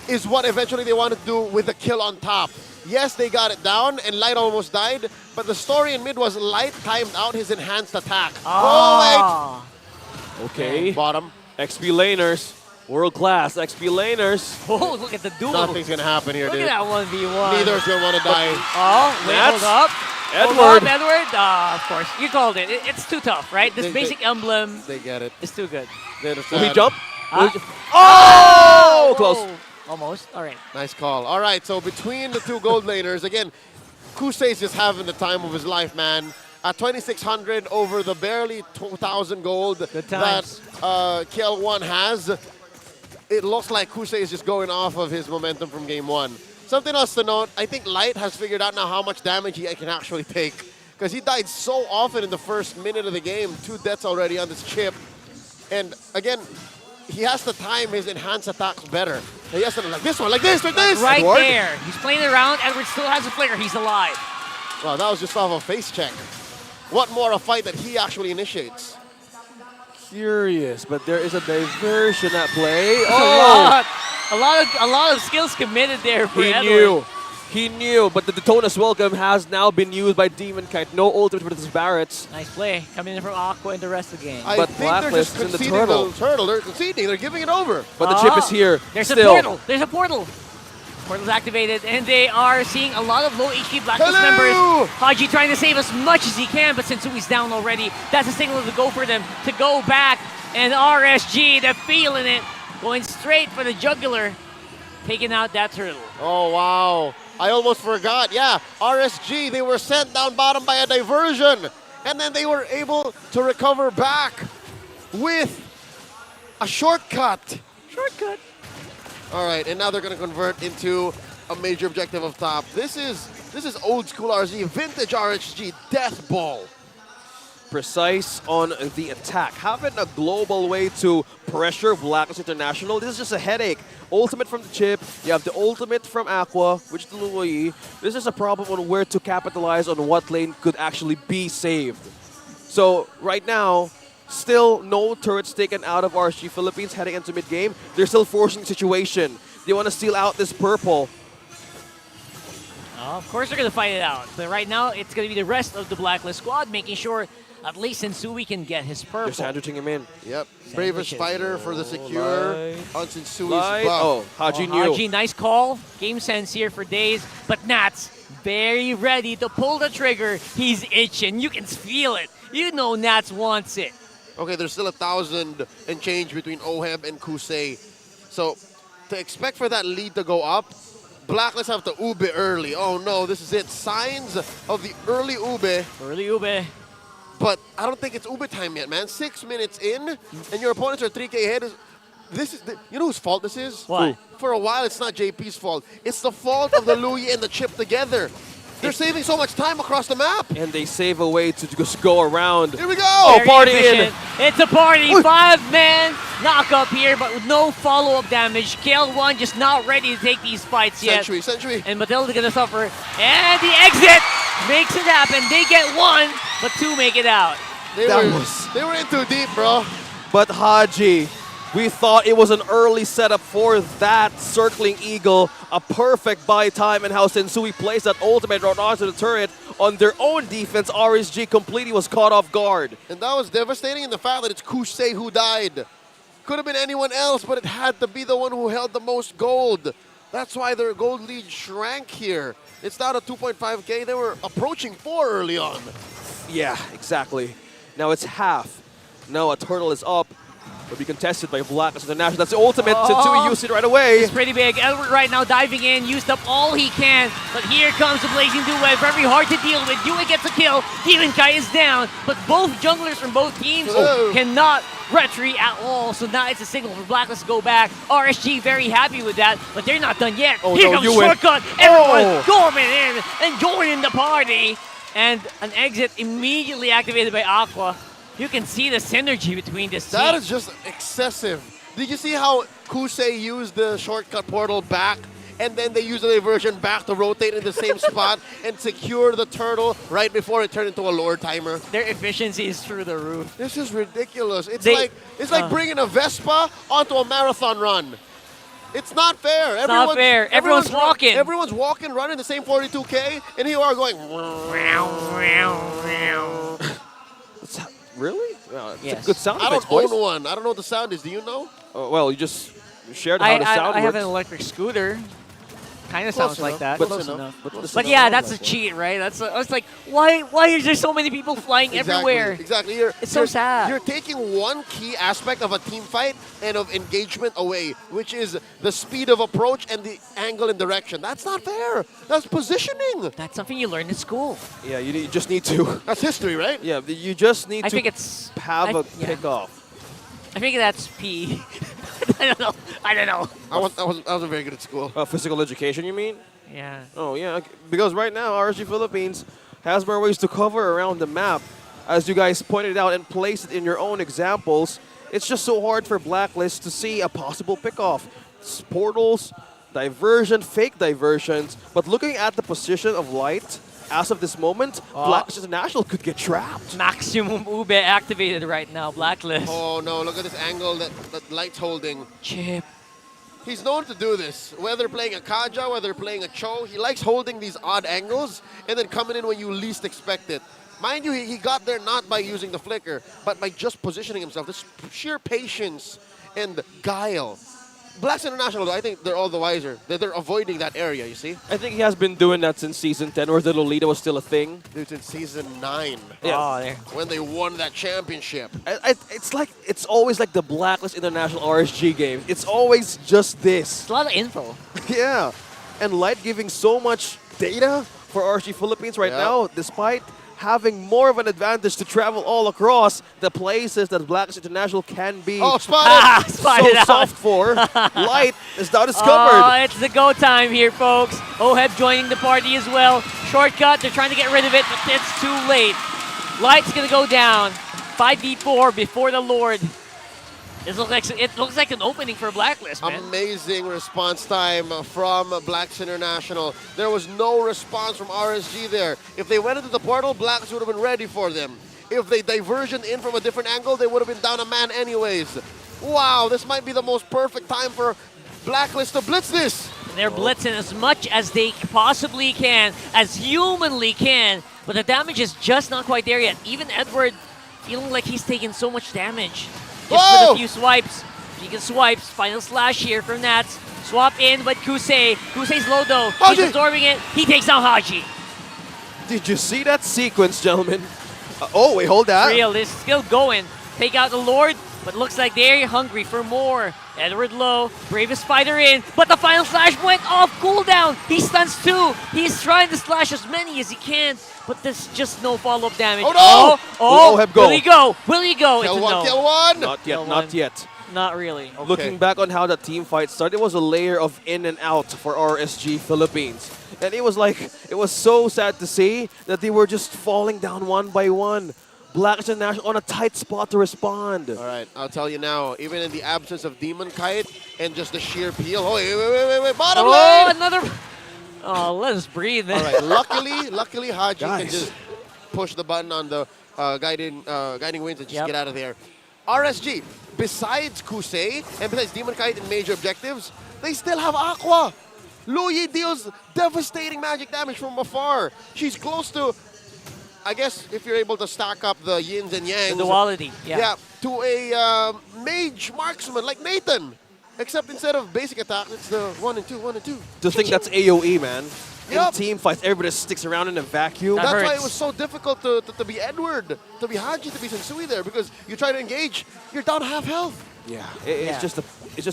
Speaker 1: is what eventually they want to do with the kill on top. Yes, they got it down, and Light almost died, but the story in mid was Light timed out his enhanced attack.
Speaker 19: Oh,
Speaker 6: Okay.
Speaker 1: Bottom.
Speaker 6: XP laners. World class XP laners.
Speaker 19: Oh, look at the duel.
Speaker 1: Nothing's going to happen here,
Speaker 19: Look
Speaker 1: dude.
Speaker 19: at that 1v1.
Speaker 1: Neither's going to want to die.
Speaker 19: Oh, wait,
Speaker 6: That's
Speaker 19: hold up.
Speaker 6: Edward.
Speaker 19: Hold up, Edward. Of course. You called it. It's too tough, right? This
Speaker 1: They-
Speaker 19: basic emblem
Speaker 1: They get it.
Speaker 19: is too good.
Speaker 1: They
Speaker 6: Will he
Speaker 1: understand.
Speaker 6: jump?
Speaker 19: Huh?
Speaker 6: Oh! Close.
Speaker 19: Almost. All right.
Speaker 1: Nice call. All right, so between the two gold laners, again, Kusei's just having the time of his life, man. At 2,600 over the barely 2,000 gold that
Speaker 19: times.
Speaker 1: KL1 has, it looks like Kusei is just going off of his momentum from game 1. Something else to note, I think Light has figured out now how much damage he can actually take. because he died so often in the first minute of the game. 2 deaths already on this chip. And again, he has to time his enhanced attacks better. He has to like this one, like this.
Speaker 19: Right
Speaker 1: Edward.
Speaker 19: there. He's playing it around. Edward still has a flicker. He's alive.
Speaker 1: Wow, that was just off a face check. What more a fight that he actually initiates?
Speaker 6: Curious, but there is a diversion at play.
Speaker 19: A lot of skills committed there for
Speaker 6: He knew, but the Detona's Welcome has now been used by Demon Kite. No ultimate for this Barretts.
Speaker 19: Nice play coming in from Aqua in the rest of the game.
Speaker 1: I think they're just conceding the turtle. They're conceding. They're giving it over.
Speaker 6: But the chip is here.
Speaker 19: There's
Speaker 6: still.
Speaker 19: a portal. There's a portal. Portal's activated, and they are seeing a lot of low HP Blacklist members. Haji trying to save as much as he can, but Sensui's down already. That's a signal to go for them, to go back. And RSG, they're feeling it. Going straight for the jugular. Taking out that turtle.
Speaker 1: Oh, wow. I almost forgot. Yeah, RSG, they were sent down bottom by a diversion. And then they were able to recover back with a shortcut. All right, and now they're going to convert into a major objective of top. This is old school RSG, vintage RSG, death ball.
Speaker 6: Precise on the attack. Having a global way to pressure Blacklist International, this is just a headache. Ultimate from the chip, you have the ultimate from Aqua, which is the Luoyi. This is a problem on where to capitalize on what lane could actually be saved. So right now, still no turrets taken out of RSG Philippines heading into mid-game. They're still forcing the situation. They want to steal out this purple.
Speaker 19: Of course they're going to fight it out. But right now, it's going to be the rest of the Blacklist squad making sure at least Sensui can get his purple.
Speaker 6: They're sandwiching him in.
Speaker 1: Yep. Bravest fighter for the secure on Sensui's buff.
Speaker 6: Oh, Haji knew.
Speaker 19: Haji, nice call. Game sense here for days. But Nats, very ready to pull the trigger. He's itching. You can feel it. You know Nats wants it.
Speaker 1: Okay, there's still 1,000 and change between Ohem and Kusei. So to expect for that lead to go up, Blacklist have to ube early. Oh no, this is it. Signs of the early ube.
Speaker 19: Early ube.
Speaker 1: But I don't think it's ube time yet, man. 6 minutes in, and your opponents are 3K ahead. You know whose fault this is?
Speaker 19: What?
Speaker 1: For a while, it's not JP's fault. It's the fault of the Luoyi and the chip together. They're saving so much time across the map.
Speaker 6: And they save a way to just go around.
Speaker 1: Here we go.
Speaker 6: Oh, party in.
Speaker 19: It's a party. 5-man knock up here, but with no follow-up damage. KL1 just not ready to take these fights yet.
Speaker 1: Sentry.
Speaker 19: And Matilda gonna suffer. And the exit makes it happen. They get 1, but 2 make it out.
Speaker 1: They were in too deep, bro.
Speaker 6: But Haji, we thought it was an early setup for that circling eagle. A perfect buy time, and how Sensui plays that ultimate right onto the turret on their own defense. RSG completely was caught off guard.
Speaker 1: And that was devastating in the fact that it's Kusei who died. Could have been anyone else, but it had to be the one who held the most gold. That's why their gold lead shrank here. It's down to 2.5K. They were approaching 4 early on.
Speaker 6: Yeah, exactly. Now it's half. Now a turtle is up. Will be contested by Blacklist International. That's the ultimate. Sensui used it right away.
Speaker 19: It's pretty big. Edward right now diving in, used up all he can. But here comes the Blazing Duet. Very hard to deal with. Duet gets a kill. Demon Kai is down. But both junglers from both teams cannot retreat at all. So now it's a signal for Blacklist to go back. RSG very happy with that, but they're not done yet. Here comes Shortcut. Everyone going in and joining the party. And an exit immediately activated by Aqua. You can see the synergy between this team.
Speaker 1: That is just excessive. Did you see how Kusei used the shortcut portal back, and then they used the diversion back to rotate in the same spot and secure the turtle right before it turned into a lore timer?
Speaker 19: Their efficiency is through the roof.
Speaker 1: This is ridiculous. It's like bringing a Vespa onto a marathon run. It's not fair.
Speaker 19: It's not fair. Everyone's walking.
Speaker 1: Everyone's walking, running the same 42K, and here you are going.
Speaker 6: Really? It's
Speaker 19: Yes.
Speaker 6: a good sound
Speaker 1: I
Speaker 6: effects,
Speaker 1: don't
Speaker 6: boys.
Speaker 1: own one. I don't know what the sound is. Do you know?
Speaker 6: Well, you just shared how the sound
Speaker 19: I have
Speaker 6: works.
Speaker 19: an electric scooter. Kind of
Speaker 1: Close
Speaker 19: sounds like
Speaker 1: enough.
Speaker 19: that.
Speaker 1: But
Speaker 19: Close
Speaker 1: close
Speaker 19: enough.
Speaker 1: enough.
Speaker 19: But yeah, that's a cheat, right? That's it's like why is there so many people flying everywhere?
Speaker 1: Exactly.
Speaker 19: It's so sad.
Speaker 1: You're taking one key aspect of a team fight and of engagement away, which is the speed of approach and the angle and direction. That's not fair. That's positioning.
Speaker 19: That's something you learn in school.
Speaker 6: Yeah, you just need to.
Speaker 1: That's history, right?
Speaker 6: Yeah, you just need
Speaker 19: I
Speaker 6: to
Speaker 19: think it's
Speaker 6: have a
Speaker 19: yeah.
Speaker 6: pickoff.
Speaker 19: I think that's P. I don't know.
Speaker 1: I wasn't very good at school.
Speaker 6: Physical education, you mean?
Speaker 19: Yeah.
Speaker 6: Oh, yeah. Because right now, RSG Philippines has more ways to cover around the map. As you guys pointed out and placed it in your own examples, it's just so hard for Blacklist to see a possible pickoff. Portals, diversion, fake diversions. But looking at the position of Light, as of this moment, Blacklist International could get trapped.
Speaker 19: Maximum Ube activated right now, Blacklist.
Speaker 1: Oh no, look at this angle that Light's holding.
Speaker 19: Chip.
Speaker 1: He's known to do this. Whether playing a Kaja, whether playing a Cho, he likes holding these odd angles and then coming in when you least expect it. Mind you, he got there not by using the flicker, but by just positioning himself. This sheer patience and guile. Blacks International, I think they're all the wiser. They're avoiding that area, you see?
Speaker 6: I think he has been doing that since Season 10, where the Lolita was still a thing.
Speaker 1: Dude, since Season 9.
Speaker 6: Yeah.
Speaker 1: When they won that championship.
Speaker 6: It's always like the Blacklist International RSG game. It's always just this.
Speaker 19: It's a lot of info.
Speaker 6: Yeah. And Light giving so much data for RSG Philippines right now, despite having more of an advantage to travel all across the places that Blacklist International can be
Speaker 1: spotted
Speaker 6: so soft for. Light is now discovered.
Speaker 19: Oh, it's the go time here, folks. Oheb joining the party as well. Shortcut, they're trying to get rid of it, but it's too late. Light's gonna go down. 5v4 before the Lord. It looks like an opening for Blacklist, man.
Speaker 1: Amazing response time from Blacks International. There was no response from RSG there. If they went into the portal, Blacks would have been ready for them. If they diversioned in from a different angle, they would have been down a man anyways. Wow, this might be the most perfect time for Blacklist to blitz this.
Speaker 19: They're blitzing as much as they possibly can, as humanly can, but the damage is just not quite there yet. Even Edward feeling like he's taking so much damage. Just with a few swipes. He can swipes. Final slash here from Nats. Swap in, but Kusei. Kusei's low though. He's absorbing it. He takes down Haji.
Speaker 6: Did you see that sequence, gentlemen? Oh, wait, hold that.
Speaker 19: Real is still going. Take out the Lord, but looks like they're hungry for more. Edward low. Bravest fighter in, but the final slash went off cooldown. He stuns two. He's trying to slash as many as he can, but there's just no follow-up damage.
Speaker 1: Oh no!
Speaker 19: Oh, will he go? Will he go?
Speaker 1: Kill
Speaker 19: It's a
Speaker 1: one,
Speaker 19: no.
Speaker 1: kill one!
Speaker 6: Not yet, not yet.
Speaker 19: Not really.
Speaker 1: Okay.
Speaker 6: Looking back on how the team fight started, it was a layer of in and out for RSG Philippines. And it was so sad to see that they were just falling down one by one. Blacklist International on a tight spot to respond.
Speaker 1: All right, I'll tell you now, even in the absence of Demon Kite and just the sheer peel. Oh, wait, bottom lane!
Speaker 19: Another. Oh, let us breathe.
Speaker 1: All right, luckily Haji can just push the button on the guiding winds and just get out of there. RSG, besides Kusei and besides Demon Kite in major objectives, they still have Aqua. Luyi deals devastating magic damage from afar. She's close to, I guess, if you're able to stack up the yins and yangs.
Speaker 19: The duality, yeah.
Speaker 1: To a mage marksman like Nathan. Except instead of basic attack, it's the 1 and 2, 1 and 2.
Speaker 6: To think that's AoE, man.
Speaker 1: Yep.
Speaker 6: In team fights, everybody sticks around in a vacuum.
Speaker 1: That's why it was so difficult to be Edward, to be Haji, to be Sensui there, because you try to engage, you're down half health.
Speaker 6: Yeah, it's just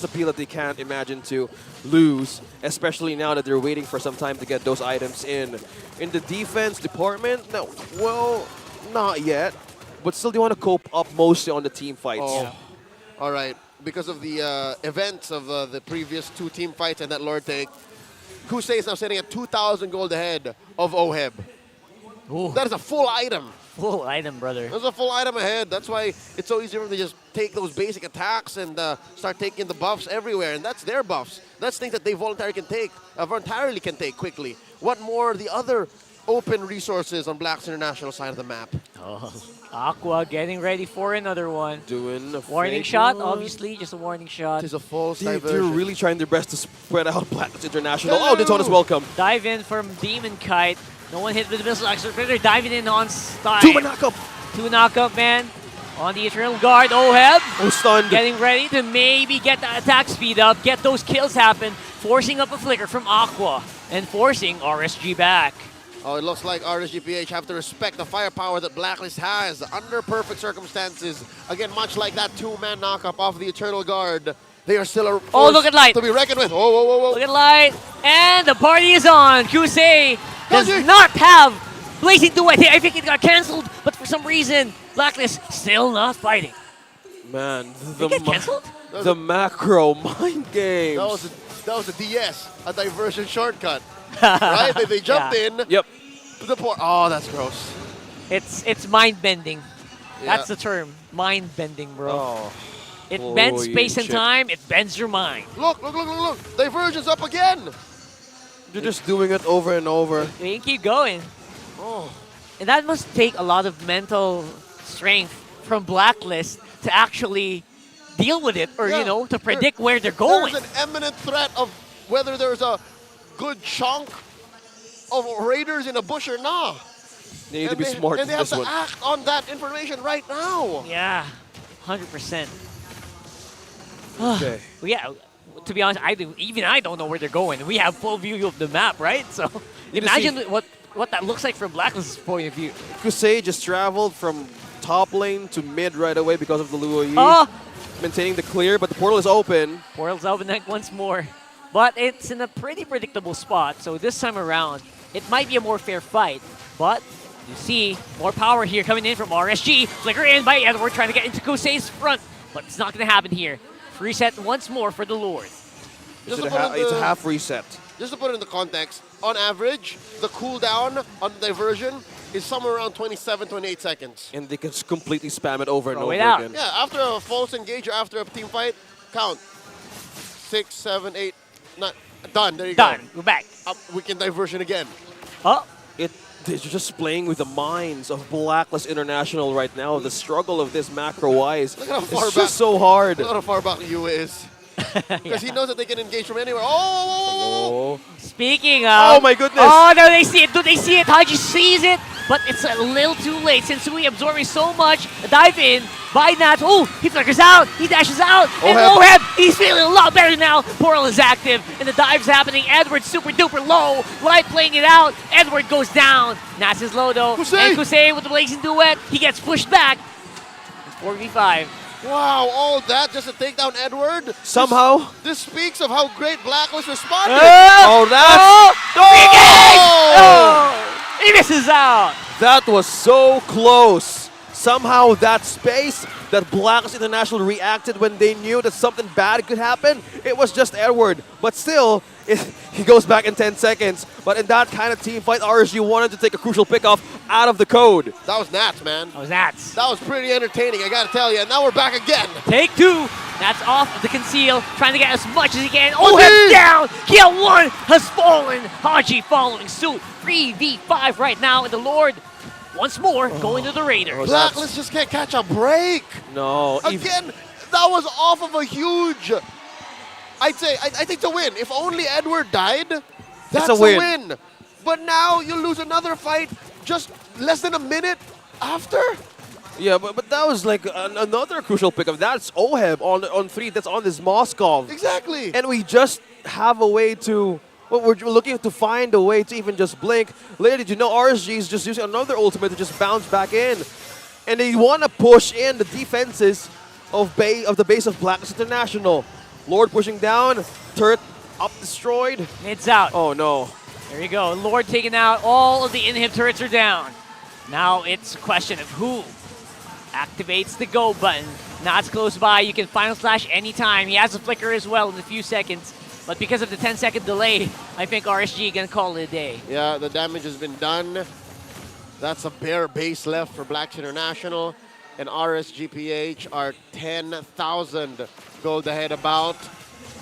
Speaker 6: a peel that they can't imagine to lose, especially now that they're waiting for some time to get those items in. In the defense department, no, well, not yet, but still they want to cope up mostly on the team fights.
Speaker 1: Oh. All right, because of the events of the previous two team fights and that Lord take, Kusei is now sitting at 2,000 gold ahead of Oheb.
Speaker 19: Ooh.
Speaker 1: That is a full item.
Speaker 19: Full item, brother.
Speaker 1: There's a full item ahead. That's why it's so easy for them to just take those basic attacks and start taking the buffs everywhere. And that's their buffs. That's things that they voluntarily can take quickly. What more the other open resources on Blacks International side of the map?
Speaker 19: Oh, Aqua getting ready for another one.
Speaker 6: Doing a
Speaker 19: warning shot, obviously, just a warning shot.
Speaker 1: It's a false
Speaker 6: They're
Speaker 1: diversion.
Speaker 6: really trying their best to spread out Blacklist International. Oh, Daytona's welcome.
Speaker 19: Dive in from Demon Kite. No one hit with the missile accelerator. They're diving in on style.
Speaker 6: Two knockup.
Speaker 19: Two knockup, man. On the Eternal Guard, Oheb.
Speaker 6: Oh, stunned.
Speaker 19: Getting ready to maybe get the attack speed up, get those kills happen, forcing up a flicker from Aqua, and forcing RSG back.
Speaker 1: Oh, it looks like RSGPH have to respect the firepower that Blacklist has under perfect circumstances. Again, much like that two-man knockup off the Eternal Guard. They are still a force
Speaker 19: look at Light.
Speaker 1: to be reckoned with. Whoa.
Speaker 19: Look at Light. And the party is on. Kusei does not have Blazing Duet here. I think it got cancelled, but for some reason, Blacklist still not fighting.
Speaker 6: Man,
Speaker 19: the
Speaker 6: macro mind games.
Speaker 1: That was a DS, a diversion shortcut. Right? They jumped in.
Speaker 6: Yep.
Speaker 1: Oh, that's gross.
Speaker 19: It's mind bending.
Speaker 1: Yeah.
Speaker 19: That's the term. Mind bending, bro.
Speaker 6: Oh.
Speaker 19: It
Speaker 6: Oh,
Speaker 19: bends
Speaker 6: you
Speaker 19: space and
Speaker 6: chip.
Speaker 19: time. It bends your mind.
Speaker 1: Look. Divergence up again.
Speaker 6: You're just doing it over and over.
Speaker 19: We can keep going.
Speaker 1: Oh.
Speaker 19: And that must take a lot of mental strength from Blacklist to actually deal with it, or
Speaker 1: Yeah.
Speaker 19: to predict where they're going.
Speaker 1: There's an imminent threat of whether there's a good chunk of raiders in a bush or not.
Speaker 6: They need to be smart
Speaker 1: And
Speaker 6: in
Speaker 1: they have
Speaker 6: this
Speaker 1: to
Speaker 6: one.
Speaker 1: act on that information right now.
Speaker 19: Yeah, 100%.
Speaker 6: Okay.
Speaker 19: Well, yeah, to be honest, I don't know where they're going. We have full view of the map, right? So
Speaker 6: You just
Speaker 19: imagine
Speaker 6: see-
Speaker 19: what that looks like from Blacklist's point of view.
Speaker 6: Kusei just traveled from top lane to mid right away because of the Luo Yi.
Speaker 19: Oh!
Speaker 6: Maintaining the clear, but the portal is open.
Speaker 19: Portal's open once more. But it's in a pretty predictable spot, so this time around, it might be a more fair fight. But you see more power here coming in from RSG. Flicker in by Edward, trying to get into Kusei's front, but it's not going to happen here. Reset once more for the Lord.
Speaker 1: Just to
Speaker 6: It's
Speaker 1: put in
Speaker 6: a
Speaker 1: the-
Speaker 6: half reset.
Speaker 1: Just to put it into context, on average, the cooldown on the diversion is somewhere around 27, 28 seconds.
Speaker 6: And they can just completely spam it over and
Speaker 19: Throw
Speaker 6: over
Speaker 19: it out.
Speaker 6: again.
Speaker 1: Yeah, after a false engage or after a team fight, count. 6, 7, 8, 9. Done. There you
Speaker 19: Done.
Speaker 1: go.
Speaker 19: Go back.
Speaker 1: We can diversion again.
Speaker 19: Oh.
Speaker 6: They're just playing with the minds of Blacklist International right now. The struggle of this macro-wise
Speaker 1: Look at how far
Speaker 6: is
Speaker 1: back.
Speaker 6: just so hard.
Speaker 1: Look at how far back Yu is. Because he knows that they can engage from anywhere. Oh!
Speaker 19: Speaking of...
Speaker 6: Oh my goodness!
Speaker 19: Oh no, they see it. Do they see it? Haji sees it, but it's a little too late. Sensui absorbing so much. A dive in by Nats. Oh, he flickers out. He dashes out. And
Speaker 6: Oheb.
Speaker 19: Oheb, he's feeling a lot better now. Portal is active, and the dive's happening. Edward super duper low. Light playing it out. Edward goes down. Nats is low though. And Kusei with the blazing duet. He gets pushed back. 4v5.
Speaker 1: Wow, all that just to take down Edward?
Speaker 6: Somehow.
Speaker 1: This speaks of how great Blacklist responded.
Speaker 6: Oh, that's...
Speaker 19: Oh! He misses out.
Speaker 6: That was so close. Somehow that space that Blacklist International reacted when they knew that something bad could happen, it was just Edward. But still, he goes back in 10 seconds. But in that kind of team fight, RSG wanted to take a crucial pickoff out of the code.
Speaker 1: That was Nats, man.
Speaker 19: That was Nats.
Speaker 1: That was pretty entertaining, I gotta tell you. And now we're back again.
Speaker 19: Take two. That's off of the conceal, trying to get as much as he can. Oh, he's down. Kill one has fallen. Haji following suit. 3v5 right now, and the Lord once more going to the Raiders.
Speaker 1: Blacklist just can't catch a break.
Speaker 6: No.
Speaker 1: Again, that was off of a huge... I'd say, I think it's a win. If only Edward died, that's
Speaker 6: a
Speaker 1: a
Speaker 6: win.
Speaker 1: win. But now you lose another fight just less than a minute after?
Speaker 6: Yeah, but that was like another crucial pickup. That's Oheb on 3. That's on this Moskov.
Speaker 1: Exactly.
Speaker 6: And we just have a way to... Well, we're looking to find a way to even just blink. Later, did you know RSG is just using another ultimate to just bounce back in. And they want to push in the defenses of the base of Blacklist International. Lord pushing down. Turret up destroyed.
Speaker 19: Mid's out.
Speaker 6: Oh, no.
Speaker 19: There you go. Lord taking out. All of the inhib turrets are down. Now it's a question of who activates the go button. Not's close by. You can final slash anytime. He has a flicker as well in a few seconds. But because of the 10-second delay, I think RSG can call it a day.
Speaker 1: Yeah, the damage has been done. That's a bare base left for Blacks International. And RSGPH are 10,000 gold ahead about.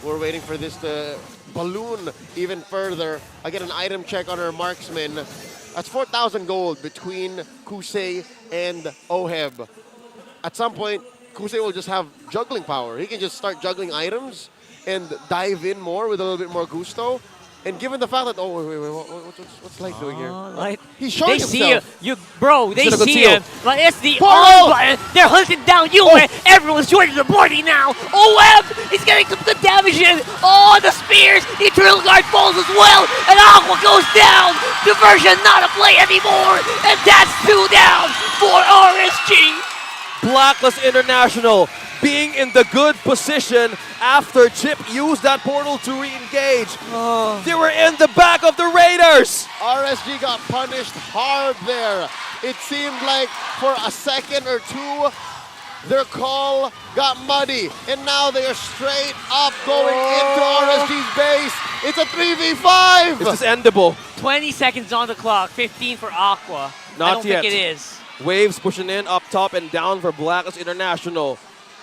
Speaker 1: We're waiting for this to balloon even further. I get an item check on our marksman. That's 4,000 gold between Kusei and Oheb. At some point, Kusei will just have juggling power. He can just start juggling items and dive in more with a little bit more gusto. And given the fact that, oh, wait, what's Light doing here? He's showing himself.
Speaker 19: Bro, they see him. But it's the
Speaker 1: Portal!
Speaker 19: on button. They're hunting down you. Everyone's joining the party now. Oheb, he's getting some good damage in. Oh, the spears. The Eternal Guard falls as well. And Aqua goes down. Diversion not a play anymore. And that's 2 down for RSG.
Speaker 6: Blacklist International being in the good position after Chip used that portal to re-engage. They were in the back of the Raiders.
Speaker 1: RSG got punished hard there. It seemed like for a second or two, their call got muddy. And now they are straight up going into RSG's base. It's a 3v5.
Speaker 6: This is endable.
Speaker 19: 20 seconds on the clock. 15 for Aqua. I
Speaker 6: Not
Speaker 19: don't
Speaker 6: yet.
Speaker 19: think it is.
Speaker 6: Waves pushing in, up top and down for Blacklist International.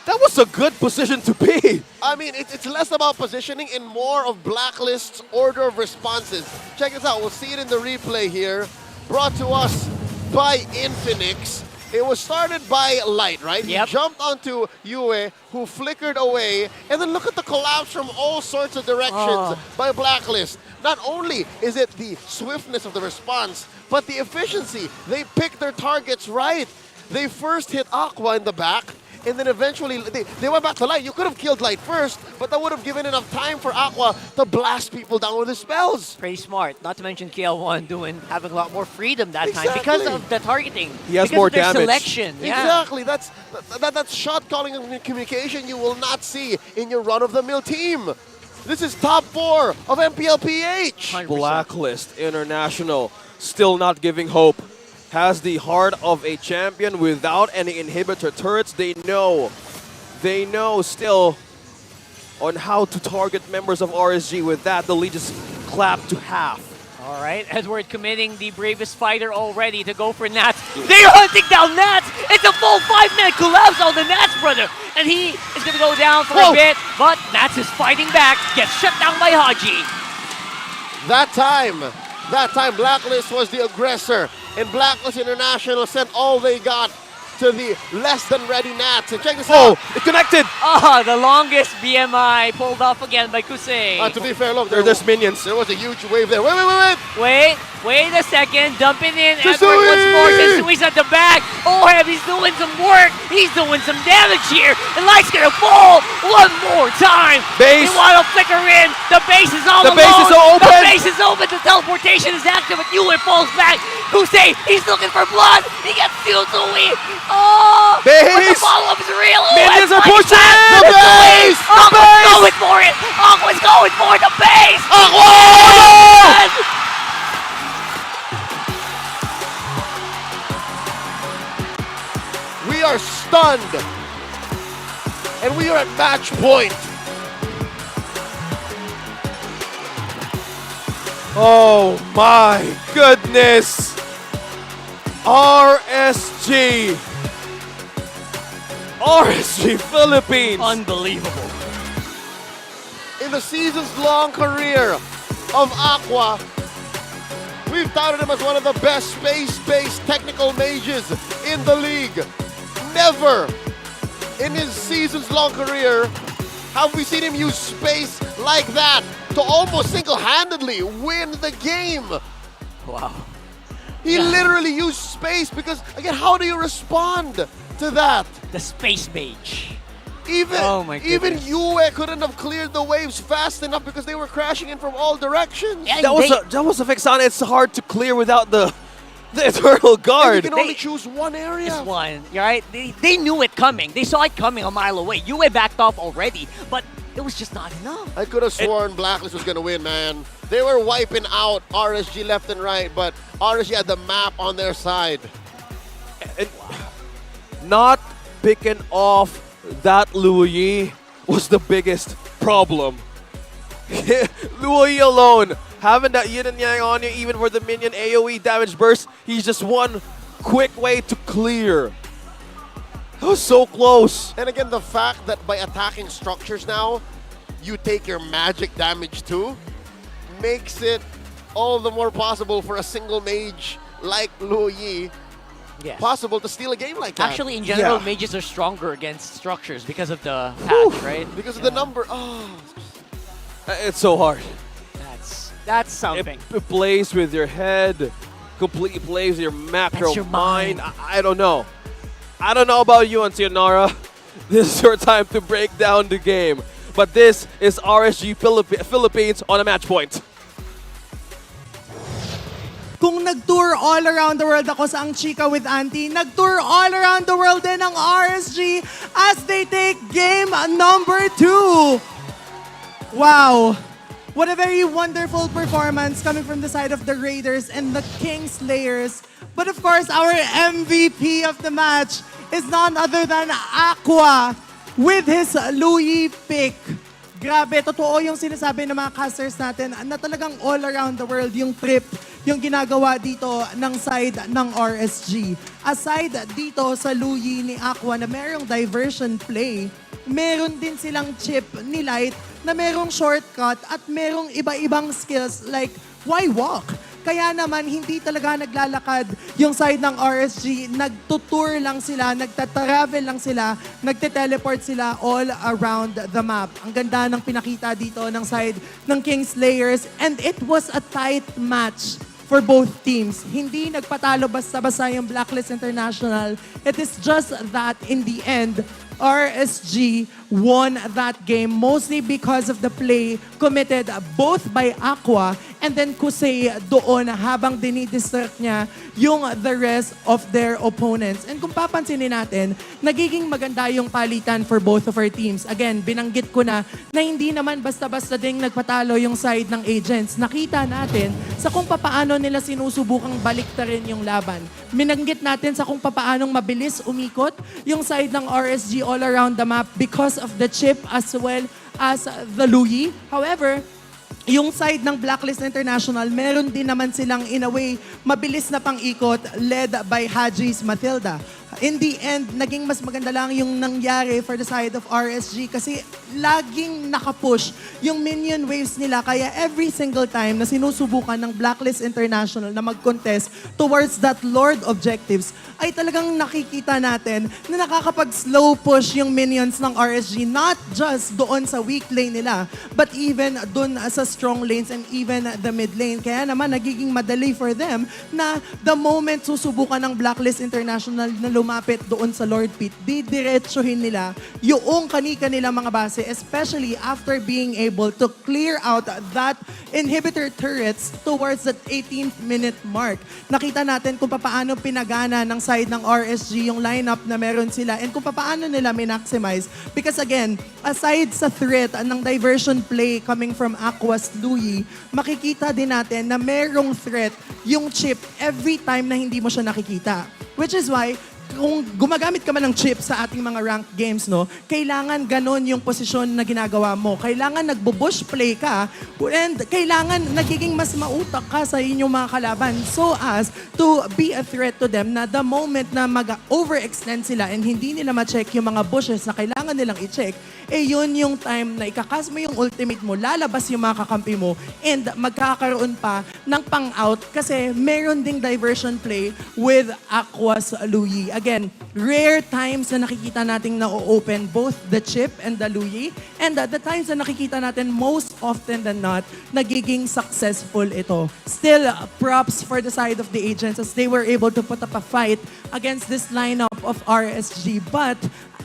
Speaker 6: That was a good position to be.
Speaker 1: I mean, it's less about positioning and more of Blacklist's order of responses. Check this out. We'll see it in the replay here. Brought to us by Infinix. It was started by Light, right?
Speaker 19: Yep.
Speaker 1: He jumped onto Yue, who flickered away. And then look at the collapse from all sorts of directions by Blacklist. Not only is it the swiftness of the response, but the efficiency. They picked their targets right. They first hit Aqua in the back, and then eventually they went back to Light. You could have killed Light first, but that would have given enough time for Aqua to blast people down with his spells.
Speaker 19: Pretty smart. Not to mention KL1 having a lot more freedom that time because of the targeting.
Speaker 6: He has
Speaker 19: because
Speaker 6: more
Speaker 19: of their
Speaker 6: damage.
Speaker 19: selection. Yeah.
Speaker 1: Exactly. That's shot calling and communication you will not see in your run-of-the-mill team. This is top 4 of MPL-PH.
Speaker 19: 100%.
Speaker 6: Blacklist International still not giving hope. Has the heart of a champion without any inhibitor turrets. They know still on how to target members of RSG. With that, the lead just clapped to half.
Speaker 19: All right, Edward committing the bravest fighter already to go for Nats. They're hunting down Nats. It's a full 5-man collapse on the Nats brother. And he is going to go down for a bit, but Nats is fighting back. Gets shut down by Haji.
Speaker 1: That time, Blacklist was the aggressor, and Blacklist International sent all they got to the less-than-ready Nats. And check this out.
Speaker 6: It connected!
Speaker 19: The longest BMI pulled off again by Kusei.
Speaker 1: To be fair, look,
Speaker 6: there's minions.
Speaker 1: There was a huge wave there.
Speaker 19: Wait a second. Dumping in. Edward once more. Tsui's at the back. He's doing some work. He's doing some damage here. And Light's gonna fall one more time.
Speaker 6: Base.
Speaker 19: They want to flicker in. The base is all alone.
Speaker 6: The base is open.
Speaker 19: The base is open. The teleportation is active. But Yue falls back. Kusei, he's looking for blood. He gets Tsui.
Speaker 6: Base.
Speaker 19: But the follow-up is real.
Speaker 6: Minions are
Speaker 19: Light's
Speaker 6: pushing.
Speaker 19: back.
Speaker 6: The base.
Speaker 19: Aqua's going for it. Aqua's going for the base.
Speaker 6: Aqua!
Speaker 1: We are stunned, and we are at match point.
Speaker 6: Oh my goodness! RSG Philippines!
Speaker 19: Unbelievable.
Speaker 1: In the season's long career of Aqua, we've touted him as one of the best space-based technical mages in the league. Never in his season's long career have we seen him use space like that to almost single-handedly win the game.
Speaker 19: Wow.
Speaker 1: He literally used space because, again, how do you respond to that?
Speaker 19: The space mage.
Speaker 1: Even Yue couldn't have cleared the waves fast enough because they were crashing in from all directions.
Speaker 19: Yeah,
Speaker 6: that was a Vexana. It's hard to clear without the Eternal Guard.
Speaker 1: You can only choose one area.
Speaker 19: Just one, right? They knew it coming. They saw it coming a mile away. Yue backed off already, but it was just not enough.
Speaker 1: I could have sworn Blacklist was going to win, man. They were wiping out RSG left and right, but RSG had the map on their side.
Speaker 6: And not picking off that Luoyi was the biggest problem. Luoyi alone, having that yin and yang on you, even for the minion AoE damage burst, he's just one quick way to clear. That was so close.
Speaker 1: And again, the fact that by attacking structures now, you take your magic damage too, makes it all the more possible for a single mage like Luoyi possible to steal a game like that.
Speaker 19: Actually, in general, mages are stronger against structures because of the patch, right?
Speaker 1: Because of the number.
Speaker 6: It's so hard.
Speaker 19: That's something.
Speaker 6: It plays with your head, completely plays with your macro
Speaker 19: your
Speaker 6: mind. I don't know. I don't know about you, Antionara. This is your time to break down the game. But this is RSG Philippines on a match point.
Speaker 12: Kung nag-tour all around the world ako sa Ang Chika with Auntie, nag-tour all around the world din ang RSG as they take game number 2. Wow! What a very wonderful performance coming from the side of the Raiders and the Kingslayers. But of course, our MVP of the match is none other than Aqua with his Louis pick. Grabe, totoo yung sinasabi ng mga casters natin na talagang all around the world yung trip yung ginagawa dito ng side ng RSG. Aside dito sa Luyi ni Aqua na merong diversion play, meron din silang chip ni Light na merong shortcut at merong iba-ibang skills like why walk? Kaya naman, hindi talaga naglalakad yung side ng RSG. Nagtutour lang sila, nagtatravel lang sila, nagte-teleport sila all around the map. Ang ganda ng pinakita dito ng side ng Kingslayers. And it was a tight match for both teams. Hindi nagpatalo basta-basta yung Blacklist International. It is just that in the end, RSG won that game mostly because of the play committed both by Aqua and then Kusei doon habang dinidistract niya yung the rest of their opponents. And kung papansinin natin, nagiging maganda yung palitan for both of our teams. Again, binanggit ko na hindi naman basta-basta ding nagpatalo yung side ng agents. Nakita natin sa kung papaano nila sinusubukang baliktarin yung laban. Minanggit natin sa kung papaanong mabilis umikot yung side ng RSG all around the map because of the chip as well as the Luyi. However, yung side ng Blacklist International, meron din naman silang in a way mabilis na pang-ikot led by Haji's Matilda. In the end, naging mas maganda lang yung nangyari for the side of RSG kasi laging nakapush yung minion waves nila. Kaya every single time na sinusubukan ng Blacklist International na mag-contest towards that Lord objectives, ay talagang nakikita natin na nakakapag-slow push yung minions ng RSG, not just doon sa weak lane nila, but even doon sa strong lanes and even the mid lane. Kaya naman, nagiging madali for them na the moment susubukan ng Blacklist International na lumapit doon sa Lord Pit, didiretsuhin nila yung kani-kanila mga base, especially after being able to clear out that inhibitor turrets towards that 18th minute mark. Nakita natin kung paano pinagana ng side ng RSG yung lineup na meron sila and kung paano nila min-maximize. Because again, aside sa threat ng diversion play coming from Aqua's Luyi, makikita din natin na merong threat yung chip every time na hindi mo siya nakikita. Which is why, kung gumagamit ka man ng chip sa ating mga ranked games, no, kailangan ganon yung posisyon na ginagawa mo. Kailangan nagbo-bush play ka and kailangan nagiging mas mautak ka sa inyong mga kalaban so as to be a threat to them na the moment na mag-overextend sila and hindi nila ma-check yung mga bushes na kailangan nilang i-check, eh yun yung time na ikakas mo yung ultimate mo, lalabas yung mga kakampi mo and magkakaroon pa ng pang-out kasi meron ding diversion play with Aqua's Luyi. Again, rare times na nakikita nating na-open both the chip and the Luyi and the times na nakikita natin most often than not, nagiging successful ito. Still, props for the side of the agents as they were able to put up a fight against this lineup of RSG. But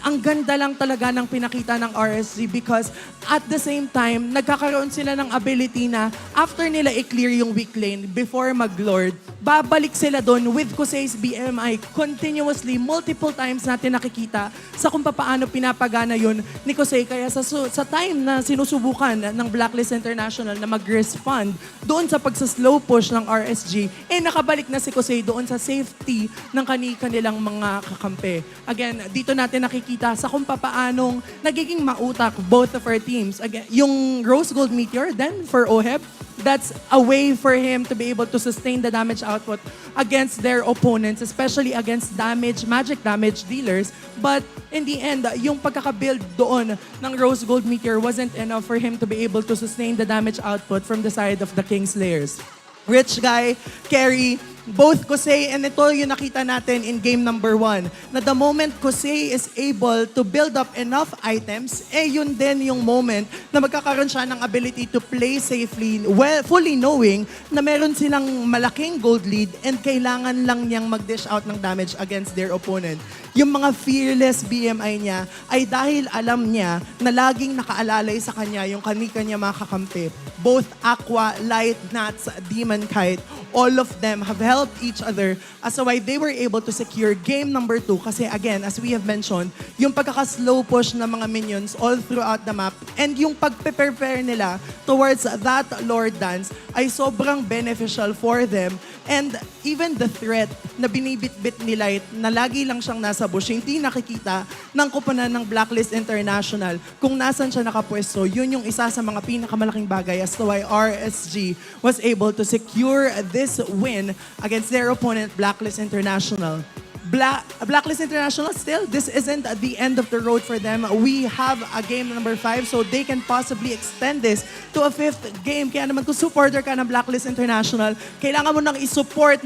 Speaker 12: ang ganda lang talaga ng pinakita ng RSG because at the same time, nagkakaroon sila ng ability na after nila i-clear yung weak lane before mag-lord, babalik sila doon with Kusei's BMI continuously, multiple times natin nakikita sa kung paano pinapagana yun ni Kusei. Kaya sa time na sinusubukan ng Blacklist International na mag-respond doon sa pagsa-slow push ng RSG, eh nakabalik na si Kusei doon sa safety ng kanilang mga kakampi. Again, dito natin nakikita sa kung paanong nagiging mautak both of our teams. Again, yung Rose Gold Meteor, then for Oheb, that's a way for him to be able to sustain the damage output against their opponents, especially against magic damage dealers. But in the end, yung pagkakabuild doon ng Rose Gold Meteor wasn't enough for him to be able to sustain the damage output from the side of the Kingslayers. Rich Guy, Carry, both Kusei and ito yung nakita natin in game number 1 na the moment Kusei is able to build up enough items, eh yun din yung moment na magkakaroon siya ng ability to play safely, well, fully knowing na meron silang malaking gold lead and kailangan lang niyang mag-dish out ng damage against their opponent. Yung mga fearless BMI niya ay dahil alam niya na laging nakaalalay sa kanya yung kanya mga kakampi. Both Aqua, Light, Nats, Demon Kite, all of them have helped each other as to why they were able to secure game number 2 kasi again, as we have mentioned, yung pagkaka-slow push ng mga minions all throughout the map and yung pag-prepare nila towards that Lord Dance ay sobrang beneficial for them And even the threat na binibitbit ni Light na lagi lang siyang nasa bush, hindi nakikita ng koponan ng Blacklist International kung nasan siya nakapwesto. Yun yung isa sa mga pinakamalaking bagay as to why RSG was able to secure this win against their opponent, Blacklist International. Blacklist International still, this isn't the end of the road for them. We have a game number 5 so they can possibly extend this to a 5th game. Kaya naman kung supporter ka ng Blacklist International, kailangan mo nang isupport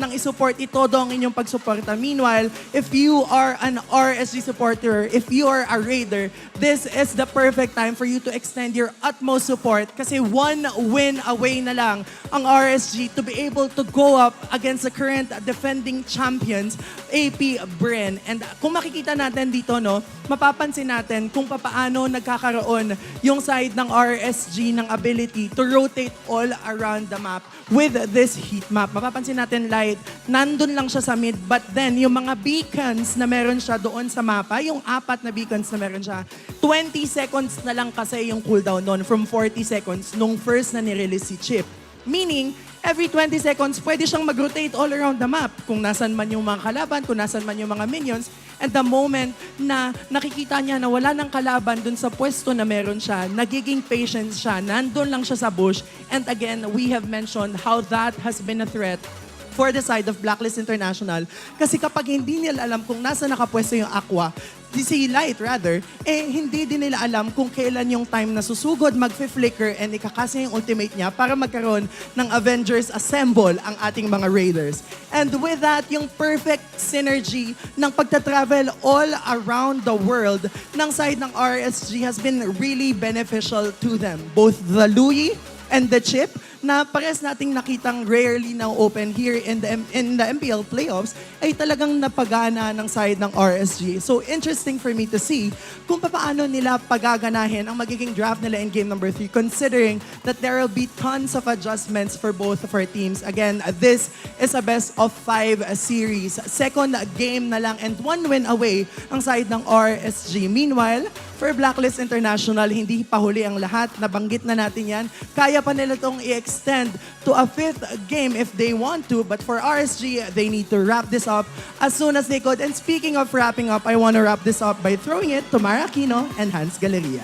Speaker 12: ito ang inyong pagsuporta. Meanwhile, if you are an RSG supporter, if you are a Raider, this is the perfect time for you to extend your utmost support kasi 1 win away na lang ang RSG to be able to go up against the current defending champions, AP Bren. And kung makikita natin dito, no, mapapansin natin kung papaano nagkakaroon yung side ng RSG ng ability to rotate all around the map with this heat map. Mapapansin natin, Light, nandun lang siya sa mid, but then yung mga beacons na meron siya doon sa mapa, yung 4 na beacons na meron siya, 20 seconds na lang kasi yung cooldown noon from 40 seconds nung first na nirelease si Chip. Meaning, every 20 seconds, pwede siyang mag-rotate all around the map. Kung nasan man yung mga kalaban, kung nasan man yung mga minions. And the moment na nakikita niya na wala ng kalaban dun sa pwesto na meron siya, nagiging patient siya, nandun lang siya sa bush. And again, we have mentioned how that has been a threat for the side of Blacklist International. Kasi kapag hindi nila alam kung nasa nakapwesto yung Aqua, si Light rather, hindi din nila alam kung kailan yung time na susugod, mag-flicker, and ikakasa yung ultimate niya para magkaroon ng Avengers Assemble ang ating mga Raiders. And with that, yung perfect synergy ng pagta-travel all around the world ng side ng RSG has been really beneficial to them. Both the Louie and the Chip, na pares nating nakitang rarely now open here in the MPL playoffs, ay talagang napagana ng side ng RSG. So interesting for me to see kung paano nila pagaganahin ang magiging draft nila in game number 3, considering that there will be tons of adjustments for both of our teams. Again, this is a best of 5 series. Second game na lang and 1 win away ang side ng RSG. Meanwhile, for Blacklist International, hindi pa huli ang lahat. Nabanggit na natin yan. Kaya pa nila itong i-extend to a 5th game if they want to. But for RSG, they need to wrap this up as soon as they could. And speaking of wrapping up, I want to wrap this up by throwing it to Mara Aquino and Hans Galeria.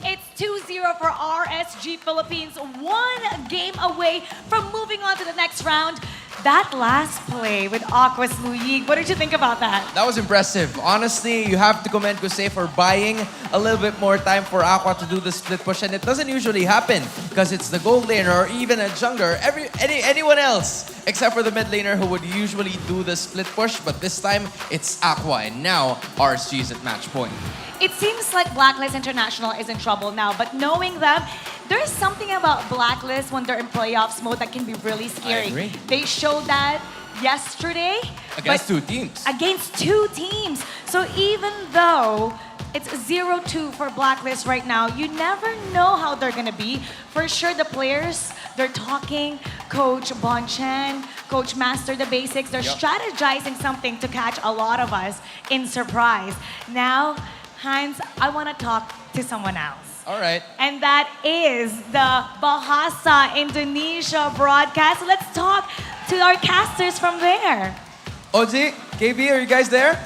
Speaker 3: It's 2-0 for RSG Philippines, 1 game away from moving on to the next round. That last play with Aqua's Luyig, what did you think about that?
Speaker 18: That was impressive. Honestly, you have to commend Jose for buying a little bit more time for Aqua to do the split push, and it doesn't usually happen because it's the gold laner or even a jungler, anyone else except for the mid laner who would usually do the split push, but this time it's Aqua, and now RSG is at match point.
Speaker 3: It seems like Blacklist International is in trouble now, but knowing them, there's something about Blacklist when they're in playoffs mode that can be really scary.
Speaker 18: I agree.
Speaker 3: They showed that yesterday.
Speaker 18: Against 2 teams.
Speaker 3: Against 2 teams. So even though it's 0-2 for Blacklist right now, you never know how they're gonna be. For sure, the players, they're talking, Coach Bonchan, Coach Master the Basics, they're strategizing something to catch a lot of us in surprise. Now, Hans, I want to talk to someone else.
Speaker 18: All right.
Speaker 3: And that is the Bahasa Indonesia broadcast. Let's talk to our casters from there.
Speaker 18: Oji, KB, are you guys there?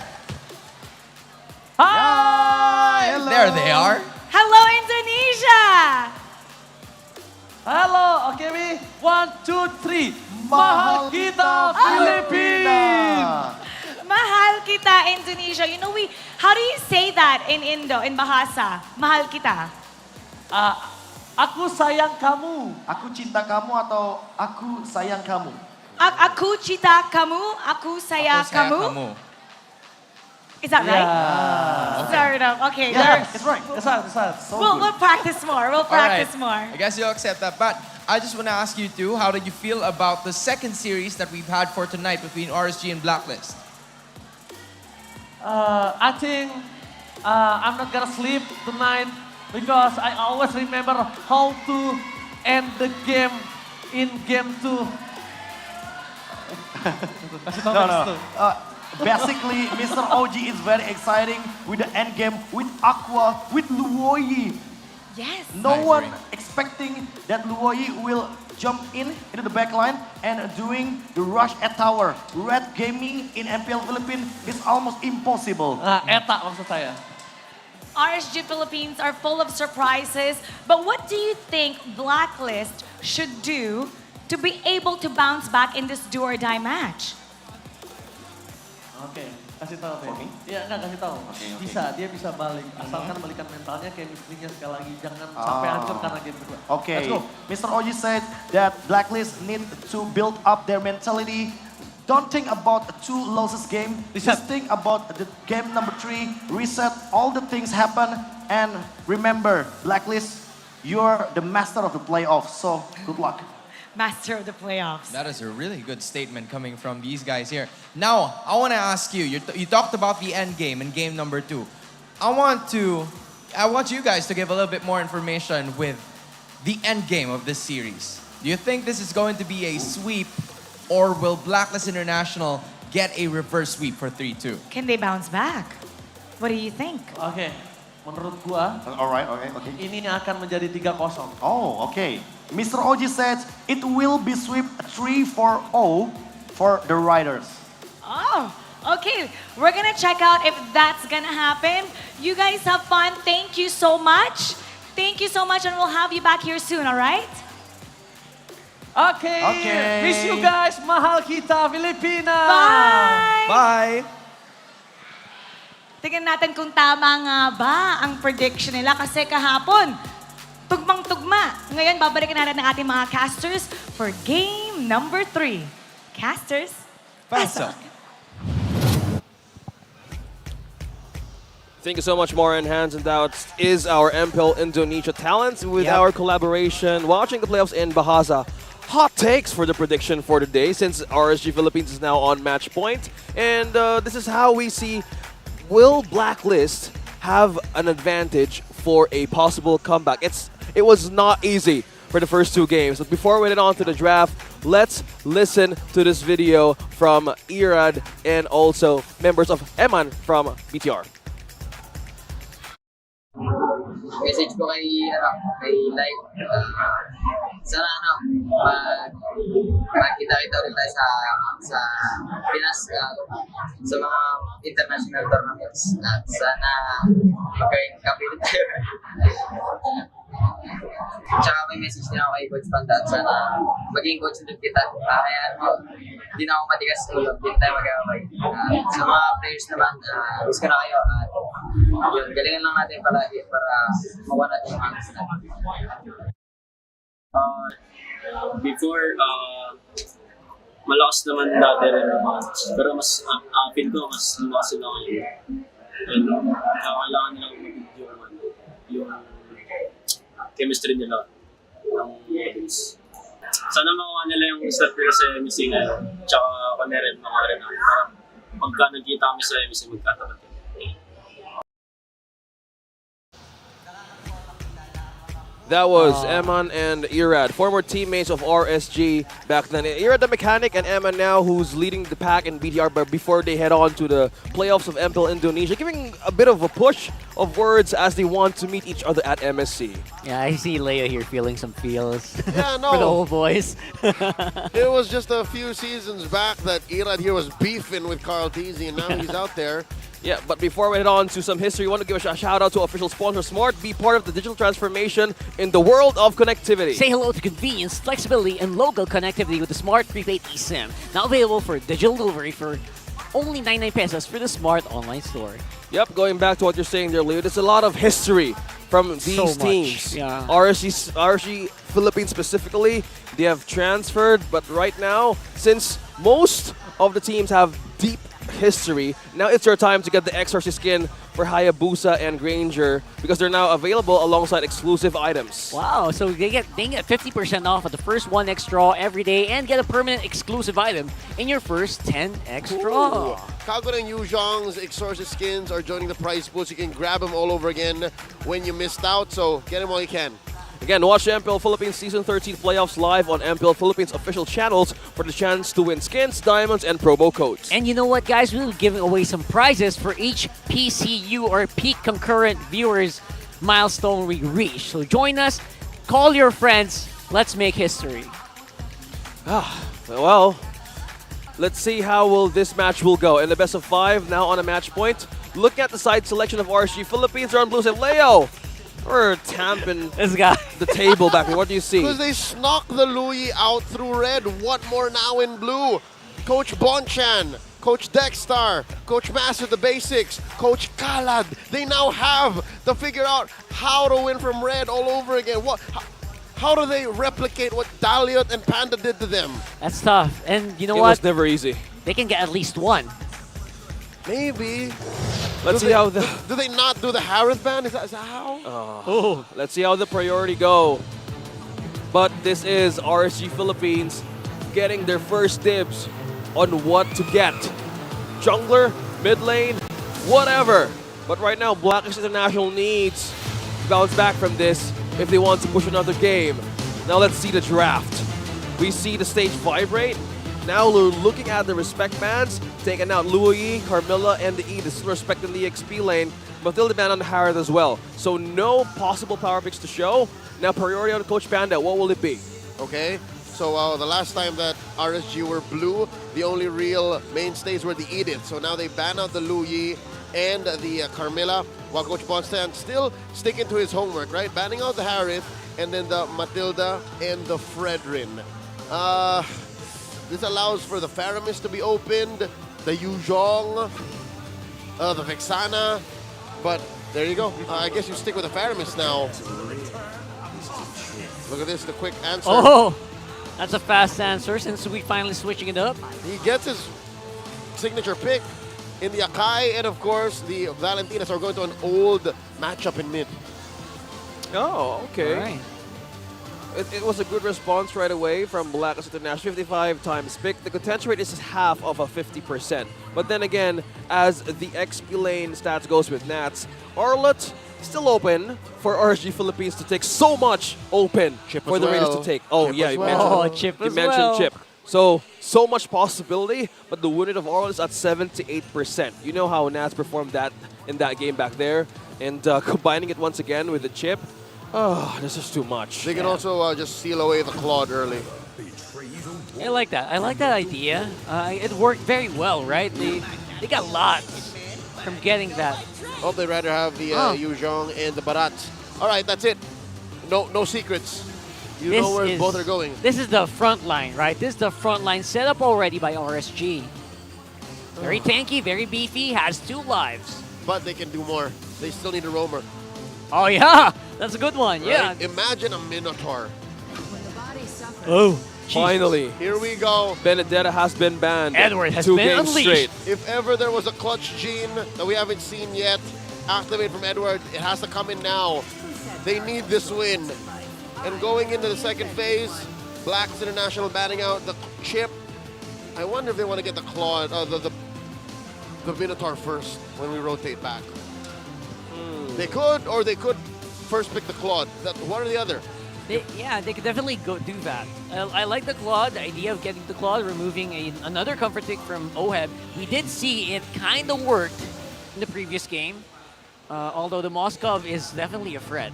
Speaker 5: Hi! Hello.
Speaker 18: There they are.
Speaker 3: Hello, Indonesia!
Speaker 5: Hello, okay, 1, 2, 3. Mahal kita, Philippines!
Speaker 3: Mahal kita, Indonesia. You know, how do you say that in Indo, in Bahasa? Mahal kita.
Speaker 5: Aku sayang kamu. Aku cinta kamu atau aku sayang kamu?
Speaker 3: Aku cinta kamu, aku sayang kamu. Is that right?
Speaker 5: Yeah.
Speaker 3: Sort of. Okay.
Speaker 5: Yeah, it's right. It's right. So
Speaker 3: We'll practice more. We'll practice more.
Speaker 18: I guess you'll accept that. But I just want to ask you two, how did you feel about the second series that we've had for tonight between RSG and Blacklist?
Speaker 5: I think I'm not gonna sleep tonight because I always remember how to end the game in game 2. No. Basically, Mr. OG is very exciting with the end game, with Aqua, with Luoyi.
Speaker 3: Yes.
Speaker 13: No one expecting that Luoyi will jump into the back line and doing the rush at tower. Red gaming in MPL Philippines is almost impossible.
Speaker 5: Eta maksud saya.
Speaker 3: RSG Philippines are full of surprises, but what do you think Blacklist should do to be able to bounce back in this do or die match?
Speaker 5: Oke, kasih tahu deh. Iya, enggak kasih tahu. Bisa, dia bisa balik. Asalkan balikan mentalnya, chemistry-nya sekali lagi. Jangan sampai hancur karena game kedua.
Speaker 13: Okay,
Speaker 5: Let's go.
Speaker 13: Mr. Oji said that Blacklist need to build up their mentality. Don't think about a 2 losses game. Just think about the game number 3. Reset, all the things happen. And remember, Blacklist, you're the master of the playoffs. So, good luck.
Speaker 3: Master of the playoffs.
Speaker 18: That is a really good statement coming from these guys here. Now, I want to ask you, you talked about the end game in game number 2. I want you guys to give a little bit more information with the end game of this series. Do you think this is going to be a sweep, or will Blacklist International get a reverse sweep for 3-2?
Speaker 3: Can they bounce back? What do you think?
Speaker 5: Oke, menurut gua,
Speaker 13: okay.
Speaker 5: ini akan menjadi 3-0.
Speaker 13: Oh, okay. Mr. Oji said it will be sweep 3-4-0 for the Riders.
Speaker 3: Oh, okay. We're gonna check out if that's gonna happen. You guys have fun. Thank you so much. Thank you so much, and we'll have you back here soon, all right?
Speaker 5: Okay. Miss you guys. Mahal kita, Pilipinas.
Speaker 3: Bye!
Speaker 18: Bye!
Speaker 3: Tingnan natin kung tama nga ba ang prediction nila kasi kahapon, tugmang-tugma. Ngayon, babalikan natin ang ating mga casters for game number 3. Casters,
Speaker 18: pasok!
Speaker 6: Thank you so much, Moran. Hands and that is our MPL Indonesia talent with our collaboration watching the playoffs in Bahasa. Hot takes for the prediction for today since RSG Philippines is now on match point. And this is how we see, will Blacklist have an advantage for a possible comeback? It was not easy for the first 2 games. But before we head on to the draft, let's listen to this video from Irad and also members of Eman from BTR.
Speaker 20: Message ko kay Light, sana magkita-kita ulit tayo sa Pinas sa mga international tournaments at sana magkain-kapilit tayo. Tsaka may message din ako kay Coach Panda at sana maging coach ulit kita. Kaya hindi na ako matigas sa ulo, hindi tayo mag-away. Sa mga players naman, gusto na kayo. Yun, galingan lang natin para makuha natin yung hands natin.
Speaker 21: Before, malakas naman dati rin naman. Pero mas, feel ko, mas lumakas sila ngayon. And kailangan nilang mag-video yung chemistry nila ng audience. Sana makuha nila yung start nila sa MC ngayon. Tsaka kung rin makuha rin namin. Parang pagka nagkita kami sa MC, magkatapat.
Speaker 6: That was Eman and Irad, former teammates of RSG back then. Irad the mechanic and Eman now who's leading the pack in BTR before they head on to the playoffs of MPL Indonesia, giving a bit of a push of words as they want to meet each other at MSC.
Speaker 19: Yeah, I see Leia here feeling some feels
Speaker 1: Yeah, no.
Speaker 19: for the old boys.
Speaker 1: It was just a few seasons back that Irad here was beefing with Carl Teasy, and now he's out there.
Speaker 6: Yeah, but before we head on to some history, we want to give a shout out to official sponsor Smart. Be part of the digital transformation in the world of connectivity.
Speaker 19: Say hello to convenience, flexibility, and local connectivity with the Smart Prepaid eSIM. Now available for digital delivery for only 99 pesos for the Smart online store.
Speaker 6: Yep, going back to what you're saying there, Leo, there's a lot of history from these teams.
Speaker 19: Yeah.
Speaker 6: RSG Philippines specifically, they have transferred, but right now, since most of the teams have deep history, now it's your time to get the XRC skin for Hayabusa and Granger because they're now available alongside exclusive items.
Speaker 19: Wow, so they get 50% off of the first 1x draw every day and get a permanent exclusive item in your first 10x draw.
Speaker 1: Kagura and Yuzhong's Exorcist skins are joining the prize pools. You can grab them all over again when you missed out, so get them while you can.
Speaker 6: Again, watch the MPL Philippines Season 13 Playoffs live on MPL Philippines official channels for the chance to win skins, diamonds, and promo codes.
Speaker 19: And you know what, guys? We'll be giving away some prizes for each PCU or peak concurrent viewers milestone we reached. So join us, call your friends, let's make history.
Speaker 6: Well, let's see how this match will go. In the best of 5, now on a match point. Look at the side selection of RSG Philippines. They're on blue side. Leo, we're tamping
Speaker 19: this guy.
Speaker 6: The table back. What do you see?
Speaker 1: Because they snuck the Louis out through red. What more now in blue? Coach Bonchan, Coach Dexter, Coach Master the Basics, Coach Kalad. They now have to figure out how to win from red all over again. How do they replicate what Daliot and Panda did to them?
Speaker 19: That's tough. And you know
Speaker 6: It
Speaker 19: what?
Speaker 6: was never easy.
Speaker 19: They can get at least one.
Speaker 1: Maybe.
Speaker 6: Let's see how
Speaker 1: do they not do the Harith ban? Is that how?
Speaker 6: Let's see how the priority go. But this is RSG Philippines getting their first dibs on what to get. Jungler, mid lane, whatever. But right now, Blacklist International needs to bounce back from this if they want to push another game. Now let's see the draft. We see the stage vibrate. Now we're looking at the respect bans, taking out Louis, Carmilla, and the E. This is respect in the XP lane. Matilda ban on the Harith as well. So no possible power picks to show. Now priority on Coach Panda, what will it be?
Speaker 1: Okay, so the last time that RSG were blue, the only real mainstays were the Edith. So now they ban out the Louis and the Carmilla, while Coach Bonstan still sticking to his homework, right? Banning out the Harith and then the Matilda and the Fredrin. This allows for the Faramis to be opened, the Yuzhong, the Vexana, but there you go. I guess you stick with the Faramis now. Look at this, the quick answer.
Speaker 19: Oh, that's a fast answer since we finally switching it up.
Speaker 1: He gets his signature pick in the Akai, and of course the Valentinas are going to an old matchup in mid.
Speaker 6: Oh, okay.
Speaker 19: All right.
Speaker 6: It was a good response right away from Blacklist International. 55 times pick. The contention rate is half of a 50%. But then again, as the XP lane stats goes with Nats, Arlott still open for RSG Philippines to take so much open for the Raiders to take. Oh,
Speaker 1: Chip
Speaker 6: yeah,
Speaker 1: as
Speaker 6: you
Speaker 1: well.
Speaker 6: mentioned,
Speaker 19: Chip
Speaker 6: you
Speaker 19: as
Speaker 6: mentioned
Speaker 19: well.
Speaker 6: Chip. So much possibility, but the win rate of Arlott is at 78%. You know how Nats performed that in that game back there. And combining it once again with the Chip, this is too much.
Speaker 1: They can also just seal away the Claude early.
Speaker 19: I like that. I like that idea. It worked very well, right? They got lots from getting that.
Speaker 1: Oh, they'd rather have the Yuzhong and the Barat. All right, that's it. No secrets. You know where both are going.
Speaker 19: This is the front line, right? This is the front line set up already by RSG. Very tanky, very beefy, has 2 lives.
Speaker 1: But they can do more. They still need a roamer.
Speaker 19: Oh, yeah. That's a good one, yeah.
Speaker 1: Right? Imagine a Minotaur.
Speaker 19: Oh,
Speaker 6: finally.
Speaker 1: Here we go.
Speaker 6: Benedetta has been banned.
Speaker 19: Edward has
Speaker 6: 2
Speaker 19: been
Speaker 6: games
Speaker 19: unleashed.
Speaker 6: straight.
Speaker 1: If ever there was a clutch gene that we haven't seen yet, activate from Edward, it has to come in now. They need this win. And going into the second phase, Blacks International banning out the Chip. I wonder if they want to get the Claw, the Minotaur first when we rotate back. They could, or they could first pick the Claude. One or the other.
Speaker 19: They could definitely go do that. I like the Claude, the idea of getting the Claude, removing another comfort pick from Oheb. We did see it kind of worked in the previous game, although the Moskov is definitely a threat.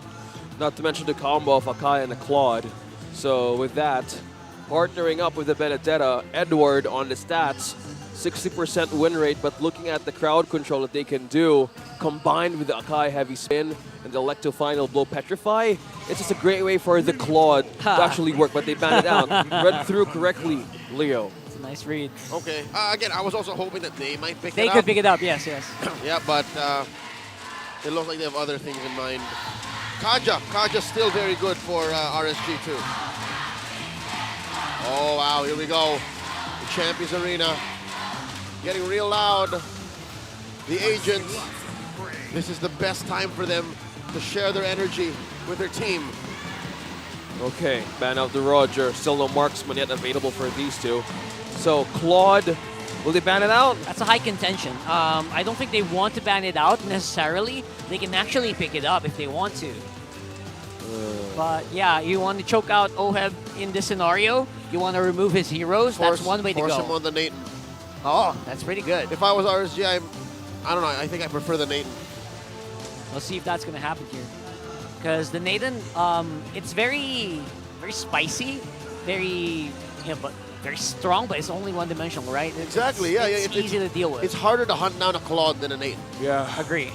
Speaker 6: Not to mention the combo of Akai and the Claude. So with that, partnering up with the Benedetta, Edward on the stats, 60% win rate, but looking at the crowd control that they can do, combined with the Akai heavy spin and the Electo final blow Petrify, it's just a great way for the Claude to actually work, but they banned it out. Read through correctly, Leo.
Speaker 19: It's a nice read.
Speaker 1: Okay. Again, I was also hoping that they might pick it
Speaker 19: They
Speaker 1: up.
Speaker 19: could pick it up, yes.
Speaker 1: Yeah, but it looks like they have other things in mind. Kaja's still very good for RSG too. Oh, wow, here we go. The Champions Arena. Getting real loud. The agents. This is the best time for them to share their energy with their team.
Speaker 6: Okay, ban out the Roger. Still no marksman yet available for these two. So Claude, will they ban it out?
Speaker 19: That's a high contention. I don't think they want to ban it out necessarily. They can actually pick it up if they want to. But yeah, you want to choke out Oheb in this scenario. You want to remove his heroes. That's one way to go.
Speaker 1: Force him on the Nathan.
Speaker 19: Oh, that's pretty good.
Speaker 1: If I was RSG, I don't know. I think I prefer the Nathan.
Speaker 19: Let's see if that's going to happen here. Because the Nathan, it's very spicy, very, but very strong, but it's only one-dimensional, right?
Speaker 1: Exactly,
Speaker 19: It's easy to deal with.
Speaker 1: It's harder to hunt down a Claude than a Nate.
Speaker 6: Yeah.
Speaker 19: Agree.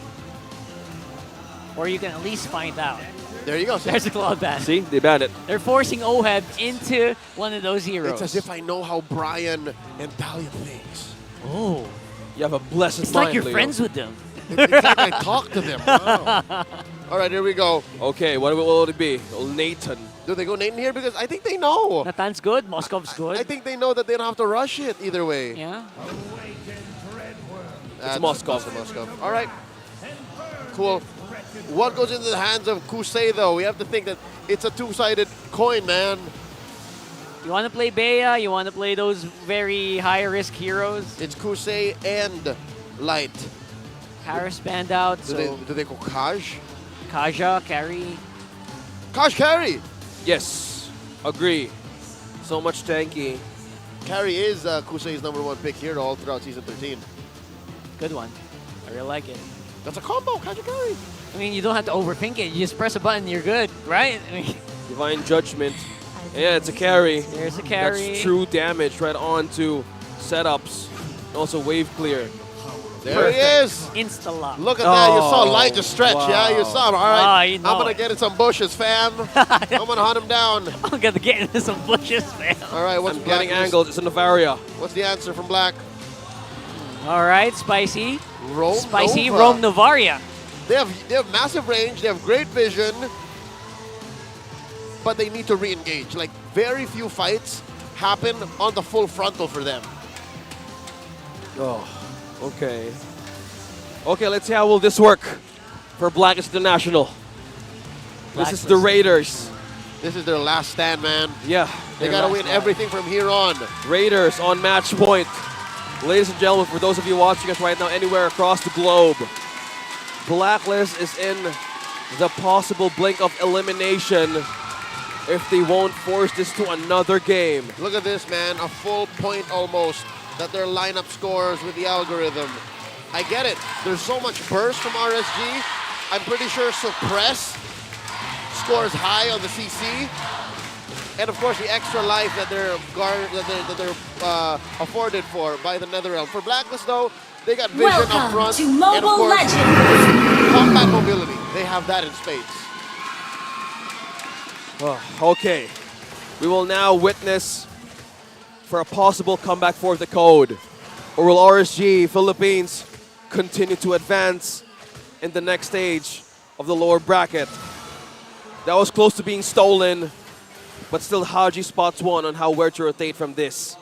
Speaker 19: Or you can at least find out.
Speaker 1: There you go.
Speaker 19: There's a Claude ban.
Speaker 6: See, they banned it.
Speaker 19: They're forcing Oheb into one of those heroes.
Speaker 1: It's as if I know how Brian and Talia thinks.
Speaker 19: Oh.
Speaker 6: You have a blessed
Speaker 19: It's
Speaker 6: mind,
Speaker 19: like you're
Speaker 6: Leo.
Speaker 19: friends with them.
Speaker 1: It's like I talk to them. Wow. All right, here we go.
Speaker 6: Okay, what will it be? Well, Nathan.
Speaker 1: Do they go Nathan here? Because I think they know.
Speaker 19: Natan's good. Moskov's good.
Speaker 1: I think they know that they don't have to rush it either way.
Speaker 19: Yeah.
Speaker 1: That's
Speaker 6: Moskov.
Speaker 1: Moskov. All right. Cool. What goes into the hands of Kusei, though? We have to think that it's a two-sided coin, man.
Speaker 19: You want to play Bea, you want to play those very high-risk heroes.
Speaker 1: It's Kusei and Light.
Speaker 19: Karis banned out,
Speaker 1: Do they go Kaj?
Speaker 19: Kaja, carry.
Speaker 1: Kaj carry!
Speaker 6: Yes, agree. So much tanky.
Speaker 1: Carry is Kusei's #1 pick here all throughout Season 13.
Speaker 19: Good one. I really like it.
Speaker 1: That's a combo, Kaj carry.
Speaker 19: I mean, you don't have to overthink it. You just press a button, you're good, right? I mean,
Speaker 6: Divine Judgment. Yeah, it's a carry.
Speaker 19: There's a carry.
Speaker 6: That's true damage right onto setups. And also wave clear.
Speaker 1: There he is.
Speaker 19: Insta-lock.
Speaker 1: Look at that. You saw Light just stretch.
Speaker 6: Wow.
Speaker 1: Yeah, you saw him. All right.
Speaker 19: You know
Speaker 1: I'm going to get in some bushes, fam. I'm going to hunt him down.
Speaker 19: I'm going to get into some bushes, man.
Speaker 1: All right. What's
Speaker 6: I'm
Speaker 1: Black
Speaker 6: getting
Speaker 1: list?
Speaker 6: angled. It's in the Varia.
Speaker 1: What's the answer from Black?
Speaker 19: All right, Spicy.
Speaker 1: Rome
Speaker 19: Spicy,
Speaker 1: Nova.
Speaker 19: Rome Novaria.
Speaker 1: They have massive range. They have great vision. But they need to re-engage. Like, very few fights happen on the full frontal for them.
Speaker 6: Oh, okay. Okay, let's see how will this work for Blackest International. This is the Raiders.
Speaker 1: This is their last stand, man.
Speaker 6: Yeah.
Speaker 1: They
Speaker 6: their
Speaker 1: got to
Speaker 6: last
Speaker 1: win
Speaker 6: stand.
Speaker 1: everything from here on.
Speaker 6: Raiders on match point. Ladies and gentlemen, for those of you watching us right now anywhere across the globe, Blacklist is in the possible blink of elimination if they won't force this to another game.
Speaker 1: Look at this, man. A full point almost that their lineup scores with the algorithm. I get it. There's so much burst from RSG. I'm pretty sure Suppress scores high on the CC. And of course, the extra life that they're afforded for by the Netherrealm. For Blacklist, though, they got vision up
Speaker 3: Welcome
Speaker 1: front.
Speaker 3: to
Speaker 1: and of
Speaker 3: Mobile
Speaker 1: course,
Speaker 3: Legends.
Speaker 1: combat mobility. They have that in spades.
Speaker 6: Okay, we will now witness for a possible comeback for the code. Or will RSG Philippines continue to advance in the next stage of the lower bracket? That was close to being stolen, but still Haji spots one on how where to rotate from this.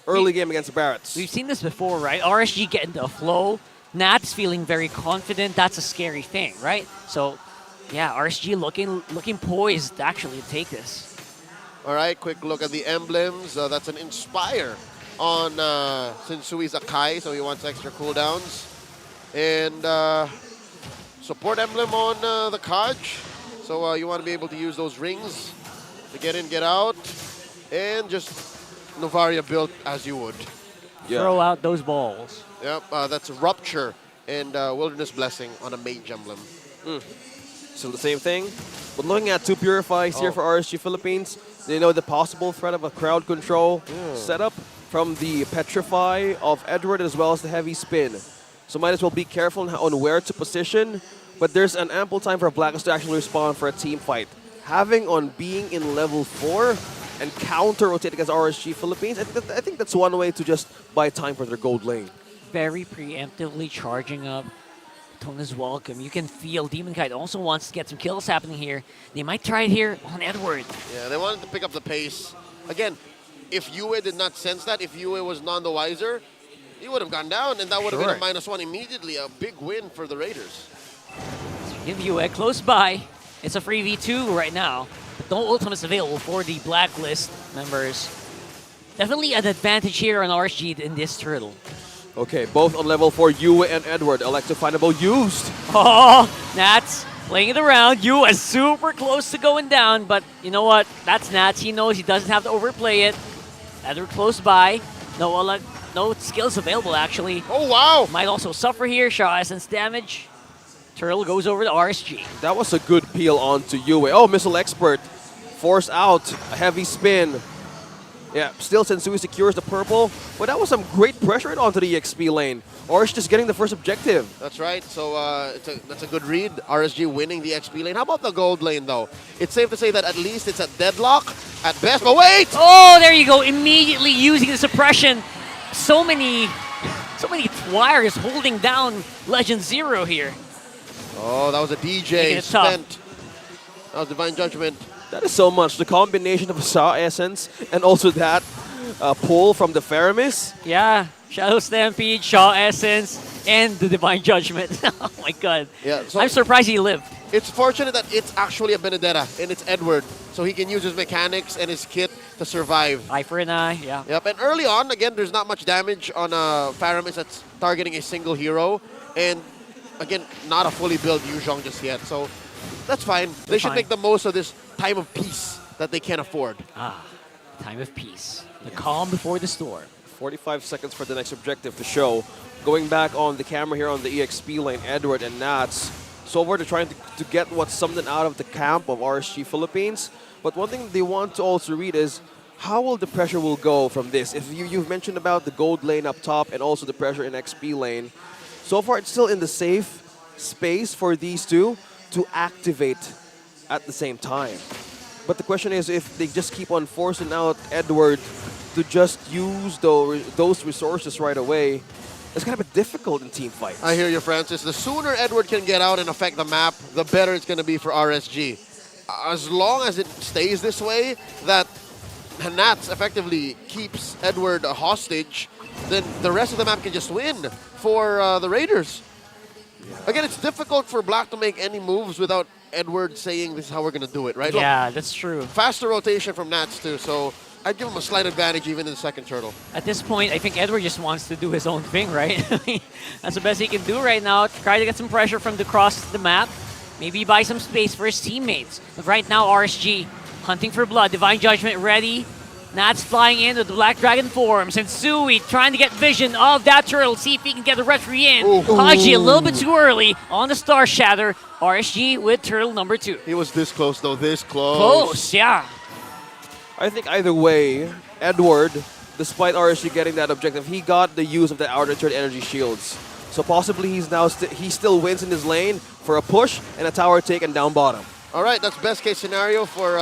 Speaker 6: Early game against the Barretts.
Speaker 19: We've seen this before, right? RSG get into a flow. Nat's feeling very confident. That's a scary thing, right? So, yeah, RSG looking poised actually to take this.
Speaker 1: All right, quick look at the emblems. That's an Inspire on Sinsui's Akai, so he wants extra cooldowns. And support emblem on the Kaj. So you want to be able to use those rings to get in, get out. And just Novaria built as you would.
Speaker 6: Yeah.
Speaker 19: Throw out those balls.
Speaker 1: Yep, that's Rupture and Wilderness Blessing on a Mage emblem.
Speaker 6: Still the same thing. But looking at two Purifies here for RSG Philippines, they know the possible threat of a crowd control setup from the Petrify of Edward as well as the Heavy Spin. So might as well be careful on where to position, but there's an ample time for Blacklist to actually respond for a team fight. Having on being in level 4 and counter-rotate against RSG Philippines, I think that's one way to just buy time for their gold lane.
Speaker 19: Very preemptively charging up. Tona's welcome. You can feel Demon Kite also wants to get some kills happening here. They might try it here on Edward.
Speaker 1: Yeah, they wanted to pick up the pace. Again, if Yue did not sense that, if Yue was none the wiser, he would have gone down, and that would have been a -1 immediately. A big win for the Raiders.
Speaker 19: Give Yue close by. It's a free V2 right now, but no ultimates available for the Blacklist members. Definitely an advantage here on RSG in this turtle.
Speaker 6: Okay, both on level 4, Yue and Edward. Electrifiable used.
Speaker 19: Oh, Nats playing it around. Yue is super close to going down, but you know what? That's Nats. He knows he doesn't have to overplay it. Edward close by. No skills available, actually.
Speaker 1: Oh, wow.
Speaker 19: Might also suffer here. Shaw Essence damage. Turtle goes over to RSG.
Speaker 6: That was a good peel onto Yue. Oh, Missile Expert. Force out. A heavy spin. Yeah, still Sensui secures the purple. But that was some great pressure onto the EXP lane. Orish just getting the first objective.
Speaker 1: That's right. So that's a good read. RSG winning the XP lane. How about the gold lane, though? It's safe to say that at least it's a deadlock at best. But wait!
Speaker 19: Oh, there you go. Immediately using the suppression. So many wires holding down Legend Zero here.
Speaker 1: Oh, that was a DJ
Speaker 19: Making it tough.
Speaker 1: spent. That was Divine Judgment.
Speaker 6: That is so much. The combination of Saw Essence and also that pull from the Faramis.
Speaker 19: Yeah, Shadow Stampede, Shaw Essence, and the Divine Judgment. Oh my god.
Speaker 1: Yeah, so
Speaker 19: I'm surprised he lived.
Speaker 1: It's fortunate that it's actually a Benedetta and it's Edward. So he can use his mechanics and his kit to survive.
Speaker 19: Eye for an eye, yeah.
Speaker 1: Yep, and early on, again, there's not much damage on Faramis that's targeting a single hero. And again, not a fully built Yuzhong just yet. So that's fine. They should make the most of this time of peace that they can't afford.
Speaker 19: Ah, time of peace. The calm before the storm.
Speaker 6: 45 seconds for the next objective to show. Going back on the camera here on the EXP lane, Edward and Nats. So far, they're trying to get what's something out of the camp of RSG Philippines. But one thing they want to also read is how will the pressure will go from this? If you've mentioned about the gold lane up top and also the pressure in XP lane. So far, it's still in the safe space for these two to activate at the same time. But the question is if they just keep on forcing out Edward to just use those resources right away, it's going to be difficult in team fights.
Speaker 1: I hear you, Francis. The sooner Edward can get out and affect the map, the better it's going to be for RSG. As long as it stays this way, that Nats effectively keeps Edward a hostage, then the rest of the map can just win for the Raiders. Again, it's difficult for Black to make any moves without Edward saying this is how we're going to do it, right?
Speaker 19: Yeah, that's true.
Speaker 1: Faster rotation from Nats too, so I'd give him a slight advantage even in the second turtle.
Speaker 19: At this point, I think Edward just wants to do his own thing, right? That's the best he can do right now. Try to get some pressure from across the map. Maybe buy some space for his teammates. But right now, RSG hunting for blood. Divine Judgment ready. Nats flying in with the Black Dragon forms. And Sui trying to get vision of that turtle. See if he can get the referee in. Haji a little bit too early on the Star Shatter. RSG with turtle number 2.
Speaker 1: He was this close though, this close.
Speaker 19: Close, yeah.
Speaker 6: I think either way, Edward, despite RSG getting that objective, he got the use of the outer third energy shields. So possibly he's now he still wins in his lane for a push and a tower take and down bottom.
Speaker 1: All right, that's best case scenario for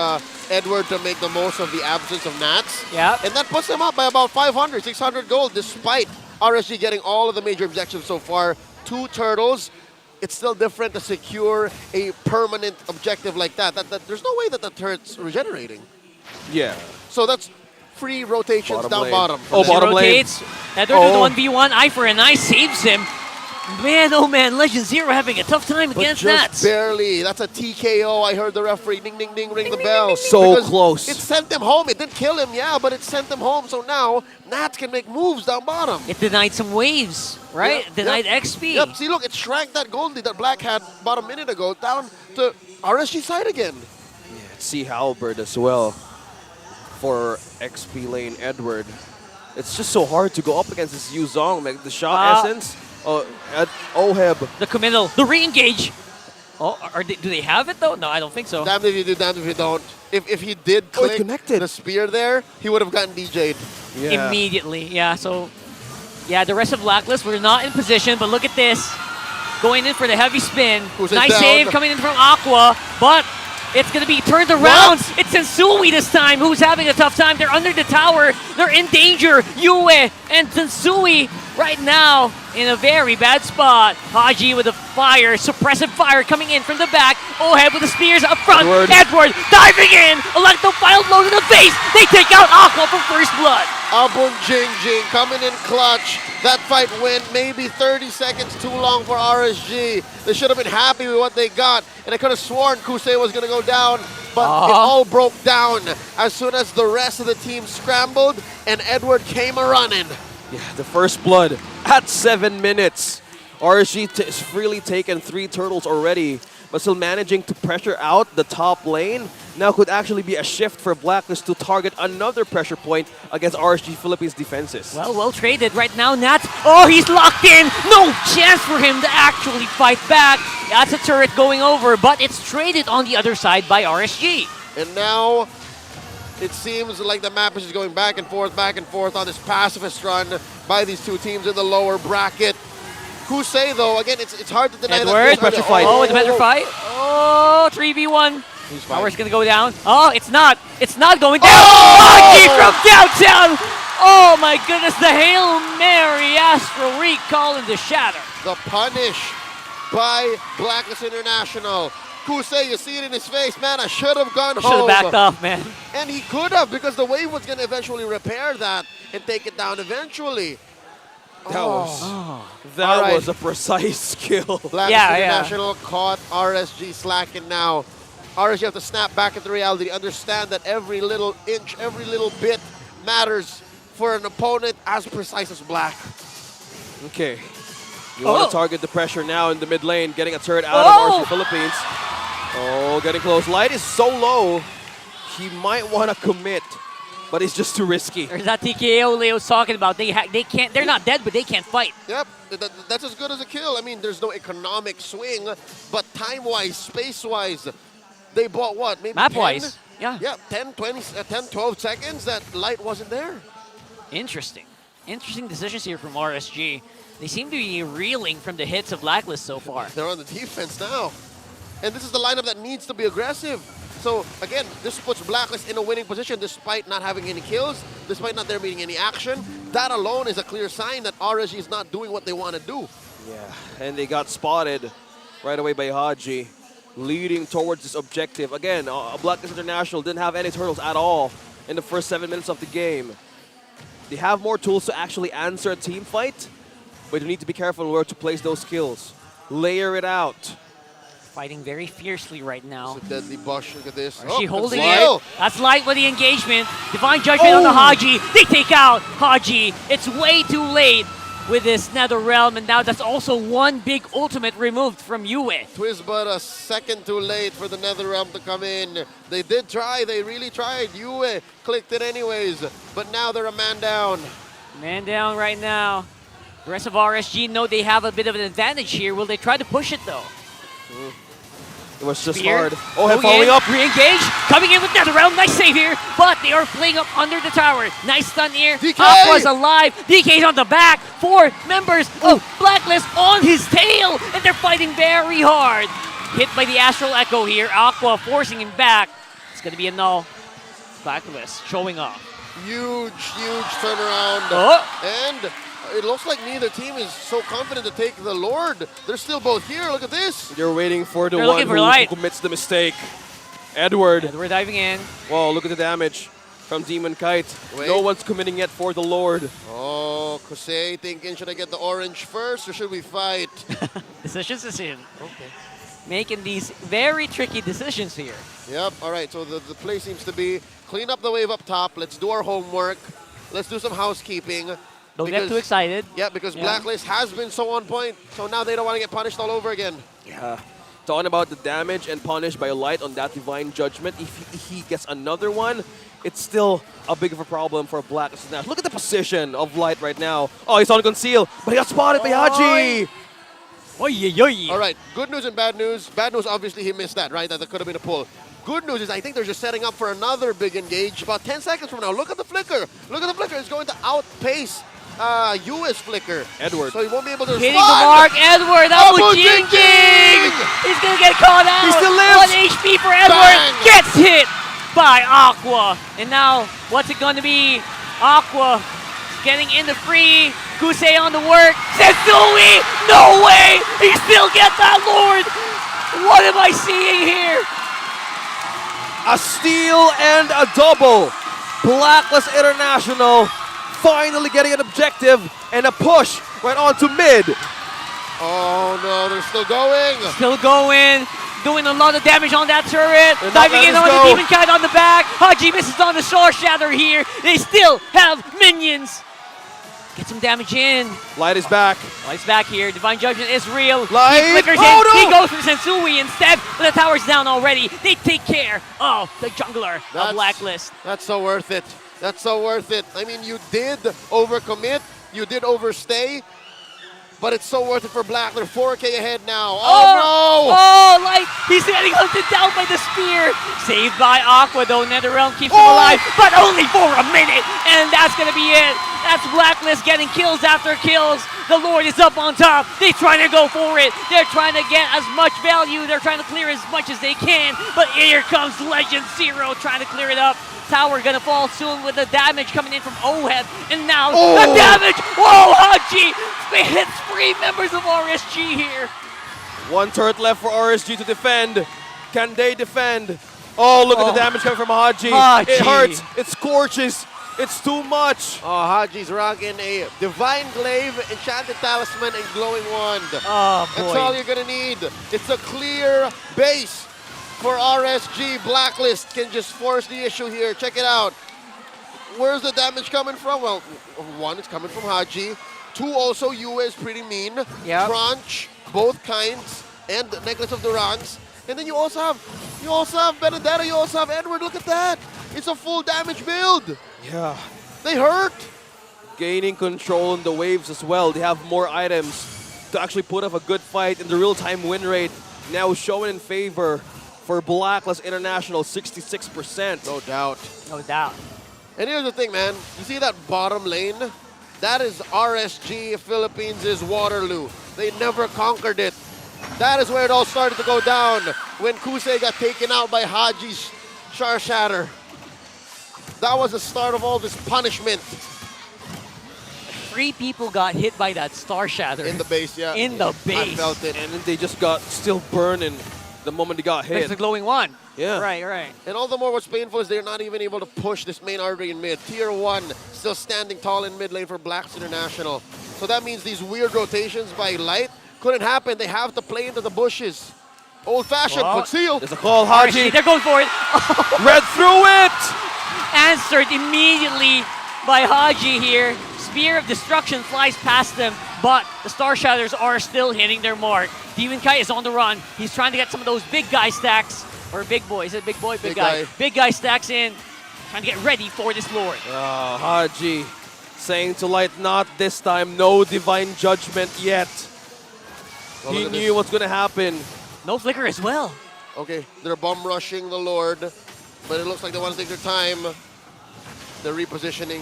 Speaker 1: Edward to make the most of the absence of Nats.
Speaker 19: Yeah.
Speaker 1: And that puts him up by about 500, 600 gold, despite RSG getting all of the major objectives so far. 2 turtles. It's still different to secure a permanent objective like that. There's no way that the turret's regenerating.
Speaker 6: Yeah.
Speaker 1: So that's free rotations
Speaker 6: Bottom
Speaker 1: down
Speaker 6: lane.
Speaker 1: bottom.
Speaker 6: Oh, bottom lane.
Speaker 19: Rotates. Edward with the 1v1. Eye for an eye saves him. Man, oh man, Legend Zero having a tough time against
Speaker 1: just
Speaker 19: Nats.
Speaker 1: barely. That's a TKO. I heard the referee ding, ding, ding, ring the bell.
Speaker 6: So
Speaker 1: Because
Speaker 6: close.
Speaker 1: It sent them home. It didn't kill him, yeah, but it sent them home. So now Nats can make moves down bottom.
Speaker 19: It denied some waves, right?
Speaker 1: Yep,
Speaker 19: Denied
Speaker 1: yep.
Speaker 19: XP.
Speaker 1: Yep, see, look, it shrank that gold lead that Black had about a minute ago down to RSG side again.
Speaker 6: See Halberd as well for XP lane Edward. It's just so hard to go up against this Yuzong, like the shot essence. Oheb.
Speaker 19: The committal, the re-engage. Oh, do they have it though? No, I don't think so.
Speaker 1: Damned if you do, damned if you don't. If he did click the spear there, he would have gotten DJ'd.
Speaker 19: Immediately, yeah. So, yeah, the rest of Blacklist, we're not in position, but look at this. Going in for the heavy spin. Nice save coming in from Aqua, but it's going to be turned around. What? It's Sensui this time, who's having a tough time. They're under the tower. They're in danger. Yue and Sensui right now in a very bad spot. Haji with a fire, suppressive fire coming in from the back. Oheb with the spears up front. Edward diving in. Electro-file blows in the face. They take out Aqua from first blood.
Speaker 1: Abun Jing Jing coming in clutch. That fight went maybe 30 seconds too long for RSG. They should have been happy with what they got. And I could have sworn Kusei was going to go down. But it all broke down as soon as the rest of the team scrambled and Edward came a-running.
Speaker 6: Yeah, the first blood at 7 minutes. RSG has freely taken 3 turtles already, but still managing to pressure out the top lane. Now could actually be a shift for Blacklist to target another pressure point against RSG Philippines defenses.
Speaker 19: Well traded right now, Nat. Oh, he's locked in. No chance for him to actually fight back. That's a turret going over, but it's traded on the other side by RSG.
Speaker 1: And now it seems like the map is just going back and forth on this pacifist run by these two teams in the lower bracket. Kusei, though, again, it's hard to deny
Speaker 19: Edward,
Speaker 1: that.
Speaker 19: Oh, it's a better fight. Oh, 3v1. Power's gonna go down. Oh, it's not. It's not going down. Haji from downtown. Oh my goodness, the Hail Mary Astral recall in the shatter.
Speaker 1: The punish by Blacklist International. Kusei, you see it in his face. Man, I should have gone home.
Speaker 19: Should have backed off, man.
Speaker 1: And he could have, because the wave was going to eventually repair that and take it down eventually.
Speaker 6: That was a precise kill.
Speaker 1: Blacklist International caught RSG slacking now. RSG have to snap back into reality, understand that every little inch, every little bit matters for an opponent as precise as Black.
Speaker 6: Okay. You want to target the pressure now in the mid lane, getting a turret out of RSG Philippines. Oh, getting close. Light is so low, he might want to commit, but it's just too risky.
Speaker 19: There's that TKO Leo's talking about. They can't. They're not dead, but they can't fight.
Speaker 1: Yep, that's as good as a kill. I mean, there's no economic swing, but time-wise, space-wise, they bought what? Maybe
Speaker 19: Map-wise,
Speaker 1: 10? Yeah, 10, 20, 10, 12 seconds that Light wasn't there.
Speaker 19: Interesting. Interesting decisions here from RSG. They seem to be reeling from the hits of Blacklist so far.
Speaker 1: They're on the defense now. And this is the lineup that needs to be aggressive. So, again, this puts Blacklist in a winning position despite not having any kills, despite not there being any action. That alone is a clear sign that RSG is not doing what they want to do.
Speaker 6: Yeah, and they got spotted right away by Haji, leading towards this objective. Again, Blacklist International didn't have any turtles at all in the first 7 minutes of the game. They have more tools to actually answer a team fight, but you need to be careful where to place those skills. Layer it out.
Speaker 19: Fighting very fiercely right now.
Speaker 1: It's a deadly bush. Look at this.
Speaker 19: She holding it. That's Light with the engagement. Divine Judgment on the Haji. They take out Haji. It's way too late with this Nether Realm, and now that's also one big ultimate removed from Yue.
Speaker 1: Twiz but a second too late for the Nether Realm to come in. They did try. They really tried. Yue clicked it anyways, but now they're a man down.
Speaker 19: Man down right now. The rest of RSG know they have a bit of an advantage here. Will they try to push it, though?
Speaker 6: It was just
Speaker 19: Spear.
Speaker 6: hard. Oh, him following up.
Speaker 19: Re-engage. Coming in with Nether Realm. Nice save here. But they are playing up under the tower. Nice stun here.
Speaker 1: DK!
Speaker 19: Aqua's alive. DK's on the back. 4 members of Blacklist on his tail. And they're fighting very hard. Hit by the Astral Echo here. Aqua forcing him back. It's going to be a null. Blacklist showing off.
Speaker 1: Huge turnaround. And it looks like neither team is so confident to take the Lord. They're still both here. Look at this.
Speaker 6: You're waiting for the
Speaker 19: They're
Speaker 6: one
Speaker 19: looking for
Speaker 6: who
Speaker 19: Light.
Speaker 6: commits the mistake. Edward.
Speaker 19: We're diving in.
Speaker 6: Whoa, look at the damage from Demon Kite.
Speaker 1: Wait.
Speaker 6: No one's committing yet for the Lord.
Speaker 1: Oh, Kusei thinking, should I get the orange first or should we fight?
Speaker 19: Decision.
Speaker 1: Okay.
Speaker 19: Making these very tricky decisions here.
Speaker 1: Yep, all right, so the play seems to be clean up the wave up top. Let's do our homework. Let's do some housekeeping.
Speaker 19: Don't get too excited.
Speaker 1: Yeah, because Blacklist has been so on point, so now they don't want to get punished all over again.
Speaker 6: Yeah. Talking about the damage and punish by Light on that Divine Judgment. If he gets another one, it's still a big of a problem for Blacklist. Now, look at the position of Light right now. Oh, he's on conceal, but he got spotted by Haji.
Speaker 1: All right, good news and bad news. Bad news, obviously, he missed that, right? That could have been a pull. Good news is I think they're just setting up for another big engage about 10 seconds from now. Look at the flicker. Look at the flicker. It's going to outpace US flicker.
Speaker 6: Edward.
Speaker 1: So he won't be able to
Speaker 19: Hitting the mark. Edward. Abu Jing Jing. He's going to get caught out.
Speaker 6: He still lives.
Speaker 19: 1 HP for Edward. Gets hit by Aqua. And now, what's it going to be? Aqua getting in the free. Kusei on the work. Setsui. No way. He still gets that Lord. What am I seeing here?
Speaker 6: A steal and a double. Blacklist International finally getting an objective and a push right on to mid.
Speaker 1: Oh no, they're still going.
Speaker 19: Still going. Doing a lot of damage on that turret.
Speaker 6: They're not
Speaker 19: Diving in
Speaker 6: letting
Speaker 19: on
Speaker 6: us
Speaker 19: the
Speaker 6: go.
Speaker 19: Demon Kite on the back. Haji misses on the Soul Shatter here. They still have minions. Get some damage in.
Speaker 6: Light is back.
Speaker 19: Light's back here. Divine Judgment is real.
Speaker 6: Light.
Speaker 19: He flickers
Speaker 6: Oh,
Speaker 19: in.
Speaker 6: no.
Speaker 19: He goes for Sensui instead, but the tower's down already. They take care of the jungler of Blacklist.
Speaker 1: That's so worth it. That's so worth it. I mean, you did overcommit. You did overstay. But it's so worth it for Black. They're 4K ahead now. Oh, no!
Speaker 19: Oh, Light! He's getting hunted down by the spear. Saved by Aqua, though. NetherRealm keeps him alive, but only for a minute. And that's going to be it. That's Blacklist getting kills after kills. The Lord is up on top. They're trying to go for it. They're trying to get as much value. They're trying to clear as much as they can. But here comes Legend Zero trying to clear it up. Tower gonna fall soon with the damage coming in from Ohead. And now the damage! Whoa, Haji! Hits 3 members of RSG here.
Speaker 6: 1 turret left for RSG to defend. Can they defend? Oh, look at the damage coming from Haji. It hurts. It scorches. It's too much.
Speaker 1: Oh, Haji's rocking a Divine Glaive, Enchanted Talisman, and Glowing Wand.
Speaker 19: Oh, boy.
Speaker 1: That's all you're gonna need. It's a clear base for RSG. Blacklist can just force the issue here. Check it out. Where's the damage coming from? Well, 1, it's coming from Haji. 2, also, Yue is pretty mean.
Speaker 19: Yep.
Speaker 1: Tranche, both kinds, and Necklace of Durance. And then you also have Benedetta, you also have Edward. Look at that. It's a full damage build.
Speaker 6: Yeah.
Speaker 1: They hurt.
Speaker 6: Gaining control in the waves as well. They have more items to actually put up a good fight, and the real-time win rate now showing in favor for Blacklist International, 66%.
Speaker 1: No doubt.
Speaker 19: No doubt.
Speaker 1: And here's the thing, man. You see that bottom lane? That is RSG Philippines' Waterloo. They never conquered it. That is where it all started to go down when Kusei got taken out by Haji's Char Shatter. That was the start of all this punishment.
Speaker 19: 3 people got hit by that Star Shatter.
Speaker 1: In the base, yeah.
Speaker 19: In the base.
Speaker 1: I felt it.
Speaker 6: And then they just got still burning the moment they got hit.
Speaker 19: It's the Glowing Wand.
Speaker 6: Yeah.
Speaker 19: Right.
Speaker 1: And all the more what's painful is they're not even able to push this main artery in mid. Tier 1 still standing tall in mid lane for Blacks International. So that means these weird rotations by Light couldn't happen. They have to play into the bushes. Old-fashioned, conceal.
Speaker 6: There's a call, Haji.
Speaker 19: They're going for it.
Speaker 6: Read through it!
Speaker 19: Answered immediately by Haji here. Spear of Destruction flies past them, but the Star Shatters are still hitting their mark. Demon Kai is on the run. He's trying to get some of those big guy stacks. Or big boy. Is it big boy? Big guy. Big guy stacks in. Trying to get ready for this Lord.
Speaker 6: Oh, Haji saying to Light, not this time. No Divine Judgment yet. He knew what's going to happen.
Speaker 19: No flicker as well.
Speaker 1: Okay, they're bomb rushing the Lord, but it looks like they want to take their time. They're repositioning.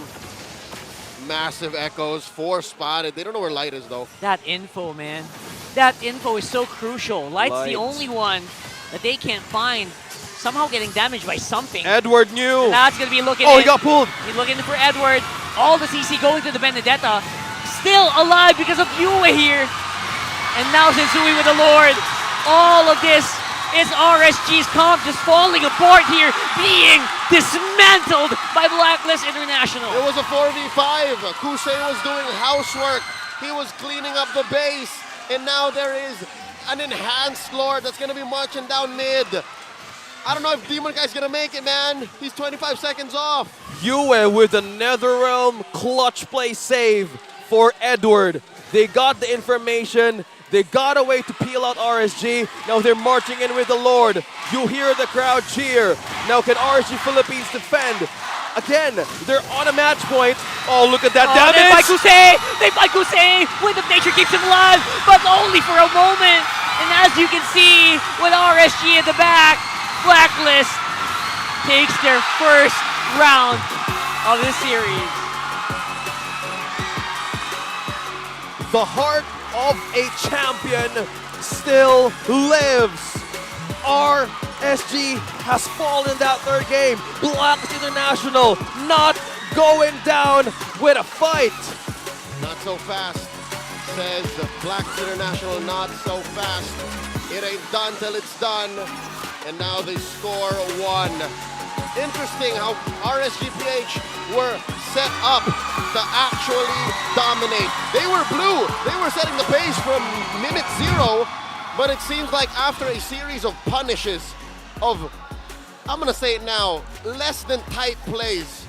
Speaker 1: Massive echoes, 4 spotted. They don't know where Light is though.
Speaker 19: That info, man. That info is so crucial. Light's the only one that they can't find. Somehow getting damaged by something.
Speaker 6: Edward knew.
Speaker 19: And that's going to be looking
Speaker 6: he got pulled.
Speaker 19: He's looking for Edward. All the CC going to the Benedetta. Still alive because of Yue here. And now Sensui with the Lord. All of this is RSG's comp just falling apart here, being dismantled by Blacklist International.
Speaker 1: It was a 4v5. Kusei was doing housework. He was cleaning up the base. And now there is an enhanced Lord that's going to be marching down mid. I don't know if Demon Guy's going to make it, man. He's 25 seconds off.
Speaker 6: Yue with the NetherRealm clutch play save for Edward. They got the information. They got a way to peel out RSG. Now they're marching in with the Lord. You hear the crowd cheer. Now can RSG Philippines defend? Again, they're on a match point. Oh, look at that damage.
Speaker 19: They fight Kusei. They fight Kusei. Wind of Nature keeps him alive, but only for a moment. And as you can see, with RSG at the back, Blacklist takes their first round of this series.
Speaker 6: The heart of a champion still lives. RSG has fallen that 3rd game. Blacklist International not going down with a fight.
Speaker 1: Not so fast, says Blacklist International. Not so fast. It ain't done till it's done. And now they score 1. Interesting how RSG-PH were set up to actually dominate. They were blue. They were setting the pace from minute 0, but it seems like after a series of punishes of, I'm gonna say it now, less than tight plays,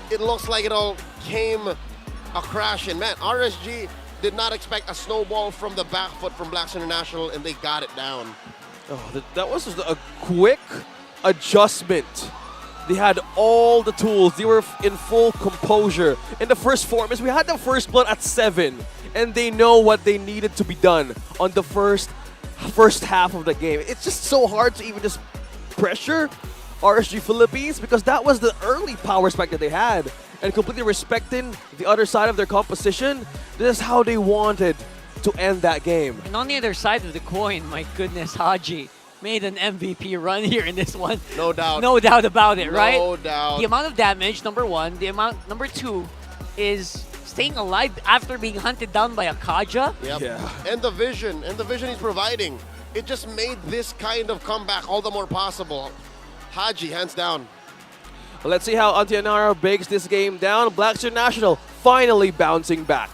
Speaker 1: it looks like it all came a crash. And man, RSG did not expect a snowball from the back foot from Blacks International, and they got it down.
Speaker 6: Oh, that was just a quick adjustment. They had all the tools. They were in full composure. In the first 4 minutes, we had the first blood at 7, and they know what they needed to be done on the first half of the game. It's just so hard to even just pressure RSG Philippines because that was the early power spike that they had. And completely respecting the other side of their composition, this is how they wanted to end that game.
Speaker 19: And on the other side of the coin, my goodness, Haji made an MVP run here in this one.
Speaker 1: No doubt.
Speaker 19: No doubt about it, right?
Speaker 1: No doubt.
Speaker 19: The amount of damage, number one. The amount, number two, is staying alive after being hunted down by a Kaja.
Speaker 1: Yep. Yeah. And the vision he's providing, it just made this kind of comeback all the more possible. Haji, hands down.
Speaker 6: Let's see how Antianara breaks this game down. Blacks International finally bouncing back.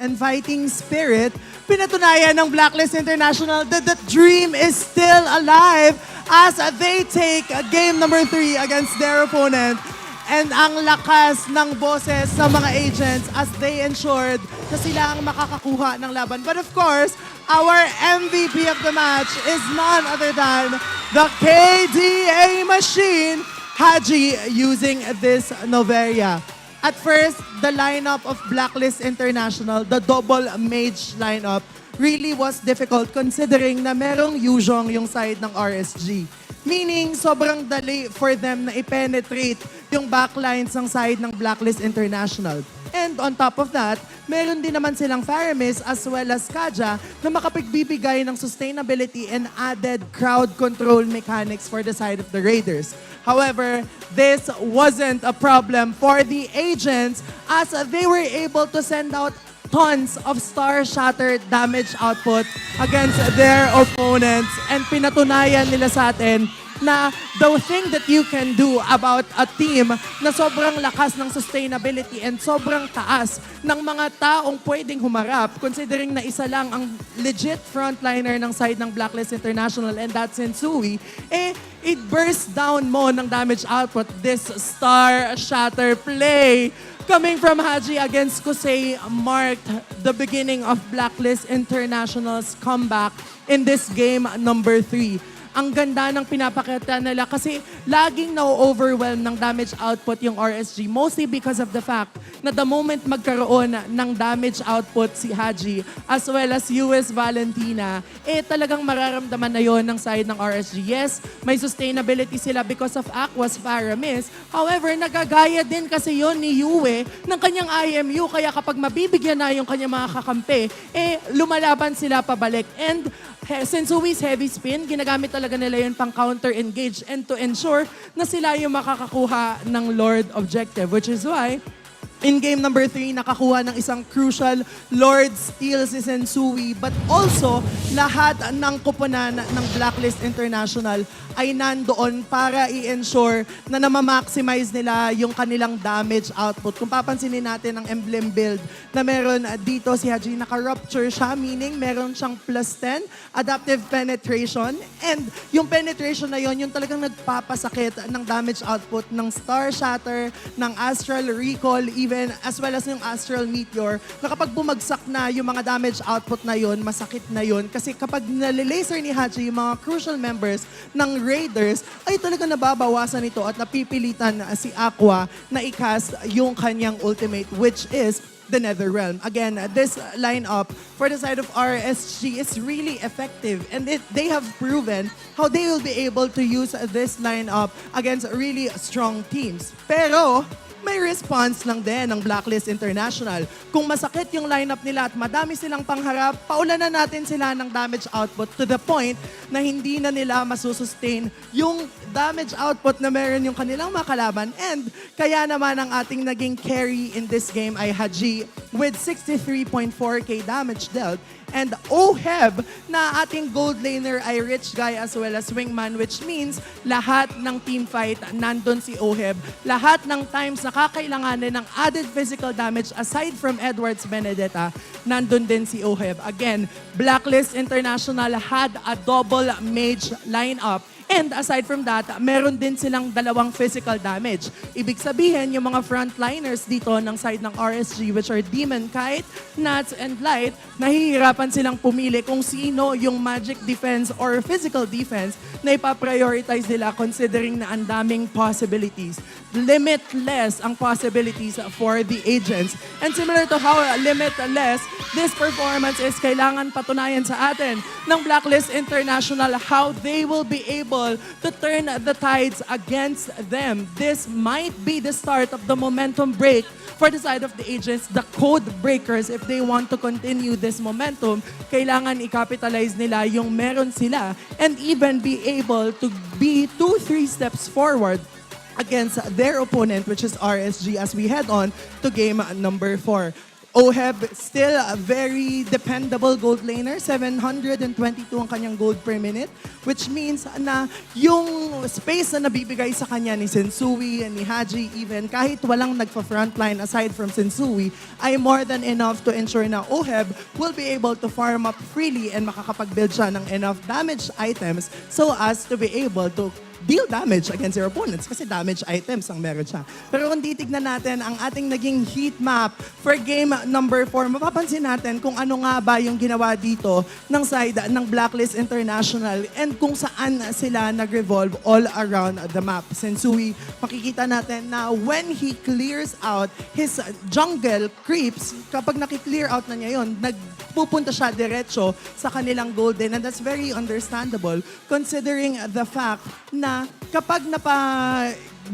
Speaker 12: And fighting spirit, pinatunayan ng Blacklist International that the dream is still alive as they take game number 3 against their opponent. And ang lakas ng boses ng mga agents as they ensured na sila ang makakakuha ng laban. But of course, our MVP of the match is none other than the KDA machine, Haji, using this Noveria. At first, the lineup of Blacklist International, the double mage lineup, really was difficult considering na merong Yuzhong yung side ng RSG. Meaning, sobrang dali for them na i-penetrate yung backlines ng side ng Blacklist International. And on top of that, meron din naman silang Faramis as well as Kaja na makapagbibigay ng sustainability and added crowd control mechanics for the side of the Raiders. However, this wasn't a problem for the agents as they were able to send out tons of star-shattered damage output against their opponents. And pinatunayan nila sa atin na the thing that you can do about a team na sobrang lakas ng sustainability and sobrang taas ng mga taong pwedeng humarap, considering na isa lang ang legit frontliner ng side ng Blacklist International and that's Sensui, it bursts down mo ng damage output. This star-shatter play coming from Haji against Kusei marked the beginning of Blacklist International's comeback in this game number 3. Ang ganda ng pinapakita nila kasi laging na-overwhelm ng damage output yung RSG, mostly because of the fact na the moment magkaroon ng damage output si Haji as well as US Valentina, talagang mararamdaman na yon ng side ng RSG. Yes, may sustainability sila because of Aqua's Faramis. However, nagagaya din kasi yon ni Yue ng kanyang IMU, kaya kapag mabibigyan na yung kanyang mga kakampi, lumalaban sila pabalik. And since Uwe's heavy spin, ginagamit talaga nila yun pang counter-engage and to ensure na sila yung makakakuha ng Lord objective, which is why in game number 3, nakakuha ng isang crucial Lord steal si Sensui, but also lahat ng koponan ng Blacklist International ay nandoon para i-ensure na namamaximize nila yung kanilang damage output. Kung papansinin natin ang emblem build na meron dito si Haji, naka-rupture siya, meaning meron siyang plus 10 adaptive penetration, and yung penetration na yon yung talagang nagpapasakit ng damage output ng Star Shatter, ng Astral Recall, even as well as yung Astral Meteor, na kapag bumagsak na yung mga damage output na yon, masakit na yon. Kasi kapag nalilaser ni Haji yung mga crucial members ng Raiders, ay talaga nababawasan ito at napipilitan si Aqua na i-cast yung kanyang ultimate, which is the Nether Realm. Again, this lineup for the side of RSG is really effective, and they have proven how they will be able to use this lineup against really strong teams. Pero may response lang din ng Blacklist International. Kung masakit yung lineup nila at madami silang pangharap, paulanan natin sila ng damage output to the point na hindi na nila masusustain yung damage output na meron yung kanilang makalaban. And kaya naman ang ating naging carry in this game ay Haji with 63.4k damage dealt. And OHEB na ating gold laner ay Rich Guy as well as Wingman, which means lahat ng team fight nandun si OHEB. Lahat ng times na kakailanganin ng added physical damage aside from Edwards Benedetta, nandun din si OHEB. Again, Blacklist International had a double mage lineup. And aside from that, meron din silang dalawang physical damage. Ibig sabihin, yung mga frontliners dito ng side ng RSG, which are Demon, Kite, Nats, and Light, nahihirapan silang pumili kung sino yung magic defense or physical defense na ipaprioritize nila considering na ang daming possibilities. Limitless ang possibilities for the agents. And similar to how limitless this performance is, kailangan patunayan sa atin ng Blacklist International how they will be able to turn the tides against them. This might be the start of the momentum break for the side of the agents, the code breakers. If they want to continue this momentum, kailangan i-capitalize nila yung meron sila and even be able to be 2-3 steps forward against their opponent, which is RSG, as we head on to game number 4. OHEB, still a very dependable gold laner. 722 ang kanyang gold per minute, which means na yung space na nabibigay sa kanya ni Sensui, ni Haji, even kahit walang nagpa-frontline aside from Sensui, ay more than enough to ensure na OHEB will be able to farm up freely and makakapag-build siya ng enough damage items so as to be able to deal damage against your opponents kasi damage items ang meron siya. Pero kung titignan natin ang ating naging heat map for game number 4, mapapansin natin kung ano nga ba yung ginawa dito ng side ng Blacklist International and kung saan sila nag-revolve all around the map. Sensui, makikita natin na when he clears out his jungle creeps, kapag nakiklear out na niya yun, nagpupunta siya diretso sa kanilang golden, and that's very understandable considering the fact na kapag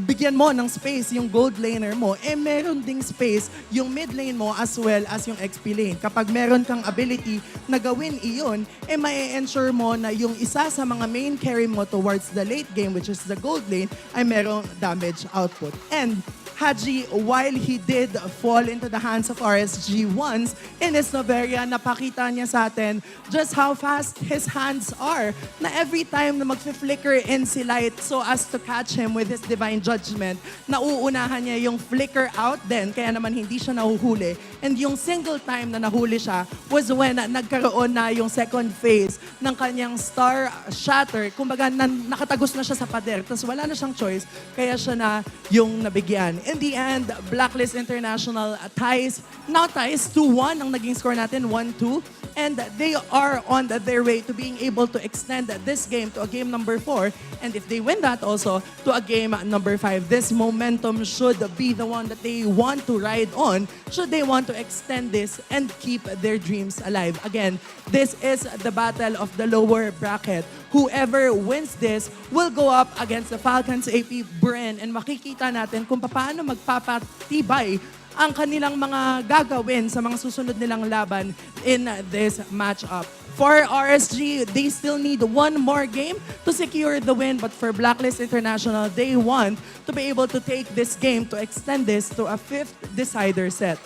Speaker 12: bigyan mo ng space yung gold laner mo, meron ding space yung mid lane mo as well as yung XP lane. Kapag meron kang ability na gawin iyon, may ensure mo na yung isa sa mga main carry mo towards the late game, which is the gold lane, ay merong damage output. And Haji, while he did fall into the hands of RSG once in his Noveria, napakita niya sa atin just how fast his hands are. Na every time na mag-flicker in si Light so as to catch him with his divine judgment, nauunahan niya yung flicker out din, kaya naman hindi siya nahuhuli. And yung single time na nahuli siya was when nagkaroon na yung second phase ng kanyang Star Shatter. Kumbaga, nakatagos na siya sa pader, tapos wala na siyang choice, kaya siya na yung nabigyan. In the end, Blacklist International ties 2-1 ang naging score natin, 1-2. And they are on their way to being able to extend this game to a game number 4. And if they win that also, to a game number 5. This momentum should be the one that they want to ride on, should they want to extend this and keep their dreams alive. Again, this is the battle of the lower bracket. Whoever wins this will go up against the Falcons AP Bren, and makikita natin kung paano magpapatibay ang kanilang mga gagawin sa mga susunod nilang laban in this matchup. For RSG, they still need one more game to secure the win, but for Blacklist International, they want to be able to take this game to extend this to a 5th decider set.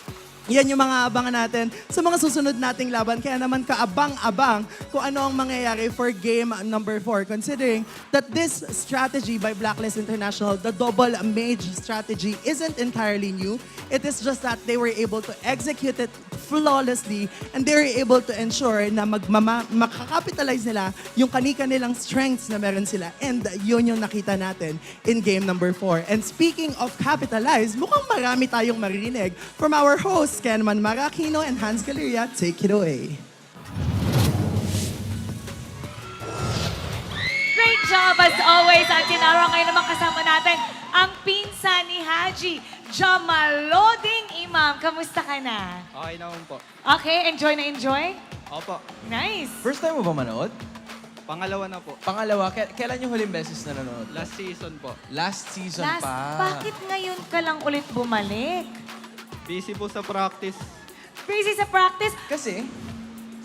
Speaker 12: Yan yung mga abangan natin sa mga susunod nating laban. Kaya naman kaabang-abang kung ano ang mangyayari for game number 4. Considering that this strategy by Blacklist International, the double mage strategy, isn't entirely new. It is just that they were able to execute it flawlessly and they were able to ensure na makakapitalize nila yung kanilang strengths na meron sila. And yun yung nakita natin in game number 4. And speaking of capitalize, mukhang marami tayong maririnig from our hosts, Kenman Maracino and Hans Galeria. Take it away.
Speaker 3: Great job as always, Auntie Nara. Ngayon naman kasama natin ang pinsan ni Haji, Jamaloding Imam. Kamusta ka na?
Speaker 14: Okay naman po.
Speaker 3: Okay, enjoy na enjoy?
Speaker 14: Opo.
Speaker 3: Nice.
Speaker 14: First time mo ba manood?
Speaker 18: Pangalawa na po. Pangalawa? Kailan yung huling beses na nanonood?
Speaker 14: Last season po.
Speaker 18: Last season pa.
Speaker 3: Bakit ngayon ka lang ulit bumalik?
Speaker 14: Busy po sa practice.
Speaker 3: Busy sa practice?
Speaker 14: Kasi?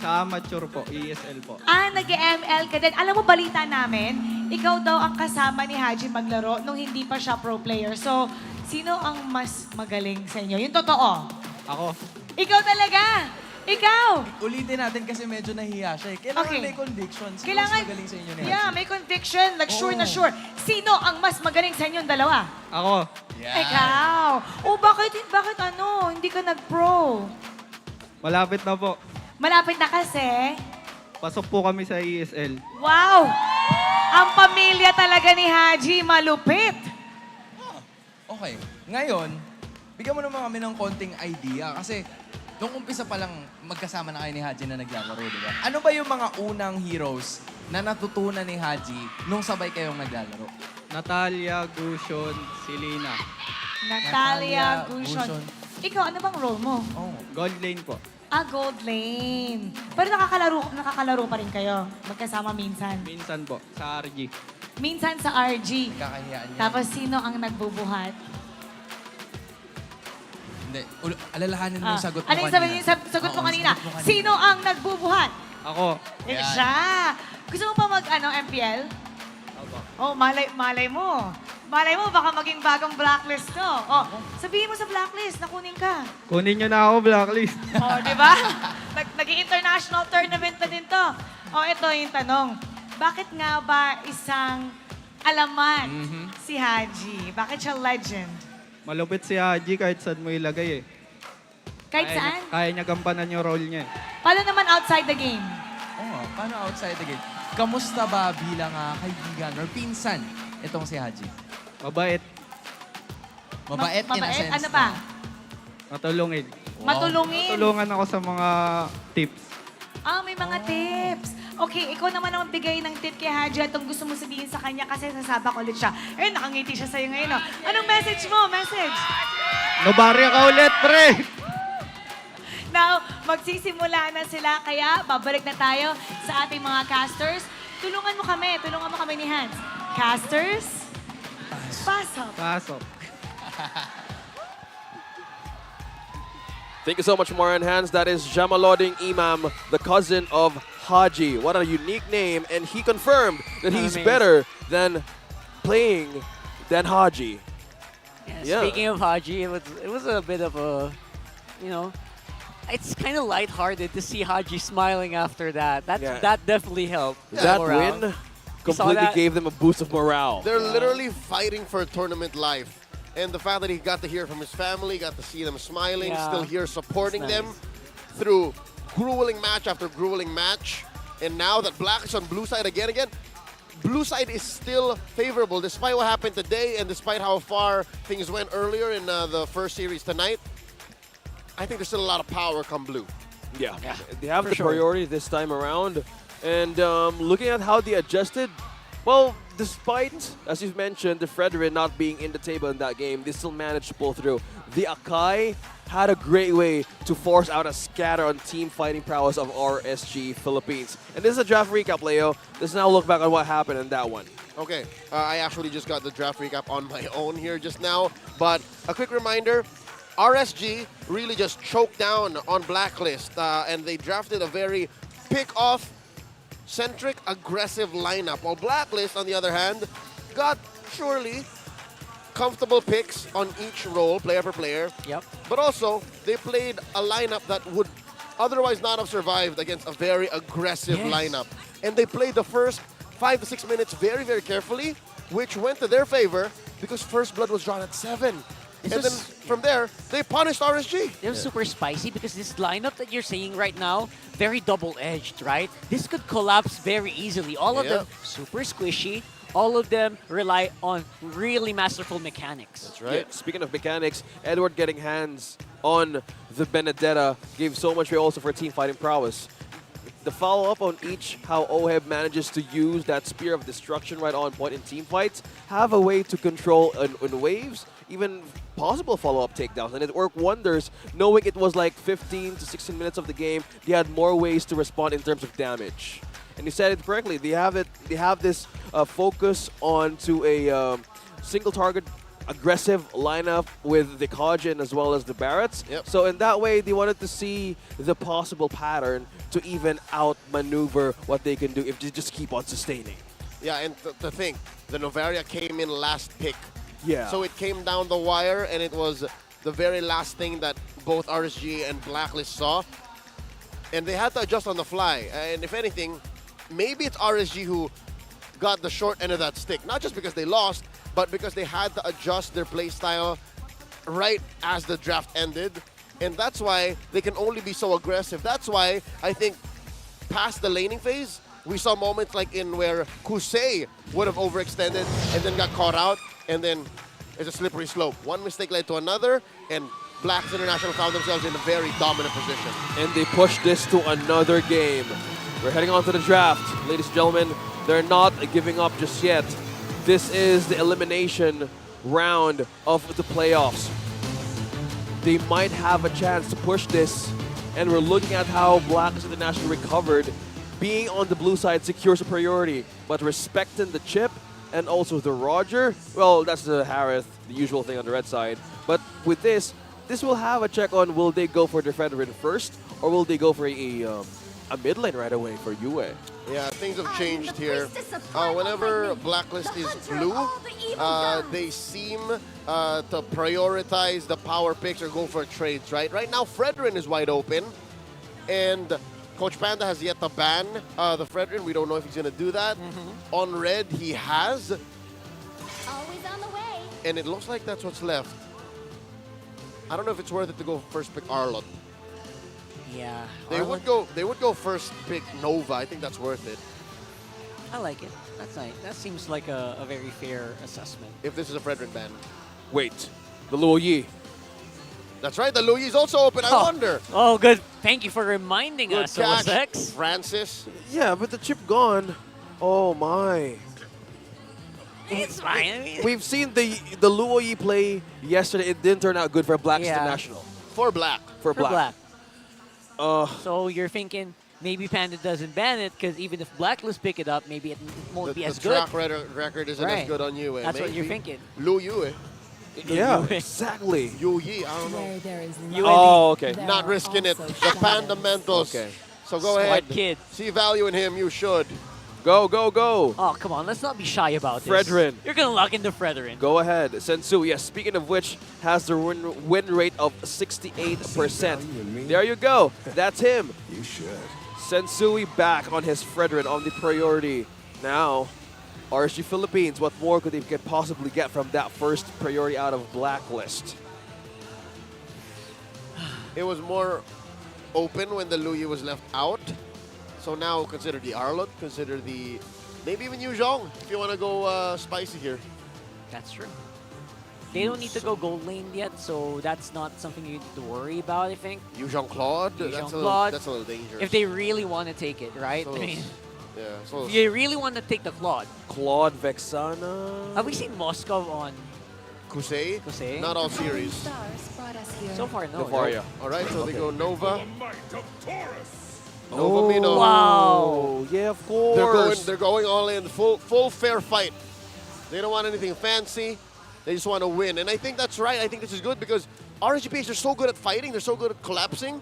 Speaker 14: Sa amateur po, ESL po.
Speaker 3: Nag-ML ka din. Alam mo, balita namin, ikaw daw ang kasama ni Haji maglaro nung hindi pa siya pro player. So, sino ang mas magaling sa inyo? Yung totoo?
Speaker 14: Ako.
Speaker 3: Ikaw talaga? Ikaw!
Speaker 18: Ulitin natin kasi medyo nahiya siya. Kailangan
Speaker 3: Okay.
Speaker 18: may conviction. Sino
Speaker 3: Kailangan,
Speaker 18: mas magaling sa inyo ni
Speaker 3: yeah,
Speaker 18: Haji?
Speaker 3: may conviction. Like, sure na sure. Sino ang mas magaling sa inyong dalawa?
Speaker 14: Ako.
Speaker 3: Ikaw. Oh, bakit ano? Hindi ka nag-pro.
Speaker 14: Malapit na po.
Speaker 3: Malapit na kasi.
Speaker 14: Pasok po kami sa ESL.
Speaker 3: Wow! Ang pamilya talaga ni Haji, malupit.
Speaker 18: Okay. Ngayon, bigyan mo naman kami ng konting idea. Kasi nung umpisa pa lang magkasama na kayo ni Haji na naglalaro, di ba? Ano ba yung mga unang heroes na natutunan ni Haji nung sabay kayong naglalaro?
Speaker 14: Natalia, Gushon, Selena.
Speaker 3: Natalia Gushon. Ikaw, ano bang role mo?
Speaker 14: Gold lane po.
Speaker 3: Gold lane. Pero nakakalaro pa rin kayo. Magkasama minsan.
Speaker 14: Minsan po, sa RG.
Speaker 3: Minsan sa RG.
Speaker 18: Kakahiyaan niya.
Speaker 3: Tapos sino ang nagbubuhat?
Speaker 18: Hindi. Alalahanin mo yung sagot mo
Speaker 3: Ano yung sagot mo kanina? Sino ang nagbubuhat?
Speaker 14: Ako.
Speaker 3: Siya. Gusto mo pa MPL? Oh, malay mo. Malay mo, baka maging bagong blacklist to. Oh, sabihin mo sa blacklist, nakunin ka.
Speaker 14: Kunin nyo na ako, blacklist.
Speaker 3: Oh, di ba? Nag-international tournament na din to. Oh, ito yung tanong. Bakit nga ba isang alamat si Haji? Bakit siya legend?
Speaker 14: Malupit si Haji kahit saan mo ilagay eh.
Speaker 3: Kahit saan?
Speaker 14: Kaya niya gampanan yung role niya eh.
Speaker 3: Paano naman outside the game?
Speaker 18: Paano outside the gate? Kamusta ba bilang kaibigan or pinsan itong si Haji?
Speaker 14: Mabait.
Speaker 18: Mabait in a sense.
Speaker 3: Ano pa?
Speaker 14: Matulungin.
Speaker 3: Matulungin.
Speaker 14: Matulungan ako sa mga tips.
Speaker 3: May mga tips. Okay, ikaw naman ang magbigay ng tip kay Haji at kung gusto mo sabihin sa kanya kasi sasabak ulit siya. Nakangiti siya sa'yo ngayon. Anong message mo? Message?
Speaker 14: Nobarya ka ulit, pre!
Speaker 3: Now, magsisimula na sila, kaya babalik na tayo sa ating mga casters. Tulungan mo kami ni Hans. Casters, pasok.
Speaker 14: Pasok.
Speaker 6: Thank you so much, Moran Hans. That is Jamaloding Imam, the cousin of Haji. What a unique name. And he confirmed that he's better than playing than Haji.
Speaker 19: Yeah. Speaking of Haji, it was a bit of a, it's kind of lighthearted to see Haji smiling after that. That definitely helped.
Speaker 6: That
Speaker 19: morale.
Speaker 6: win completely gave them a boost of morale.
Speaker 1: They're literally fighting for tournament life. And the fact that he got to hear from his family, got to see them smiling, still here supporting them through grueling match after grueling match. And now that Black is on blue side again, blue side is still favorable despite what happened today and despite how far things went earlier in the first series tonight. I think there's still a lot of power come blue.
Speaker 6: Yeah. They have the priority this time around. And looking at how they adjusted, well, despite, as you've mentioned, the Fredrin not being in the table in that game, they still managed to pull through. The Akai had a great way to force out a scatter on team fighting prowess of RSG Philippines. And this is a draft recap, Leo. Let's now look back on what happened in that one.
Speaker 1: Okay, I actually just got the draft recap on my own here just now. But a quick reminder, RSG really just choked down on Blacklist. And they drafted a very pick-off centric, aggressive lineup. While Blacklist, on the other hand, got surely comfortable picks on each role, player per player.
Speaker 19: Yep.
Speaker 1: But also, they played a lineup that would otherwise not have survived against a very aggressive lineup. And they played the first 5 to 6 minutes very, very carefully, which went to their favor because first blood was drawn at 7. And then from there, they punished RSG.
Speaker 19: It was super spicy because this lineup that you're seeing right now, very double-edged, right? This could collapse very easily. All of them super squishy. All of them rely on really masterful mechanics.
Speaker 6: That's right. Yeah. Speaking of mechanics, Edward getting hands on the Benedetta gave so much also for team fighting prowess. The follow-up on each, how Oheb manages to use that Spear of Destruction right on point in team fights, have a way to control in waves, even possible follow-up takedowns. And it worked wonders, knowing it was like 15 to 16 minutes of the game, they had more ways to respond in terms of damage. And you said it correctly, they have this focus onto a single target aggressive lineup with the Kajin as well as the Barretts. So in that way, they wanted to see the possible pattern to even outmaneuver what they can do if they just keep on sustaining.
Speaker 1: Yeah, and the thing, the Novaria came in last pick.
Speaker 6: Yeah.
Speaker 1: So it came down the wire, and it was the very last thing that both RSG and Blacklist saw. and they had to adjust on the fly. And if anything, maybe it's RSG who got the short end of that stick. Not just because they lost, but because they had to adjust their play style right as the draft ended. And that's why they can only be so aggressive. That's why I think past the laning phase, we saw moments like in where Kusei would have overextended and then got caught out, and then it's a slippery slope. One mistake led to another, and Blacks International found themselves in a very dominant position.
Speaker 6: And they push this to another game. We're heading on to the draft. Ladies and gentlemen, they're not giving up just yet. This is the elimination round of the playoffs. They might have a chance to push this, and we're looking at how Blacks International recovered. Being on the blue side secures superiority, but respecting the chip and also the Roger, well, that's the Harith, the usual thing on the red side. But with this will have a check on will they go for the Federer first, or will they go for a mid lane right away for UA?
Speaker 1: Yeah, things have changed here. Whenever Blacklist is blue, they seem to prioritize the power picks or go for trades, right? Right now, Fredrin is wide open, and Coach Panda has yet to ban the Fredrin. We don't know if he's going to do that. On red, he has.
Speaker 9: Always on the way.
Speaker 1: And it looks like that's what's left. I don't know if it's worth it to go first pick Arlott.
Speaker 19: Yeah.
Speaker 1: They would go first pick Nova. I think that's worth it.
Speaker 19: I like it. That's nice. That seems like a very fair assessment.
Speaker 1: If this is a Fredrin ban.
Speaker 6: Wait, the Luo Yi.
Speaker 1: That's right, the Luo Yi's also open. I wonder.
Speaker 19: Oh, good. Thank you for reminding
Speaker 1: Good
Speaker 19: us,
Speaker 1: catch,
Speaker 19: OSX.
Speaker 1: Francis.
Speaker 6: Yeah, but the chip gone. Oh my.
Speaker 19: It's fine. I mean,
Speaker 6: We've seen the Luo Yi play yesterday. It didn't turn out good for Blacks International.
Speaker 1: For Black.
Speaker 6: For Black.
Speaker 19: So you're thinking maybe Panda doesn't ban it because even if Blacklist pick it up, maybe it won't be as good.
Speaker 1: The track record isn't as good on you.
Speaker 19: That's what you're thinking.
Speaker 1: Luo Yi.
Speaker 6: Yeah, exactly.
Speaker 1: Yu Yi, I don't know.
Speaker 6: Oh, okay.
Speaker 1: Not risking it. The fundamentals.
Speaker 6: Okay.
Speaker 1: So go
Speaker 19: Smart
Speaker 1: ahead.
Speaker 19: kid.
Speaker 1: See value in him, you should.
Speaker 6: Go, go, go.
Speaker 19: Oh, come on. Let's not be shy about this.
Speaker 6: Fredrin.
Speaker 19: You're going to lock into Fredrin.
Speaker 6: Go ahead. Sensu, yes, speaking of which, has the win rate of 68%. There you go. That's him.
Speaker 11: You should.
Speaker 6: Sensui back on his Fredrin on the priority. Now, RSG Philippines, what more could they possibly get from that first priority out of Blacklist?
Speaker 1: It was more open when the Luo Yi was left out. So now consider the Arlott, consider the, maybe even Yu Zhong, if you want to go spicy here.
Speaker 19: That's true. They don't need to go gold lane yet, so that's not something you need to worry about, I think.
Speaker 1: Yu Zhong Claude, that's a little dangerous.
Speaker 19: If they really want to take it, right?
Speaker 1: So,
Speaker 19: I mean,
Speaker 1: yeah, so
Speaker 19: if you really want to take the Claude.
Speaker 6: Claude Vexana.
Speaker 19: Have we seen Moskov on
Speaker 1: Kusei?
Speaker 19: Kusei?
Speaker 1: Not all series.
Speaker 19: So far, no.
Speaker 6: Novaria.
Speaker 1: All right, so they go Nova.
Speaker 6: Oh,
Speaker 1: Nova Mino.
Speaker 6: wow. Yeah, of course.
Speaker 1: They're going all in, full fair fight. They don't want anything fancy. They just want to win. And I think that's right. I think this is good because RSGPH, they're so good at fighting. They're so good at collapsing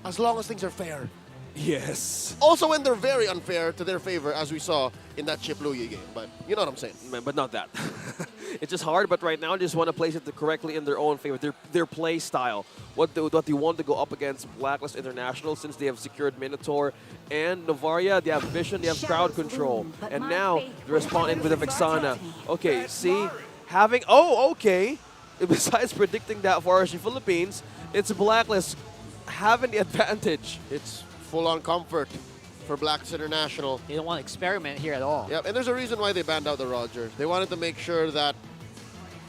Speaker 1: as long as things are fair.
Speaker 6: Yes.
Speaker 1: Also when they're very unfair to their favor, as we saw in that Chip Luo Yi game. But you know what I'm saying.
Speaker 6: But not that. It's just hard, but right now they just want to place it correctly in their own favor. Their play style. What they want to go up against Blacklist International since they have secured Minotaur and Novaria. They have vision, they have crowd control. And now they're responding with a Vexana. Okay, see? Having, okay. Besides predicting that for RSG Philippines, it's Blacklist having the advantage.
Speaker 1: It's full-on comfort for Blacks International.
Speaker 19: They don't want to experiment here at all.
Speaker 1: Yep, and there's a reason why they banned out the Roger. They wanted to make sure that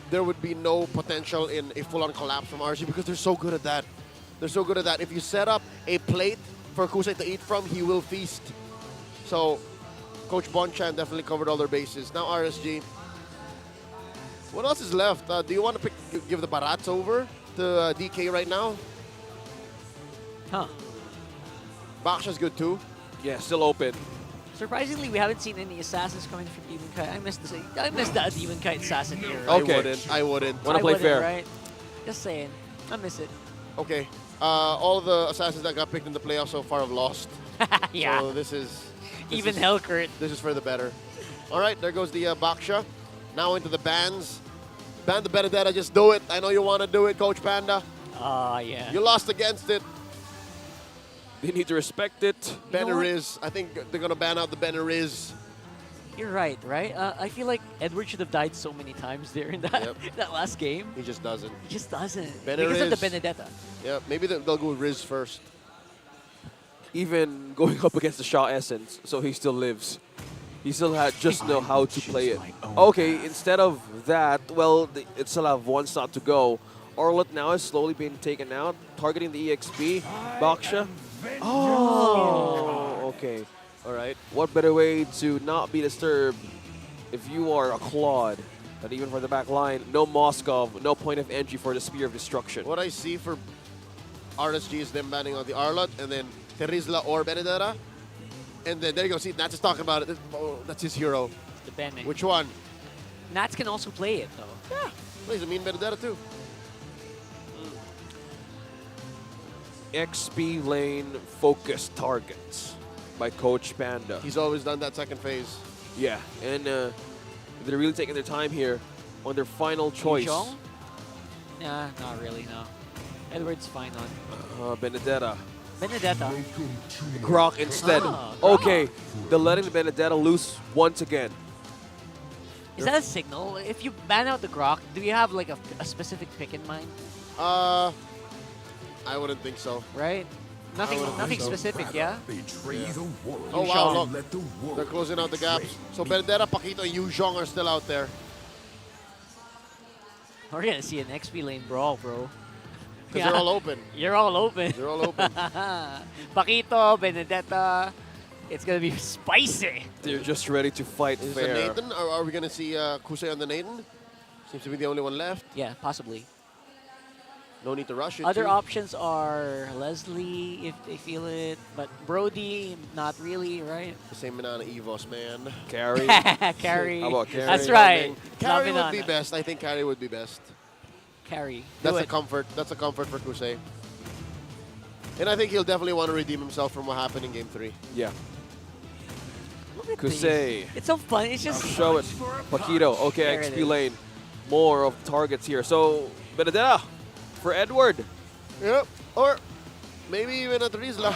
Speaker 1: there would be no potential in a full-on collapse from RSG because they're so good at that. They're so good at that. If you set up a plate for Kusei to eat from, he will feast. So Coach Bonchan definitely covered all their bases. Now RSG. What else is left? Do you want to give the Barats over to DK right now?
Speaker 19: Huh.
Speaker 1: Baksha's good too.
Speaker 6: Yeah, still open.
Speaker 19: Surprisingly, we haven't seen any assassins coming from Demon Kite. I missed that Demon Kite assassin here.
Speaker 6: Okay.
Speaker 1: I wouldn't.
Speaker 6: Want to play fair.
Speaker 19: Right? Just saying. I miss it.
Speaker 1: Okay. All the assassins that got picked in the playoffs so far have lost.
Speaker 19: Yeah.
Speaker 1: So this is...
Speaker 19: Even Hellcurt.
Speaker 1: This is for the better. All right, there goes the Baksha. Now into the bans. Ban the Benedetta, just do it. I know you want to do it, Coach Panda.
Speaker 19: Yeah.
Speaker 1: You lost against it.
Speaker 6: They need to respect it.
Speaker 1: Beneriz. I think they're gonna ban out the Beneriz.
Speaker 19: You're right, right? I feel like Edward should have died so many times there in that that last game.
Speaker 1: He just doesn't.
Speaker 19: He just doesn't.
Speaker 1: Beneriz.
Speaker 19: Because of the Benedetta.
Speaker 1: Yeah, maybe they'll go with Riz first.
Speaker 6: Even going up against the Shaw Essence, so he still lives. He still just know how to play it. Okay, instead of that, well, it still have one slot to go. Orlet now is slowly being taken out, targeting the EXP. Baksha. Oh, okay. All right. What better way to not be disturbed if you are a Claude? But even for the back line, no Moskov, no point of entry for the Spear of Destruction.
Speaker 1: What I see for RSG is them banning on the Arlot and then Terizla or Benedetta. And then there you go. See, Nats is talking about it. That's his hero.
Speaker 19: The Bene.
Speaker 1: Which one?
Speaker 19: Nats can also play it, though.
Speaker 1: Yeah. Plays a mean Benedetta, too.
Speaker 6: XP lane focus targets by Coach Panda.
Speaker 1: He's always done that second phase.
Speaker 6: Yeah, and they're really taking their time here on their final choice.
Speaker 19: Yuzhong? Nah, not really, no. Edward's fine on.
Speaker 6: Benedetta.
Speaker 19: Benedetta.
Speaker 6: Grok instead.
Speaker 19: Ah,
Speaker 6: okay, they're letting the Benedetta loose once again.
Speaker 19: Is that a signal? If you ban out the Grok, do you have like a specific pick in mind?
Speaker 1: I wouldn't think so.
Speaker 19: Right? Nothing specific, yeah?
Speaker 1: Oh, wow, look. They're closing out the gaps. So Benedetta, Paquito, and Yuzhong are still out there.
Speaker 19: We're going to see an XP lane brawl, bro.
Speaker 1: Because they're all open.
Speaker 19: You're all open.
Speaker 1: They're all open.
Speaker 19: Paquito, Benedetta. It's going to be spicy.
Speaker 6: They're just ready to fight
Speaker 1: Is
Speaker 6: fair.
Speaker 1: it Nathan? Or are we going to see Kusei on the Nathan? Seems to be the only one left.
Speaker 19: Yeah, possibly.
Speaker 1: No need to rush it.
Speaker 19: Other options are Leslie, if they feel it. But Brody, not really, right?
Speaker 1: The same Banana Evos, man.
Speaker 6: Carry.
Speaker 19: Carry.
Speaker 6: How about Carry?
Speaker 19: That's right.
Speaker 1: Carry would be best. I think Carry would be best.
Speaker 19: Carry.
Speaker 1: That's a comfort. That's a comfort for Kusei. And I think he'll definitely want to redeem himself from what happened in Game 3.
Speaker 6: Yeah.
Speaker 19: Look at
Speaker 6: Kusei.
Speaker 19: these. It's so fun. It's just...
Speaker 6: Show it. Paquito. Okay,
Speaker 19: There it
Speaker 6: XP
Speaker 19: is.
Speaker 6: lane. More of targets here. So, Benedetta for Edward.
Speaker 1: Yep. Or maybe even at Rizla.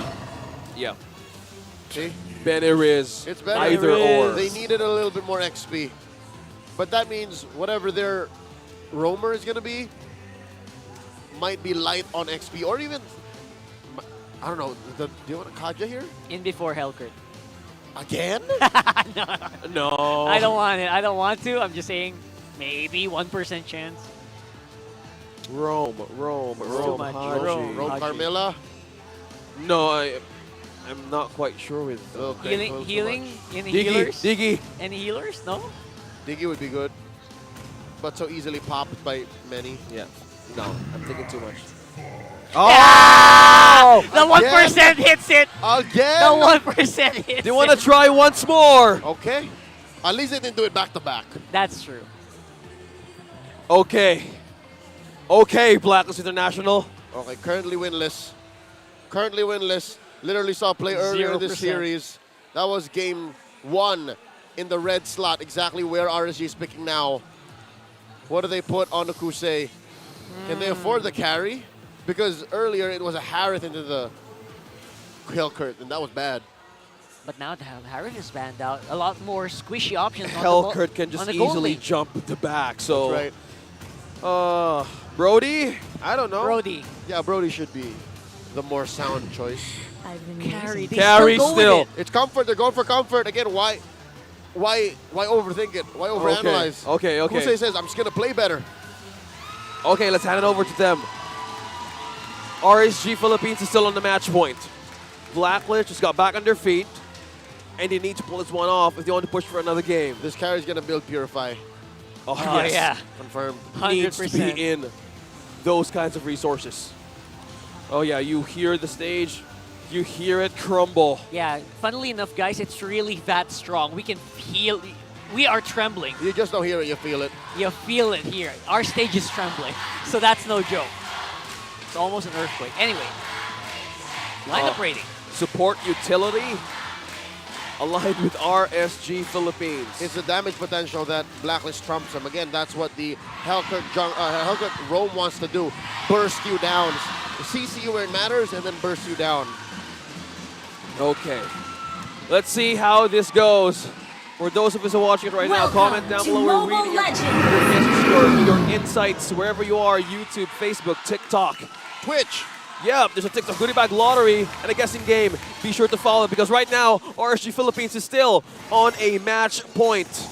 Speaker 6: Yeah.
Speaker 1: See?
Speaker 6: Beneriz.
Speaker 1: It's better.
Speaker 6: Either or.
Speaker 1: They needed a little bit more XP. But that means whatever their roamer is going to be might be light on XP. Or even, I don't know, do you want a Kaja here?
Speaker 19: In before Hellcurt.
Speaker 1: Again?
Speaker 6: No.
Speaker 19: I don't want it. I don't want to. I'm just saying maybe 1% chance.
Speaker 6: Rome,
Speaker 19: too much.
Speaker 6: Haji.
Speaker 1: Rome Carmilla?
Speaker 6: No, I'm not quite sure with
Speaker 19: Healing? Any
Speaker 6: Diggy,
Speaker 19: healers?
Speaker 6: Diggy.
Speaker 19: Any healers? No?
Speaker 1: Diggy would be good. But so easily popped by many.
Speaker 6: Yeah. No, I'm thinking too much.
Speaker 19: Oh! The 1% hits it!
Speaker 1: Again?
Speaker 19: The 1% hits it!
Speaker 6: They want to try once more.
Speaker 1: Okay. At least they didn't do it back to back.
Speaker 19: That's true.
Speaker 6: Okay. Okay, Blacklist International.
Speaker 1: Okay, currently winless. Currently winless. Literally saw play earlier in this
Speaker 19: 0%.
Speaker 1: series. That was game 1 in the red slot, exactly where RSG is picking now. What do they put on the Kusei? Can they afford the carry? Because earlier it was a Harith into the Hellcurt, and that was bad.
Speaker 19: But now the Harith is banned out. A lot more squishy options
Speaker 6: Hellcurt can just
Speaker 19: on the gold
Speaker 6: easily
Speaker 19: lane.
Speaker 6: jump the back. So,
Speaker 1: That's right.
Speaker 6: Brody? I don't know.
Speaker 19: Brody.
Speaker 1: Yeah, Brody should be the more sound choice.
Speaker 19: Carry. They
Speaker 6: Carry
Speaker 19: still. Go
Speaker 6: still.
Speaker 19: with it.
Speaker 1: It's comfort. They're going for comfort. Again, why overthink it? Why overanalyze?
Speaker 6: Okay.
Speaker 1: Kusei says, I'm just going to play better.
Speaker 6: Okay, let's hand it over to them. RSG Philippines is still on the match point. Blacklist just got back on their feet, and they need to pull this one off if they want to push for another game.
Speaker 1: This carry's going to build Purify.
Speaker 6: Oh,
Speaker 19: Oh,
Speaker 6: yes.
Speaker 19: yeah.
Speaker 1: Confirmed.
Speaker 6: Needs to
Speaker 19: 100%.
Speaker 6: be in those kinds of resources. Oh, yeah, you hear the stage. You hear it crumble.
Speaker 19: Yeah, funnily enough, guys, it's really that strong. We can feel... We are trembling.
Speaker 1: You just don't hear it, you feel it.
Speaker 19: You feel it here. Our stage is trembling. So that's no joke. It's almost an earthquake. Anyway, lineup rating.
Speaker 6: Support utility aligned with RSG Philippines.
Speaker 1: It's the damage potential that Blacklist trumps them. Again, that's what the Hellcurt Rome wants to do. Burst you down. CC you where it matters and then burst you down.
Speaker 6: Okay. Let's see how this goes. For those of us who are watching it right now, comment down below. We're reading your insights wherever you are. YouTube, Facebook, TikTok, Twitch. Yeah, there's a TikTok goodie bag lottery and a guessing game. Be sure to follow because right now, RSG Philippines is still on a match point.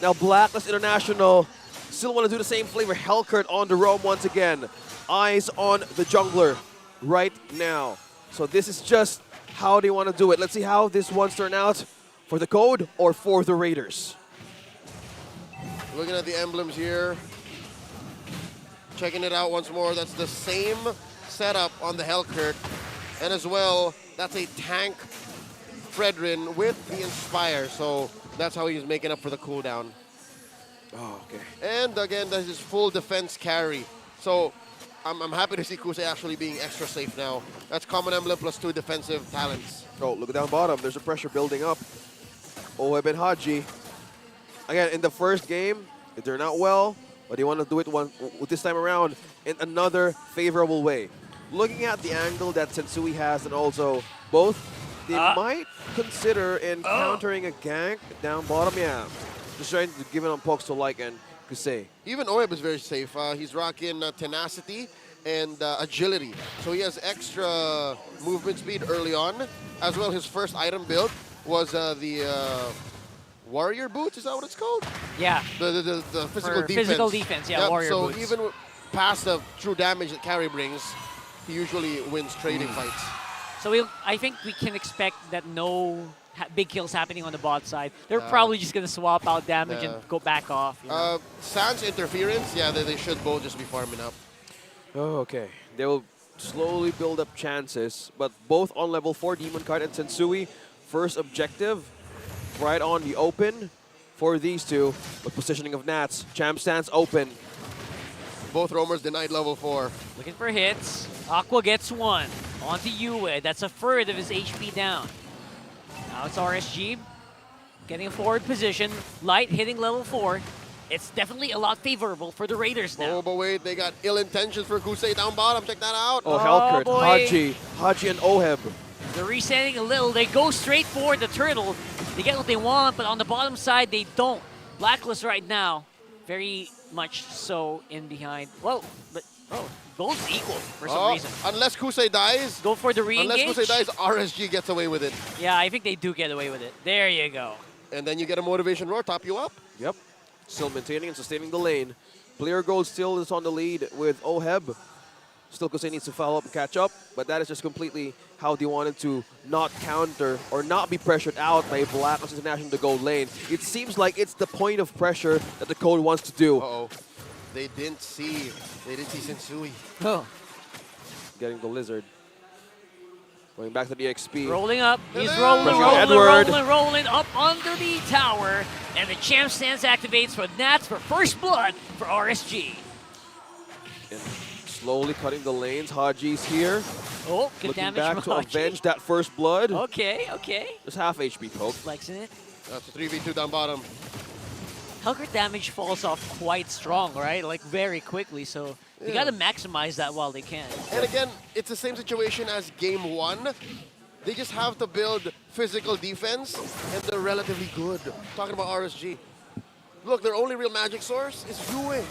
Speaker 6: Now, Blacklist International still want to do the same flavor. Hellcurt on the roam once again. Eyes on the jungler right now. So this is just how they want to do it. Let's see how this one's turn out for the Code or for the Raiders.
Speaker 1: Looking at the emblems here. Checking it out once more. That's the same setup on the Hellcurt. And as well, that's a tank Fredrin with the Inspire. So that's how he's making up for the cooldown.
Speaker 6: Oh, okay.
Speaker 1: And again, that's his full defense carry. So I'm happy to see Kusei actually being extra safe now. That's common emblem plus 2 defensive talents.
Speaker 6: Oh, look down bottom. There's a pressure building up. Oheb and Haji. Again, in the first game, it turned out well, but they want to do it this time around in another favorable way. Looking at the angle that Sensui has and also both, they might consider encountering a gank down bottom. Yeah, just trying to give it on pokes to like and Kusei.
Speaker 1: Even Oheb is very safe. He's rocking tenacity and agility. So he has extra movement speed early on. As well, his first item build was the warrior boots. Is that what it's called?
Speaker 19: Yeah.
Speaker 1: The physical defense.
Speaker 19: Physical defense, yeah, warrior
Speaker 1: so
Speaker 19: boots.
Speaker 1: even past the true damage that carry brings, he usually wins trading fights.
Speaker 19: So I think we can expect that no big kills happening on the bot side. They're probably just going to swap out damage and go back off. You know?
Speaker 1: Sans interference, yeah, they should both just be farming up.
Speaker 6: Oh, okay. They will slowly build up chances, but both on level 4, Demon Card and Sensui. First objective, right on the open for these two. With positioning of Nats, Champ stands open.
Speaker 1: Both roamers denied level 4.
Speaker 19: Looking for hits. Aqua gets one. Onto Yue. That's a third of his HP down. Now it's RSG. Getting a forward position. Light hitting level 4. It's definitely a lot favorable for the Raiders now.
Speaker 1: Oh, but wait, they got ill intentions for Kusei down bottom. Check that out.
Speaker 6: Oh, Hellcurt, Haji and Oheb.
Speaker 19: They're resetting a little. They go straight for the turtle. They get what they want, but on the bottom side, they don't. Blacklist right now, very much so in behind. Well, but gold's equal for some reason.
Speaker 1: Unless Kusei dies.
Speaker 19: Go for the re-engage.
Speaker 1: Unless Kusei dies, RSG gets away with it.
Speaker 19: Yeah, I think they do get away with it. There you go.
Speaker 1: And then you get a motivation roar, top you up.
Speaker 6: Yep. Still maintaining and sustaining the lane. Player Gold still is on the lead with Oheb. Still Kusei needs to follow up and catch up, but that is just completely how they wanted to not counter or not be pressured out by Blacklist International to gold lane. It seems like it's the point of pressure that the Code wants to do.
Speaker 1: Uh-oh. They didn't see Sensui.
Speaker 19: Oh.
Speaker 6: Getting the lizard. Going back to the XP.
Speaker 19: Rolling up. He's rolling up under the tower. And the Champ Stance activates for Nats for first blood for RSG.
Speaker 6: And slowly cutting the lanes. Haji's here.
Speaker 19: Oh, good
Speaker 6: looking
Speaker 19: damage
Speaker 6: back
Speaker 19: from
Speaker 6: to
Speaker 19: Haji.
Speaker 6: avenge that first blood.
Speaker 19: Okay, okay.
Speaker 6: Just half HP poke.
Speaker 19: Flexing it.
Speaker 1: That's a 3v2 down bottom.
Speaker 19: Hellcurt damage falls off quite strong, right? Like very quickly, so they gotta maximize that while they can.
Speaker 1: And again, it's the same situation as game 1. They just have to build physical defense, and they're relatively good. Talking about RSG. Look, their only real magic source is Yue.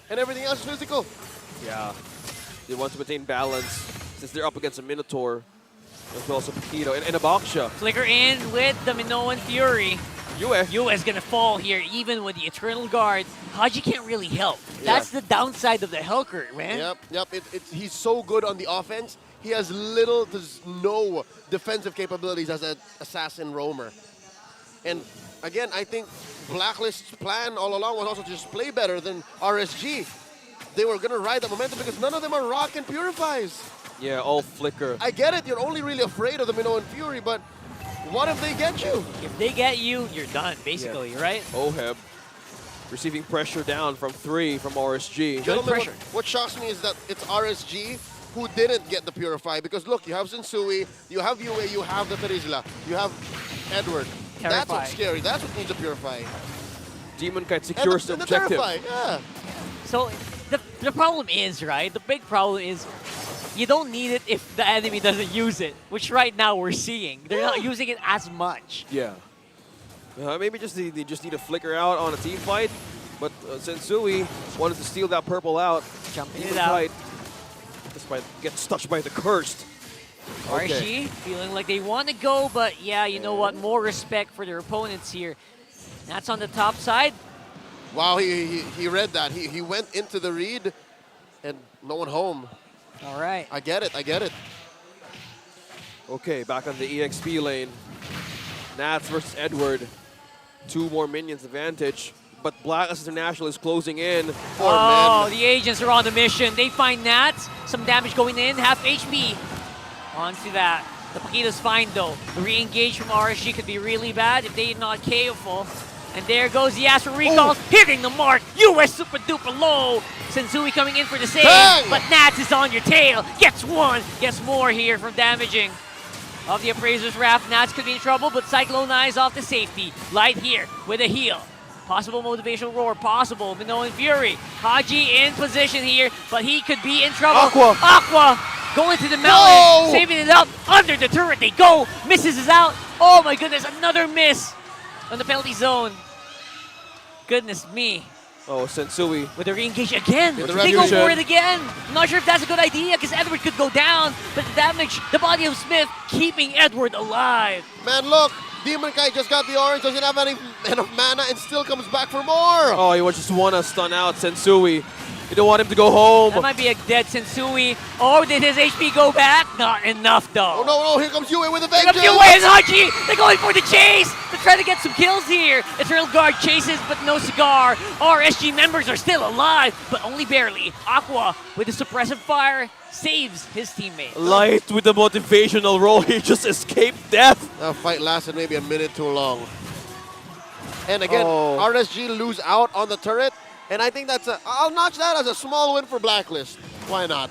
Speaker 1: And everything else is physical.
Speaker 6: Yeah. They want to maintain balance since they're up against a Minotaur. As well as a Paquito and a Boxia.
Speaker 19: Flicker in with the Minoan Fury. Yue is gonna fall here, even with the Eternal Guard. Haji can't really help. That's the downside of the Hellcurt, man.
Speaker 1: Yep. He's so good on the offense. He has little to no defensive capabilities as an assassin roamer. And again, I think Blacklist's plan all along was also to just play better than RSG. They were gonna ride the momentum because none of them are rock and purifies.
Speaker 6: Yeah, all flicker.
Speaker 1: I get it, you're only really afraid of the Minoan Fury, but what if they get you?
Speaker 19: If they get you, you're done, basically, right?
Speaker 6: Oheb receiving pressure down from 3 from RSG.
Speaker 1: Gentlemen, what shocks me is that it's RSG who didn't get the Purify. Because look, you have Sensui, you have Yue, you have the Terizla, you have Edward. That's what's scary. That's what needs a Purify.
Speaker 6: Demon Kite secures the objective.
Speaker 1: Yeah.
Speaker 19: So the problem is, right? The big problem is you don't need it if the enemy doesn't use it, which right now we're seeing. They're not using it as much.
Speaker 6: Yeah. Maybe they just need to flicker out on a team fight. But Sensui wanted to steal that purple out.
Speaker 19: Jumping it out.
Speaker 6: Despite gets touched by the cursed.
Speaker 19: RSG feeling like they want to go, but yeah, you know what? More respect for their opponents here. That's on the top side.
Speaker 1: Wow, he read that. He went into the read and no one home.
Speaker 19: All right.
Speaker 1: I get it. I get it.
Speaker 6: Okay, back on the EXP lane. Nats versus Edward. 2 more minions advantage. But Blacklist International is closing in.
Speaker 19: The agents are on the mission. They find Nats. Some damage going in. Half HP. Onto that. The Paquita's fine though. The re-engage from RSG could be really bad if they are not careful. And there goes the Astro Recalls, hitting the mark. US super duper low. Sensui coming in for the save.
Speaker 1: Bang!
Speaker 19: But Nats is on your tail. Gets one. Gets more here from damaging of the Appraiser's Wrath. Nats could be in trouble, but Cyclone Eyes off the safety. Light here with a heal. Possible motivational roar, possible Minoan Fury. Haji in position here, but he could be in trouble. Aqua going to the mountain, saving it up. Under the turret they go. Misses is out. Oh my goodness, another miss on the penalty zone. Goodness me.
Speaker 6: Oh, Sensui.
Speaker 19: With a re-engage again.
Speaker 6: With the
Speaker 19: They go
Speaker 6: revolution.
Speaker 19: for it again. I'm not sure if that's a good idea because Edward could go down, but the damage, the body of Smith, keeping Edward alive.
Speaker 1: Man, look. Demon Kai just got the orange, doesn't have enough mana, and still comes back for more.
Speaker 6: Oh, he just want to stun out Sensui. You don't want him to go home.
Speaker 19: That might be a dead Sensui. Or did his HP go back? Not enough though.
Speaker 1: Oh no, here comes Yue with a
Speaker 19: Here
Speaker 1: vengeance.
Speaker 19: comes Yue and Haji. They're going for the chase. They're trying to get some kills here. Eternal Guard chases, but no cigar. RSG members are still alive, but only barely. Aqua with the suppressive fire saves his teammate.
Speaker 6: Light with the motivational roll. He just escaped death.
Speaker 1: That fight lasted maybe a minute too long. And again, RSG lose out on the turret. And I think I'll notch that as a small win for Blacklist. Why not?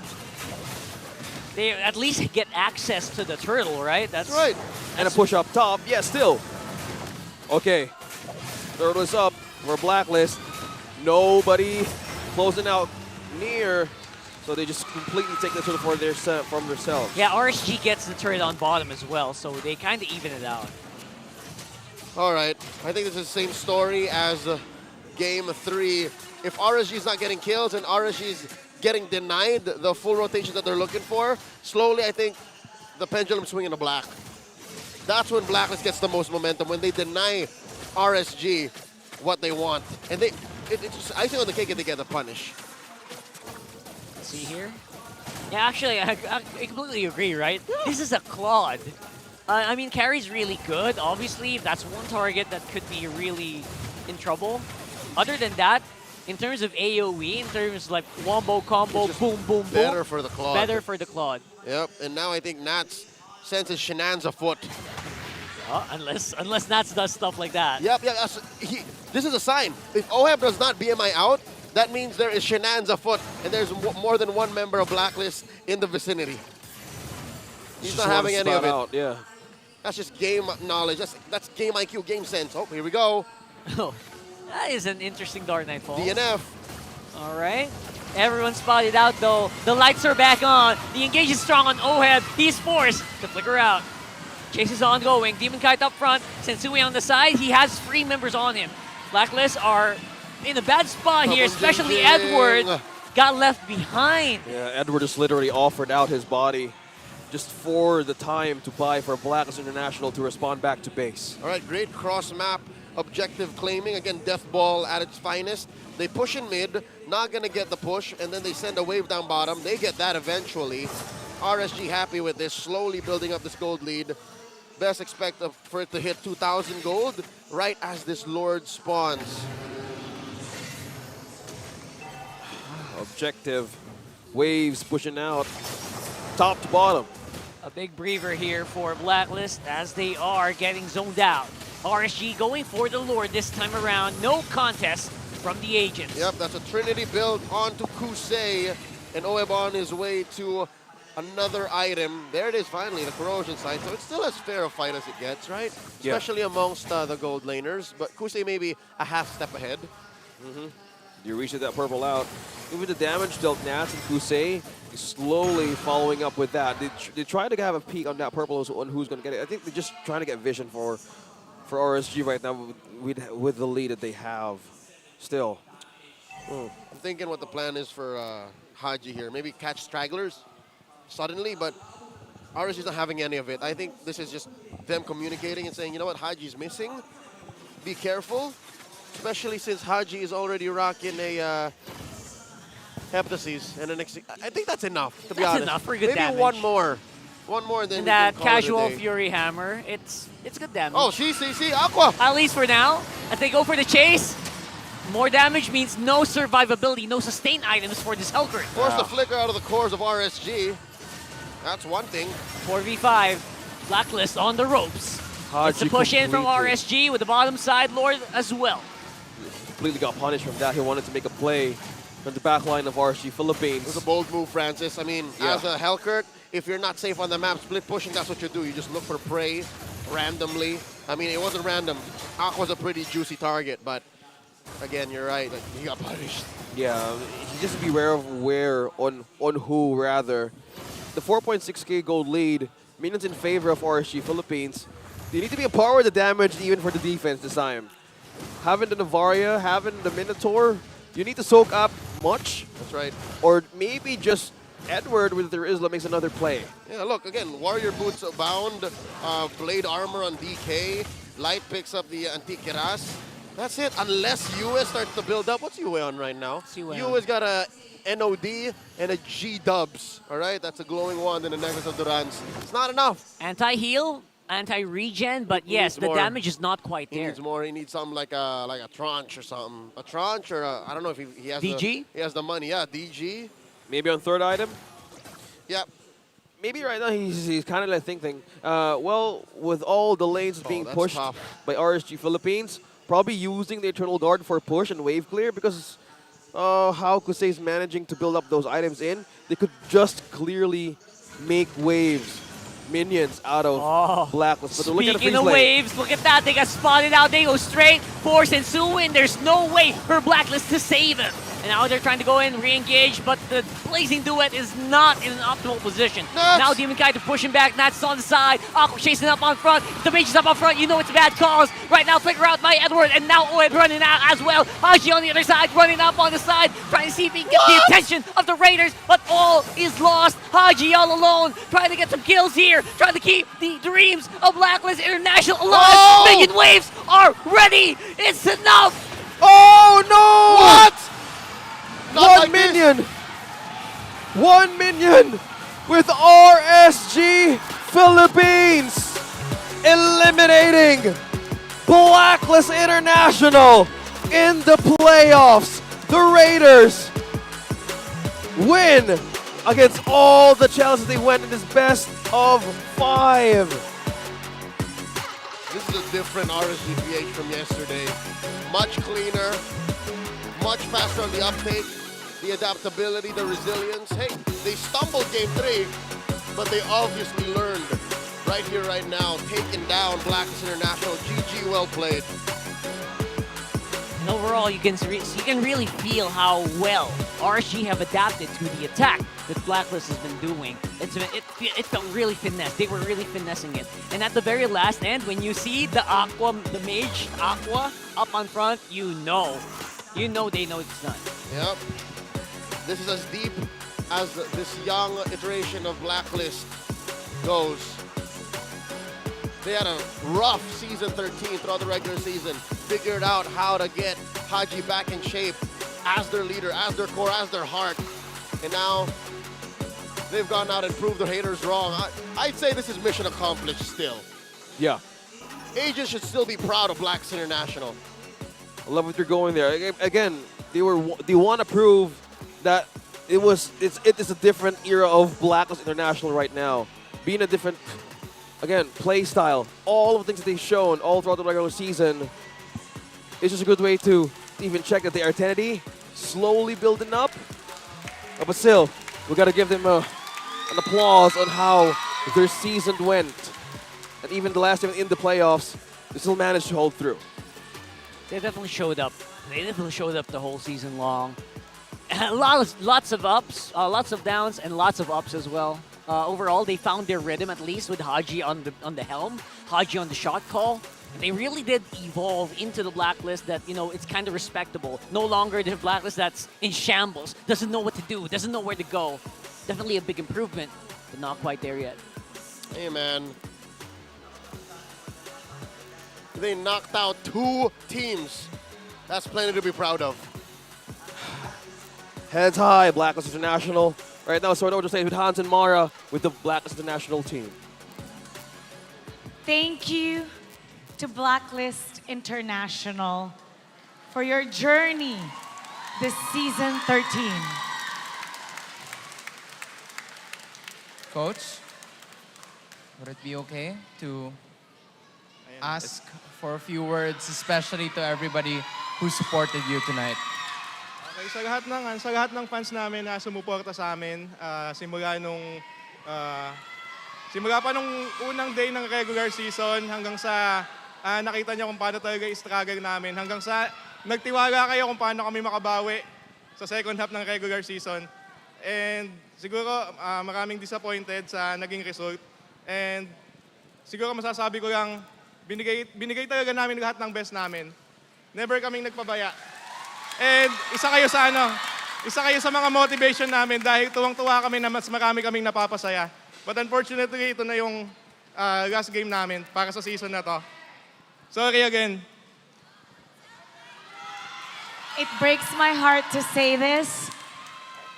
Speaker 19: They at least get access to the turtle, right? That's
Speaker 1: right.
Speaker 6: And a push up top. Yeah, still. Okay. Turtle is up for Blacklist. Nobody closing out near. So they just completely take the turtle from themselves.
Speaker 19: Yeah, RSG gets the turret on bottom as well, so they kind of even it out.
Speaker 1: All right. I think this is the same story as Game 3. If RSG is not getting kills and RSG is getting denied the full rotation that they're looking for, slowly I think the pendulum swinging to black. That's when Blacklist gets the most momentum, when they deny RSG what they want. And it's just icing on the cake if they get the punish.
Speaker 19: See here? Yeah, actually, I completely agree, right? This is a Claude. I mean, carry's really good. Obviously, that's one target that could be really in trouble. Other than that, in terms of AoE, in terms like wombo, combo, boom, boom, boom.
Speaker 1: Better for the Claude.
Speaker 19: Better for the Claude.
Speaker 1: Yep, and now I think Nats senses shenanigans afoot.
Speaker 19: Unless Nats does stuff like that.
Speaker 1: Yep, this is a sign. If Oheb does not BMI out, that means there is shenanigans afoot, and there's more than one member of Blacklist in the vicinity. He's not having any of it.
Speaker 6: Out, yeah.
Speaker 1: That's just game knowledge. That's game IQ, game sense. Oh, here we go.
Speaker 19: Oh, that is an interesting Dark Knight Falls.
Speaker 1: DNF.
Speaker 19: All right. Everyone spotted out though. The lights are back on. The engage is strong on Oheb. He's forced to flicker out. Chase is ongoing. Demon Kite up front. Sensui on the side. He has 3 members on him. Blacklist are in a bad spot here, especially Edward got left behind.
Speaker 6: Yeah, Edward just literally offered out his body just for the time to buy for Blacklist International to respond back to base.
Speaker 1: All right, great cross-map objective claiming. Again, Death Ball at its finest. They push in mid, not going to get the push, and then they send a wave down bottom. They get that eventually. RSG happy with this, slowly building up this gold lead. Best expect for it to hit 2,000 gold right as this Lord spawns.
Speaker 6: Objective. Waves pushing out. Top to bottom.
Speaker 19: A big breather here for Blacklist as they are getting zoned out. RSG going for the Lord this time around. No contest from the agents.
Speaker 1: Yep, that's a Trinity build onto Kusei. And Oeb on his way to another item. There it is finally, the corrosion side. So it's still as fair a fight as it gets, right?
Speaker 6: Yeah.
Speaker 1: Especially amongst the gold laners. But Kusei maybe a half step ahead.
Speaker 6: You reach that purple out. Even the damage dealt Nats and Kusei is slowly following up with that. They try to have a peek on that purple on who's going to get it. I think they're just trying to get vision for RSG right now with the lead that they have still.
Speaker 1: I'm thinking what the plan is for Haji here. Maybe catch stragglers suddenly, but RSG's not having any of it. I think this is just them communicating and saying, you know what, Haji's missing. Be careful, especially since Haji is already rocking a Heptasis and an I think that's enough, to be honest.
Speaker 19: Enough for good
Speaker 1: Maybe
Speaker 19: damage.
Speaker 1: one more, than
Speaker 19: And that
Speaker 1: we can call it a
Speaker 19: casual
Speaker 1: day.
Speaker 19: Fury Hammer, it's good damage.
Speaker 1: Oh, see, Aqua.
Speaker 19: At least for now, as they go for the chase, more damage means no survivability, no sustain items for this Hellcurt.
Speaker 1: Force the flicker out of the cores of RSG. That's one thing.
Speaker 19: 4v5, Blacklist on the ropes. It's a push in from RSG with the bottom side Lord as well.
Speaker 6: Completely got punished from that. He wanted to make a play from the back line of RSG Philippines.
Speaker 1: It was a bold move, Francis. I mean, as a Hellcurt, if you're not safe on the map, split pushing, that's what you do. You just look for prey randomly. I mean, it wasn't random. Aqua's a pretty juicy target, but again, you're right. Like, he got punished.
Speaker 6: Yeah, just beware of on who rather. The 4.6k gold lead, minions in favor of RSG Philippines. They need to be a power with the damage even for the defense this time. Having the Navaria, having the Minotaur, you need to soak up much.
Speaker 1: That's right.
Speaker 6: Or maybe just Edward with their Isla makes another play.
Speaker 1: Yeah, look, again, Warrior Boots abound, Blade Armor on DK, Light picks up the Antique Kiras. That's it, unless Yue starts to build up. What's Yue on right now? Yue's got a NOD and a G-dubs, all right? That's a glowing wand in the necklace of Durans. It's not enough.
Speaker 19: Anti-heal, anti-regen, but yes, the damage is not quite there.
Speaker 1: He needs more. He needs something like a tranche or something. A tranche or I don't know if he has
Speaker 19: DG?
Speaker 1: He has the money. Yeah, DG.
Speaker 6: Maybe on third item?
Speaker 1: Yeah.
Speaker 6: Maybe right now he's kind of like thinking, well, with all the lanes being pushed by RSG Philippines, probably using the Eternal Guard for push and wave clear because how Kusei is managing to build up those items in, they could just clearly make waves, minions out of Blacklist. But look at the
Speaker 19: Speaking of waves, look at that. They got spotted out. They go straight. Force and Suwin. There's no way for Blacklist to save him. And now they're trying to go in, re-engage, but the Blazing Duet is not in an optimal position. Now Demon Kai to push him back. Nats on the side. Aqua chasing up on front. If the mage is up on front, you know it's a bad cause. Right now, flicker out by Edward, and now Oed running out as well. Haji on the other side, running up on the side, trying to see if he can get the attention of the Raiders, but all is lost. Haji all alone, trying to get some kills here, trying to keep the dreams of Blacklist International alive. Making waves are ready. It's enough.
Speaker 6: Oh no!
Speaker 1: What?
Speaker 6: One minion with RSG Philippines eliminating Blacklist International in the playoffs. The Raiders win against all the challenges they went in this best of 5.
Speaker 1: This is a different RSG-PH from yesterday. Much cleaner, much faster on the uptake, the adaptability, the resilience. Hey, they stumbled game 3, but they obviously learned right here, right now, taking down Blacklist International. GG, well played.
Speaker 19: And overall, you can really feel how well RSG have adapted to the attack that Blacklist has been doing. It felt really finessed. They were really finessing it. And at the very last end, when you see the mage Aqua up on front, you know they know it's done.
Speaker 1: Yep. This is as deep as this young iteration of Blacklist goes. They had a rough season 13 throughout the regular season. Figured out how to get Haji back in shape as their leader, as their core, as their heart. And now they've gone out and proved their haters wrong. I'd say this is mission accomplished still.
Speaker 6: Yeah.
Speaker 1: Agents should still be proud of Blacklist International.
Speaker 6: I love what you're going there. Again, they want to prove that it is a different era of Blacklist International right now. Being a different, again, play style. All of the things that they've shown all throughout the regular season. It's just a good way to even check that the identity slowly building up. But still, we got to give them an applause on how their season went. And even the last time in the playoffs, they still managed to hold through.
Speaker 19: They definitely showed up They definitely showed up the whole season long. Lots of ups, lots of downs, and lots of ups as well. Overall, they found their rhythm at least with Haji on the helm, Haji on the shot call. And they really did evolve into the Blacklist that, you know, it's kind of respectable. No longer the Blacklist that's in shambles, doesn't know what to do, doesn't know where to go. Definitely a big improvement, but not quite there yet.
Speaker 1: Hey, man. They knocked out 2 teams. That's plenty to be proud of.
Speaker 6: Hands high, Blacklist International. Right now, Sordo just saying with Hans and Mara with the Blacklist International team.
Speaker 3: Thank you to Blacklist International for your journey this season 13.
Speaker 18: Coach, would it be okay to ask for a few words, especially to everybody who supported you tonight?
Speaker 10: Okay, sa lahat ng fans namin na sumuporta sa amin, simula pa nung unang day ng regular season hanggang sa nakita niyo kung paano talaga i-struggle namin, hanggang sa nagtiwala kayo kung paano kami makabawi sa second half ng regular season. And siguro maraming disappointed sa naging result. And siguro masasabi ko lang, binigay talaga namin lahat ng best namin. Never kaming nagpabaya. And isa kayo sa mga motivation namin dahil tuwang-tuwa kami na mas marami kaming napapasaya. But unfortunately, ito na yung last game namin para sa season na to. Sorry again.
Speaker 3: It breaks my heart to say this.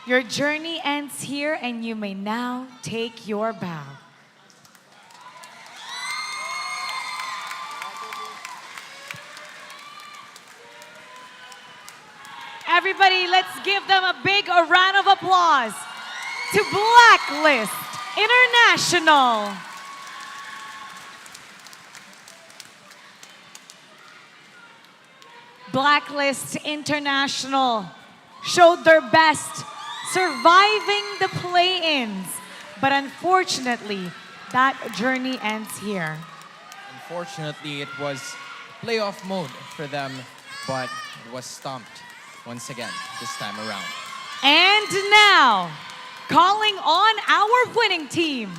Speaker 3: Your journey ends here and you may now take your bow. Everybody, let's give them a big round of applause to Blacklist International. Blacklist International showed their best, surviving the play-ins. But unfortunately, that journey ends here.
Speaker 18: Unfortunately, it was playoff mode for them, but it was stomped once again this time around.
Speaker 3: And now, calling on our winning team,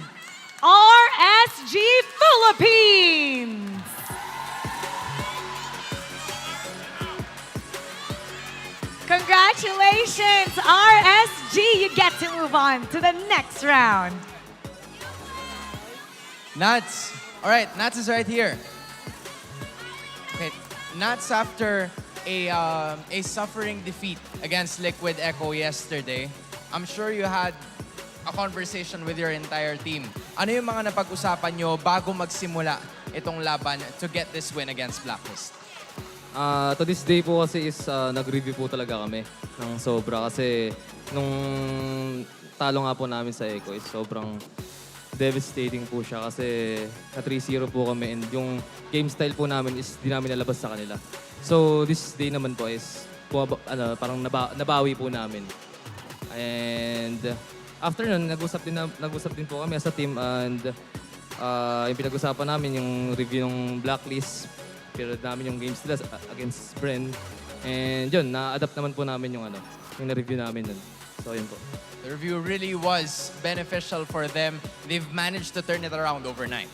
Speaker 3: RSG Philippines. Congratulations, RSG. You get to move on to the next round.
Speaker 18: Nats. All right, Nats is right here. Okay, Nats after a suffering defeat against Liquid Echo yesterday, I'm sure you had a conversation with your entire team. Ano yung mga napag-usapan nyo bago magsimula itong laban to get this win against Blacklist?
Speaker 15: To this day po kasi is nag-review po talaga kami ng sobra kasi nung talo nga po namin sa Echo is sobrang devastating po siya kasi na 3-0 po kami and yung game style po namin is di namin nalabas sa kanila. So this day naman po is parang nabawi po namin. And after nun, nag-usap din po kami as a team and yung pinag-usapan namin yung review ng Blacklist, period namin yung games nila against Bren. And yun, na-adapt naman po namin yung yung na-review namin nun. So yun po.
Speaker 18: The review really was beneficial for them. They've managed to turn it around overnight.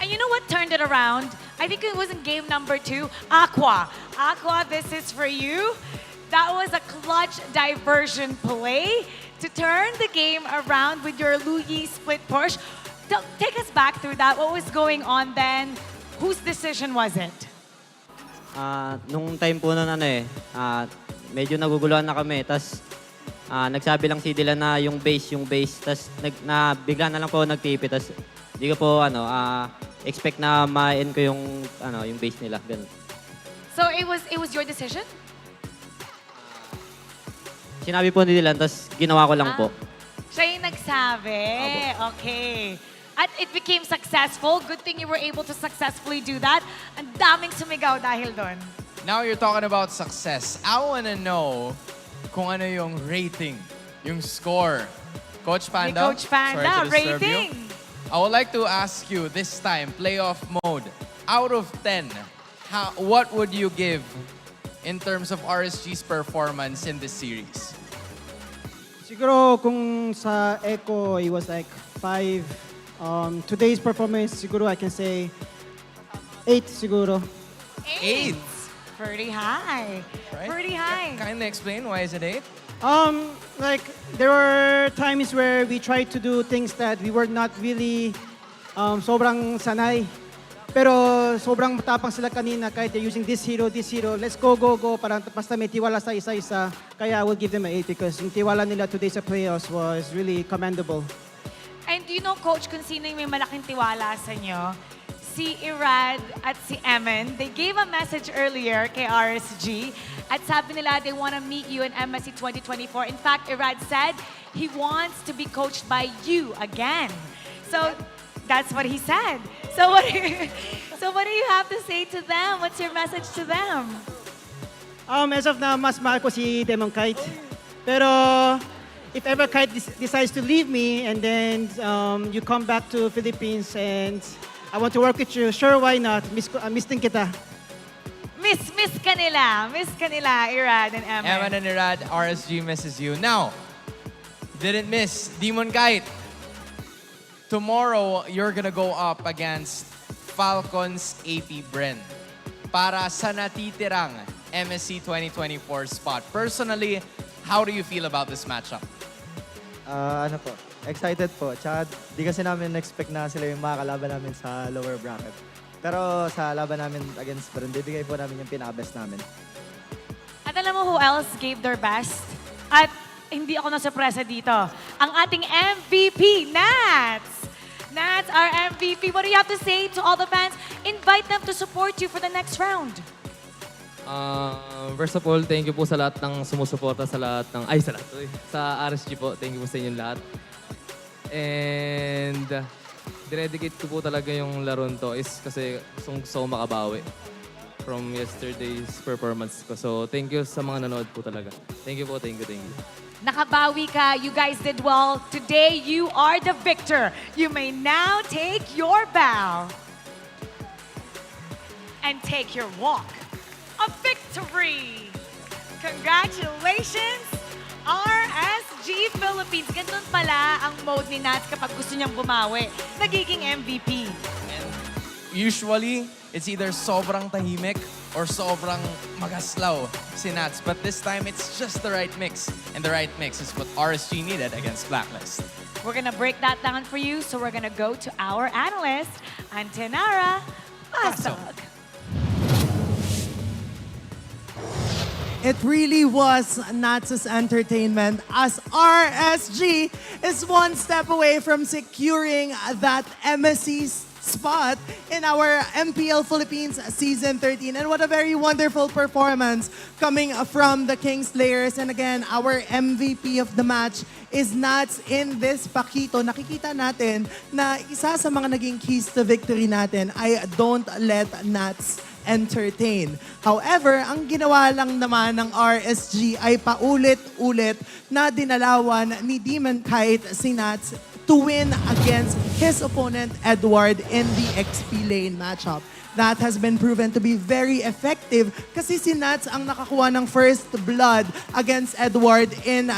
Speaker 3: And you know what turned it around? I think it was in game number 2. Aqua. Aqua, this is for you. That was a clutch diversion play to turn the game around with your Luyi split push. Take us back through that. What was going on then? Whose decision was it?
Speaker 16: Nung time po nun medyo naguguluhan na kami. Tapos nagsabi lang si Dylan na yung base. Tapos bigla na lang po nag-TP. Tapos di ko po expect na ma-end ko yung base nila. Ganun.
Speaker 3: So it was your decision?
Speaker 16: Sinabi po ni Dylan, tapos ginawa ko lang po.
Speaker 3: Siya yung nagsabi. Okay. At it became successful. Good thing you were able to successfully do that. Ang daming sumigaw dahil doon.
Speaker 18: Now you're talking about success. I wanna know kung ano yung rating, yung score. Coach Panda,
Speaker 3: Coach Panda,
Speaker 18: sorry to disturb
Speaker 3: rating.
Speaker 18: you. I would like to ask you this time, playoff mode, out of 10, what would you give in terms of RSG's performance in this series?
Speaker 2: Siguro kung sa Echo, it was like 5. Today's performance, siguro I can say 8 siguro.
Speaker 18: 8?
Speaker 3: Pretty high.
Speaker 18: Right?
Speaker 3: Pretty high.
Speaker 18: Kindly explain, why is it 8?
Speaker 2: Like there were times where we tried to do things that we were not really sobrang sanay. Pero sobrang matapang sila kanina kahit they're using this hero, let's go, parang basta may tiwala sa isa-isa. Kaya I will give them an 8 because yung tiwala nila today sa playoffs was really commendable.
Speaker 3: And do you know, Coach, kung sino yung may malaking tiwala sa inyo? Si Irad at si Emin. They gave a message earlier kay RSG at sabi nila they want to meet you in MSC 2024. In fact, Irad said he wants to be coached by you again. So that's what he said. So what do you have to say to them? What's your message to them?
Speaker 2: As of now, mas mahal ko si Demon Kite. Pero if ever Kite decides to leave me and then you come back to Philippines and I want to work with you, sure, why not? Miss din kita.
Speaker 3: Miss kanila, Irad and Emin.
Speaker 18: Emin and Irad, RSG misses you. Now, didn't miss Demon Kite. Tomorrow, you're gonna go up against Falcons AP Bren para sa natitirang MSC 2024 spot. Personally, how do you feel about this matchup?
Speaker 4: Excited po. Tsaka di kasi namin expect na sila yung makakalaban namin sa lower bracket. Pero sa laban namin against Bren, bibigay po namin yung pinaka-best namin.
Speaker 3: At alam mo who else gave their best? At hindi ako nasurpresa dito. Ang ating MVP, Nats! Nats, our MVP. What do you have to say to all the fans? Invite them to support you for the next round.
Speaker 15: First of all, thank you po sa lahat ng sumusuporta sa lahat ng... Sa RSG po, thank you po sa inyong lahat. And dinedicate ko po talaga yung laron to is kasi gusto ko makabawi from yesterday's performance ko. So thank you sa mga nanood po talaga. Thank you po, thank you.
Speaker 3: Nakabawi ka. You guys did well. Today, you are the victor. You may now take your bow and take your walk of victory. Congratulations, RSG Philippines. Ganun pala ang mode ni Nats kapag gusto niyang bumawi. Nagiging MVP.
Speaker 18: Usually, it's either sobrang tahimik or sobrang magaslaw si Nats. But this time, it's just the right mix. And the right mix is what RSG needed against Blacklist.
Speaker 3: We're gonna break that down for you, so we're gonna go to our analyst, Antenara Pasok.
Speaker 12: It really was Nats' entertainment as RSG is one step away from securing that MSC spot in our MPL Philippines Season 13. And what a very wonderful performance coming from the Kingslayers. And again, our MVP of the match is Nats in this pakito. Nakikita natin na isa sa mga naging keys to victory natin ay don't let Nats entertain. However, ang ginawa lang naman ng RSG ay paulit-ulit na dinalawan ni Demon Kite si Nats to win against his opponent Edward in the XP lane matchup. That has been proven to be very effective kasi si Nats ang nakakuha ng first blood against Edward in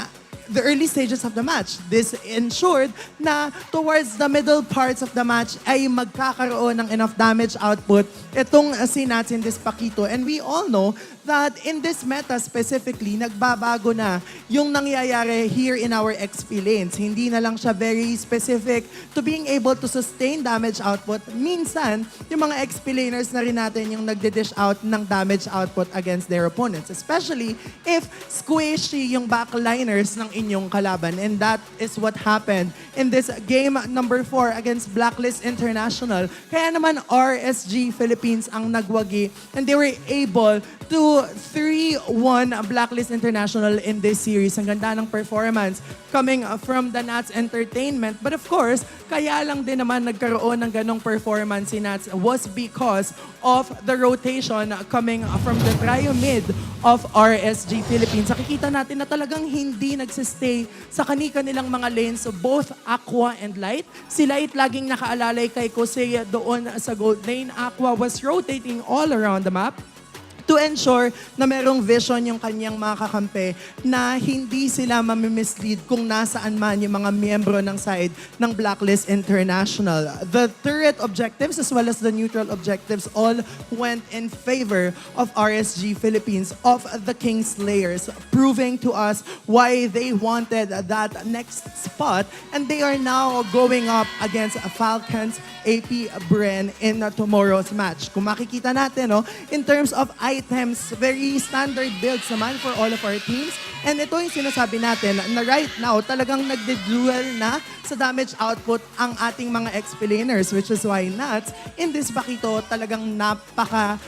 Speaker 12: the early stages of the match. This ensured na towards the middle parts of the match ay magkakaroon ng enough damage output itong si Nats in this pakito. And we all know that in this meta specifically, nagbabago na yung nangyayari here in our XP lanes. Hindi na lang siya very specific to being able to sustain damage output. Minsan, yung mga XP laners na rin natin yung nagde-dish out ng damage output against their opponents. Especially if squishy yung backliners ng inyong kalaban. And that is what happened in this game number 4 against Blacklist International. Kaya naman RSG Philippines ang nagwagi and they were able to 3-1 Blacklist International in this series. Ang ganda ng performance coming from the Nats Entertainment. But of course, kaya lang din naman nagkaroon ng ganong performance si Nats was because of the rotation coming from the trio mid of RSG Philippines. Nakikita natin na talagang hindi nagsistay sa kanilang mga lanes, both Aqua and Light. Si Light laging nakaalalay kay Kosea doon sa gold lane. Aqua was rotating all around the map. to ensure na merong vision yung kanyang mga kakampi na hindi sila mamimislead kung nasaan man yung mga miyembro ng side ng Blacklist International. The turret objectives as well as the neutral objectives all went in favor of RSG Philippines of the Kingslayers, proving to us why they wanted that next spot, and they are now going up against Falcons AP Bren in tomorrow's match. Kung makikita natin, no, in terms of items, very standard builds naman for all of our teams. And ito yung sinasabi natin na right now, talagang nagde-duel na sa damage output ang ating mga XP-laners, which is why Nuts, in this Bakito, talagang napaka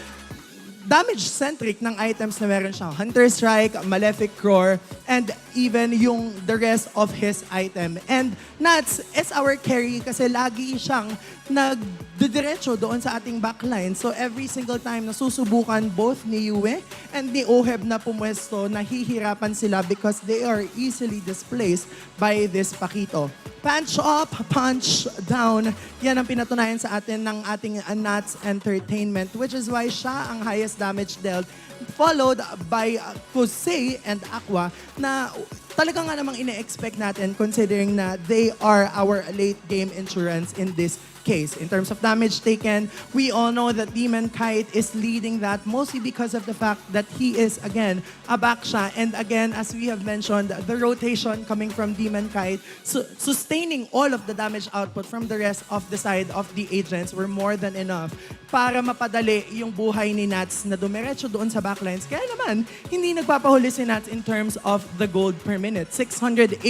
Speaker 12: damage-centric ng items na meron siya. Hunter Strike, Malefic Roar, and even yung the rest of his item. And Nuts is our carry kasi lagi siyang nagdidiretso doon sa ating backline. So every single time na susubukan both ni Yue and ni Oheb na pumwesto, nahihirapan sila because they are easily displaced by this Pakito. Punch up, punch down. Yan ang pinatunayan sa atin ng ating Nuts Entertainment, which is why siya ang highest damage dealt, followed by Kusei and Aqua na talagang nga namang ine-expect natin considering na they are our late game insurance in this case. In terms of damage taken, we all know that Demon Kite is leading that mostly because of the fact that he is, again, a backsha. And again, as we have mentioned, the rotation coming from Demon Kite, sustaining all of the damage output from the rest of the side of the agents were more than enough para mapadali yung buhay ni Nats na dumiretso doon sa backlines. Kaya naman, hindi nagpapahuli si Nats in terms of the gold per minute. 682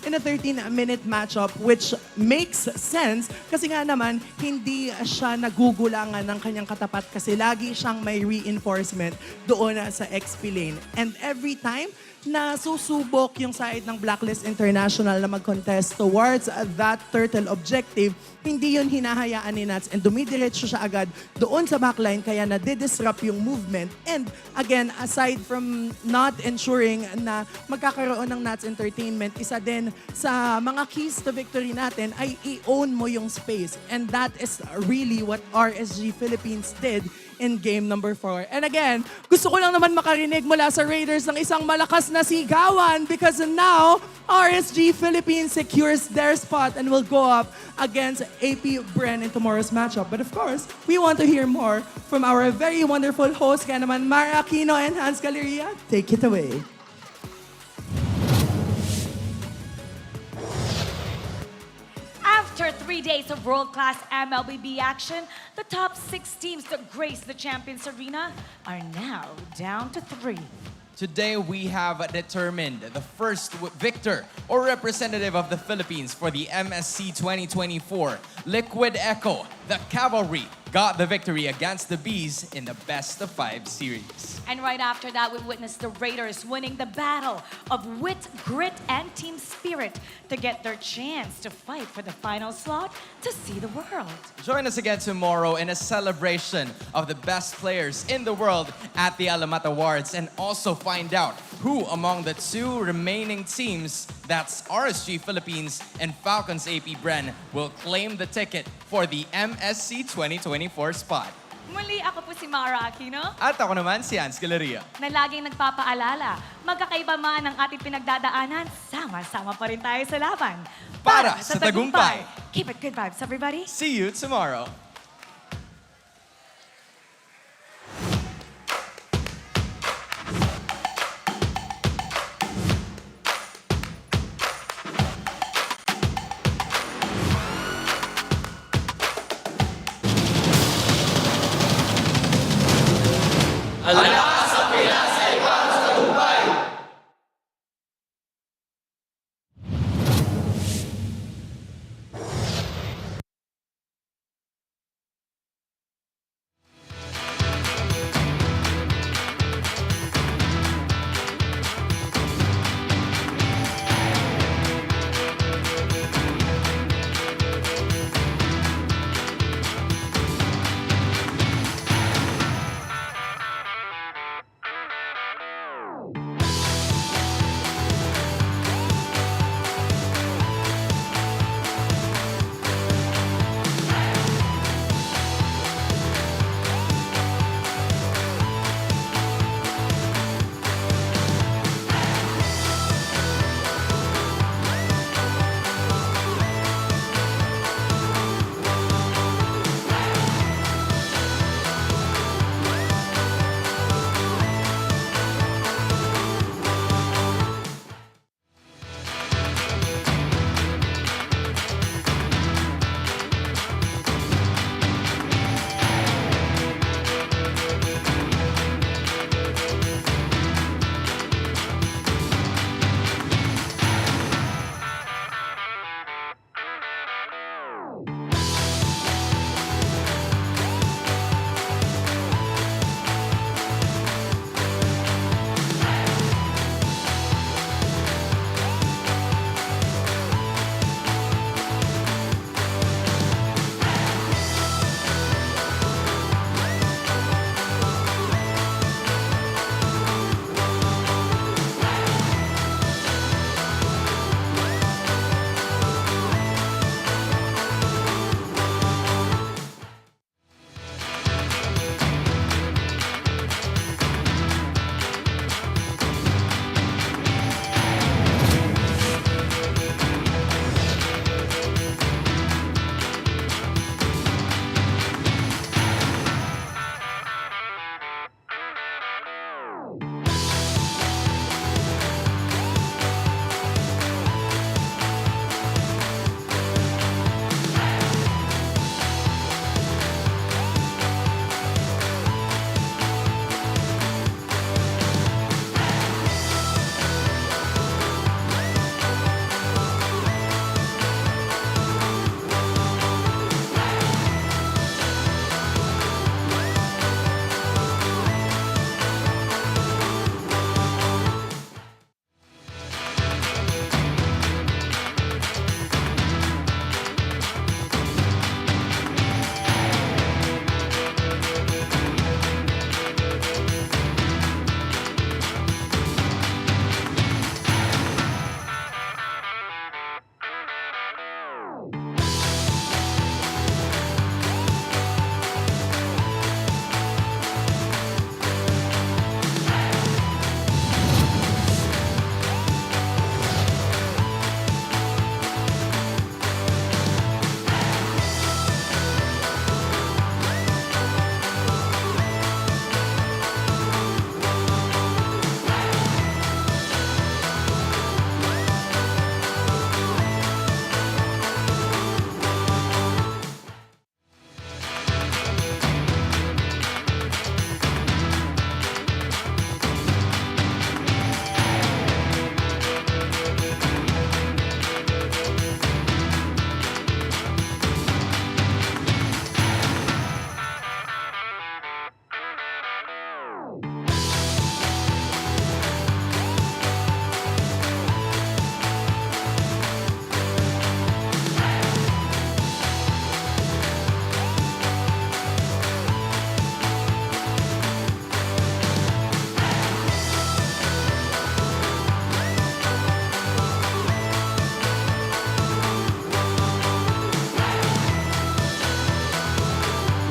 Speaker 12: in a 13-minute matchup, which makes sense kasi nga naman, hindi siya nagugulangan ng kanyang katapat kasi lagi siyang may reinforcement doon sa XP lane. And every time na susubok yung side ng Blacklist International na mag-contest towards that turtle objective, hindi yun hinahayaan ni Nats and dumidiretso siya agad doon sa backline kaya na-disrupt yung movement. And again, aside from not ensuring na magkakaroon ng Nats Entertainment, isa din sa mga keys to victory natin ay i-own mo yung space. And that is really what RSG Philippines did in game number 4. And again, gusto ko lang naman makarinig mula sa Raiders ng isang malakas na sigawan because now, RSG Philippines secures their spot and will go up against AP Bren in tomorrow's matchup. But of course, we want to hear more from our very wonderful hosts, kaya naman Mara Aquino and Hans Galeria. Take it away.
Speaker 3: After 3 days of world-class MLBB action, the top 6 teams that grace the Champions Arena are now down to 3.
Speaker 18: Today we have determined the first victor or representative of the Philippines for the MSC 2024. Liquid Echo, the Cavalry, got the victory against the Bees in the best of 5 series.
Speaker 3: And right after that, we witnessed the Raiders winning the battle of wit, grit, and team spirit to get their chance to fight for the final slot to see the world.
Speaker 18: Join us again tomorrow in a celebration of the best players in the world at the Alamat Awards and also find out who among the 2 remaining teams, that's RSG Philippines and Falcons AP Bren, will claim the ticket for the MSC 2024 spot.
Speaker 3: Muli, ako po si Mara Aquino.
Speaker 18: At ako naman si Hans Galeria.
Speaker 3: Na laging nagpapaalala, magkakaiba man ang ating pinagdadaanan, sama-sama pa rin tayo sa laban.
Speaker 18: Para sa tagumpay.
Speaker 3: Keep it good vibes, everybody.
Speaker 18: See you tomorrow.